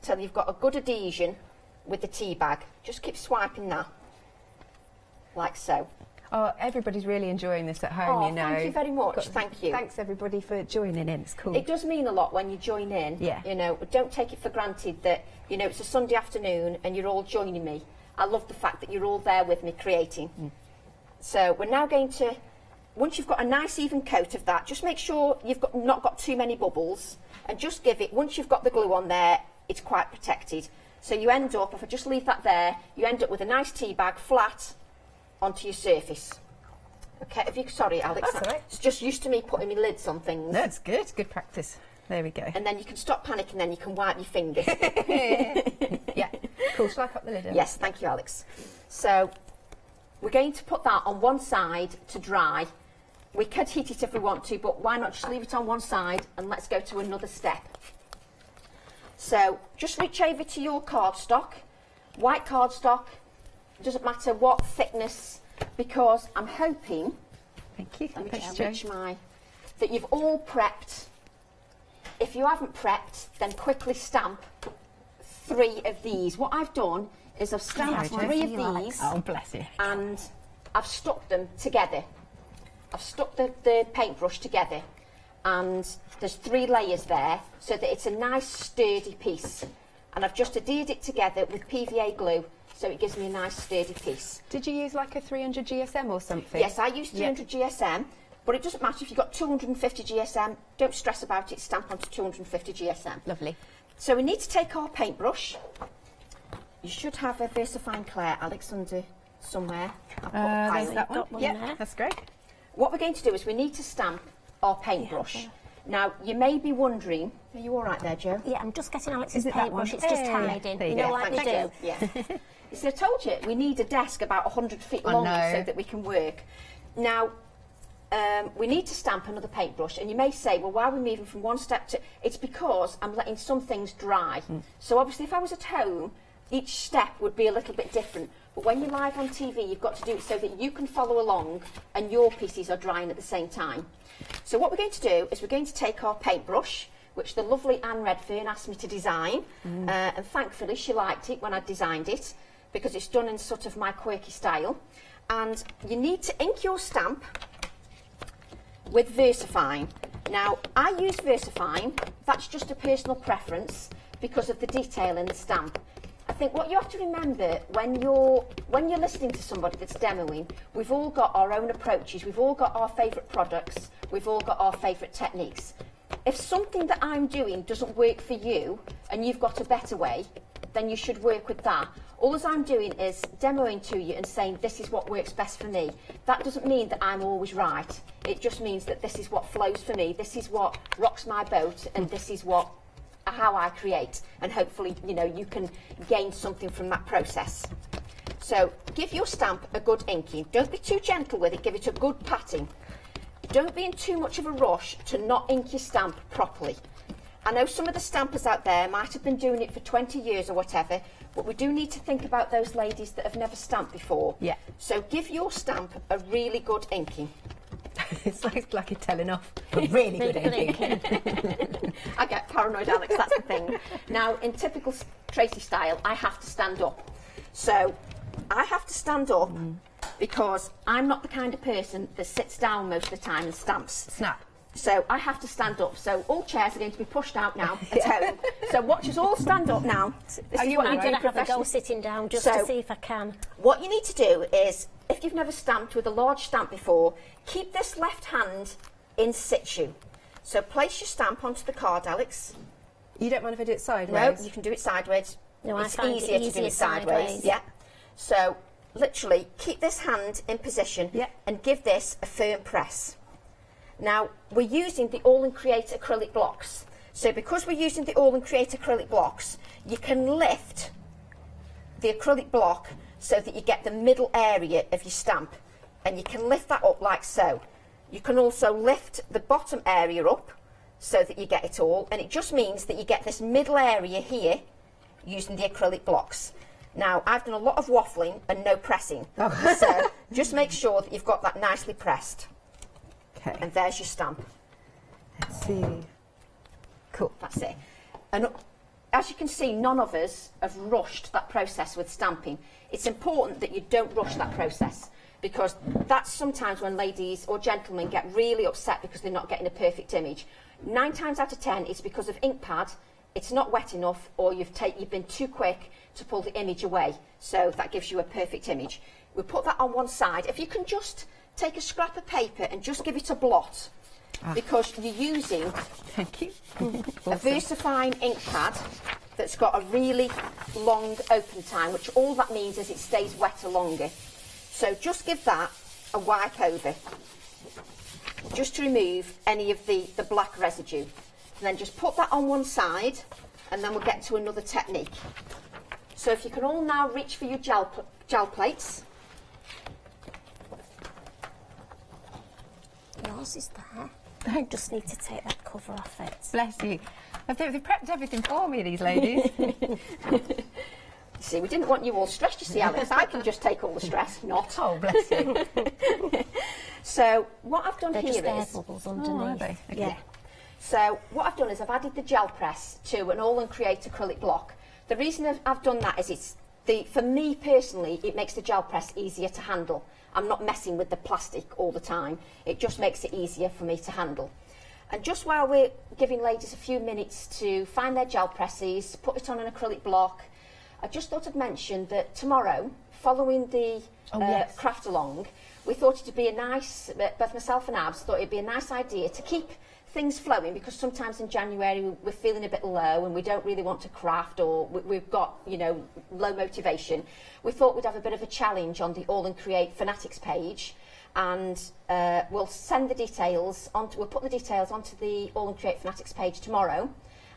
till you've got a good adhesion with the tea bag. Just keep swiping that, like so. Oh, everybody's really enjoying this at home, you know. Thank you very much, thank you. Thanks everybody for joining in, it's cool. It does mean a lot when you join in, yeah. You know, don't take it for granted that, you know, it's a Sunday afternoon and you're all joining me. I love the fact that you're all there with me creating. So we're now going to, once you've got a nice even coat of that, just make sure you've not got too many bubbles, and just give it, once you've got the glue on there, it's quite protected. So you end up, if I just leave that there, you end up with a nice tea bag flat onto your surface. Okay, if you, sorry Alex, that's all right. It's just used to me putting my lids on things. No, it's good, good practice. There we go. And then you can stop panicking, then you can wipe your fingers. Yeah, cool. Shall I pop the lid on? Yes, thank you, Alex. So we're going to put that on one side to dry. We could heat it if we want to, but why not just leave it on one side and let's go to another step. So just reach over to your cardstock, white cardstock, doesn't matter what thickness, because I'm hoping, thank you, let me just switch that you've all prepped. If you haven't prepped, then quickly stamp 3 of these. What I've done is I've stamped 3 of these. Oh, bless you. And I've stuck them together. I've stuck the paintbrush together, and there's 3 layers there so that it's a nice sturdy piece. And I've just adhered it together with PVA glue so it gives me a nice sturdy piece. Did you use like a 300 GSM or something? Yes, I used 300 GSM. But it doesn't matter if you've got 250 GSM, don't stress about it, stamp onto 250 GSM. Lovely. So we need to take our paintbrush. You should have a VersaFine Claire, Alex, under somewhere. There's that one. Yeah, that's great. What we're going to do is we need to stamp our paintbrush. Yeah. Now, you may be wondering, are you all right there, Jo? Yeah, I'm just getting Alex's paintbrush. It's just hiding. You know, like we do. Yeah. So I told you, we need a desk about 100 feet long so that we can work. Now, we need to stamp another paintbrush, and you may say, well, why are we moving from one step to... It's because I'm letting some things dry. So obviously if I was at home, each step would be a little bit different. But when you're live on TV, you've got to do it so that you can follow along and your pieces are drying at the same time. So what we're going to do is we're going to take our paintbrush, which the lovely Anne Redfern asked me to design, and thankfully she liked it when I designed it, because it's done in sort of my quirky style. And you need to ink your stamp with VersaFine. Now, I use VersaFine, that's just a personal preference because of the detail in the stamp. I think what you have to remember when you're listening to somebody that's demoing, we've all got our own approaches, we've all got our favourite products, we've all got our favourite techniques. If something that I'm doing doesn't work for you and you've got a better way, then you should work with that. All as I'm doing is demoing to you and saying this is what works best for me. That doesn't mean that I'm always right. It just means that this is what flows for me, this is what rocks my boat, and this is how I create. And hopefully, you know, you can gain something from that process. So give your stamp a good inking. Don't be too gentle with it, give it a good patting. Don't be in too much of a rush to not ink your stamp properly. I know some of the stampers out there might have been doing it for 20 years or whatever, but we do need to think about those ladies that have never stamped before. Yeah. So give your stamp a really good inking. It's like you're telling off, but really good inking. I get paranoid, Alex, that's the thing. Now, in typical Tracy style, I have to stand up. So I have to stand up because I'm not the kind of person that sits down most of the time and stamps. Snap. So I have to stand up. So all chairs are going to be pushed out now at home. So watch us all stand up now. This Are is you what I'm you do going to have a go professionally. sitting down just So, to see if I can. What you need to do is, if you've never stamped with a large stamp before, keep this left hand in situ. So place your stamp onto the card, Alex. You don't mind if I do it sideways? No, you can do it sideways. No, I it's find it easier to do easier it sideways. sideways. Yeah. So literally keep this hand in position and give this a firm press. Now, we're using the All and Create acrylic blocks. So because we're using the All and Create acrylic blocks, you can lift the acrylic block so that you get the middle area of your stamp. And you can lift that up like so. You can also lift the bottom area up so that you get it all. And it just means that you get this middle area here using the acrylic blocks. Now, I've done a lot of waffling and no pressing. So just make sure that you've got that nicely pressed. Okay. And there's your stamp. Let's see. Cool. That's it. And as you can see, none of us have rushed that process with stamping. It's important that you don't rush that process, because that's sometimes when ladies or gentlemen get really upset because they're not getting a perfect image. 9 times out of 10 it's because of ink pad, it's not wet enough, or you've been too quick to pull the image away. So that gives you a perfect image. We'll put that on one side. If you can just take a scrap of paper and just give it a blot, because you're using Thank you. a VersaFine ink pad that's got a really long open time, which all that means is it stays wetter longer. So just give that a wipe over, just to remove any of the black residue. And then just put that on one side, and then we'll get to another technique. So if you can all now reach for your gel plates. Yours is there. I just need to take that cover off it. Bless you. They've prepped everything for me, these ladies. See, we didn't want you all stressed, you see, Alex. I can just take all the stress, not. Oh, bless you. So what I've done They're here just air is... bubbles underneath. Okay. Yeah. So what I've done is I've added the gel press to an All and Create acrylic block. The reason I've done that is for me personally, it makes the gel press easier to handle. I'm not messing with the plastic all the time. It just makes it easier for me to handle. And just while we're giving ladies a few minutes to find their gel presses, put it on an acrylic block, I just thought I'd mention that tomorrow, following the craft along, we thought it'd be a nice, both myself and Abs thought it'd be a nice idea to keep things flowing, because sometimes in January we're feeling a bit low and we don't really want to craft, or we've got, low motivation. We thought we'd have a bit of a challenge on the All and Create Fanatics page, and we'll send the details we'll put the details onto the All and Create Fanatics page tomorrow,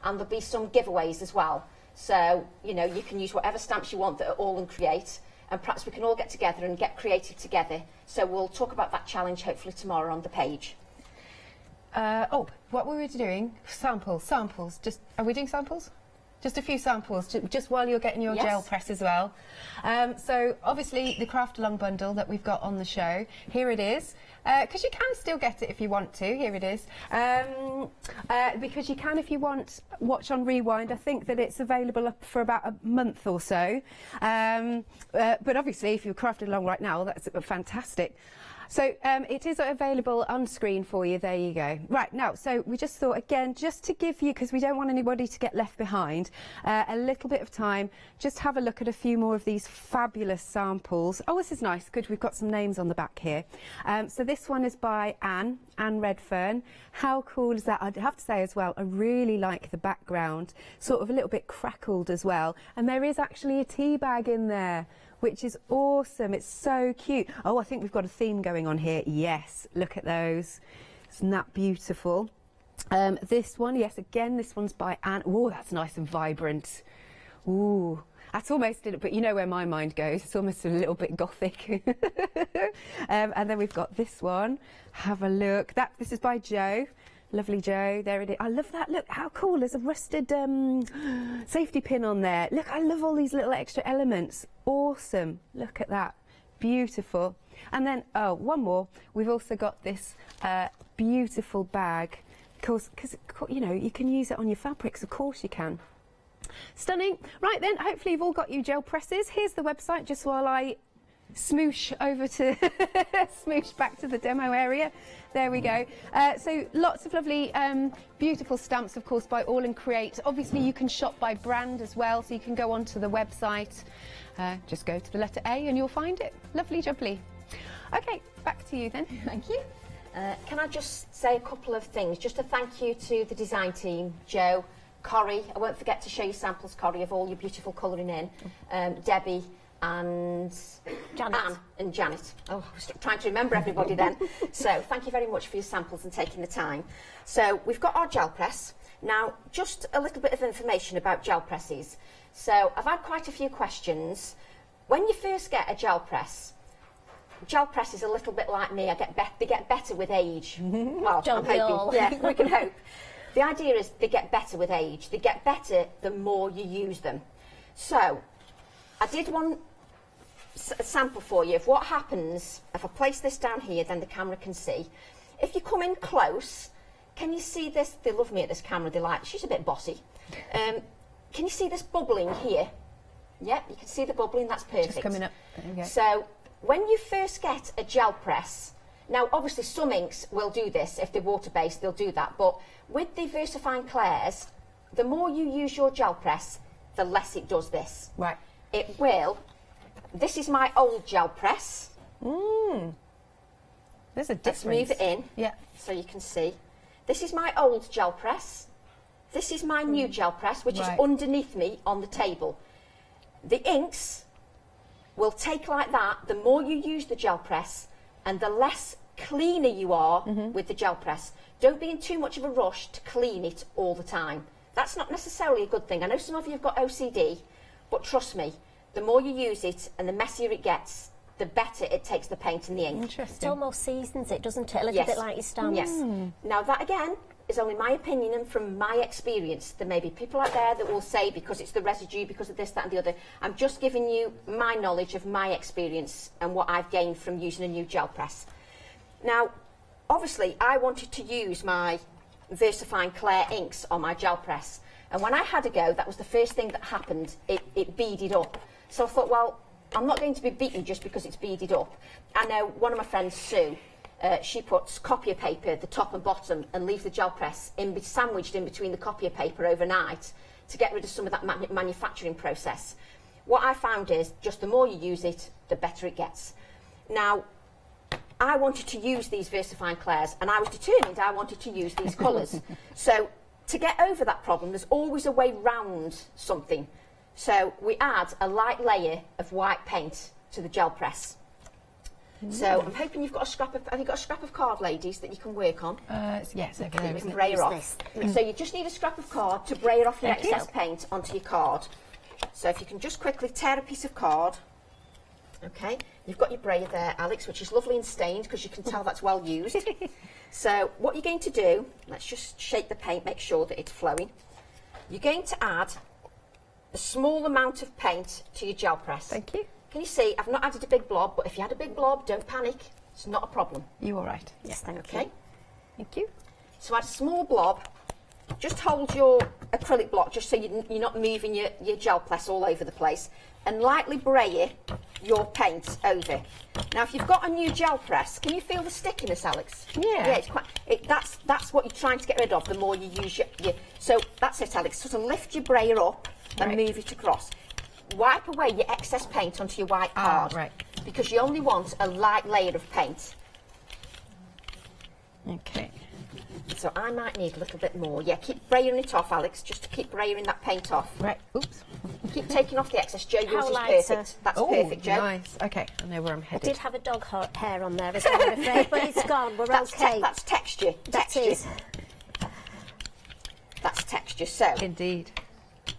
and there'll be some giveaways as well. So, you can use whatever stamps you want that are All and Create, and perhaps we can all get together and get creative together. So we'll talk about that challenge hopefully tomorrow on the page. What were we doing? Samples. Are we doing samples? Just a few samples, just while you're getting your gel press as well. So obviously the craft along bundle that we've got on the show, here it is. Because you can still get it if you want to, here it is. Because you can, if you want, watch on Rewind. I think that it's available up for about a month or so. But obviously if you're crafting along right now, that's fantastic. So it is available on screen for you. There you go. Right, now, so we just thought, again, just to give you, because we don't want anybody to get left behind, a little bit of time, just have a look at a few more of these fabulous samples. Oh, this is nice. Good, we've got some names on the back here. So this one is by Anne Redfern. How cool is that? I'd have to say as well, I really like the background, sort of a little bit crackled as well. And there is actually a tea bag in there, which is awesome. It's so cute. Oh, I think we've got a theme going on here. Yes, look at those. Isn't that beautiful? This one, yes, again, this one's by Anne. Oh, that's nice and vibrant. Ooh, that's almost, but you know where my mind goes. It's almost a little bit gothic. And then we've got this one. Have a look. This is by Jo. Lovely, Joe. There it is. I love that. Look, how cool. There's a rusted safety pin on there. Look, I love all these little extra elements. Awesome. Look at that. Beautiful. And then, oh, one more. We've also got this beautiful bag. Because, you know, you can use it on your fabrics. Of course you can. Stunning. Right then, hopefully you've all got your gel presses. Here's the website, just while I smoosh over to smoosh back to the demo area. There we go. So lots of lovely beautiful stamps, of course, by All and Create. Obviously you can shop by brand as well, so you can go onto the website, just go to the letter A and you'll find it. Lovely jubbly. Okay, back to you then. Thank you. Can I just say a couple of things? Just a thank you to the design team, Joe, Corrie. I won't forget to show you samples, Corrie, of all your beautiful colouring in. Debbie and Anne and Janet. Oh, I was trying to remember everybody then. So thank you very much for your samples and taking the time. So we've got our gel press. Now, just a little bit of information about gel presses. So I've had quite a few questions. When you first get a gel press is a little bit like me. They get better with age. Well, I'm hoping. Yeah, we can hope. The idea is they get better with age. They get better the more you use them. So I did one sample for you of what happens if I place this down here, then the camera can see. If you come in close, can you see this? They love me at this camera. They like, she's a bit bossy. Can you see this bubbling here? Yep, you can see the bubbling. That's perfect. Just coming up. There you go. So when you first get a gel press, now obviously some inks will do this. If they're water-based, they'll do that. But with the VersaFine Clairs, the more you use your gel press, the less it does this. Right. It will. This is my old gel press. There's a difference. Let's move it in. Yeah. So you can see. This is my old gel press. This is my new gel press, which is underneath me on the table. The inks will take like that the more you use the gel press and the less cleaner you are with the gel press. Don't be in too much of a rush to clean it all the time. That's not necessarily a good thing. I know some of you have got OCD, but trust me, the more you use it and the messier it gets, the better it takes the paint and the ink. Interesting. It almost seasons it, doesn't it? A little bit like your stamps. Yes. Now that again is only my opinion and from my experience. There may be people out there that will say because it's the residue, because of this, that and the other. I'm just giving you my knowledge of my experience and what I've gained from using a new gel press. Now, obviously, I wanted to use my VersaFine Clair inks on my gel press. And when I had a go, that was the first thing that happened. It beaded up. So I thought, well, I'm not going to be beaten just because it's beaded up. I know one of my friends, Sue, she puts copier paper, the top and bottom, and leaves the gel press sandwiched in between the copier paper overnight to get rid of some of that manufacturing process. What I found is just the more you use it, the better it gets. Now, I wanted to use these VersaFine Clairs, and I was determined I wanted to use these colours. So to get over that problem, there's always a way round something. So we add a light layer of white paint to the gel press. So I'm hoping you've got a scrap of, have you got a scrap of card, ladies, that you can work on? Yes, over that there. you can brayer off. So you just need a scrap of card to brayer off your excess paint onto your card. So if you can just quickly tear a piece of card. Okay, you've got your brayer there, Alex, which is lovely and stained because you can tell that's well used. So what you're going to do, let's just shake the paint, make sure that it's flowing. You're going to add a small amount of paint to your gel press. Thank you. Can you see, I've not added a big blob, but if you had a big blob, don't panic. It's not a problem. You all right? Yes, thank you. Thank you. So add a small blob. Just hold your acrylic block just so you're not moving your gel press all over the place. And lightly brayer your paint over. Now, if you've got a new gel press, can you feel the stickiness, Alex? Yeah. Yeah, it's quite, that's what you're trying to get rid of the more you use your so that's it, Alex. Sort of lift your brayer up and move it across. Wipe away your excess paint onto your white card. Because you only want a light layer of paint. Okay. So I might need a little bit more. Yeah, keep brayering it off, Alex, just to keep brayering that paint off. Right. Oops. Keep taking off the excess. Joe, yours is light, perfect. That's perfect, Joe. Nice. Okay, I know where I'm I headed. did have a dog hair on there as well, I'm afraid, but it's gone. We're okay. That's texture. That is. That's texture. So indeed.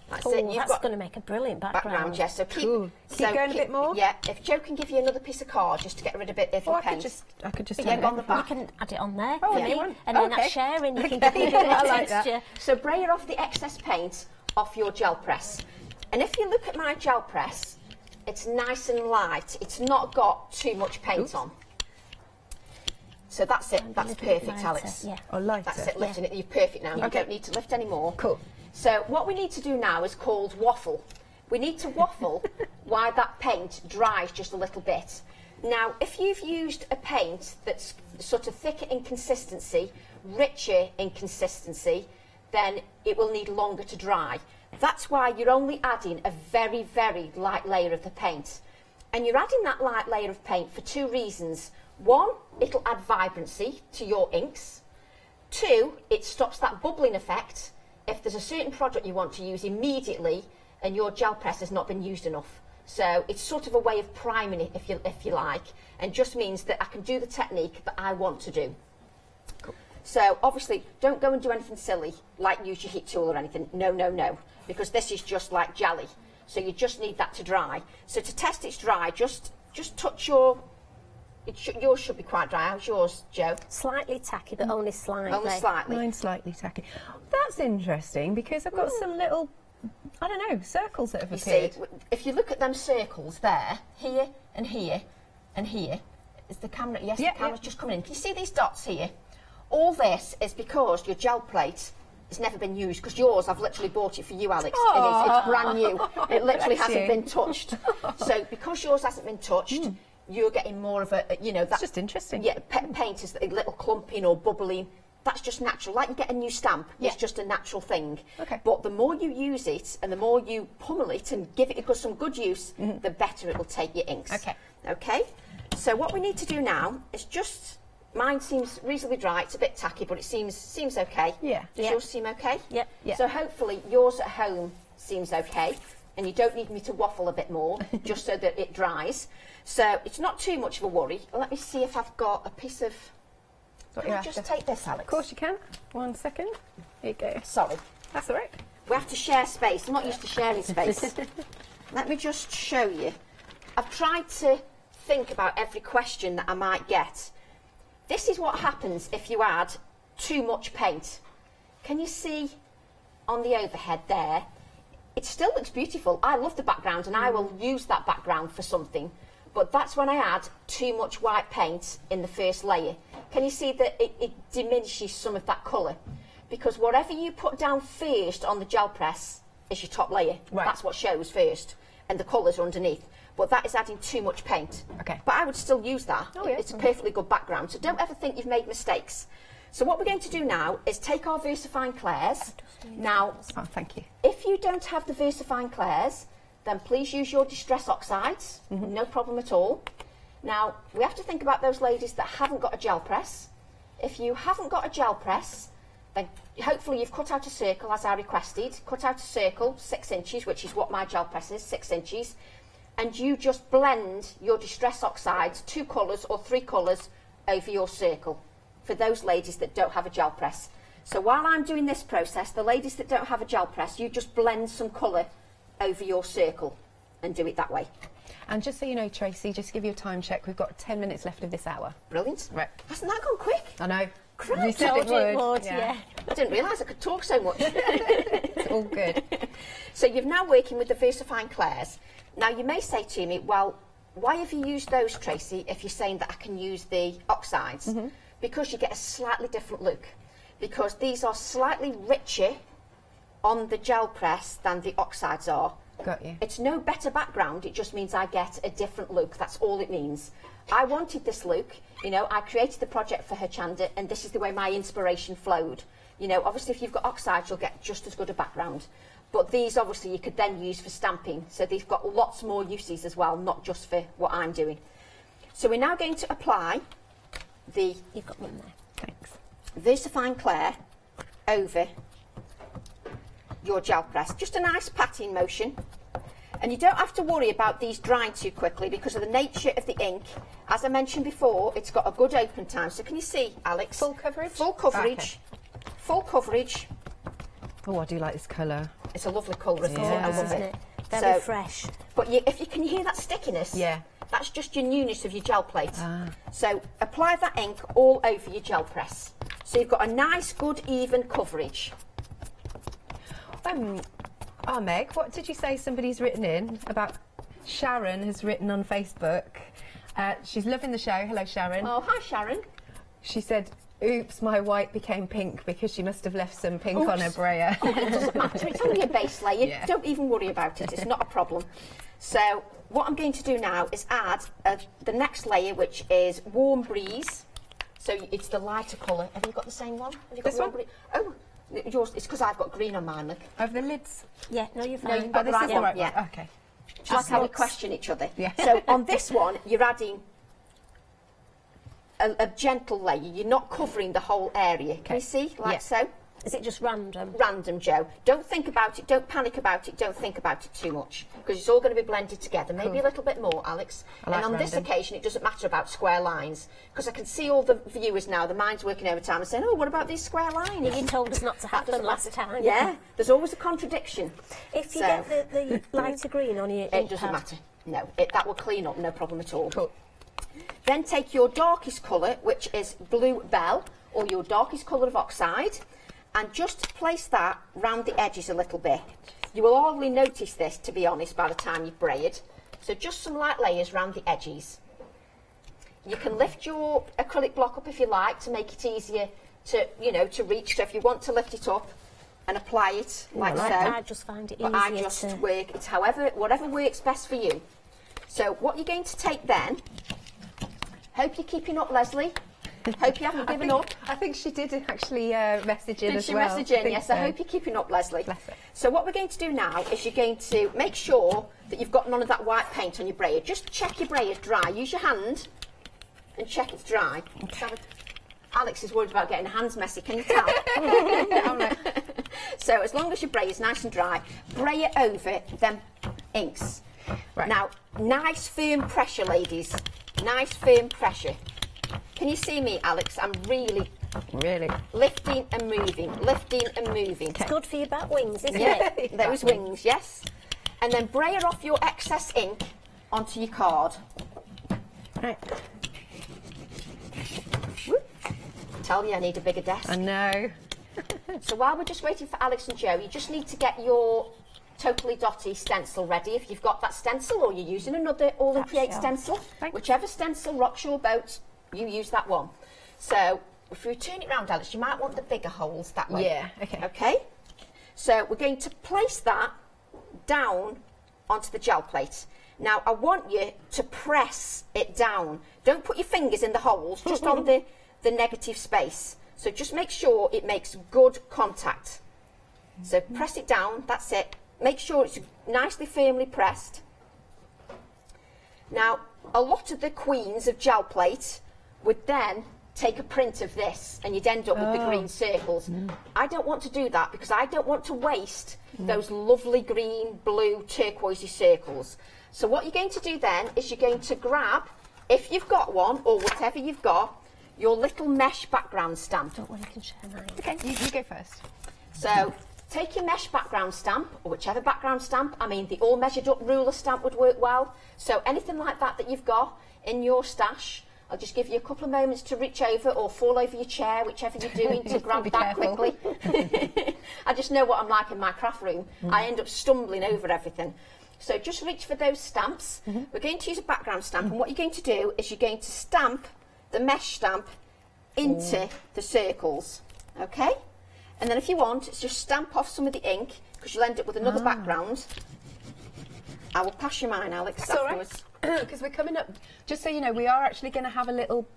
That's Oh, it. You've that's got going to make a brilliant background. Yeah, so keep, Cool. Keep going a bit more? Yeah, if Joe can give you another piece of card just to get rid of a bit of your paint. I could just yeah, on the back. You can add it on there Oh, for yeah. me, You want- and then okay. that's sharing. You can Okay. give me a bit I of like that. texture. So brayer off the excess paint off your gel press. And if you look at my gel press, it's nice and light. It's not got too much paint on. So that's it. That's perfect, lighter, Alex. yeah. Oh, lighter. That's it. Lifting it. You're perfect now. You Okay. don't need to lift anymore. Cool. So what we need to do now is called waffle. We need to waffle while that paint dries just a little bit. Now, if you've used a paint that's sort of thicker in consistency, richer in consistency, then it will need longer to dry. That's why you're only adding a very, very light layer of the paint. And you're adding that light layer of paint for two reasons. One, it'll add vibrancy to your inks. Two, it stops that bubbling effect if there's a certain product you want to use immediately and your gel press has not been used enough. So it's sort of a way of priming it, if you like, and just means that I can do the technique that I want to do. Cool. So obviously, don't go and do anything silly, like use your heat tool or anything. No, no, no, because this is just like jelly. So you just need that to dry. So to test it's dry, just touch your... yours should be quite dry. How's yours, Joe? Slightly tacky, but only slightly. Only slightly. Mine's slightly tacky. That's interesting because I've got some little, I don't know, circles that have You appeared. see, if you look at them circles there, here and here and here, is the camera, yes, the camera's just coming in. Can you see these dots here? All this is because your gel plate has never been used, because yours, I've literally bought it for you, Alex, and it's brand new. It literally Bless hasn't you. been touched. So because yours hasn't been touched, you're getting more of a, you know, that's just interesting. Yeah, paint is a little clumping or bubbling. That's just natural. Like you get a new stamp, it's just a natural thing. Okay. But the more you use it and the more you pummel it and give it some good use, the better it will take your inks. Okay. Okay. So what we need to do now is just, mine seems reasonably dry. It's a bit tacky, but it seems okay. Yeah. Does yours seem okay? Yep. Yeah. So hopefully yours at home seems okay, and you don't need me to waffle a bit more, just so that it dries. So it's not too much of a worry. Let me see if I've got a piece of... What Can you're I just after. take this, Alex? Of course you can. 1 second. Here you go. Sorry. That's all right. We have to share space. I'm not used to sharing space. Let me just show you. I've tried to think about every question that I might get. This is what happens if you add too much paint. Can you see on the overhead there? It still looks beautiful. I love the background and I will use that background for something. But that's when I add too much white paint in the first layer. Can you see that it diminishes some of that colour? Because whatever you put down first on the gel press is your top layer. Right. That's what shows first. And the colours are underneath. But that is adding too much paint. Okay. But I would still use that. Oh, yeah. It's a perfectly good background. So don't ever think you've made mistakes. So what we're going to do now is take our VersaFine Clairs. Now, Oh, thank you. if you don't have the VersaFine Clairs, then please use your Distress Oxides. No problem at all. Now, we have to think about those ladies that haven't got a gel press. If you haven't got a gel press, then hopefully you've cut out a circle as I requested. Cut out a circle, 6 inches, which is what my gel press is, 6 inches. And you just blend your Distress Oxides, 2 colours or 3 colours, over your circle for those ladies that don't have a gel press. So while I'm doing this process, the ladies that don't have a gel press, you just blend some colour over your circle and do it that way. And just so you know, Tracy, just to give you a time check, we've got 10 minutes left of this hour. Brilliant. Right. Hasn't that gone quick? I know. Crikey. You said it would. Yeah. I didn't realise I could talk so much. It's all good. So you're now working with the VersaFine Clairs. Now you may say to me, well, why have you used those, Tracy, if you're saying that I can use the oxides? Because you get a slightly different look. Because these are slightly richer on the gel press than the oxides are. Got you. It's no better background, it just means I get a different look. That's all it means. I wanted this look, you know, I created the project for Hochanda, and this is the way my inspiration flowed. You know, obviously if you've got oxides, you'll get just as good a background. But these obviously you could then use for stamping, so they've got lots more uses as well, not just for what I'm doing. So we're now going to apply the You've got one there. Thanks. VersaFine Clair over your gel press. Just a nice patting motion. And you don't have to worry about these drying too quickly because of the nature of the ink. As I mentioned before, it's got a good open time. So can you see, Alex? Full coverage? Full coverage. Okay. Full coverage. Oh, I do like this colour. It's a lovely colour, isn't Yeah. it? I love Isn't it. it? Very fresh. But can you hear that stickiness? Yeah. That's just your newness of your gel plate. Ah. So apply that ink all over your gel press. So you've got a nice, good, even coverage. Oh, Meg, what did you say somebody's written in about? Sharon has written on Facebook. She's loving the show. Hello, Sharon. Oh, hi, Sharon. She said, oops, my white became pink because she must have left some pink on her brayer. Oh, it doesn't matter. It's only a base layer. Yeah. Don't even worry about it. It's not a problem. So what I'm going to do now is add the next layer, which is Warm Breeze. So it's the lighter colour. Have you got the same one? Have you got This Warm one? Breeze? Oh, yours. It's because I've got green on mine, look. Over the lids? Yeah, no, you've No, you've got the this right is one. the right Yeah. one. Okay. It's like how we question each other. Yeah. So on this one, you're adding a gentle layer. You're not covering the whole area. Can you see? Like so. Is it just random? Random, Joe. Don't think about it. Don't panic about it. Don't think about it too much because it's all going to be blended together. Maybe a little bit more, Alex. I like and on this random. occasion, it doesn't matter about square lines because I can see all the viewers now. The mind's working overtime and saying, "Oh, what about these square lines?" You told us not to have That them doesn't last matter. time. Yeah, there's always a contradiction. If you So- get the lighter green on your It ink doesn't pad, matter. No, that will clean up, no problem at all. Cool. Then take your darkest colour, which is Blue Bell, or your darkest colour of oxide, and just place that round the edges a little bit. You will hardly notice this, to be honest, by the time you've braided. So just some light layers round the edges. You can lift your acrylic block up if you like to make it easier to, to reach. So if you want to lift it up and apply it like so. I just find it easier But I just to... work, it's whatever works best for you. So what you're going to take then, hope you're keeping up, Leslie. Hope you haven't given up. I think she did actually message in Did as she well. message in? I think Yes, so. I hope you're keeping up, Leslie. Bless her. So what we're going to do now is you're going to make sure that you've got none of that white paint on your braid. Just check your braid dry. Use your hand and check it's dry. Alex is worried about getting her hands messy, can you tell? So as long as your braid is nice and dry, bray it over them inks. Right. Now, nice firm pressure, ladies. Nice firm pressure. Can you see me, Alex? I'm really lifting and moving, lifting and moving. It's good for your back wings, isn't Yeah, it? those wings, yes. And then brayer off your excess ink onto your card. Right. Tell you I need a bigger desk. I know. So while we're just waiting for Alex and Joe, you just need to get your Totally Dotty stencil ready. If you've got that stencil or you're using another All and Create stencil, whichever stencil rocks your boat, you use that one. So if you turn it round, Alex, you might want the bigger holes that way. Yeah, okay. Okay? So we're going to place that down onto the gel plate. Now I want you to press it down. Don't put your fingers in the holes, just on the negative space. So just make sure it makes good contact. So press it down, that's it. Make sure it's nicely firmly pressed. Now, a lot of the queens of gel plate would then take a print of this and you'd end up with the green circles. I don't want to do that because I don't want to waste those lovely green, blue, turquoisey circles. So what you're going to do then is you're going to grab, if you've got one or whatever you've got, your little mesh background stamp. Don't worry, I can share mine. Okay, you go first. So take your mesh background stamp, or whichever background stamp. I mean, the all measured up ruler stamp would work well. So anything like that that you've got in your stash, I'll just give you a couple of moments to reach over or fall over your chair, whichever you're doing, to grab that quickly. I just know what I'm like in my craft room. I end up stumbling over everything. So just reach for those stamps. We're going to use a background stamp, and what you're going to do is you're going to stamp the mesh stamp into the circles, okay? And then if you want, just stamp off some of the ink, because you'll end up with another background. I will pass you mine, Alex, afterwards. Because we're coming up, just so you know, we are actually going to have a little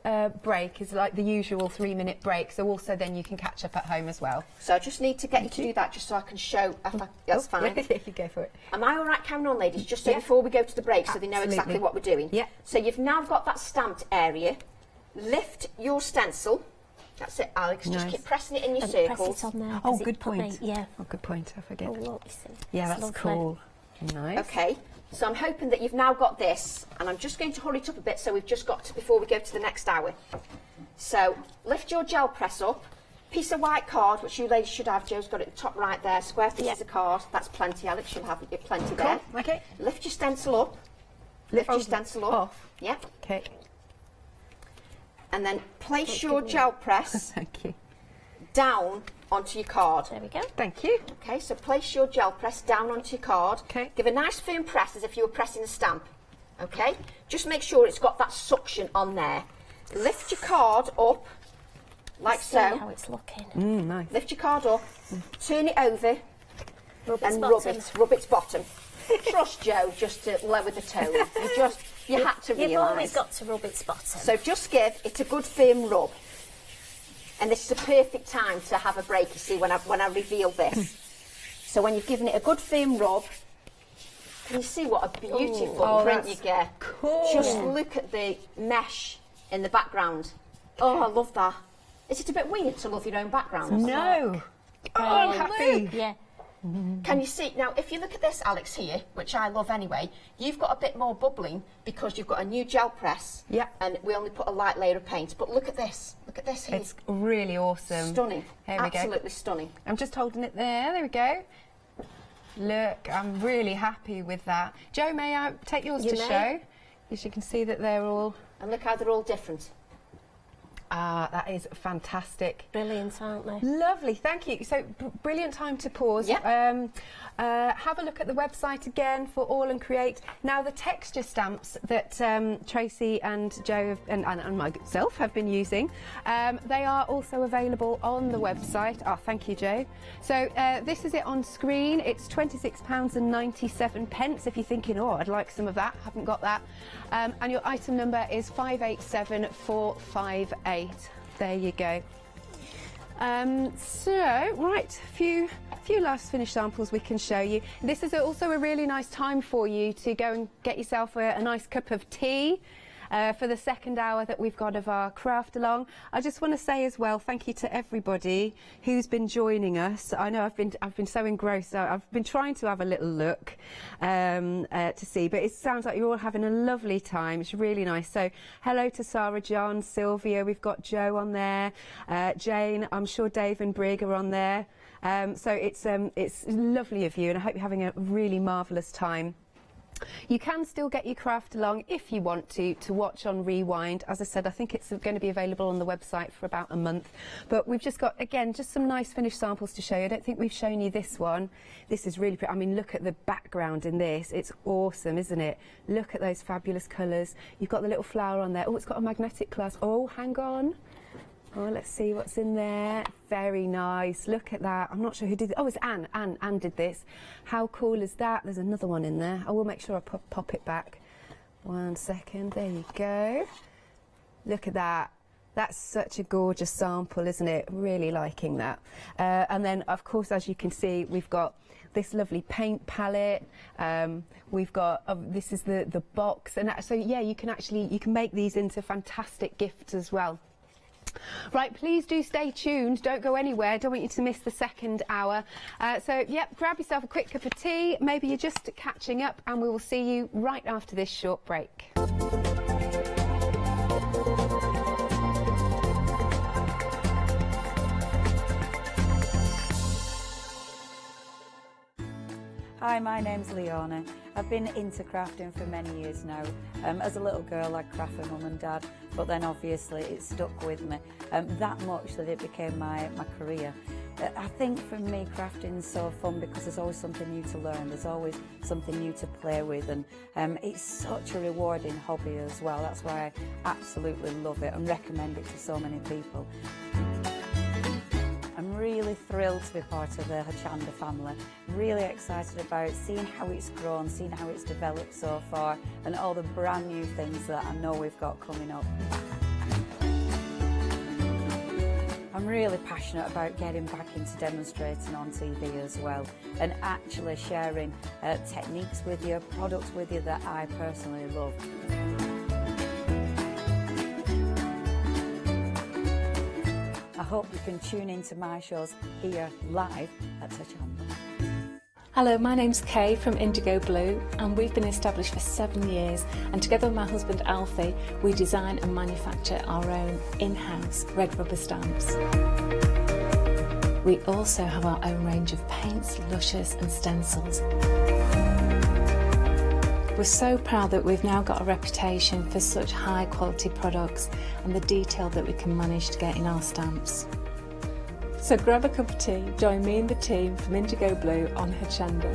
break. It's like the usual 3-minute break, so also then you can catch up at home as well. So I just need to get you to do that just so I can show if that's fine. You go for it. Am I all right carrying on, ladies? Just so before we go to the break, so they know exactly Absolutely. what we're doing. Yeah. So you've now got that stamped area. Lift your stencil. That's it, Alex. Just Nice. keep pressing it in your And circles. press it on there. Oh, 'cause it good put point. me- yeah. Oh, good point. I forget. Oh, look, you see. Yeah, It's that's lovely. cool. Nice. Okay, so I'm hoping that you've now got this, and I'm just going to hurry it up a bit so we've just got to before we go to the next hour. So lift your gel press up, piece of white card, which you ladies should have. Joe's got it at the top right there. Square pieces of card. That's plenty, Alex. You'll have plenty there. Okay. Lift your stencil up. Lift your stencil up. Off. Yep. Okay. And then place your gel press Thank you. down onto your card. There we go. Thank you. Okay, so place your gel press down onto your card. Okay. Give a nice firm press as if you were pressing a stamp. Okay? Just make sure it's got that suction on there. Lift your card up, like See so. how it's looking. Nice. Lift your card up, turn it over, Rub its and bottom. rub its bottom. Trust Joe just to lower the tone. You had to realise. You've always got to rub its bottom. So just give it a good firm rub. And this is a perfect time to have a break, you see, when I reveal this. So when you've given it a good firm rub, can you see what a beautiful print you get? Cool. Just look at the mesh in the background. Oh, I love that. Is it a bit weird to love your own background? No. Oh, I'm happy. Yeah. Can you see? Now, if you look at this, Alex, here, which I love anyway, you've got a bit more bubbling because you've got a new gel press. Yeah. And we only put a light layer of paint. But look at this. Look at this here. It's really awesome. Stunning. Here we go. Absolutely stunning. I'm just holding it there. There we go. Look, I'm really happy with that. Joe, may I take yours You to may. show? As you can see that they're all... And look how they're all different. Ah, that is fantastic. Brilliant, aren't they? Lovely, thank you. So, brilliant time to pause. Yeah. Have a look at the website again for All and Create. Now, the texture stamps that Tracy and Joe and myself have been using, they are also available on the website. Oh, thank you, Joe. So, this is it on screen. It's £26.97. If you're thinking, oh, I'd like some of that, haven't got that. And your item number is 587458. There you go. So, right, a few last finished samples we can show you. This is also a really nice time for you to go and get yourself a nice cup of tea for the second hour that we've got of our craft along. I just want to say as well, thank you to everybody who's been joining us. I know I've been so engrossed. I've been trying to have a little look to see, but it sounds like you're all having a lovely time. It's really nice. So hello to Sarah, John, Sylvia. We've got Joe on there, Jane. I'm sure Dave and Brig are on there. So it's lovely of you, and I hope you're having a really marvellous time. You can still get your craft along if you want to watch on Rewind. As I said, I think it's going to be available on the website for about a month. But we've just got, again, just some nice finished samples to show you. I don't think we've shown you this one. This is really pretty. I mean, look at the background in this. It's awesome, isn't it? Look at those fabulous colours. You've got the little flower on there. Oh, it's got a magnetic clasp. Oh, hang on. Oh, let's see what's in there. Very nice. Look at that. I'm not sure who did it. Oh, it's Anne. Anne did this. How cool is that? There's another one in there. I will make sure I pop it back. 1 second. There you go. Look at that. That's such a gorgeous sample, isn't it? Really liking that. And then, of course, as you can see, we've got this lovely paint palette. We've got this is the box, and so yeah, you can make these into fantastic gifts as well. Right, please do stay tuned. Don't go anywhere. Don't want you to miss the second hour. So, yep, grab yourself a quick cup of tea. Maybe you're just catching up, and we will see you right after this short break. Hi, my name's Leona. I've been into crafting for many years now. As a little girl, I'd craft for mum and dad, but then obviously it stuck with me that much that it became my career. I think for me, crafting's so fun because there's always something new to learn. There's always something new to play with, and it's such a rewarding hobby as well. That's why I absolutely love it and recommend it to so many people. I'm really thrilled to be part of the Hochanda family. Really excited about seeing how it's grown, seeing how it's developed so far, and all the brand new things that I know we've got coming up. I'm really passionate about getting back into demonstrating on TV as well, and actually sharing techniques with you, products with you that I personally love. I hope you can tune into my shows here live at Hochanda. Hello, my name's Kay from Indigo Blue, and we've been established for 7 years, and together with my husband Alfie we design and manufacture our own in-house red rubber stamps. We also have our own range of paints, lushes and stencils. We're so proud that we've now got a reputation for such high quality products and the detail that we can manage to get in our stamps. So grab a cup of tea, join me and the team from Indigo Blue on Hochanda.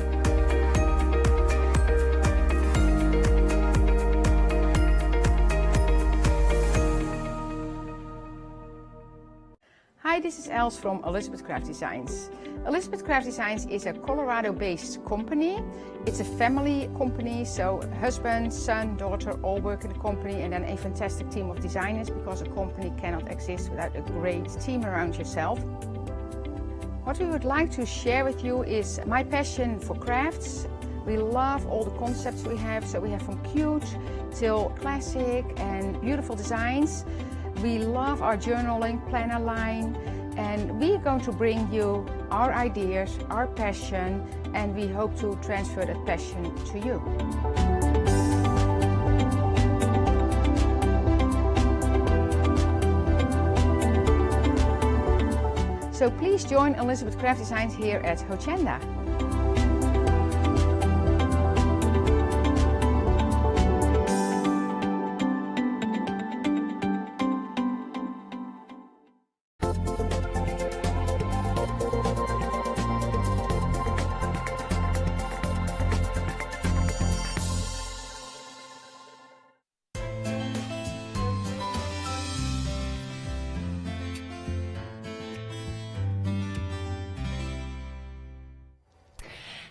Hi, this is Els from Elizabeth Craft Designs. Elizabeth Craft Designs is a Colorado-based company. It's a family company, so husband, son, daughter all work in the company, and then a fantastic team of designers, because a company cannot exist without a great team around yourself. What we would like to share with you is my passion for crafts. We love all the concepts we have, so we have from cute till classic and beautiful designs. We love our journaling planner line, and we are going to bring you our ideas, our passion, and we hope to transfer that passion to you. So please join Elizabeth Craft Designs here at Hochanda.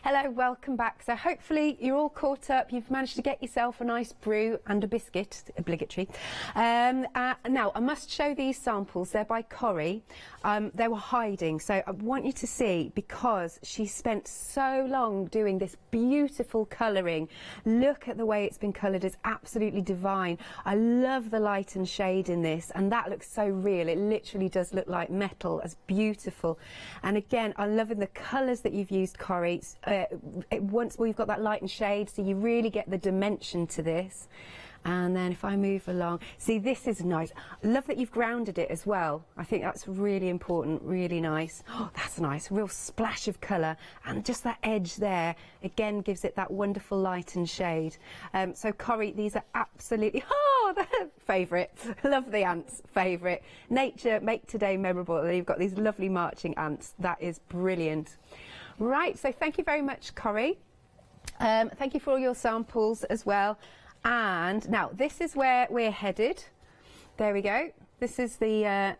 Hello, welcome back. So hopefully you're all caught up. You've managed to get yourself a nice brew and a biscuit, obligatory. Now, I must show these samples. They're by Corrie. They were hiding, so I want you to see, because she spent so long doing this beautiful colouring. Look at the way it's been coloured. It's absolutely divine. I love the light and shade in this, and that looks so real. It literally does look like metal. It's beautiful. And again, I'm loving the colours that you've used, Corrie. Once we've got that light and shade, so you really get the dimension to this. And then if I move along, see, this is nice. I love that you've grounded it as well. I think that's really important, really nice. Oh, that's nice, real splash of colour, and just that edge there again gives it that wonderful light and shade. So Corrie, these are absolutely favourite. Love the ants, favourite. Nature, make today memorable. And you've got these lovely marching ants. That is brilliant. Right, so thank you very much, Corrie. Thank you for all your samples as well. And now this is where we're headed. There we go. This is the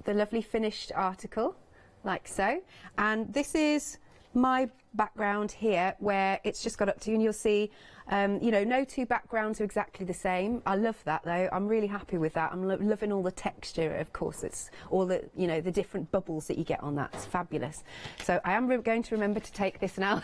lovely finished article, like so. And this is my background here, where it's just got up to, and you'll see, you know, no two backgrounds are exactly the same. I love that though. I'm really happy with that. I'm loving all the texture. Of course, it's all the, you know, the different bubbles that you get on that. It's fabulous. So I am going to remember to take this now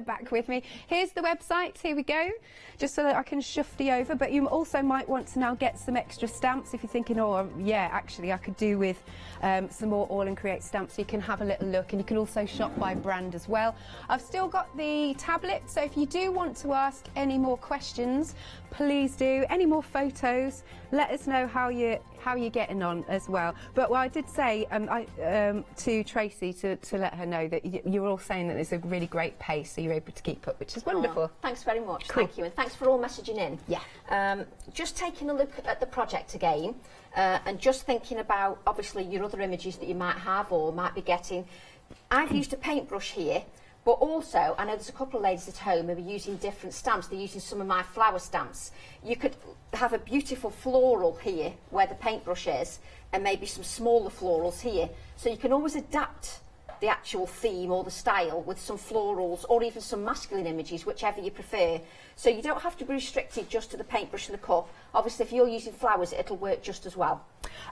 back with me. Here's the website. Here we go. Just so that I can shufty over. But you also might want to now get some extra stamps if you're thinking, oh yeah, actually I could do with some more All and Create stamps. So you can have a little look, and you can also shop by brand as well. I've still got the tablet, so if you do want to ask any more questions, please do. Any more photos, let us know how you're getting on as well. But what I did say to Tracy to let her know that you're all saying that it's a really great pace, so you're able to keep up, which is wonderful. Oh, thanks very much. Cool. Thank you, and thanks for all messaging in. Yeah. Just taking a look at the project again, and just thinking about obviously your other images that you might have or might be getting. I've used a paintbrush here. But also, I know there's a couple of ladies at home who are using different stamps. They're using some of my flower stamps. You could have a beautiful floral here where the paintbrush is, and maybe some smaller florals here. So you can always adapt the actual theme or the style with some florals or even some masculine images, whichever you prefer. So you don't have to be restricted just to the paintbrush and the cup. Obviously, if you're using flowers, it'll work just as well.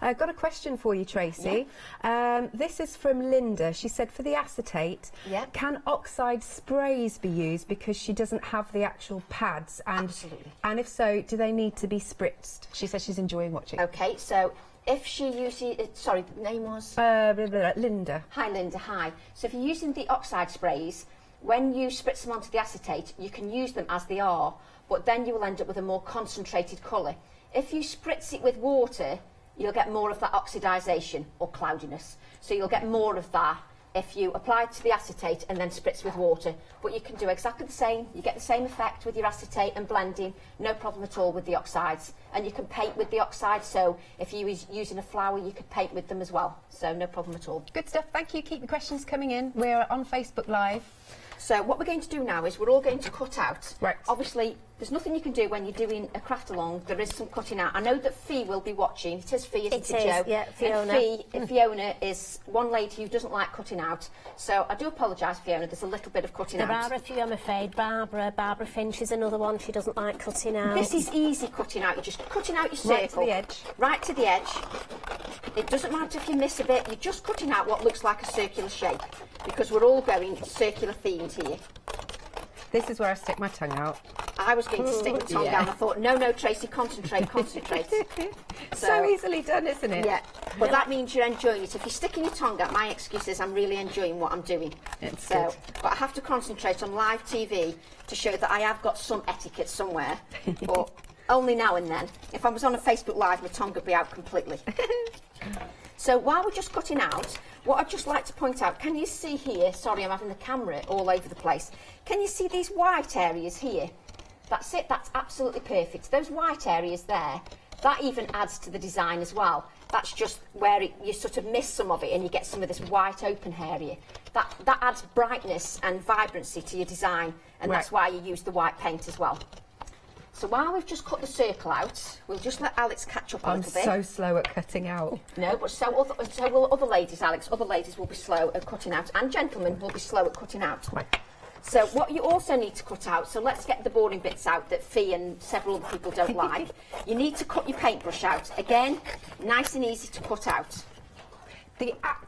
I've got a question for you, Tracy. Yeah. This is from Linda. She said, for the acetate, can oxide sprays be used because she doesn't have the actual pads? And, absolutely. And if so, do they need to be spritzed? She says she's enjoying watching. Okay, so if she uses, sorry, the name was? Linda. Hi, Linda, hi. So if you're using the oxide sprays, when you spritz them onto the acetate, you can use them as they are, but then you will end up with a more concentrated colour. If you spritz it with water, you'll get more of that oxidisation or cloudiness. So you'll get more of that if you apply it to the acetate and then spritz with water. But you can do exactly the same. You get the same effect with your acetate and blending, no problem at all with the oxides. And you can paint with the oxides, so if you was using a flower, you could paint with them as well. So no problem at all. Good stuff. Thank you. Keep the questions coming in. We're on Facebook Live. So what we're going to do now is we're all going to cut out. Right. Obviously, there's nothing you can do when you're doing a craft along. There is some cutting out. I know that Fee will be watching. It is Fee, isn't it, Jo? Yeah, Fiona. And Fiona is one lady who doesn't like cutting out. So I do apologise, Fiona. There's a little bit of cutting out. There are a few, I'm afraid. Barbara Finch is another one. She doesn't like cutting out. This is easy cutting out. You're just cutting out your circle. Right to the edge. Right to the edge. It doesn't matter if you miss a bit. You're just cutting out what looks like a circular shape, because we're all going circular themed here. This is where I stick my tongue out. I was going to stick my tongue down. I thought, no, Tracy, concentrate. So easily done, isn't it? Yeah, but that means you're enjoying it. If you're sticking your tongue out, my excuse is I'm really enjoying what I'm doing. It's so, but I have to concentrate on live TV to show that I have got some etiquette somewhere, but only now and then. If I was on a Facebook Live, my tongue would be out completely. So while we're just cutting out, what I'd just like to point out, can you see here, sorry I'm having the camera all over the place, can you see these white areas here? That's it, that's absolutely perfect. Those white areas there, that even adds to the design as well. That's just where you sort of miss some of it and you get some of this white open area. That adds brightness and vibrancy to your design, and that's why you use the white paint as well. So while we've just cut the circle out, we'll just let Alex catch up a little bit. I'm so slow at cutting out. No, but so will other ladies, Alex. Other ladies will be slow at cutting out, and gentlemen will be slow at cutting out. Right. So what you also need to cut out, so let's get the boring bits out that Fee and several other people don't like. You need to cut your paintbrush out. Again, nice and easy to cut out.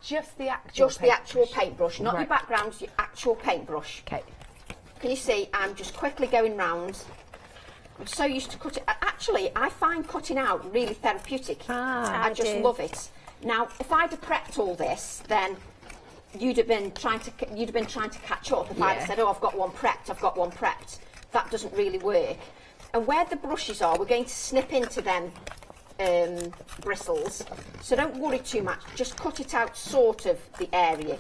Just the actual paintbrush, not your backgrounds, your actual paintbrush. Okay. Can you see, I'm just quickly going round. I'm so used to cutting. Actually, I find cutting out really therapeutic. I just love it. Now, if I'd have prepped all this, then you'd have been trying to catch up. If I'd have said, "Oh, I've got one prepped," that doesn't really work. And where the brushes are, we're going to snip into them bristles. So don't worry too much. Just cut it out, sort of the area.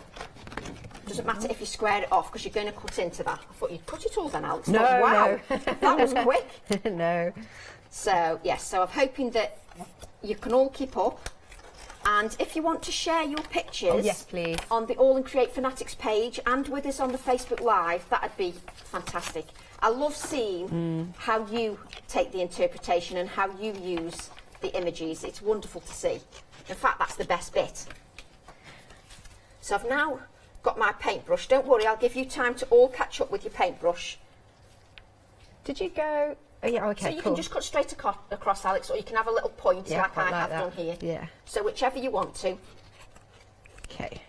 Doesn't matter if you square it off because you're going to cut into that. I thought you'd cut it all then, Alex. No, wow, no. That was quick. No. So, yes, so I'm hoping that you can all keep up. And if you want to share your pictures yes, please. On the All and Create Fanatics page and with us on the Facebook Live, that'd be fantastic. I love seeing how you take the interpretation and how you use the images. It's wonderful to see. In fact, that's the best bit. So I've now got my paintbrush. Don't worry, I'll give you time to all catch up with your paintbrush. Did you go? Oh, yeah, okay, so you can just cut straight across, Alex, or you can have a little point like I have done here. Yeah. So whichever you want to. Okay.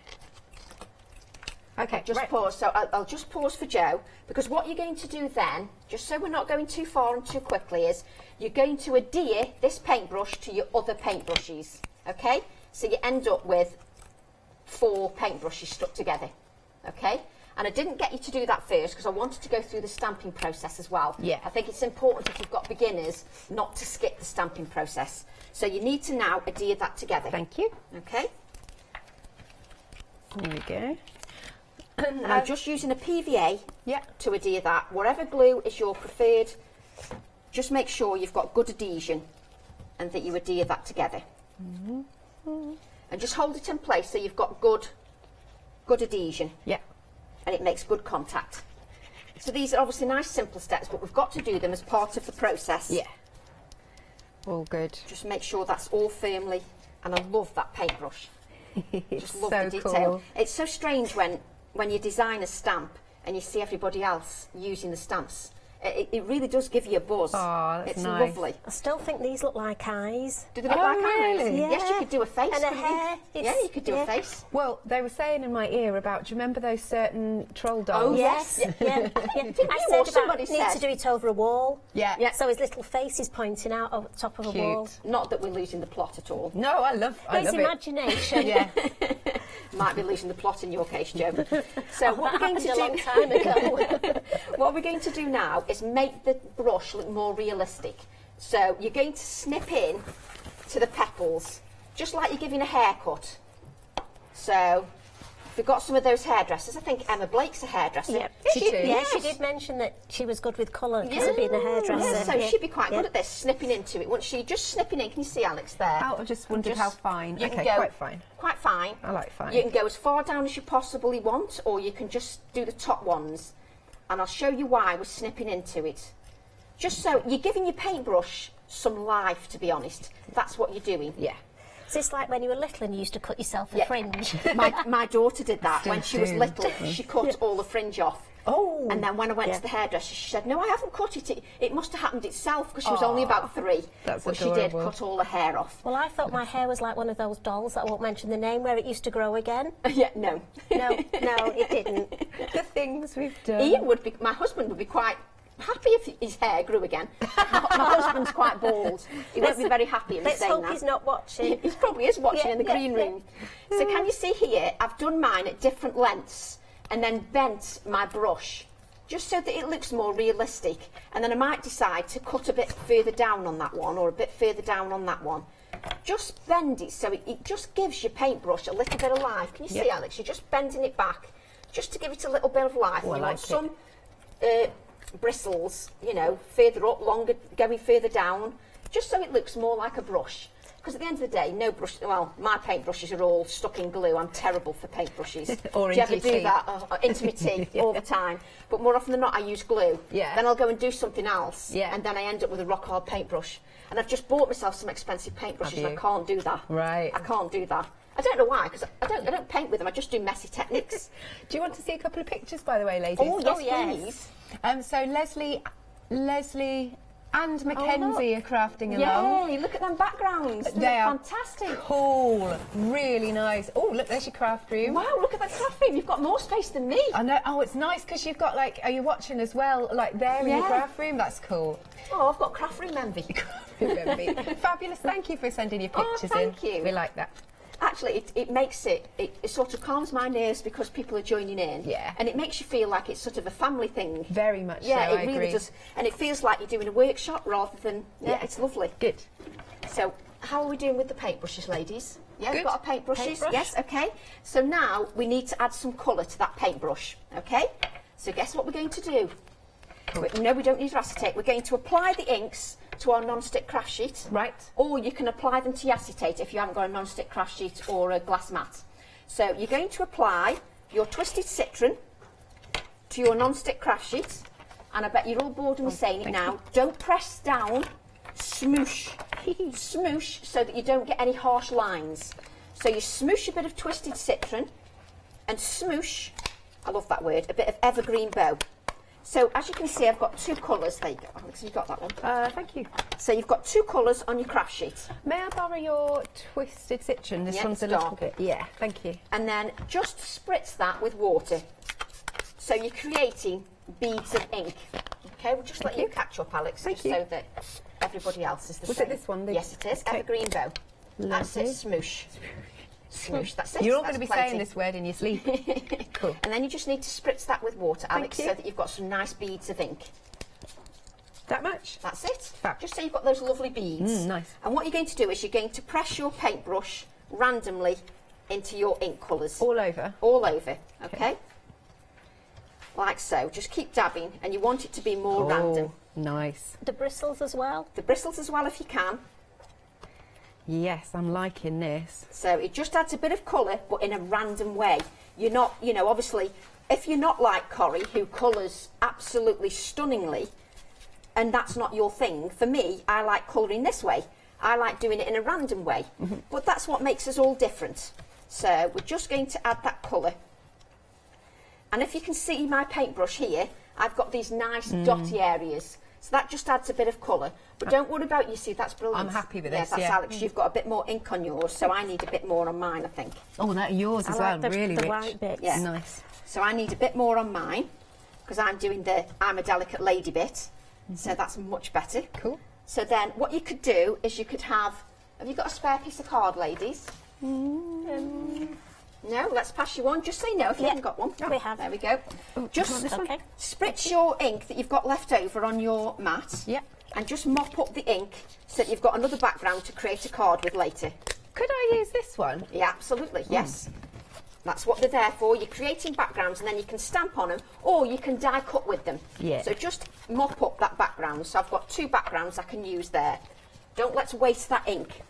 Okay, just pause. So I'll just pause for Jo, because what you're going to do then, just so we're not going too far and too quickly, is you're going to adhere this paintbrush to your other paintbrushes. Okay? So you end up with 4 paintbrushes stuck together. Okay? And I didn't get you to do that first because I wanted to go through the stamping process as well. Yeah. I think it's important if you've got beginners not to skip the stamping process. So you need to now adhere that together. Thank you. Okay? There we go. Now just using a PVA to adhere that. Whatever glue is your preferred, just make sure you've got good adhesion and that you adhere that together. And just hold it in place so you've got good adhesion. Yeah. And it makes good contact. So these are obviously nice simple steps, but we've got to do them as part of the process. Yeah. All good. Just make sure that's all firmly, and I love that paintbrush. Just love so the detail. cool. It's so strange when you design a stamp and you see everybody else using the stamps It really does give you a buzz. Oh, that's it's nice. lovely. I still think these look like eyes. Do they look like eyes? really? Yes, you could do a face. And a couldn't hair. you? Yeah, you could do a face. Well, they were saying in my ear about, do you remember those certain troll dolls? Oh, yes. Yeah. Didn't I you said or somebody about need said? to do it over a wall. Yeah. So his little face is pointing out over the top of a wall. Not that we're losing the plot at all. No, I love His it. imagination. Yeah. Might be losing the plot in your case, Jo. So Oh, what that we're going to do happened a long time ago. what we're going to do now is make the brush look more realistic. So you're going to snip in to the petals, just like you're giving a haircut. So if we've got some of those hairdressers, I think Emma Blake's a hairdresser. Yeah, she did mention that she was good with colour because of being a hairdresser. Yeah, so she'd be quite good at this, snipping into it. Once she just snipping in, can you see Alex there? Oh, I just wondered how fine. You Okay, can go quite fine. Quite fine. I like fine. You can go as far down as you possibly want, or you can just do the top ones. And I'll show you why we're snipping into it. Just so you're giving your paintbrush some life, to be honest. That's what you're doing. Yeah. Is this like when you were little and you used to cut yourself a fringe? My daughter did that when she was do. little. She cut all the fringe off. Oh. And then when I went to the hairdresser, she said, "No, I haven't cut it. It must have happened itself," because she was only about 3. That's but adorable. she did cut all the hair off. Well, I thought my hair was like one of those dolls that I won't mention the name, where it used to grow again. Yeah, no. No, it didn't. The things we've done. Ian would be, my husband would be quite happy if his hair grew again. My husband's quite bald. He won't be very happy if he's Let's saying hope that. he's not watching. He probably is watching in the green room. So can you see here, I've done mine at different lengths and then bent my brush just so that it looks more realistic. And then I might decide to cut a bit further down on that one or a bit further down on that one. Just bend it so it just gives your paintbrush a little bit of life. Can you see, Alex? You're just bending it back just to give it a little bit of life. Oh, You I want like some bristles, you know, further up, longer, going further down, just so it looks more like a brush. Because at the end of the day, no brush, well, my paintbrushes are all stuck in glue. I'm terrible for paintbrushes. Or do you into ever your do tea. that? Into my tea all the time. But more often than not, I use glue. Yeah. Then I'll go and do something else. Yeah. And then I end up with a rock hard paintbrush. And I've just bought myself some expensive paintbrushes and I you? can't do that. Right. I can't do that. I don't know why, because I don't paint with them. I just do messy techniques. Do you want to see a couple of pictures, by the way, ladies? Oh, yes, please. So Leslie and Mackenzie are crafting along. Yay, look at them backgrounds. They are fantastic. Cool, really nice. Oh, look, there's your craft room. Wow, look at the craft room. You've got more space than me. I know. Oh, it's nice because you've got are you watching as well? Like there in your Yeah. craft room? That's cool. Oh, I've got craft room envy. Fabulous. Thank you for sending your pictures thank in. you. We like that. Actually, it makes it sort of calms my nerves because people are joining in. Yeah. And it makes you feel like it's sort of a family thing. Very much Yeah, so, it I really agree. does. And it feels like you're doing a workshop rather than, it's lovely. Good. So, how are we doing with the paintbrushes, ladies? Yeah, we've Good. got our paintbrushes. Paintbrush. Yes, okay. So now we need to add some colour to that paintbrush, okay? So guess what we're going to do? No, we don't need acetate. We're going to apply the inks to our non-stick craft sheet. Right. Or you can apply them to your acetate if you haven't got a non-stick craft sheet or a glass mat. So you're going to apply your twisted citron to your non-stick craft sheet. And I bet you're all bored of me saying it now. Don't press down, smoosh. Smoosh so that you don't get any harsh lines. So you smoosh a bit of twisted citron and smoosh, I love that word, a bit of evergreen bow. So as you can see, I've got 2 colours. There you go, Alex, you've got that one. Thank you. So you've got 2 colours on your craft sheet. May I borrow your twisted citron? This Yeah, one's a it's little dark. bit. Yeah, thank you. And then just spritz that with water. So you're creating beads of ink. Okay, we'll just let you catch up, Alex, Thank just you. so that everybody else is the Was same. it this one? Yes, it is. Okay. Evergreen bow. That's it, Lovely. smoosh. Smoosh, that's it. You're all That's going to be plenty. saying this word in your sleep. Cool. And then you just need to spritz that with water, Alex, you. so that you've got some nice beads of ink. That much? That's it. Fab. Just so you've got those lovely beads. Nice. And what you're going to do is you're going to press your paintbrush randomly into your ink colours. All over? All over, okay? Like so. Just keep dabbing, and you want it to be more random. Nice. The bristles as well. The bristles as well if you can. Yes, I'm liking this. So it just adds a bit of colour, but in a random way. You're not, you know, obviously, if you're not like Corrie, who colours absolutely stunningly, and that's not your thing, for me, I like colouring this way. I like doing it in a random way. But that's what makes us all different. So we're just going to add that colour. And if you can see my paintbrush here, I've got these nice dotty areas. So that just adds a bit of colour. But don't worry about, you see, that's brilliant. I'm happy with this. this, That's yeah. Alex, you've got a bit more ink on yours, so I need a bit more on mine, I think. Oh, that yours as well, really rich. white bits. Yeah. Nice. So I need a bit more on mine, because I'm doing the I'm a delicate lady bit. So that's much better. Cool. So then what you could do is you could have you got a spare piece of card, ladies? No, let's pass you one. Just say no if you haven't got one. We have. There we go. Just Okay. spritz your ink that you've got left over on your mat. Yep. And just mop up the ink so that you've got another background to create a card with later. Could I use this one? Yeah, absolutely, yes. That's what they're there for. You're creating backgrounds and then you can stamp on them, or you can die cut with them. Yeah. So just mop up that background. So I've got 2 backgrounds I can use there. Don't let's waste that ink.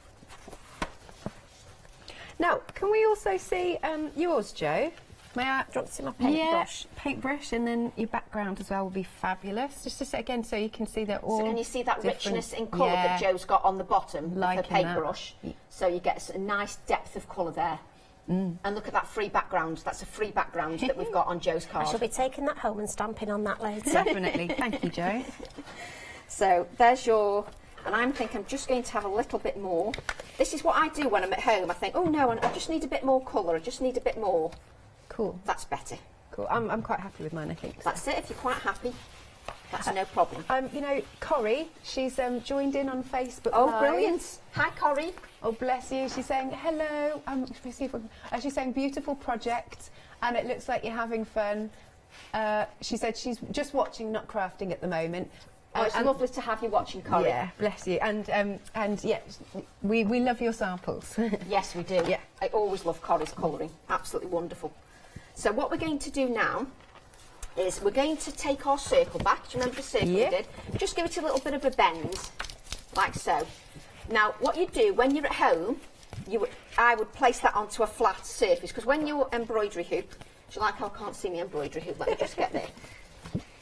Now, can we also see yours, Jo? May I? Do you want to see my paintbrush? Yeah, paintbrush, and then your background as well will be fabulous. Just to say again, so you can see that all. So can you see that different- richness in colour that Jo's got on the bottom of her Liking that. paintbrush? So you get a nice depth of colour there. And look at that free background. That's a free background that we've got on Jo's card. I shall be taking that home and stamping on that later. Definitely. Thank you, Jo. So there's your, and I'm thinking I'm just going to have a little bit more. This is what I do when I'm at home. I think, oh no, I just need a bit more colour. I just need a bit more. Cool. That's better. Cool. I'm quite happy with mine, I think. That's it. If you're quite happy, that's no problem. You know, Corrie, she's joined in on Facebook. Oh, Live. brilliant. Hi, Corrie. Oh, bless you. She's saying hello. She's saying beautiful project, and it looks like you're having fun. She said she's just watching, not crafting at the moment. Oh, it's lovely to have you watching, Corrie. Yeah, bless you. And yeah, we love your samples. Yes, we do. Yeah. I always love Corrie's colouring. Absolutely wonderful. So what we're going to do now is we're going to take our circle back. Do you remember the circle we did? Just give it a little bit of a bend, like so. Now, what you do when you're at home, I would place that onto a flat surface, because when your embroidery hoop, do you like how I can't see my embroidery hoop? Let me just get there.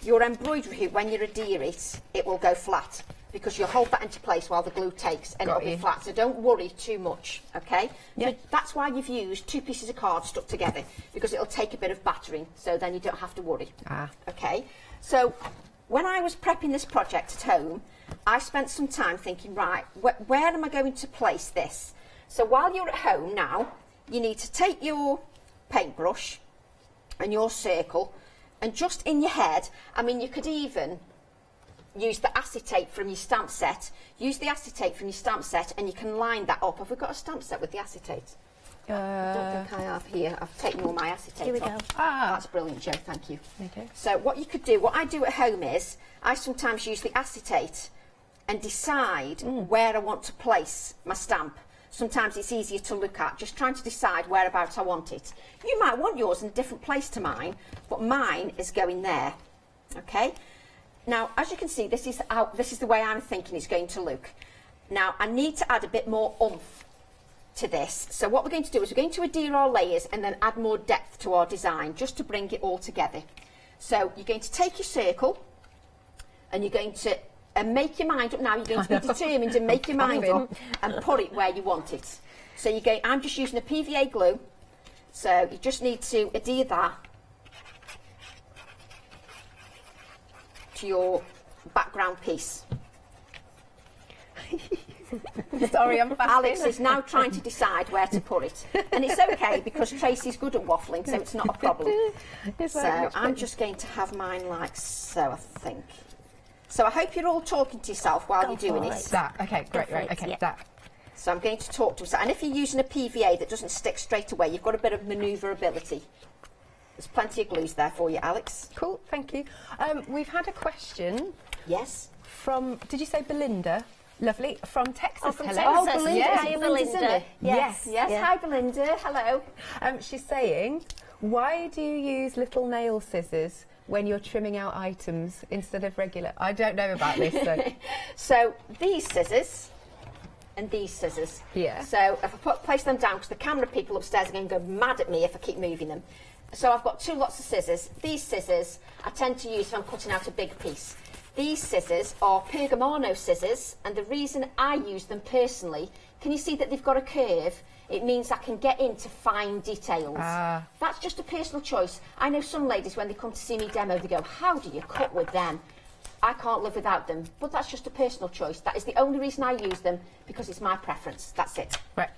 Your embroidery hoop, when you adhere it, it will go flat, because you'll hold that into place while the glue takes, and it'll be flat. So don't worry too much, okay? So that's why you've used 2 pieces of card stuck together, because it'll take a bit of battering, so then you don't have to worry. Okay? So when I was prepping this project at home, I spent some time thinking, right, where am I going to place this? So while you're at home now, you need to take your paintbrush and your circle, and just in your head, I mean, you could even use the acetate from your stamp set. Use the acetate from your stamp set, and you can line that up. Have we got a stamp set with the acetate? I don't think I have here. I've taken all my acetate Here we off. go. That's brilliant, Jo, thank you. Okay. So what you could do, what I do at home is, I sometimes use the acetate and decide where I want to place my stamp. Sometimes it's easier to look at, just trying to decide whereabouts I want it. You might want yours in a different place to mine, but mine is going there, okay? Now, as you can see, this is the way I'm thinking it's going to look. Now, I need to add a bit more oomph to this. So what we're going to do is we're going to adhere our layers and then add more depth to our design, just to bring it all together. So you're going to take your circle, and you're going to make your mind up now. You're going to be determined and make your mind up and put it where you want it. So I'm just using a PVA glue. So you just need to adhere that to your background piece. Sorry, I'm fast. Alex is now trying to decide where to put it. And it's okay, because Tracy's good at waffling, so it's not a problem. So I'm just going to have mine like so, I think. So I hope you're all talking to yourself while you're doing it. That. Okay, great, right, okay, that. So I'm going to talk to myself. And if you're using a PVA that doesn't stick straight away, you've got a bit of manoeuvrability. There's plenty of glues there for you, Alex. Cool, thank you. We've had a question. Yes. From, did you say Belinda? Lovely. From Texas. Oh, from Oh, hello. Texas. Belinda. Yes. Hi, Belinda. Belinda. Yes. Yes. Hi, Belinda. Hello. She's saying, why do you use little nail scissors when you're trimming out items instead of regular? I don't know about this. So, so these scissors and these scissors. Yeah. So if I place them down, because the camera people upstairs are going to go mad at me if I keep moving them. So I've got 2 lots of scissors. These scissors I tend to use if I'm cutting out a big piece. These scissors are Pergamano scissors, and the reason I use them personally, can you see that they've got a curve? It means I can get into fine details. That's just a personal choice. I know some ladies, when they come to see me demo, they go, how do you cut with them? I can't live without them, but that's just a personal choice. That is the only reason I use them, because it's my preference. That's it. Right.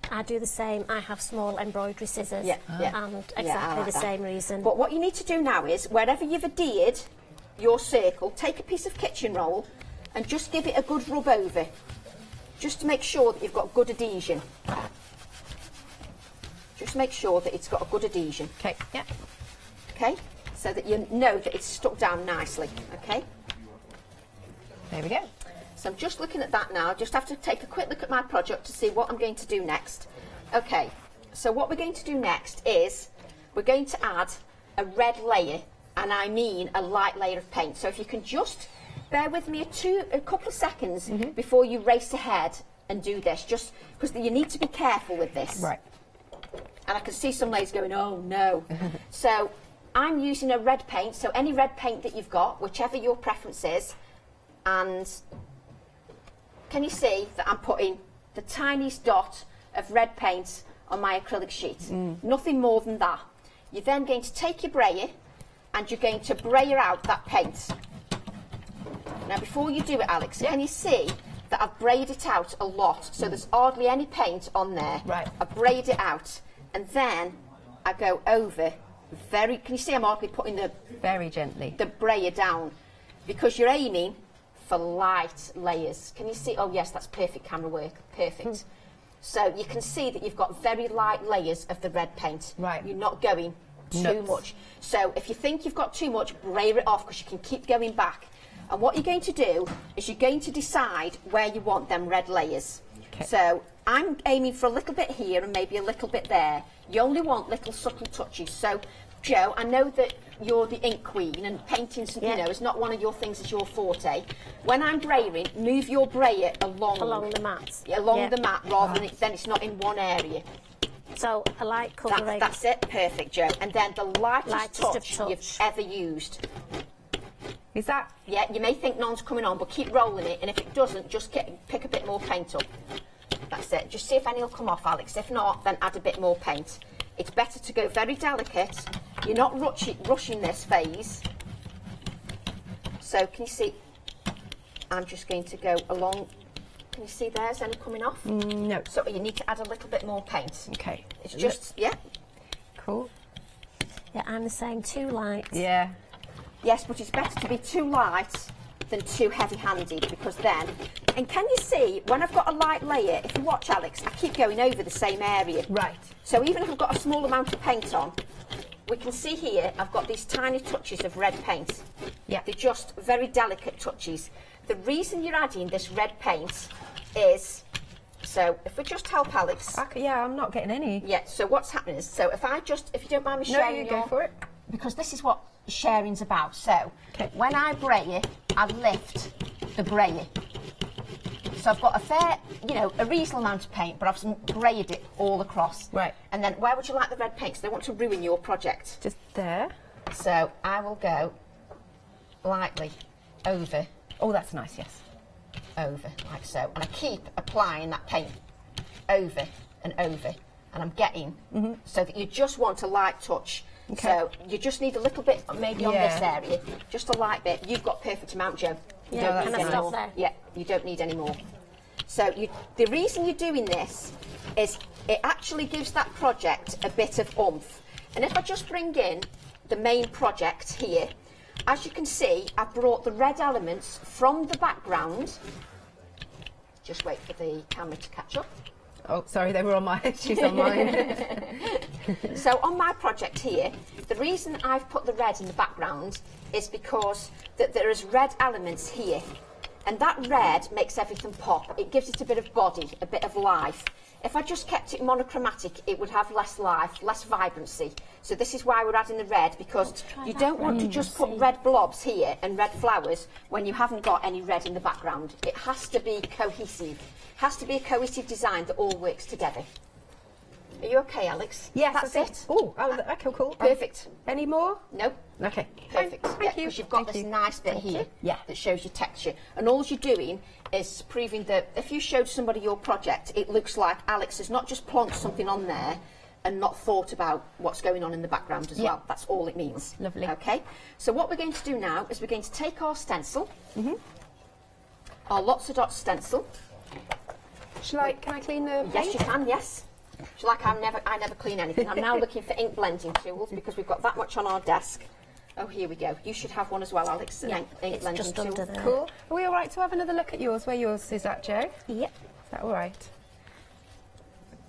I do the same. I have small embroidery scissors, and exactly the same reason. But what you need to do now is, wherever you've adhered your circle, take a piece of kitchen roll and just give it a good rub over, just to make sure that you've got good adhesion. Just make sure that it's got a good adhesion. Okay, yeah. Okay, so that you know that it's stuck down nicely, okay? There we go. So I'm just looking at that now. Just have to take a quick look at my project to see what I'm going to do next. Okay, so what we're going to do next is we're going to add a red layer, and I mean a light layer of paint. So if you can just bear with me a couple of seconds before you race ahead and do this, just because you need to be careful with this. Right. And I can see some ladies going, oh no. So I'm using a red paint, so any red paint that you've got, whichever your preference is, and can you see that I'm putting the tiniest dot of red paint on my acrylic sheet? Nothing more than that. You're then going to take your brayer and you're going to brayer out that paint. Now before you do it, Alex, can you see that I've brayed it out a lot, so there's hardly any paint on there. Right. I've brayed it out, and then I go over very, can you see I'm hardly putting the, very gently, the brayer down, because you're aiming for light layers. Can you see? Oh yes, that's perfect camera work, perfect. So you can see that you've got very light layers of the red paint. Right. You're not going too much. So if you think you've got too much, brayer it off, because you can keep going back. And what you're going to do is you're going to decide where you want them red layers. Okay. So I'm aiming for a little bit here and maybe a little bit there. You only want little subtle touches. So, Jo, I know that you're the ink queen and painting, you know, is not one of your things, it's your forte. When I'm brayering, move your brayer along the mat. Along the mat, rather than then it's not in one area. So a light covering. That's it, perfect, Jo. And then the lightest touch you've ever used. Is that? Yeah, you may think none's coming on, but keep rolling it, and if it doesn't, just pick a bit more paint up. That's it. Just see if any will come off, Alex. If not, then add a bit more paint. It's better to go very delicate. You're not rushing this phase. So can you see? I'm just going to go along. Can you see there's any coming off? No. So you need to add a little bit more paint. Okay. It's just, yeah. Cool. Yeah, I'm the same, too light. Yeah. Yes, but it's better to be too light than too heavy-handed, because then, and can you see, when I've got a light layer, if you watch, Alex, I keep going over the same area. Right. So even if I've got a small amount of paint on, we can see here, I've got these tiny touches of red paint. Yeah. They're just very delicate touches. The reason you're adding this red paint is, so if we just help Alex. Yeah, I'm not getting any. Yeah, so what's happening is, so if you don't mind me sharing go for it. Because this is what sharing's about. So when I brayer, I lift the brayer. So I've got a fair, a reasonable amount of paint, but I've brayed it all across. Right. And then where would you like the red paint? So they want to ruin your project. Just there. So I will go lightly over. Oh, that's nice, yes. Over, like so. And I keep applying that paint over and over. And I'm getting, so that you just want a light touch. Okay. So you just need a little bit, maybe on this area, just a light bit. You've got perfect amount, Jo. You don't need any more. Yeah, you don't need any more. So the reason you're doing this is it actually gives that project a bit of oomph. And if I just bring in the main project here, as you can see, I've brought the red elements from the background. Just wait for the camera to catch up. Oh, sorry, they were on my she's on mine. So on my project here, the reason I've put the red in the background is because there is red elements here. And that red makes everything pop. It gives it a bit of body, a bit of life. If I just kept it monochromatic, it would have less life, less vibrancy. So this is why we're adding the red, because you don't want to just put red blobs here and red flowers when you haven't got any red in the background. It has to be cohesive. It has to be a cohesive design that all works together. Are you okay, Alex? Yes, That's it. Oh, okay, cool. Perfect. Any more? Nope. Okay. Perfect. Thank you. Because you've got Thank this you. nice bit Thank here you. that shows your texture. And all you're doing is proving that if you showed somebody your project, it looks like Alex has not just plonked something on there and not thought about what's going on in the background as well. That's all it means. Lovely. Okay. So what we're going to do now is we're going to take our stencil, our lots of dots stencil. Can I clean the Yes, paint? you can, yes. She's like, I never clean anything. I'm now looking for ink blending tools because we've got that much on our desk. Oh, here we go. You should have one as well, Alex. Yeah, ink it's blending just tool. under there. Cool. Are we all right to have another look at yours? Where yours is at, Joe? Yep. Is that all right?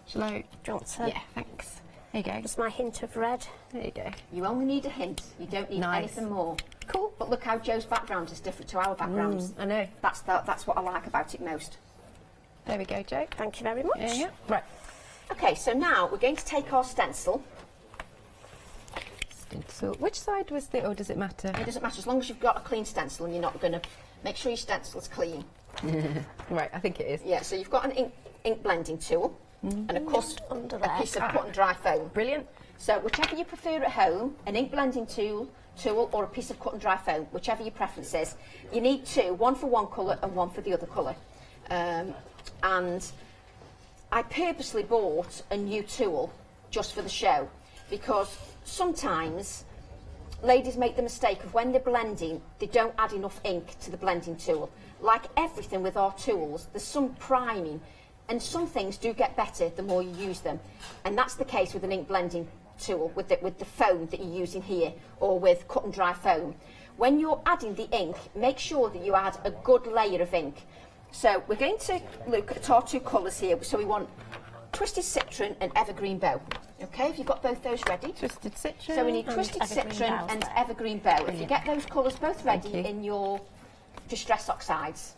Shall I? Do you want to? Yeah, thanks. There you go. Just my hint of red. There you go. You only need a hint. You don't need anything more. Cool. But look how Joe's background is different to our backgrounds. I know. That's what I like about it most. There we go, Joe. Thank you very much. Yeah. Right. Okay, so now we're going to take our stencil. So which side was the, or does it matter? It doesn't matter as long as you've got a clean stencil and you're not going to make sure your stencil's clean. Right, I think it is. Yeah, so you've got an ink blending tool and of course Under a there. piece of cut and dry foam. Brilliant. So whichever you prefer at home, an ink blending tool or a piece of cut and dry foam, whichever your preference is. You need two, one for one colour and one for the other colour. And I purposely bought a new tool just for the show because sometimes ladies make the mistake of when they're blending, they don't add enough ink to the blending tool. Like everything with our tools, there's some priming and some things do get better the more you use them. And that's the case with an ink blending tool, with the foam that you're using here, or with cut and dry foam. When you're adding the ink, make sure that you add a good layer of ink. So we're going to look at our two colours here. So we want Twisted Citron and Evergreen Bow. Okay, have you got both those ready? Twisted Citron. So we need and Twisted Evergreen Citron Bow's and there. Evergreen Bow. If you Brilliant. get those colours both ready Thank you. in your Distress Oxides.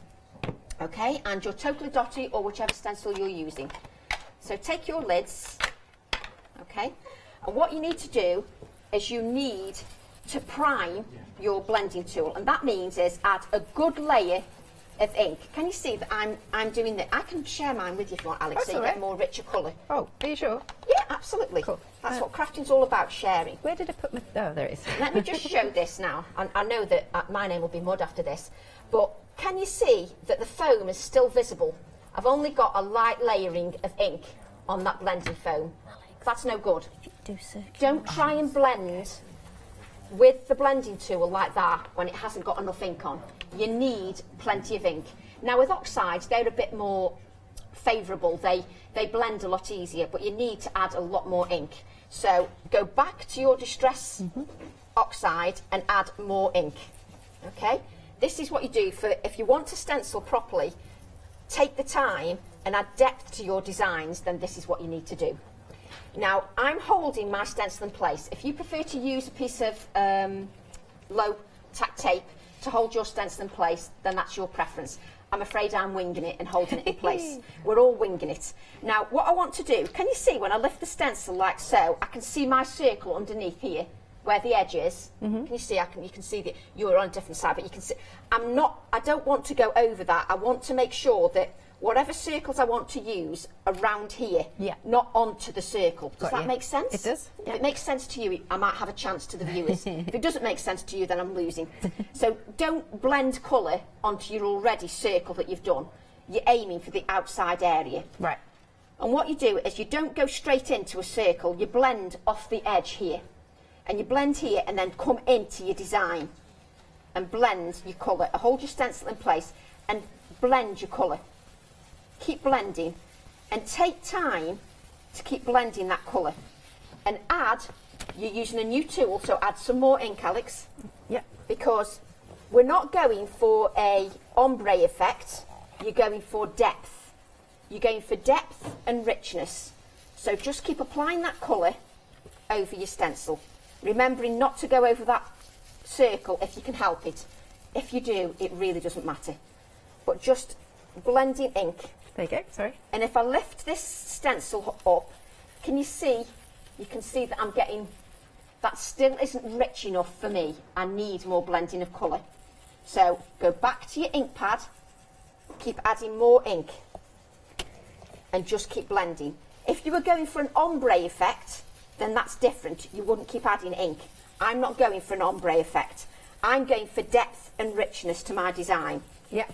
Okay, and your Totally Dotty or whichever stencil you're using. So take your lids, okay, and what you need to do is you need to prime your blending tool, and that means is add a good layer of ink. Can you see that I'm doing that? I can share mine with you if you want, Alex, That's so you all get right. more richer colour. Oh, are you sure? Yeah, absolutely. Cool. That's what crafting's all about, sharing. Where did I put my... Oh, there it is. Let me just show this now. I know that my name will be mud after this, but can you see that the foam is still visible? I've only got a light layering of ink on that blending foam. That's no good. Don't try and blend with the blending tool like that when it hasn't got enough ink on. You need plenty of ink. Now with oxides, they're a bit more favourable. They blend a lot easier, but you need to add a lot more ink. So go back to your Distress Oxide and add more ink. Okay? This is what you do for, if you want to stencil properly, take the time and add depth to your designs, then this is what you need to do. Now, I'm holding my stencil in place. If you prefer to use a piece of low tack tape to hold your stencil in place, then that's your preference. I'm afraid I'm winging it and holding it in place. We're all winging it. Now, what I want to do, can you see when I lift the stencil like so, I can see my circle underneath here, where the edge is. Can you see? You can see that you're on a different side, but you can see. I don't want to go over that. I want to make sure that whatever circles I want to use around here, not onto the circle. Does that make sense? It does. If it makes sense to you, I might have a chance to the viewers. If it doesn't make sense to you, then I'm losing. So don't blend colour onto your already circle that you've done. You're aiming for the outside area. Right. And what you do is you don't go straight into a circle, you blend off the edge here. And you blend here and then come into your design and blend your colour. Hold your stencil in place and blend your colour. Keep blending and take time to keep blending that colour. And you're using a new tool, so add some more ink, Alex. Yep. Because we're not going for a ombre effect, you're going for depth. You're going for depth and richness. So just keep applying that colour over your stencil. Remembering not to go over that circle if you can help it. If you do, it really doesn't matter. But just blending ink. There you go, sorry. And if I lift this stencil up, can you see? You can see that I'm getting, that still isn't rich enough for me. I need more blending of colour. So go back to your ink pad, keep adding more ink, and just keep blending. If you were going for an ombre effect, then that's different. You wouldn't keep adding ink. I'm not going for an ombre effect. I'm going for depth and richness to my design. Yeah.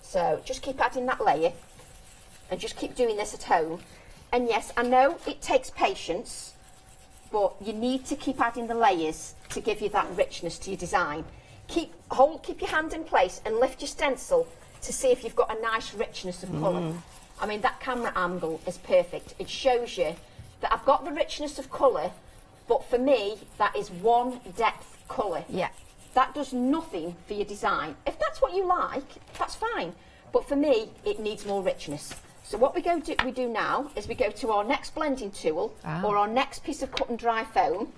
So just keep adding that layer and just keep doing this at home. And yes, I know it takes patience, but you need to keep adding the layers to give you that richness to your design. Keep your hand in place and lift your stencil to see if you've got a nice richness of colour. I mean, that camera angle is perfect. It shows you that I've got the richness of colour, but for me, that is one depth colour. Yeah. That does nothing for your design. If that's what you like, that's fine. But for me, it needs more richness. So what we do now is we go to our next blending tool or our next piece of cut and dry foam.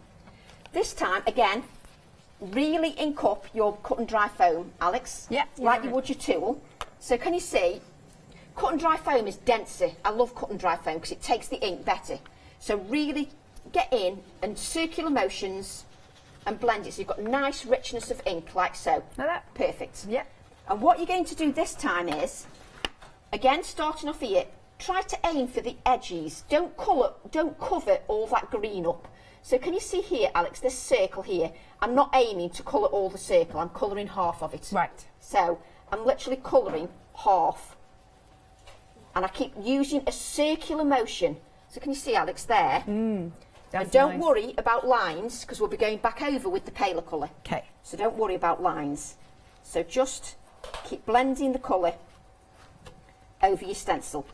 This time, again, really ink up your cut and dry foam, Alex. Yeah. Like you would your tool. So can you see, cut and dry foam is denser. I love cut and dry foam because it takes the ink better. So really get in and circular motions and blend it so you've got nice richness of ink like so. Like that? Perfect. Yeah. And what you're going to do this time is, again, starting off here, try to aim for the edges. Don't cover all that green up. So can you see here, Alex, this circle here? I'm not aiming to colour all the circle, I'm colouring half of it. Right. So I'm literally colouring half. And I keep using a circular motion. So can you see, Alex, there? And don't worry about lines, because we'll be going back over with the paler colour. Okay. So don't worry about lines. So just keep blending the colour over your stencil.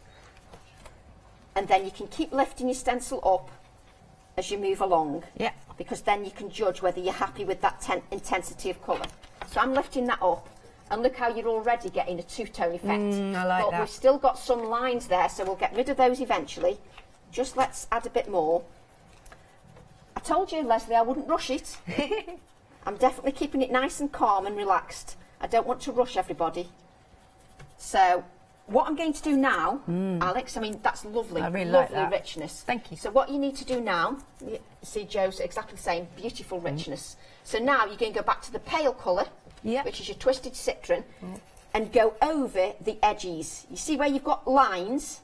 And then you can keep lifting your stencil up as you move along. Yeah. Because then you can judge whether you're happy with that intensity of colour. So I'm lifting that up, and look how you're already getting a two-tone effect. I like but that. we've still got some lines there, so we'll get rid of those eventually. Just let's add a bit more. I told you, Leslie, I wouldn't rush it. I'm definitely keeping it nice and calm and relaxed. I don't want to rush everybody. So what I'm going to do now, Alex, I mean, that's lovely. I really like lovely that. richness. Thank you. So what you need to do now, you see Joe's exactly the same, beautiful richness. So now you're going to go back to the pale colour, which is your twisted citron, and go over the edges. You see where you've got lines?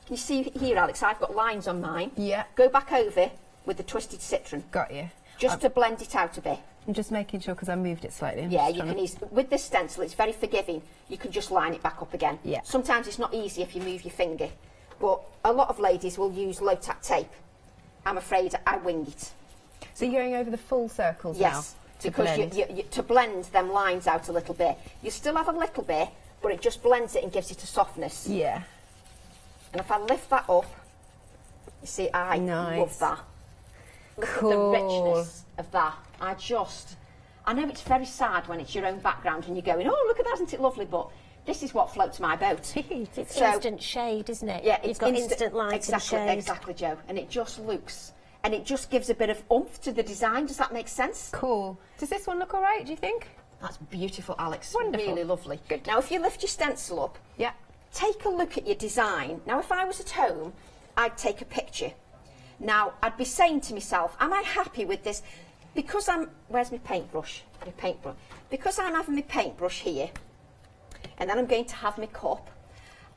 You see here, Alex, I've got lines on mine. Yeah. Go back over with the twisted citron. Got you. Just to blend it out a bit. I'm just making sure because I moved it slightly. Yeah, you can with this stencil, it's very forgiving. You can just line it back up again. Yeah. Sometimes it's not easy if you move your finger, but a lot of ladies will use low-tack tape. I'm afraid I wing it. So you're going over the full circles yes, now? Because to blend them lines out a little bit. You still have a little bit, but it just blends it and gives it a softness. Yeah. And if I lift that up, you see, I love that. Look at the richness of that. I know it's very sad when it's your own background and you're going, oh, look at that, isn't it lovely? But this is what floats my boat. It's instant shade, isn't it? Yeah, You've got instant light and shade. Exactly, Joe. And it just looks, and it just gives a bit of oomph to the design. Does that make sense? Cool. Does this one look all right, do you think? That's beautiful, Alex. Wonderful. Really lovely. Good. Now, if you lift your stencil up, take a look at your design. Now, if I was at home, I'd take a picture. Now, I'd be saying to myself, am I happy with this? Because where's my paintbrush? My paintbrush. Because I'm having my paintbrush here, and then I'm going to have my cup,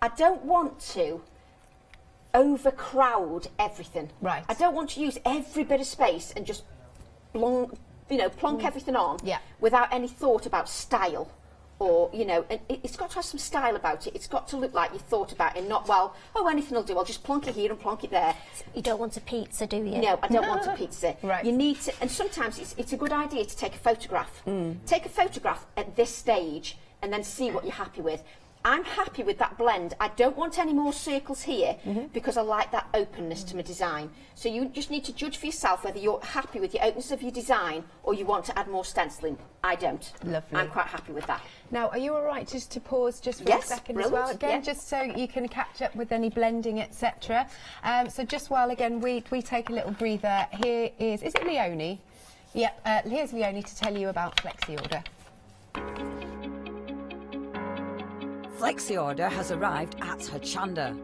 I don't want to overcrowd everything. Right. I don't want to use every bit of space and just plonk everything on without any thought about style. Or, and it's got to have some style about it. It's got to look like you thought about it, not, well, anything will do. I'll just plonk it here and plonk it there. You don't want a pizza, do you? No, I don't want a pizza. Right. You need to, and sometimes it's a good idea to take a photograph. Take a photograph at this stage and then see what you're happy with. I'm happy with that blend. I don't want any more circles here because I like that openness to my design. So you just need to judge for yourself whether you're happy with the openness of your design or you want to add more stenciling. I don't. Lovely. I'm quite happy with that. Now, are you all right just to pause just for a second as well? Brilliant, Again, just so you can catch up with any blending, etc. So just while, again, we take a little breather, here is it Leonie? Yep, here's Leonie to tell you about Flexi Order. Flexi Order has arrived at Hochanda.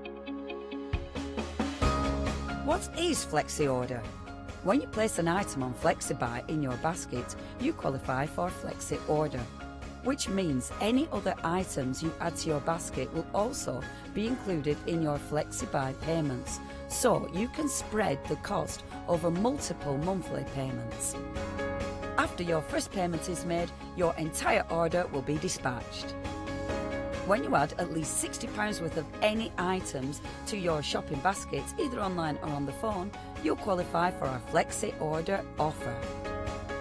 What is Flexi Order? When you place an item on Flexi Buy in your basket, you qualify for Flexi Order, which means any other items you add to your basket will also be included in your Flexi Buy payments, so you can spread the cost over multiple monthly payments. After your first payment is made, your entire order will be dispatched. When you add at least £60 worth of any items to your shopping basket, either online or on the phone, you'll qualify for our Flexi Order offer.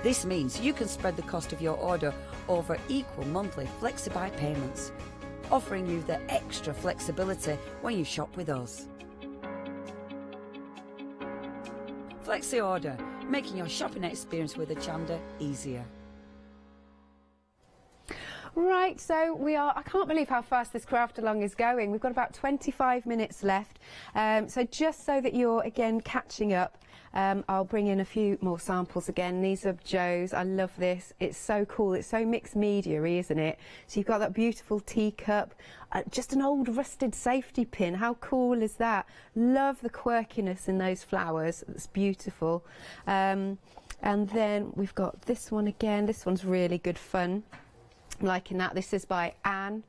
This means you can spread the cost of your order over equal monthly Flexi Buy payments, offering you the extra flexibility when you shop with us. Flexi Order, making your shopping experience with Hochanda easier. Right, so I can't believe how fast this craft along is going. We've got about 25 minutes left. So just so that you're, again, catching up, I'll bring in a few more samples again. These are Joe's. I love this. It's so cool. It's so mixed media-y, isn't it? So you've got that beautiful teacup, just an old rusted safety pin. How cool is that? Love the quirkiness in those flowers. It's beautiful. And then we've got this one again. This one's really good fun. I'm liking that. This is by Anne.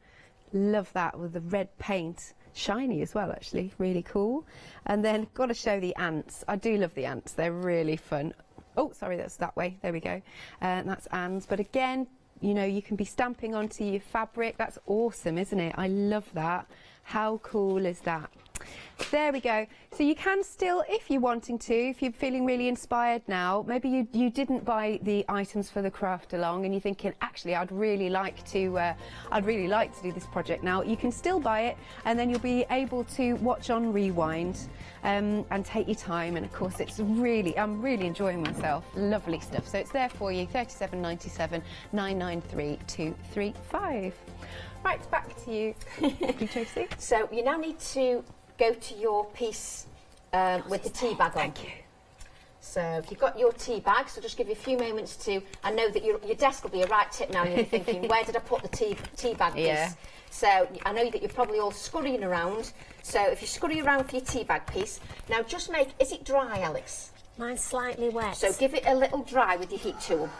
Love that with the red paint. Shiny as well, actually. Really cool. And then got to show the ants. I do love the ants. They're really fun. Oh, sorry, that's that way. There we go. That's Anne's. But again, you know, you can be stamping onto your fabric. That's awesome, isn't it? I love that. How cool is that? There we go. So you can still, if you're wanting to, if you're feeling really inspired now, maybe you didn't buy the items for the craft along and you're thinking, actually, I'd really like to do this project now. You can still buy it, and then you'll be able to watch on rewind and take your time. And of course, I'm really enjoying myself. Lovely stuff. So it's there for you. 37.97 993 235. Right, back to you, Tracy. So you now need to go to your piece with the tea bag on. Thank you. So if you've got your tea bag, so just give you a few moments to. I know that your desk will be a right tip now, and you're thinking, where did I put the tea bag piece? Yeah. So I know that you're probably all scurrying around. So if you scurry around for your tea bag piece, now just make. Is it dry, Alex? Mine's slightly wet. So give it a little dry with your heat tool.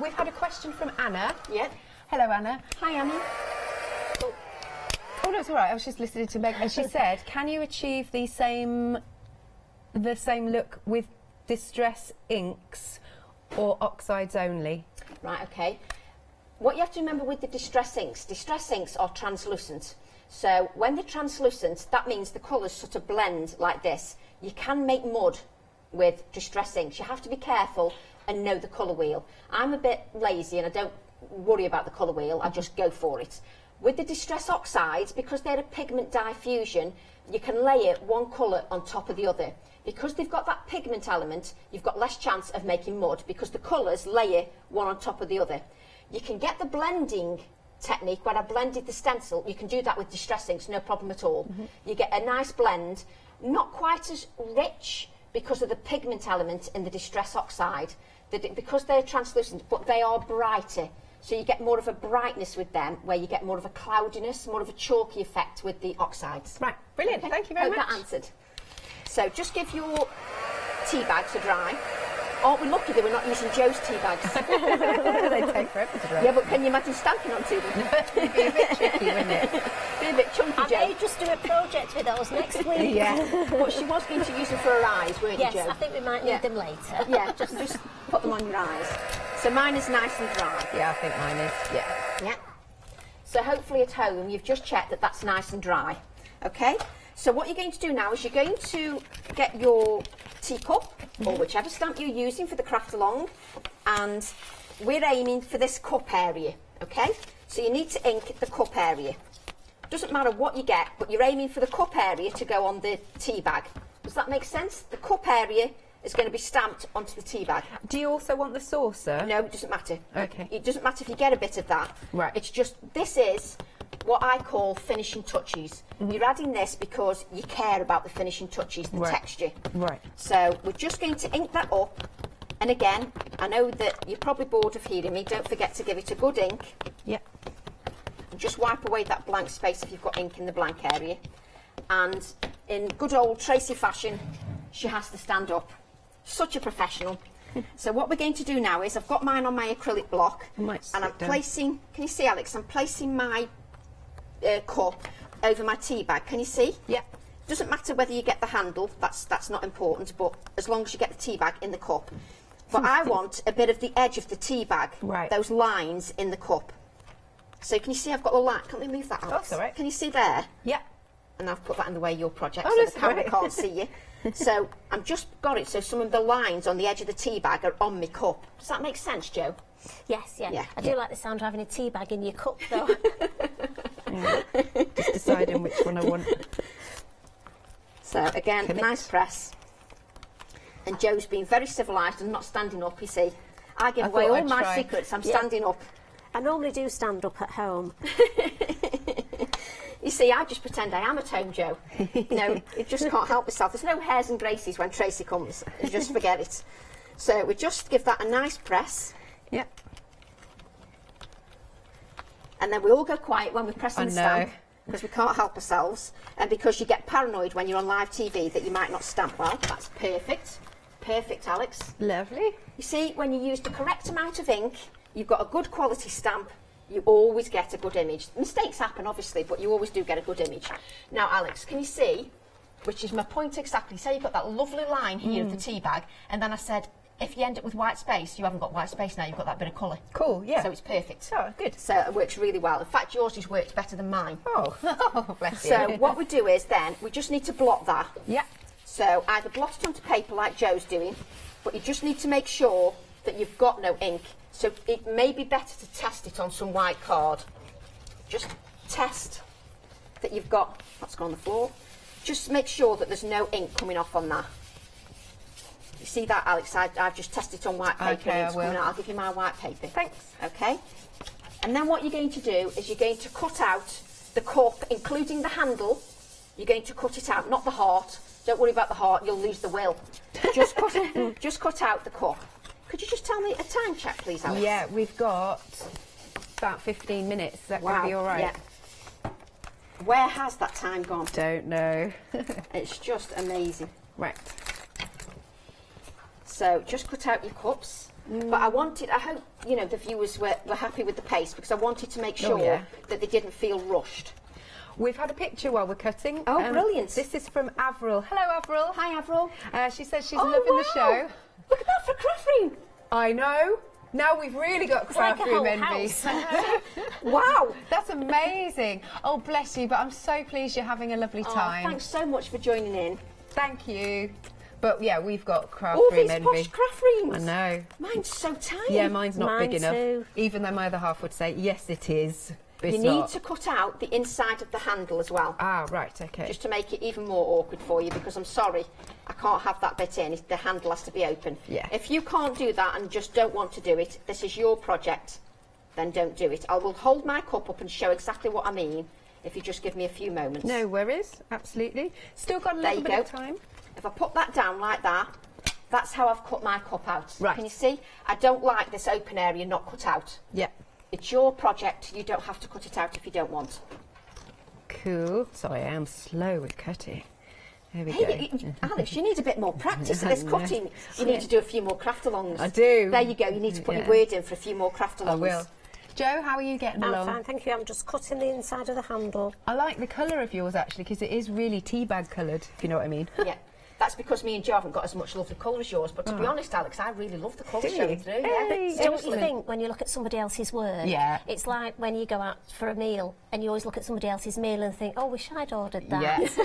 We've had a question from Anna. Yeah. Hello, Anna. Hi, Anna. Oh, no, it's all right. I was just listening to Meg, and she said, "Can you achieve the same look with distress inks or oxides only?" Right. Okay. What you have to remember with the distress inks are translucent. So when they're translucent, that means the colours sort of blend like this. You can make mud with distress inks. You have to be careful and know the colour wheel. I'm a bit lazy and I don't worry about the colour wheel. I just go for it. With the distress oxides, because they're a pigment dye fusion, you can layer one colour on top of the other. Because they've got that pigment element, you've got less chance of making mud because the colours layer one on top of the other. You can get the blending technique where I blended the stencil. You can do that with distress inks, no problem at all. You get a nice blend, not quite as rich because of the pigment element in the distress oxide, because they're translucent, but they are brighter. So you get more of a brightness with them, where you get more of a cloudiness, more of a chalky effect with the oxides. Right, brilliant. Okay. Thank you very much. Hope that answered. So just give your tea bags a dry. Aren't we lucky that we're not using Joe's tea bags? They take forever to dry. Yeah, but can you imagine stamping onto them? It'd be a bit tricky, wouldn't it? Be a bit chunky, I Joe. may just do a project with those next week. Yeah, but she was going to use them for her eyes, weren't Yes, you, Joe? I think we might need them later. Yeah, just put them on your eyes. So mine is nice and dry. Yeah, I think mine is. Yeah. Yeah. So hopefully at home you've just checked that that's nice and dry. Okay. So what you're going to do now is you're going to get your teacup or whichever stamp you're using for the craft along, and we're aiming for this cup area. Okay. So you need to ink the cup area. Doesn't matter what you get, but you're aiming for the cup area to go on the tea bag. Does that make sense? The cup area is going to be stamped onto the tea bag. Do you also want the saucer? No, it doesn't matter. Okay. It doesn't matter if you get a bit of that. Right. It's just, this is what I call finishing touches. You're adding this because you care about the finishing touches, the texture. Right. So we're just going to ink that up. And again, I know that you're probably bored of hearing me. Don't forget to give it a good ink. Yep. And just wipe away that blank space if you've got ink in the blank area. And in good old Tracy fashion, she has to stand up. Such a professional. So what we're going to do now is I've got mine on my acrylic block and I'm placing, can you see, Alex? I'm placing my cup over my tea bag. Can you see? Yeah. Doesn't matter whether you get the handle, that's not important, but as long as you get the tea bag in the cup. But I want a bit of the edge of the tea bag, those lines in the cup. So can you see I've got the line? Can we move that, Alex? That's all right. Can you see there? Yeah. And I've put that in the way of your project so the camera can't see you. So I've just got it so some of the lines on the edge of the tea bag are on my cup. Does that make sense, Jo? Yes, yeah. I do like the sound of having a tea bag in your cup, though. Just deciding which one I want. So again, nice press. And Jo's been very civilised and not standing up, you see. I give away all my secrets, I'm standing up. I normally do stand up at home. You see, I just pretend I am at home, Jo. No, it just can't help myself. There's no hairs and graces when Tracy comes. You just forget it. So we just give that a nice press. Yep. And then we all go quiet when we're pressing the stamp, because we can't help ourselves, and because you get paranoid when you're on live TV that you might not stamp well. That's perfect. Perfect, Alex. Lovely. You see, when you use the correct amount of ink, you've got a good quality stamp, you always get a good image. Mistakes happen, obviously, but you always do get a good image. Now, Alex, can you see, which is my point exactly, say you've got that lovely line here of the tea bag, and then I said, if you end up with white space, you haven't got white space now, you've got that bit of colour. Cool, yeah. So it's perfect. Oh, good. So it works really well. In fact, yours has worked better than mine. Oh, bless you. So what we do is then, we just need to blot that. Yeah. So either blot it onto paper like Jo's doing, but you just need to make sure that you've got no ink. So it may be better to test it on some white card. Just test that you've got, that's gone on the floor. Just make sure that there's no ink coming off on that. You see that, Alex? I've just tested it on white paper. Okay, I will. I'll give you my white paper. Thanks. Okay. And then what you're going to do is you're going to cut out the cup, including the handle. You're going to cut it out, not the heart. Don't worry about the heart, you'll lose the will. Just cut out the cup. Could you just tell me a time check, please, Alex? Yeah, we've got about 15 minutes. Is that going to be all right? Yeah. Where has that time gone? Don't know. It's just amazing. Right. So just cut out your cups. But I hope, you know, the viewers were happy with the paste, because I wanted to make sure that they didn't feel rushed. We've had a picture while we're cutting. Oh, brilliant. This is from Avril. Hello, Avril. Hi, Avril. She says she's loving the show. Look at that for craft room. I know. Now we've really got craft room envy. Wow. That's amazing. Oh, bless you. But I'm so pleased you're having a lovely time. Thanks so much for joining in. Thank you. But yeah, we've got craft All room these envy. posh craft rooms. I know. Mine's so tiny. Yeah, mine's not Mine big enough. too. Even though my other half would say, yes, it is. But You it's need not. to cut out the inside of the handle as well. Ah, right, okay. Just to make it even more awkward for you, because I'm sorry, I can't have that bit in. The handle has to be open. Yeah. If you can't do that and just don't want to do it, this is your project, then don't do it. I will hold my cup up and show exactly what I mean if you just give me a few moments. No worries, absolutely. Still got a There little you bit go. of time. If I put that down like that, that's how I've cut my cup out. Right. Can you see? I don't like this open area not cut out. Yeah. It's your project. You don't have to cut it out if you don't want. Cool. Sorry, I am slow with cutting. There we Hey, go. Alex, you need a bit more practice at this I know. cutting. You need to do a few more craft-alongs. I do. There you go. You need to put your Yeah. word in for a few more craft-alongs. I will. Jo, how are you getting I'm along? fine, thank you. I'm just cutting the inside of the handle. I like the colour of yours, actually, because it is really tea bag coloured, if you know what I mean. Yeah. That's because me and Jo haven't got as much lovely colour as yours, but to be honest, Alex, I really love the colour Do you? showing through. Hey, Yeah, Don't you seriously. think when you look at somebody else's work, Yeah. it's like when you go out for a meal and you always look at somebody else's meal and think, oh, wish I'd ordered that. Yes.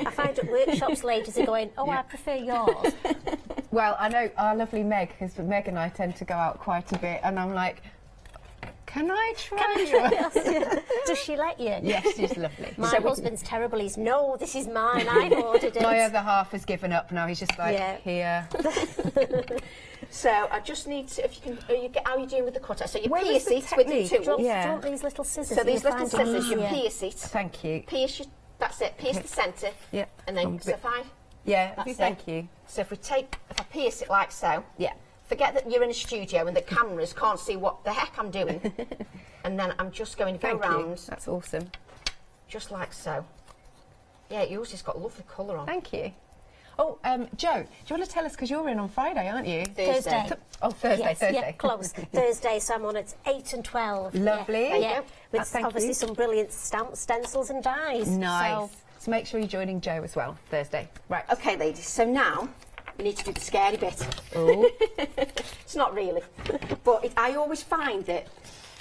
I find at workshops ladies are going, oh, I prefer yours. Well, I know our lovely Meg, because Meg and I tend to go out quite a bit, and I'm like, can I try yours? Does she let you? Yes, she's lovely. My husband's terrible. He's, no, this is mine. I've ordered it. My other half has given up now. He's just like, Yeah. here. So I just need to, if you can, how are you doing with the cutter? So you Where pierce is the it with your technique? tool. Do you Yeah. want these little scissors? So that these you little find scissors, you easier? pierce it. Thank you. Pierce your, that's it, pierce the centre. Yeah. And then, so if I, Yeah, that's thank it. you. So if I pierce it like so, Yeah. forget that you're in a studio and the cameras can't see what the heck I'm doing. And then I'm just going to go Thank you. round, That's awesome. just like so. Yeah, yours has got lovely colour on. Thank you. Oh, Joe, do you want to tell us, because you're in on Friday, aren't you? Thursday. Oh, Thursday, Yes, Thursday. Yeah, close. Thursday, so I'm on at 8 and 12. Lovely. Yeah, with Thank obviously you. some brilliant stamps, stencils and dies. Nice. So make sure you're joining Joe as well, Thursday. Right. Okay, ladies, so now we need to do the scary bit. Oh. It's not really. But I always find that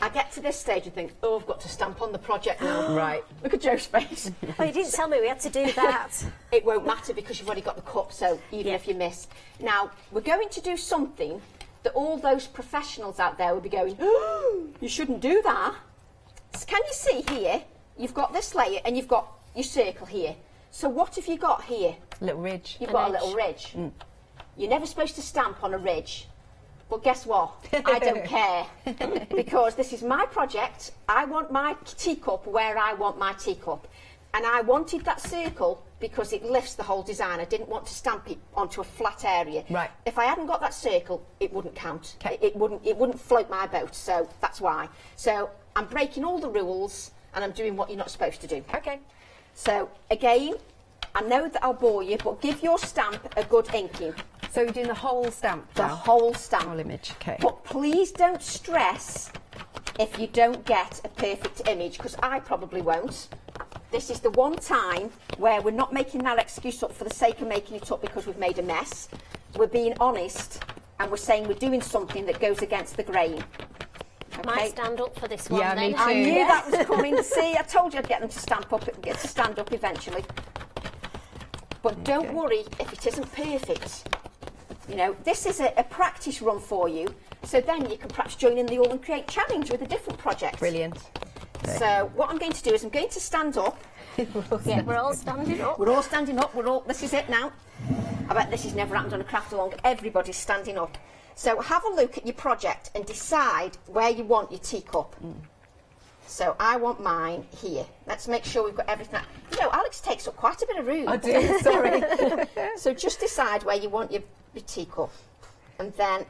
I get to this stage and think, oh, I've got to stamp on the project now. Right. Look at Joe's face. Oh, you didn't tell me we had to do that. It won't matter because you've already got the cup, so even if you miss. Now, we're going to do something that all those professionals out there will be going, oh, you shouldn't do that. So can you see here, you've got this layer and you've got your circle here. So what have you got here? Little ridge. You've got a little ridge. You're never supposed to stamp on a ridge. But guess what? I don't care. Because this is my project. I want my teacup where I want my teacup. And I wanted that circle because it lifts the whole design. I didn't want to stamp it onto a flat area. Right. If I hadn't got that circle, it wouldn't count. It wouldn't float my boat. So that's why. So I'm breaking all the rules and I'm doing what you're not supposed to do. Okay. So again, I know that I'll bore you, but give your stamp a good inking. So you're doing the whole stamp The now? whole stamp. Whole image, okay. But please don't stress if you don't get a perfect image, because I probably won't. This is the one time where we're not making that excuse up for the sake of making it up because we've made a mess. We're being honest and we're saying we're doing something that goes against the grain. Okay? Might stand up for this one. Yeah, then. me too. I knew that was coming. See, I told you I'd get them to stand up eventually. But don't worry if it isn't perfect. You know, this is a practice run for you, so then you can perhaps join in the All and Create Challenge with a different project. Brilliant. So what I'm going to do is I'm going to stand up. Yeah, we're all standing up. We're all standing up. This is it now. I bet this has never happened on a craft along. Everybody's standing up. So have a look at your project and decide where you want your teacup. So I want mine here. Let's make sure we've got everything. You know, Alex takes up quite a bit of room. I do, sorry. So just decide where you want your teacup. And then,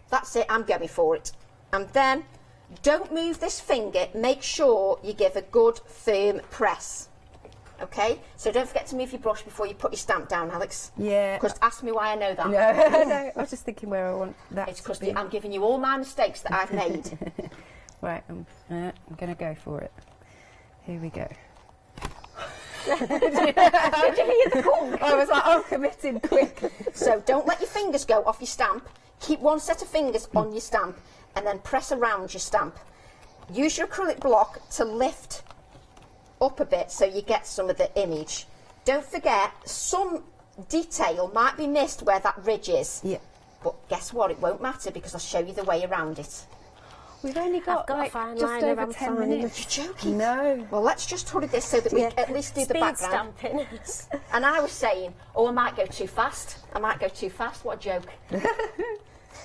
that's it, I'm going for it. And then, don't move this finger. Make sure you give a good, firm press. Okay? So don't forget to move your brush before you put your stamp down, Alex. Yeah. Because ask me why I know that. No, I was just thinking where I want that. It's because I'm giving you all my mistakes that I've made. Right, I'm going to go for it. Here we go. Did you hear the call? I was like, oh, committed quick. So don't let your fingers go off your stamp. Keep one set of fingers on your stamp and then press around your stamp. Use your acrylic block to lift up a bit so you get some of the image. Don't forget, some detail might be missed where that ridge is. Yeah. But guess what? It won't matter because I'll show you the way around it. We've only got, a like fine just liner, over I'm 10 fine. minutes. You're joking? No. Well, let's just hurry this so that we at least do the Speed background. stamping. And I was saying, oh, I might go too fast. I might go too fast. What a joke.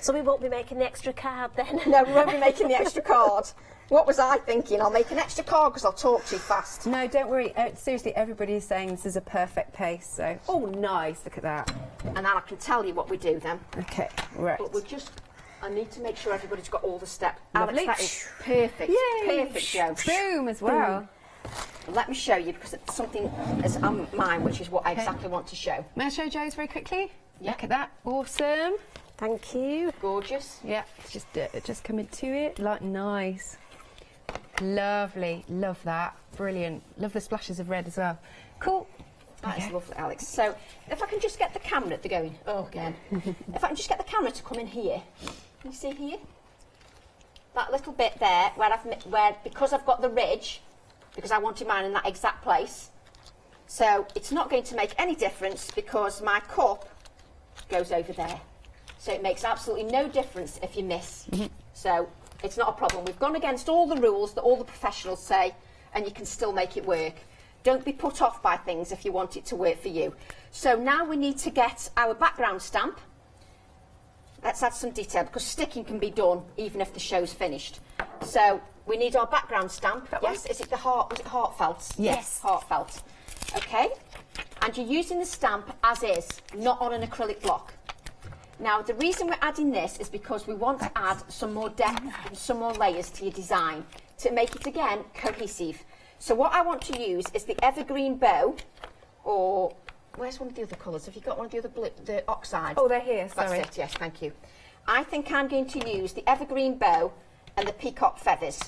So we won't be making the extra card then? No, we won't be making the extra card. What was I thinking? I'll make an extra card because I'll talk too fast. No, don't worry. Seriously, everybody is saying this is a perfect pace. So, oh, nice. Look at that. And then I can tell you what we do then. Okay, right. But we're just... I need to make sure everybody's got all the steps. Lovely. Alex, that is perfect. Yay. Perfect, Joe. Boom as well. Boom. Let me show you because it's something as mine, which is what I exactly want to show. May I show Joe's very quickly? Yeah. Look at that. Awesome. Thank you. Gorgeous. Yeah, just coming to it. Like, nice. Lovely. Love that. Brilliant. Love the splashes of red as well. Cool. That is lovely, Alex. So, if I can just get the camera to go in. Oh, again. If I can just get the camera to come in here. Can you see here? That little bit there, where because I've got the ridge, because I wanted mine in that exact place. So, it's not going to make any difference because my cup goes over there. So, it makes absolutely no difference if you miss. So, it's not a problem. We've gone against all the rules that all the professionals say, and you can still make it work. Don't be put off by things if you want it to work for you. So now we need to get our background stamp. Let's add some detail because sticking can be done even if the show's finished. So we need our background stamp. Yes, is it the heart? Was it heartfelt? Yes. Heartfelt. Okay. And you're using the stamp as is, not on an acrylic block. Now the reason we're adding this is because we want to add some more depth and some more layers to your design to make it again cohesive. So what I want to use is the evergreen bow, or where's one of the other colours? Have you got one of the other blue, the oxide? Oh, they're here, sorry. That's it, yes, thank you. I think I'm going to use the evergreen bow and the peacock feathers.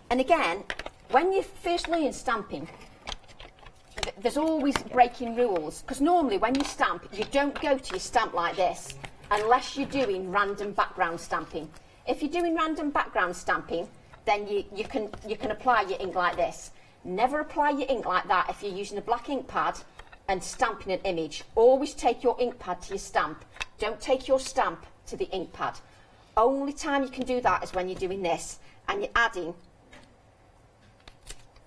And again, when you first learn stamping, there's always breaking rules, because normally when you stamp, you don't go to your stamp like this unless you're doing random background stamping. If you're doing random background stamping, then you can apply your ink like this. Never apply your ink like that if you're using a black ink pad and stamping an image. Always take your ink pad to your stamp. Don't take your stamp to the ink pad. Only time you can do that is when you're doing this and you're adding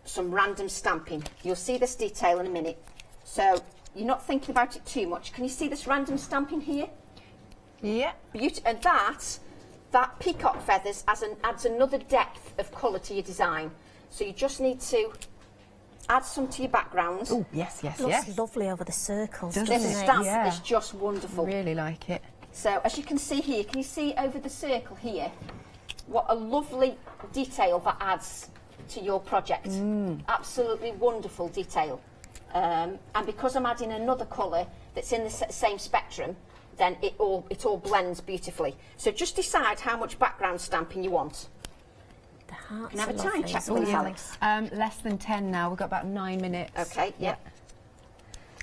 some random stamping. You'll see this detail in a minute. So you're not thinking about it too much. Can you see this random stamping here? Yeah. And that peacock feathers adds another depth of colour to your design. So you just need to add some to your background. Oh, yes, yes, Looks yes. lovely over the circles, This doesn't it? stamp is just wonderful. Really like it. So as you can see here, can you see over the circle here what a lovely detail that adds to your project? Absolutely wonderful detail. And because I'm adding another colour that's in the same spectrum, then it all blends beautifully. So just decide how much background stamping you want. The hearts Can I have are a time lovely check, as please, well. Alex? Less than 10 now. We've got about 9 minutes. Okay, yeah.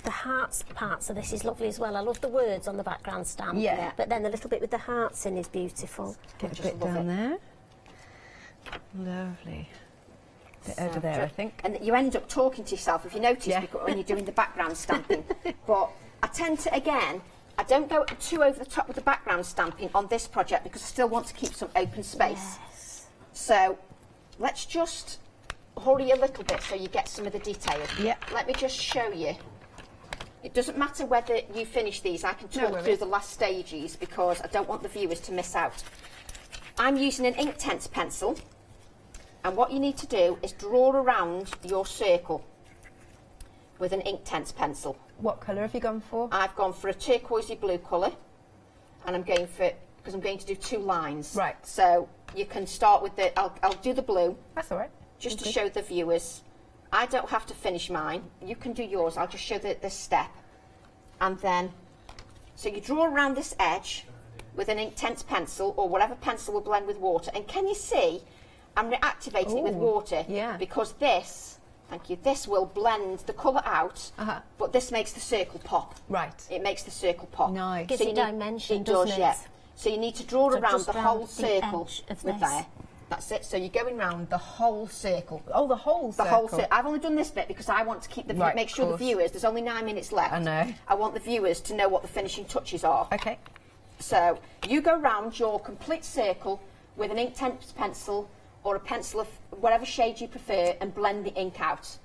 The hearts parts of this is lovely as well. I love the words on the background stamp. Yeah. But then the little bit with the hearts in is beautiful. Get a bit down there. Lovely. Bit over there, I think. And you end up talking to yourself, if you notice, when you're doing the background stamping. But I tend to, again, I don't go too over the top with the background stamping on this project because I still want to keep some open space. Yes. So let's just hurry a little bit so you get some of the detail. Yep. Let me just show you. It doesn't matter whether you finish these, I can talk through the last stages because I don't want the viewers to miss out. I'm using an Inktense pencil, and what you need to do is draw around your circle with an Inktense pencil. What colour have you gone for? I've gone for a turquoisey blue colour, and I'm going for, because I'm going to do 2 lines. Right. So you can start with the, I'll do the blue. That's all right. Just to show the viewers. I don't have to finish mine. You can do yours. I'll just show this step. And then, so you draw around this edge with an Inktense pencil or whatever pencil will blend with water. And can you see, I'm reactivating it with water because this, thank you, this will blend the colour out, but this makes the circle pop. Right. It makes the circle pop. Nice. Gives it dimension, it does, doesn't it? yeah. So you need to draw So around just the round whole the circle edge of with this. there. That's it. So you're going round the whole circle. Oh, the whole circle. The whole circle. I've only done this bit because I want to keep the make sure the viewers. There's only 9 minutes left. I know. I want the viewers to know what the finishing touches are. Okay. So you go round your complete circle with an Inktense pencil or a pencil of whatever shade you prefer, and blend the ink out.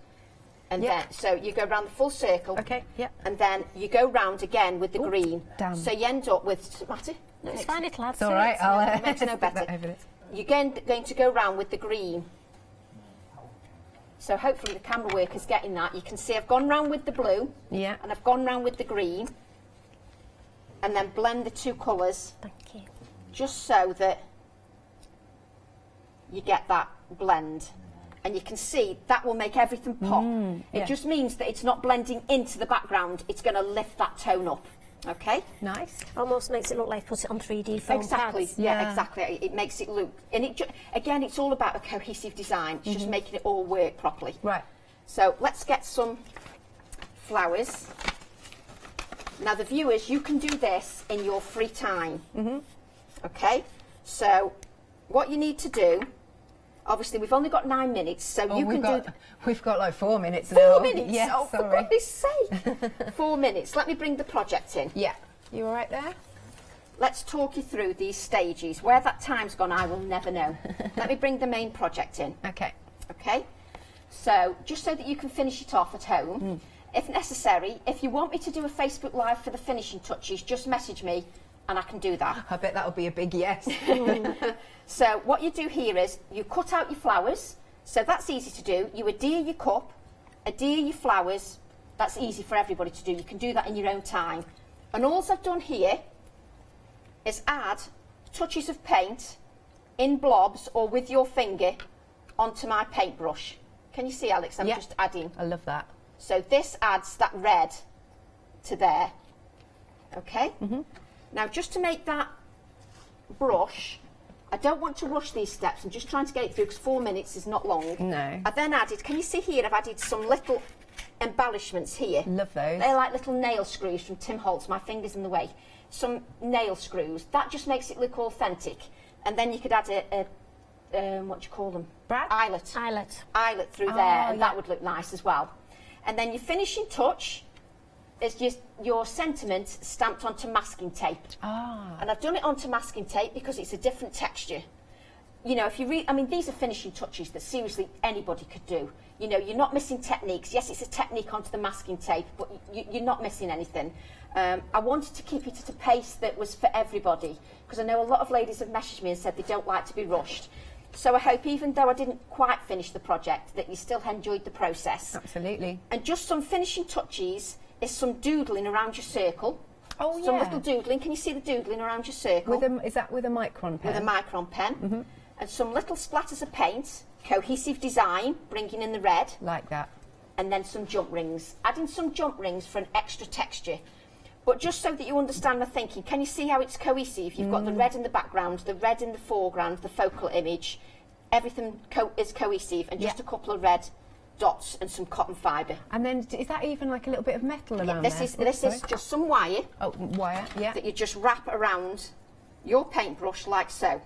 And then, so you go round the full circle. Okay. Yeah. And then you go round again with the green. Damn. So you end up with. Matty? No, it's fine, it'll add It's all right. I'll makes no stick better. that over it. You're going to go round with the green. So hopefully the camera worker's getting that. You can see I've gone round with the blue. Yeah. And I've gone round with the green. And then blend the 2 colours. Thank you. Just so that you get that blend. And you can see that will make everything pop. It just means that it's not blending into the background. It's going to lift that tone up. Okay? Nice. Almost makes it look like put it on 3D foam Exactly. pads. Yeah, exactly. It makes it look, and it again, it's all about a cohesive design. It's just making it all work properly. Right. So let's get some flowers. Now the viewers, you can do this in your free time. Okay. So what you need to do, obviously we've only got 9 minutes, so you can do. We've got like 4 minutes 4 now. minutes. Yes, Oh, for sorry. goodness sake! 4 minutes. Let me bring the project in. Yeah. You all right there? Let's talk you through these stages. Where that time's gone, I will never know. Let me bring the main project in. Okay. Okay? So, just so that you can finish it off at home, if necessary, if you want me to do a Facebook Live for the finishing touches, just message me and I can do that. I bet that'll be a big yes. So, what you do here is you cut out your flowers. So, that's easy to do. You adhere your cup, adhere your flowers. That's easy for everybody to do. You can do that in your own time. And all I've done here is add touches of paint in blobs or with your finger onto my paintbrush. Can you see, Alex? I'm just adding. I love that. So this adds that red to there. Okay? Now just to make that brush, I don't want to rush these steps. I'm just trying to get it through because 4 minutes is not long. No. I then added, can you see here, I've added some little embellishments here. Love those. They're like little nail screws from Tim Holtz, my finger's in the way. Some nail screws. That just makes it look authentic. And then you could add a what do you call them? Brad? Eyelet. Eyelet through there, and that would look nice as well. And then your finishing touch is just your sentiment stamped onto masking tape. And I've done it onto masking tape because it's a different texture. You know, if you read, I mean, these are finishing touches that seriously anybody could do. You know, you're not missing techniques. Yes, it's a technique onto the masking tape, but you're not missing anything. I wanted to keep it at a pace that was for everybody, because I know a lot of ladies have messaged me and said they don't like to be rushed. So I hope, even though I didn't quite finish the project, that you still enjoyed the process. Absolutely. And just some finishing touches is some doodling around your circle. Oh, yeah. Some little doodling. Can you see the doodling around your circle? Is that with a micron pen? With a micron pen. And some little splatters of paint, cohesive design, bringing in the red. Like that. And then some jump rings. Adding some jump rings for an extra texture. But just so that you understand my thinking, can you see how it's cohesive? You've got the red in the background, the red in the foreground, the focal image. Everything is cohesive, and just a couple of red dots and some cotton fibre. And then, is that even like a little bit of metal around this there? This is just some wire. Oh, wire, yeah. That you just wrap around your paintbrush like so.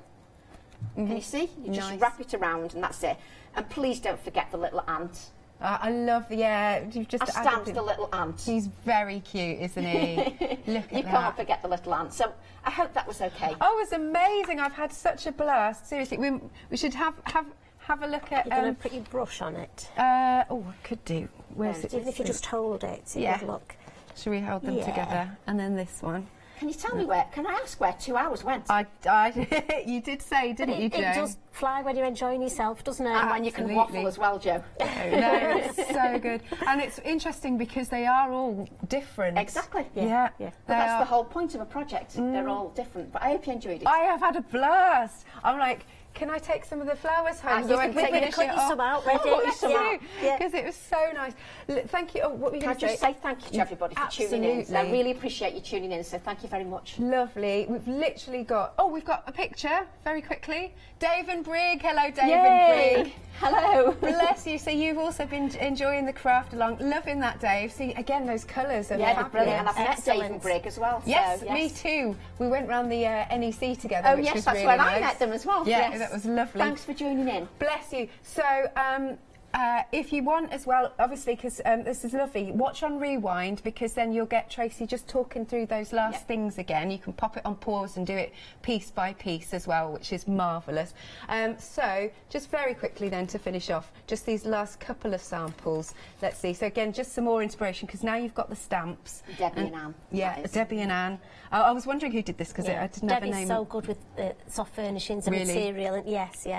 Can you see? You just wrap it around, and that's it. And please don't forget the little ant. I love, you've just I stamped the little ant. He's very cute, isn't he? Look at that. You can't forget the little ant. So I hope that was okay. Oh, it was amazing. I've had such a blast. Seriously, we should have a look at... You're going to put your brush on it. I could do. Where's it? Even if you just hold it, so you look. Should we hold them together? And then this one. Can you tell me where? Can I ask where 2 hours went? You did say, didn't you, Jo? It does fly when you're enjoying yourself, doesn't it? And when you can waffle as well, Jo. No, it's so good. And it's interesting because they are all different. Exactly. Yeah. But that's the whole point of a project. They're all different. But I hope you enjoyed it. I have had a blast. I'm like, can I take some of the flowers home? You can cut you some out, ready? Because it was so nice. Thank you. Oh, what were you going to say? Can I just say thank you to everybody for tuning in? So I really appreciate you tuning in, so thank you very much. Lovely. We've literally got... Oh, we've got a picture, very quickly. Dave and Brig. Hello, Dave and Brig. Hello. Bless you. So you've also been enjoying the craft along. Loving that, Dave. See, again, those colours are they're brilliant. And I've met Dave and Brig as well. Yes, so, me too. We went round the NEC together, which was that's really where nice. I met them as well. Yeah, that was lovely. Thanks for joining in. Bless you. So, if you want as well, obviously, because this is lovely, watch on rewind, because then you'll get Tracy just talking through those last things again. You can pop it on pause and do it piece by piece as well, which is marvellous. So, just very quickly then to finish off, just these last couple of samples. Let's see. So again, just some more inspiration, because now you've got the stamps. Debbie and Anne. Yeah, Debbie and Anne. I was wondering who did this, because I didn't have a name. Debbie's so good with soft furnishings and material. And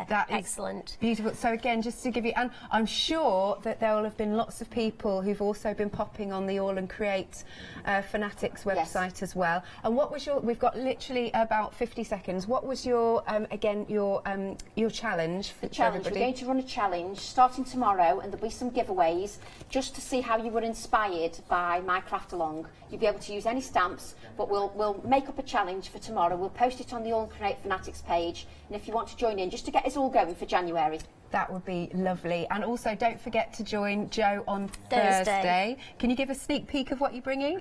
that excellent. Beautiful. So again, just to give you, and I'm sure that there will have been lots of people who've also been popping on the All and Create Fanatics website as well. And what was we've got literally about 50 seconds. What was your, again, your challenge for challenge. everybody? We're going to run a challenge starting tomorrow, and there'll be some giveaways just to see how you were inspired by my craft along. You'll be able to use any stamps, but we'll make up a challenge for tomorrow. We'll post it on the All and Create Fanatics page, and if you want to join in, just to get us all going for January. That would be lovely. And also, don't forget to join Jo on Thursday. Can you give a sneak peek of what you're bringing?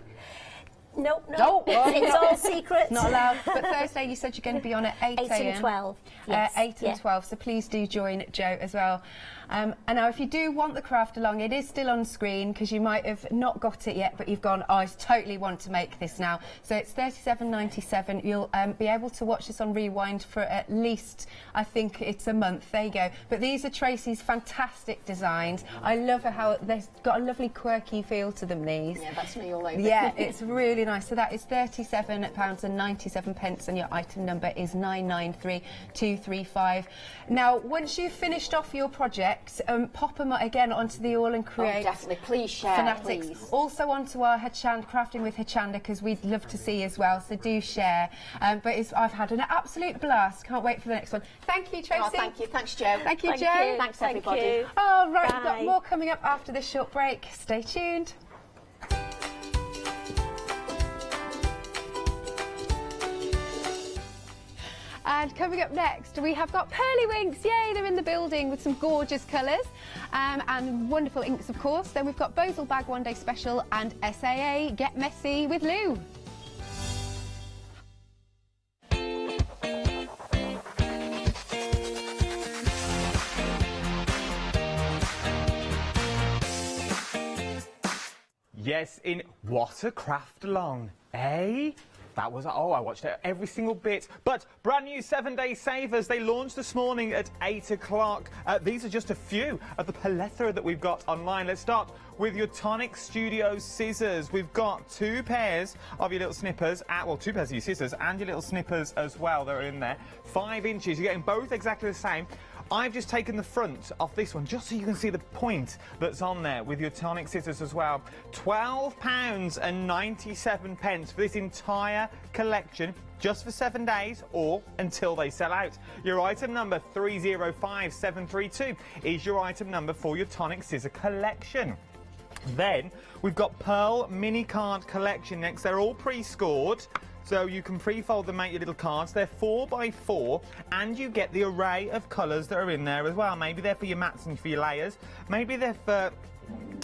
No. It's all secret. Not allowed. But Thursday, you said you're going to be on at 8 a.m. 8 and 12. Yes. 8 and 12. So please do join Jo as well. And now, if you do want the craft along, it is still on screen, because you might have not got it yet, but you've gone, I totally want to make this now. So it's £37.97. You'll be able to watch this on Rewind for at least, I think it's a month. There you go. But these are Tracy's fantastic designs. I love how they've got a lovely quirky feel to them, these. Yeah, that's me all over. Yeah, it's really nice. So that is £37.97, and your item number is 993235. Now, once you've finished off your project, project, pop them again onto the All and Create. Oh, definitely. Please share, Fanatics. please. Also onto our Hochanda, Crafting with Hochanda, because we'd love to see as well, so do share. But I've had an absolute blast. Can't wait for the next one. Thank you, Tracy. Oh, thank you. Thanks, Jo. Thank you, Thank Jo. you. Thanks, everybody. Oh, right, we've Bye. got more coming up after this short break. Stay tuned. And coming up next, we have got Pearly Winks. Yay, they're in the building with some gorgeous colours and wonderful inks, of course. Then we've got Bosal Bag One Day Special and SAA Get Messy with Lou. Yes, in what a craft along, eh? That was, oh, I watched it every single bit. But brand new 7-day savers, they launched this morning at 8 o'clock. These are just a few of the plethora that we've got online. Let's start with your Tonic Studio scissors. We've got 2 pairs of your little snippers, well, 2 pairs of your scissors and your little snippers as well that are in there. 5 inches, you're getting both exactly the same. I've just taken the front off this one just so you can see the point that's on there with your Tonic scissors as well. £12.97 for this entire collection, just for 7 days or until they sell out. Your item number 305732 is your item number for your Tonic scissor collection. Then we've got Pearl Mini Card Collection next. They're all pre-scored, so you can pre-fold them, make your little cards. They're 4x4, and you get the array of colours that are in there as well. Maybe they're for your mats and for your layers. Maybe they're for,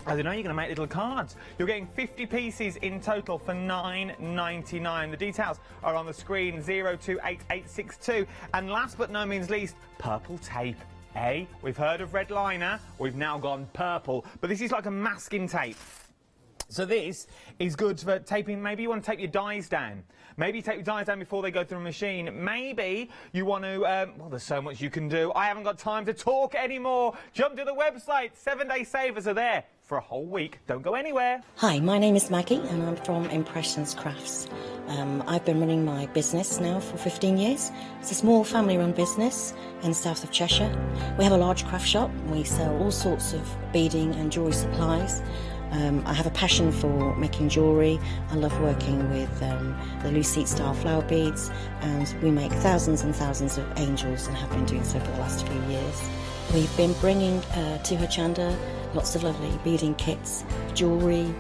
I don't know, you're going to make little cards. You're getting 50 pieces in total for £9.99. The details are on the screen, 028862. And last but no means least, purple tape. We've heard of red liner, we've now gone purple, but this is like a masking tape. So this is good for taping. Maybe you want to tape your dies down. Maybe you take your dies down before they go through a machine. Maybe you want to, well, there's so much you can do. I haven't got time to talk anymore. Jump to the website. 7-day savers are there for a whole week. Don't go anywhere. Hi, my name is Maggie and I'm from Impressions Crafts. I've been running my business now for 15 years. It's a small family-run business in the south of Cheshire. We have a large craft shop. We sell all sorts of beading and jewellery supplies. I have a passion for making jewellery. I love working with the loose seat style flower beads, and we make thousands and thousands of angels and have been doing so for the last few years. We've been bringing to Hochanda lots of lovely beading kits, jewellery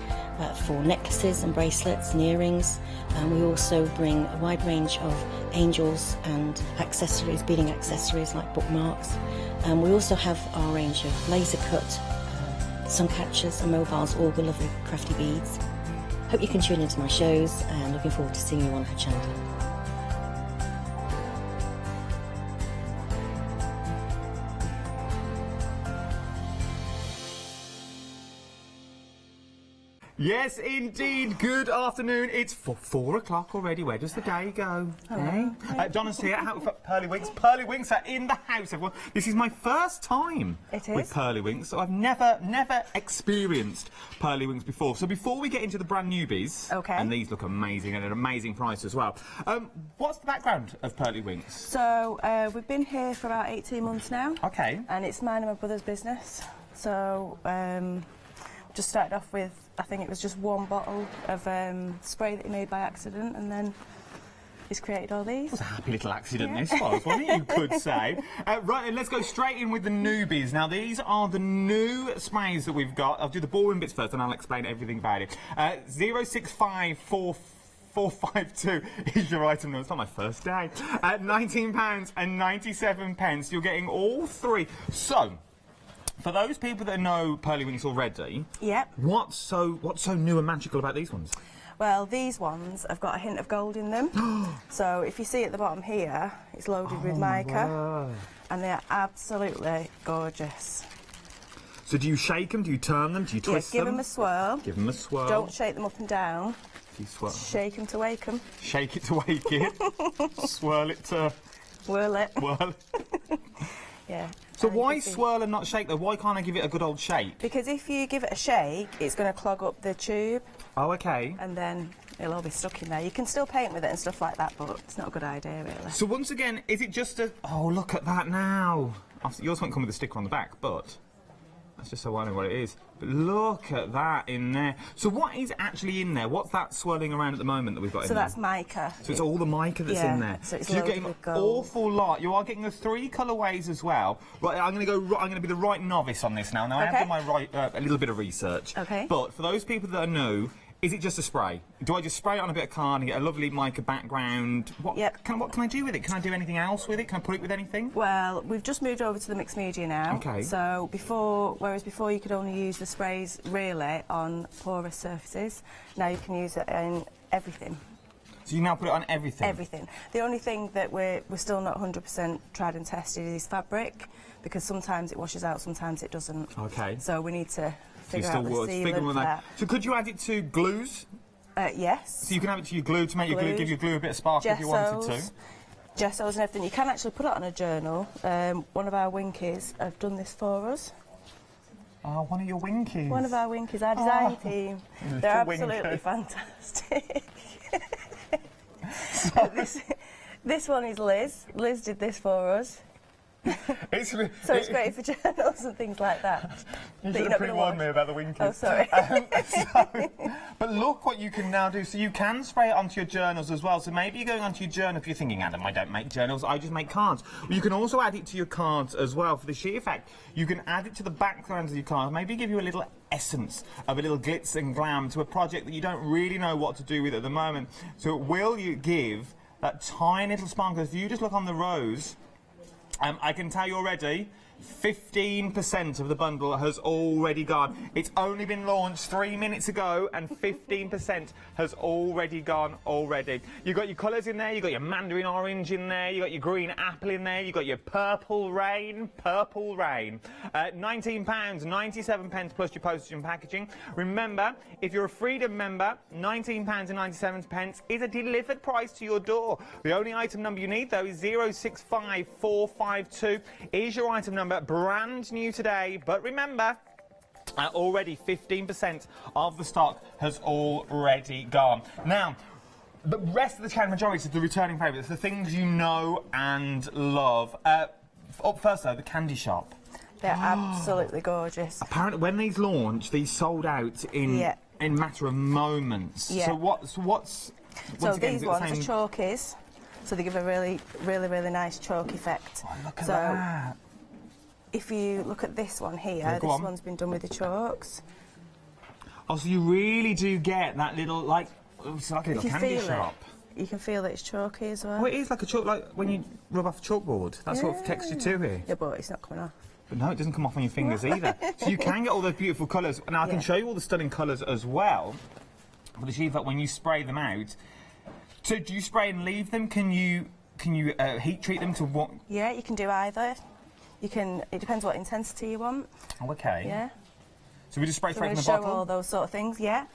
for necklaces and bracelets and earrings, and we also bring a wide range of angels and accessories, beading accessories like bookmarks, and we also have our range of laser cut sun catchers and mobiles, all the lovely crafty beads. Hope you can tune into my shows and looking forward to seeing you on Hochanda. Yes, indeed. Good afternoon. It's 4 o'clock already. Where does the day go? Hello. Donna's here. Pearly Winks. Pearly Winks are in the house, everyone. This is my first time with Pearly Winks, so I've never experienced Pearly Winks before. So before we get into the brand newbies, and these look amazing and at an amazing price as well, what's the background of Pearly Winks? So we've been here for about 18 months now. Okay. And it's mine and my brother's business. So just started off with, I think it was just one bottle of spray that he made by accident, and then he's created all these. It was a happy little accident, this was, wasn't it, you could say. Right, then let's go straight in with the newbies. Now, these are the new sprays that we've got. I'll do the boring bits first, and I'll explain everything about it. 065452 is your item number. It's not my first day. At £19.97. You're getting all 3. So, for those people that know Pearly Winks already, what's so new and magical about these ones? Well, these ones have got a hint of gold in them. So if you see at the bottom here, it's loaded with mica, and they're absolutely gorgeous. So do you shake them? Do you turn them? Do you twist them? Give them a swirl. Give them a swirl. Don't shake them up and down. You swirl. Shake them to wake them. Shake it to wake it. Swirl it to... Whirl it. Whirl. Yeah. So why swirl and not shake though? Why can't I give it a good old shake? Because if you give it a shake, it's going to clog up the tube. Oh, okay. And then it'll all be stuck in there. You can still paint with it and stuff like that, but it's not a good idea, really. So once again, is it just a... Oh, look at that now. Yours won't come with a sticker on the back, but that's just so I know what it is. But look at that in there. So what is actually in there? What's that swirling around at the moment that we've got in there? So that's mica. So it's all the mica that's in there. So it's you're getting an awful lot. You are getting the 3 colourways as well. Right, I'm going to be the right novice on this now. Now I have done my a little bit of research. Okay. But for those people that are new, is it just a spray? Do I just spray it on a bit of card and get a lovely mica background? What can I do with it? Can I do anything else with it? Can I put it with anything? Well, we've just moved over to the mixed media now. Okay. So whereas before you could only use the sprays really on porous surfaces, now you can use it in everything. So you now put it on everything? Everything. The only thing that we're still not 100% tried and tested is fabric, because sometimes it washes out, sometimes it doesn't. Okay. So we need to figure out the sealant for that. So could you add it to glues? Yes. So you can add it to your glue to make your glue, give your glue a bit of sparkle if you wanted to. Gessos and everything. You can actually put it on a journal. One of our Winkies have done this for us. Oh, one of your Winkies. One of our Winkies, our design team. They're absolutely fantastic. This one is Liz. Liz did this for us. So it's great for journals and things like that. You should have pre-warned me about the Winkies. Oh, sorry. But look what you can now do. So you can spray it onto your journals as well. So maybe you're going onto your journal if you're thinking, Adam, I don't make journals, I just make cards. Well, you can also add it to your cards as well for the sheer effect. You can add it to the backgrounds of your cards. Maybe give you a little essence of a little glitz and glam to a project that you don't really know what to do with at the moment. So will you give that tiny little sparkle? If you just look on the rose, I can tell you already, 15% of the bundle has already gone. It's only been launched 3 minutes ago and 15% has already gone already. You've got your colours in there, you've got your mandarin orange in there, you've got your green apple in there, you've got your purple rain. £19.97 plus your postage and packaging. Remember, if you're a Freedom member, £19.97 is a delivered price to your door. The only item number you need, though, is 065452 is your item number. Brand new today, but remember, already 15% of the stock has already gone. Now, the rest of the channel, majority of the returning favourites, the things you know and love. Up first, though, the candy shop. They're absolutely gorgeous. Apparently, when these launched, these sold out in a matter of moments. Yeah. So what's so these ones are chalkies, so they give a really nice chalk effect. Oh, look at that. If you look at this one here, this one's been done with the chalks. Oh, so you really do get that little, it's like a little candy shop. You can feel that it's chalky as well. Oh, it is like a chalk, like when you rub off a chalkboard. That's what texture to it. Yeah, but it's not coming off. But no, it doesn't come off on your fingers either. So you can get all those beautiful colours. Now, I can show you all the stunning colours as well. But achieve that when you spray them out. So do you spray and leave them? Can you heat treat them to what? Yeah, you can do either. You can. It depends what intensity you want. Oh, okay. Yeah. So we just spray straight from the show bottle? all those sort of things, yeah.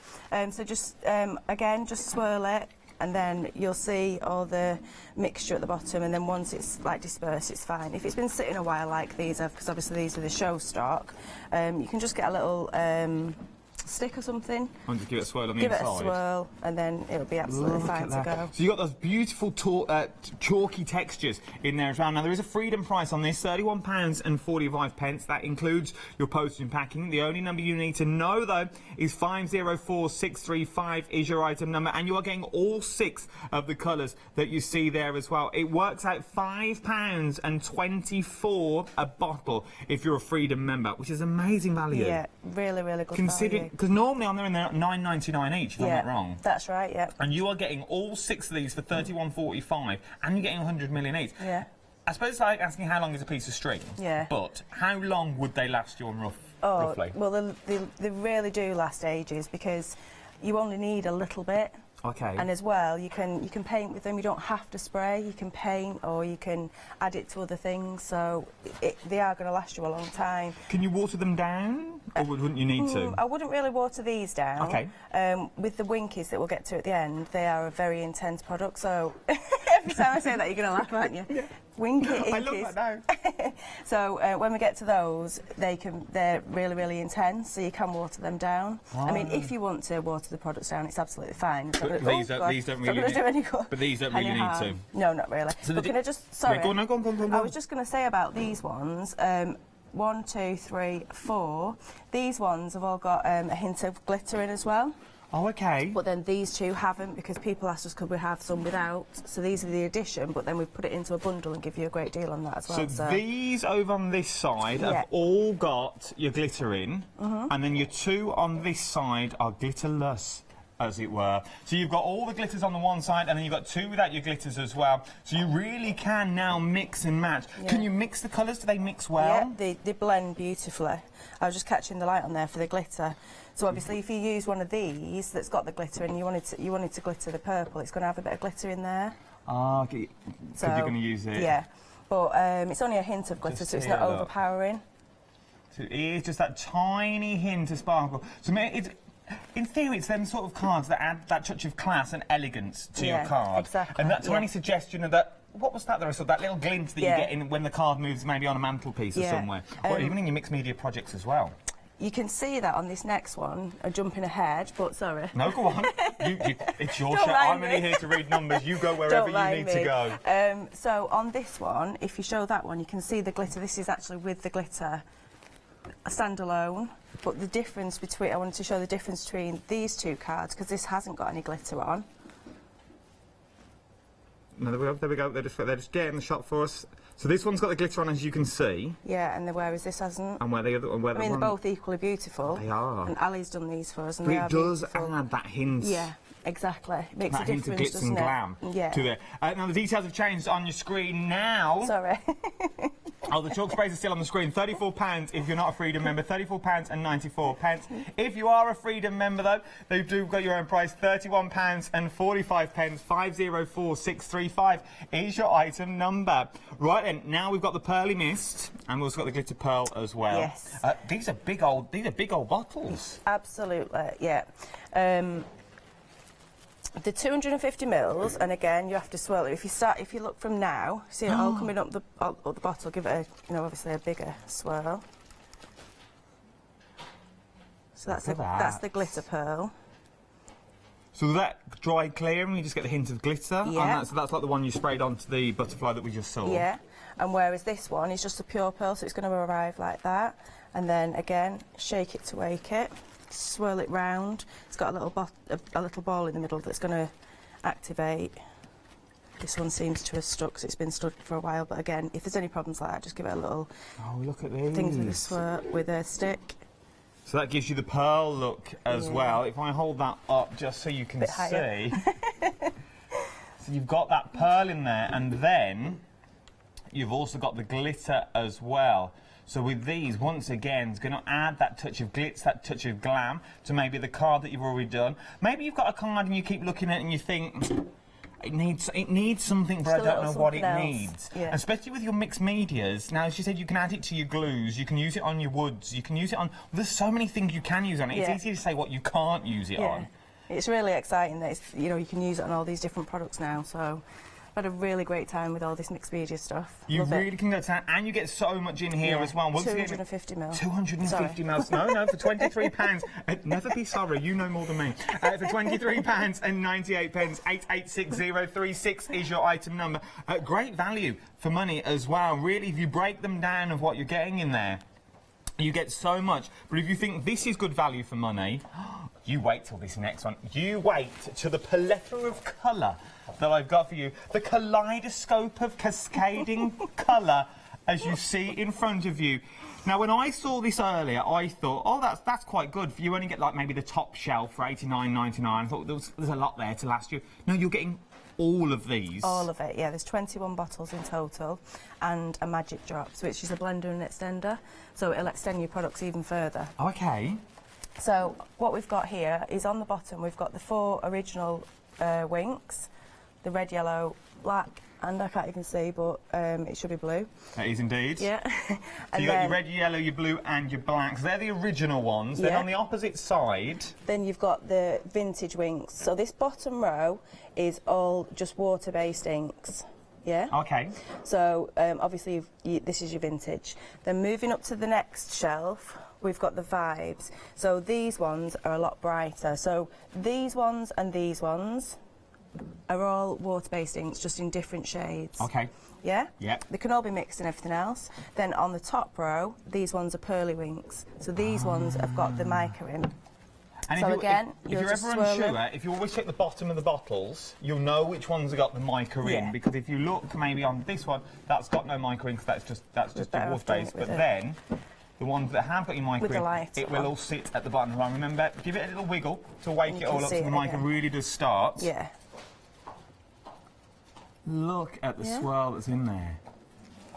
So just, again, just swirl it, and then you'll see all the mixture at the bottom, and then once it's dispersed, it's fine. If it's been sitting a while like these have, because obviously these are the show stock, you can just get a little stick or something. And just give it a swirl on the inside. Give it a swirl, and then it'll be absolutely fine to go. So you've got those beautiful chalky textures in there as well. Now, there is a Freedom price on this, £31.45. That includes your postage and packing. The only number you need to know, though, is 504635 is your item number, and you are getting all 6 of the colours that you see there as well. It works out £5.24 a bottle if you're a Freedom member, which is amazing value. Yeah, really, really good value. Because normally they're in there £9.99 each, if I'm not wrong. That's right, yeah. And you are getting all 6 of these for £31.45, and you're getting 100 million each. Yeah. I suppose it's like asking how long is a piece of string. Yeah. But how long would they last you on roughly? Well, they really do last ages, because you only need a little bit. Okay. And as well, you can paint with them. You don't have to spray. You can paint, or you can add it to other things. So they are going to last you a long time. Can you water them down, or wouldn't you need to? I wouldn't really water these down. Okay. With the Winkies that we'll get to at the end, they are a very intense product. So every time I say that, you're going to laugh, aren't you? Winky Inkies. I love that now. So when we get to those, they're really, really intense, so you can water them down. I mean, if you want to water the products down, it's absolutely fine. But these don't really need to. No, not really. So but can I just, sorry, go on. I was just going to say about these ones, 1, 2, 3, 4, these ones have all got a hint of glitter in as well. Oh, okay. But then these two haven't, because people asked us could we have some without. So these are the addition, but then we put it into a bundle and give you a great deal on that as well. So these over on this side have all got your glitter in, and then your two on this side are glitterless, as it were. So you've got all the glitters on the one side, and then you've got two without your glitters as well. So you really can now mix and match. Yeah. Can you mix the colours? Do they mix well? Yeah, they blend beautifully. I was just catching the light on there for the glitter. So obviously, if you use one of these that's got the glitter and you wanted to glitter the purple, it's going to have a bit of glitter in there. Ah, okay. So you're going to use it. Yeah, but it's only a hint of glitter, so it's not overpowering. So it is just that tiny hint of sparkle. So it's, in theory, it's them sort of cards that add that touch of class and elegance to your card. Exactly. And that tiny suggestion of that. What was that? There, so that little glint that you get in when the card moves, maybe on a mantelpiece or somewhere, or even in your mixed media projects as well. You can see that on this next one, jumping ahead, but sorry. No, go on. It's your show. I'm only here to read numbers. You go wherever you need to go. So on this one, if you show that one, you can see the glitter. This is actually with the glitter, a standalone. But the difference between, I wanted to show the difference between these two cards, because this hasn't got any glitter on. No, there we go. They're just getting the shot for us. So this one's got the glitter on, as you can see. Yeah, and whereas this hasn't. And where the other, I mean, they're both equally beautiful. They are. And Ali's done these for us, and but they it does add that hint. Yeah, exactly. It makes that a difference, hint of glitz and glam to it. Now the details have changed on your screen now. Sorry. Oh, the chalk sprays are still on the screen. £34 if you're not a Freedom member. £34.94. If you are a Freedom member, though, they do got your own price. £31.45. 504635 is your item number. Right then, now we've got the pearly mist, and we've also got the glitter pearl as well. Yes. These are big old bottles. Absolutely, yeah. The 250 mils, and again you have to swirl it. If you look from now, see it all coming up the bottle. Give it obviously a bigger swirl. So that's the glitter pearl. So that dry clear, and you just get the hint of glitter. Yeah. So that's like the one you sprayed onto the butterfly that we just saw. Yeah. And whereas this one is just a pure pearl, so it's going to arrive like that. And then again, shake it to wake it. Swirl it round. It's got a little ball in the middle that's going to activate. This one seems to have stuck, because it's been stuck for a while. But again, if there's any problems like that, just give it a little. Oh, look at these. Things with a stick. So that gives you the pearl look as well. If I hold that up just so you can see. So you've got that pearl in there, and then you've also got the glitter as well. So with these, once again, it's going to add that touch of glitz, that touch of glam to maybe the card that you've already done. Maybe you've got a card and you keep looking at it and you think, it needs something, but I don't know what it needs. Yeah. Especially with your mixed medias. Now, as you said, you can add it to your glues, you can use it on your woods, you can use it on... Well, there's so many things you can use on it. It's easy to say what you can't use it on. It's really exciting that you can use it on all these different products now, so... I've had a really great time with all this mixed media stuff. You really can go to town, and you get so much in here as well. 250 mils. 250 mils. No, for £23. Never be sorry, you know more than me. For £23 and 98 pence, 886036 is your item number. Great value for money as well. Really, if you break them down of what you're getting in there, you get so much. But if you think this is good value for money, you wait till this next one. You wait to the plethora of colour that I've got for you. The kaleidoscope of cascading colour as you see in front of you. Now, when I saw this earlier, I thought, oh, that's quite good. You only get, like, maybe the top shelf for $89.99. I thought there's a lot there to last you. No, you're getting all of these. All of it, yeah. There's 21 bottles in total, and a magic drops, which is a blender and extender. So it'll extend your products even further. Okay. So what we've got here is on the bottom, we've got the 4 original winks, the red, yellow, black, and I can't even see, but it should be blue. That is indeed. Yeah. So you got your red, your yellow, your blue, and your blacks. They're the original ones. Then on the opposite side... Then you've got the vintage winks. So this bottom row is all just water-based inks. Yeah. Okay. So obviously this is your vintage. Then moving up to the next shelf, we've got the vibes. So these ones are a lot brighter. So these ones and these ones are all water-based inks, just in different shades. Okay. Yeah? Yeah. They can all be mixed and everything else. Then on the top row, these ones are pearly winks. So these ones have got the mica in. And so if again, if you're ever unsure, if you always check the bottom of the bottles, you'll know which ones have got the mica in. Because if you look maybe on this one, that's got no mica in because that's just your water base. But then the ones that have got your mica in, it will all sit at the bottom. Right, remember, give it a little wiggle to wake it all up so the mica really does start. Yeah. Look at the swirl that's in there.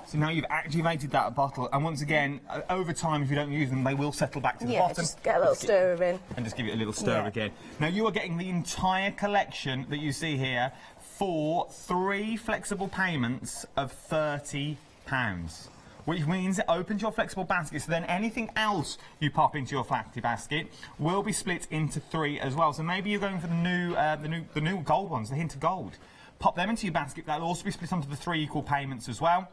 So now you've activated that bottle, and once again, over time, if you don't use them, they will settle back to the bottom. Just get a little stir in. And just give it a little stir again. Now you are getting the entire collection that you see here for 3 flexible payments of £30. Which means it opens your flexible basket, so then anything else you pop into your Flexi basket will be split into 3 as well. So maybe you're going for the new gold ones, the hint of gold. Pop them into your basket. That'll also be split onto the 3 equal payments as well.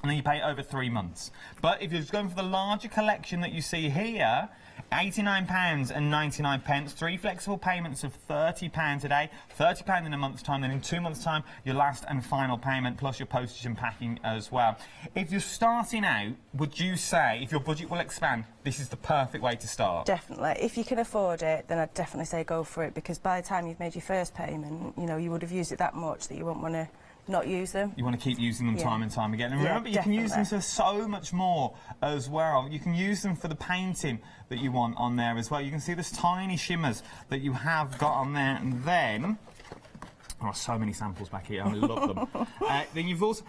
And then you pay it over 3 months. But if you're just going for the larger collection that you see here, £89.99, 3 flexible payments of £30 a day, £30 in a month's time, then in 2 months' time, your last and final payment, plus your postage and packing as well. If you're starting out, would you say, if your budget will expand, this is the perfect way to start? Definitely. If you can afford it, then I'd definitely say go for it, because by the time you've made your first payment, you know, you would have used it that much that you won't want to not use them. You want to keep using them time and time again. And remember, you can use them for so much more as well. You can use them for the painting that you want on there as well. You can see this tiny shimmers that you have got on there. And then, oh, so many samples back here. I love them. Then you've also,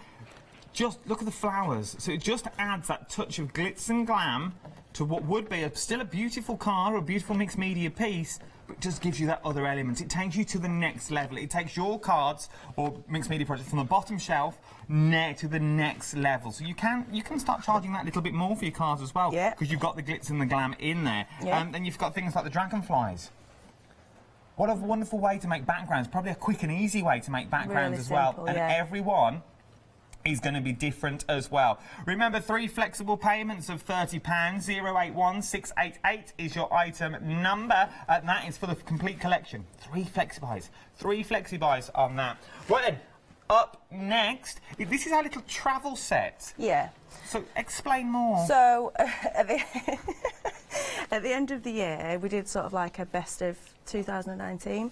just look at the flowers. So it just adds that touch of glitz and glam to what would be still a beautiful card or a beautiful mixed media piece, but just gives you that other element. It takes you to the next level. It takes your cards or mixed media project from the bottom shelf to the next level. So you can start charging that little bit more for your cards as well, because you've got the glitz and the glam in there. Then you've got things like the dragonflies. What a wonderful way to make backgrounds. Probably a quick and easy way to make backgrounds really as well. simple, And everyone is going to be different as well. Remember, 3 flexible payments of £30. 081688 is your item number. That is for the complete collection. 3 flexi buys. 3 flexi buys on that. Right then, up next, this is our little travel set. Yeah. So explain more. So at the end of the year, we did sort of like a best of 2019.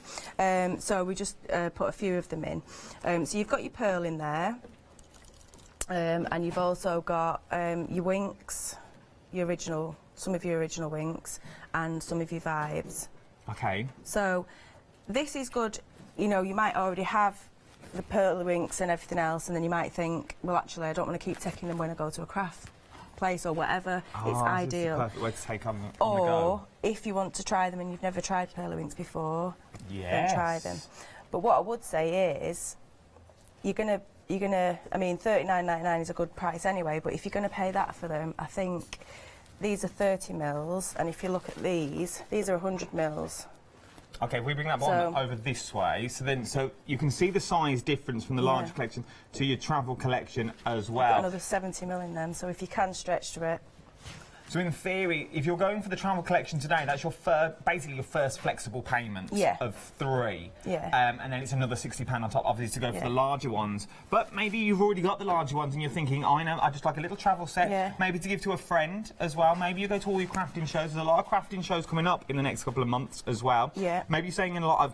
So we just put a few of them in. So you've got your pearl in there. And you've also got your winks, some of your original winks, and some of your vibes. Okay. So this is good. You know, you might already have the pearl winks and everything else, and then you might think, well, actually, I don't want to keep taking them when I go to a craft place or whatever. It's ideal. It's the perfect way to take on the or go. if you want to try them and you've never tried pearl winks before, yes, then try them. But what I would say is, you're gonna, I mean, $39.99 is a good price anyway, but if you're going to pay that for them, I think these are 30 mils, and if you look at these are 100 mils. Okay, if we bring that one over this way, so you can see the size difference from the larger collection to your travel collection as well. I've got another 70 mil in them, so if you can stretch to it. So in theory, if you're going for the travel collection today, that's your basically your first flexible payment of 3. Yeah. And then it's another £60 on top, obviously, to go for the larger ones. But maybe you've already got the larger ones and you're thinking, oh, I know, I just like a little travel set, maybe to give to a friend as well. Maybe you go to all your crafting shows. There's a lot of crafting shows coming up in the next couple of months as well. Yeah. Maybe you're staying in a lot of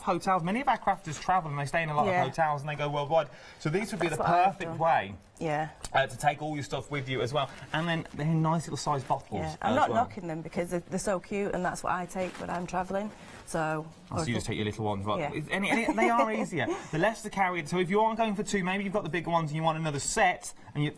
hotels. Many of our crafters travel and they stay in a lot of hotels and they go worldwide. So these would be the perfect way. Yeah. To take all your stuff with you as well. And then they're in nice little sized bottles. Yeah. I'm not knocking them because they're so cute and that's what I take when I'm travelling. So you just take your little ones. Right? Yeah. They are easier. The less to carry. So if you aren't going for 2, maybe you've got the bigger ones and you want another set and you're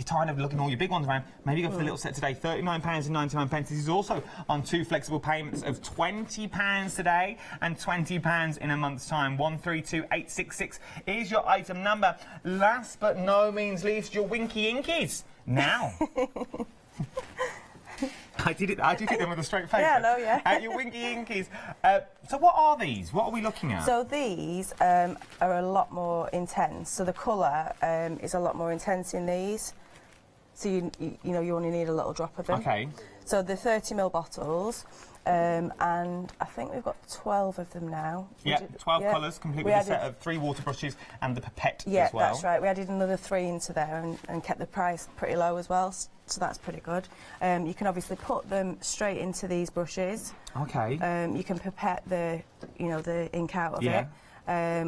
tired of looking all your big ones around, maybe you go for the little set today, £39.99. This is also on 2 flexible payments of £20 today and £20 in a month's time. 132866 is your item number. Last but no means least, your Winky Inkies. Now. I did hit them with a straight face. Yeah, no, yeah. Your Winky Inkies. So what are these? What are we looking at? So these are a lot more intense. So the colour is a lot more intense in these. So you know you only need a little drop of them. Okay. So the 30ml bottles, and I think we've got 12 of them now. Yeah, 12 colours, complete with a set of 3 water brushes and the pipette as well. Yeah, that's right. We added another 3 into there and kept the price pretty low as well, so that's pretty good. You can obviously put them straight into these brushes. Okay. You can pipette the ink out of it,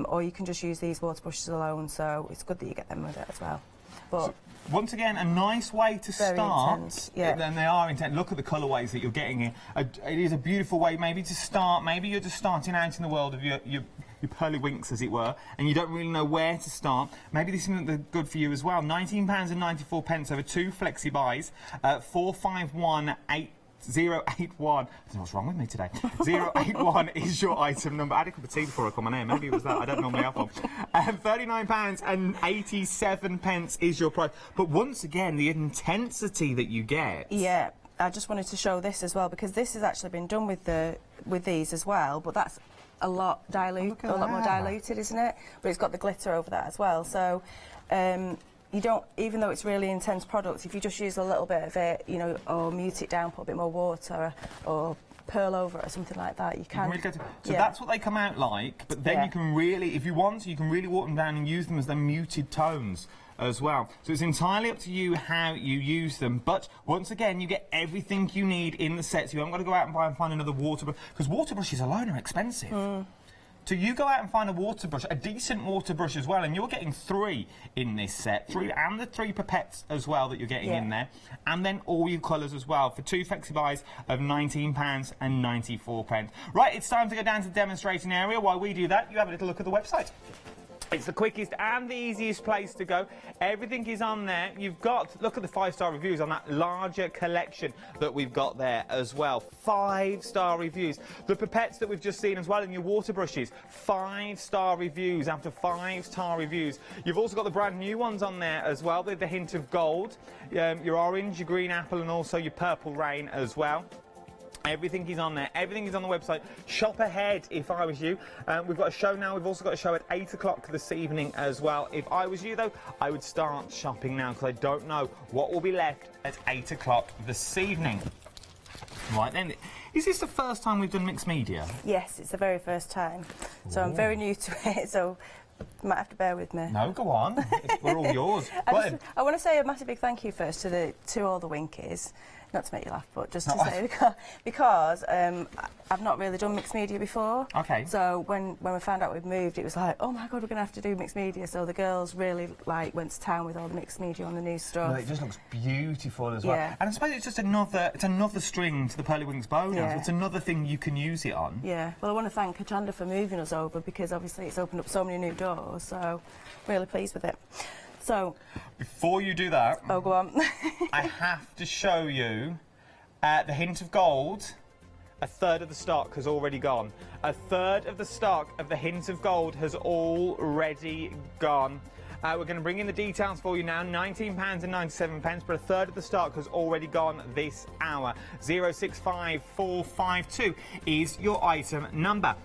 or you can just use these water brushes alone, so it's good that you get them with it as well. But so, once again, a nice way to start. Intense, yeah. Then they are intense. Look at the colourways that you're getting here. It is a beautiful way maybe to start. Maybe you're just starting out in the world of your pearly winks, as it were, and you don't really know where to start. Maybe this is something that's good for you as well. £19.94 over 2 Flexi buys. 4518. 081. I don't know what's wrong with me today. 081 is your item number. I had a cup of tea before I come on here. Maybe it was that. I don't normally have one. £39.87 is your price. But once again, the intensity that you get. Yeah, I just wanted to show this as well because this has actually been done with these as well. But that's a lot more diluted, isn't it? But it's got the glitter over that as well. So. You don't, even though it's really intense product, if you just use a little bit of it, you know, or mute it down, put a bit more water, or pearl over it or something like that, you can. So that's what they come out like, but then you can really, if you want to, you can really water them down and use them as their muted tones as well. So it's entirely up to you how you use them, but once again, you get everything you need in the set, so you haven't got to go out and find another water brush, because water brushes alone are expensive. So you go out and find a water brush, a decent water brush as well, and you're getting 3 in this set, 3 and the 3 pipettes as well that you're getting in there, and then all your colours as well for 2 Flexi buys of £19.94. Right, it's time to go down to the demonstrating area. While we do that, you have a little look at the website. It's the quickest and the easiest place to go. Everything is on there. You've got, look at the 5-star reviews on that larger collection that we've got there as well. 5-star reviews. The pipettes that we've just seen as well in your water brushes. 5-star reviews after 5-star reviews. You've also got the brand new ones on there as well with the hint of gold. Your orange, your green apple and also your purple rain as well. Everything is on there. Everything is on the website. Shop ahead if I was you. We've got a show now. We've also got a show at 8 o'clock this evening as well. If I was you, though, I would start shopping now because I don't know what will be left at 8 o'clock this evening. Right then, is this the first time we've done mixed media? Yes, it's the very first time. So I'm very new to it, so you might have to bear with me. No, go on. We're all yours. I want to say a massive big thank you first to all the Winkies. Not to make you laugh, but just to say because I've not really done mixed media before. Okay. So when we found out we'd moved, it was like, oh my God, we're going to have to do mixed media. So the girls really went to town with all the mixed media on the new stuff. Well, it just looks beautiful as well. Yeah. And I suppose it's just another string to the Pearly Wings bow now. So it's another thing you can use it on. Yeah. Well, I want to thank Hochanda for moving us over because obviously it's opened up so many new doors. So really pleased with it. So before you do that, oh, go on. I have to show you the hint of gold. A third of the stock has already gone. A third of the stock of the hint of gold has already gone. We're going to bring in the details for you now. £19.97, but a third of the stock has already gone this hour. 065452 is your item number.